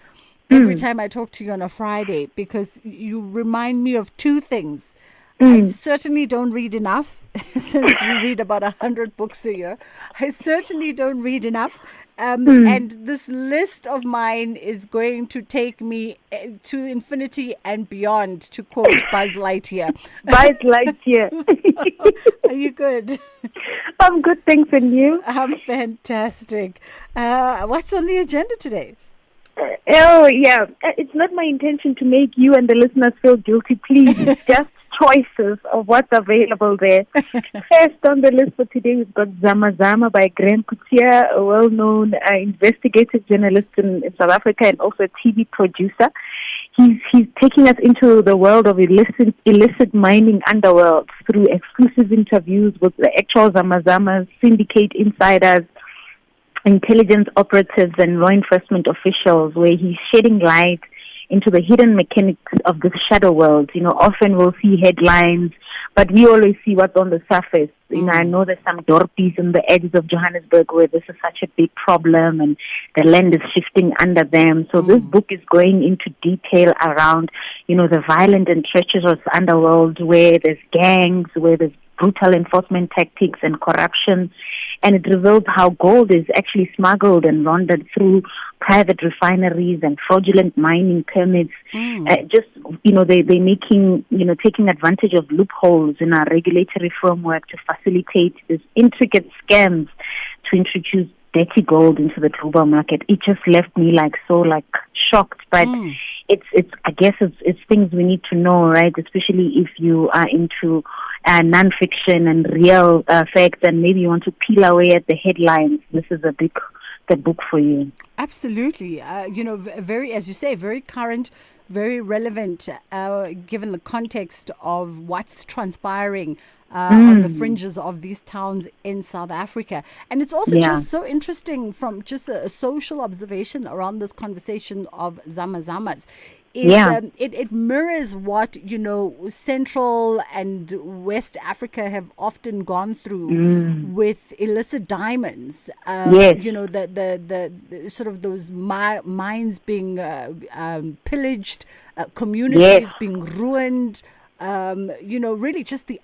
Every time I talk to you on a Friday, because you remind me of two things. I certainly don't read enough, since you read about 100 books a year. I certainly don't read enough. And this list of mine is going to take me to infinity and beyond, to quote Buzz Lightyear. Buzz Lightyear. Are you good? I'm good, thanks, and you? I'm fantastic. What's on the agenda today? Oh, yeah. It's not my intention to make you and the listeners feel guilty, please. It's just choices of what's available there. First on the list for today, we've got Zama Zama by Graham Couture, a well-known investigative journalist in South Africa and also a TV producer. He's taking us into the world of illicit mining underworld through exclusive interviews with the actual Zama Zamas, syndicate insiders, intelligence operatives and law enforcement officials, where he's shedding light into the hidden mechanics of this shadow world. You know, often we'll see headlines, but we always see what's on the surface. You know, I know there's some dorpies in the edges of Johannesburg where this is such a big problem and the land is shifting under them. So this book is going into detail around, you know, the violent and treacherous underworld where there's gangs, where there's brutal enforcement tactics and corruption. And it reveals how gold is actually smuggled and laundered through private refineries and fraudulent mining permits. Just, you know, they're making, you know, taking advantage of loopholes in our regulatory framework to facilitate these intricate scams to introduce dirty gold into the global market. It just left me shocked, but it's I guess it's things we need to know, right? Especially if you are into non-fiction and real facts, and maybe you want to peel away at the headlines. This is the book for you. Absolutely. You know, very, as you say, very current, very relevant, given the context of what's transpiring on the fringes of these towns in South Africa. And it's also just so interesting from just a social observation around this conversation of Zama Zamas. It mirrors what, you know, Central and West Africa have often gone through with illicit diamonds. You know, the sort of those mines being pillaged, communities being ruined. You know, really just the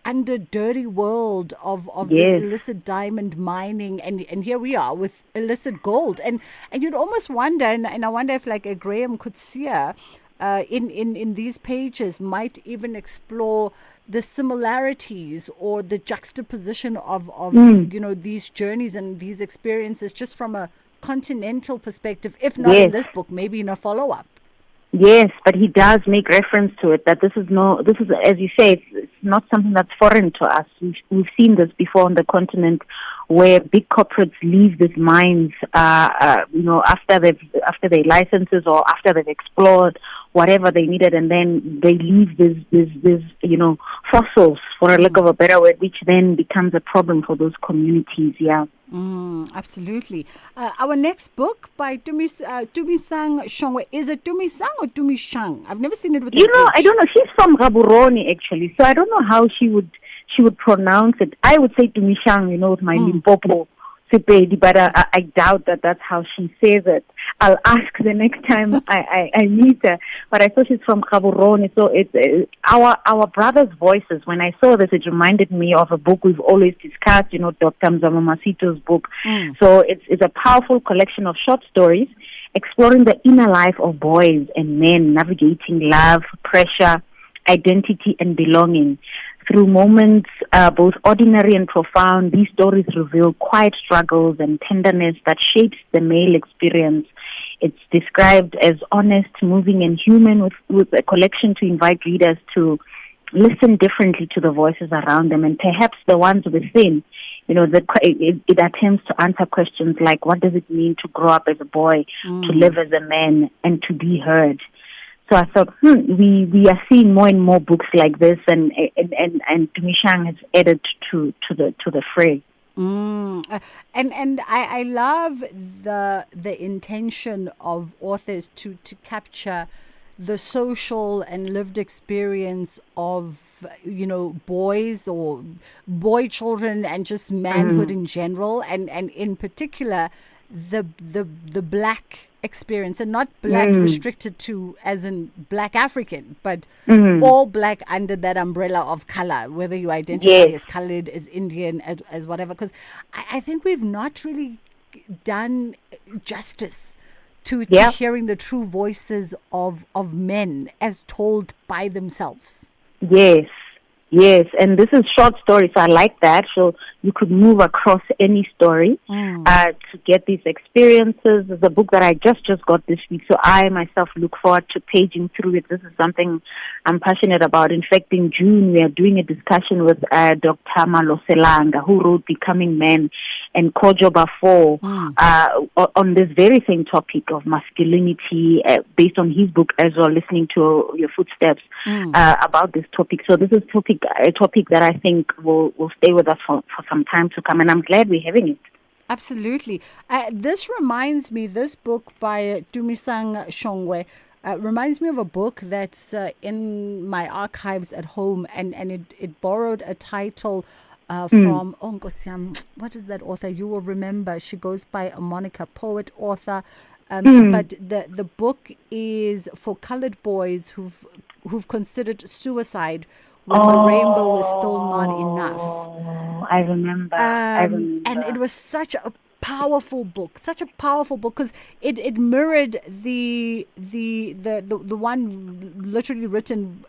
dirty world of this illicit diamond mining, and here we are with illicit gold, and you'd almost wonder, and I wonder if like a Graham Couture in these pages might even explore the similarities or the juxtaposition of you know, these journeys and these experiences just from a continental perspective, if not in this book, maybe in a follow-up. Yes, but he does make reference to it, that this is, as you say, it's not something that's foreign to us. We've seen this before on the continent, where big corporates leave these mines, you know, after their licenses or after they've explored whatever they needed, and then they leave these you know, fossils, for a lack of a better word, which then becomes a problem for those communities. Absolutely. Our next book by Tumisang Shongwe. Is it Tumisang or Tumishang? I've never seen it with I don't know. She's from Gaborone, actually, so I don't know how she would pronounce it. I would say Tumishang, you know, with my Limpopo Sepedi, but I doubt that that's how she says it. I'll ask the next time I meet her. But I saw she's from Gaborone, so it's our brothers' voices. When I saw this, it reminded me of a book we've always discussed, Dr. Zama Masito's book. So it's a powerful collection of short stories exploring the inner life of boys and men, navigating love, pressure, identity, and belonging. Through moments both ordinary and profound, these stories reveal quiet struggles and tenderness that shapes the male experience. It's described as honest, moving, and human, with a collection to invite readers to listen differently to the voices around them and perhaps the ones within. It attempts to answer questions like, what does it mean to grow up as a boy, to live as a man, and to be heard? So I thought, we are seeing more and more books like this, and Dumishang has added to the fray. And I love the intention of authors to capture the social and lived experience of boys or boy children and just manhood in general, and in particular the black experience, and not black restricted to as in black African, but all black under that umbrella of color, whether you identify as colored, as Indian, as whatever, because I think we've not really done justice to hearing the true voices of men as told by themselves. Yes, and this is short stories. I like that. So you could move across any story to get these experiences. It's a book that I just got this week, so I myself look forward to paging through it. This is something I'm passionate about. In fact, in June, we are doing a discussion with Dr. Maloselanga, who wrote Becoming Men, and Kojo Bafo on this very same topic of masculinity, based on his book as well, Listening to Your Footsteps, about this topic. So this is a topic that I think will stay with us for some time to come, and I'm glad we're having it. Absolutely. This reminds me, this book by Dumisang Shongwe reminds me of a book that's in my archives at home, and it borrowed a title from what is that author? You will remember. She goes by a moniker, poet, author. But the book is for colored boys who've considered suicide when the rainbow is still not enough. I remember. And it was such a powerful book because it mirrored the one literally written,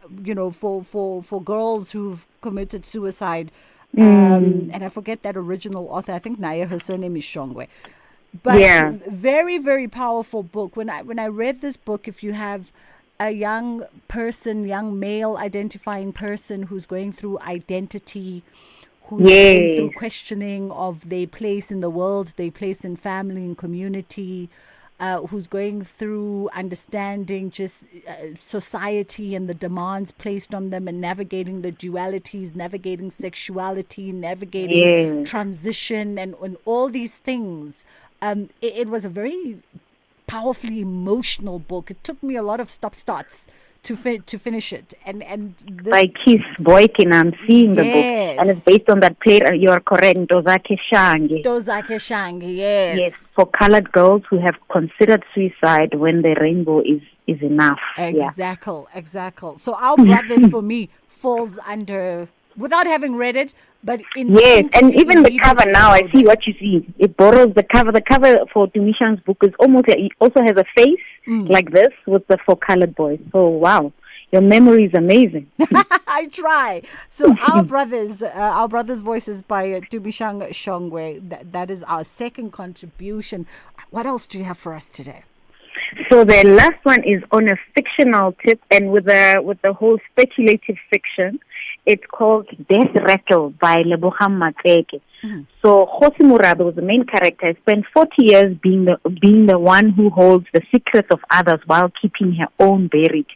for girls who've committed suicide. And I forget that original author. I think Naya, her surname is Shongwe. But very, very powerful book. When I read this book, if you have a young male identifying person who's going through identity, who's going through questioning of their place in the world, their place in family and community, who's going through understanding just society and the demands placed on them, and navigating the dualities, navigating sexuality, navigating transition, and all these things. It was a very powerfully emotional book. It took me a lot of stop-starts to finish it. And this, by Keith Boykin, I'm seeing the book, and it's based on that play. You are correct, Dozake Shange. Yes, for colored girls who have considered suicide when the rainbow is enough. Exactly. So Our Brothers for me falls under, without having read it, but and even the cover now, I see what you see. It borrows the cover. The cover for Dumishang's book is almost like, it also has a face like this with the four colored boys. So wow, your memory is amazing. I try. So Our Brothers Voices by Dumishang Shongwe. That is our second contribution. What else do you have for us today? So the last one is on a fictional tip, and with the whole speculative fiction. It's called Death Rattle by Lebogang Matseke. So Khosi Murabe was the main character. He spent 40 years being the one who holds the secrets of others while keeping her own buried.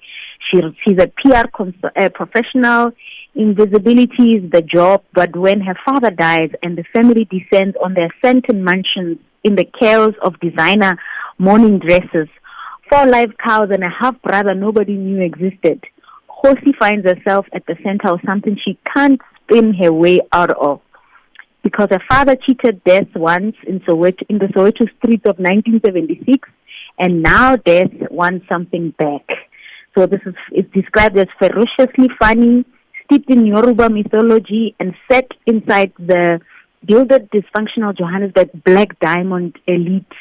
She's a PR professional. Invisibility is the job, but when her father dies and the family descends on their Fenton mansions in the chaos of designer mourning dresses, 4 live cows and a half-brother nobody knew existed, Khosi finds herself at the center of something she can't spin her way out of. because her father cheated death once in the Soweto streets of 1976, and now death wants something back. So this is described as ferociously funny, steeped in Yoruba mythology, and set inside the gilded, dysfunctional Johannesburg Black Diamond elite.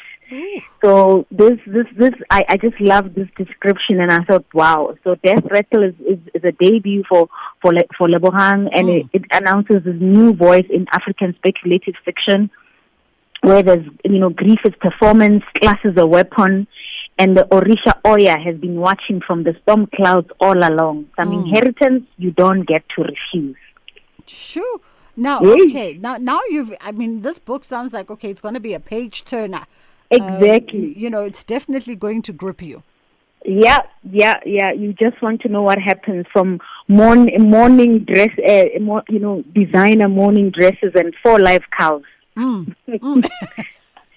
So I just love this description, and I thought, wow. So Death Rattle is a debut for Lebogang, and it announces this new voice in African speculative fiction, where there's grief is performance, class is a weapon, and the Orisha Oya has been watching from the storm clouds all along. Some inheritance you don't get to refuse. Sure. Now, okay. Now this book sounds like, okay, it's going to be a page turner. Exactly. It's definitely going to grip you. Yeah. You just want to know what happens from morning dress, designer morning dresses and 4 live cows.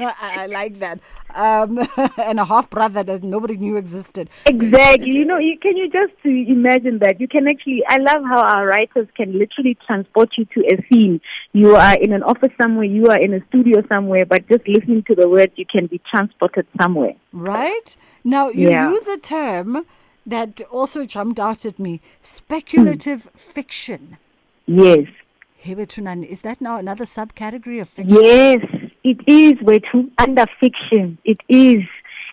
I like that. And a half brother that nobody knew existed. Exactly. Can you just imagine that? You can actually, I love how our writers can literally transport you to a scene. You are in an office somewhere, you are in a studio somewhere, but just listening to the words, you can be transported somewhere. Right? Now, you use a term that also jumped out at me, speculative fiction. Yes. Is that now another subcategory of fiction? Yes. It is under fiction. It is,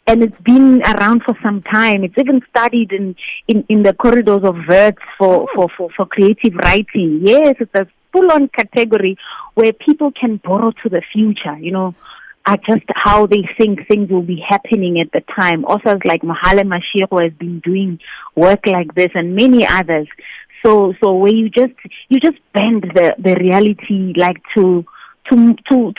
and it's been around for some time. It's even studied in the corridors of Wits for creative writing. Yes, it's a full-on category where people can borrow to the future. Just how they think things will be happening at the time. Authors like Mahale Mashiro has been doing work like this, and many others. So where you just bend the reality like to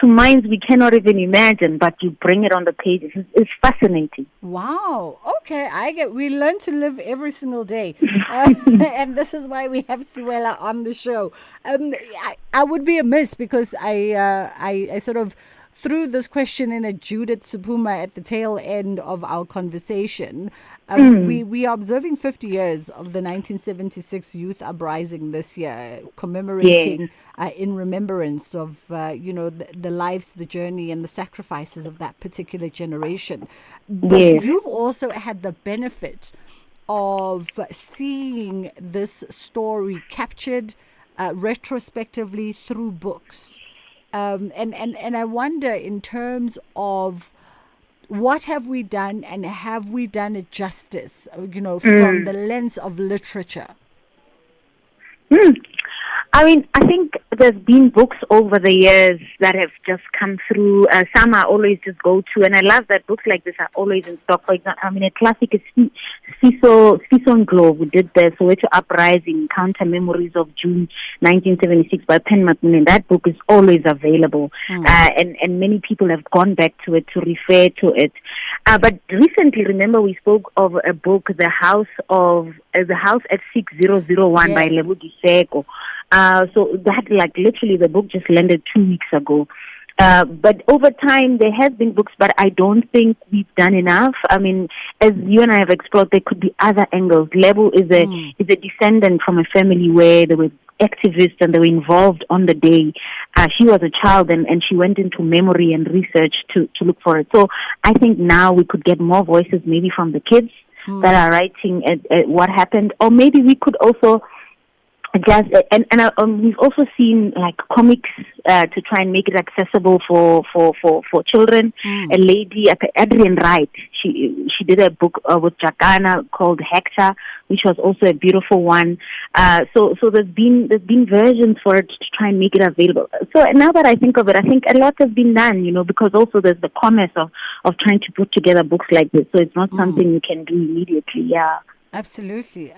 minds we cannot even imagine, but you bring it on the pages. It's fascinating. Wow. Okay, we learn to live every single day. And this is why we have Suela on the show. I would be amiss because I sort of threw this question in at Judith Sephuma at the tail end of our conversation. We are observing 50 years of the 1976 youth uprising this year, commemorating in remembrance of the lives, the journey, and the sacrifices of that particular generation. But you've also had the benefit of seeing this story captured retrospectively through books. And I wonder, in terms of what have we done, and have we done it justice, from the lens of literature? I think there's been books over the years that have just come through. Some I always just go to, and I love that books like this are always in stock. For example, a classic is Siso Globe, who did the Soweto Uprising, Counter Memories of June 1976 by Pen McMillan. That book is always available, and many people have gone back to it to refer to it. But recently, remember, we spoke of a book, The House at 6001 by Lebudi Seko. So that, literally, the book just landed 2 weeks ago. But over time, there has been books, but I don't think we've done enough. As you and I have explored, there could be other angles. Lebu is a descendant from a family where they were activists and they were involved on the day. She was a child and she went into memory and research to look for it. So I think now we could get more voices, maybe from the kids that are writing what happened, or maybe we could also we've also seen comics to try and make it accessible for children. A lady, Adrienne Wright, she did a book with Jakana called Hector, which was also a beautiful one. So there's been versions for it to try and make it available. So now that I think of it, I think a lot has been done, because also there's the commerce of trying to put together books like this. So it's not something you can do immediately. Yeah. Absolutely.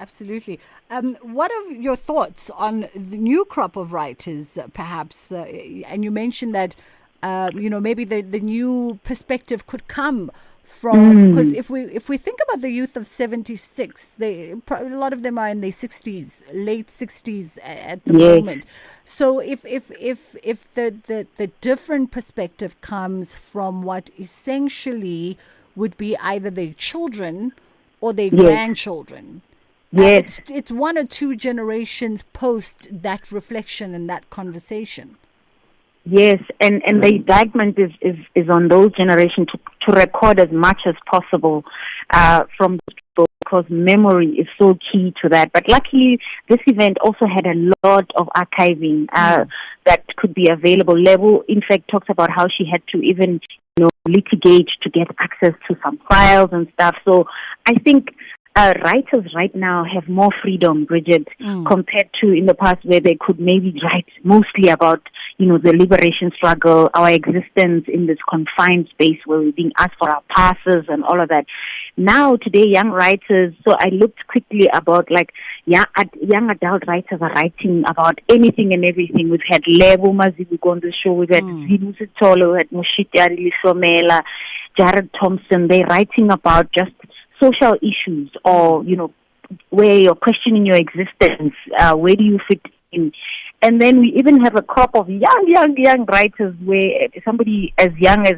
What are your thoughts on the new crop of writers, perhaps? And you mentioned that, maybe the new perspective could come from, because if we think about the youth of 76, a lot of them are in their 60s, late 60s at the moment. So if the different perspective comes from what essentially would be either their children or their grandchildren. It's one or two generations post that reflection and that conversation. Yes, and the indictment is on those generations to record as much as possible from those people, because memory is so key to that. But luckily, this event also had a lot of archiving that could be available. Level, in fact, talks about how she had to even litigate to get access to some files and stuff. So I think writers right now have more freedom, Bridget, compared to in the past where they could maybe write mostly about, the liberation struggle, our existence in this confined space where we're being asked for our passes and all of that. Now, today, young writers, so I looked quickly about young adult writers are writing about anything and everything. We've had Lebo Mazibuko on the show, we've had Zibu Sitolo, we had Mushiti Arisomela, Jared Thompson. They're writing about just social issues or, where you're questioning your existence, where do you fit in? And then we even have a crop of young writers where somebody as young as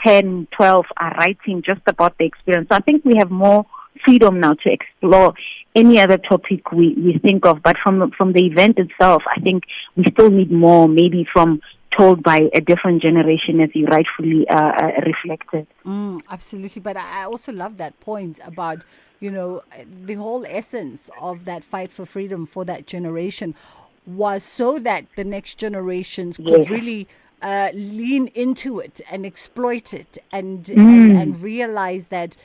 10, 12 are writing just about the experience. So I think we have more freedom now to explore any other topic we think of. But from the event itself, I think we still need more, maybe told by a different generation, as you rightfully reflected. Absolutely. But I also love that point about, the whole essence of that fight for freedom for that generation was so that the next generations could really lean into it and exploit it and realize that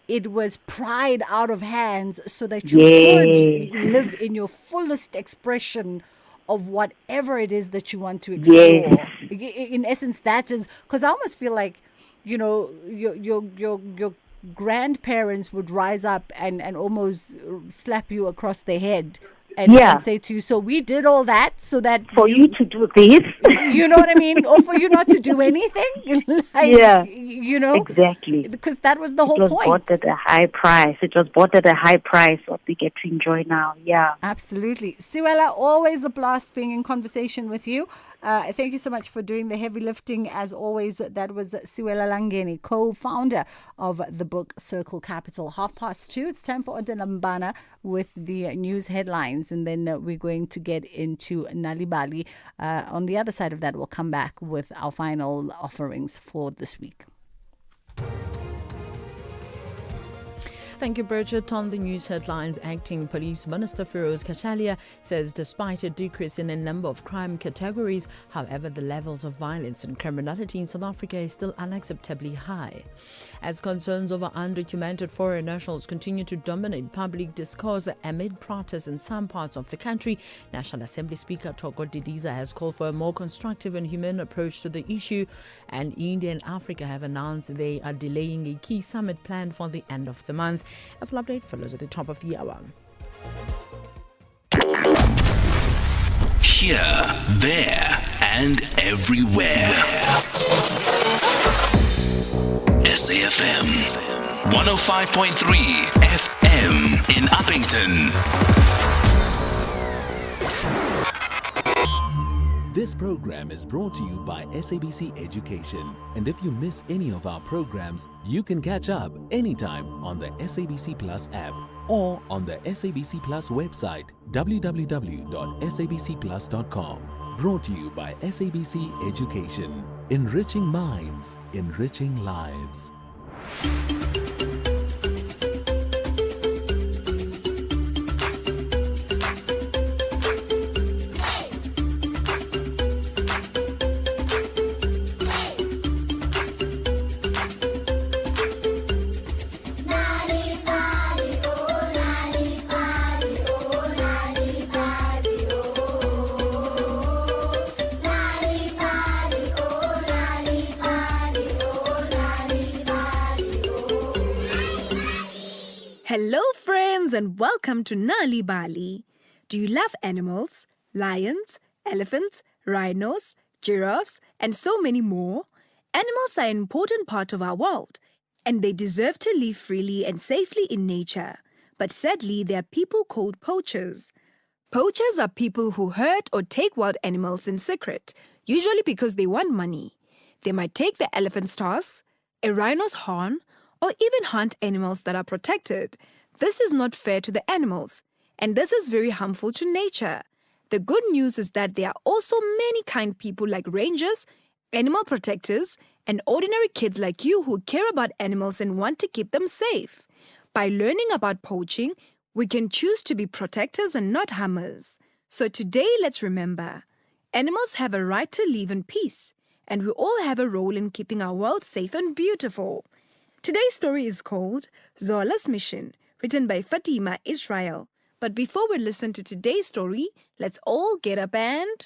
it was pried out of hands so that you could live in your fullest expression of whatever it is that you want to explore. In essence, that is, because I almost feel like, your grandparents would rise up and almost slap you across the head and say to you, so we did all that so that for you to do this, you know what I mean, or for you not to do anything. Exactly, because that was the whole point. It was bought at a high price. It was bought at a high price, what we get to enjoy now. Absolutely. Siwela, always a blast being in conversation with you. Thank you so much for doing the heavy lifting. As always, that was Siwela Langeni, co-founder of the book Circle Capital. 2:30. It's time for Ondelambana with the news headlines, and then we're going to get into Nalibali. On the other side of that, we'll come back with our final offerings for this week. Thank you, Bridget. On the news headlines, Acting Police Minister Feroz Kachalia says despite a decrease in a number of crime categories, however, the levels of violence and criminality in South Africa is still unacceptably high. As concerns over undocumented foreign nationals continue to dominate public discourse amid protests in some parts of the country, National Assembly Speaker Thoko Didiza has called for a more constructive and humane approach to the issue, and India and Africa have announced they are delaying a key summit planned for the end of the month. A full update follows at the top of the hour. Here, there, and everywhere. SAFM 105.3 FM in Uppington. This program is brought to you by SABC Education. And if you miss any of our programs, you can catch up anytime on the SABC Plus app or on the SABC Plus website, www.sabcplus.com. Brought to you by SABC Education. Enriching minds, enriching lives. Hello friends and welcome to Nali Bali. Do you love animals? Lions, elephants, rhinos, giraffes, and so many more? Animals are an important part of our world, and they deserve to live freely and safely in nature. But sadly, there are people called poachers. Poachers are people who hurt or take wild animals in secret, usually because they want money. They might take the elephant's tusk, a rhino's horn, or even hunt animals that are protected. This is not fair to the animals, and this is very harmful to nature. The good news is that there are also many kind people like rangers, animal protectors, and ordinary kids like you who care about animals and want to keep them safe. By learning about poaching, we can choose to be protectors and not harmers. So today, let's remember, animals have a right to live in peace, and we all have a role in keeping our world safe and beautiful. Today's story is called Zola's Mission, written by Fatima Israel. But before we listen to today's story, let's all get up and...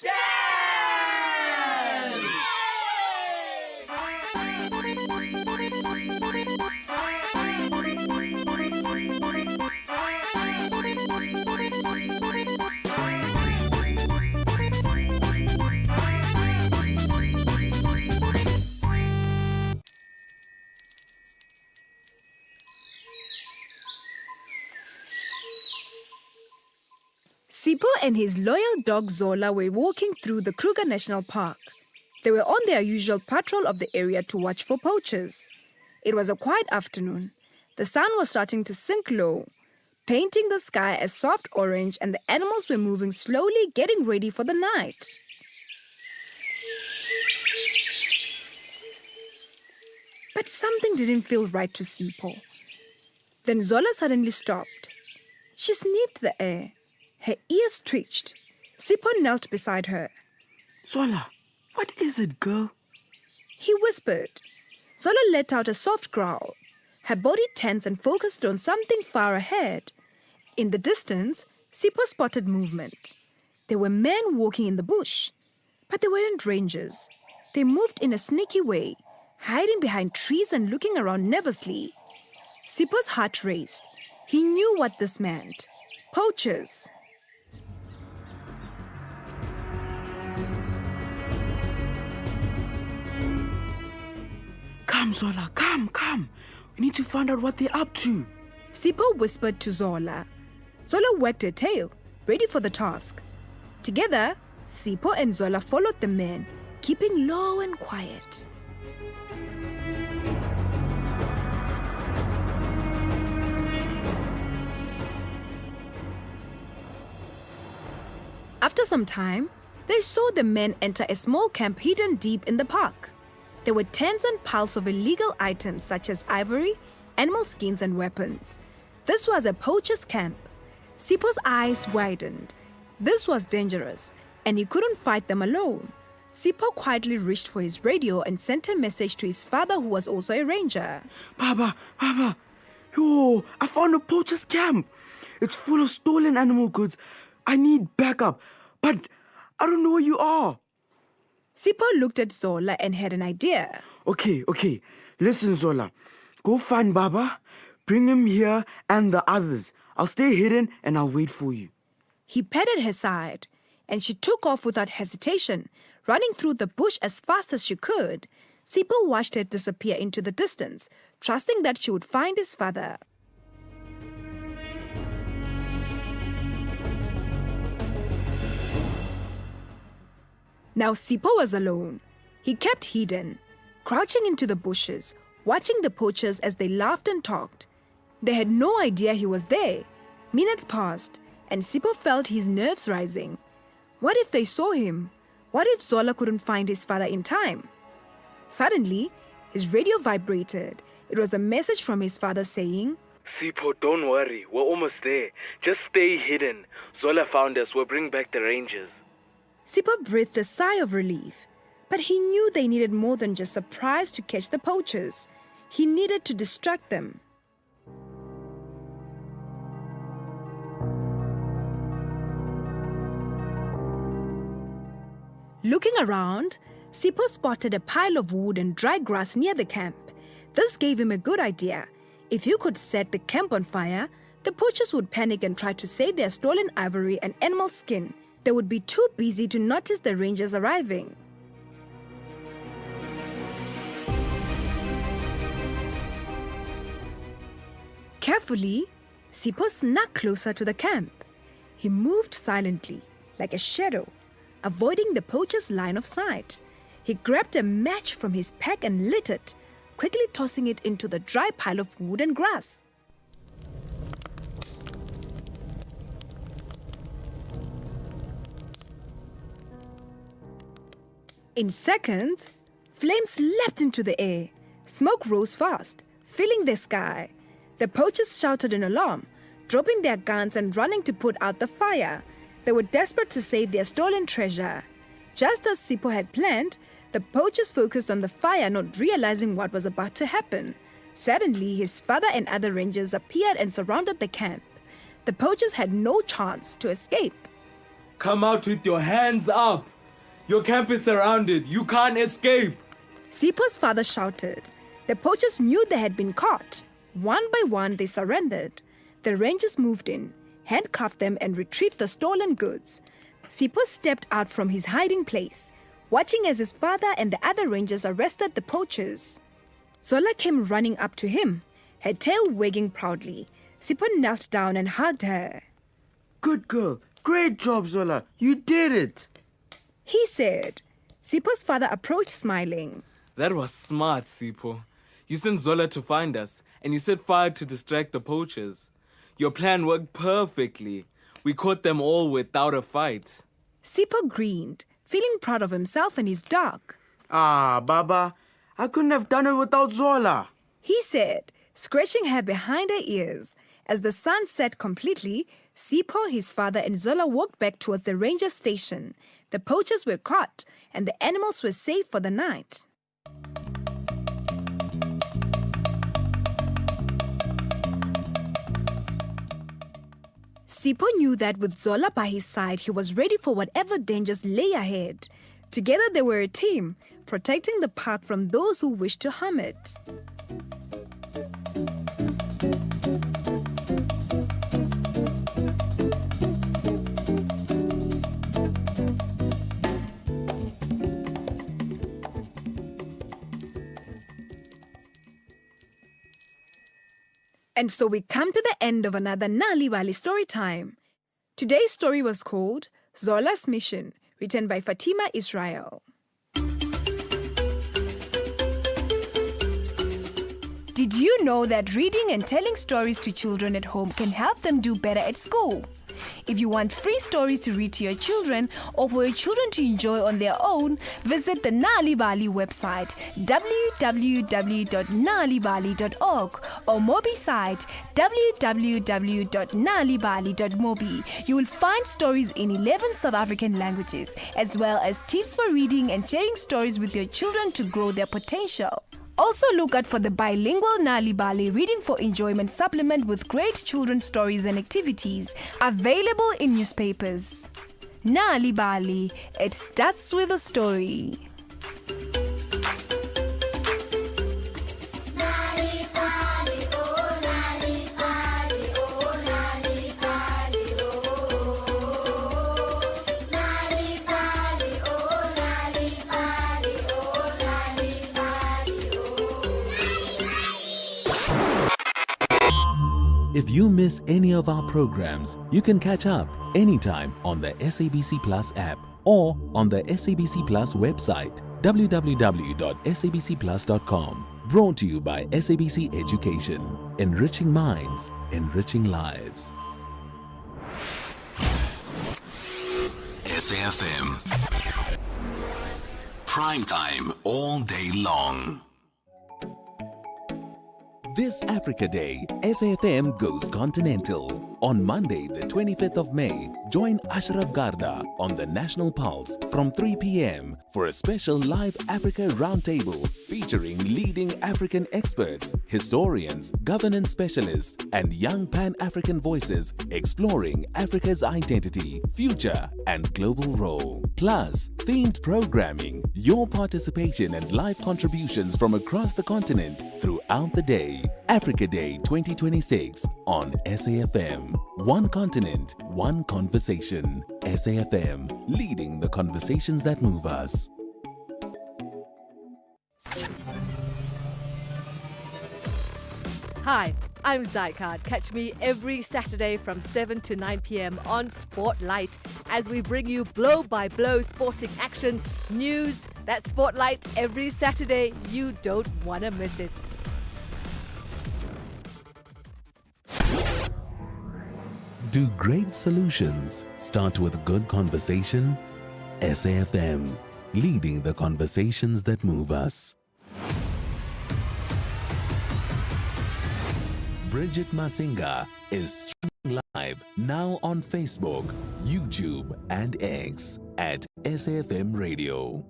Sipho and his loyal dog Zola were walking through the Kruger National Park. They were on their usual patrol of the area to watch for poachers. It was a quiet afternoon. The sun was starting to sink low, painting the sky a soft orange, and the animals were moving slowly, getting ready for the night. But something didn't feel right to Sipho. Then Zola suddenly stopped. She sniffed the air. Her ears twitched. Sipho knelt beside her. Zola, what is it, girl? He whispered. Zola let out a soft growl. Her body tense and focused on something far ahead. In the distance, Sipho spotted movement. There were men walking in the bush, but they weren't rangers. They moved in a sneaky way, hiding behind trees and looking around nervously. Sipho's heart raced. He knew what this meant. Poachers. Come, Zola, come. We need to find out what they're up to. Sipho whispered to Zola. Zola wagged her tail, ready for the task. Together, Sipho and Zola followed the men, keeping low and quiet. After some time, they saw the men enter a small camp hidden deep in the park. There were tents and piles of illegal items such as ivory, animal skins, and weapons. This was a poacher's camp. Sipho's eyes widened. This was dangerous, and he couldn't fight them alone. Sipho quietly reached for his radio and sent a message to his father, who was also a ranger. Baba, yo, I found a poacher's camp. It's full of stolen animal goods. I need backup, but I don't know where you are. Sipho looked at Zola and had an idea. Okay. Listen, Zola. Go find Baba, bring him here and the others. I'll stay hidden and I'll wait for you. He patted her side, and she took off without hesitation, running through the bush as fast as she could. Sipho watched her disappear into the distance, trusting that she would find his father. Now Sipho was alone. He kept hidden, crouching into the bushes, watching the poachers as they laughed and talked. They had no idea he was there. Minutes passed, and Sipho felt his nerves rising. What if they saw him? What if Zola couldn't find his father in time? Suddenly, his radio vibrated. It was a message from his father saying, Sipho, don't worry. We're almost there. Just stay hidden. Zola found us. We'll bring back the rangers. Sipho breathed a sigh of relief, but he knew they needed more than just surprise to catch the poachers. He needed to distract them. Looking around, Sipho spotted a pile of wood and dry grass near the camp. This gave him a good idea. If you could set the camp on fire, the poachers would panic and try to save their stolen ivory and animal skin. They would be too busy to notice the rangers arriving. Carefully, Sipho snuck closer to the camp. He moved silently, like a shadow, avoiding the poachers' line of sight. He grabbed a match from his pack and lit it, quickly tossing it into the dry pile of wood and grass. In seconds, flames leapt into the air. Smoke rose fast, filling the sky. The poachers shouted in alarm, dropping their guns and running to put out the fire. They were desperate to save their stolen treasure. Just as Sipho had planned, the poachers focused on the fire, not realizing what was about to happen. Suddenly, his father and other rangers appeared and surrounded the camp. The poachers had no chance to escape. Come out with your hands up. Your camp is surrounded. You can't escape. Sipho's father shouted. The poachers knew they had been caught. One by one, they surrendered. The rangers moved in, handcuffed them, and retrieved the stolen goods. Sipho stepped out from his hiding place, watching as his father and the other rangers arrested the poachers. Zola came running up to him, her tail wagging proudly. Sipho knelt down and hugged her. Good girl. Great job, Zola. You did it. He said. Sipho's father approached smiling. That was smart, Sipho. You sent Zola to find us, and you set fire to distract the poachers. Your plan worked perfectly. We caught them all without a fight. Sipho grinned, feeling proud of himself and his dog. Ah, Baba, I couldn't have done it without Zola. He said, scratching her behind her ears. As the sun set completely, Sipho, his father, and Zola walked back towards the ranger station. The poachers were caught, and the animals were safe for the night. Sipho knew that with Zola by his side, he was ready for whatever dangers lay ahead. Together they were a team, protecting the park from those who wished to harm it. And so we come to the end of another Nali Bali story time. Today's story was called Zola's Mission, written by Fatima Israel. Did you know that reading and telling stories to children at home can help them do better at school? If you want free stories to read to your children or for your children to enjoy on their own, visit the Nali Bali website www.nalibali.org or Mobi site www.nalibali.mobi. You will find stories in 11 South African languages as well as tips for reading and sharing stories with your children to grow their potential. Also look out for the bilingual Nali Bali Reading for Enjoyment supplement with great children's stories and activities, available in newspapers. Nali Bali, it starts with a story. If you miss any of our programs, you can catch up anytime on the SABC Plus app or on the SABC Plus website, www.sabcplus.com. Brought to you by SABC Education, enriching minds, enriching lives. SAFM. Prime time all day long. This Africa Day, SAFM goes continental. On Monday, the 25th of May, join Ashraf Garda on the National Pulse from 3 p.m. for a special live Africa roundtable featuring leading African experts, historians, governance specialists, and young Pan-African voices exploring Africa's identity, future, and global role. Plus, themed programming, your participation and live contributions from across the continent throughout the day. Africa Day 2026 on SAFM. One continent, one conversation. SAFM, leading the conversations that move us. Hi, I'm Zycard. Catch me every Saturday from 7 to 9 p.m. on Spotlight as we bring you blow-by-blow sporting action, news. That's Spotlight every Saturday. You don't want to miss it. Do great solutions start with good conversation? SAFM, leading the conversations that move us. Bridget Masinga is streaming live now on Facebook, YouTube, and X at SAfmRadio.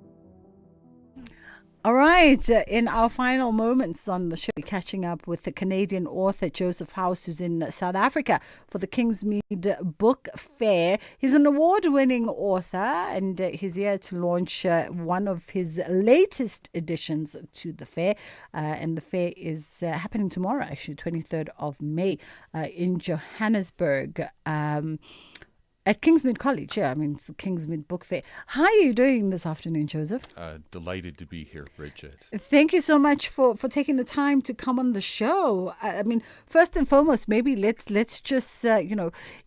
All right, in our final moments on the show, catching up with the Canadian author Joseph House, who's in South Africa for the Kingsmead Book Fair. He's an award-winning author, and he's here to launch one of his latest additions to the fair. And the fair is happening tomorrow, actually, 23rd of May, in Johannesburg. At Kingsmead College, yeah. I mean, it's the Kingsmead Book Fair. How are you doing this afternoon, Joseph? Delighted to be here, Bridget. Thank you so much for taking the time to come on the show. I mean, first and foremost, maybe let's just,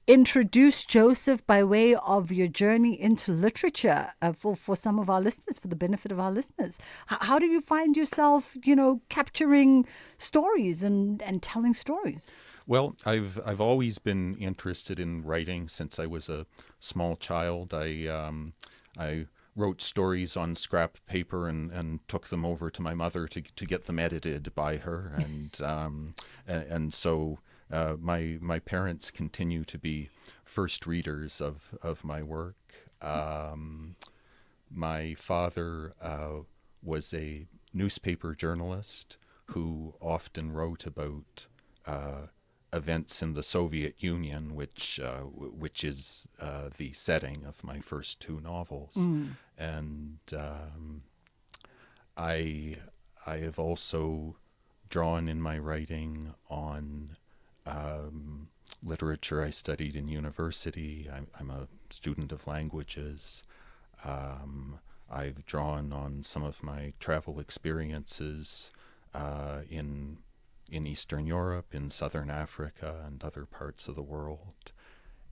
introduce Joseph by way of your journey into literature for some of our listeners, for the benefit of our listeners. How do you find yourself, capturing stories and telling stories? Well, I've always been interested in writing since I was a small child. I wrote stories on scrap paper and took them over to my mother to get them edited by her, and so my parents continue to be first readers of my work. My father was a newspaper journalist who often wrote about events in the Soviet Union, which is the setting of my first two novels. And I have also drawn in my writing on literature I studied in university. I'm a student of languages. I've drawn on some of my travel experiences in Eastern Europe, in Southern Africa, and other parts of the world.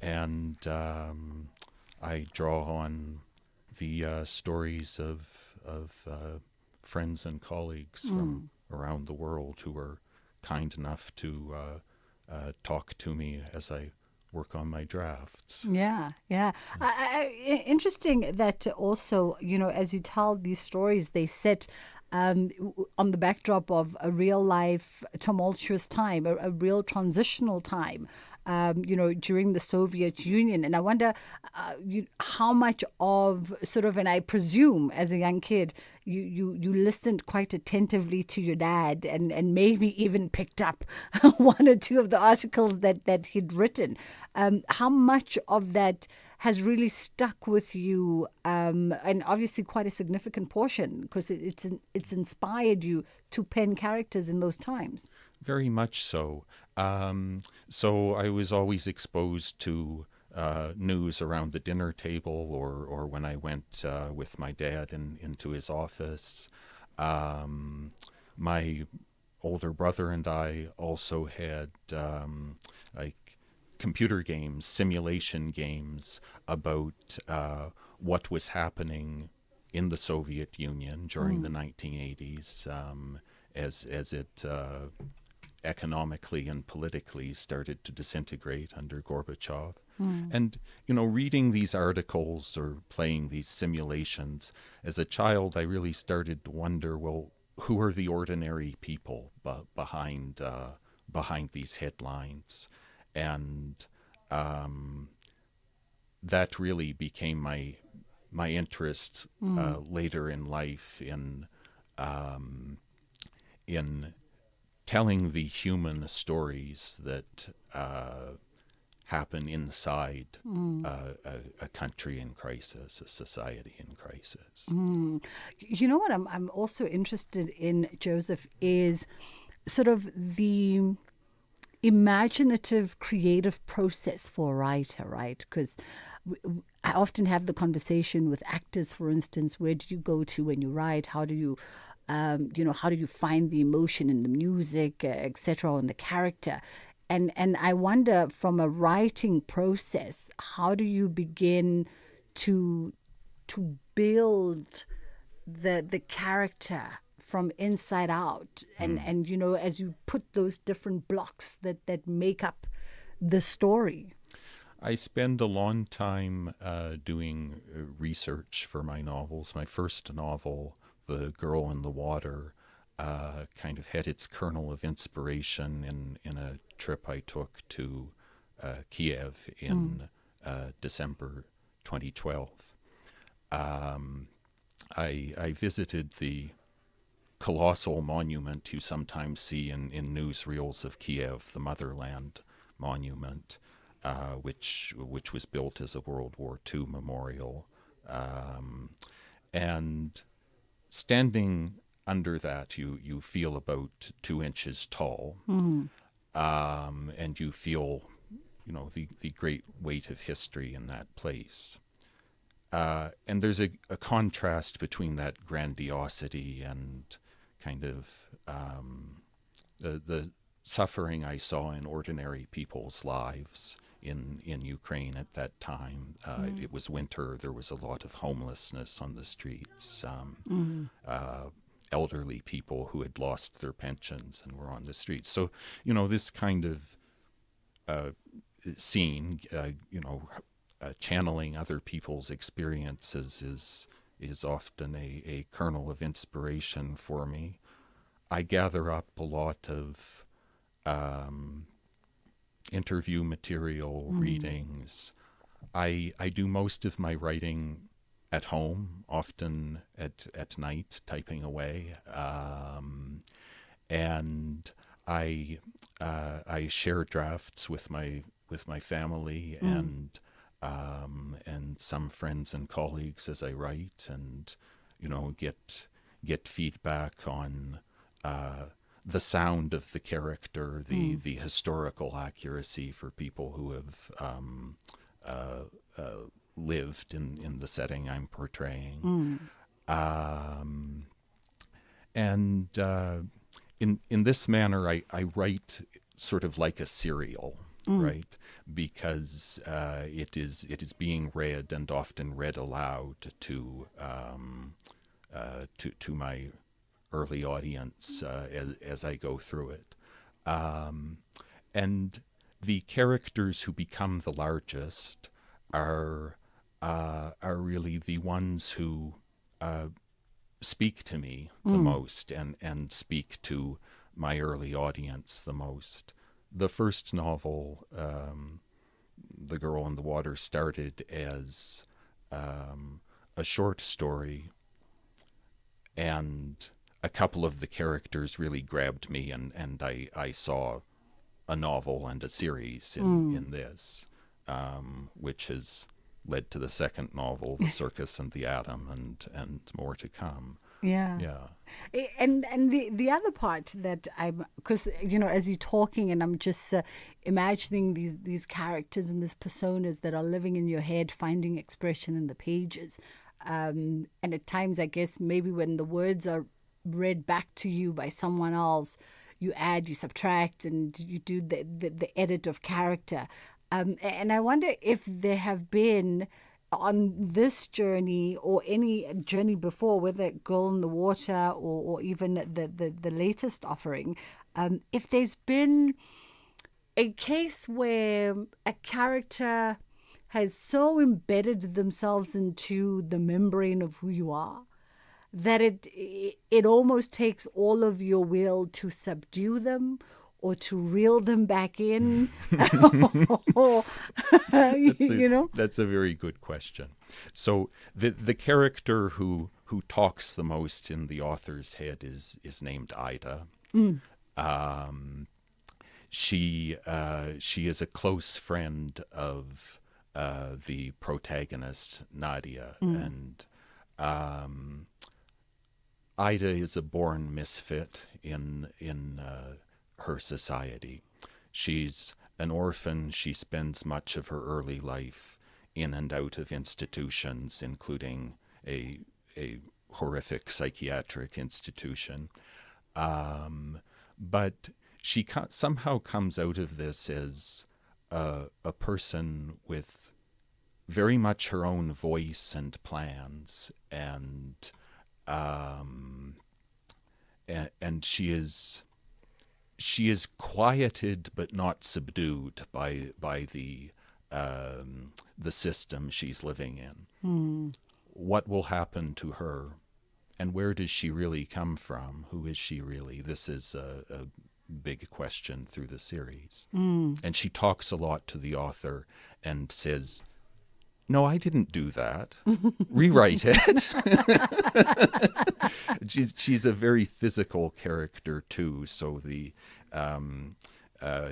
And I draw on the stories of friends and colleagues from around the world who are kind enough to talk to me as I work on my drafts. Yeah. Interesting that also, as you tell these stories, they set on the backdrop of a real life tumultuous time, a real transitional time, during the Soviet Union. And I wonder how much of and I presume as a young kid, you listened quite attentively to your dad and maybe even picked up one or two of the articles that he'd written. How much of that has really stuck with you, and obviously quite a significant portion, because it's inspired you to pen characters in those times. Very much so. So I was always exposed to news around the dinner table, or when I went with my dad into his office. My older brother and I also had computer games, simulation games about what was happening in the Soviet Union during the 1980s as it economically and politically started to disintegrate under Gorbachev. And, reading these articles or playing these simulations, as a child, I really started to wonder, well, who are the ordinary people behind these headlines? And that really became my interest later in life in telling the human stories that happen inside a country in crisis, a society in crisis. You know what I'm also interested in, Joseph, is sort of the imaginative, creative process for a writer, right? Because I often have the conversation with actors, for instance, where do you go to when you write? How do you, how do you find the emotion in the music, etc., or in the character? And I wonder, from a writing process, how do you begin to build the character from inside out, and as you put those different blocks that make up the story? I spend a long time doing research for my novels. My first novel, The Girl in the Water, kind of had its kernel of inspiration in a trip I took to Kiev in December 2012. I visited the colossal monument you sometimes see in newsreels of Kiev, the Motherland Monument, which was built as a World War II memorial. And standing under that, you feel about 2 inches tall, and you feel, the great weight of history in that place. And there's a contrast between that grandiosity and kind of the suffering I saw in ordinary people's lives in Ukraine at that time. It was winter. There was a lot of homelessness on the streets. Elderly people who had lost their pensions and were on the streets. So, this kind of scene, channeling other people's experiences is often a kernel of inspiration for me. I gather up a lot of interview material, readings. I do most of my writing at home, often at night, typing away, and I share drafts with my family and some friends and colleagues as I write, and get feedback on the sound of the character, the historical accuracy for people who have lived in the setting I'm portraying. And in this manner, I write sort of like a serial, right? Because it is being read and often read aloud to my early audience as I go through it. And the characters who become the largest are really the ones who speak to me the most and speak to my early audience the most. The first novel, The Girl in the Water, started as a short story, and a couple of the characters really grabbed me, and I saw a novel and a series in this, which has led to the second novel, The Circus and the Atom, and more to come. Yeah. And the other part that because as you're talking and I'm just imagining these characters and these personas that are living in your head, finding expression in the pages, and at times I guess maybe when the words are read back to you by someone else, you add, you subtract, and you do the edit of character. And I wonder if there have been on this journey or any journey before, whether Girl in the Water or even the latest offering, if there's been a case where a character has so embedded themselves into the membrane of who you are that it almost takes all of your will to subdue them or to reel them back in. That's a very good question. So the character who talks the most in the author's head is named Ida. She is a close friend of the protagonist Nadia, and Ida is a born misfit in her society. She's an orphan. She spends much of her early life in and out of institutions, including a horrific psychiatric institution. But she somehow comes out of this as a person with very much her own voice and plans, and she is quieted but not subdued by the the system she's living in. What will happen to her? And where does she really come from? Who is she really? This is a big question through the series. And she talks a lot to the author and says, no, I didn't do that. Rewrite it. She's a very physical character too, so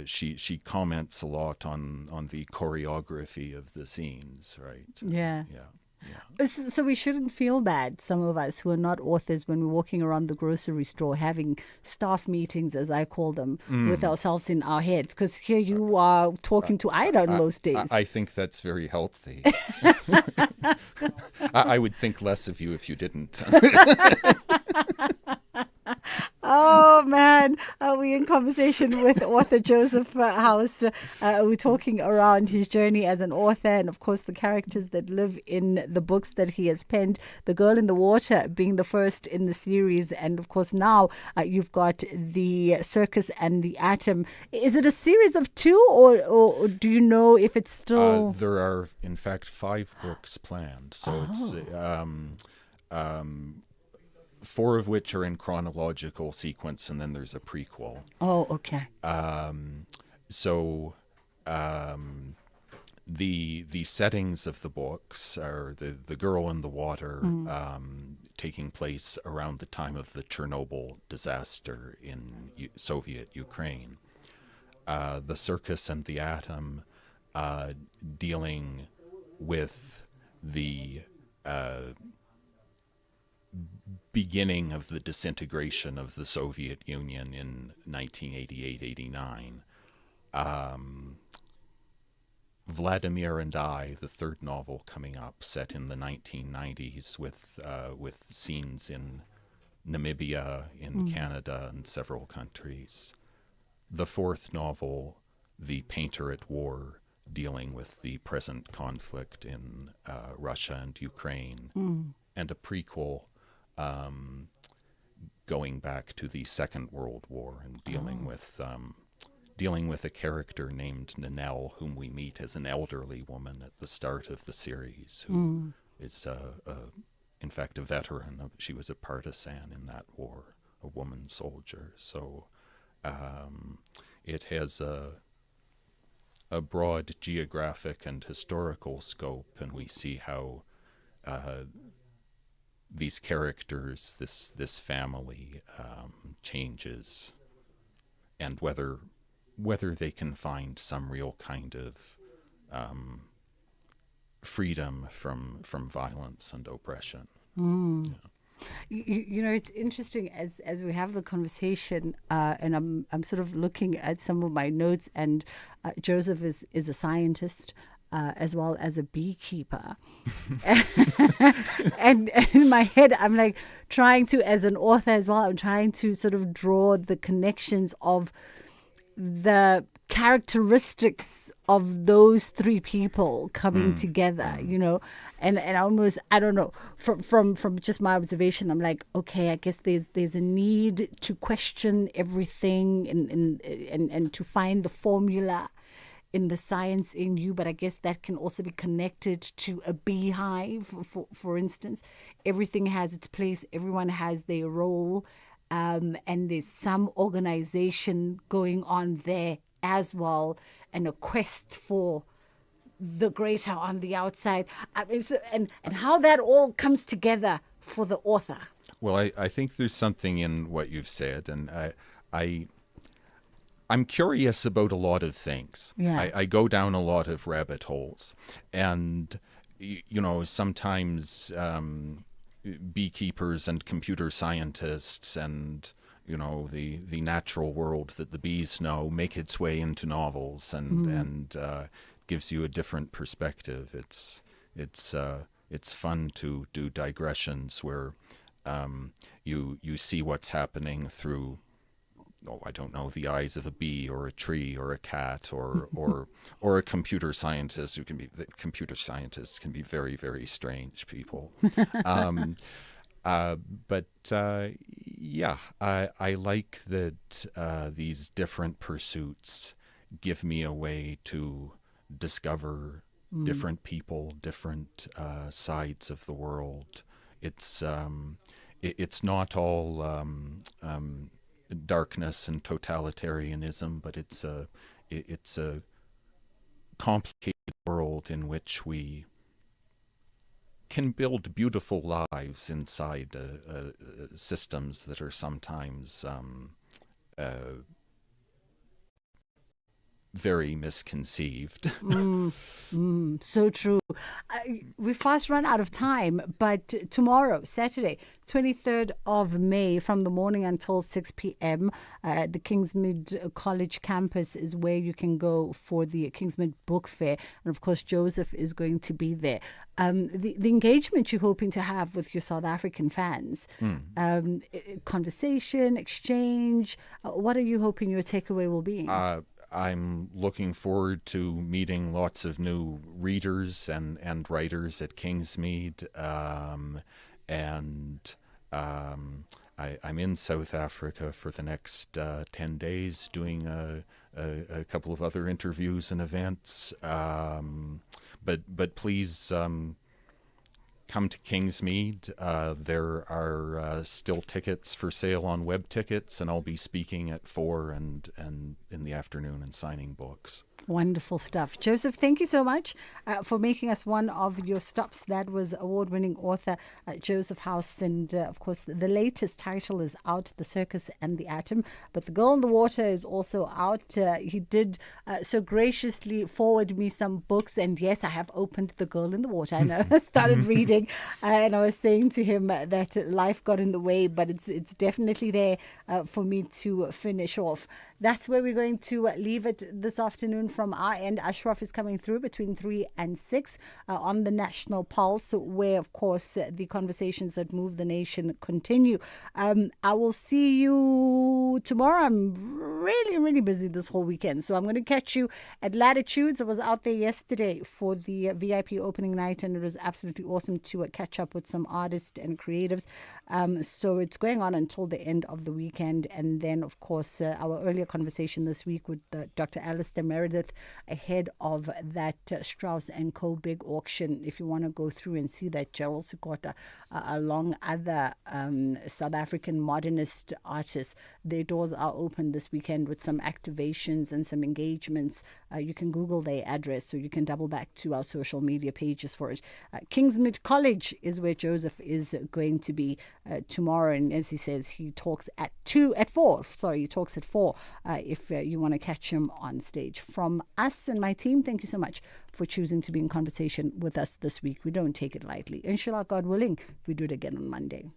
she comments a lot on the choreography of the scenes, right? Yeah. So we shouldn't feel bad, some of us who are not authors, when we're walking around the grocery store having staff meetings, as I call them, with ourselves in our heads. Because here you are talking to Ida on most days. I think that's very healthy. I would think less of you if you didn't. Oh, man. We're in conversation with author Joseph House. We're talking around his journey as an author and, of course, the characters that live in the books that he has penned. The Girl in the Water being the first in the series. And, of course, now you've got the Circus and the Atom. Is it a series of 2 or do you know if it's still... There are, in fact, 5 books planned. So it's... 4 of which are in chronological sequence, and then there's a prequel. Oh, okay. The settings of the books are the Girl in the Water, taking place around the time of the Chernobyl disaster in Soviet Ukraine. The Circus and the Atom, dealing with the beginning of the disintegration of the Soviet Union in 1988-89. Vladimir and I, the 3rd novel coming up, set in the 1990s with scenes in Namibia, in Canada, and several countries. The 4th novel, The Painter at War, dealing with the present conflict in Russia and Ukraine, and a prequel going back to the Second World War and dealing with a character named Nanelle, whom we meet as an elderly woman at the start of the series, who is in fact a veteran. She was a partisan in that war, a woman soldier. So it has a broad geographic and historical scope, and we see how these characters, this family, changes, and whether they can find some real kind of freedom from violence and oppression. You know, it's interesting as we have the conversation, and I'm sort of looking at some of my notes, and Joseph is a scientist. As well as a beekeeper. and in my head, I'm like trying to, as an author as well, I'm trying to sort of draw the connections of the characteristics of those 3 people coming together, you know, and almost, I don't know, from just my observation, I'm like, okay, I guess there's a need to question everything and to find the formula in the science in you, but I guess that can also be connected to a beehive. For instance, everything has its place, everyone has their role, and there's some organization going on there as well, and a quest for the greater on the outside, and how that all comes together for the author. Well, I think there's something in what you've said, and I'm curious about a lot of things. Yeah. I go down a lot of rabbit holes. And, you know, sometimes beekeepers and computer scientists and, you know, the natural world that the bees know make its way into novels and gives you a different perspective. It's fun to do digressions where you see what's happening through, I don't know, the eyes of a bee or a tree or a cat or a computer scientist computer scientists can be very, very strange people. But I like that these different pursuits give me a way to discover different people, different sides of the world. It's not all darkness and totalitarianism, but it's a complicated world in which we can build beautiful lives inside systems that are sometimes very misconceived. So true. We fast run out of time, but tomorrow, Saturday, 23rd of May, from the morning until 6 p.m., the Kingsmead College campus is where you can go for the Kingsmead Book Fair. And of course, Joseph is going to be there. The engagement you're hoping to have with your South African fans, conversation, exchange, what are you hoping your takeaway will be? I'm looking forward to meeting lots of new readers and writers at Kingsmead, and I'm in South Africa for the next 10 days doing a couple of other interviews and events, but please come to Kingsmead. There are still tickets for sale on web tickets, and I'll be speaking at 4 and in the afternoon and signing books. Wonderful stuff. Joseph, thank you so much for making us one of your stops. That was award-winning author Joseph House. And of course, the latest title is out, The Circus and the Atom. But The Girl in the Water is also out. He did so graciously forward me some books. And yes, I have opened The Girl in the Water. I know. I started reading. And I was saying to him that life got in the way, but it's definitely there for me to finish off. That's where we're going to leave it this afternoon from our end. Ashraf is coming through between 3 and 6 on the National Pulse, where, of course, the conversations that move the nation continue. I will see you tomorrow. I'm really, really busy this whole weekend, so I'm going to catch you at Latitudes. I was out there yesterday for the VIP opening night, and it was absolutely awesome to catch up with some artists and creatives. So it's going on until the end of the weekend. And then, of course, our earlier conversation this week with Dr. Alistair Meredith ahead of that Strauss & Co. big auction. If you want to go through and see that, Gerald Sikota, along other South African modernist artists, their doors are open this weekend with some activations and some engagements. You can Google their address, so you can double back to our social media pages for it. Kingsmead College is where Joseph is going to be tomorrow, and as he says, he talks at 4. He talks at 4 if you want to catch him on stage. From us and my team, thank you so much for choosing to be in conversation with us this week. We don't take it lightly. Inshallah, God willing, we do it again on Monday.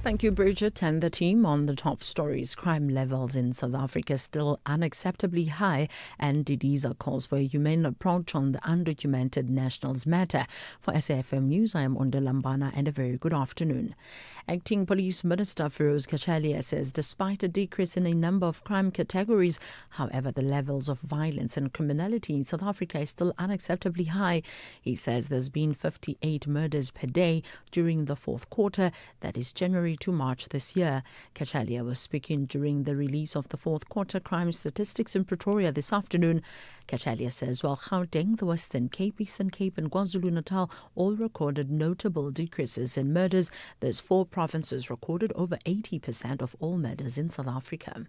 Thank you, Bridget, and the team on the top stories. Crime levels in South Africa still unacceptably high, and Didiza calls for a humane approach on the undocumented nationals matter. For SAFM News, I am Onde Lambana, and a very good afternoon. Acting Police Minister Feroz Kachalia says despite a decrease in a number of crime categories, however, the levels of violence and criminality in South Africa is still unacceptably high. He says there's been 58 murders per day during the fourth quarter, that is January to March this year. Kachalia was speaking during the release of the fourth quarter crime statistics in Pretoria this afternoon. Kachalia says while Gauteng, the Western Cape, Eastern Cape and KwaZulu-Natal all recorded notable decreases in murders, there's 4 provinces recorded over 80% of all murders in South Africa.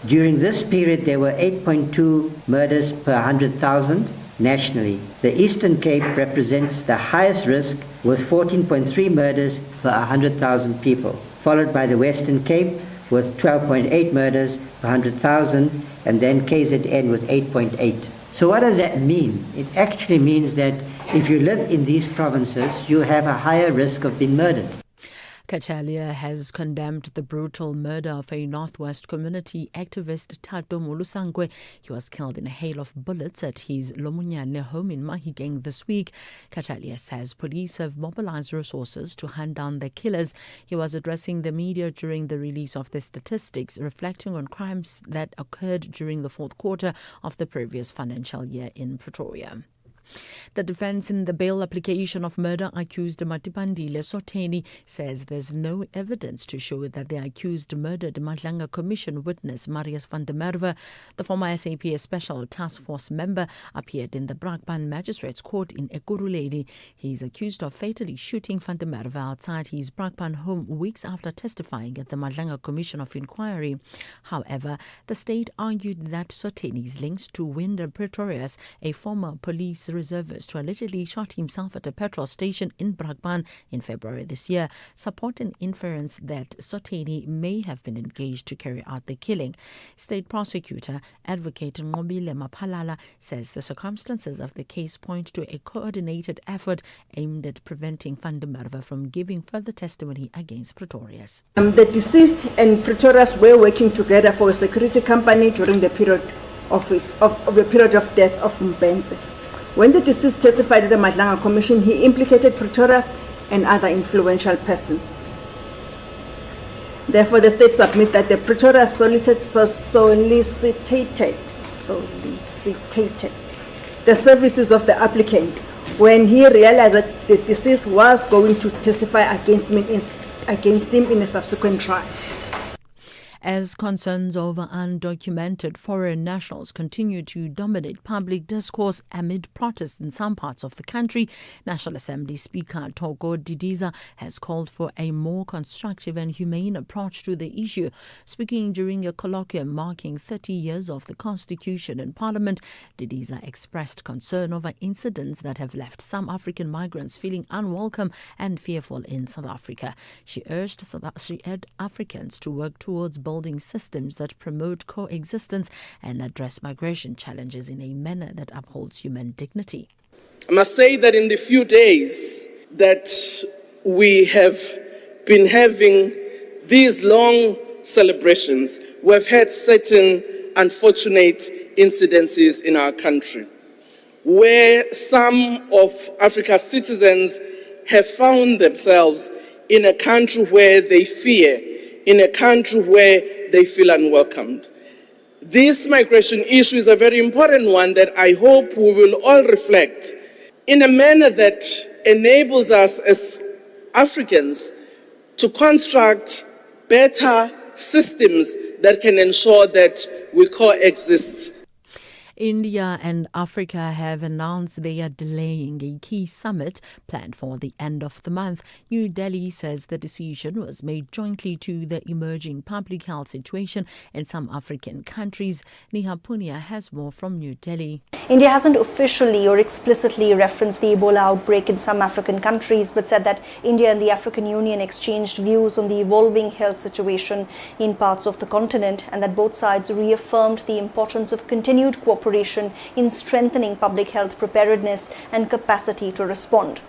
During this period, there were 8.2 murders per 100,000 nationally. The Eastern Cape represents the highest risk with 14.3 murders per 100,000 people, followed by the Western Cape with 12.8 murders per 100,000, and then KZN with 8.8. So what does that mean? It actually means that if you live in these provinces, you have a higher risk of being murdered. Kachalia has condemned the brutal murder of a Northwest community activist, Tato Molusangwe. He was killed in a hail of bullets at his Lomunyane home in Mahigeng this week. Kachalia says police have mobilized resources to hunt down the killers. He was addressing the media during the release of the statistics, reflecting on crimes that occurred during the fourth quarter of the previous financial year in Pretoria. The defense in the bail application of murder-accused Matipandile Soteni says there's no evidence to show that the accused murdered Madlanga Commission witness Marius van der Merwe. The former SAPS Special Task Force member appeared in the Brakpan Magistrates Court in Ekurhuleni. He is accused of fatally shooting van der Merwe outside his Brakpan home weeks after testifying at the Madlanga Commission of Inquiry. However, the state argued that Soteni's links to Winder Pretorius, a former police reservist who allegedly shot himself at a petrol station in Brakpan in February this year, support an inference that Soteni may have been engaged to carry out the killing. State prosecutor Advocate Ngobile Maphalala says the circumstances of the case point to a coordinated effort aimed at preventing van der Merwe from giving further testimony against Pretorius. The deceased and Pretorius were working together for a security company during the period of death of Mbenze. When the deceased testified at the Madlanga Commission, he implicated Pretorius and other influential persons. Therefore, the state submits that the Pretorius solicited the services of the applicant when he realized that the deceased was going to testify against him in a subsequent trial. As concerns over undocumented foreign nationals continue to dominate public discourse amid protests in some parts of the country, National Assembly Speaker Thoko Didiza has called for a more constructive and humane approach to the issue. Speaking during a colloquium marking 30 years of the Constitution in Parliament, Didiza expressed concern over incidents that have left some African migrants feeling unwelcome and fearful in South Africa. She urged Africans to work towards building systems that promote coexistence and address migration challenges in a manner that upholds human dignity. I must say that in the few days that we have been having these long celebrations, we have had certain unfortunate incidences in our country where some of Africa's citizens have found themselves in a country where they fear, in a country where they feel unwelcomed. This migration issue is a very important one that I hope we will all reflect in a manner that enables us as Africans to construct better systems that can ensure that we coexist. India and Africa have announced they are delaying a key summit planned for the end of the month. New Delhi says the decision was made jointly to the emerging public health situation in some African countries. Neha Punia has more from New Delhi. India hasn't officially or explicitly referenced the Ebola outbreak in some African countries, but said that India and the African Union exchanged views on the evolving health situation in parts of the continent, and that both sides reaffirmed the importance of continued cooperation in strengthening public health preparedness and capacity to respond.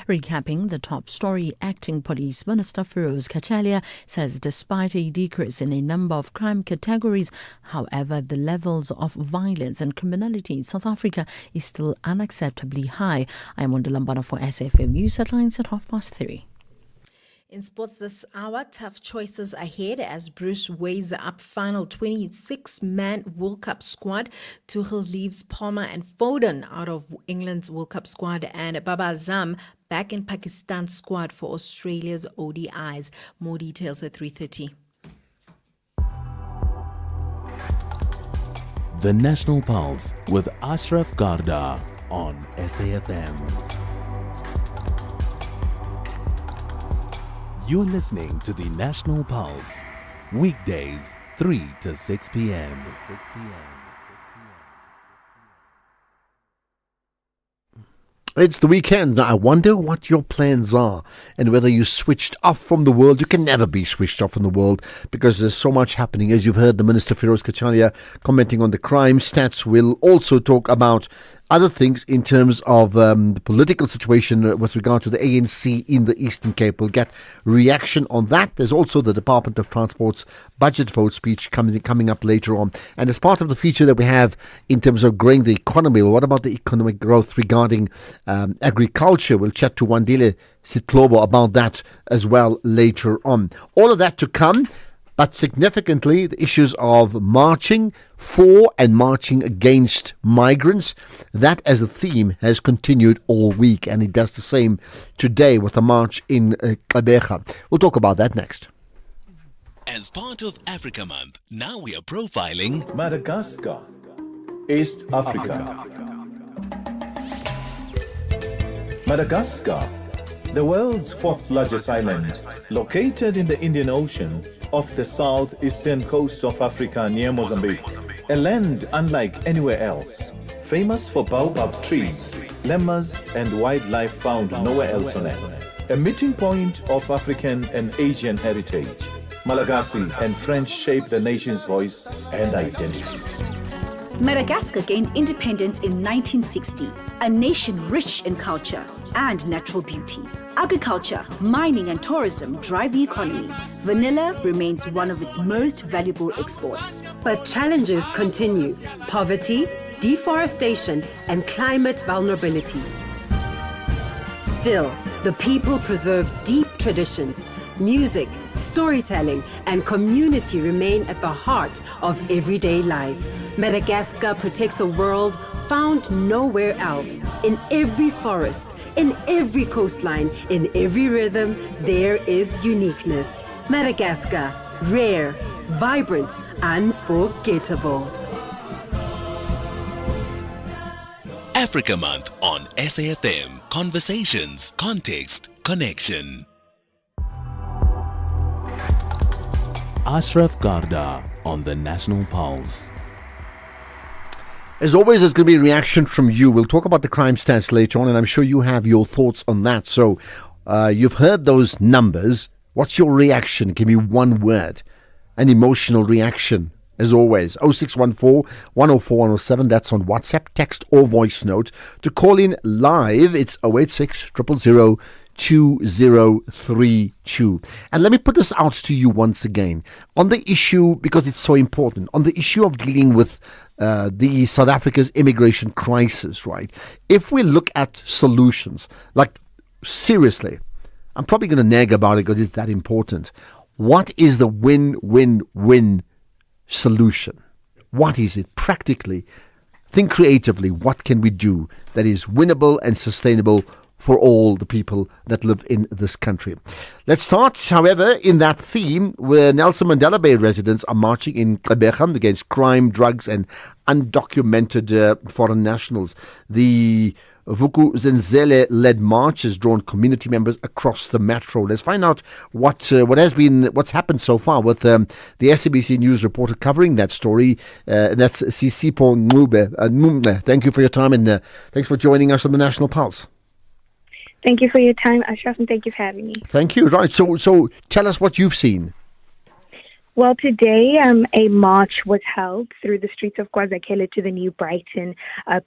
Recapping the top story, Acting Police Minister Feroz Kachalia says despite a decrease in a number of crime categories, however, the levels of violence and criminality in South Africa is still unacceptably high. I'm Lambana for SAFM News Headlines at 3:30. In sports this hour, tough choices ahead as Bruce weighs up final 26-man World Cup squad. Tuchel leaves Palmer and Foden out of England's World Cup squad, and Baba Zam back in Pakistan's squad for Australia's ODIs. More details at 3:30. The National Pulse with Ashraf Garda on SAFM. You're listening to the National Pulse, weekdays 3 to 6 p.m. It's the weekend. Now, I wonder what your plans are and whether you switched off from the world. You can never be switched off from the world because there's so much happening. As you've heard, the Minister Feroz Kachalia commenting on the crime stats. Will also talk about other things in terms of the political situation with regard to the ANC in the Eastern Cape. We'll get reaction on that. There's also the Department of Transport's budget vote speech coming up later on. And as part of the feature that we have in terms of growing the economy, well, what about the economic growth regarding agriculture? We'll chat to Wandile Sitlobo about that as well later on. All of that to come. but significantly the issues of marching for and marching against migrants, that as a theme has continued all week, and it does the same today with the march in Gqeberha. We'll talk about that next. As part of Africa Month, now we are profiling Madagascar, East Africa. Madagascar, the world's fourth largest island, located in the Indian Ocean off the southeastern coast of Africa near Mozambique. A land unlike anywhere else, famous for baobab trees, lemurs and wildlife found nowhere else on earth. A meeting point of African and Asian heritage. Malagasy and French shaped the nation's voice and identity. Madagascar gained independence in 1960, a nation rich in culture and natural beauty. Agriculture, mining and tourism drive the economy. Vanilla remains one of its most valuable exports. But challenges continue: poverty, deforestation, and climate vulnerability. Still, the people preserve deep traditions. Music, storytelling, and community remain at the heart of everyday life. Madagascar protects a world found nowhere else. In every forest, in every coastline, in every rhythm, there is uniqueness. Madagascar, rare, vibrant, unforgettable. Africa Month on SAFM. Conversations, context, connection. Ashraf Garda on the National Pulse. As always, there's going to be a reaction from you. We'll talk about the crime stats later on, and I'm sure you have your thoughts on that. So you've heard those numbers. What's your reaction? Give me one word. An emotional reaction, as always. 0614 104 107. That's on WhatsApp, text or voice note. To call in live, it's 086 000 2032. And let me put this out to you once again on the issue, because it's so important, on the issue of dealing with the South Africa's immigration crisis, right? If we look at solutions, like seriously, I'm probably going to nag about it because it's that important. What is the win-win-win solution? What is it practically? Think creatively. What can we do that is winnable and sustainable for all the people that live in this country? Let's start, however, in that theme where Nelson Mandela Bay residents are marching in Gqeberha against crime, drugs and undocumented foreign nationals. The Vuk'uzenzele-led march has drawn community members across the metro. Let's find out what's happened so far with the SABC News reporter covering that story. That's Sisipo Ngube. Thank you for your time and thanks for joining us on the National Pulse. Thank you for your time, Ashraf, and thank you for having me. Thank you. Right. So tell us what you've seen. Well, today a march was held through the streets of KwaZakele to the New Brighton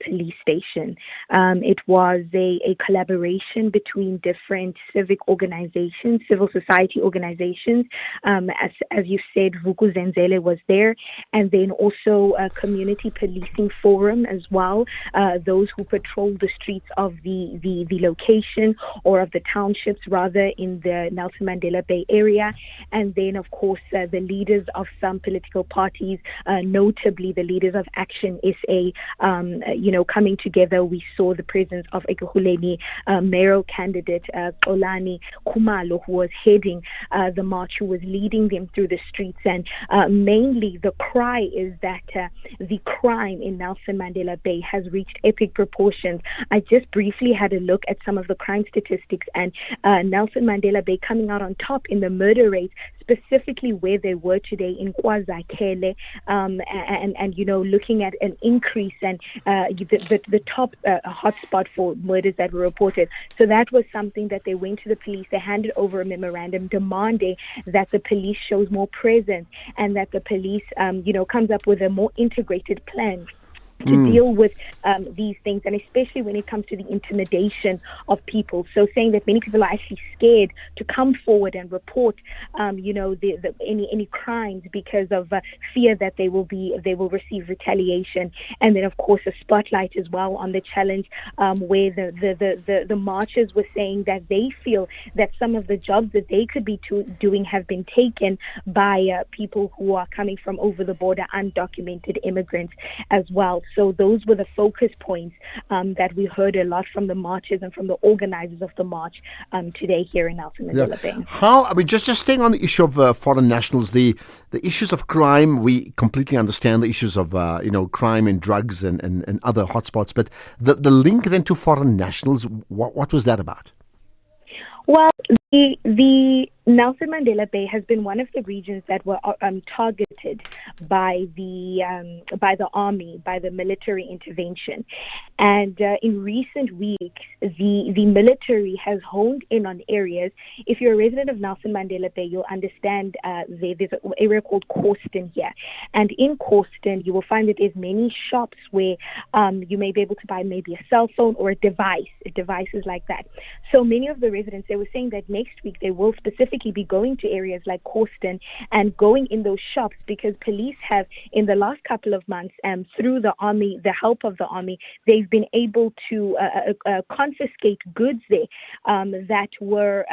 police station. It was a collaboration between different civic organizations, civil society organizations. As you said, Vuk'uzenzele was there, and then also a community policing forum as well, those who patrol the streets of the location or of the townships, rather, in the Nelson Mandela Bay area. And then, of course, the leaders of some political parties, notably the leaders of Action SA, coming together. We saw the presence of Ekurhuleni mayoral candidate Xolani Khumalo, who was heading the march, who was leading them through the streets. And mainly the cry is that the crime in Nelson Mandela Bay has reached epic proportions. I just briefly had a look at some of the crime statistics, and Nelson Mandela Bay coming out on top in the murder rate, specifically where they were today in KwaZakele, and looking at an increase and the top hotspot for murders that were reported. So that was something that they went to the police. They handed over a memorandum demanding that the police shows more presence and that the police, comes up with a more integrated plan to deal with these things, and especially when it comes to the intimidation of people. So saying that many people are actually scared to come forward and report, any crimes because of fear that they will receive retaliation. And then, of course, a spotlight as well on the challenge, where the marchers were saying that they feel that some of the jobs that they could be doing have been taken by people who are coming from over the border, undocumented immigrants as well. So those were the focus points that we heard a lot from the marchers and from the organizers of the march today here in Nelson Mandela Bay. Just staying on the issue of foreign nationals, the issues of crime, we completely understand the issues of crime and drugs and other hotspots, but the link then to foreign nationals, what was that about? Well, the Nelson Mandela Bay has been one of the regions that were targeted by the army, by the military intervention. And in recent weeks, the military has honed in on areas. If you're a resident of Nelson Mandela Bay, you'll understand there's an area called Corsten here. And in Corsten, you will find that there's many shops where you may be able to buy maybe a cell phone or a devices like that. So many of the residents, they were saying that next week they will specifically be going to areas like Corsten and going in those shops, because police have, in the last couple of months, through the army, the help of the army, they've been able to confiscate goods there that were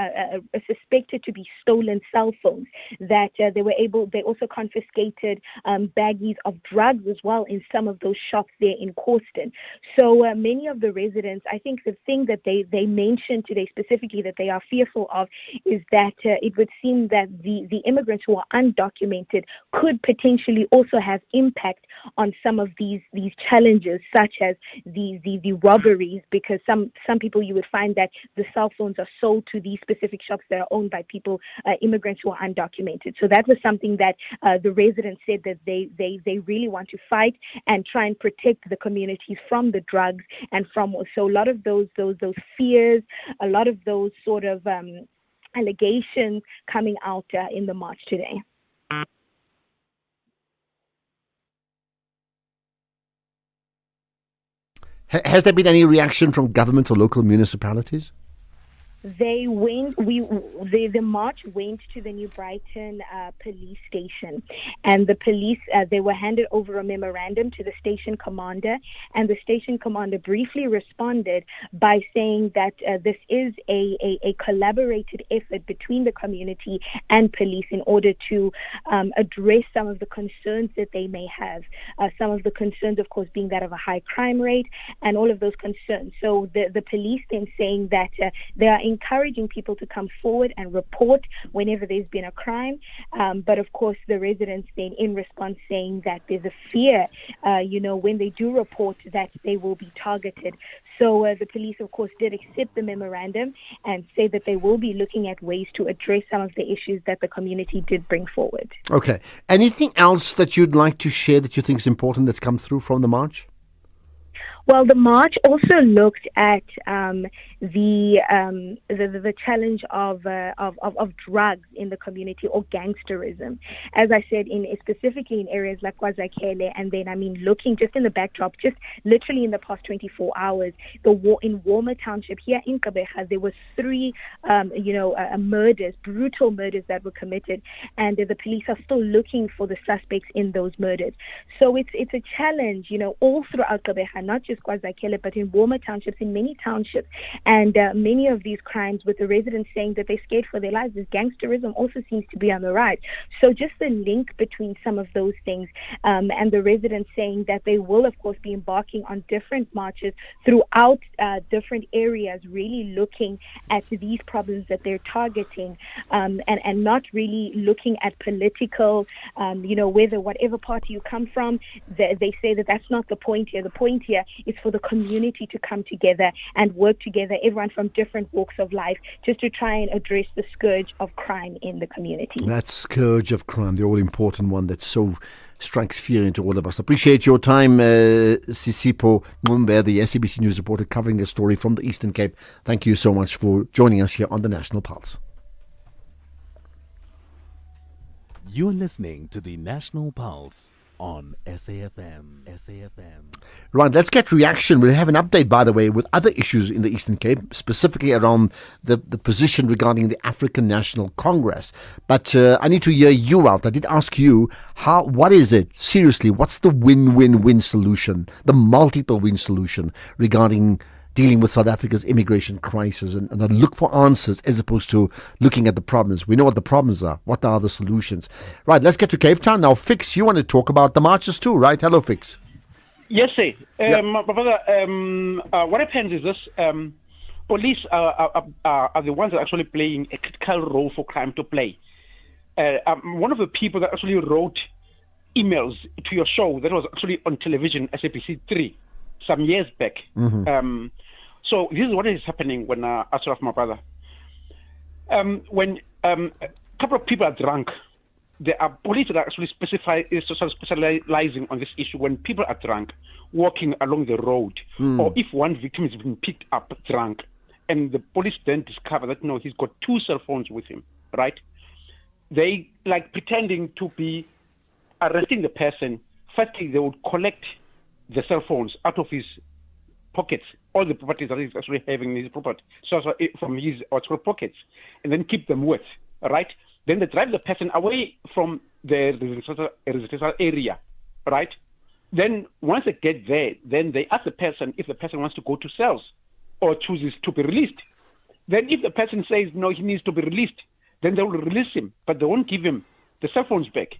suspected to be stolen cell phones. That they also confiscated baggies of drugs as well in some of those shops there in Corsten. So many of the residents, I think the thing that they mentioned today specifically that they are fearful of is that it would seem that the immigrants who are undocumented could potentially also have impact on some of these challenges, such as the robberies, because some people, you would find that the cell phones are sold to these specific shops that are owned by people, immigrants who are undocumented. So that was something that the residents said that they really want to fight and try and protect the communities from the drugs and from. So a lot of those fears, a lot of those sort of allegations coming out in the march today. Has there been any reaction from government or local municipalities? They went. The march went to the New Brighton police station, and the police they were handed over a memorandum to the station commander, and the station commander briefly responded by saying that this is a collaborated effort between the community and police in order to address some of the concerns that they may have. Some of the concerns, of course, being that of a high crime rate and all of those concerns. So the police then saying that they are encouraging people to come forward and report whenever there's been a crime. But of course, the residents then in response saying that there's a fear, when they do report that they will be targeted. So the police, of course, did accept the memorandum and say that they will be looking at ways to address some of the issues that the community did bring forward. Okay. Anything else that you'd like to share that you think is important that's come through from the march? Well, the march also looked at the challenge of drugs in the community, or gangsterism. As I said, specifically in areas like KwaZulu, and then looking just in the backdrop, just literally in the past 24 hours, in Warmer Township here in Gqeberha, there was 3 murders, brutal murders that were committed, and the police are still looking for the suspects in those murders. So it's a challenge, all throughout Gqeberha, not just KwaZulu, but in Warmer Townships, in many townships. And many of these crimes, with the residents saying that they're scared for their lives, this gangsterism also seems to be on the rise. So just the link between some of those things, and the residents saying that they will, of course, be embarking on different marches throughout different areas, really looking at these problems that they're targeting, and not really looking at political, whether whatever party you come from, they say that that's not the point here. The point here is for the community to come together and work together, everyone from different walks of life, just to try and address the scourge of crime in the community. That scourge of crime, the all-important one that so strikes fear into all of us. Appreciate your time, Sisipo Ngumbe, the SABC News reporter covering the story from the Eastern Cape. Thank you so much for joining us here on the National Pulse. You're listening to the National Pulse. on SAFM. SAFM. Right, let's get reaction. We'll have an update, by the way, with other issues in the Eastern Cape, specifically around the position regarding the African National Congress. But I need to hear you out. I did ask you, what is it? Seriously, what's the win-win-win solution, the multiple win solution regarding dealing with South Africa's immigration crisis, and I look for answers as opposed to looking at the problems. We know what the problems are. What are the solutions? Right, let's get to Cape Town. Now, Fix, you want to talk about the marches too, right? Hello, Fix. Yes, sir. My brother, what happens is this. Police are the ones that are actually playing a critical role for crime to play. One of the people that actually wrote emails to your show that was actually on television, SABC 3, some years back. Mm-hmm. So this is what is happening when my brother. When a couple of people are drunk, there are police that are actually specializing on this issue. When people are drunk, walking along the road, or if one victim is being picked up drunk, and the police then discover that he's got 2 cell phones with him, right? They pretending to be arresting the person. Firstly, they would collect the cell phones out of his pockets, all the properties that he's actually having in his property, so from his actual pockets, and then keep them with, right? Then they drive the person away from the residential area, right? Then once they get there, then they ask the person if the person wants to go to cells or chooses to be released. Then if the person says no, he needs to be released, then they will release him, but they won't give him the cell phones back.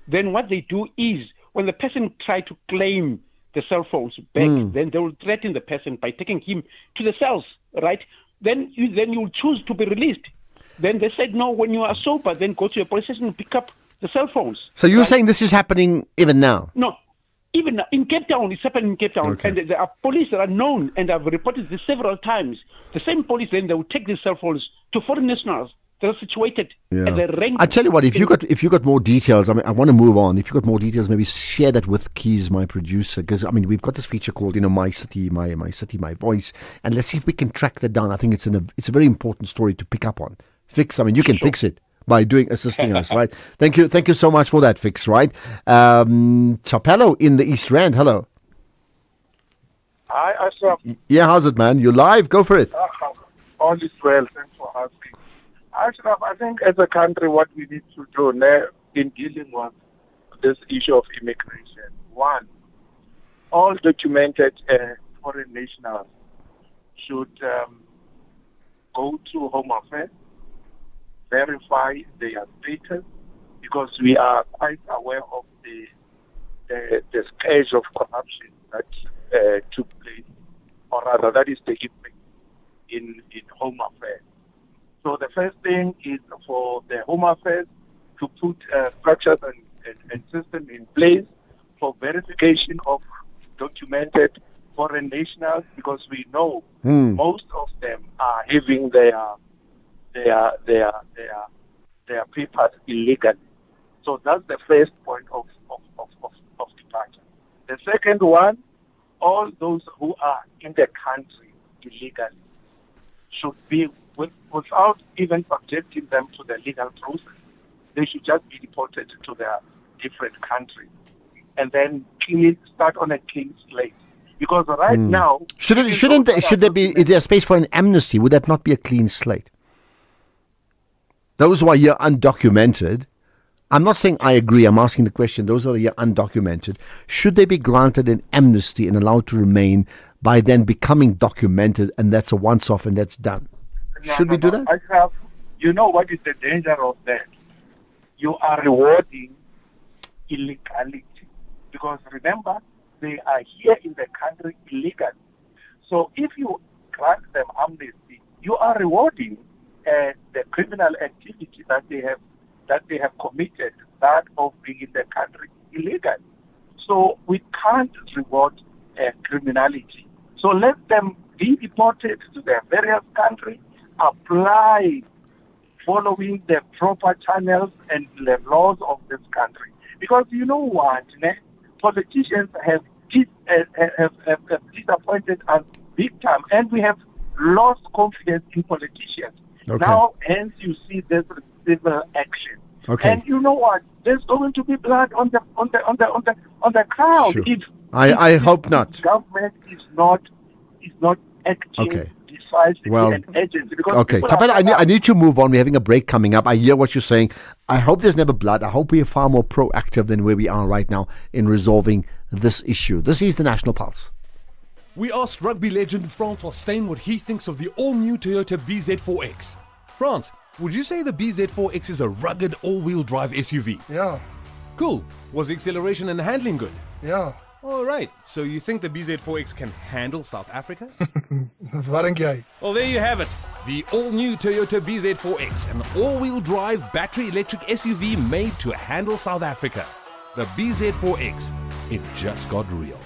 Then what they do is, when the person tries to claim the cell phones back, then they will threaten the person by taking him to the cells, right? Then you will choose to be released. Then they said, no, when you are sober, then go to a police station and pick up the cell phones. So you're saying this is happening even now? No, even in Cape Town, it's happening in Cape Town. Okay. And there are police that are known, and I've reported this several times. The same police, then they will take these cell phones to foreign nationals that are situated at the rank. I tell you what, if you got more details, I want to move on. If you got more details, maybe share that with Keys, my producer, because we've got this feature called My City, My City, My Voice, and let's see if we can track that down. I think it's a very important story to pick up on. Fix, you can fix it by assisting us, right? Thank you so much for that, Fix, right? Chapello in the East Rand, hello. Hi, Ashraf. Yeah, how's it, man? You're live, go for it. All is well, thanks for asking. Ashraf, I think as a country, what we need to do now in dealing with this issue of immigration, one, all documented foreign nationals should go to Home Affairs, verify their status, because we are quite aware of the scourge of corruption that took place, or rather that is taking place in Home Affairs. So the first thing is for the Home Affairs to put structures and systems in place for verification of documented foreign nationals, because we know most of them are having their papers illegally. So that's the first point of departure. The second one, all those who are in the country illegally should be, without even subjecting them to the legal process, they should just be deported to their different countries and then start on a clean slate. Because right now, is there space for an amnesty? Would that not be a clean slate? Those who are here undocumented, I'm not saying I agree, I'm asking the question, those who are here undocumented, should they be granted an amnesty and allowed to remain by then becoming documented, and that's a once-off and that's done? Should we do that? You know what is the danger of that? You are rewarding illegality. Because remember, they are here in the country illegally. So if you grant them amnesty, you are rewarding the criminal activity that they have committed, that of being in the country illegally. So we can't reward criminality. So let them be deported to their various countries, apply following the proper channels and the laws of this country. Because you know what, politicians have disappointed us big time, and we have lost confidence in politicians. Okay. Now, hence, you see this civil action. Okay. And you know what? There's going to be blood on the crowd Sure. if I hope not. government is not acting decisively Well, and urgently. Because okay, people are Thapelo, I need to move on. We're having a break coming up. I hear what you're saying. I hope there's never blood. I hope we are far more proactive than where we are right now in resolving this issue. This is the National Pulse. We asked rugby legend Francois Steyn what he thinks of the all-new Toyota BZ4X. France, would you say the BZ4X is a rugged all-wheel drive SUV? Yeah. Cool. Was the acceleration and handling good? Yeah. All right. So you think the BZ4X can handle South Africa? Wat dink jy? Well, there you have it. The all-new Toyota BZ4X, an all-wheel drive battery electric SUV made to handle South Africa. The BZ4X, it just got real.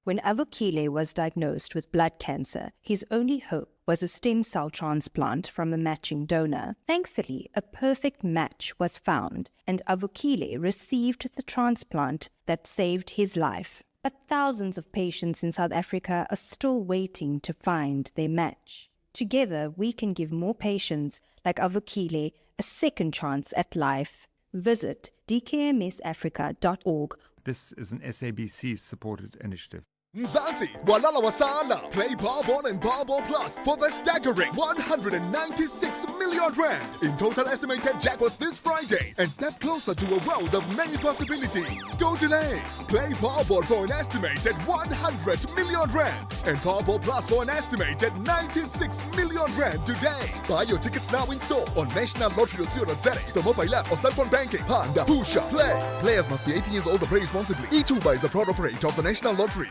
When Avukile was diagnosed with blood cancer, his only hope was a stem cell transplant from a matching donor. Thankfully, a perfect match was found, and Avukile received the transplant that saved his life. But thousands of patients in South Africa are still waiting to find their match. Together, we can give more patients like Avukile a second chance at life. Visit dkmsafrica.org. This is an SABC-supported initiative. Mzansi, Walala Wasala. Play Powerball and Powerball Plus for the staggering 196 million rand in total estimated jackpots this Friday and step closer to a world of many possibilities. Don't delay. Play Powerball for an estimated 100 million rand and Powerball Plus for an estimated 96 million rand today. Buy your tickets now in store on nationallottery.co.za, the mobile app or cell phone banking. Panda, Pusha, play. Players must be 18 years old and play responsibly. E2 is a proud operator of the National Lottery.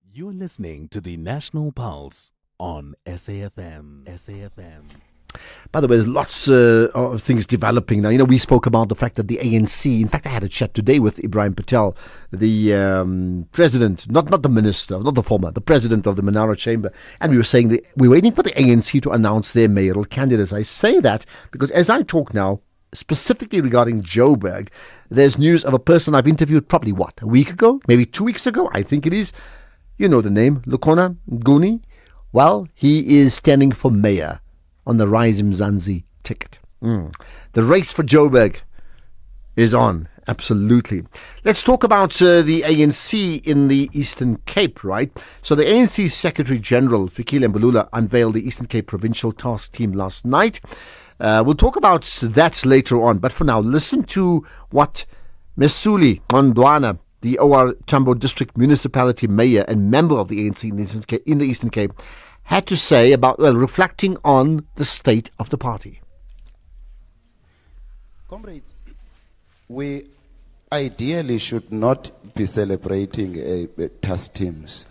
You're listening to the National Pulse on SAFM. SAFM. By the way, there's lots of things developing now. You know, we spoke about the fact that the ANC, in fact, I had a chat today with Ibrahim Patel, the president, not the minister, not the former, the president of the Manara Chamber, and we were saying that we're waiting for the ANC to announce their mayoral candidates. I say that because as I talk now, specifically regarding Joburg, there's news of a person I've interviewed probably, a week ago, maybe 2 weeks ago, I think it is. You know the name, Lukhona Nguni. Well, he is standing for mayor on the Rise Mzansi ticket. The race for Joburg is on, absolutely. Let's talk about the ANC in the Eastern Cape, right? So the ANC Secretary General, Fikile Mbalula, unveiled the Eastern Cape Provincial Task Team last night. We'll talk about that later on, but for now, listen to what Mesuli Mondwana, the OR Tambo District Municipality Mayor and member of the ANC in the Eastern Cape, had to say about, reflecting on the state of the party. Comrades, we ideally should not be celebrating task teams.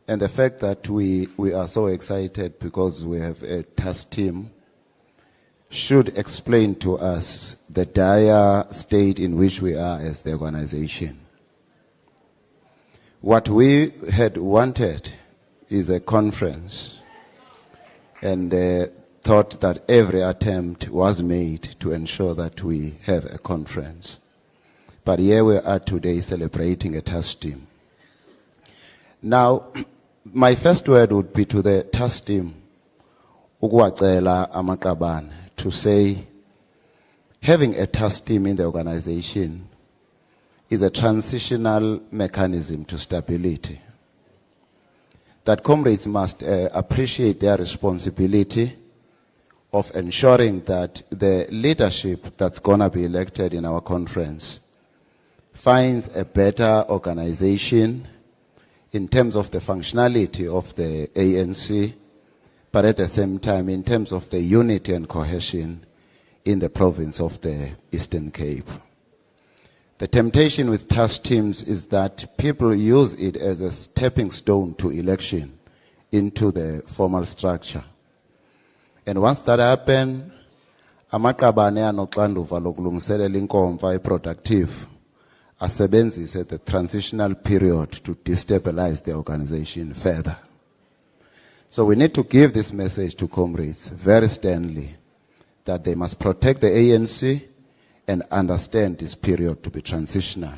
And the fact that we are so excited because we have a task team should explain to us the dire state in which we are as the organization. What we had wanted is a conference, and thought that every attempt was made to ensure that we have a conference. But here we are today celebrating a task team. Now, my first word would be to the task team, ukuwacela amaqabane, to say having a task team in the organization is a transitional mechanism to stability. That comrades must appreciate their responsibility of ensuring that the leadership that's going to be elected in our conference finds a better organization in terms of the functionality of the ANC, but at the same time in terms of the unity and cohesion in the province of the Eastern Cape. The temptation with task teams is that people use it as a stepping stone to election into the formal structure. And once that happens, amaqabane anoxanduva lokulungiselela inkomfa eproductive asebenzise the transitional period to destabilize the organization further. So we need to give this message to comrades very sternly that they must protect the ANC and understand this period to be transitional.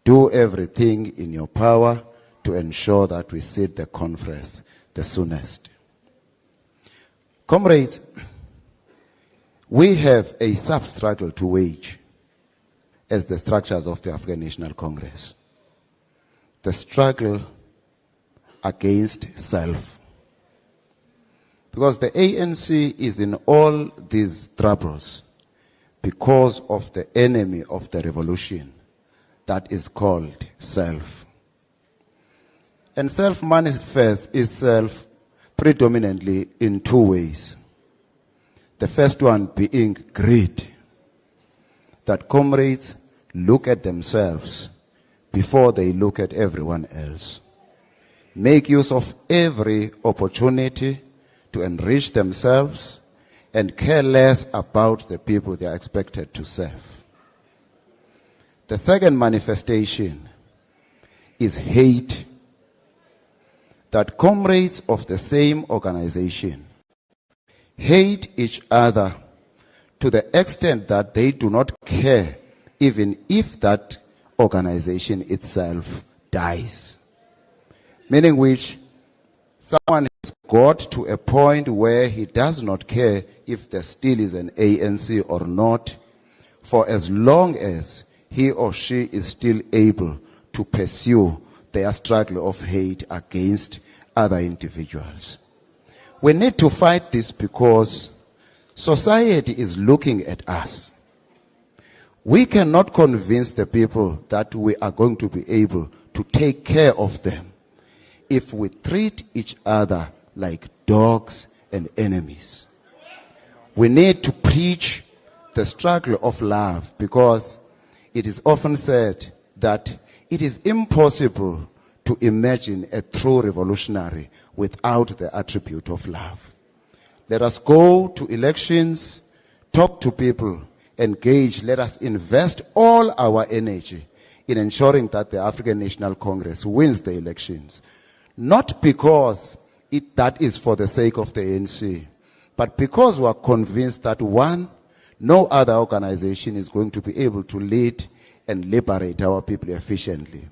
Do everything in your power to ensure that we sit the conference the soonest. Comrades, We have a sub-struggle to wage as the structures of the African National Congress. The struggle against self. Because the ANC is in all these troubles because of the enemy of the revolution that is called self. And self manifests itself predominantly in two ways. The first one being greed, that comrades look at themselves before they look at everyone else. Make use of every opportunity to enrich themselves and care less about the people they are expected to serve. The second manifestation is hate, that comrades of the same organization hate each other to the extent that they do not care even if that organization itself dies. Meaning which, someone has got to a point where he does not care if there still is an ANC or not, for as long as he or she is still able to pursue their struggle of hate against other individuals. We need to fight this because society is looking at us. We cannot convince the people that we are going to be able to take care of them if we treat each other like dogs and enemies. We need to preach the struggle of love, because it is often said that it is impossible to imagine a true revolutionary without the attribute of love. Let us go to elections, talk to people, engage. Let us invest all our energy in ensuring that the African National Congress wins the elections. Not because that is for the sake of the ANC, but because we are convinced that one, no other organization is going to be able to lead and liberate our people efficiently.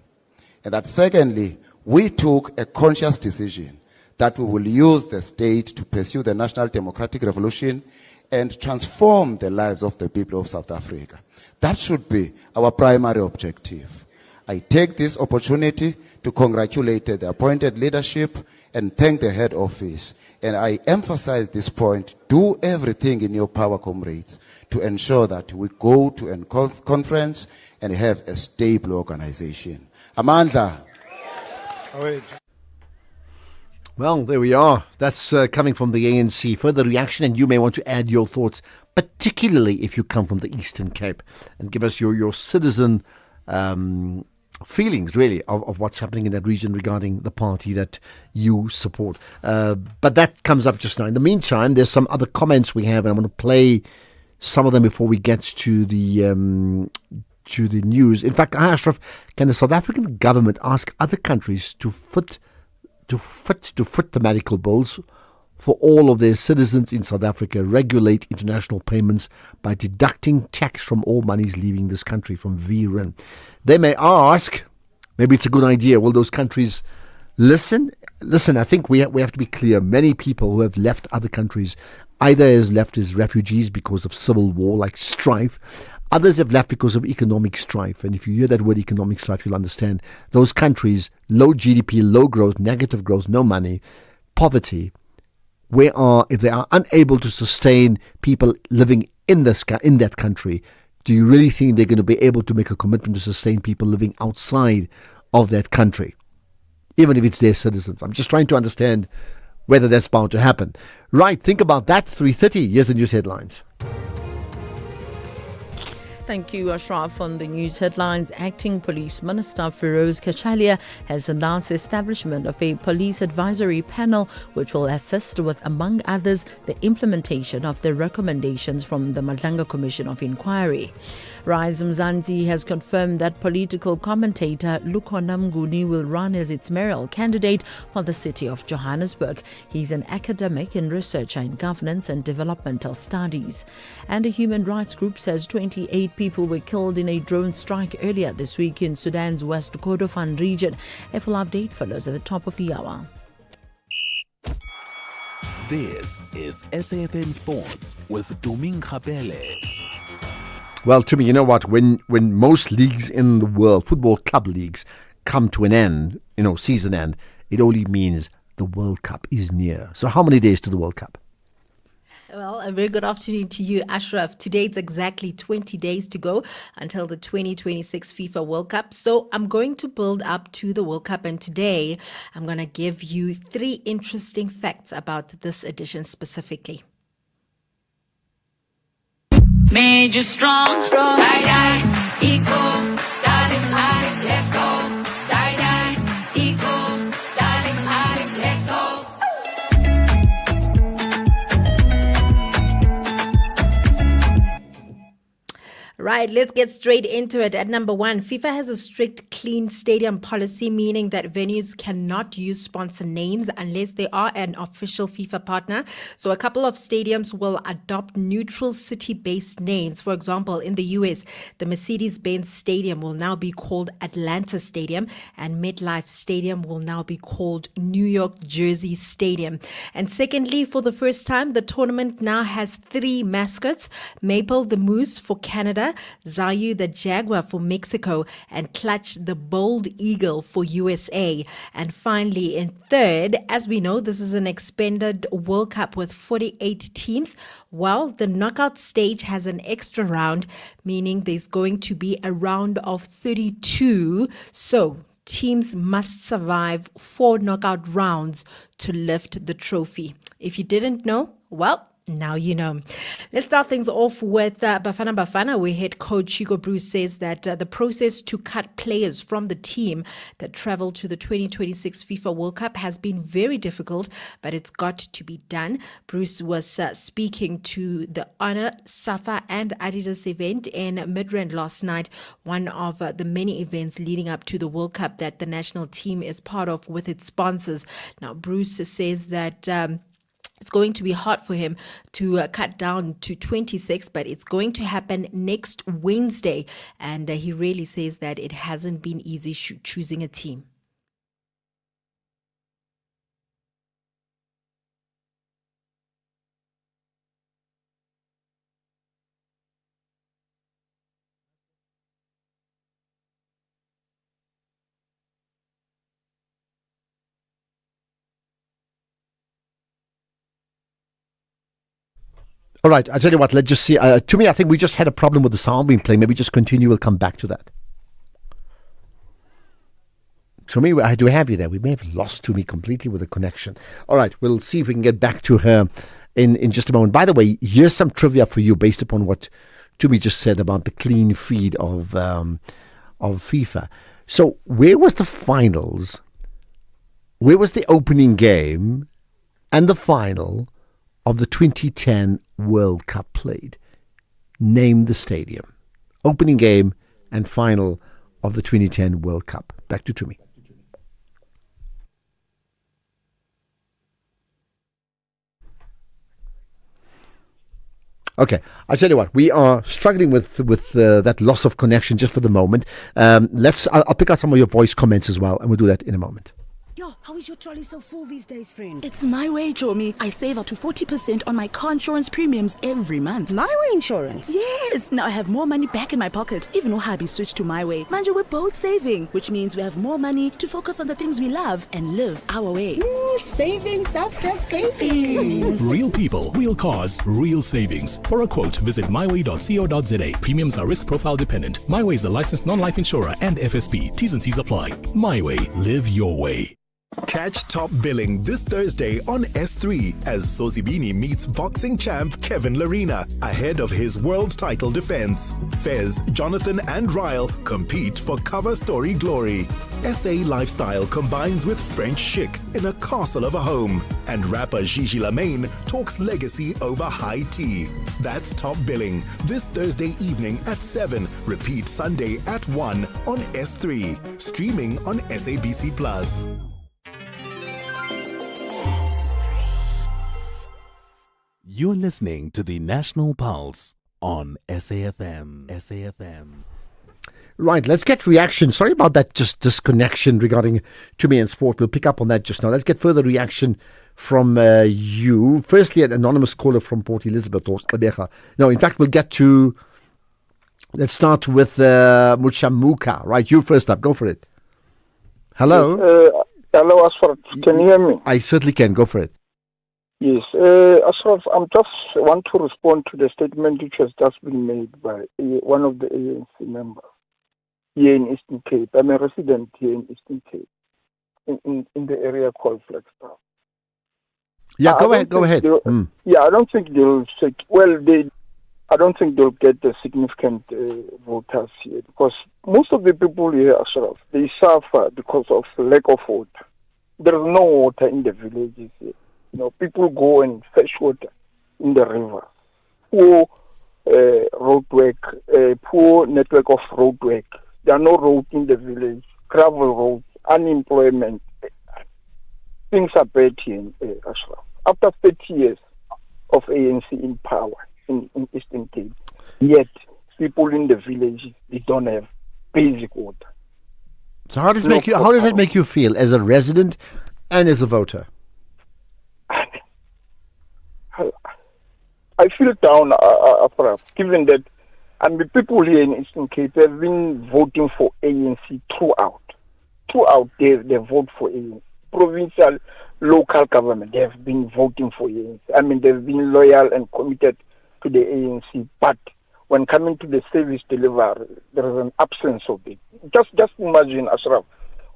And that secondly, we took a conscious decision that we will use the state to pursue the national democratic revolution and transform the lives of the people of South Africa. That should be our primary objective. I take this opportunity to congratulate the appointed leadership and thank the head office. And I emphasize this point: do everything in your power, comrades, to ensure that we go to a conference and have a stable organization. Amanda. Well, there we are. That's coming from the ANC. Further reaction, and you may want to add your thoughts, particularly if you come from the Eastern Cape, and give us your citizen feelings, really, of what's happening in that region regarding the party that you support. But that comes up just now. In the meantime, there's some other comments we have, and I'm going to play some of them before we get to the news. In fact, Ashraf, can the South African government ask other countries to foot the medical bills for all of their citizens in South Africa, regulate international payments by deducting tax from all monies leaving this country, from VRIN? They may ask, maybe it's a good idea. Will those countries listen? Listen, I think we have to be clear. Many people who have left other countries either has left as refugees because of civil war, like strife. Others have left because of economic strife. And if you hear that word economic strife, you'll understand those countries, low GDP, low growth, negative growth, no money, poverty, if they are unable to sustain people living in that country, do you really think they're going to be able to make a commitment to sustain people living outside of that country, even if it's their citizens? I'm just trying to understand whether that's bound to happen. Right, think about that. 3:30, here's the news headlines. Thank you, Ashraf. On the news headlines, Acting Police Minister Feroz Kachalia has announced the establishment of a police advisory panel which will assist with, among others, the implementation of the recommendations from the Madlanga Commission of Inquiry. Rise Mzansi has confirmed that political commentator Lukhona Mnguni will run as its mayoral candidate for the city of Johannesburg. He's an academic and researcher in governance and developmental studies. And a human rights group says 28 people were killed in a drone strike earlier this week in Sudan's West Kordofan region. A full update follows at the top of the hour. This is SAfm Sports with Tuming Khapele. Well, to me, you know what? When most leagues in the world, football club leagues, come to an end, season end, it only means the World Cup is near. So how many days to the World Cup? Well, a very good afternoon to you, Ashraf. Today it's exactly 20 days to go until the 2026 FIFA World Cup. So I'm going to build up to the World Cup, and today I'm going to give you 3 interesting facts about this edition specifically. Major strong, die die, equal, darling, Ali, let's go. Die die, equal, darling, Ali, let's go. Right, let's get straight into it. At number 1, FIFA has a strict clean stadium policy, meaning that venues cannot use sponsor names unless they are an official FIFA partner. So a couple of stadiums will adopt neutral city-based names. For example, in the US, the Mercedes-Benz Stadium will now be called Atlanta Stadium, and MetLife Stadium will now be called New York Jersey Stadium. And secondly, for the first time, the tournament now has 3 mascots: Maple the Moose for Canada, Zayu the Jaguar for Mexico, and Clutch the Bold Eagle for USA. And finally, in third, as we know, this is an expanded World Cup with 48 teams. Well, the knockout stage has an extra round, meaning there's going to be a round of 32. So teams must survive 4 knockout rounds to lift the trophy. If you didn't know, well, now you know. Let's start things off with Bafana Bafana, where head coach Hugo Bruce says that the process to cut players from the team that travel to the 2026 FIFA World Cup has been very difficult, but it's got to be done. Bruce was speaking to the Honor, Safa and Adidas event in Midrand last night, one of the many events leading up to the World Cup that the national team is part of with its sponsors. Now, Bruce says that it's going to be hard for him to cut down to 26, but it's going to happen next Wednesday. And he really says that it hasn't been easy choosing a team. All right, I'll tell you what, let's just see. To me, I think we just had a problem with the sound being played. Maybe just continue, we'll come back to that. To me, do we have you there? We may have lost to me completely with the connection. All right, we'll see if we can get back to her in just a moment. By the way, here's some trivia for you based upon what Tumi just said about the clean feed of FIFA. So where was the finals? Where was the opening game and the final of the 2010 World Cup played? Name the stadium. Opening game and final of the 2010 World Cup. Back to Tumi. Okay, I'll tell you what, we are struggling with that loss of connection just for the moment. I'll pick out some of your voice comments as well, and we'll do that in a moment. Yo, how is your trolley so full these days, friend? It's My Way, Jomi. I save up to 40% on my car insurance premiums every month. My Way insurance? Yes! Now I have more money back in my pocket, even though hubby switched to My Way. Manja, we're both saving, which means we have more money to focus on the things we love and live our way. Savings after savings. Real people, real cars, real savings. For a quote, visit myway.co.za. Premiums are risk profile dependent. My Way is a licensed non-life insurer and FSP. T's and C's apply. My Way. Live your way. Catch Top Billing this Thursday on S3 as Sosibini meets boxing champ Kevin Larina ahead of his world title defense. Fez, Jonathan and Ryle compete for cover story glory. SA lifestyle combines with French chic in a castle of a home. And rapper Gigi Lamaine talks legacy over high tea. That's Top Billing this Thursday evening at 7. Repeat Sunday at 1 on S3. Streaming on SABC Plus. You're listening to the National Pulse on SAfm. SAfm. Right, let's get reaction. Sorry about that just disconnection regarding Tumi and sport. We'll pick up on that just now. Let's get further reaction from you. Firstly, an anonymous caller from Port Elizabeth or Gqeberha. No, in fact, we'll get to. Let's start with Muchamuka. Right, you first up. Go for it. Hello. Hello, Ashraf. Can you hear me? I certainly can. Go for it. Yes, Ashraf, I'm just want to respond to the statement which has just been made by one of the ANC members here in Eastern Cape. I'm a resident here in Eastern Cape, in the area called Flagstaff. Yeah, go ahead. Yeah, I don't think they'll take. I don't think they'll get the significant voters here because most of the people here, Ashraf, they suffer because of lack of water. There is no water in the villages here. You know, people go and fetch water in the river. Poor road work, poor network of road work. There are no roads in the village, gravel roads, unemployment. Things are bad here in Ashraf. After 30 years of ANC in power in Eastern Cape, yet people in the villages, they don't have basic water. So how does that make you feel as a resident and as a voter? I feel down, given that people here in Eastern Cape have been voting for ANC throughout. They vote for ANC. Provincial, local government, they have been voting for ANC. They've been loyal and committed to the ANC. But when coming to the service delivery, there is an absence of it. Just imagine, Ashraf,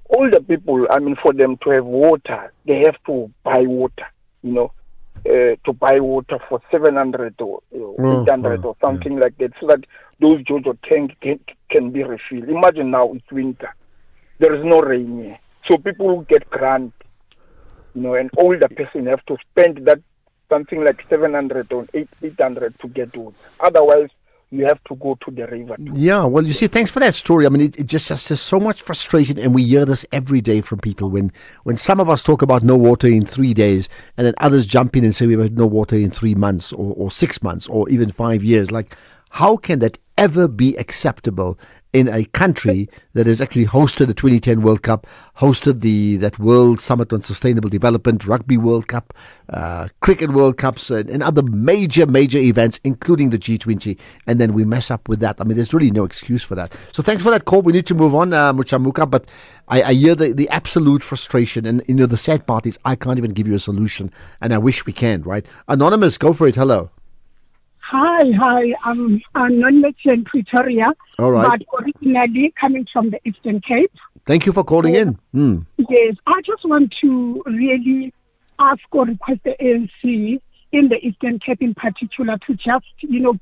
all the people, for them to have water, they have to buy water, to buy water for 700 or 800 or something like that, so that those Jojo tanks can be refilled. Imagine now it's winter. There is no rain here. So people get grant, and all the person have to spend that something like 700 or 800 to get water. Otherwise, you have to go to the river. Yeah, well, you see, thanks for that story. It just there's so much frustration, and we hear this every day from people when some of us talk about no water in 3 days, and then others jump in and say we've had no water in 3 months or 6 months or even 5 years. Like, how can that ever be acceptable in a country that has actually hosted the 2010 World Cup, hosted that World Summit on Sustainable Development, Rugby World Cup, Cricket World Cups, and other major events, including the G20, and then we mess up with that? There's really no excuse for that. So thanks for that call. We need to move on, Muchamuka, but I hear the absolute frustration, and the sad part is I can't even give you a solution, and I wish we can, right? Anonymous, go for it. Hello. Hi. I'm anonymous in Pretoria, all right, but originally coming from the Eastern Cape. Thank you for calling in. Yes, I just want to really ask or request the ANC in the Eastern Cape in particular to just,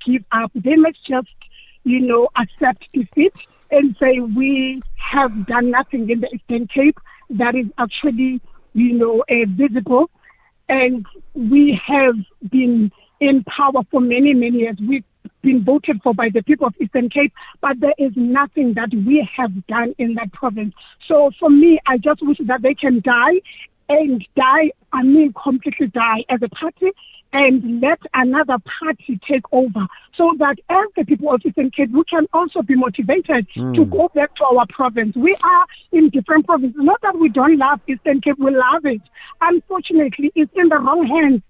give up. They must just, accept defeat and say we have done nothing in the Eastern Cape that is actually, visible. And we have been in power for many years. We've been voted for by the people of Eastern Cape, but there is nothing that we have done in that province. So for me, I just wish that they can die, completely die as a party, and let another party take over, so that as the people of Eastern Cape, we can also be motivated to go back to our province. We are in different provinces. Not that we don't love Eastern Cape, we love it. Unfortunately, it's in the wrong hands.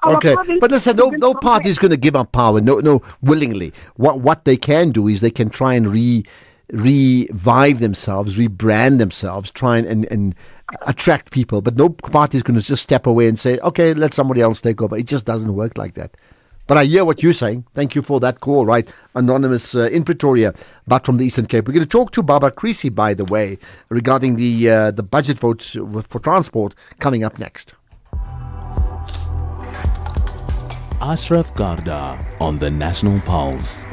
Okay, but listen, no party is going to give up power, no, willingly. What they can do is they can try and revive themselves, rebrand themselves, try and attract people. But no party is going to just step away and say, okay, let somebody else take over. It just doesn't work like that. But I hear what you're saying. Thank you for that call, right? Anonymous in Pretoria, but from the Eastern Cape. We're going to talk to Baba Creasy, by the way, regarding the budget votes for transport coming up next. Ashraf Garda on the National Pulse.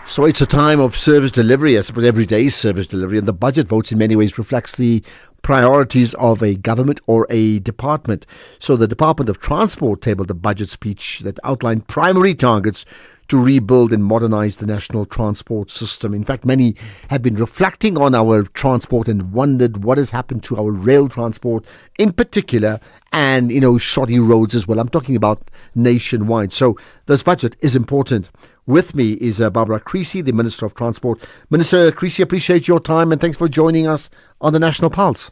So it's a time of service delivery, I suppose every day is service delivery, and the budget votes in many ways reflects the priorities of a government or a department. So the Department of Transport tabled a budget speech that outlined primary targets to rebuild and modernize the national transport system. In fact, many have been reflecting on our transport and wondered what has happened to our rail transport in particular, and, shoddy roads as well. I'm talking about nationwide. So this budget is important. With me is Barbara Creasy, the Minister of Transport. Minister Creasy, appreciate your time and thanks for joining us on the National Pulse.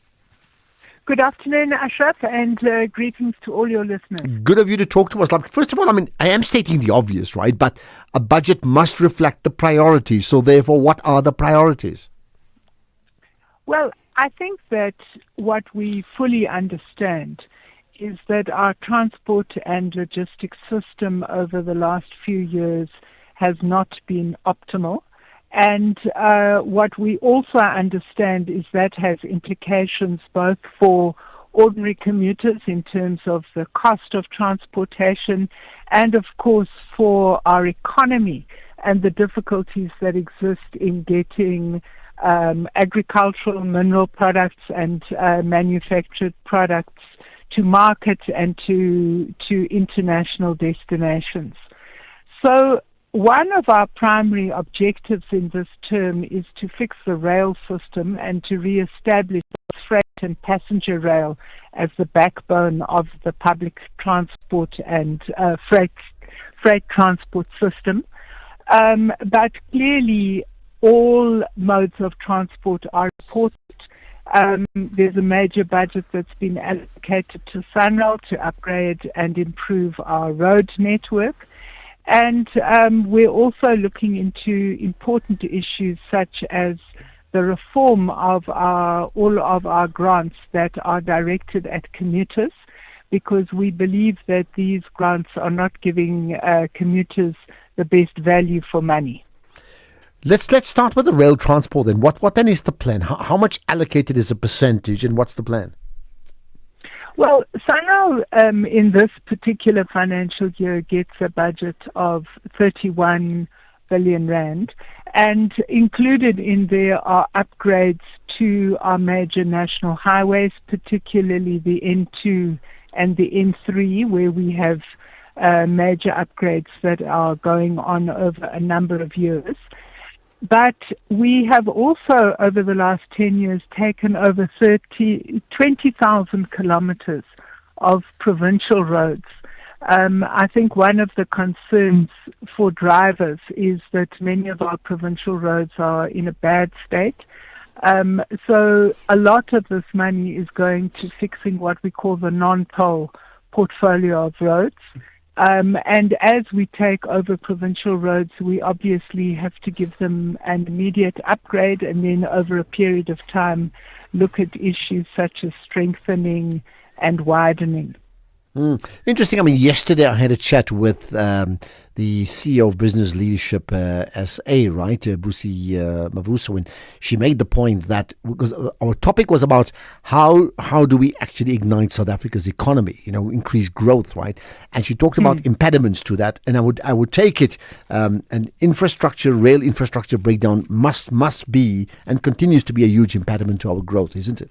Good afternoon, Ashraf, and greetings to all your listeners. Good of you to talk to us. Like, first of all, I mean, I am stating the obvious, right? But a budget must reflect the priorities. So therefore, what are the priorities? Well, I think that what we fully understand is that our transport and logistics system over the last few years has not been optimal. And what we also understand is that has implications both for ordinary commuters in terms of the cost of transportation and, of course, for our economy and the difficulties that exist in getting agricultural, mineral products and manufactured products to market and to international destinations. So one of our primary objectives in this term is to fix the rail system and to re-establish freight and passenger rail as the backbone of the public transport and freight transport system. But clearly, all modes of transport are important. There's a major budget that's been allocated to SANRAL to upgrade and improve our road network. And we're also looking into important issues such as the reform of all of our grants that are directed at commuters, because we believe that these grants are not giving commuters the best value for money. Let's start with the rail transport then. What then is the plan? How much allocated is a percentage, and what's the plan? Well, SANRAL in this particular financial year gets a budget of 31 billion rand, and included in there are upgrades to our major national highways, particularly the N2 and the N3, where we have major upgrades that are going on over a number of years. But we have also, over the last 10 years, taken over 20,000 kilometers of provincial roads. I think one of the concerns for drivers is that many of our provincial roads are in a bad state. So a lot of this money is going to fixing what we call the non-toll portfolio of roads. And as we take over provincial roads, we obviously have to give them an immediate upgrade, and then over a period of time look at issues such as strengthening and widening. Interesting. I mean, yesterday I had a chat with the CEO of Business Leadership SA, right, Busi Mavuso, and she made the point that, because our topic was about how do we actually ignite South Africa's economy, increase growth, right? And she talked about impediments to that, and I would take it, an rail infrastructure breakdown must be and continues to be a huge impediment to our growth, isn't it?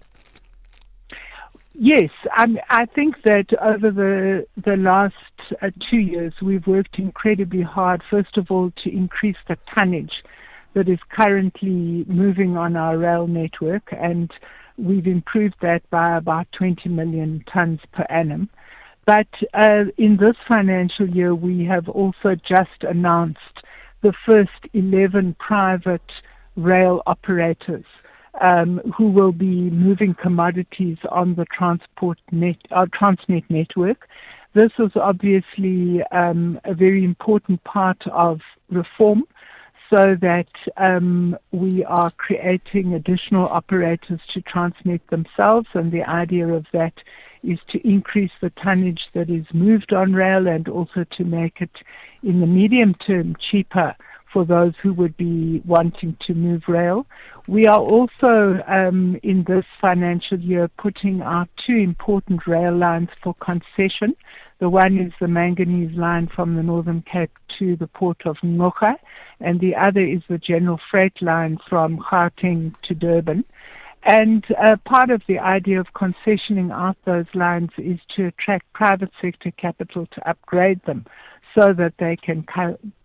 Yes, I think that over the last 2 years, we've worked incredibly hard, first of all, to increase the tonnage that is currently moving on our rail network, and we've improved that by about 20 million tons per annum. But in this financial year, we have also just announced the first 11 private rail operators who will be moving commodities on the Transnet network. This is obviously a very important part of reform, so that we are creating additional operators to Transnet themselves, and the idea of that is to increase the tonnage that is moved on rail and also to make it in the medium term cheaper for those who would be wanting to move rail. We are also, in this financial year, putting out 2 important rail lines for concession. The one is the manganese line from the Northern Cape to the port of Ngqura, and the other is the general freight line from Gauteng to Durban. And part of the idea of concessioning out those lines is to attract private sector capital to upgrade them, so that they can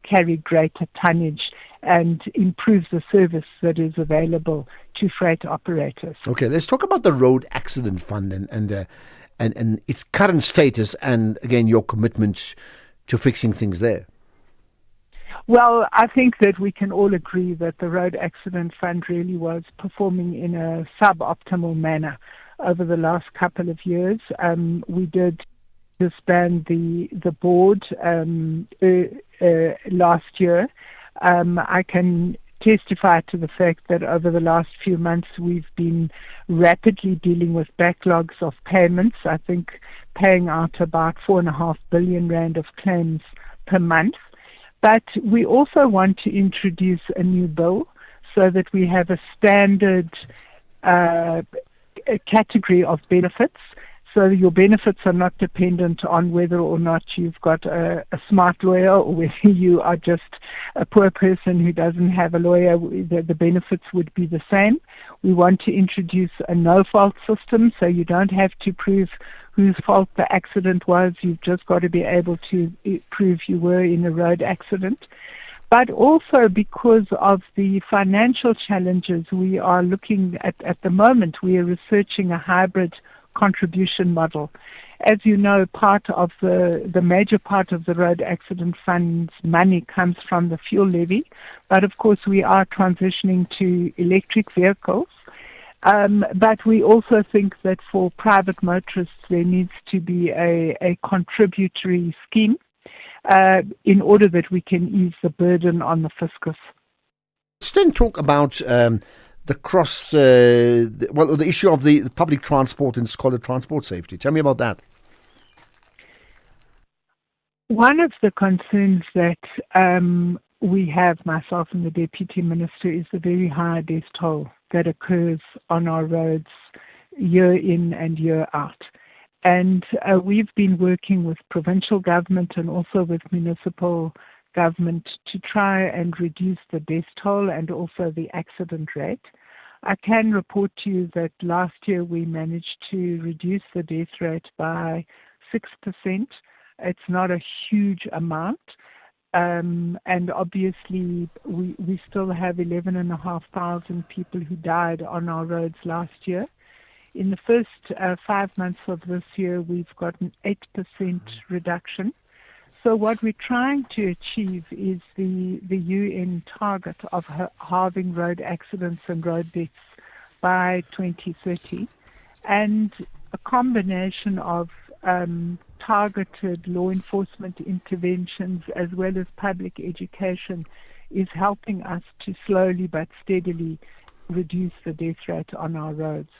carry greater tonnage and improve the service that is available to freight operators. Okay, let's talk about the Road Accident Fund and its current status, and again your commitment to fixing things there. Well, I think that we can all agree that the Road Accident Fund really was performing in a suboptimal manner over the last couple of years. We did disband the board last year. I can testify to the fact that over the last few months we've been rapidly dealing with backlogs of payments. I think paying out about 4.5 billion rand of claims per month. But we also want to introduce a new bill so that we have a standard category of benefits. So your benefits are not dependent on whether or not you've got a smart lawyer or whether you are just a poor person who doesn't have a lawyer. The benefits would be the same. We want to introduce a no-fault system, so you don't have to prove whose fault the accident was. You've just got to be able to prove you were in a road accident. But also because of the financial challenges we are looking at the moment, we are researching a hybrid contribution model. As you know, part of the major part of the road accident fund's money comes from the fuel levy, but of course we are transitioning to electric vehicles. But we also think that for private motorists there needs to be a contributory scheme in order that we can ease the burden on the fiscus. Let's then talk about the issue of the public transport and scholar transport safety. Tell me about that. One of the concerns that we have, myself and the Deputy Minister, is the very high death toll that occurs on our roads year in and year out. And we've been working with provincial government and also with municipal government to try and reduce the death toll and also the accident rate. I can report to you that last year we managed to reduce the death rate by 6%. It's not a huge amount. And obviously we still have 11,500 people who died on our roads last year. In the first 5 months of this year, we've got an 8% reduction. So what we're trying to achieve is the UN target of halving road accidents and road deaths by 2030. And a combination of targeted law enforcement interventions as well as public education is helping us to slowly but steadily reduce the death rate on our roads.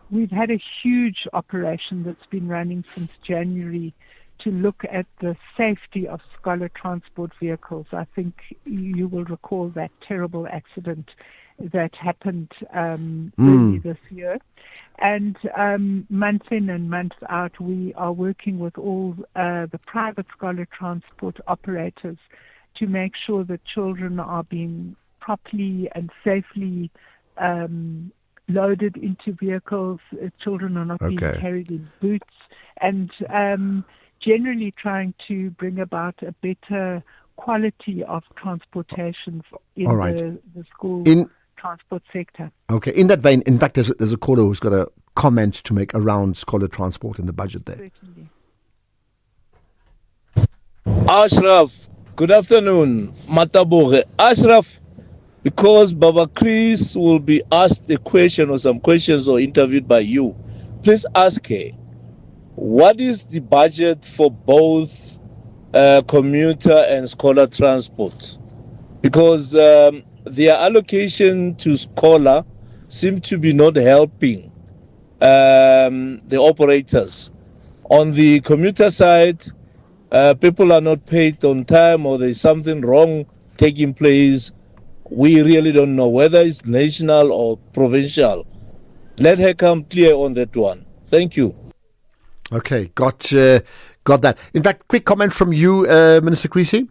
We've had a huge operation that's been running since January to look at the safety of scholar transport vehicles. I think you will recall that terrible accident that happened early this year. And month in and month out, we are working with all the private scholar transport operators to make sure that children are being properly and safely loaded into vehicles. Children are not being carried in boots, and generally trying to bring about a better quality of transportation in the school transport sector. Okay, in that vein, in fact, there's a caller who's got a comment to make around scholar transport in the budget there. Certainly. Ashraf, good afternoon. Matabore. Ashraf, because Baba Chris will be asked a question or some questions or interviewed by you, please ask her, what is the budget for both commuter and scholar transport? Because their allocation to scholar seem to be not helping the operators. On the commuter side, people are not paid on time or there's something wrong taking place. We really don't know whether it's national or provincial. Let her come clear on that one. Thank you. Okay, got that. In fact, quick comment from you, Minister Creasy.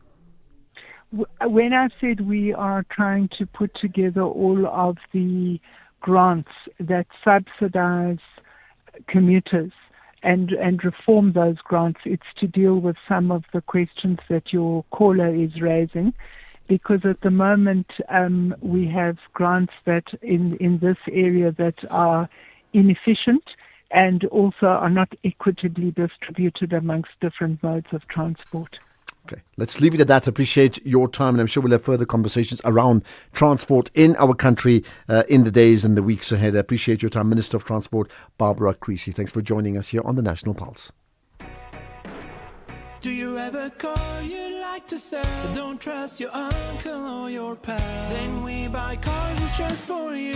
When I said we are trying to put together all of the grants that subsidize commuters and reform those grants, it's to deal with some of the questions that your caller is raising. Because at the moment we have grants that in this area that are inefficient and also are not equitably distributed amongst different modes of transport. Okay, let's leave it at that. Appreciate your time, and I'm sure we'll have further conversations around transport in our country in the days and the weeks ahead. I appreciate your time, Minister of Transport, Barbara Creasy. Thanks for joining us here on the National Pulse. Do you ever call you like to sell? Don't trust your uncle or your pal. Then we buy cars, it's just for you.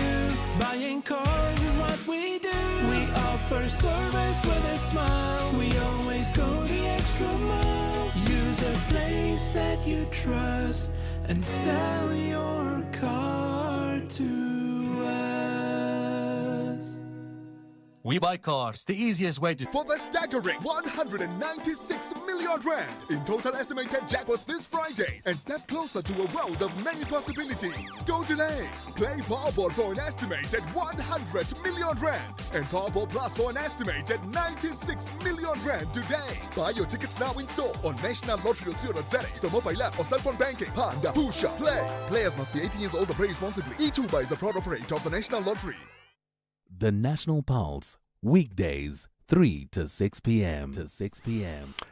Buying cars is what we do. We offer service with a smile. We always go the extra mile. Use a place that you trust and sell your car to us. We buy cars, the easiest way to... For the staggering 196 million rand in total estimated jackpots this Friday, and step closer to a world of many possibilities. Don't delay. Play Powerball for an estimated 100 million rand and Powerball Plus for an estimated 96 million rand today. Buy your tickets now in store on nationallottery.co.za, the mobile app or cell phone banking. Panda, Pusha, Play. Players must be 18 years old or play responsibly. E2 is a proud operator of the National Lottery. The National Pulse, weekdays, 3 to 6 p.m.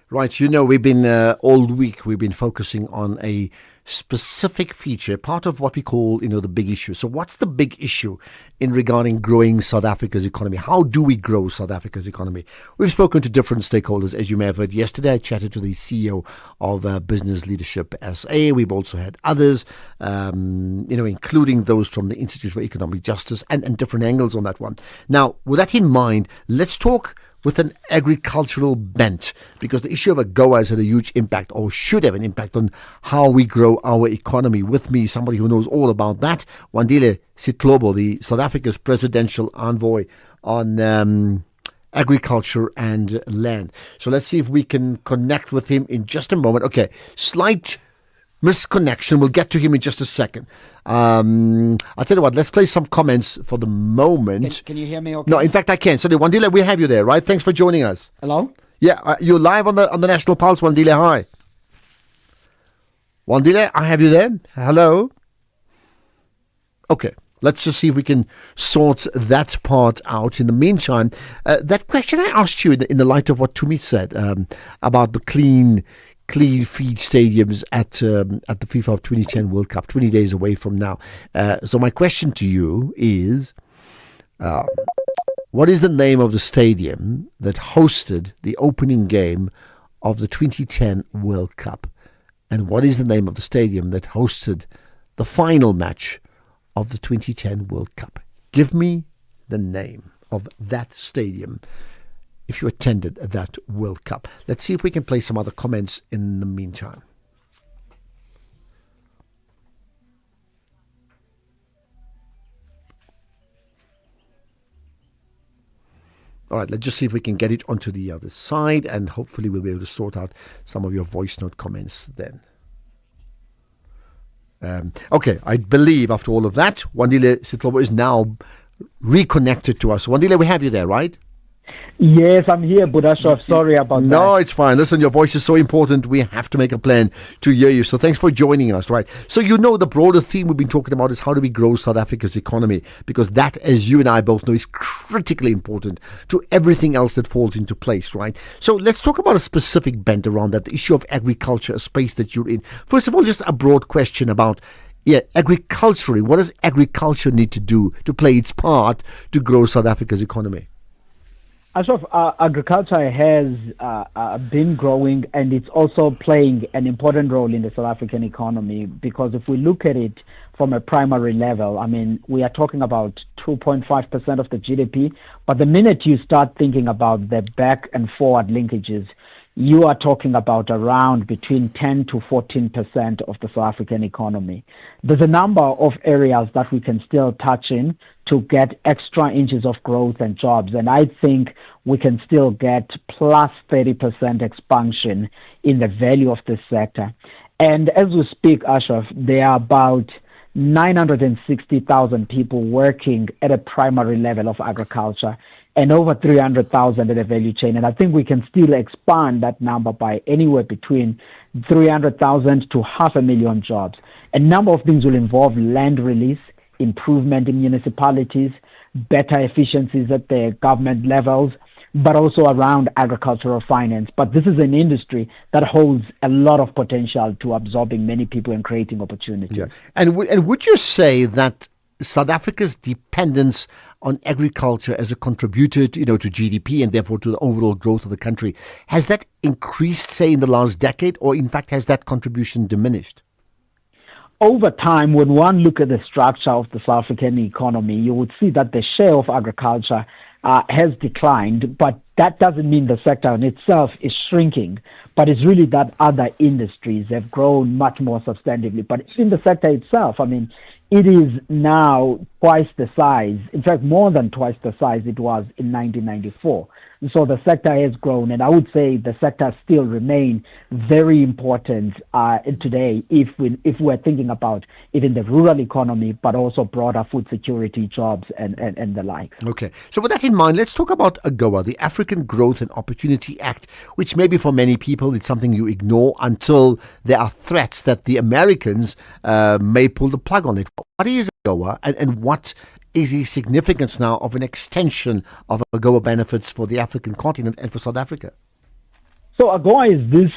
Right, you know, we've been all week we've been focusing on a specific feature, part of what we call, you know, the big issue. So what's the big issue in regarding growing South Africa's economy? How do we grow South Africa's economy? We've spoken to different stakeholders, as you may have heard yesterday. I chatted to the CEO of Business Leadership SA. We've also had others, including those from the Institute for Economic Justice and different angles on that one. Now, with that in mind, let's talk with an agricultural bent, because the issue of AGOA has had a huge impact, or should have an impact, on how we grow our economy. With me, somebody who knows all about that, Wandile Sitlobo, the South Africa's presidential envoy on agriculture and land. So let's see if we can connect with him in just a moment. Okay, slight misconnection. We'll get to him in just a second. I'll tell you what, let's play some comments for the moment. Can you hear me okay? No, in fact I can. So Wandile, we have you there, right? Thanks for joining us. Hello? Yeah, you're live on the National Pulse, Wandile. Hi. Wandile, I have you there. Hello? Okay. Let's just see if we can sort that part out. In the meantime, that question I asked you in the light of what Tumi said about the clean feed stadiums at the FIFA 2010 World Cup, 20 days away from now. So my question to you is, what is the name of the stadium that hosted the opening game of the 2010 World Cup? And what is the name of the stadium that hosted the final match of the 2010 World Cup? Give me the name of that stadium if you attended that World Cup. Let's see if we can play some other comments in the meantime. All right, let's just see if we can get it onto the other side, and hopefully we'll be able to sort out some of your voice note comments then. Okay, I believe after all of that, Wandile Sitlobo is now reconnected to us. Wandile, we have you there, right? Yes, I'm here, Budashov. Sorry about that. No, it's fine. Listen, your voice is so important. We have to make a plan to hear you. So thanks for joining us, right? So you know the broader theme we've been talking about is how do we grow South Africa's economy? Because that, as you and I both know, is critically important to everything else that falls into place, right? So let's talk about a specific bent around that, the issue of agriculture, a space that you're in. First of all, just a broad question about agriculturally, what does agriculture need to do to play its part to grow South Africa's economy? Ashraf, agriculture has been growing, and it's also playing an important role in the South African economy, because if we look at it from a primary level, I mean, we are talking about 2.5% of the GDP, but the minute you start thinking about the back and forward linkages, you are talking about around between 10 to 14% of the South African economy. There's a number of areas that we can still touch in to get extra inches of growth and jobs, and I think we can still get plus 30% expansion in the value of this sector. And as we speak, Ashraf, there are about 960,000 people working at a primary level of agriculture, and over 300,000 at the value chain. And I think we can still expand that number by anywhere between 300,000 to 500,000 jobs. A number of things will involve land release, improvement in municipalities, better efficiencies at the government levels, but also around agricultural finance. But this is an industry that holds a lot of potential to absorbing many people and creating opportunities. Yeah. And would you say that South Africa's dependence on agriculture as a contributor to GDP and therefore to the overall growth of the country, has that increased, say, in the last decade, or in fact has that contribution diminished? Over time, when one look at the structure of the South African economy, you would see that the share of agriculture has declined, but that doesn't mean the sector in itself is shrinking, but it's really that other industries have grown much more substantively. But in the sector itself, I mean, it is now twice the size, in fact, more than twice the size it was in 1994. So the sector has grown, and I would say the sector still remain very important today if we're thinking about even the rural economy, but also broader food security, jobs, and the like. Okay. So with that in mind, let's talk about AGOA, the African Growth and Opportunity Act, which maybe for many people it's something you ignore until there are threats that the Americans may pull the plug on it. What is AGOA, and what is the significance now of an extension of AGOA benefits for the African continent and for South Africa? So AGOA is this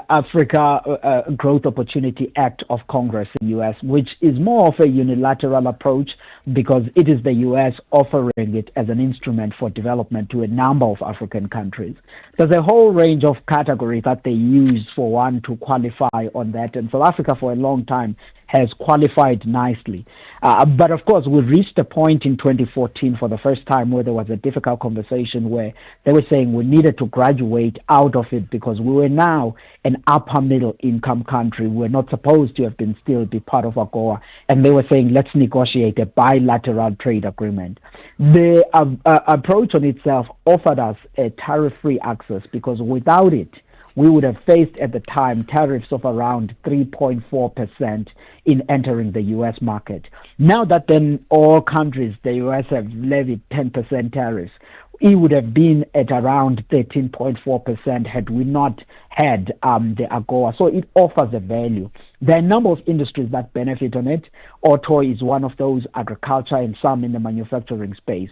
Africa Growth Opportunity Act of Congress in the U.S., which is more of a unilateral approach because it is the U.S. offering it as an instrument for development to a number of African countries. There's a whole range of categories that they use for one to qualify on that, and South Africa for a long time has qualified nicely. But of course, we reached a point in 2014 for the first time where there was a difficult conversation where they were saying we needed to graduate out of it because we were now an upper middle income country. We're not supposed to have been still be part of AGOA. And they were saying, let's negotiate a bilateral trade agreement. The approach on itself offered us a tariff-free access because without it, we would have faced at the time tariffs of around 3.4% in entering the U.S. market. Now that then all countries, the U.S. have levied 10% tariffs, it would have been at around 13.4% had we not had the AGOA. So it offers a value. There are a number of industries that benefit on it. Auto is one of those, agriculture, and some in the manufacturing space.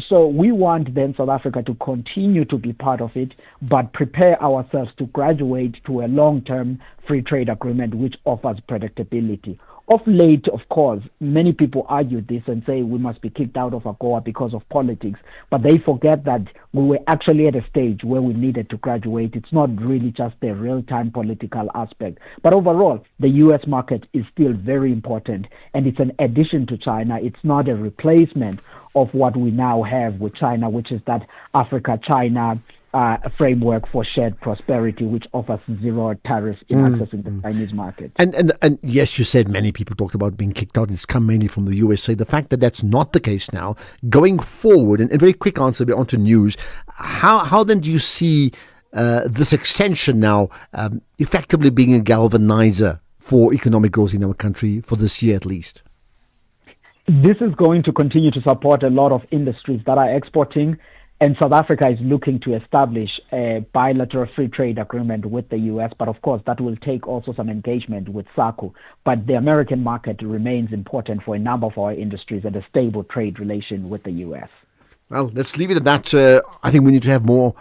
So we want then South Africa to continue to be part of it, but prepare ourselves to graduate to a long-term free trade agreement which offers predictability. Of late, of course, many people argue this and say we must be kicked out of AGOA because of politics, but they forget that we were actually at a stage where we needed to graduate. It's not really just the real-time political aspect. But overall, the U.S. market is still very important, and it's an addition to China. It's not a replacement of what we now have with China, which is that Africa-China framework for shared prosperity, which offers zero tariffs in accessing the Chinese market. And yes, you said many people talked about being kicked out. It's come mainly from the USA. The fact that that's not the case now, going forward, and very quick answer onto news, how then do you see this extension now effectively being a galvanizer for economic growth in our country for this year at least? This is going to continue to support a lot of industries that are exporting, and South Africa is looking to establish a bilateral free trade agreement with the U.S., but of course that will take also some engagement with SACU. But the American market remains important for a number of our industries and a stable trade relation with the U.S. Well, let's leave it at that. I think we need to have more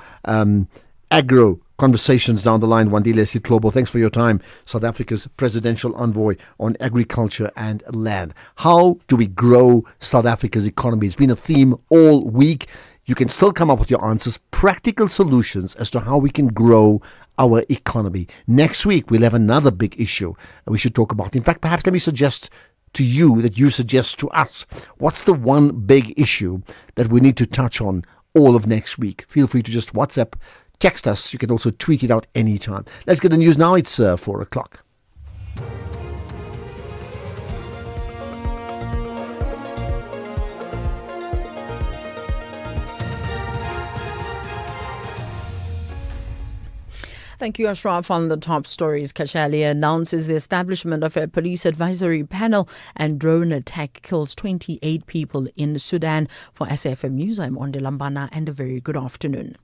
agro conversations down the line. Wandile Sitlobo, thanks for your time. South Africa's presidential envoy on agriculture and land. How do we grow South Africa's economy? It's been a theme all week. You can still come up with your answers, practical solutions as to how we can grow our economy. Next week, we'll have another big issue we should talk about. In fact, perhaps let me suggest to you that you suggest to us. What's the one big issue that we need to touch on all of next week? Feel free to just WhatsApp, text us. You can also tweet it out anytime. Let's get the news now. It's 4 o'clock. Thank you, Ashraf. On the top stories, Kashali announces the establishment of a police advisory panel, and drone attack kills 28 people in Sudan. For SAfm News, I'm Onde Lambana, and a very good afternoon.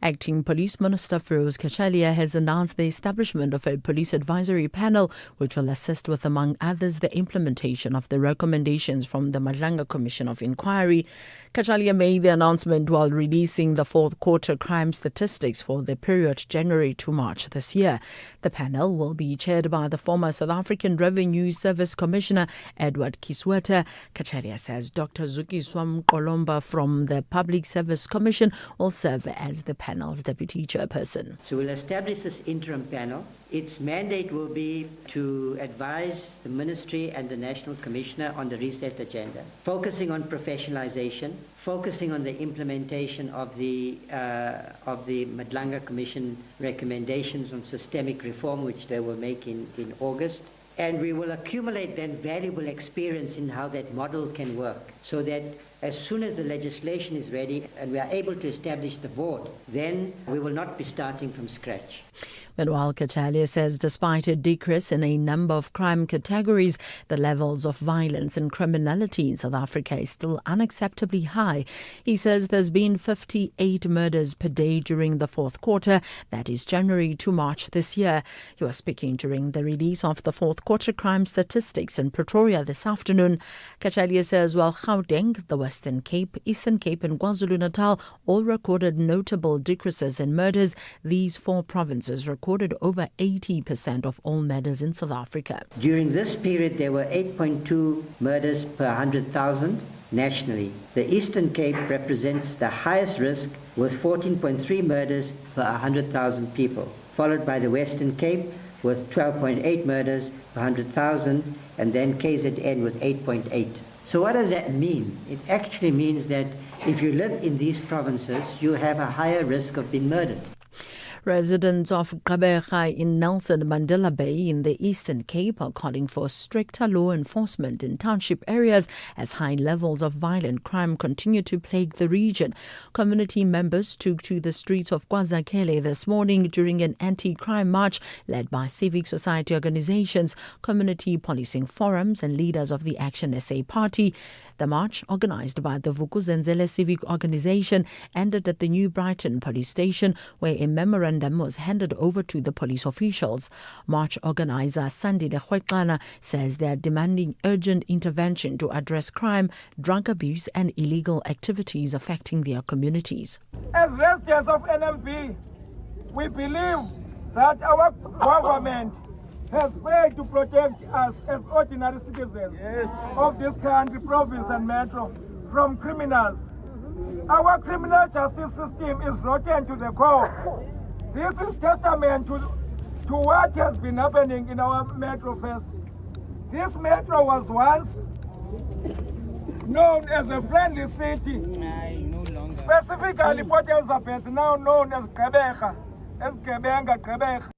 Acting Police Minister Feroz Kachalia has announced the establishment of a police advisory panel which will assist with, among others, the implementation of the recommendations from the Madlanga Commission of Inquiry. Kachalia made the announcement while releasing the fourth quarter crime statistics for the period January to March this year. The panel will be chaired by the former South African Revenue Service Commissioner Edward Kisweta. Kachalia says Dr. Zukiswam Kolomba from the Public Service Commission will serve as the panel's deputy chairperson. So we'll establish this interim panel. Its mandate will be to advise the Ministry and the National Commissioner on the reset agenda, focusing on professionalization, focusing on the implementation of the Madlanga Commission recommendations on systemic reform, which they will make in August. And we will accumulate then valuable experience in how that model can work, so that as soon as the legislation is ready and we are able to establish the board, then we will not be starting from scratch. Meanwhile, Kachalia says despite a decrease in a number of crime categories, the levels of violence and criminality in South Africa is still unacceptably high. He says there's been 58 murders per day during the fourth quarter, that is January to March this year. He was speaking during the release of the fourth quarter crime statistics in Pretoria this afternoon. Kachalia says while Gauteng, the Western Cape, Eastern Cape and KwaZulu-Natal all recorded notable decreases in murders, these four provinces recorded over 80% of all murders in South Africa. During this period, there were 8.2 murders per 100,000 nationally. The Eastern Cape represents the highest risk with 14.3 murders per 100,000 people, followed by the Western Cape with 12.8 murders per 100,000, and then KZN with 8.8. So what does that mean? It actually means that if you live in these provinces, you have a higher risk of being murdered. Residents of Gqeberha in Nelson Mandela Bay in the Eastern Cape are calling for stricter law enforcement in township areas as high levels of violent crime continue to plague the region. Community members took to the streets of KwaZakele this morning during an anti-crime march led by civic society organizations, community policing forums and leaders of the Action SA party. The march, organized by the Vukuzenzele Civic Organization, ended at the New Brighton police station where a memorandum was handed over to the police officials. March organizer Sandile Khweqana says they are demanding urgent intervention to address crime, drug abuse and illegal activities affecting their communities. As residents of NMB, we believe that our government has failed to protect us as ordinary citizens of this country, province and metro from criminals. Our criminal justice system is rotten to the core. This is testament to what has been happening in our metro first. This metro was once known as a friendly city. No longer. Specifically, Port Elizabeth, now known as Gqeberha, Gqeberha.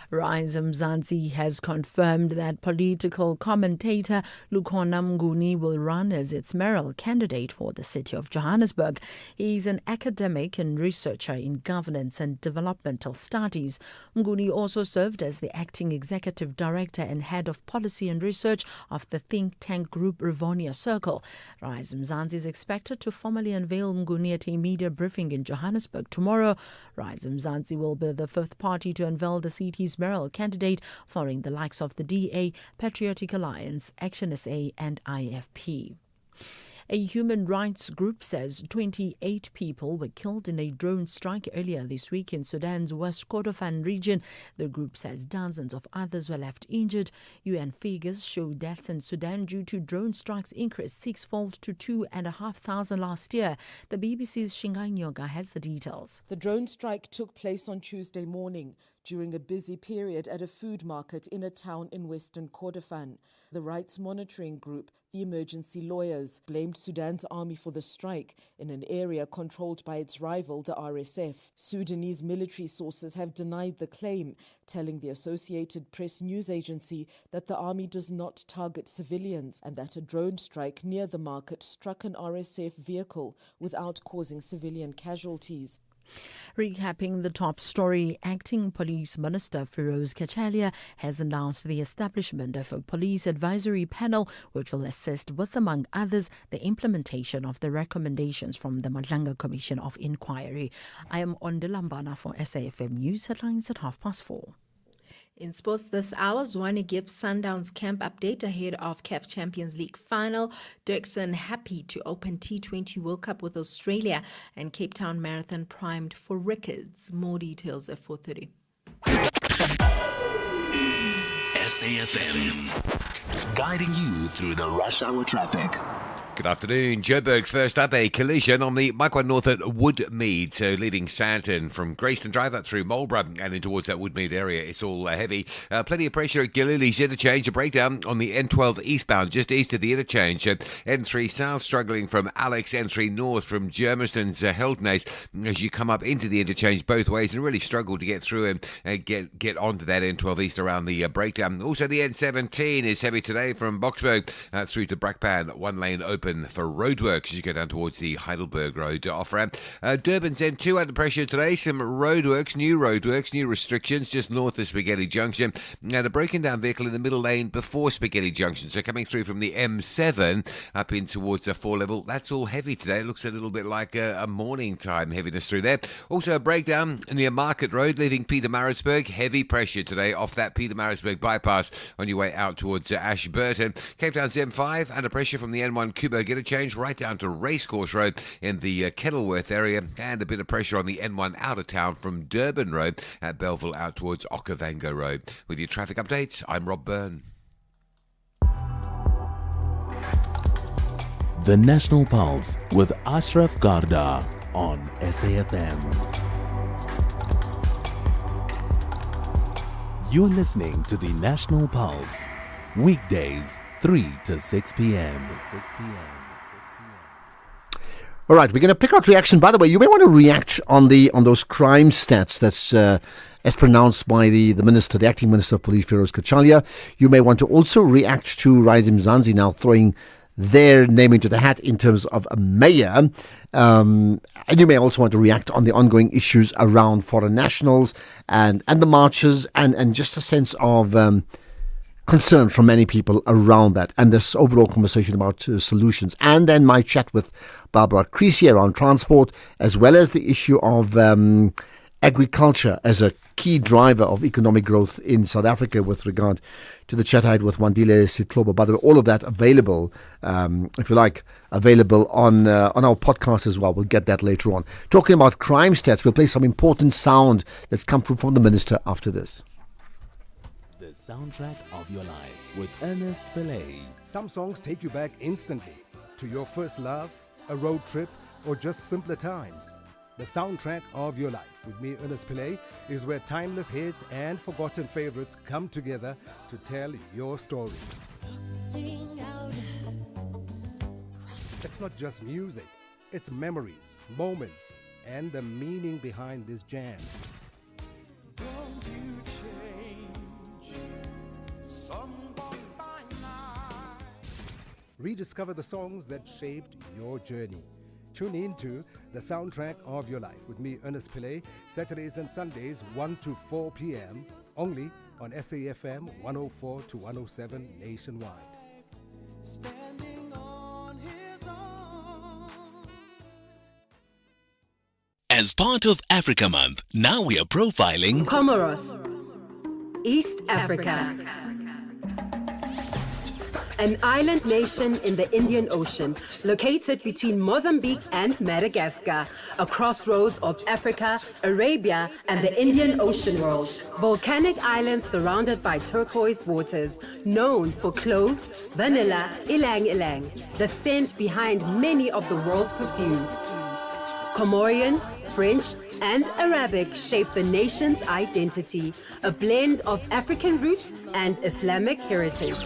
Rise Mzansi has confirmed that political commentator Lukhona Mnguni will run as its mayoral candidate for the city of Johannesburg. He is an academic and researcher in governance and developmental studies. Mnguni also served as the acting executive director and head of policy and research of the think tank group Rivonia Circle. Rise Mzansi is expected to formally unveil Mnguni at a media briefing in Johannesburg tomorrow. Rise Mzansi will be the fifth party to unveil the city's mayoral candidate, following the likes of the DA, Patriotic Alliance, Action SA and IFP. A human rights group says 28 people were killed in a drone strike earlier this week in Sudan's West Kordofan region. The group says dozens of others were left injured. UN figures show deaths in Sudan due to drone strikes increased sixfold to 2,500 last year. The BBC's Shingai Nyoga has the details. The drone strike took place on Tuesday morning during a busy period at a food market in a town in Western Kordofan. The rights monitoring group, the Emergency Lawyers, blamed Sudan's army for the strike in an area controlled by its rival, the RSF. Sudanese military sources have denied the claim, telling the Associated Press news agency that the army does not target civilians and that a drone strike near the market struck an RSF vehicle without causing civilian casualties. Recapping the top story, Acting Police Minister Feroz Kachalia has announced the establishment of a police advisory panel which will assist with, among others, the implementation of the recommendations from the Madlanga Commission of Inquiry. I am Ondilambana for SAFM News Headlines at 4:30. In sports this hour, Zwane gives Sundowns camp update ahead of CAF Champions League final. Dirksen happy to open T20 World Cup with Australia, and Cape Town Marathon primed for records. More details at 4:30. SAFM, guiding you through the rush hour traffic. Good afternoon. Joburg first up, a collision on the Makwa North at Woodmead. So leaving Sandton from Grayston Drive up through Marlborough and in towards that Woodmead area. It's all heavy. Plenty of pressure at Gillily's interchange. A breakdown on the N12 eastbound, just east of the interchange. N3 south struggling from Alex. N3 north from Germiston's Heldnays as you come up into the interchange both ways and really struggle to get through and get onto that N12 east around the breakdown. Also the N17 is heavy today from Boksburg through to Brakpan. One lane open for roadworks as you go down towards the Heidelberg Road off-ramp. Durban's N2 under pressure today. Some roadworks, new restrictions just north of Spaghetti Junction. And a broken down vehicle in the middle lane before Spaghetti Junction. So coming through from the M7 up in towards a 4 level. That's all heavy today. It looks a little bit like a morning time heaviness through there. Also a breakdown near Market Road leaving Pietermaritzburg. Heavy pressure today off that Pietermaritzburg bypass on your way out towards Ashburton. Cape Town's M5 under pressure from the N1 Kubo interchange right down to Racecourse Road in the Kenilworth area, and a bit of pressure on the N1 out of town from Durban Road at Belleville out towards Okavango Road. With your traffic updates, I'm Rob Byrne. The National Pulse with Ashraf Garda on SAFM. You're listening to the National Pulse, weekdays 3 to 6 p.m. All right, we're going to pick out reaction. By the way, you may want to react on those crime stats that's as pronounced by the minister, the acting minister of police, Feroz Kachalia. You may want to also react to Raizim Zanzi now throwing their name into the hat in terms of a mayor. And you may also want to react on the ongoing issues around foreign nationals and the marches and just a sense of concern from many people around that and this overall conversation about solutions. And then my chat with Barbara Creasy around transport, as well as the issue of agriculture as a key driver of economic growth in South Africa with regard to the chat I had with Wandile Sitlobo. By the way, all of that available, if you like, available on our podcast as well. We'll get that later on. Talking about crime stats, we'll play some important sound that's come through from the minister after this. The soundtrack of your life with Ernest Pillay. Some songs take you back instantly to your first love, a road trip, or just simpler times. The soundtrack of your life with me, Ernest Pillay, is where timeless hits and forgotten favorites come together to tell your story. It's not just music, it's memories, moments, and the meaning behind this jam. Don't you change someone by night. Rediscover the songs that shaped your journey. Tune in to The Soundtrack of Your Life with me, Ernest Pillay, Saturdays and Sundays, 1 to 4 p.m., only on SAFM 104 to 107 nationwide. Standing on his own. As part of Africa Month, now we are profiling Comoros, East Africa. An island nation in the Indian Ocean, located between Mozambique and Madagascar, a crossroads of Africa, Arabia, and the Indian Ocean world. Volcanic islands surrounded by turquoise waters, known for cloves, vanilla, ilang ilang, the scent behind many of the world's perfumes. Comorian, French, and Arabic shape the nation's identity, a blend of African roots and Islamic heritage.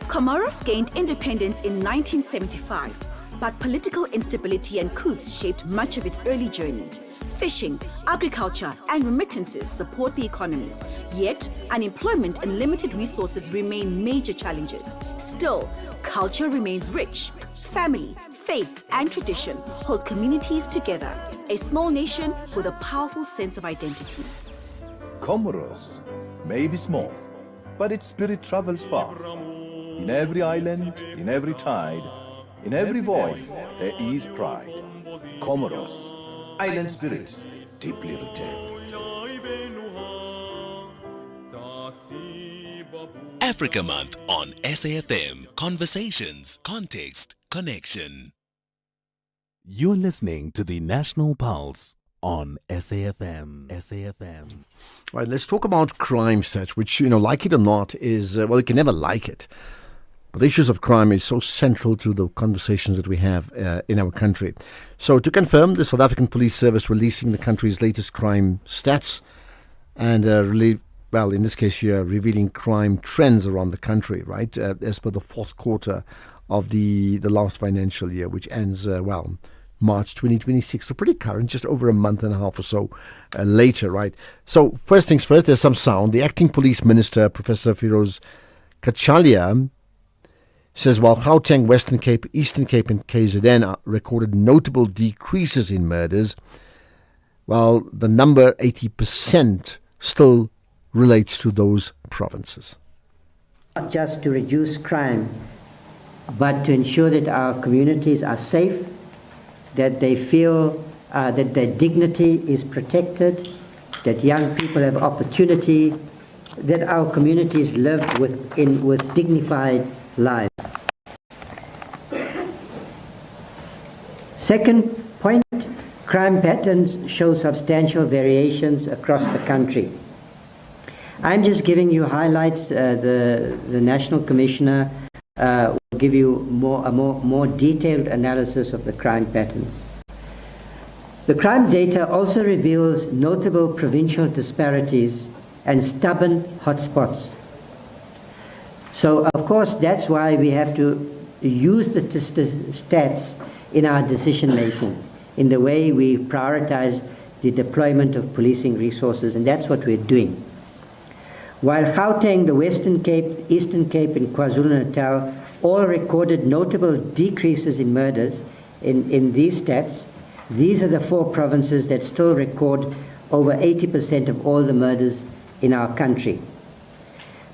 Comoros gained independence in 1975, but political instability and coups shaped much of its early journey. Fishing, agriculture, and remittances support the economy. Yet, unemployment and limited resources remain major challenges. Still, culture remains rich. Family, faith, and tradition hold communities together. A small nation with a powerful sense of identity. Comoros may be small, but its spirit travels far. In every island, in every tide, in every voice, there is pride. Comoros, island spirit, deeply rooted. Africa Month on SAFM. Conversations, context, connection. You're listening to the National Pulse on SAFM. SAFM. Right, let's talk about crime stats, which, like it or not, is, well, you can never like it. But the issues of crime is so central to the conversations that we have in our country. So to confirm, the South African Police Service releasing the country's latest crime stats and in this case here, revealing crime trends around the country, right, as per the fourth quarter of the last financial year, which ends, March 2026. So pretty current, just over a month and a half or so later, right? So first things first, there's some sound. The acting police minister, Professor Firoz Kachalia, says while Gauteng, Western Cape, Eastern Cape and KZN recorded notable decreases in murders, while the number 80% still relates to those provinces. Not just to reduce crime, but to ensure that our communities are safe, that they feel that their dignity is protected, that young people have opportunity, that our communities live with dignified lives. Second point, crime patterns show substantial variations across the country. I'm just giving you highlights. The National Commissioner will give you a more detailed analysis of the crime patterns. The crime data also reveals notable provincial disparities and stubborn hotspots. So, of course, that's why we have to use the stats in our decision making, in the way we prioritize the deployment of policing resources, and that's what we're doing. While Gauteng, the Western Cape, Eastern Cape, and KwaZulu-Natal all recorded notable decreases in murders in these stats, these are the four provinces that still record over 80% of all the murders in our country.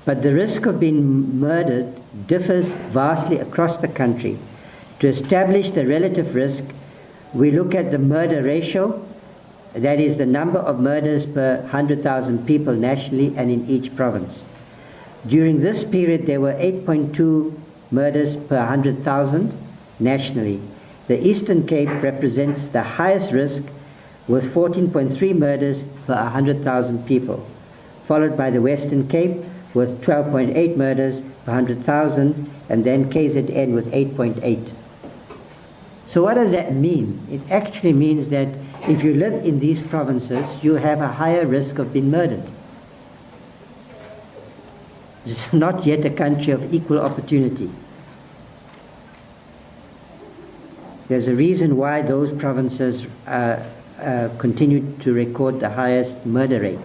But the risk of being murdered differs vastly across the country. To establish the relative risk, we look at the murder ratio, that is the number of murders per 100,000 people nationally and in each province. During this period, there were 8.2 murders per 100,000 nationally. The Eastern Cape represents the highest risk with 14.3 murders per 100,000 people, followed by the Western Cape with 12.8 murders per 100,000, and then KZN with 8.8. So what does that mean? It actually means that if you live in these provinces, you have a higher risk of being murdered. It's not yet a country of equal opportunity. There's a reason why those provinces continue to record the highest murder rate.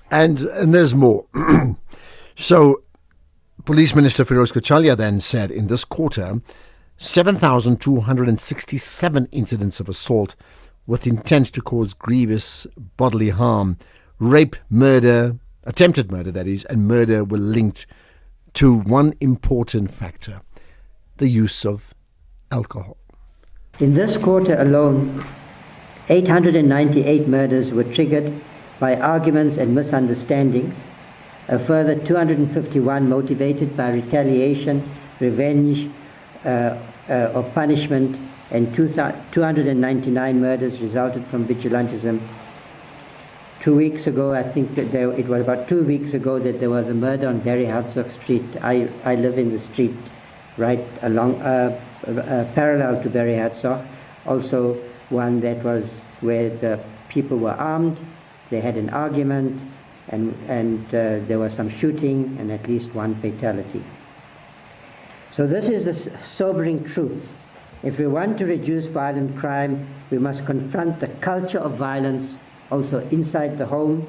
And there's more. So, Police Minister Firoz Kachalia then said in this quarter, 7,267 incidents of assault with intent to cause grievous bodily harm, rape, murder, attempted murder that is, and murder were linked to one important factor, the use of alcohol. In this quarter alone, 898 murders were triggered by arguments and misunderstandings, a further 251 motivated by retaliation, revenge, or punishment, and 299 murders resulted from vigilantism. 2 weeks ago, I think that it was about 2 weeks ago that there was a murder on Barry Herzog Street. I live in the street right along, parallel to Barry Herzog. Also one that was where the people were armed, they had an argument, and there was some shooting and at least one fatality. So this is the sobering truth. If we want to reduce violent crime, we must confront the culture of violence also inside the home,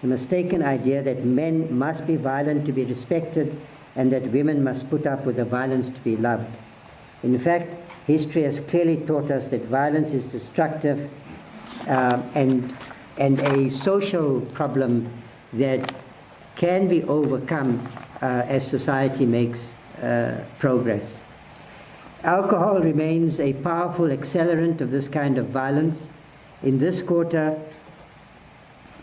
the mistaken idea that men must be violent to be respected and that women must put up with the violence to be loved. In fact, history has clearly taught us that violence is destructive and a social problem that can be overcome as society makes progress. Alcohol remains a powerful accelerant of this kind of violence. In this quarter,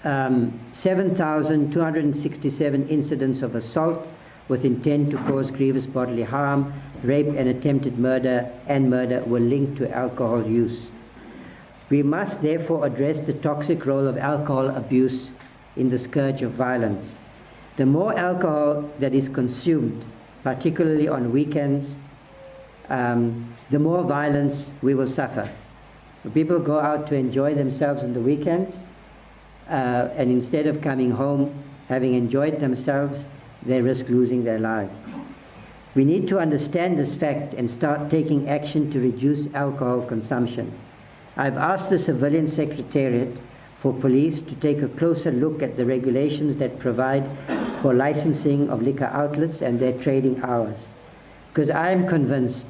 7,267 incidents of assault with intent to cause grievous bodily harm, rape and attempted murder were linked to alcohol use. We must therefore address the toxic role of alcohol abuse in the scourge of violence. The more alcohol that is consumed, particularly on weekends, the more violence we will suffer. People go out to enjoy themselves on the weekends, and instead of coming home having enjoyed themselves, they risk losing their lives. We need to understand this fact and start taking action to reduce alcohol consumption. I've asked the Civilian Secretariat for Police to take a closer look at the regulations that provide for licensing of liquor outlets and their trading hours, because I am convinced,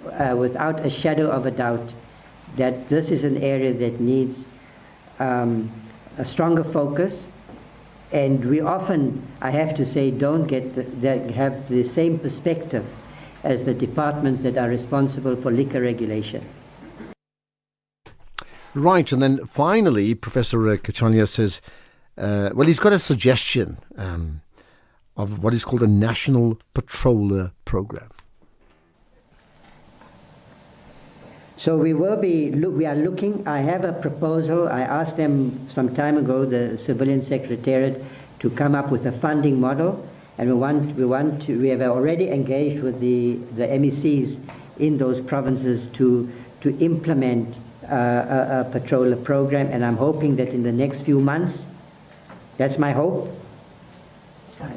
without a shadow of a doubt, that this is an area that needs a stronger focus, and we often, I have to say, don't have the same perspective as the departments that are responsible for liquor regulation. Right, and then finally, Professor Kachanya says, well, he's got a suggestion of what is called a national patroller program. So we are looking, I have a proposal. I asked them some time ago, the Civilian Secretariat, to come up with a funding model, and we have already engaged with the MECs in those provinces to implement a patroller program, and I'm hoping that in the next few months, that's my hope.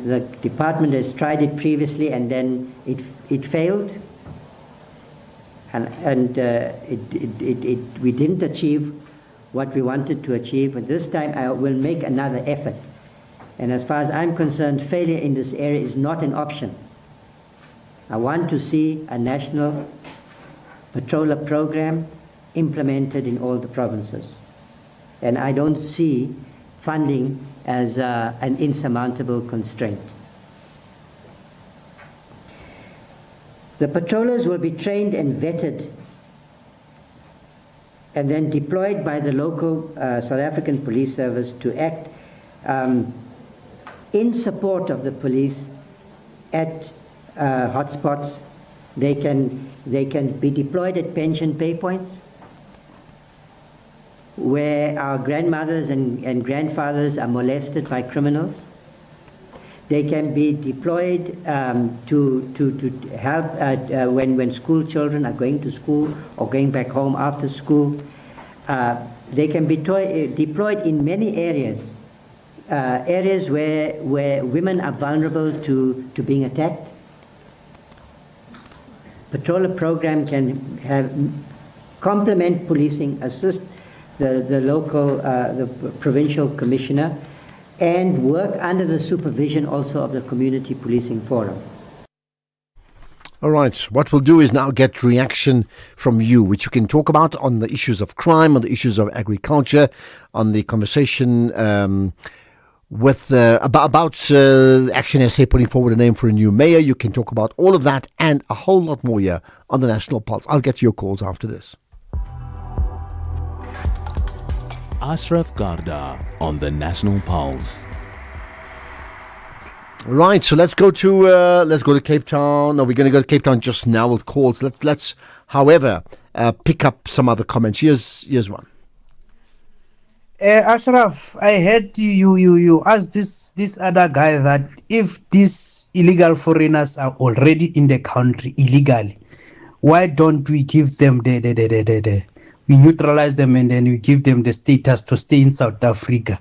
The department has tried it previously and then it failed. We didn't achieve what we wanted to achieve, but this time I will make another effort. And as far as I'm concerned, failure in this area is not an option. I want to see a national patroller program implemented in all the provinces. And I don't see funding as an insurmountable constraint. The patrollers will be trained and vetted and then deployed by the local South African Police Service to act in support of the police at hotspots. They can be deployed at pension pay points where our grandmothers and grandfathers are molested by criminals. They can be deployed to help when school children are going to school or going back home after school. They can be deployed in many areas, areas where women are vulnerable to being attacked. Patroller program can complement policing, assist the local, the provincial commissioner, and work under the supervision also of the Community Policing Forum. All right, what we'll do is now get reaction from you, which you can talk about on the issues of crime, on the issues of agriculture, on the conversation about Action SA putting forward a name for a new mayor. You can talk about all of that and a whole lot more here on the National Pulse. I'll get your calls after this. Ashraf Garda on the National Pulse. Right, so let's go to Cape Town. No, we're going to go to Cape Town just now with calls. Let's however, pick up some other comments. Here's one. Ashraf, I heard you asked this other guy that if these illegal foreigners are already in the country illegally, why don't we give them we neutralize them and then we give them the status to stay in South Africa?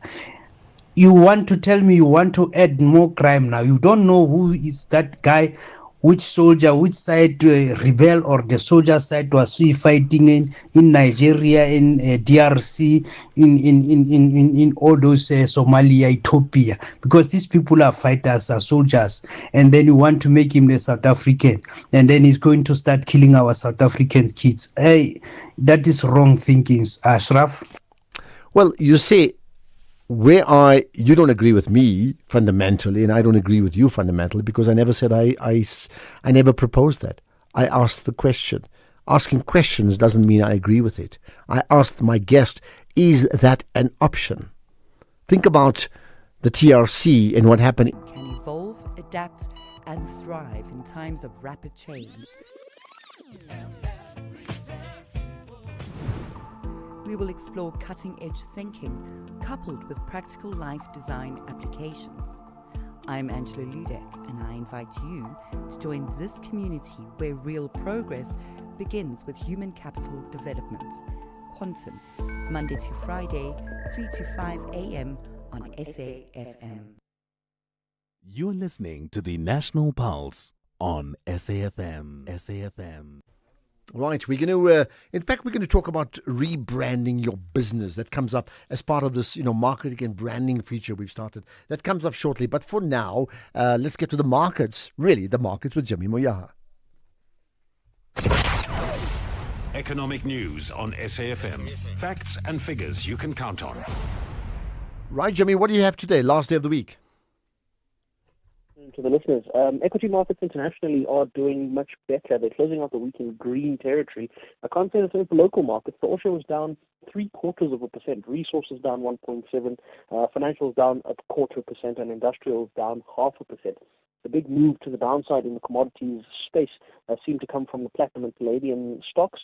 You want to tell me you want to add more crime now. You don't know who is that guy which soldier, which side rebel, or the soldier side was we fighting in Nigeria, in DRC, in all those Somalia, Ethiopia, because these people are fighters, are soldiers, and then you want to make him the South African, and then he's going to start killing our South African kids. Hey, that is wrong thinking, Ashraf. Well, you say you don't agree with me fundamentally, and I don't agree with you fundamentally, because I never said I never proposed that. I asked the question. Asking questions doesn't mean I agree with it. I asked my guest, is that an option? Think about the TRC and what happened. Can evolve, adapt, and thrive in times of rapid change. We will explore cutting-edge thinking coupled with practical life design applications. I'm Angela Ludek, and I invite you to join this community where real progress begins with human capital development. Quantum, Monday to Friday, 3 to 5 a.m. on SAfm. You're listening to the National Pulse on SAfm. SAfm. Right, we're going to talk about rebranding your business. That comes up as part of this, marketing and branding feature we've started. That comes up shortly. But for now, let's get to the markets. Really, the markets with Jimmy Moyaha. Economic news on SAfm. Facts and figures you can count on. Right, Jimmy, what do you have today? Last day of the week. To the listeners, equity markets internationally are doing much better. They're closing out the week in green territory. I can't say the same for local markets. The Osho was down 0.75%, resources down 1.7%, financials down 0.25%, and industrials down 0.5%. The big move to the downside in the commodities space seemed to come from the platinum and palladium stocks.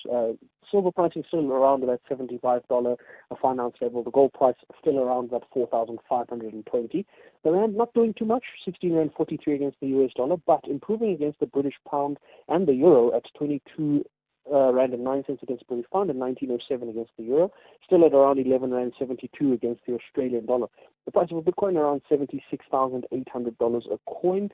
Silver pricing still around that $75 a fine ounce level. The gold price still around that 4,520. The rand not doing too much, 16.43 against the US dollar, but improving against the British pound and the euro at 22 rand and 9 cents against the British pound and 1907 against the euro. Still at around 11 rand 72 against the Australian dollar. The price of a Bitcoin around $76,800 a coin.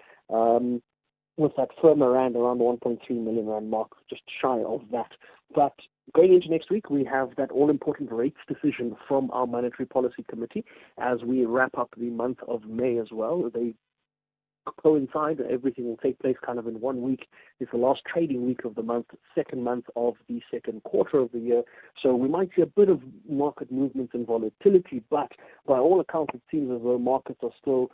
With that firmer rand around the 1.3 million rand mark, just shy of that. But going into next week, we have that all-important rates decision from our Monetary Policy Committee as we wrap up the month of May as well. They coincide. Everything will take place kind of in 1 week. It's the last trading week of the month, second month of the second quarter of the year. So we might see a bit of market movements and volatility, but by all accounts, it seems as though markets are still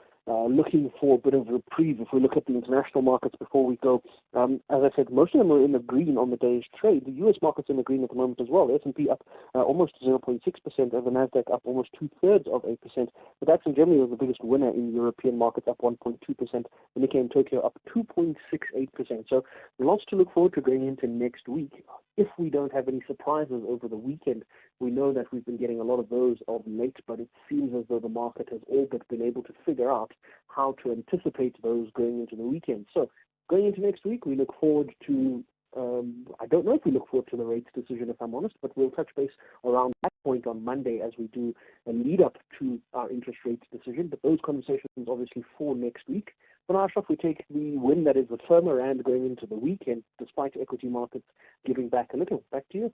looking for a bit of reprieve. If we look at the international markets before we go, as I said, most of them are in the green on the day's trade. The U.S. market's in the green at the moment as well. The S&P up almost 0.6%, and the Nasdaq up almost 2/3 of 8%. The DAX in Germany was the biggest winner in European markets, up 1.2%. The Nikkei in Tokyo up 2.68%. So lots to look forward to going into next week. If we don't have any surprises over the weekend, we know that we've been getting a lot of those of late, but it seems as though the market has all but been able to figure out how to anticipate those going into the weekend. So going into next week, we look forward to, I don't know if we look forward to the rates decision, if I'm honest, but we'll touch base around that point on Monday as we do a lead up to our interest rates decision. But those conversations obviously for next week. For now, Ashraf, we take the win that is the firmer rand going into the weekend, despite equity markets giving back a little. Back to you.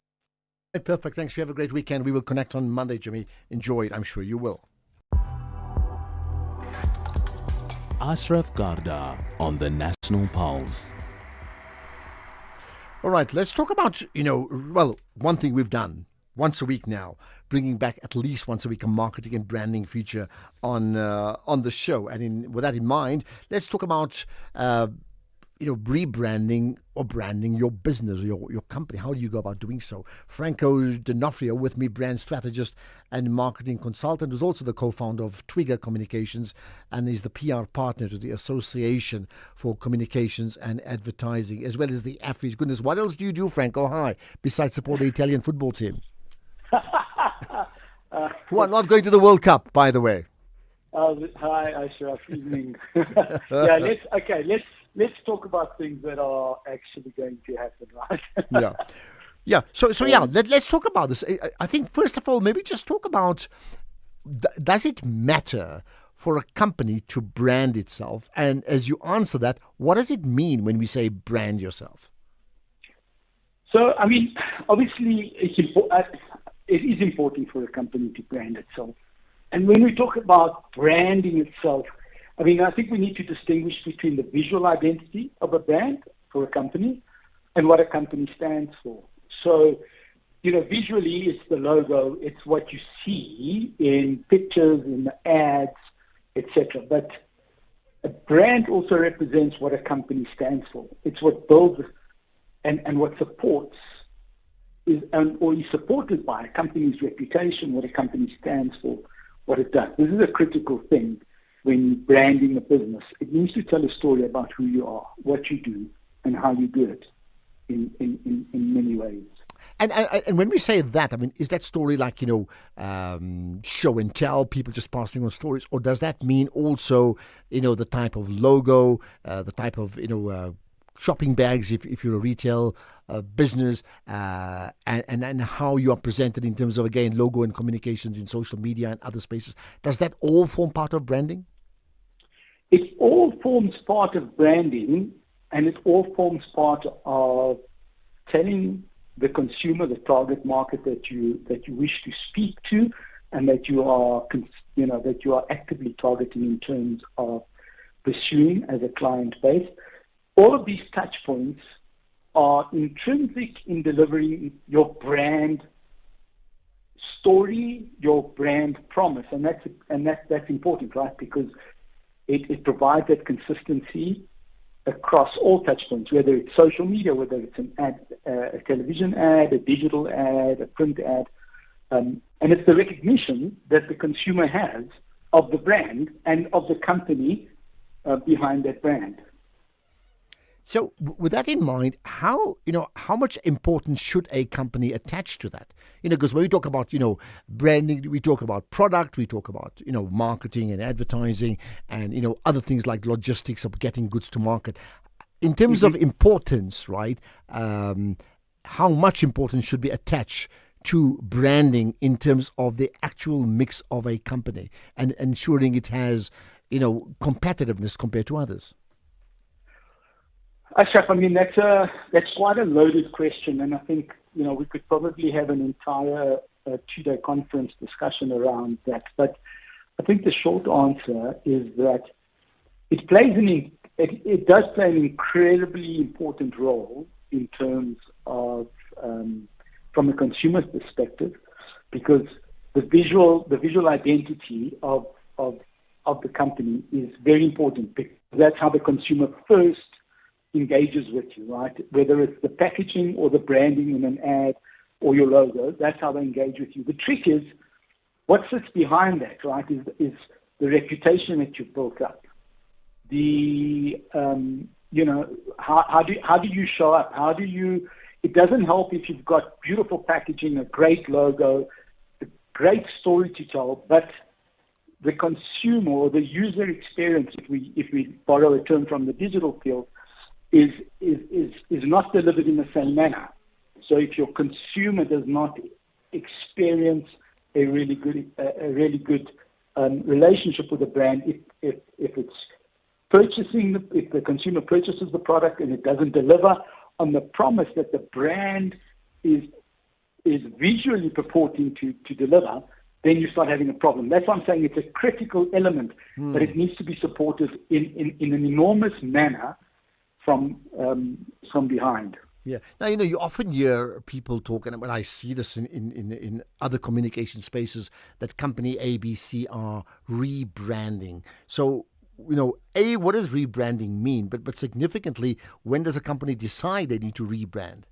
Perfect. Thanks. You have a great weekend. We will connect on Monday, Jimmy. Enjoy it. I'm sure you will. Ashraf Garda on the National Pulse. All right, let's talk about, one thing we've done once a week now, bringing back at least once a week a marketing and branding feature on the show. And with that in mind, let's talk about rebranding or branding your business or your company. How do you go about doing so? Franco D'Onofrio with me, brand strategist and marketing consultant, who's also the co-founder of Trigger Communications and is the PR partner to the Association for Communications and Advertising, as well as the AFRI's. Goodness, what else do you do, Franco? Hi, besides support the Italian football team, who are not going to the World Cup, by the way. Hi, Ashraf. Evening. Let's talk about things that are actually going to happen, right? Yeah. So let's talk about this. I think first of all, maybe just talk about, does it matter for a company to brand itself? And as you answer that, what does it mean when we say brand yourself? So, I mean, obviously, it is important for a company to brand itself. And when we talk about branding itself, I mean, I think we need to distinguish between the visual identity of a brand for a company and what a company stands for. So, visually, it's the logo, it's what you see in pictures, in the ads, etc. But a brand also represents what a company stands for. It's what builds and what supports or is supported by a company's reputation, what a company stands for, what it does. This is a critical thing when branding a business. It needs to tell a story about who you are, what you do, and how you do it in many ways. And when we say that, I mean, is that story like, show and tell, people just passing on stories? Or does that mean also, the type of logo, the type of, shopping bags if you're a retail business, and how you are presented in terms of, again, logo and communications in social media and other spaces? Does that all form part of branding? It all forms part of branding, and it all forms part of telling the consumer, the target market that you wish to speak to, and that you are actively targeting in terms of pursuing as a client base. All of these touch points are intrinsic in delivering your brand story, your brand promise, and that's important, right? Because it provides that consistency across all touch points, whether it's social media, whether it's an ad, a television ad, a digital ad, a print ad, and it's the recognition that the consumer has of the brand and of the company behind that brand. So with that in mind, how much importance should a company attach to that? Because when we talk about, branding, we talk about product, we talk about, marketing and advertising and, other things like logistics of getting goods to market. In terms of importance, right, how much importance should be attached to branding in terms of the actual mix of a company and ensuring it has, competitiveness compared to others? Ashraf, I mean, that's quite a loaded question, and I think, we could probably have an entire two-day conference discussion around that. But I think the short answer is that it does play an incredibly important role in terms of, from a consumer's perspective, because the visual identity of the company is very important, because that's how the consumer first engages with you, right? Whether it's the packaging or the branding in an ad or your logo, that's how they engage with you. The trick is what sits behind that, right? Is the reputation that you've built up. The how do you show up? It doesn't help if you've got beautiful packaging, a great logo, a great story to tell, but the consumer or the user experience, if we borrow a term from the digital field, is not delivered in the same manner. So if your consumer does not experience a really good relationship with the brand, if it's if the consumer purchases the product and it doesn't deliver on the promise that the brand is visually purporting to deliver, then you start having a problem. That's why I'm saying it's a critical element, but it needs to be supported in an enormous manner from behind. Yeah. Now, you often hear people talk, and when I see this in other communication spaces, that company ABC are rebranding. So, A, what does rebranding mean? But significantly, when does a company decide they need to rebrand?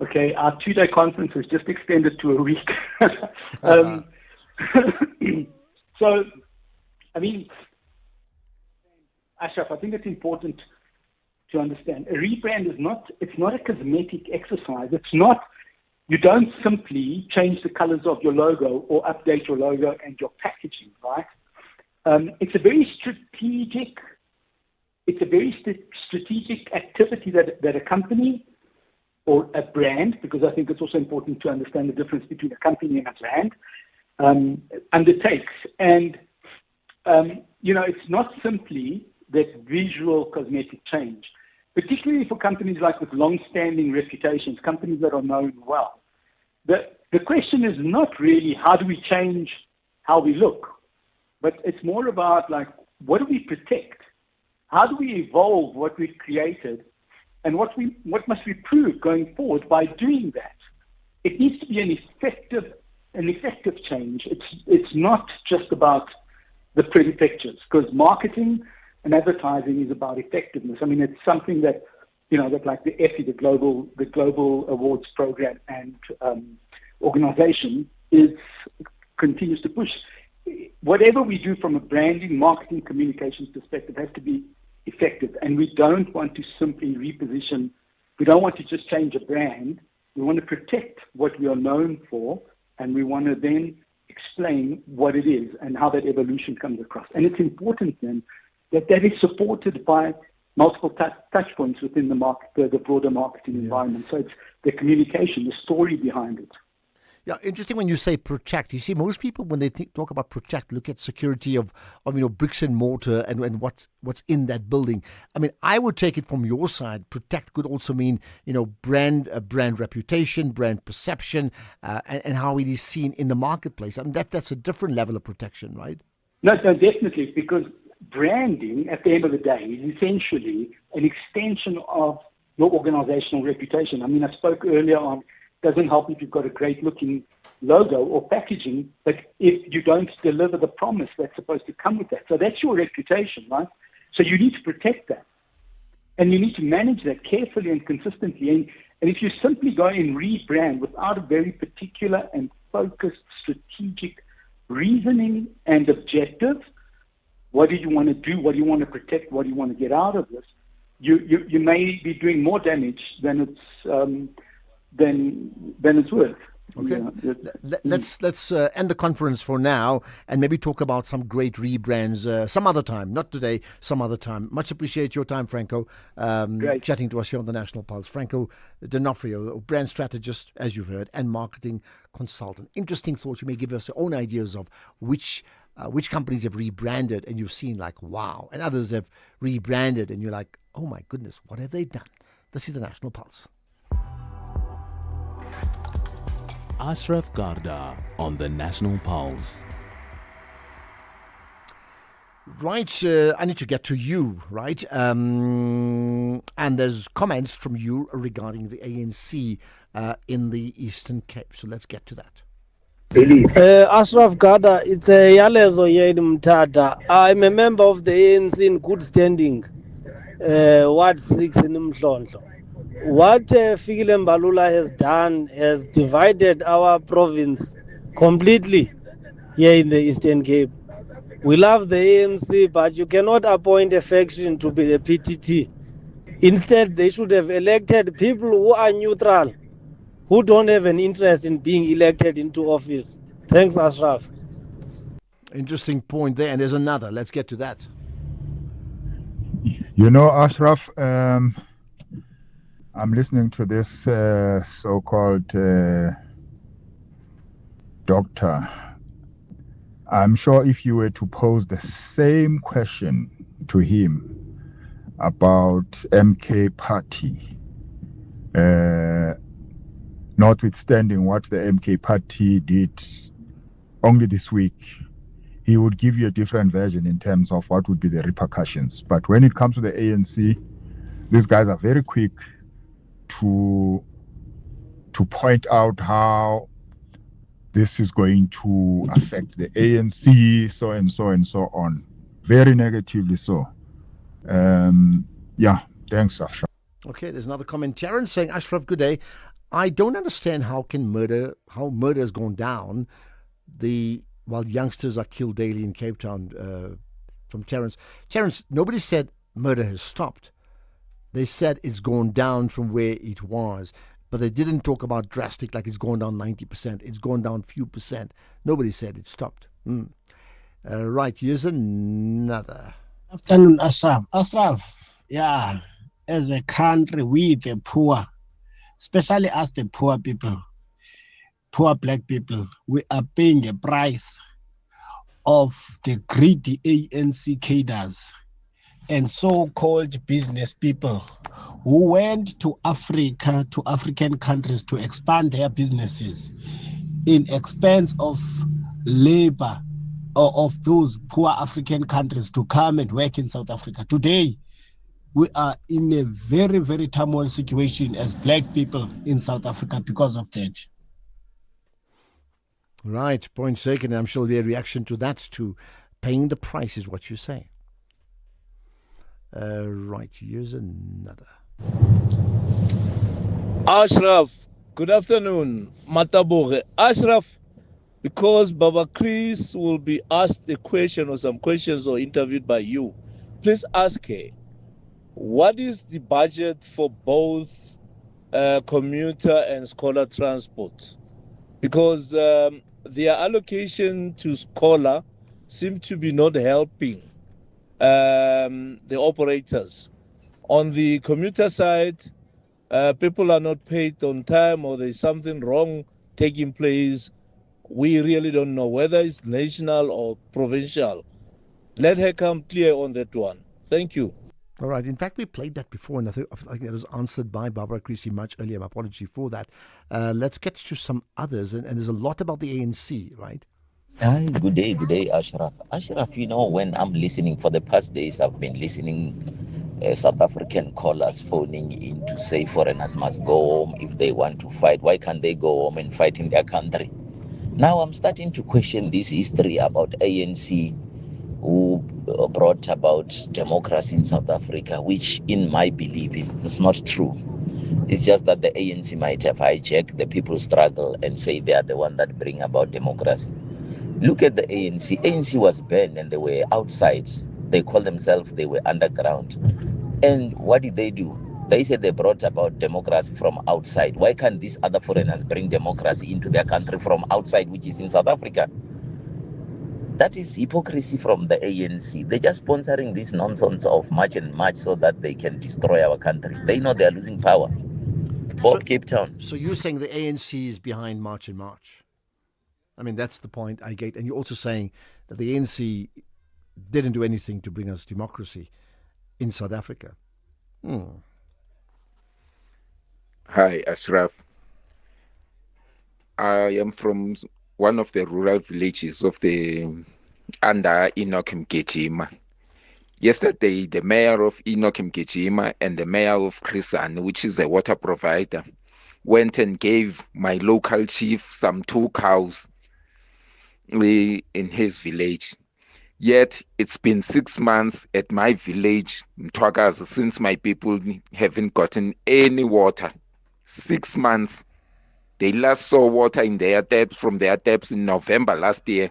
Okay, our two-day conference was just extended to a week. So, I mean, Ashraf, I think it's important to understand. A rebrand is not a cosmetic exercise. You don't simply change the colors of your logo or update your logo and your packaging, right? It's a very strategic activity that a company or a brand, because I think it's also important to understand the difference between a company and a brand, undertakes. And it's not simply that visual cosmetic change, particularly for companies like with long-standing reputations, companies that are known well. The question is not really how do we change how we look, but it's more about like, what do we protect? How do we evolve what we've created? And what must we prove going forward by doing that? It needs to be an effective change. It's not just about the pretty pictures, because marketing and advertising is about effectiveness. I mean, it's something that, that like the EFI, the global awards program and organization continues to push. Whatever we do from a branding, marketing, communications perspective has to be effective. And we don't want to simply reposition. We don't want to just change a brand. We want to protect what we are known for, and we want to then explain what it is and how that evolution comes across. And it's important then that is supported by multiple touch points within the market, the broader marketing environment. So it's the communication, the story behind it. Yeah, interesting when you say protect. You see, most people, when they talk about protect, look at security of bricks and mortar and what's in that building. I mean, I would take it from your side. Protect could also mean, brand reputation, brand perception, and how it is seen in the marketplace. I mean, that's a different level of protection, right? No, definitely, because branding, at the end of the day, is essentially an extension of your organizational reputation. I mean, I spoke earlier on, doesn't help if you've got a great looking logo or packaging, but if you don't deliver the promise that's supposed to come with that. So that's your reputation, right? So you need to protect that. And you need to manage that carefully and consistently. And if you simply go and rebrand without a very particular and focused strategic reasoning and objective, what do you want to do? What do you want to protect? What do you want to get out of this? You may be doing more damage than it's worth. Okay, let's end the conference for now and maybe talk about some great rebrands some other time. Not today, some other time. Much appreciate your time, Franco. Chatting to us here on the National Pulse. Franco D'Onofrio, brand strategist, as you've heard, and marketing consultant. Interesting thoughts. You may give us your own ideas of which companies have rebranded and you've seen like, wow, and others have rebranded and you're like, oh my goodness, what have they done? This is the National Pulse. SAfmRadio on the National Pulse. Right, I need to get to you, right? And there's comments from you regarding the ANC in the Eastern Cape. So let's get to that. SAfmRadio, it's a Yalezo Yed Mtata. I'm a member of the ANC in good standing, Ward 6 in Mhlonhlo. What Fikile Mbalula has done has divided our province completely here in the Eastern Cape. We love the ANC, but you cannot appoint a faction to be the PTT. Instead, they should have elected people who are neutral, who don't have an interest in being elected into office. Thanks, Ashraf. Interesting point there, and there's another. Let's get to that. Ashraf, I'm listening to this so-called doctor. I'm sure if you were to pose the same question to him about MK Party, notwithstanding what the MK Party did only this week, he would give you a different version in terms of what would be the repercussions. But when it comes to the ANC, these guys are very quick to point out how this is going to affect the ANC, so and so and so on, very negatively so. Thanks, Ashraf. Okay, there's another comment. Terence saying, Ashraf, good day. I don't understand how murder has gone down while youngsters are killed daily in Cape Town. From Terence. Terence, nobody said murder has stopped. They said it's gone down from where it was, but they didn't talk about drastic, like it's gone down 90%. It's gone down few percent. Nobody said it stopped. Right, here's another. Afternoon, Ashraf. Ashraf, yeah, as a country, we the poor, especially as the poor people, poor black people, we are paying a price of the greedy ANC cadres and so-called business people who went to Africa, to African countries to expand their businesses in expense of labor or of those poor African countries to come and work in South Africa. Today, we are in a very, very turmoil situation as black people in South Africa because of that. Right, point taken. I'm sure there'll be a reaction to that, to paying the price is what you say. Right, here's another. Ashraf, good afternoon. Matabore. Ashraf, because Baba Chris will be asked a question or some questions or interviewed by you, please ask her, what is the budget for both commuter and scholar transport? Because their allocation to scholar seem to be not helping the operators. On the commuter side, people are not paid on time or there's something wrong taking place. We really don't know whether it's national or provincial. Let her come clear on that one. Thank you. All right. In fact, we played that before, and I think that was answered by Barbara Creasy much earlier. My apology for that. Let's get to some others, and there's a lot about the ANC, right? Hi, good day, Ashraf. Ashraf, you know, when I'm listening for the past days, I've been listening South African callers phoning in to say foreigners must go home if they want to fight. Why can't they go home and fight in their country? Now I'm starting to question this history about ANC who brought about democracy in South Africa, which in my belief is not true. It's just that the ANC might have hijacked the people's struggle and say they are the one that bring about democracy. Look at the ANC. ANC was banned and they were outside. They call themselves, they were underground. And what did they do? They said they brought about democracy from outside. Why can't these other foreigners bring democracy into their country from outside, which is in South Africa? That is hypocrisy from the ANC. They're just sponsoring this nonsense of march and march so that they can destroy our country. They know they're losing power. Cape Town. So you're saying the ANC is behind March and March? I mean, that's the point I get. And you're also saying that the ANC didn't do anything to bring us democracy in South Africa. Hi, Ashraf. I am from one of the rural villages of the under Enoch Mgejima. Yesterday, the mayor of Enoch Mgejima and the mayor of Krisan, which is a water provider, went and gave my local chief some 2 cows in his village. Yet it's been 6 months at my village, Mtwagaza, since my people haven't gotten any water. 6 months. They last saw water in their taps from their taps in November last year.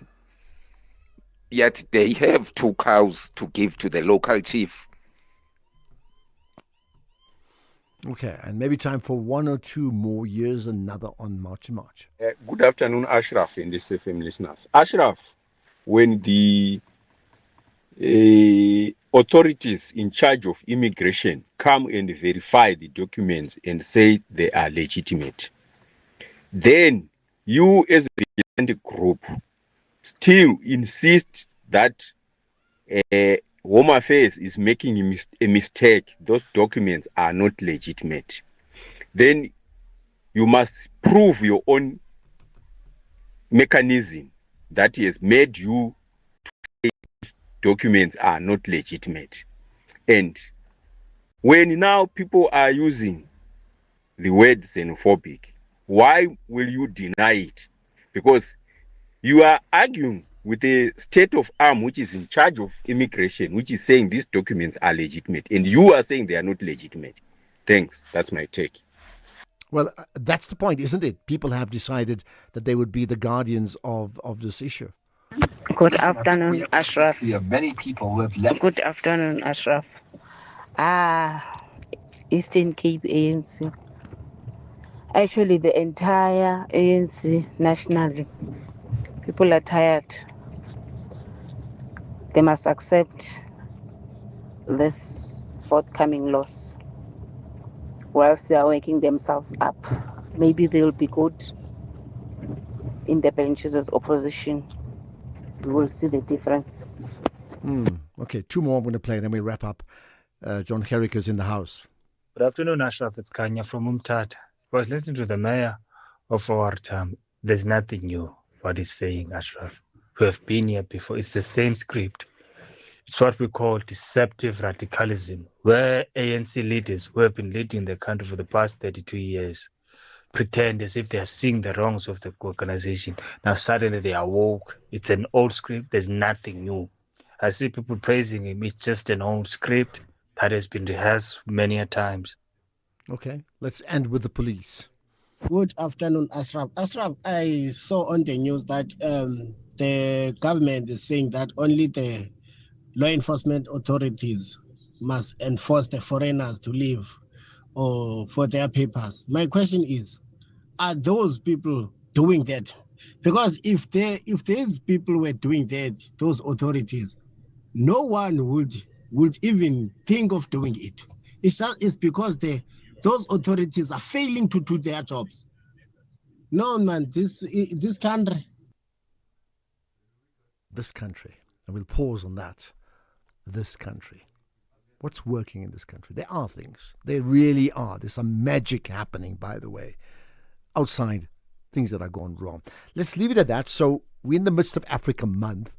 Yet they have 2 cows to give to the local chief. Okay, and maybe time for 1 or 2 more years, another on March and March. Good afternoon, Ashraf and the SAfm listeners. Ashraf, when the authorities in charge of immigration come and verify the documents and say they are legitimate, then you as a vigilante group still insist that Home Affairs is making a mistake, those documents are not legitimate, then you must prove your own mechanism that has made you to say documents are not legitimate. And when now people are using the word xenophobic, why will you deny it? Because you are arguing with the state of arm which is in charge of immigration, which is saying these documents are legitimate, and you are saying they are not legitimate. Thanks. That's my take. Well, that's the point, isn't it? People have decided that they would be the guardians of this issue. Good afternoon, Ashraf. We have many people who have left. Good afternoon, Ashraf. Eastern Cape ANC. Actually, the entire ANC nationally, people are tired. They must accept this forthcoming loss whilst they are waking themselves up. Maybe they will be good in the benches as opposition. we will see the difference. Okay, two more I'm going to play, then we wrap up. John Herrick is in the house. Good afternoon, Ashraf. It's Kanya from Umtata. I was listening to the mayor of our town. There's nothing new what he's saying, Ashraf. We have been here before. It's the same script. It's what we call deceptive radicalism, where ANC leaders who have been leading the country for the past 32 years pretend as if they are seeing the wrongs of the organization. Now suddenly they are woke. It's an old script. There's nothing new. I see people praising him. It's just an old script that has been rehearsed many a times. Okay, let's end with the police. Good afternoon, Ashraf. Ashraf, I saw on the news that the government is saying that only the law enforcement authorities must enforce the foreigners to leave or for their papers. My question is, are those people doing that? Because if these people were doing that, those authorities, no one would even think of doing it. It's because those authorities are failing to do their jobs. No, man, this country. This country, and we'll pause on that. This country. What's working in this country? There are things. There really are. There's some magic happening, by the way, outside things that are gone wrong. Let's leave it at that. So we're in the midst of Africa Month.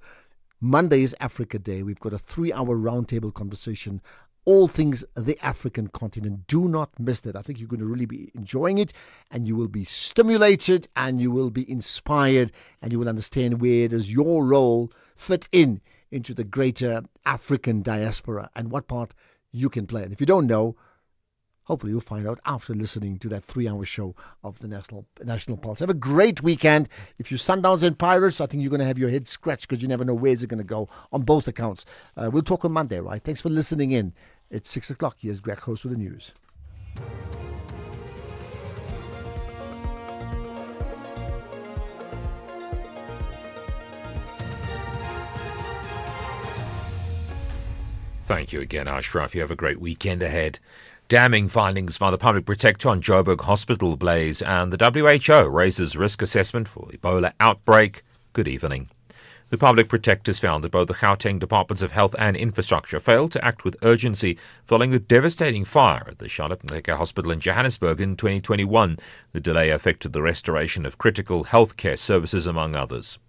Monday is Africa Day. We've got a 3-hour roundtable conversation, all things the African continent. Do not miss that. I think you're going to really be enjoying it, and you will be stimulated, and you will be inspired, and you will understand where does your role fit into the greater African diaspora and what part you can play. And if you don't know, hopefully you'll find out after listening to that 3-hour show of the National Pulse. Have a great weekend. If you're Sundowns and Pirates, I think you're going to have your head scratched because you never know where's it going to go on both accounts. We'll talk on Monday, right? Thanks for listening in. It's 6 o'clock. Here's Greg Host with the news. Thank you again, Ashraf. You have a great weekend ahead. Damning findings by the Public Protector on Joburg Hospital blaze, and the WHO raises risk assessment for Ebola outbreak. Good evening. The Public Protectors found that both the Gauteng Departments of Health and Infrastructure failed to act with urgency following the devastating fire at the Charlotte Hospital in Johannesburg in 2021. The delay affected the restoration of critical healthcare services, among others.